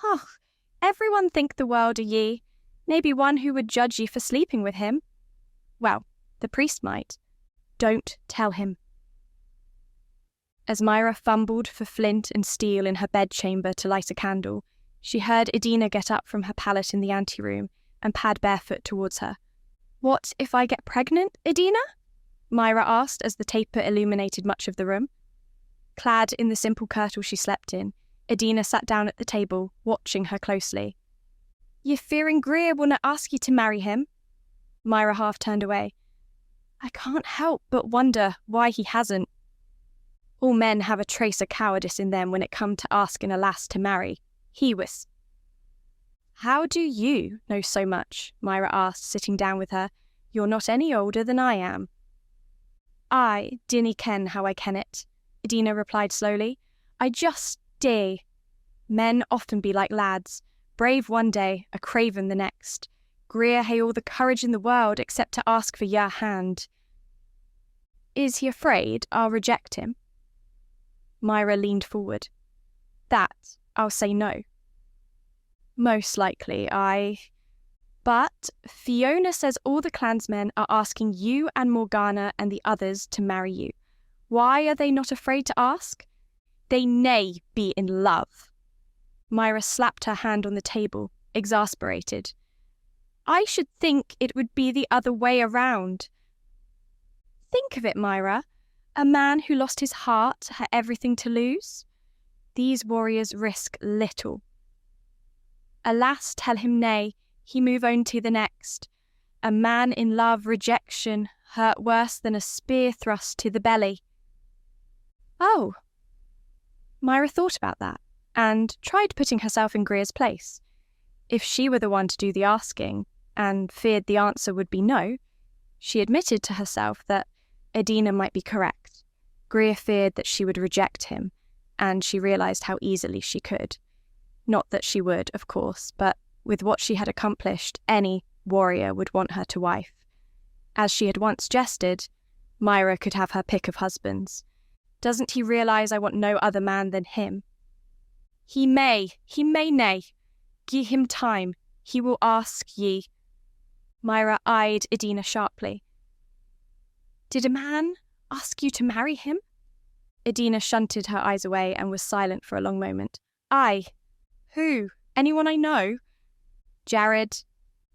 "Oh, everyone think the world of ye. Maybe one who would judge ye for sleeping with him. Well, the priest might. Don't tell him." As Myra fumbled for flint and steel in her bedchamber to light a candle, she heard Edina get up from her pallet in the anteroom and pad barefoot towards her. "What if I get pregnant, Edina?" Myra asked as the taper illuminated much of the room. Clad in the simple kirtle she slept in, Edina sat down at the table, watching her closely. "Ye fearing Greer wunna ask ye to marry him?" Myra half turned away. "I can't help but wonder why he hasn't. All men have a trace of cowardice in them when it come to asking a lass to marry. He was." "How do you know so much?" Myra asked, sitting down with her. "You're not any older than I am." "I dinna ken how I ken it," Edina replied slowly. "I just dae. Men often be like lads, brave one day, a craven the next. Greer hae all the courage in the world except to ask for your hand." "Is he afraid I'll reject him?" Myra leaned forward. "That I'll say no." "Most likely, But Fiona says all the clansmen are asking you and Morgana and the others to marry you. Why are they not afraid to ask? They nay be in love." Myra slapped her hand on the table, exasperated. "I should think it would be the other way around. Think of it, Myra. A man who lost his heart had everything to lose. These warriors risk little. A lass tell him nay, he move on to the next. A man in love, rejection, hurt worse than a spear thrust to the belly." "Oh." Myra thought about that, and tried putting herself in Greer's place. If she were the one to do the asking, and feared the answer would be no, She admitted to herself that Edina might be correct. Greer feared that she would reject him, and she realised how easily she could. Not that she would, of course, but with what she had accomplished, any warrior would want her to wife. As she had once jested, Myra could have her pick of husbands. Doesn't he realise I want no other man than him? He may nay. Give him time, he will ask ye. Myra eyed Edina sharply. Did a man ask you to marry him? Edina shunted her eyes away and was silent for a long moment. Aye. Who? Anyone I know? Jared.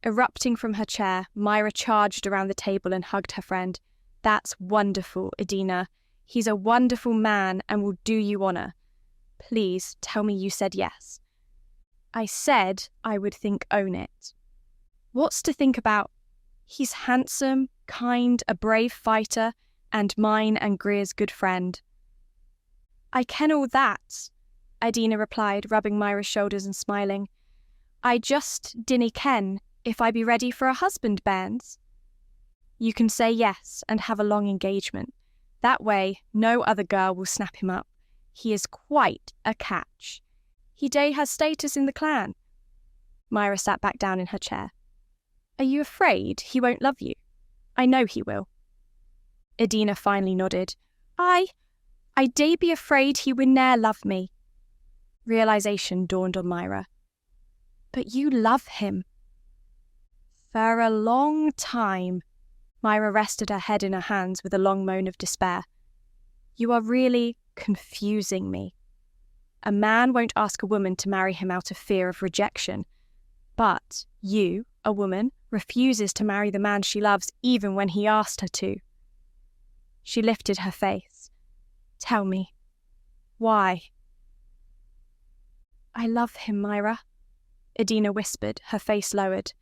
Erupting from her chair, Myra charged around the table and hugged her friend. That's wonderful, Edina. He's a wonderful man and will do you honour. Please tell me you said yes. I said I would own it. What's to think about? He's handsome, kind, a brave fighter, and mine and Greer's good friend. I ken all that, Edina replied, rubbing Myra's shoulders and smiling. I just dinna ken if I be ready for a husband, bairns. You can say yes and have a long engagement. That way no other girl will snap him up. He is quite a catch. He has status in the clan. Myra sat back down in her chair. Are you afraid he won't love you? I know he will. Edina finally nodded. I be afraid he will ne'er love me. Realisation dawned on Myra. But you love him. For a long time. Myra rested her head in her hands with a long moan of despair. You are really confusing me. A man won't ask a woman to marry him out of fear of rejection. But you, a woman, refuses to marry the man she loves even when he asked her to. She lifted her face. Tell me, why? I love him, Myra, Edina whispered, her face lowered.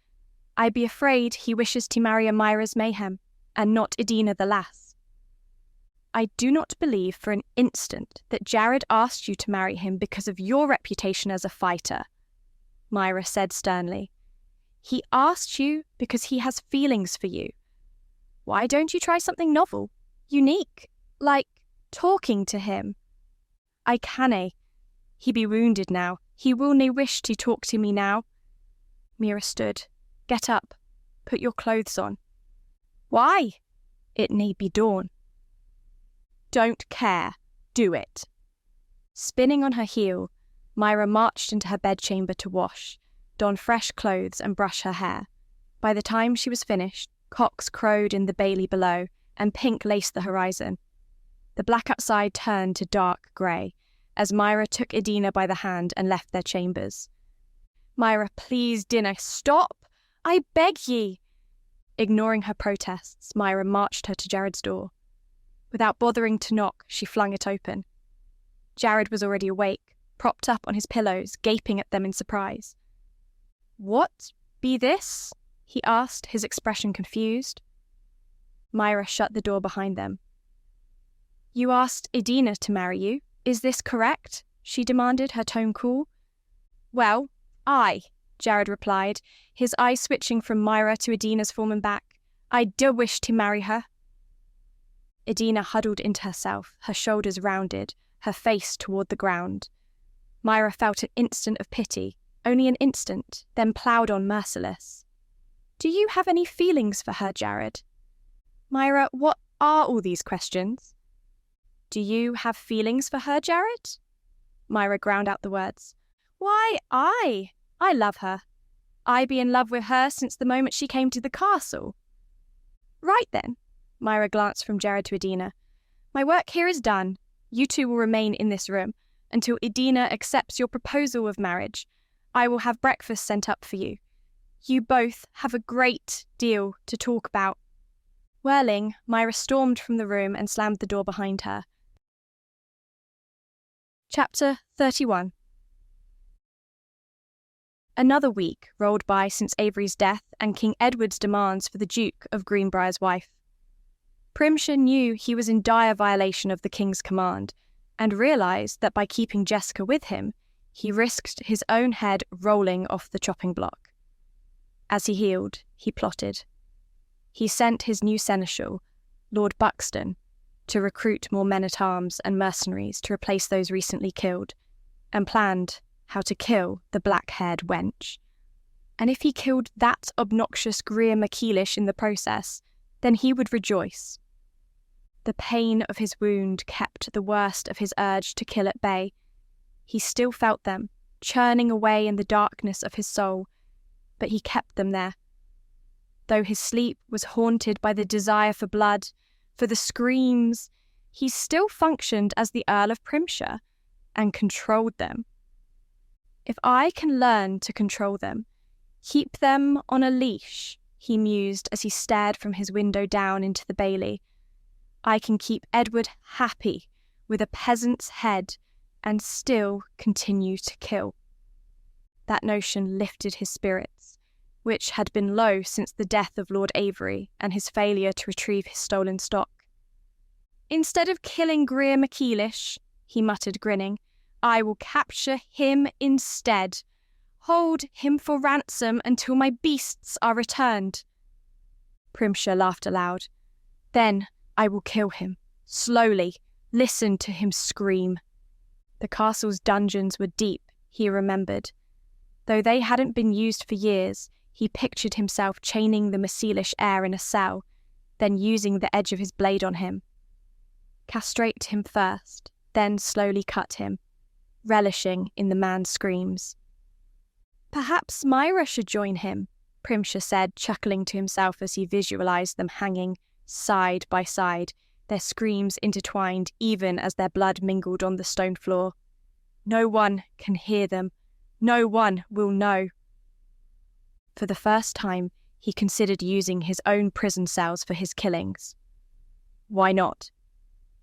I be afraid he wishes to marry a Myra's mayhem, and not Edina the lass. I do not believe for an instant that Jared asked you to marry him because of your reputation as a fighter, Myra said sternly. He asked you because he has feelings for you. Why don't you try something novel, unique, like talking to him? I canna. He be wounded now. He will nae wish to talk to me now. Myra stood. Get up. Put your clothes on. Why? It need be dawn. Don't care. Do it. Spinning on her heel, Myra marched into her bedchamber to wash, don fresh clothes and brush her hair. By the time she was finished, cocks crowed in the bailey below, and pink laced the horizon. The black outside turned to dark grey, as Myra took Edina by the hand and left their chambers. Myra, please, dinna, stop! I beg ye! Ignoring her protests, Myra marched her to Jared's door. Without bothering to knock, she flung it open. Jared was already awake, propped up on his pillows, gaping at them in surprise. What be this? He asked, his expression confused. Myra shut the door behind them. You asked Edina to marry you. Is this correct? She demanded, her tone cool. Well, aye, Jared replied, his eyes switching from Myra to Edina's form and back. I do wish to marry her. Edina huddled into herself, her shoulders rounded, her face toward the ground. Myra felt an instant of pity, only an instant, then ploughed on merciless. Do you have any feelings for her, Jared? Myra, what are all these questions? Do you have feelings for her, Jared? Myra ground out the words. Why, I love her. I be in love with her since the moment she came to the castle. Right then, Myra glanced from Jared to Edina. My work here is done. You two will remain in this room until Edina accepts your proposal of marriage. I will have breakfast sent up for you. You both have a great deal to talk about. Whirling, Myra stormed from the room and slammed the door behind her. Chapter 31. Another week rolled by since Avery's death and King Edward's demands for the Duke of Greenbriar's wife. Primshire knew he was in dire violation of the king's command, and realised that by keeping Jessica with him, he risked his own head rolling off the chopping block. As he healed, he plotted. He sent his new seneschal, Lord Buxton, to recruit more men-at-arms and mercenaries to replace those recently killed, and planned how to kill the black-haired wench. And if he killed that obnoxious Greer MacEilish in the process, then he would rejoice. The pain of his wound kept the worst of his urge to kill at bay. He still felt them, churning away in the darkness of his soul, but he kept them there. Though his sleep was haunted by the desire for blood, for the screams, he still functioned as the Earl of Primshire and controlled them. If I can learn to control them, keep them on a leash, he mused as he stared from his window down into the bailey, I can keep Edward happy with a peasant's head and still continue to kill. That notion lifted his spirits, which had been low since the death of Lord Avery and his failure to retrieve his stolen stock. Instead of killing Greer MacEilish, he muttered, grinning, I will capture him instead. Hold him for ransom until my beasts are returned. Primshire laughed aloud. Then I will kill him, slowly, listen to him scream. The castle's dungeons were deep, he remembered. Though they hadn't been used for years, he pictured himself chaining the MacEilish heir in a cell, then using the edge of his blade on him. Castrate him first, then slowly cut him, relishing in the man's screams. Perhaps Myra should join him, Primshire said, chuckling to himself as he visualised them hanging side by side, their screams intertwined even as their blood mingled on the stone floor. No one can hear them. No one will know. For the first time, he considered using his own prison cells for his killings. Why not?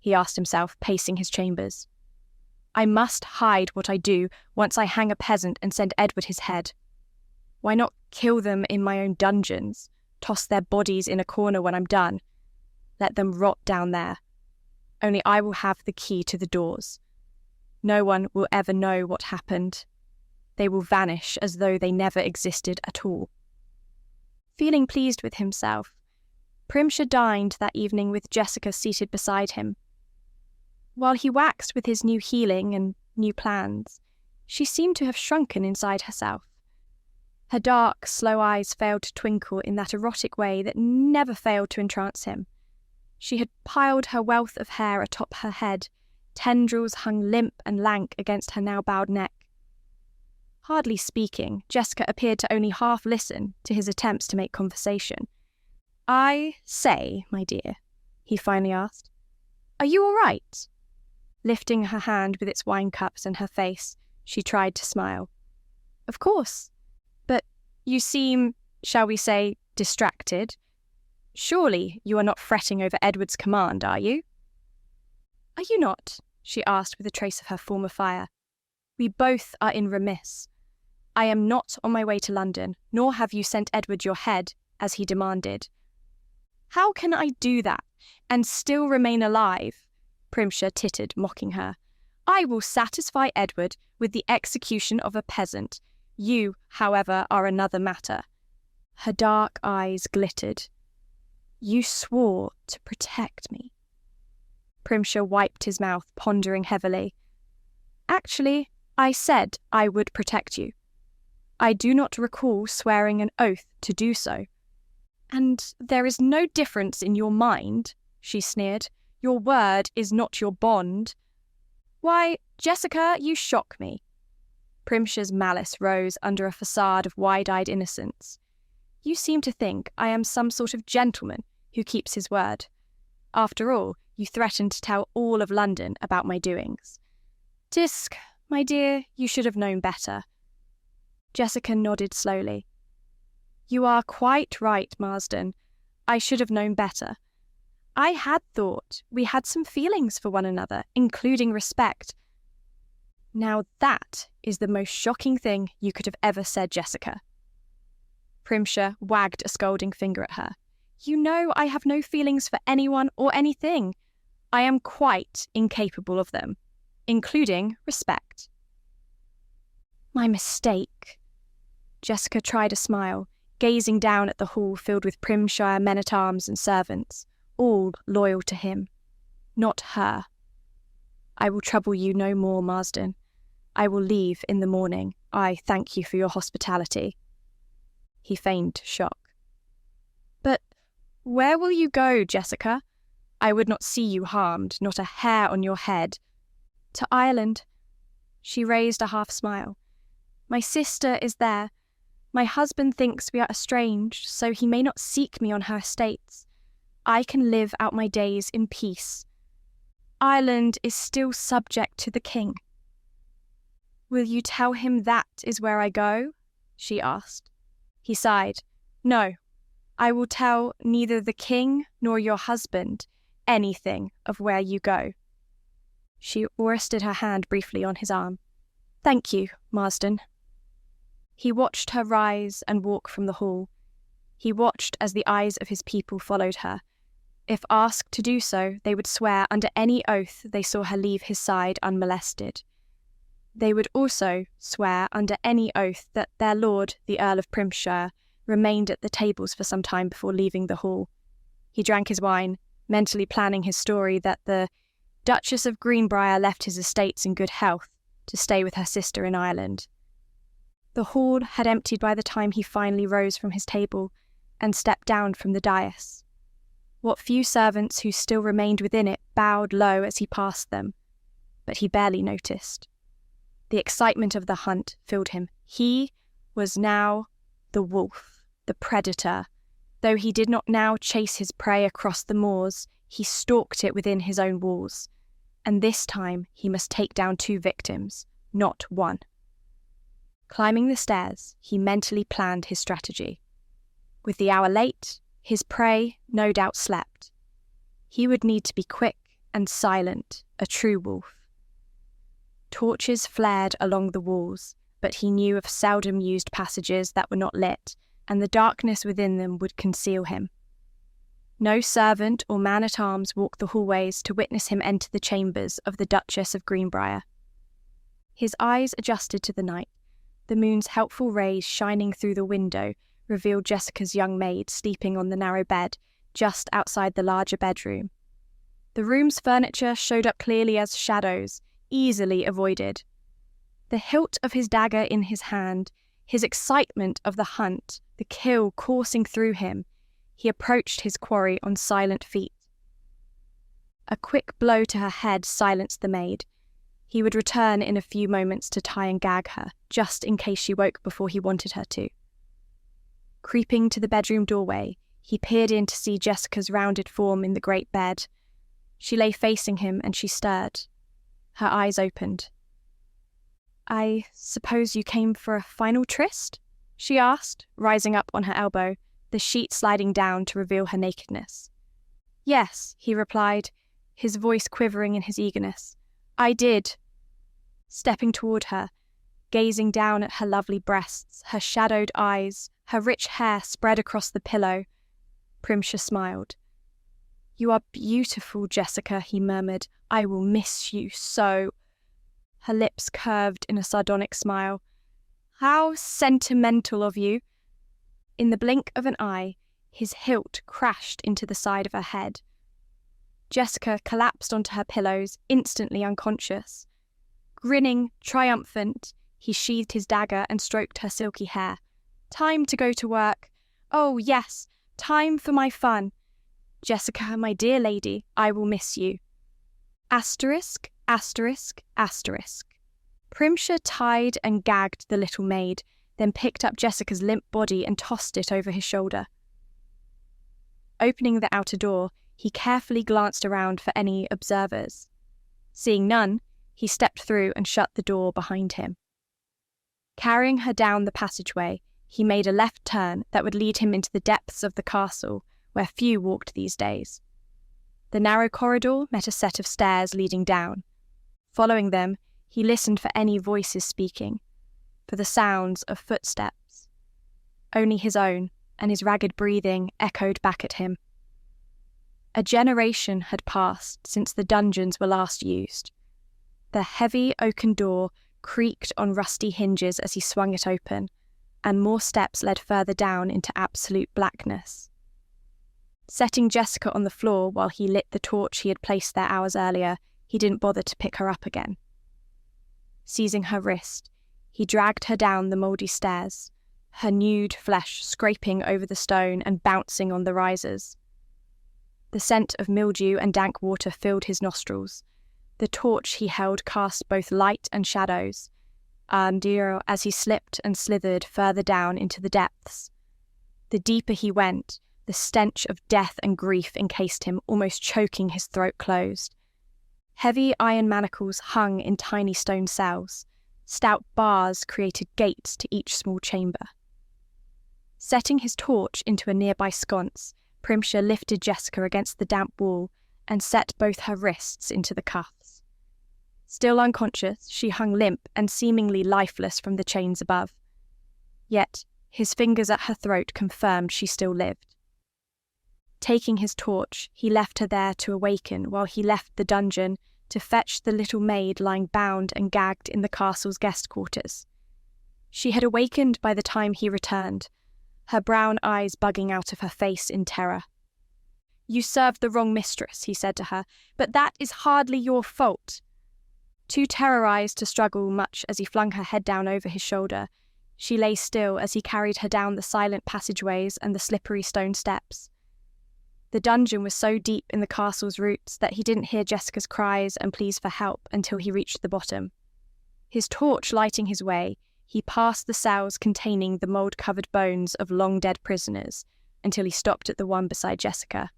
He asked himself, pacing his chambers. I must hide what I do once I hang a peasant and send Edward his head. Why not kill them in my own dungeons, toss their bodies in a corner when I'm done? Let them rot down there. Only I will have the key to the doors. No one will ever know what happened. They will vanish as though they never existed at all. Feeling pleased with himself, Primshire dined that evening with Jessica seated beside him. While he waxed with his new healing and new plans, she seemed to have shrunken inside herself. Her dark, slow eyes failed to twinkle in that erotic way that never failed to entrance him. She had piled her wealth of hair atop her head, tendrils hung limp and lank against her now bowed neck. Hardly speaking, Jessica appeared to only half listen to his attempts to make conversation. I say, my dear, he finally asked, are you all right? Lifting her hand with its wine cups and her face, she tried to smile. Of course. But you seem, shall we say, distracted. Surely you are not fretting over Edward's command, are you? Are you not? She asked with a trace of her former fire. We both are in remiss. I am not on my way to London, nor have you sent Edward your head, as he demanded. How can I do that, and still remain alive? Primshire tittered, mocking her. I will satisfy Edward with the execution of a peasant. You, however, are another matter. Her dark eyes glittered. You swore to protect me. Primshire wiped his mouth, pondering heavily. Actually, I said I would protect you. I do not recall swearing an oath to do so. And there is no difference in your mind, she sneered. Your word is not your bond. Why, Jessica, you shock me. Primshire's malice rose under a facade of wide-eyed innocence. You seem to think I am some sort of gentleman who keeps his word. After all, you threatened to tell all of London about my doings. Tisk, my dear, you should have known better. Jessica nodded slowly. You are quite right, Marsden. I should have known better. I had thought we had some feelings for one another, including respect. Now that is the most shocking thing you could have ever said, Jessica. Primshire wagged a scolding finger at her. You know I have no feelings for anyone or anything. I am quite incapable of them, including respect. My mistake. Jessica tried a smile, gazing down at the hall filled with Primshire men-at-arms and servants, all loyal to him, not her. "I will trouble you no more, Marsden. I will leave in the morning. I thank you for your hospitality." He feigned shock. "But where will you go, Jessica? I would not see you harmed, not a hair on your head." "To Ireland." She raised a half-smile. "My sister is there. My husband thinks we are estranged, so he may not seek me on her estates. I can live out my days in peace. Ireland is still subject to the king." "Will you tell him that is where I go?" she asked. He sighed. "No, I will tell neither the king nor your husband anything of where you go." She rested her hand briefly on his arm. "Thank you, Marsden." He watched her rise and walk from the hall. He watched as the eyes of his people followed her. If asked to do so, they would swear under any oath they saw her leave his side unmolested. They would also swear under any oath that their lord, the Earl of Primshire, remained at the tables for some time before leaving the hall. He drank his wine, mentally planning his story that the Duchess of Greenbrier left his estates in good health to stay with her sister in Ireland. The hall had emptied by the time he finally rose from his table and stepped down from the dais. What few servants who still remained within it bowed low as he passed them, but he barely noticed. The excitement of the hunt filled him. He was now the wolf, the predator. Though he did not now chase his prey across the moors, he stalked it within his own walls. And this time he must take down 2 victims, not 1. Climbing the stairs, he mentally planned his strategy. With the hour late, his prey no doubt slept. He would need to be quick and silent, a true wolf. Torches flared along the walls, but he knew of seldom used passages that were not lit, and the darkness within them would conceal him. No servant or man-at-arms walked the hallways to witness him enter the chambers of the Duchess of Greenbrier. His eyes adjusted to the night. The moon's helpful rays shining through the window revealed Jessica's young maid sleeping on the narrow bed just outside the larger bedroom. The room's furniture showed up clearly as shadows, easily avoided. The hilt of his dagger in his hand, his excitement of the hunt, the kill coursing through him, he approached his quarry on silent feet. A quick blow to her head silenced the maid. He would return in a few moments to tie and gag her, just in case she woke before he wanted her to. Creeping to the bedroom doorway, he peered in to see Jessica's rounded form in the great bed. She lay facing him and she stirred. Her eyes opened. "I suppose you came for a final tryst?" she asked, rising up on her elbow, the sheet sliding down to reveal her nakedness. "Yes," he replied, his voice quivering in his eagerness. "I did." Stepping toward her, gazing down at her lovely breasts, her shadowed eyes, her rich hair spread across the pillow, Primshire smiled. "You are beautiful, Jessica," he murmured. "I will miss you so." Her lips curved in a sardonic smile. "How sentimental of you." In the blink of an eye, his hilt crashed into the side of her head. Jessica collapsed onto her pillows, instantly unconscious. Grinning, triumphant, he sheathed his dagger and stroked her silky hair. "Time to go to work. Oh, yes, time for my fun. Jessica, my dear lady, I will miss you." Asterisk, asterisk, asterisk. Primshire tied and gagged the little maid, then picked up Jessica's limp body and tossed it over his shoulder. Opening the outer door, he carefully glanced around for any observers. Seeing none, he stepped through and shut the door behind him. Carrying her down the passageway, he made a left turn that would lead him into the depths of the castle, where few walked these days. The narrow corridor met a set of stairs leading down. Following them, he listened for any voices speaking, for the sounds of footsteps. Only his own and his ragged breathing echoed back at him. A generation had passed since the dungeons were last used. The heavy oaken door creaked on rusty hinges as he swung it open. and more steps led further down into absolute blackness. Setting Jessica on the floor while he lit the torch he had placed there hours earlier, he didn't bother to pick her up again. Seizing her wrist, he dragged her down the mouldy stairs, her nude flesh scraping over the stone and bouncing on the risers. The scent of mildew and dank water filled his nostrils. The torch he held cast both light and shadows, as he slipped and slithered further down into the depths. The deeper he went, the stench of death and grief encased him, almost choking his throat closed. Heavy iron manacles hung in tiny stone cells. Stout bars created gates to each small chamber. Setting his torch into a nearby sconce, Primshire lifted Jessica against the damp wall and set both her wrists into the cuffs. Still unconscious, she hung limp and seemingly lifeless from the chains above. Yet, his fingers at her throat confirmed she still lived. Taking his torch, he left her there to awaken while he left the dungeon to fetch the little maid lying bound and gagged in the castle's guest quarters. She had awakened by the time he returned, her brown eyes bugging out of her face in terror. "You served the wrong mistress," he said to her, "but that is hardly your fault." Too terrorized to struggle much as he flung her head down over his shoulder, she lay still as he carried her down the silent passageways and the slippery stone steps. The dungeon was so deep in the castle's roots that he didn't hear Jessica's cries and pleas for help until he reached the bottom. His torch lighting his way, he passed the cells containing the mould-covered bones of long-dead prisoners until he stopped at the one beside Jessica.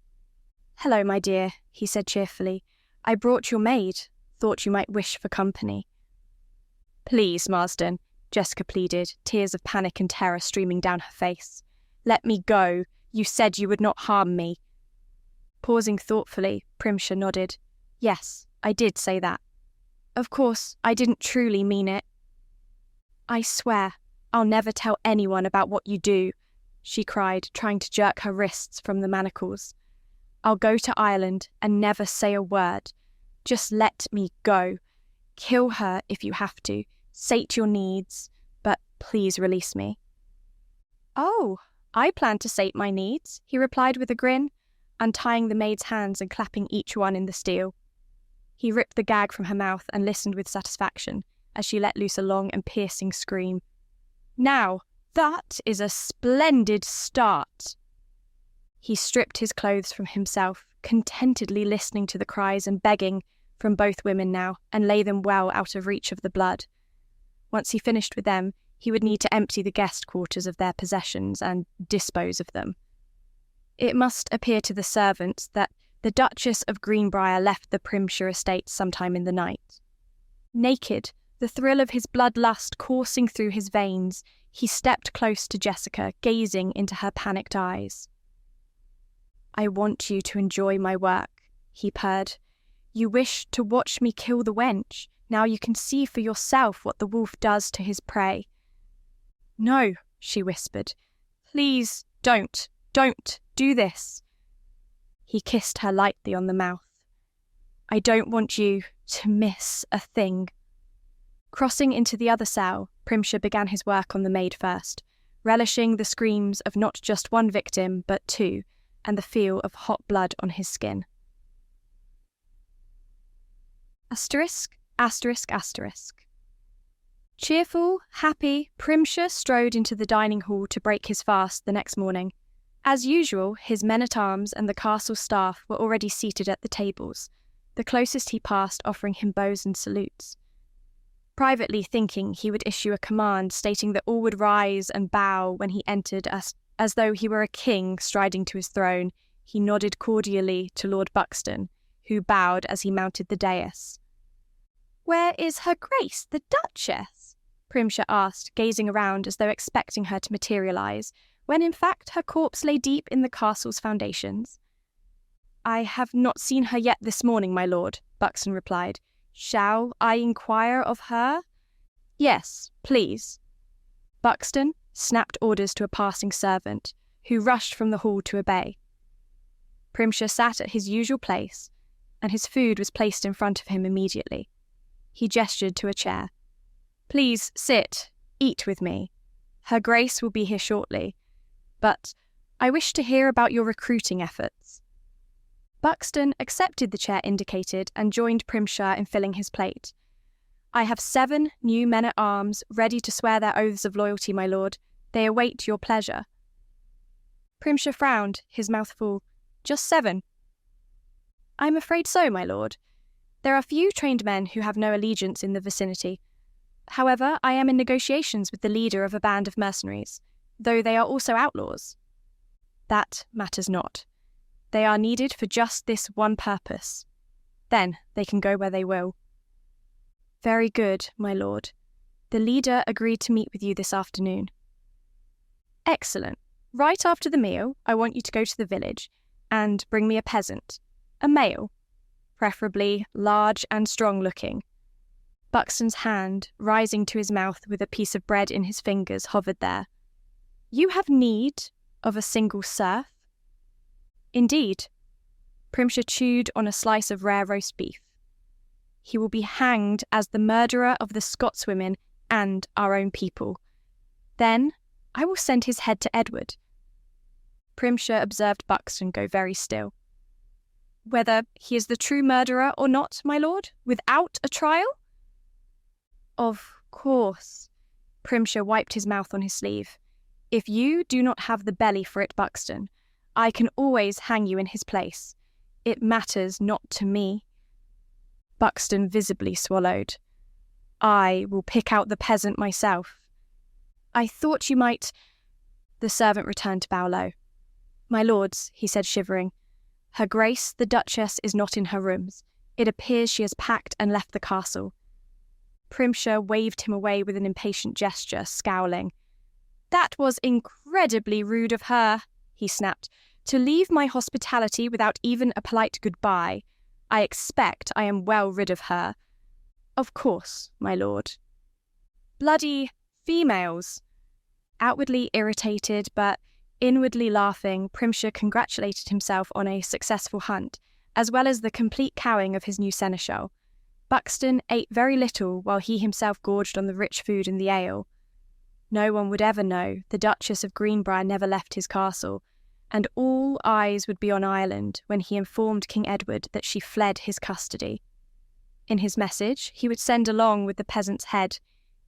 "Hello, my dear," he said cheerfully. "I brought your maid. Thought you might wish for company." "Please, Marsden," Jessica pleaded, tears of panic and terror streaming down her face. "Let me go. You said you would not harm me." Pausing thoughtfully, Primshire nodded. "Yes, I did say that. Of course, I didn't truly mean it." "I swear, I'll never tell anyone about what you do," she cried, trying to jerk her wrists from the manacles. "I'll go to Ireland and never say a word. Just let me go. Kill her if you have to. Sate your needs, but please release me." "Oh, I plan to sate my needs," he replied with a grin, untying the maid's hands and clapping each one in the steel. He ripped the gag from her mouth and listened with satisfaction as she let loose a long and piercing scream. "Now, that is a splendid start." He stripped his clothes from himself, contentedly listening to the cries and begging from both women now, and lay them well out of reach of the blood. Once he finished with them, he would need to empty the guest quarters of their possessions and dispose of them. It must appear to the servants that the Duchess of Greenbrier left the Primshire estate sometime in the night. Naked, the thrill of his bloodlust coursing through his veins, he stepped close to Jessica, gazing into her panicked eyes. "I want you to enjoy my work," he purred. "You wish to watch me kill the wench. Now you can see for yourself what the wolf does to his prey." "No," she whispered. "Please, don't do this." He kissed her lightly on the mouth. "I don't want you to miss a thing." Crossing into the other cell, Primshire began his work on the maid first, relishing the screams of not just one victim, but two, and the feel of hot blood on his skin. Asterisk, asterisk, asterisk. Cheerful, happy, Primshire strode into the dining hall to break his fast the next morning. As usual, his men-at-arms and the castle staff were already seated at the tables, the closest he passed offering him bows and salutes. Privately thinking he would issue a command stating that all would rise and bow when he entered as though he were a king striding to his throne, he nodded cordially to Lord Buxton, who bowed as he mounted the dais. "Where is her grace, the Duchess?" Primshire asked, gazing around as though expecting her to materialise, when in fact her corpse lay deep in the castle's foundations. "I have not seen her yet this morning, my lord," Buxton replied. "Shall I inquire of her?" "Yes, please." Buxton snapped orders to a passing servant, who rushed from the hall to obey. Primshire sat at his usual place, and his food was placed in front of him immediately. He gestured to a chair. "Please sit, eat with me." Her Grace will be here shortly, but I wish to hear about your recruiting efforts." Buxton accepted the chair indicated and joined Primshire in filling his plate. "I have 7 new men-at-arms ready to swear their oaths of loyalty, my lord. They await your pleasure." Primshire frowned, his mouth full. "Just 7?" "I'm afraid so, my lord. There are few trained men who have no allegiance in the vicinity. However, I am in negotiations with the leader of a band of mercenaries, though they are also outlaws." "That matters not. They are needed for just this one purpose. Then they can go where they will." "Very good, my lord. The leader agreed to meet with you this afternoon." "Excellent. Right after the meal, I want you to go to the village and bring me a peasant, a male, preferably large and strong-looking." Buxton's hand, rising to his mouth with a piece of bread in his fingers, hovered there. "You have need of a single serf?" "Indeed." Primshire chewed on a slice of rare roast beef. "He will be hanged as the murderer of the Scotswomen and our own people. Then I will send his head to Edward." Primshire observed Buxton go very still. "Whether he is the true murderer or not, my lord, without a trial?" "Of course." Primshire wiped his mouth on his sleeve. "If you do not have the belly for it, Buxton, I can always hang you in his place. It matters not to me." Buxton visibly swallowed. "I will pick out the peasant myself." "I thought you might—" The servant returned to bow low. "My lords," he said, shivering, "Her Grace the Duchess is not in her rooms. It appears she has packed and left the castle." Primshire waved him away with an impatient gesture, scowling. "That was incredibly rude of her," he snapped, "to leave my hospitality without even a polite goodbye. I expect I am well rid of her." "Of course, my lord." "Bloody females!" Outwardly irritated, but inwardly laughing, Primshire congratulated himself on a successful hunt, as well as the complete cowing of his new seneschal. Buxton ate very little while he himself gorged on the rich food and the ale. No one would ever know the Duchess of Greenbrier never left his castle, and all eyes would be on Ireland when he informed King Edward that she fled his custody. In his message, he would send along with the peasant's head,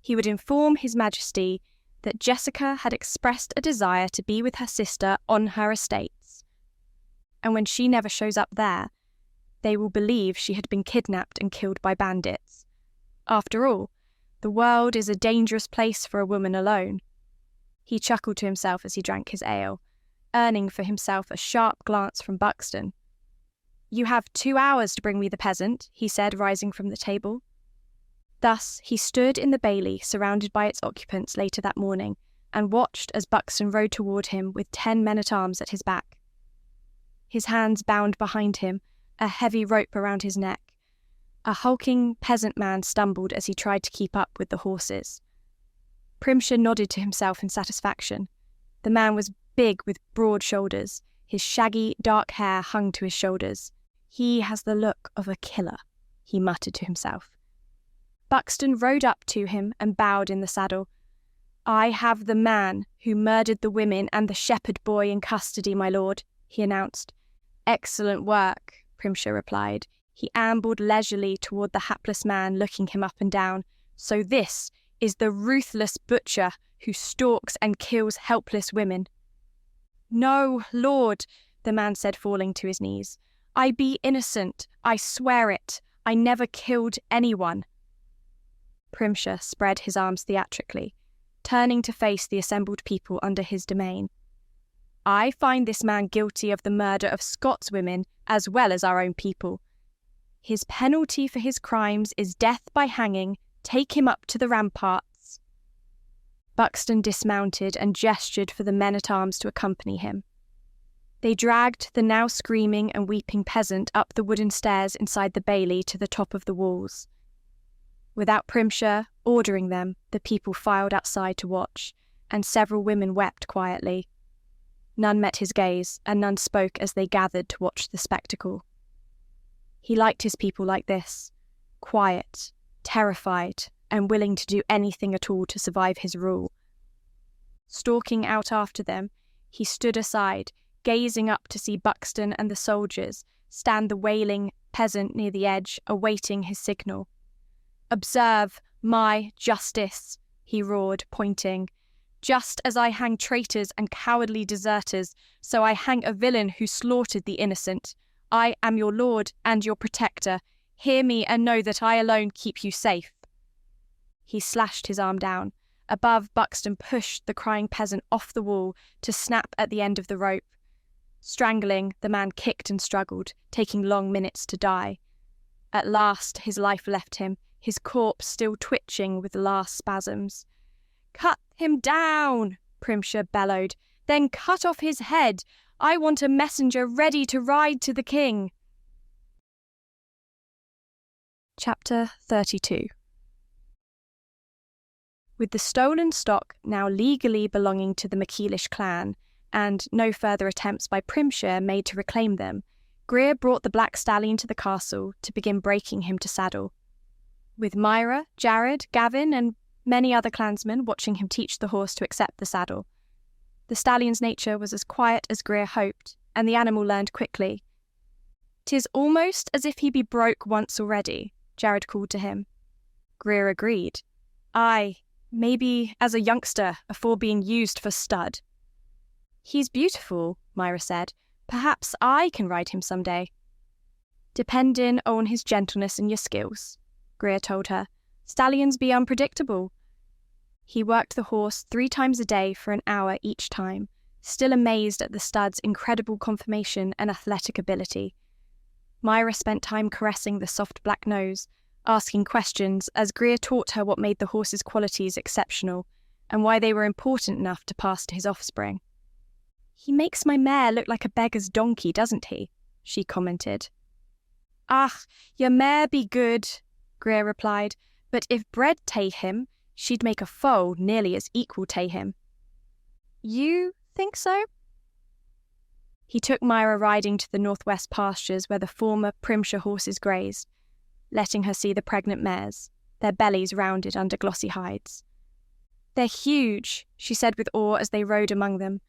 he would inform His Majesty that Jessica had expressed a desire to be with her sister on her estates. And when she never shows up there, they will believe she had been kidnapped and killed by bandits. After all, the world is a dangerous place for a woman alone. He chuckled to himself as he drank his ale, earning for himself a sharp glance from Buxton. "You have 2 hours to bring me the peasant," he said, rising from the table. Thus he stood in the bailey, surrounded by its occupants later that morning, and watched as Buxton rode toward him with 10 men-at-arms at his back. His hands bound behind him, a heavy rope around his neck. A hulking peasant man stumbled as he tried to keep up with the horses. Primshire nodded to himself in satisfaction. The man was big with broad shoulders. His shaggy, dark hair hung to his shoulders. "He has the look of a killer," he muttered to himself. Buxton rode up to him and bowed in the saddle. "I have the man who murdered the women and the shepherd boy in custody, my lord," he announced. "Excellent work," Primshire replied. He ambled leisurely toward the hapless man, looking him up and down. "So this is the ruthless butcher who stalks and kills helpless women." "No, lord," the man said, falling to his knees. "I be innocent. I swear it. I never killed anyone." Primshire spread his arms theatrically, turning to face the assembled people under his domain. "I find this man guilty of the murder of Scots women as well as our own people. His penalty for his crimes is death by hanging. Take him up to the ramparts." Buxton dismounted and gestured for the men-at-arms to accompany him. They dragged the now screaming and weeping peasant up the wooden stairs inside the bailey to the top of the walls. Without Primshire ordering them, the people filed outside to watch, and several women wept quietly. None met his gaze, and none spoke as they gathered to watch the spectacle. He liked his people like this, quiet, terrified, and willing to do anything at all to survive his rule. Stalking out after them, he stood aside, gazing up to see Buxton and the soldiers stand the wailing peasant near the edge, awaiting his signal. "Observe my justice," he roared, pointing. "Just as I hang traitors and cowardly deserters, so I hang a villain who slaughtered the innocent. I am your lord and your protector. Hear me and know that I alone keep you safe." He slashed his arm down. Above, Buxton pushed the crying peasant off the wall to snap at the end of the rope. Strangling, the man kicked and struggled, taking long minutes to die. At last, his life left him, his corpse still twitching with last spasms. "Cut him down!" Primshire bellowed. "Then cut off his head! I want a messenger ready to ride to the king." Chapter 32. With the stolen stock now legally belonging to the MacEilish clan, and no further attempts by Primshire made to reclaim them, Greer brought the black stallion to the castle to begin breaking him to saddle. With Myra, Jared, Gavin, and many other clansmen watching him teach the horse to accept the saddle. The stallion's nature was as quiet as Greer hoped, and the animal learned quickly. "'Tis almost as if he be broke once already," Jared called to him. Greer agreed. "Aye, maybe as a youngster, afore being used for stud." "He's beautiful," Myra said. "Perhaps I can ride him some day." "Dependin' on his gentleness and your skills," Greer told her. "Stallions be unpredictable." He worked the horse 3 times a day for an hour each time, still amazed at the stud's incredible conformation and athletic ability. Myra spent time caressing the soft black nose, asking questions as Greer taught her what made the horse's qualities exceptional and why they were important enough to pass to his offspring. "He makes my mare look like a beggar's donkey, doesn't he?" she commented. "Ah, your mare be good," Greer replied, "but if bred ta him, she'd make a foal nearly as equal ta him." "You think so?" He took Myra riding to the northwest pastures where the former Primshire horses grazed, letting her see the pregnant mares, their bellies rounded under glossy hides. "They're huge," she said with awe as they rode among them.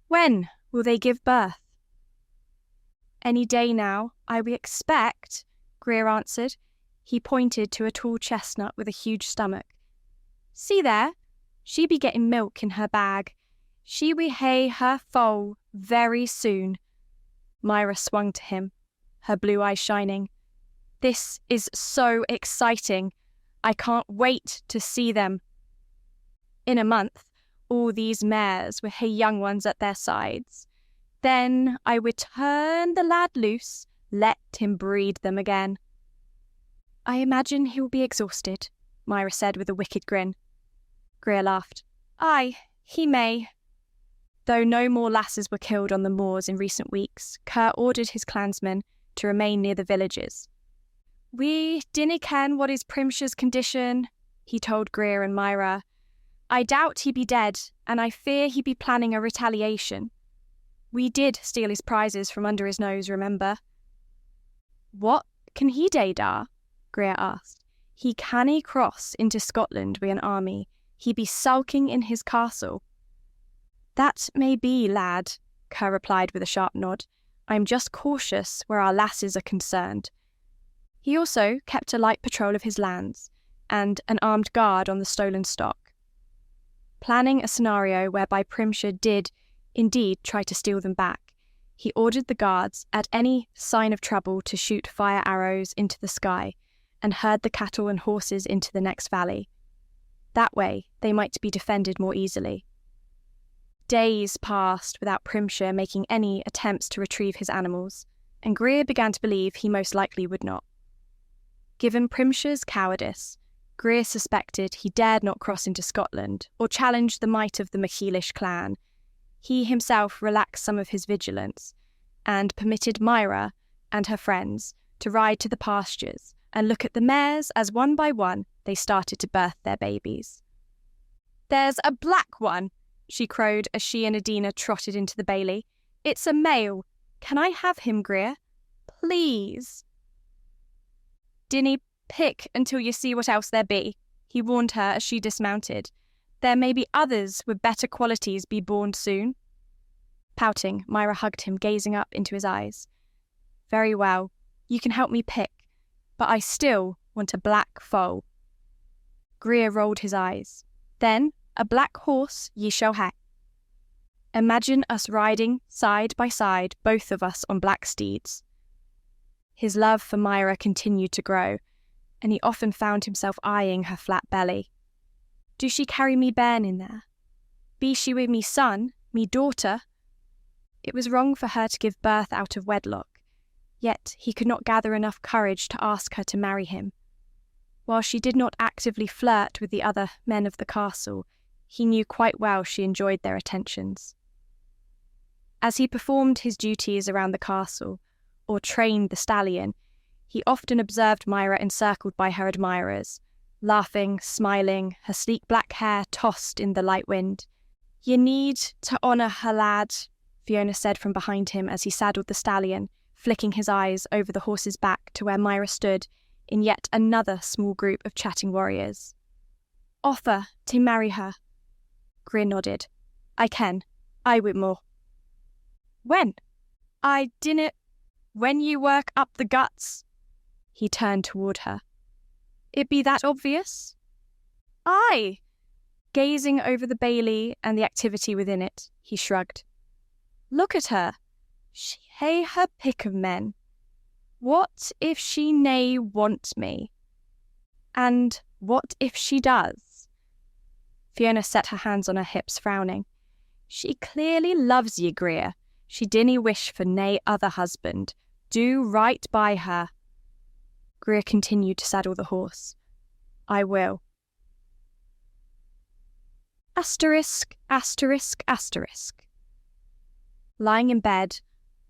"When will they give birth?" "Any day now, I we expect," Greer answered. He pointed to a tall chestnut with a huge stomach. "See there, she be getting milk in her bag. She we hae her foal very soon." Myra swung to him, her blue eyes shining. "This is so exciting. I can't wait to see them." In a month, all these mares will hae young ones at their sides. Then I would turn the lad loose, let him breed them again. "I imagine he will be exhausted," Myra said with a wicked grin. Greer laughed. "Aye, he may." Though no more lasses were killed on the moors in recent weeks, Kerr ordered his clansmen to remain near the villages. "We dinna ken what is Primshire's condition," he told Greer and Myra. "I doubt he be dead, and I fear he be planning a retaliation. We did steal his prizes from under his nose, remember." "What can he dae da?" Greer asked. "He cannae cross into Scotland wi' an army. He be sulking in his castle." "That may be, lad," Kerr replied with a sharp nod. "I'm just cautious where our lasses are concerned." He also kept a light patrol of his lands, and an armed guard on the stolen stock. Planning a scenario whereby Primshire did, indeed, try to steal them back, he ordered the guards, at any sign of trouble, to shoot fire arrows into the sky and herd the cattle and horses into the next valley. That way, they might be defended more easily. Days passed without Primshire making any attempts to retrieve his animals, and Greer began to believe he most likely would not. Given Primshire's cowardice, Greer suspected he dared not cross into Scotland or challenge the might of the MacEilish clan. He himself relaxed some of his vigilance and permitted Myra and her friends to ride to the pastures and look at the mares as one by one they started to birth their babies. "There's a black one," she crowed as she and Adina trotted into the bailey. "It's a male. Can I have him, Greer? Please." "Dinny pick until you see what else there be," he warned her as she dismounted. There may be others with better qualities be born soon. Pouting, Myra hugged him, gazing up into his eyes. Very well, you can help me pick, but I still want a black foal. Greer rolled his eyes. Then, a black horse ye shall have. Imagine us riding side by side, both of us on black steeds. His love for Myra continued to grow, and he often found himself eyeing her flat belly. Do she carry me bairn in there? Be she with me son, me daughter? It was wrong for her to give birth out of wedlock, yet he could not gather enough courage to ask her to marry him. While she did not actively flirt with the other men of the castle, he knew quite well she enjoyed their attentions. As he performed his duties around the castle, or trained the stallion, he often observed Myra encircled by her admirers, laughing, smiling, her sleek black hair tossed in the light wind. "Ye need to honour her, lad," Fiona said from behind him as he saddled the stallion, flicking his eyes over the horse's back to where Myra stood in yet another small group of chatting warriors. "Offer to marry her." Greer nodded. "I can. I Whitmore." "When?" "I dinna. When you work up the guts." He turned toward her. "It be that obvious?" "Aye." Gazing over the bailey and the activity within it, he shrugged. "Look at her. She hae her pick of men. What if she nae want me? And what if she does?" Fiona set her hands on her hips, frowning. "She clearly loves ye, Greer. She dinna wish for nae other husband. Do right by her." Greer continued to saddle the horse. "I will." Asterisk, asterisk, asterisk. Lying in bed,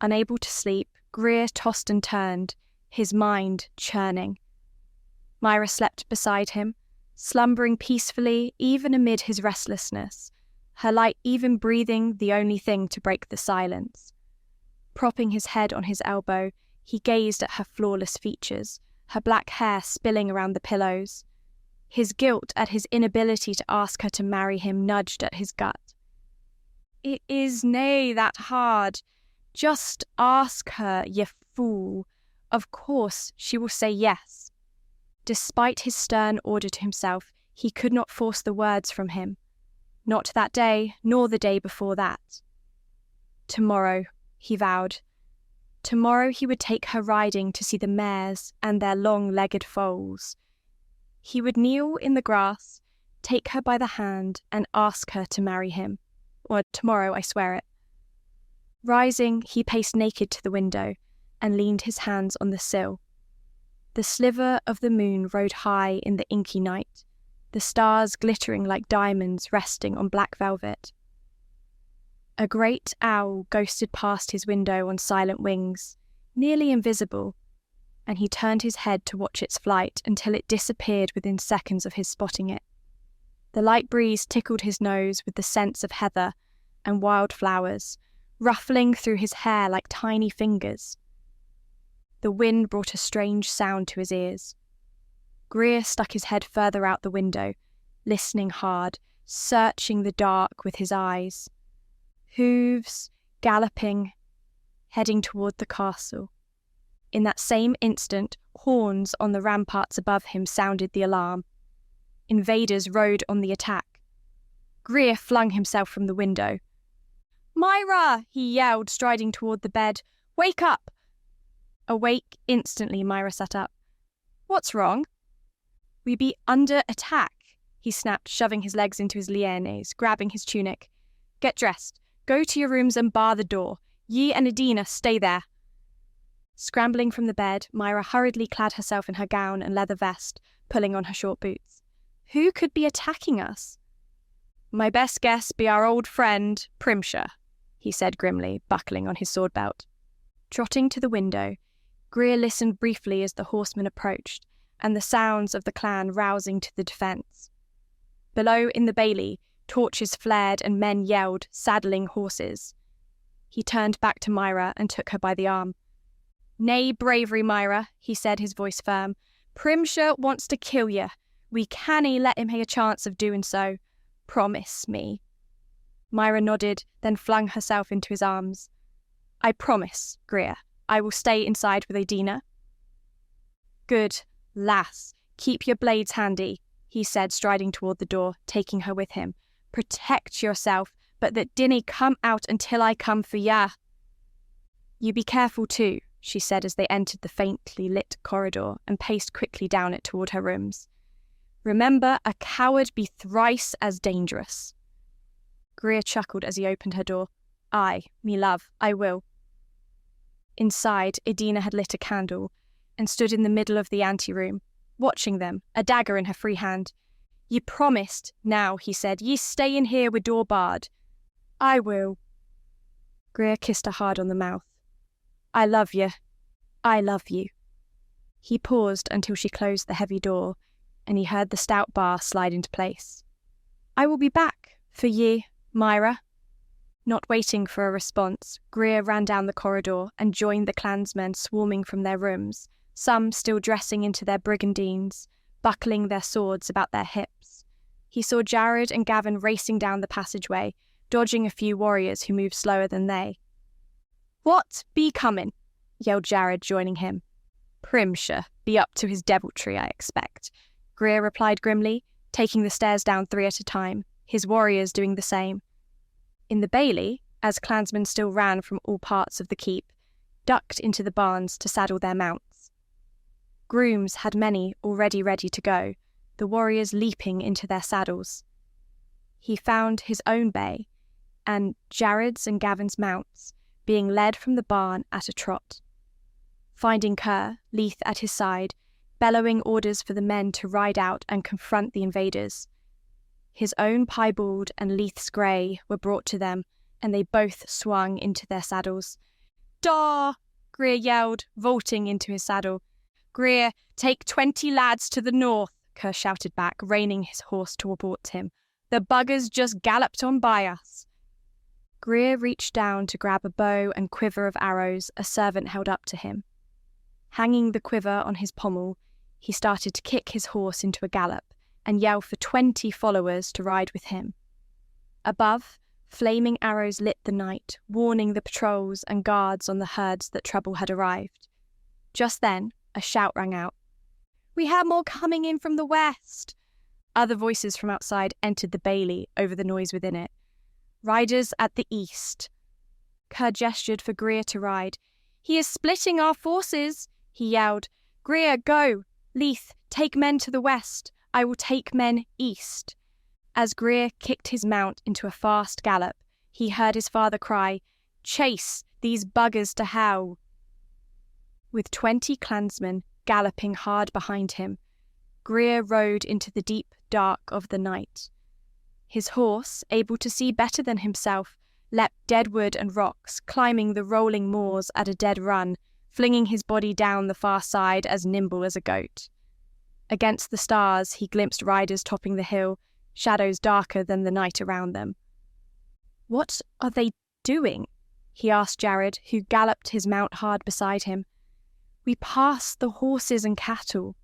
unable to sleep, Greer tossed and turned, his mind churning. Myra slept beside him, slumbering peacefully even amid his restlessness, her light even breathing the only thing to break the silence. Propping his head on his elbow, he gazed at her flawless features, her black hair spilling around the pillows. His guilt at his inability to ask her to marry him nudged at his gut. "It is nae that hard. Just ask her, ye fool. Of course she will say yes." Despite his stern order to himself, he could not force the words from him. Not that day, nor the day before that. Tomorrow, he vowed. Tomorrow he would take her riding to see the mares and their long-legged foals. He would kneel in the grass, take her by the hand, and ask her to marry him. Or tomorrow, I swear it. Rising, he paced naked to the window and leaned his hands on the sill. The sliver of the moon rode high in the inky night, the stars glittering like diamonds resting on black velvet. A great owl ghosted past his window on silent wings, nearly invisible, and he turned his head to watch its flight until it disappeared within seconds of his spotting it. The light breeze tickled his nose with the scents of heather and wild flowers, ruffling through his hair like tiny fingers. The wind brought a strange sound to his ears. Greer stuck his head further out the window, listening hard, searching the dark with his eyes. Hooves, galloping, heading toward the castle. In that same instant, horns on the ramparts above him sounded the alarm. Invaders rode on the attack. Greer flung himself from the window. "Myra!" he yelled, striding toward the bed. "Wake up!" Awake instantly, Myra sat up. "What's wrong?" "We be under attack," he snapped, shoving his legs into his lianes, grabbing his tunic. "Get dressed. Go to your rooms and bar the door. Ye and Adina stay there." Scrambling from the bed, Myra hurriedly clad herself in her gown and leather vest, pulling on her short boots. "Who could be attacking us?" "My best guess be our old friend, Primshire," he said grimly, buckling on his sword belt. Trotting to the window, Greer listened briefly as the horsemen approached, and the sounds of the clan rousing to the defence. Below in the bailey, torches flared and men yelled, saddling horses. He turned back to Myra and took her by the arm. "Nay bravery, Myra," he said, his voice firm. "Primshire wants to kill ye. We cannae let him hae a chance of doing so. Promise me." Myra nodded, then flung herself into his arms. "I promise, Greer. I will stay inside with Adina." "Good, lass. Keep your blades handy," he said, striding toward the door, taking her with him. "Protect yourself, but that dinna come out until I come for ya." "You be careful too," she said as they entered the faintly lit corridor and paced quickly down it toward her rooms. "Remember, a coward be thrice as dangerous." Greer chuckled as he opened her door. "Aye, me love, I will." Inside, Adina had lit a candle and stood in the middle of the anteroom, watching them, a dagger in her free hand. "Ye promised, now," he said. "Ye stay in here with door barred." "I will." Greer kissed her hard on the mouth. "I love ye. I love you." He paused until she closed the heavy door, and he heard the stout bar slide into place. "I will be back for ye, Myra." Not waiting for a response, Greer ran down the corridor and joined the clansmen swarming from their rooms, some still dressing into their brigandines, buckling their swords about their hips. He saw Jared and Gavin racing down the passageway, dodging a few warriors who moved slower than they. "What be comin'?" yelled Jared, joining him. "Primshire be up to his deviltry, I expect," Greer replied grimly, taking the stairs down 3 at a time, his warriors doing the same. In the bailey, as clansmen still ran from all parts of the keep, ducked into the barns to saddle their mounts. Grooms had many already ready to go, the warriors leaping into their saddles. He found his own bay, and Jared's and Gavin's mounts, being led from the barn at a trot. Finding Kerr, Leith at his side, bellowing orders for the men to ride out and confront the invaders. His own piebald and Leith's grey were brought to them, and they both swung into their saddles. "Daw!" Greer yelled, vaulting into his saddle. "Greer, take 20 lads to the north," Kerr shouted back, reining his horse towards him. "The buggers just galloped on by us." Greer reached down to grab a bow and quiver of arrows a servant held up to him. Hanging the quiver on his pommel, he started to kick his horse into a gallop and yell for 20 followers to ride with him. Above, flaming arrows lit the night, warning the patrols and guards on the herds that trouble had arrived. Just then, a shout rang out. "We have more coming in from the west!" Other voices from outside entered the bailey over the noise within it. "Riders at the east." Kerr gestured for Greer to ride. "He is splitting our forces," he yelled. "Greer, go! Leith, take men to the west. I will take men east." As Greer kicked his mount into a fast gallop, he heard his father cry, "Chase these buggers to hell!" With 20 clansmen galloping hard behind him, Greer rode into the deep dark of the night. His horse, able to see better than himself, leapt dead wood and rocks, climbing the rolling moors at a dead run, flinging his body down the far side as nimble as a goat. Against the stars he glimpsed riders topping the hill, shadows darker than the night around them. "What are they doing?" he asked Jared, who galloped his mount hard beside him. "We passed the horses and cattle."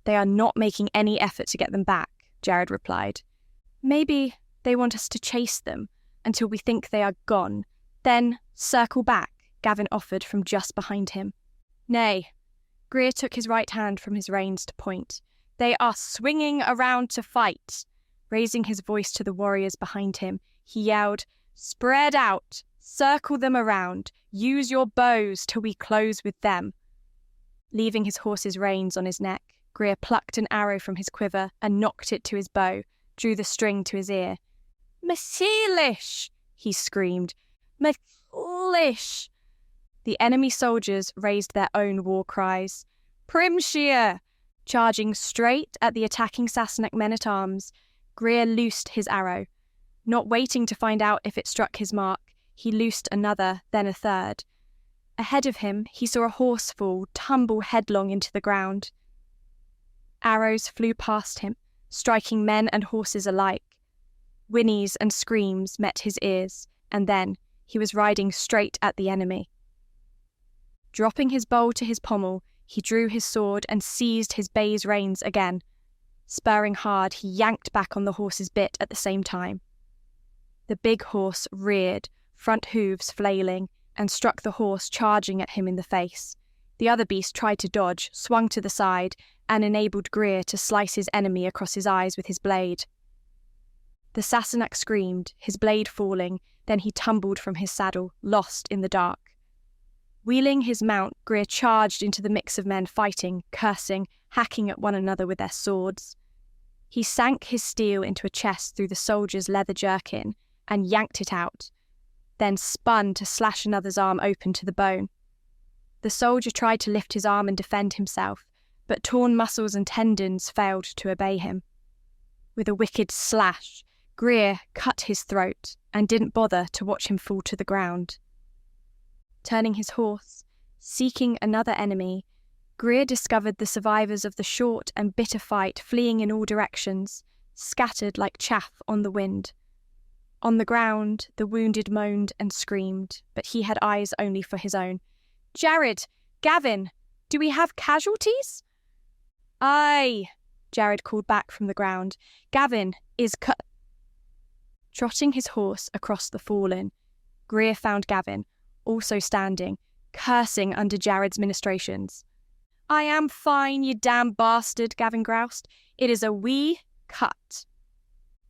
"They are not making any effort to get them back," Jared replied. "Maybe they want us to chase them until we think they are gone, then circle back," Gavin offered from just behind him. "Nay." Greer took his right hand from his reins to point. "They are swinging around to fight." Raising his voice to the warriors behind him, he yelled, "Spread out, circle them around, use your bows till we close with them." Leaving his horse's reins on his neck, Greer plucked an arrow from his quiver and knocked it to his bow, drew the string to his ear. "MacEilish!" he screamed. "MacEilish!" The enemy soldiers raised their own war cries. "Primshire!" Charging straight at the attacking Sassenach men-at-arms, Greer loosed his arrow. Not waiting to find out if it struck his mark, he loosed another, then a third. Ahead of him, he saw a horse fall, tumble headlong into the ground. Arrows flew past him, striking men and horses alike. Whinnies and screams met his ears, and then he was riding straight at the enemy. Dropping his bow to his pommel, he drew his sword and seized his bay's reins again. Spurring hard, he yanked back on the horse's bit at the same time. The big horse reared, front hooves flailing, and struck the horse charging at him in the face. The other beast tried to dodge, swung to the side, and enabled Greer to slice his enemy across his eyes with his blade. The Sassenach screamed, his blade falling, then he tumbled from his saddle, lost in the dark. Wheeling his mount, Greer charged into the mix of men fighting, cursing, hacking at one another with their swords. He sank his steel into a chest through the soldier's leather jerkin and yanked it out, then spun to slash another's arm open to the bone. The soldier tried to lift his arm and defend himself, but torn muscles and tendons failed to obey him. With a wicked slash, Greer cut his throat and didn't bother to watch him fall to the ground. Turning his horse, seeking another enemy, Greer discovered the survivors of the short and bitter fight fleeing in all directions, scattered like chaff on the wind. On the ground, the wounded moaned and screamed, but he had eyes only for his own. "Jared! Gavin! Do we have casualties?" "Aye," Jared called back from the ground. "Gavin is Trotting his horse across the fallen, Greer found Gavin, also standing, cursing under Jared's ministrations. "I am fine, you damn bastard," Gavin groused. "It is a wee cut."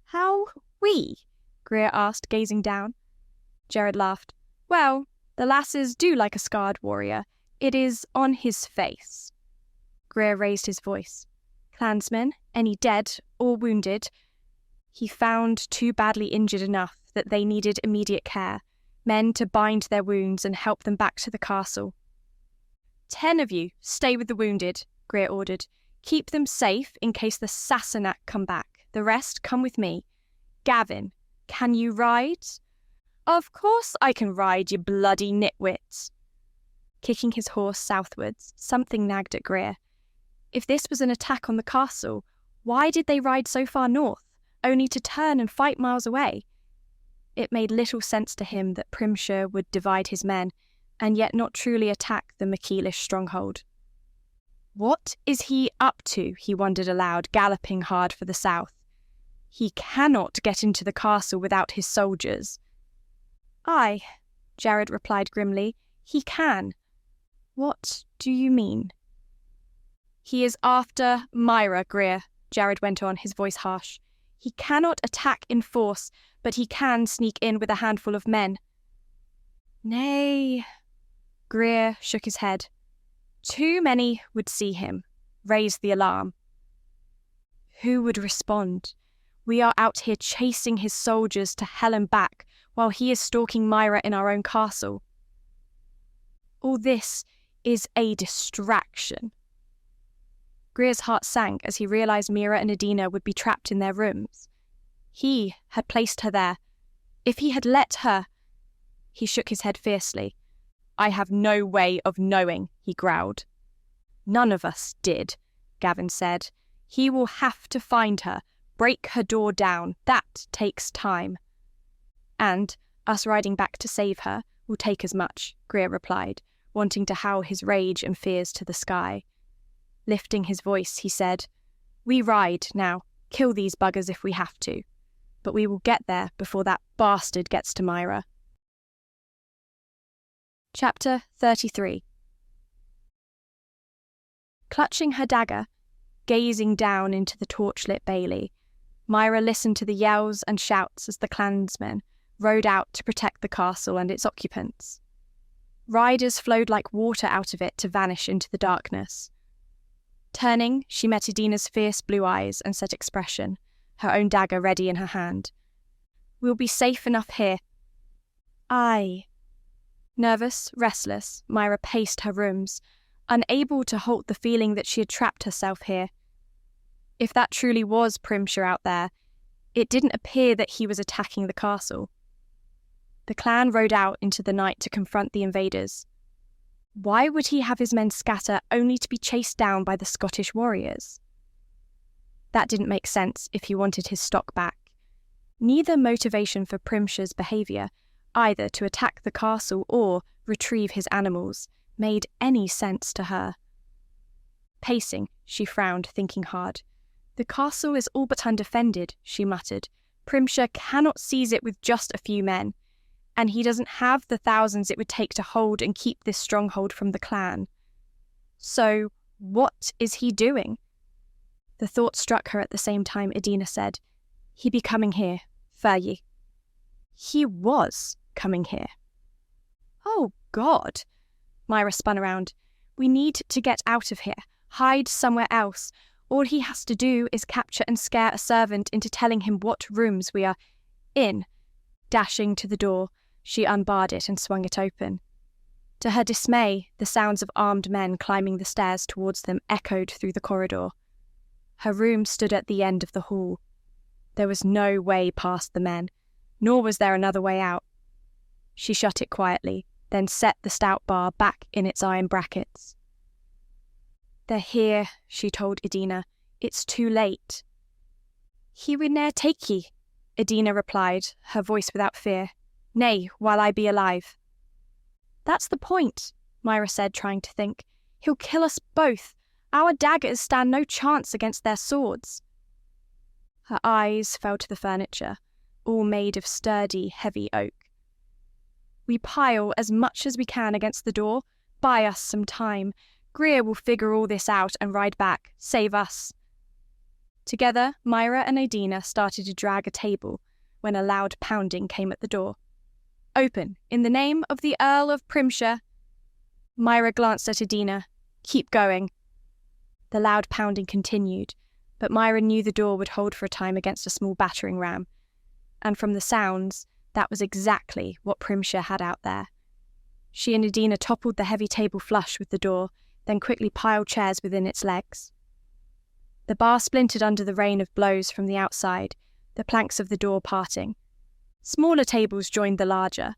"How wee?" Greer asked, gazing down. Jared laughed. "Well, the lasses do like a scarred warrior. It is on his face." Greer raised his voice. "Clansmen, any dead or wounded?" He found 2 badly injured enough that they needed immediate care, men to bind their wounds and help them back to the castle. 10 of you, stay with the wounded," Greer ordered. "Keep them safe in case the Sassenach come back. The rest come with me. Gavin, can you ride?" "Of course I can ride, you bloody nitwits." Kicking his horse southwards, something nagged at Greer. If this was an attack on the castle, why did they ride so far north, only to turn and fight miles away? It made little sense to him that Primshire would divide his men, and yet not truly attack the MacEilish stronghold. What is he up to, he wondered aloud, galloping hard for the south. He cannot get into the castle without his soldiers. "Aye," Jared replied grimly, "he can." "What do you mean?" "He is after Myra, Greer," Jared went on, his voice harsh. "He cannot attack in force, but he can sneak in with a handful of men." "Nay," Greer shook his head. "Too many would see him, raise the alarm." "Who would respond? We are out here chasing his soldiers to hell and back, while he is stalking Myra in our own castle." "All this is a distraction." Greer's heart sank as he realised Myra and Adina would be trapped in their rooms. He had placed her there. If he had let her... He shook his head fiercely. "I have no way of knowing," he growled. "None of us did," Gavin said. "He will have to find her, break her door down. That takes time." "And us riding back to save her will take as much," Greer replied, wanting to howl his rage and fears to the sky. Lifting his voice, he said, "We ride now. Kill these buggers if we have to. But we will get there before that bastard gets to Myra." Chapter 33. Clutching her dagger, gazing down into the torchlit bailey, Myra listened to the yells and shouts as the clansmen rode out to protect the castle and its occupants. Riders flowed like water out of it to vanish into the darkness. Turning, she met Adina's fierce blue eyes and set expression, her own dagger ready in her hand. "We'll be safe enough here." "Aye." Nervous, restless, Myra paced her rooms, unable to halt the feeling that she had trapped herself here. If that truly was Primshire out there, it didn't appear that he was attacking the castle. The clan rode out into the night to confront the invaders. Why would he have his men scatter only to be chased down by the Scottish warriors? That didn't make sense if he wanted his stock back. Neither motivation for Primshire's behaviour, either to attack the castle or retrieve his animals, made any sense to her. Pacing, she frowned, thinking hard. The castle is all but undefended, she muttered. Primshire cannot seize it with just a few men, and he doesn't have the thousands it would take to hold and keep this stronghold from the clan. So, what is he doing? The thought struck her at the same time. Edina said, "He be coming here, fare ye." He was coming here. Oh, God! Myra spun around. We need to get out of here, hide somewhere else. All he has to do is capture and scare a servant into telling him what rooms we are in. Dashing to the door, she unbarred it and swung it open. To her dismay, the sounds of armed men climbing the stairs towards them echoed through the corridor. Her room stood at the end of the hall. There was no way past the men, nor was there another way out. She shut it quietly, then set the stout bar back in its iron brackets. "They're here," she told Edina. "It's too late." "He would ne'er take ye," Edina replied, her voice without fear. "Nay, while I be alive." "That's the point," Myra said, trying to think. "He'll kill us both. Our daggers stand no chance against their swords." Her eyes fell to the furniture, all made of sturdy, heavy oak. "We pile as much as we can against the door. Buy us some time. Greer will figure all this out and ride back. Save us." Together, Myra and Edina started to drag a table when a loud pounding came at the door. "Open, in the name of the Earl of Primshire." Myra glanced at Edina. "Keep going." The loud pounding continued, but Myra knew the door would hold for a time against a small battering ram, and from the sounds, that was exactly what Primshire had out there. She and Edina toppled the heavy table flush with the door, then quickly piled chairs within its legs. The bar splintered under the rain of blows from the outside, the planks of the door parting. Smaller tables joined the larger.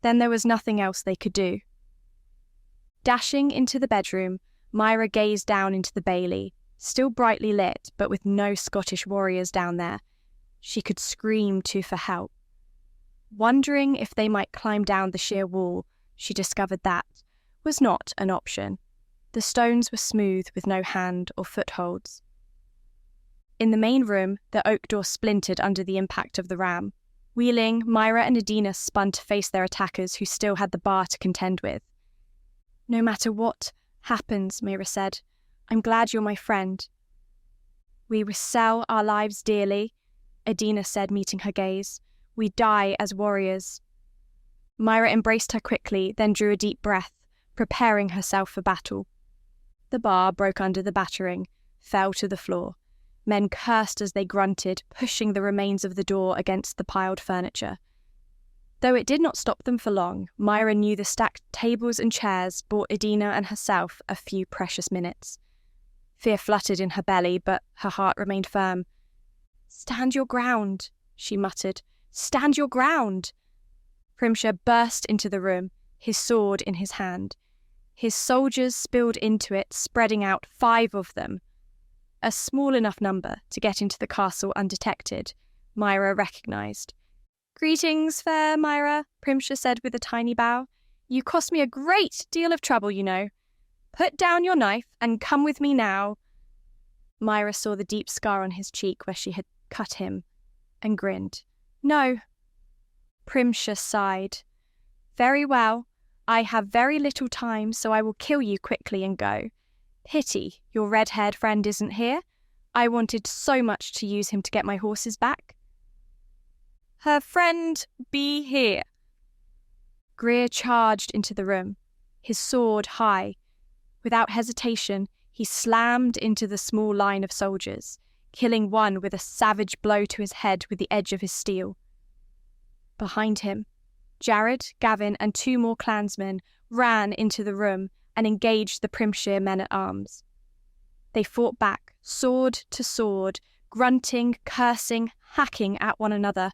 Then there was nothing else they could do. Dashing into the bedroom, Myra gazed down into the bailey, still brightly lit, but with no Scottish warriors down there. She could scream to for help. Wondering if they might climb down the sheer wall, she discovered that was not an option. The stones were smooth with no hand or footholds. In the main room, the oak door splintered under the impact of the ram. Wheeling, Myra and Edina spun to face their attackers who still had the bar to contend with. "No matter what happens," Myra said, "I'm glad you're my friend." "We will sell our lives dearly," Edina said, meeting her gaze. "We die as warriors." Myra embraced her quickly, then drew a deep breath, preparing herself for battle. The bar broke under the battering, fell to the floor. Men cursed as they grunted, pushing the remains of the door against the piled furniture. Though it did not stop them for long, Myra knew the stacked tables and chairs bought Edina and herself a few precious minutes. Fear fluttered in her belly, but her heart remained firm. "Stand your ground," she muttered. "Stand your ground." Primshire burst into the room, his sword in his hand. His soldiers spilled into it, spreading out 5 of them. A small enough number to get into the castle undetected, Myra recognised. "Greetings, fair Myra," Primshire said with a tiny bow. "You cost me a great deal of trouble, you know. Put down your knife and come with me now." Myra saw the deep scar on his cheek where she had cut him, and grinned. "No." Primshire sighed. "Very well. I have very little time, so I will kill you quickly and go. Pity your red-haired friend isn't here. I wanted so much to use him to get my horses back." "Her friend be here." Greer charged into the room, his sword high. Without hesitation, he slammed into the small line of soldiers, killing one with a savage blow to his head with the edge of his steel. Behind him, Jared, Gavin, and 2 more clansmen ran into the room and engaged the Primshire men-at-arms. They fought back, sword to sword, grunting, cursing, hacking at one another.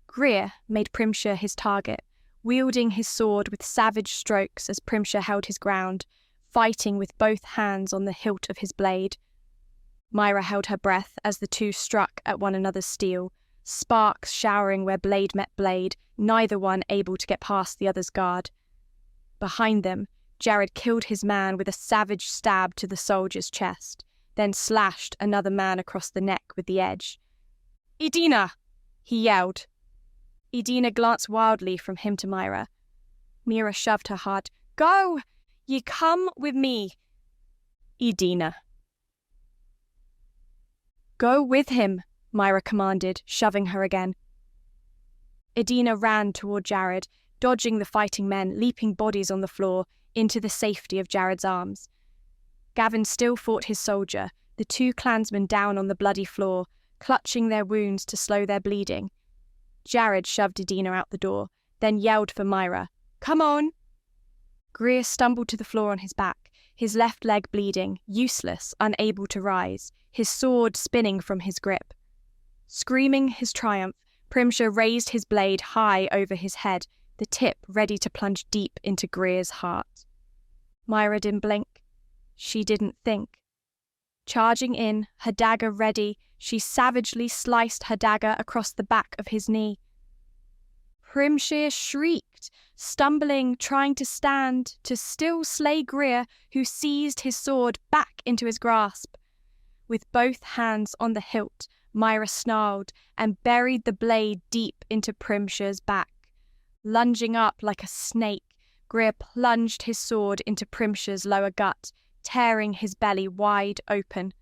Greer made Primshire his target, wielding his sword with savage strokes as Primshire held his ground, fighting with both hands on the hilt of his blade. Myra held her breath as the 2 struck at one another's steel, sparks showering where blade met blade, neither one able to get past the other's guard. Behind them, Jared killed his man with a savage stab to the soldier's chest, then slashed another man across the neck with the edge. "Edina!" he yelled. Edina glanced wildly from him to Myra. Myra shoved her hard. "Go! Ye come with me." Edina. "Go with him," Myra commanded, shoving her again. Edina ran toward Jared, dodging the fighting men, leaping bodies on the floor into the safety of Jared's arms. Gavin still fought his soldier, the two clansmen down on the bloody floor, clutching their wounds to slow their bleeding. Jared shoved Edina out the door, then yelled for Myra. "Come on!" Greer stumbled to the floor on his back, his left leg bleeding, useless, unable to rise, his sword spinning from his grip. Screaming his triumph, Primshire raised his blade high over his head, the tip ready to plunge deep into Greer's heart. Myra didn't blink. She didn't think. Charging in, her dagger ready, she savagely sliced her dagger across the back of his knee. Primshire shrieked, stumbling, trying to stand, to still slay Greer, who seized his sword back into his grasp. With both hands on the hilt, Myra snarled and buried the blade deep into Primshire's back. Lunging up like a snake, Greer plunged his sword into Primshire's lower gut, tearing his belly wide open.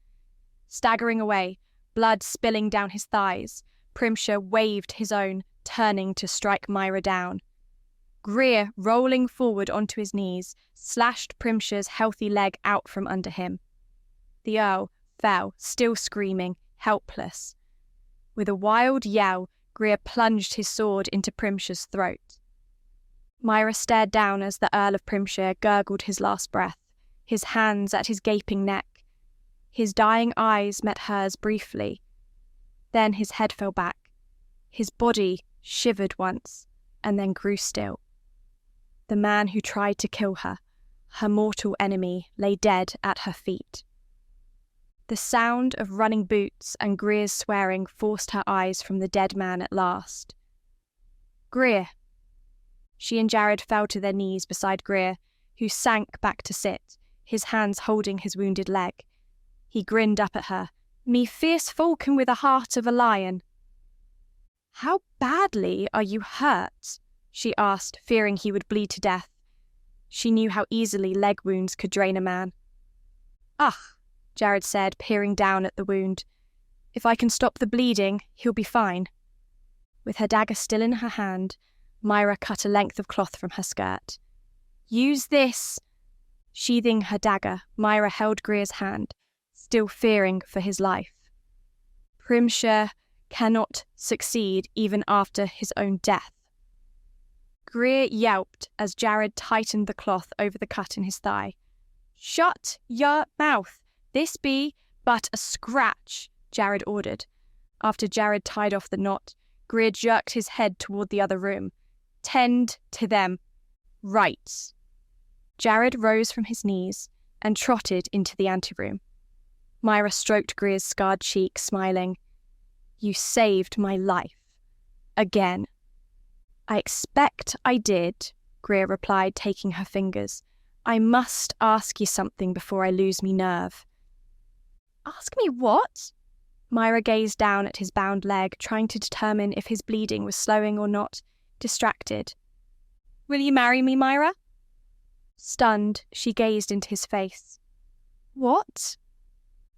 Staggering away, blood spilling down his thighs, Primshire waved his own, turning to strike Myra down. Greer, rolling forward onto his knees, slashed Primshire's healthy leg out from under him. The Earl fell, still screaming, helpless. With a wild yell, Greer plunged his sword into Primshire's throat. Myra stared down as the Earl of Primshire gurgled his last breath, his hands at his gaping neck. His dying eyes met hers briefly. Then his head fell back. His body shivered once, and then grew still. The man who tried to kill her, her mortal enemy, lay dead at her feet. The sound of running boots and Greer's swearing forced her eyes from the dead man at last. "Greer!" She and Jared fell to their knees beside Greer, who sank back to sit, his hands holding his wounded leg. He grinned up at her. "Me fierce falcon with a heart of a lion." "How badly are you hurt?" she asked, fearing he would bleed to death. She knew how easily leg wounds could drain a man. "Ugh," Jared said, peering down at the wound. "If I can stop the bleeding, he'll be fine." With her dagger still in her hand, Myra cut a length of cloth from her skirt. "Use this!" Sheathing her dagger, Myra held Greer's hand, still fearing for his life. Primshire cannot succeed even after his own death. Greer yelped as Jared tightened the cloth over the cut in his thigh. "Shut your mouth! This be but a scratch," Jared ordered. After Jared tied off the knot, Greer jerked his head toward the other room. "Tend to them. Right." Jared rose from his knees and trotted into the anteroom. Myra stroked Greer's scarred cheek, smiling. "You saved my life. Again." "I expect I did," Greer replied, taking her fingers. "I must ask you something before I lose me nerve." "Ask me what?" Myra gazed down at his bound leg, trying to determine if his bleeding was slowing or not, distracted. "Will you marry me, Myra?" Stunned, she gazed into his face. "What?"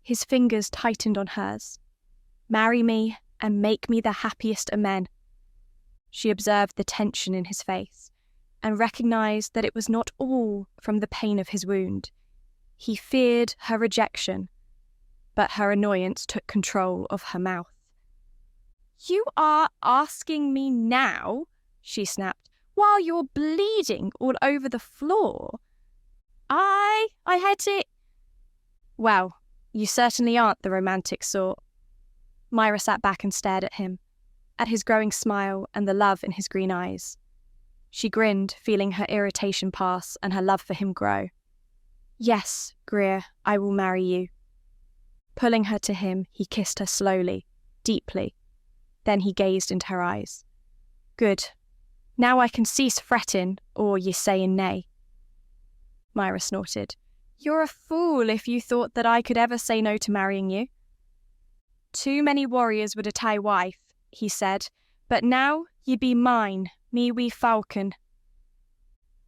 His fingers tightened on hers. "Marry me and make me the happiest of men." She observed the tension in his face and recognized that it was not all from the pain of his wound. He feared her rejection, but her annoyance took control of her mouth. "You are asking me now," she snapped, "while you're bleeding all over the floor? I had to..." "Well, you certainly aren't the romantic sort." Myra sat back and stared at him, at his growing smile and the love in his green eyes. She grinned, feeling her irritation pass and her love for him grow. "Yes, Greer, I will marry you." Pulling her to him, he kissed her slowly, deeply. Then he gazed into her eyes. "Good. Now I can cease fretting, or ye saying nay." Myra snorted. You're a fool if you thought that I could ever say no to marrying you. Too many warriors would a tie wife, he said, but now ye be mine, me wee falcon.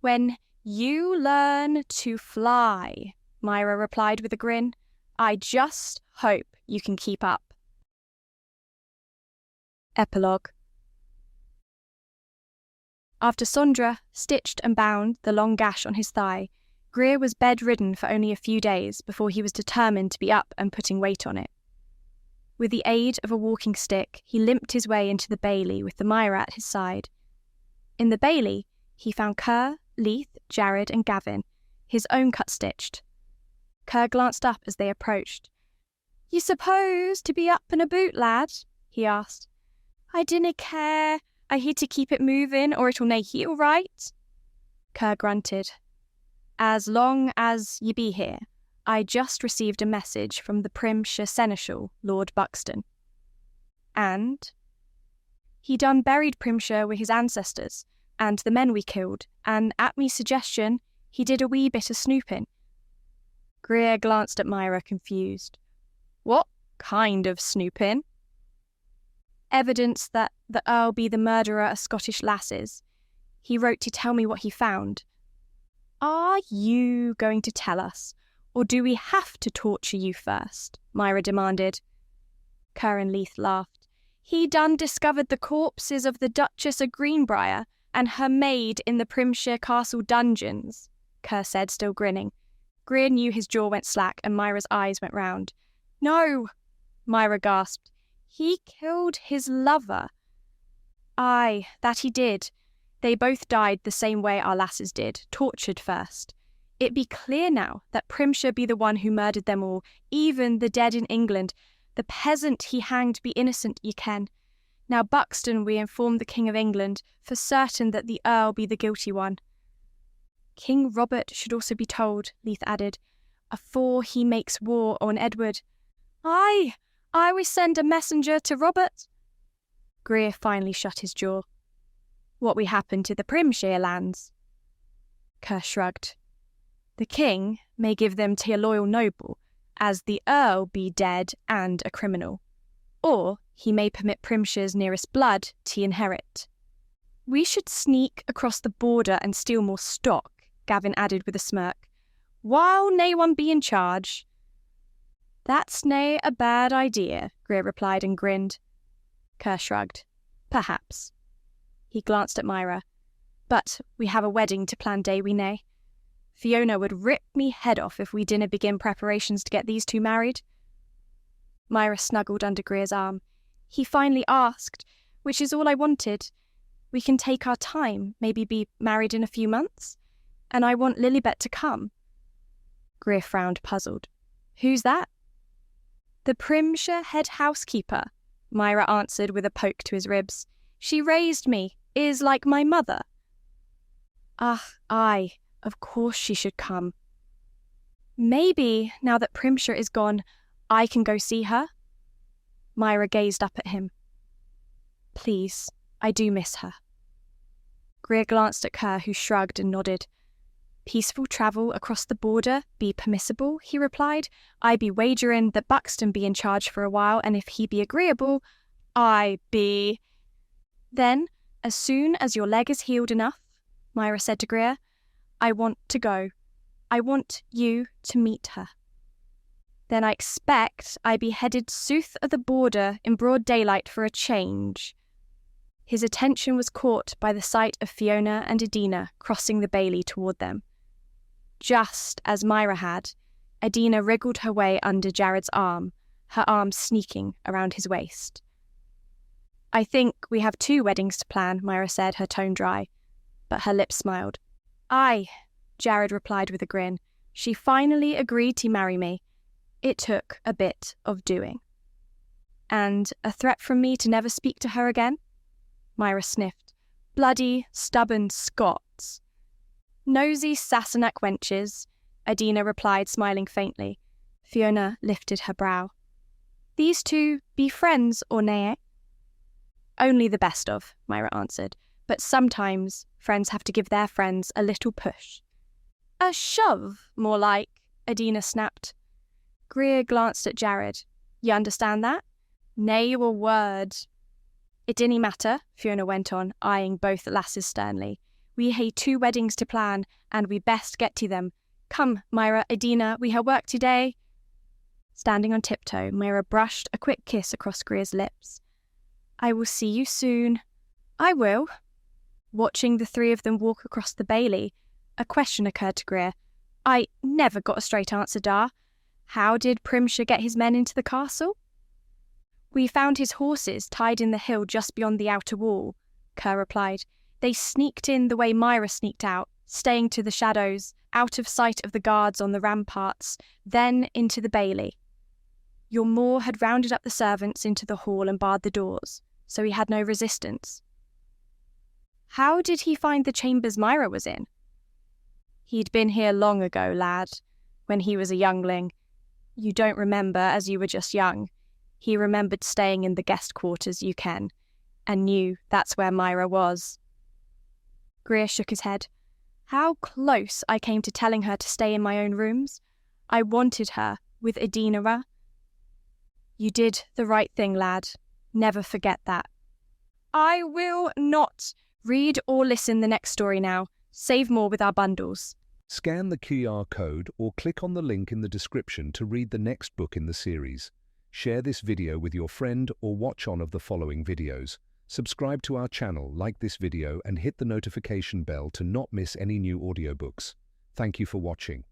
When you learn to fly, Myra replied with a grin, I just hope you can keep up. Epilogue. After Sondra stitched and bound the long gash on his thigh, Greer was bedridden for only a few days before he was determined to be up and putting weight on it. With the aid of a walking stick, he limped his way into the bailey with the Myra at his side. In the bailey, he found Kerr, Leith, Jared and Gavin, his own cut-stitched. Kerr glanced up as they approached. "You suppose to be up and aboot, lad?" he asked. "I dinna care. I heed to keep it moving, or it'll nae heal right." Kerr grunted. "As long as ye be here, I just received a message from the Primshire Seneschal, Lord Buxton." "And?" "He done buried Primshire wi' his ancestors, and the men we killed, and at me suggestion, he did a wee bit of snooping." Greer glanced at Myra, confused. "What kind of snooping?" "Evidence that the Earl be the murderer of Scottish lasses. He wrote to tell me what he found." "Are you going to tell us, or do we have to torture you first?" Myra demanded. Kerr and Leith laughed. "He done discovered the corpses of the Duchess of Greenbrier and her maid in the Primshire Castle dungeons," Kerr said, still grinning. Greer knew his jaw went slack and Myra's eyes went round. "No," Myra gasped. "He killed his lover." "Aye, that he did. They both died the same way our lasses did, tortured first. It be clear now that Primshire be the one who murdered them all, even the dead in England. The peasant he hanged be innocent, ye ken. Now Buxton we inform the King of England for certain that the Earl be the guilty one." "King Robert should also be told," Leith added, "afore he makes war on Edward." "Aye, I will send a messenger to Robert." Greer finally shut his jaw. "What will happen to the Primshire lands?" Kerr shrugged. "The king may give them to a loyal noble, as the Earl be dead and a criminal. Or he may permit Primshire's nearest blood to inherit." "We should sneak across the border and steal more stock," Gavin added with a smirk, "while nae one be in charge." "That's nae a bad idea," Greer replied and grinned. Kerr shrugged. "Perhaps." He glanced at Myra. "But we have a wedding to plan, day we nae. Fiona would rip me head off if we dinna begin preparations to get these two married." Myra snuggled under Greer's arm. "He finally asked, which is all I wanted. We can take our time, maybe be married in a few months. And I want Lilibet to come." Greer frowned, puzzled. "Who's that?" "The Primshire head housekeeper," Myra answered with a poke to his ribs. "She raised me, is like my mother." "Ah, aye, of course she should come." "Maybe, now that Primshire is gone, I can go see her?" Myra gazed up at him. "Please, I do miss her." Greer glanced at Kerr, who shrugged and nodded. "Peaceful travel across the border be permissible," he replied. "I be wagering that Buxton be in charge for a while, and if he be agreeable, I be—" "Then, as soon as your leg is healed enough," Myra said to Greer, "I want to go. I want you to meet her. Then I expect I be headed south of the border in broad daylight for a change." His attention was caught by the sight of Fiona and Adina crossing the bailey toward them. Just as Myra had, Adina wriggled her way under Jared's arm, her arm sneaking around his waist. "I think we have 2 weddings to plan," Myra said, her tone dry, but her lips smiled. "Aye," Jared replied with a grin. "She finally agreed to marry me. It took a bit of doing." "And a threat from me to never speak to her again?" Myra sniffed. "Bloody, stubborn Scots." "Nosy Sassenach wenches," Adina replied, smiling faintly. Fiona lifted her brow. "These two be friends or nae?" "Only the best of," Myra answered. "But sometimes friends have to give their friends a little push." "A shove, more like," Adina snapped. Greer glanced at Jared. You understand that? Nay, a word. It didn't matter, Fiona went on, eyeing both lasses sternly. We hae 2 weddings to plan, and we best get to them. Come, Myra, Adina, we ha' work today. Standing on tiptoe, Myra brushed a quick kiss across Greer's lips. I will see you soon. I will. Watching the 3 of them walk across the bailey, a question occurred to Greer. I never got a straight answer, Dar. How did Primshire get his men into the castle? We found his horses tied in the hill just beyond the outer wall, Kerr replied. They sneaked in the way Myra sneaked out, staying to the shadows, out of sight of the guards on the ramparts, then into the bailey. Your Moor had rounded up the servants into the hall and barred the doors, so he had no resistance. How did he find the chambers Myra was in? He'd been here long ago, lad, when he was a youngling. You don't remember, as you were just young. He remembered staying in the guest quarters, you ken, and knew that's where Myra was. Greer shook his head. How close I came to telling her to stay in my own rooms. I wanted her with Adina. You did the right thing, lad. Never forget that. I will not. Read or listen the next story now. Save more with our bundles. Scan the QR code or click on the link in the description to read the next book in the series. Share this video with your friend or watch one of the following videos. Subscribe to our channel, like this video and hit the notification bell to not miss any new audiobooks. Thank you for watching.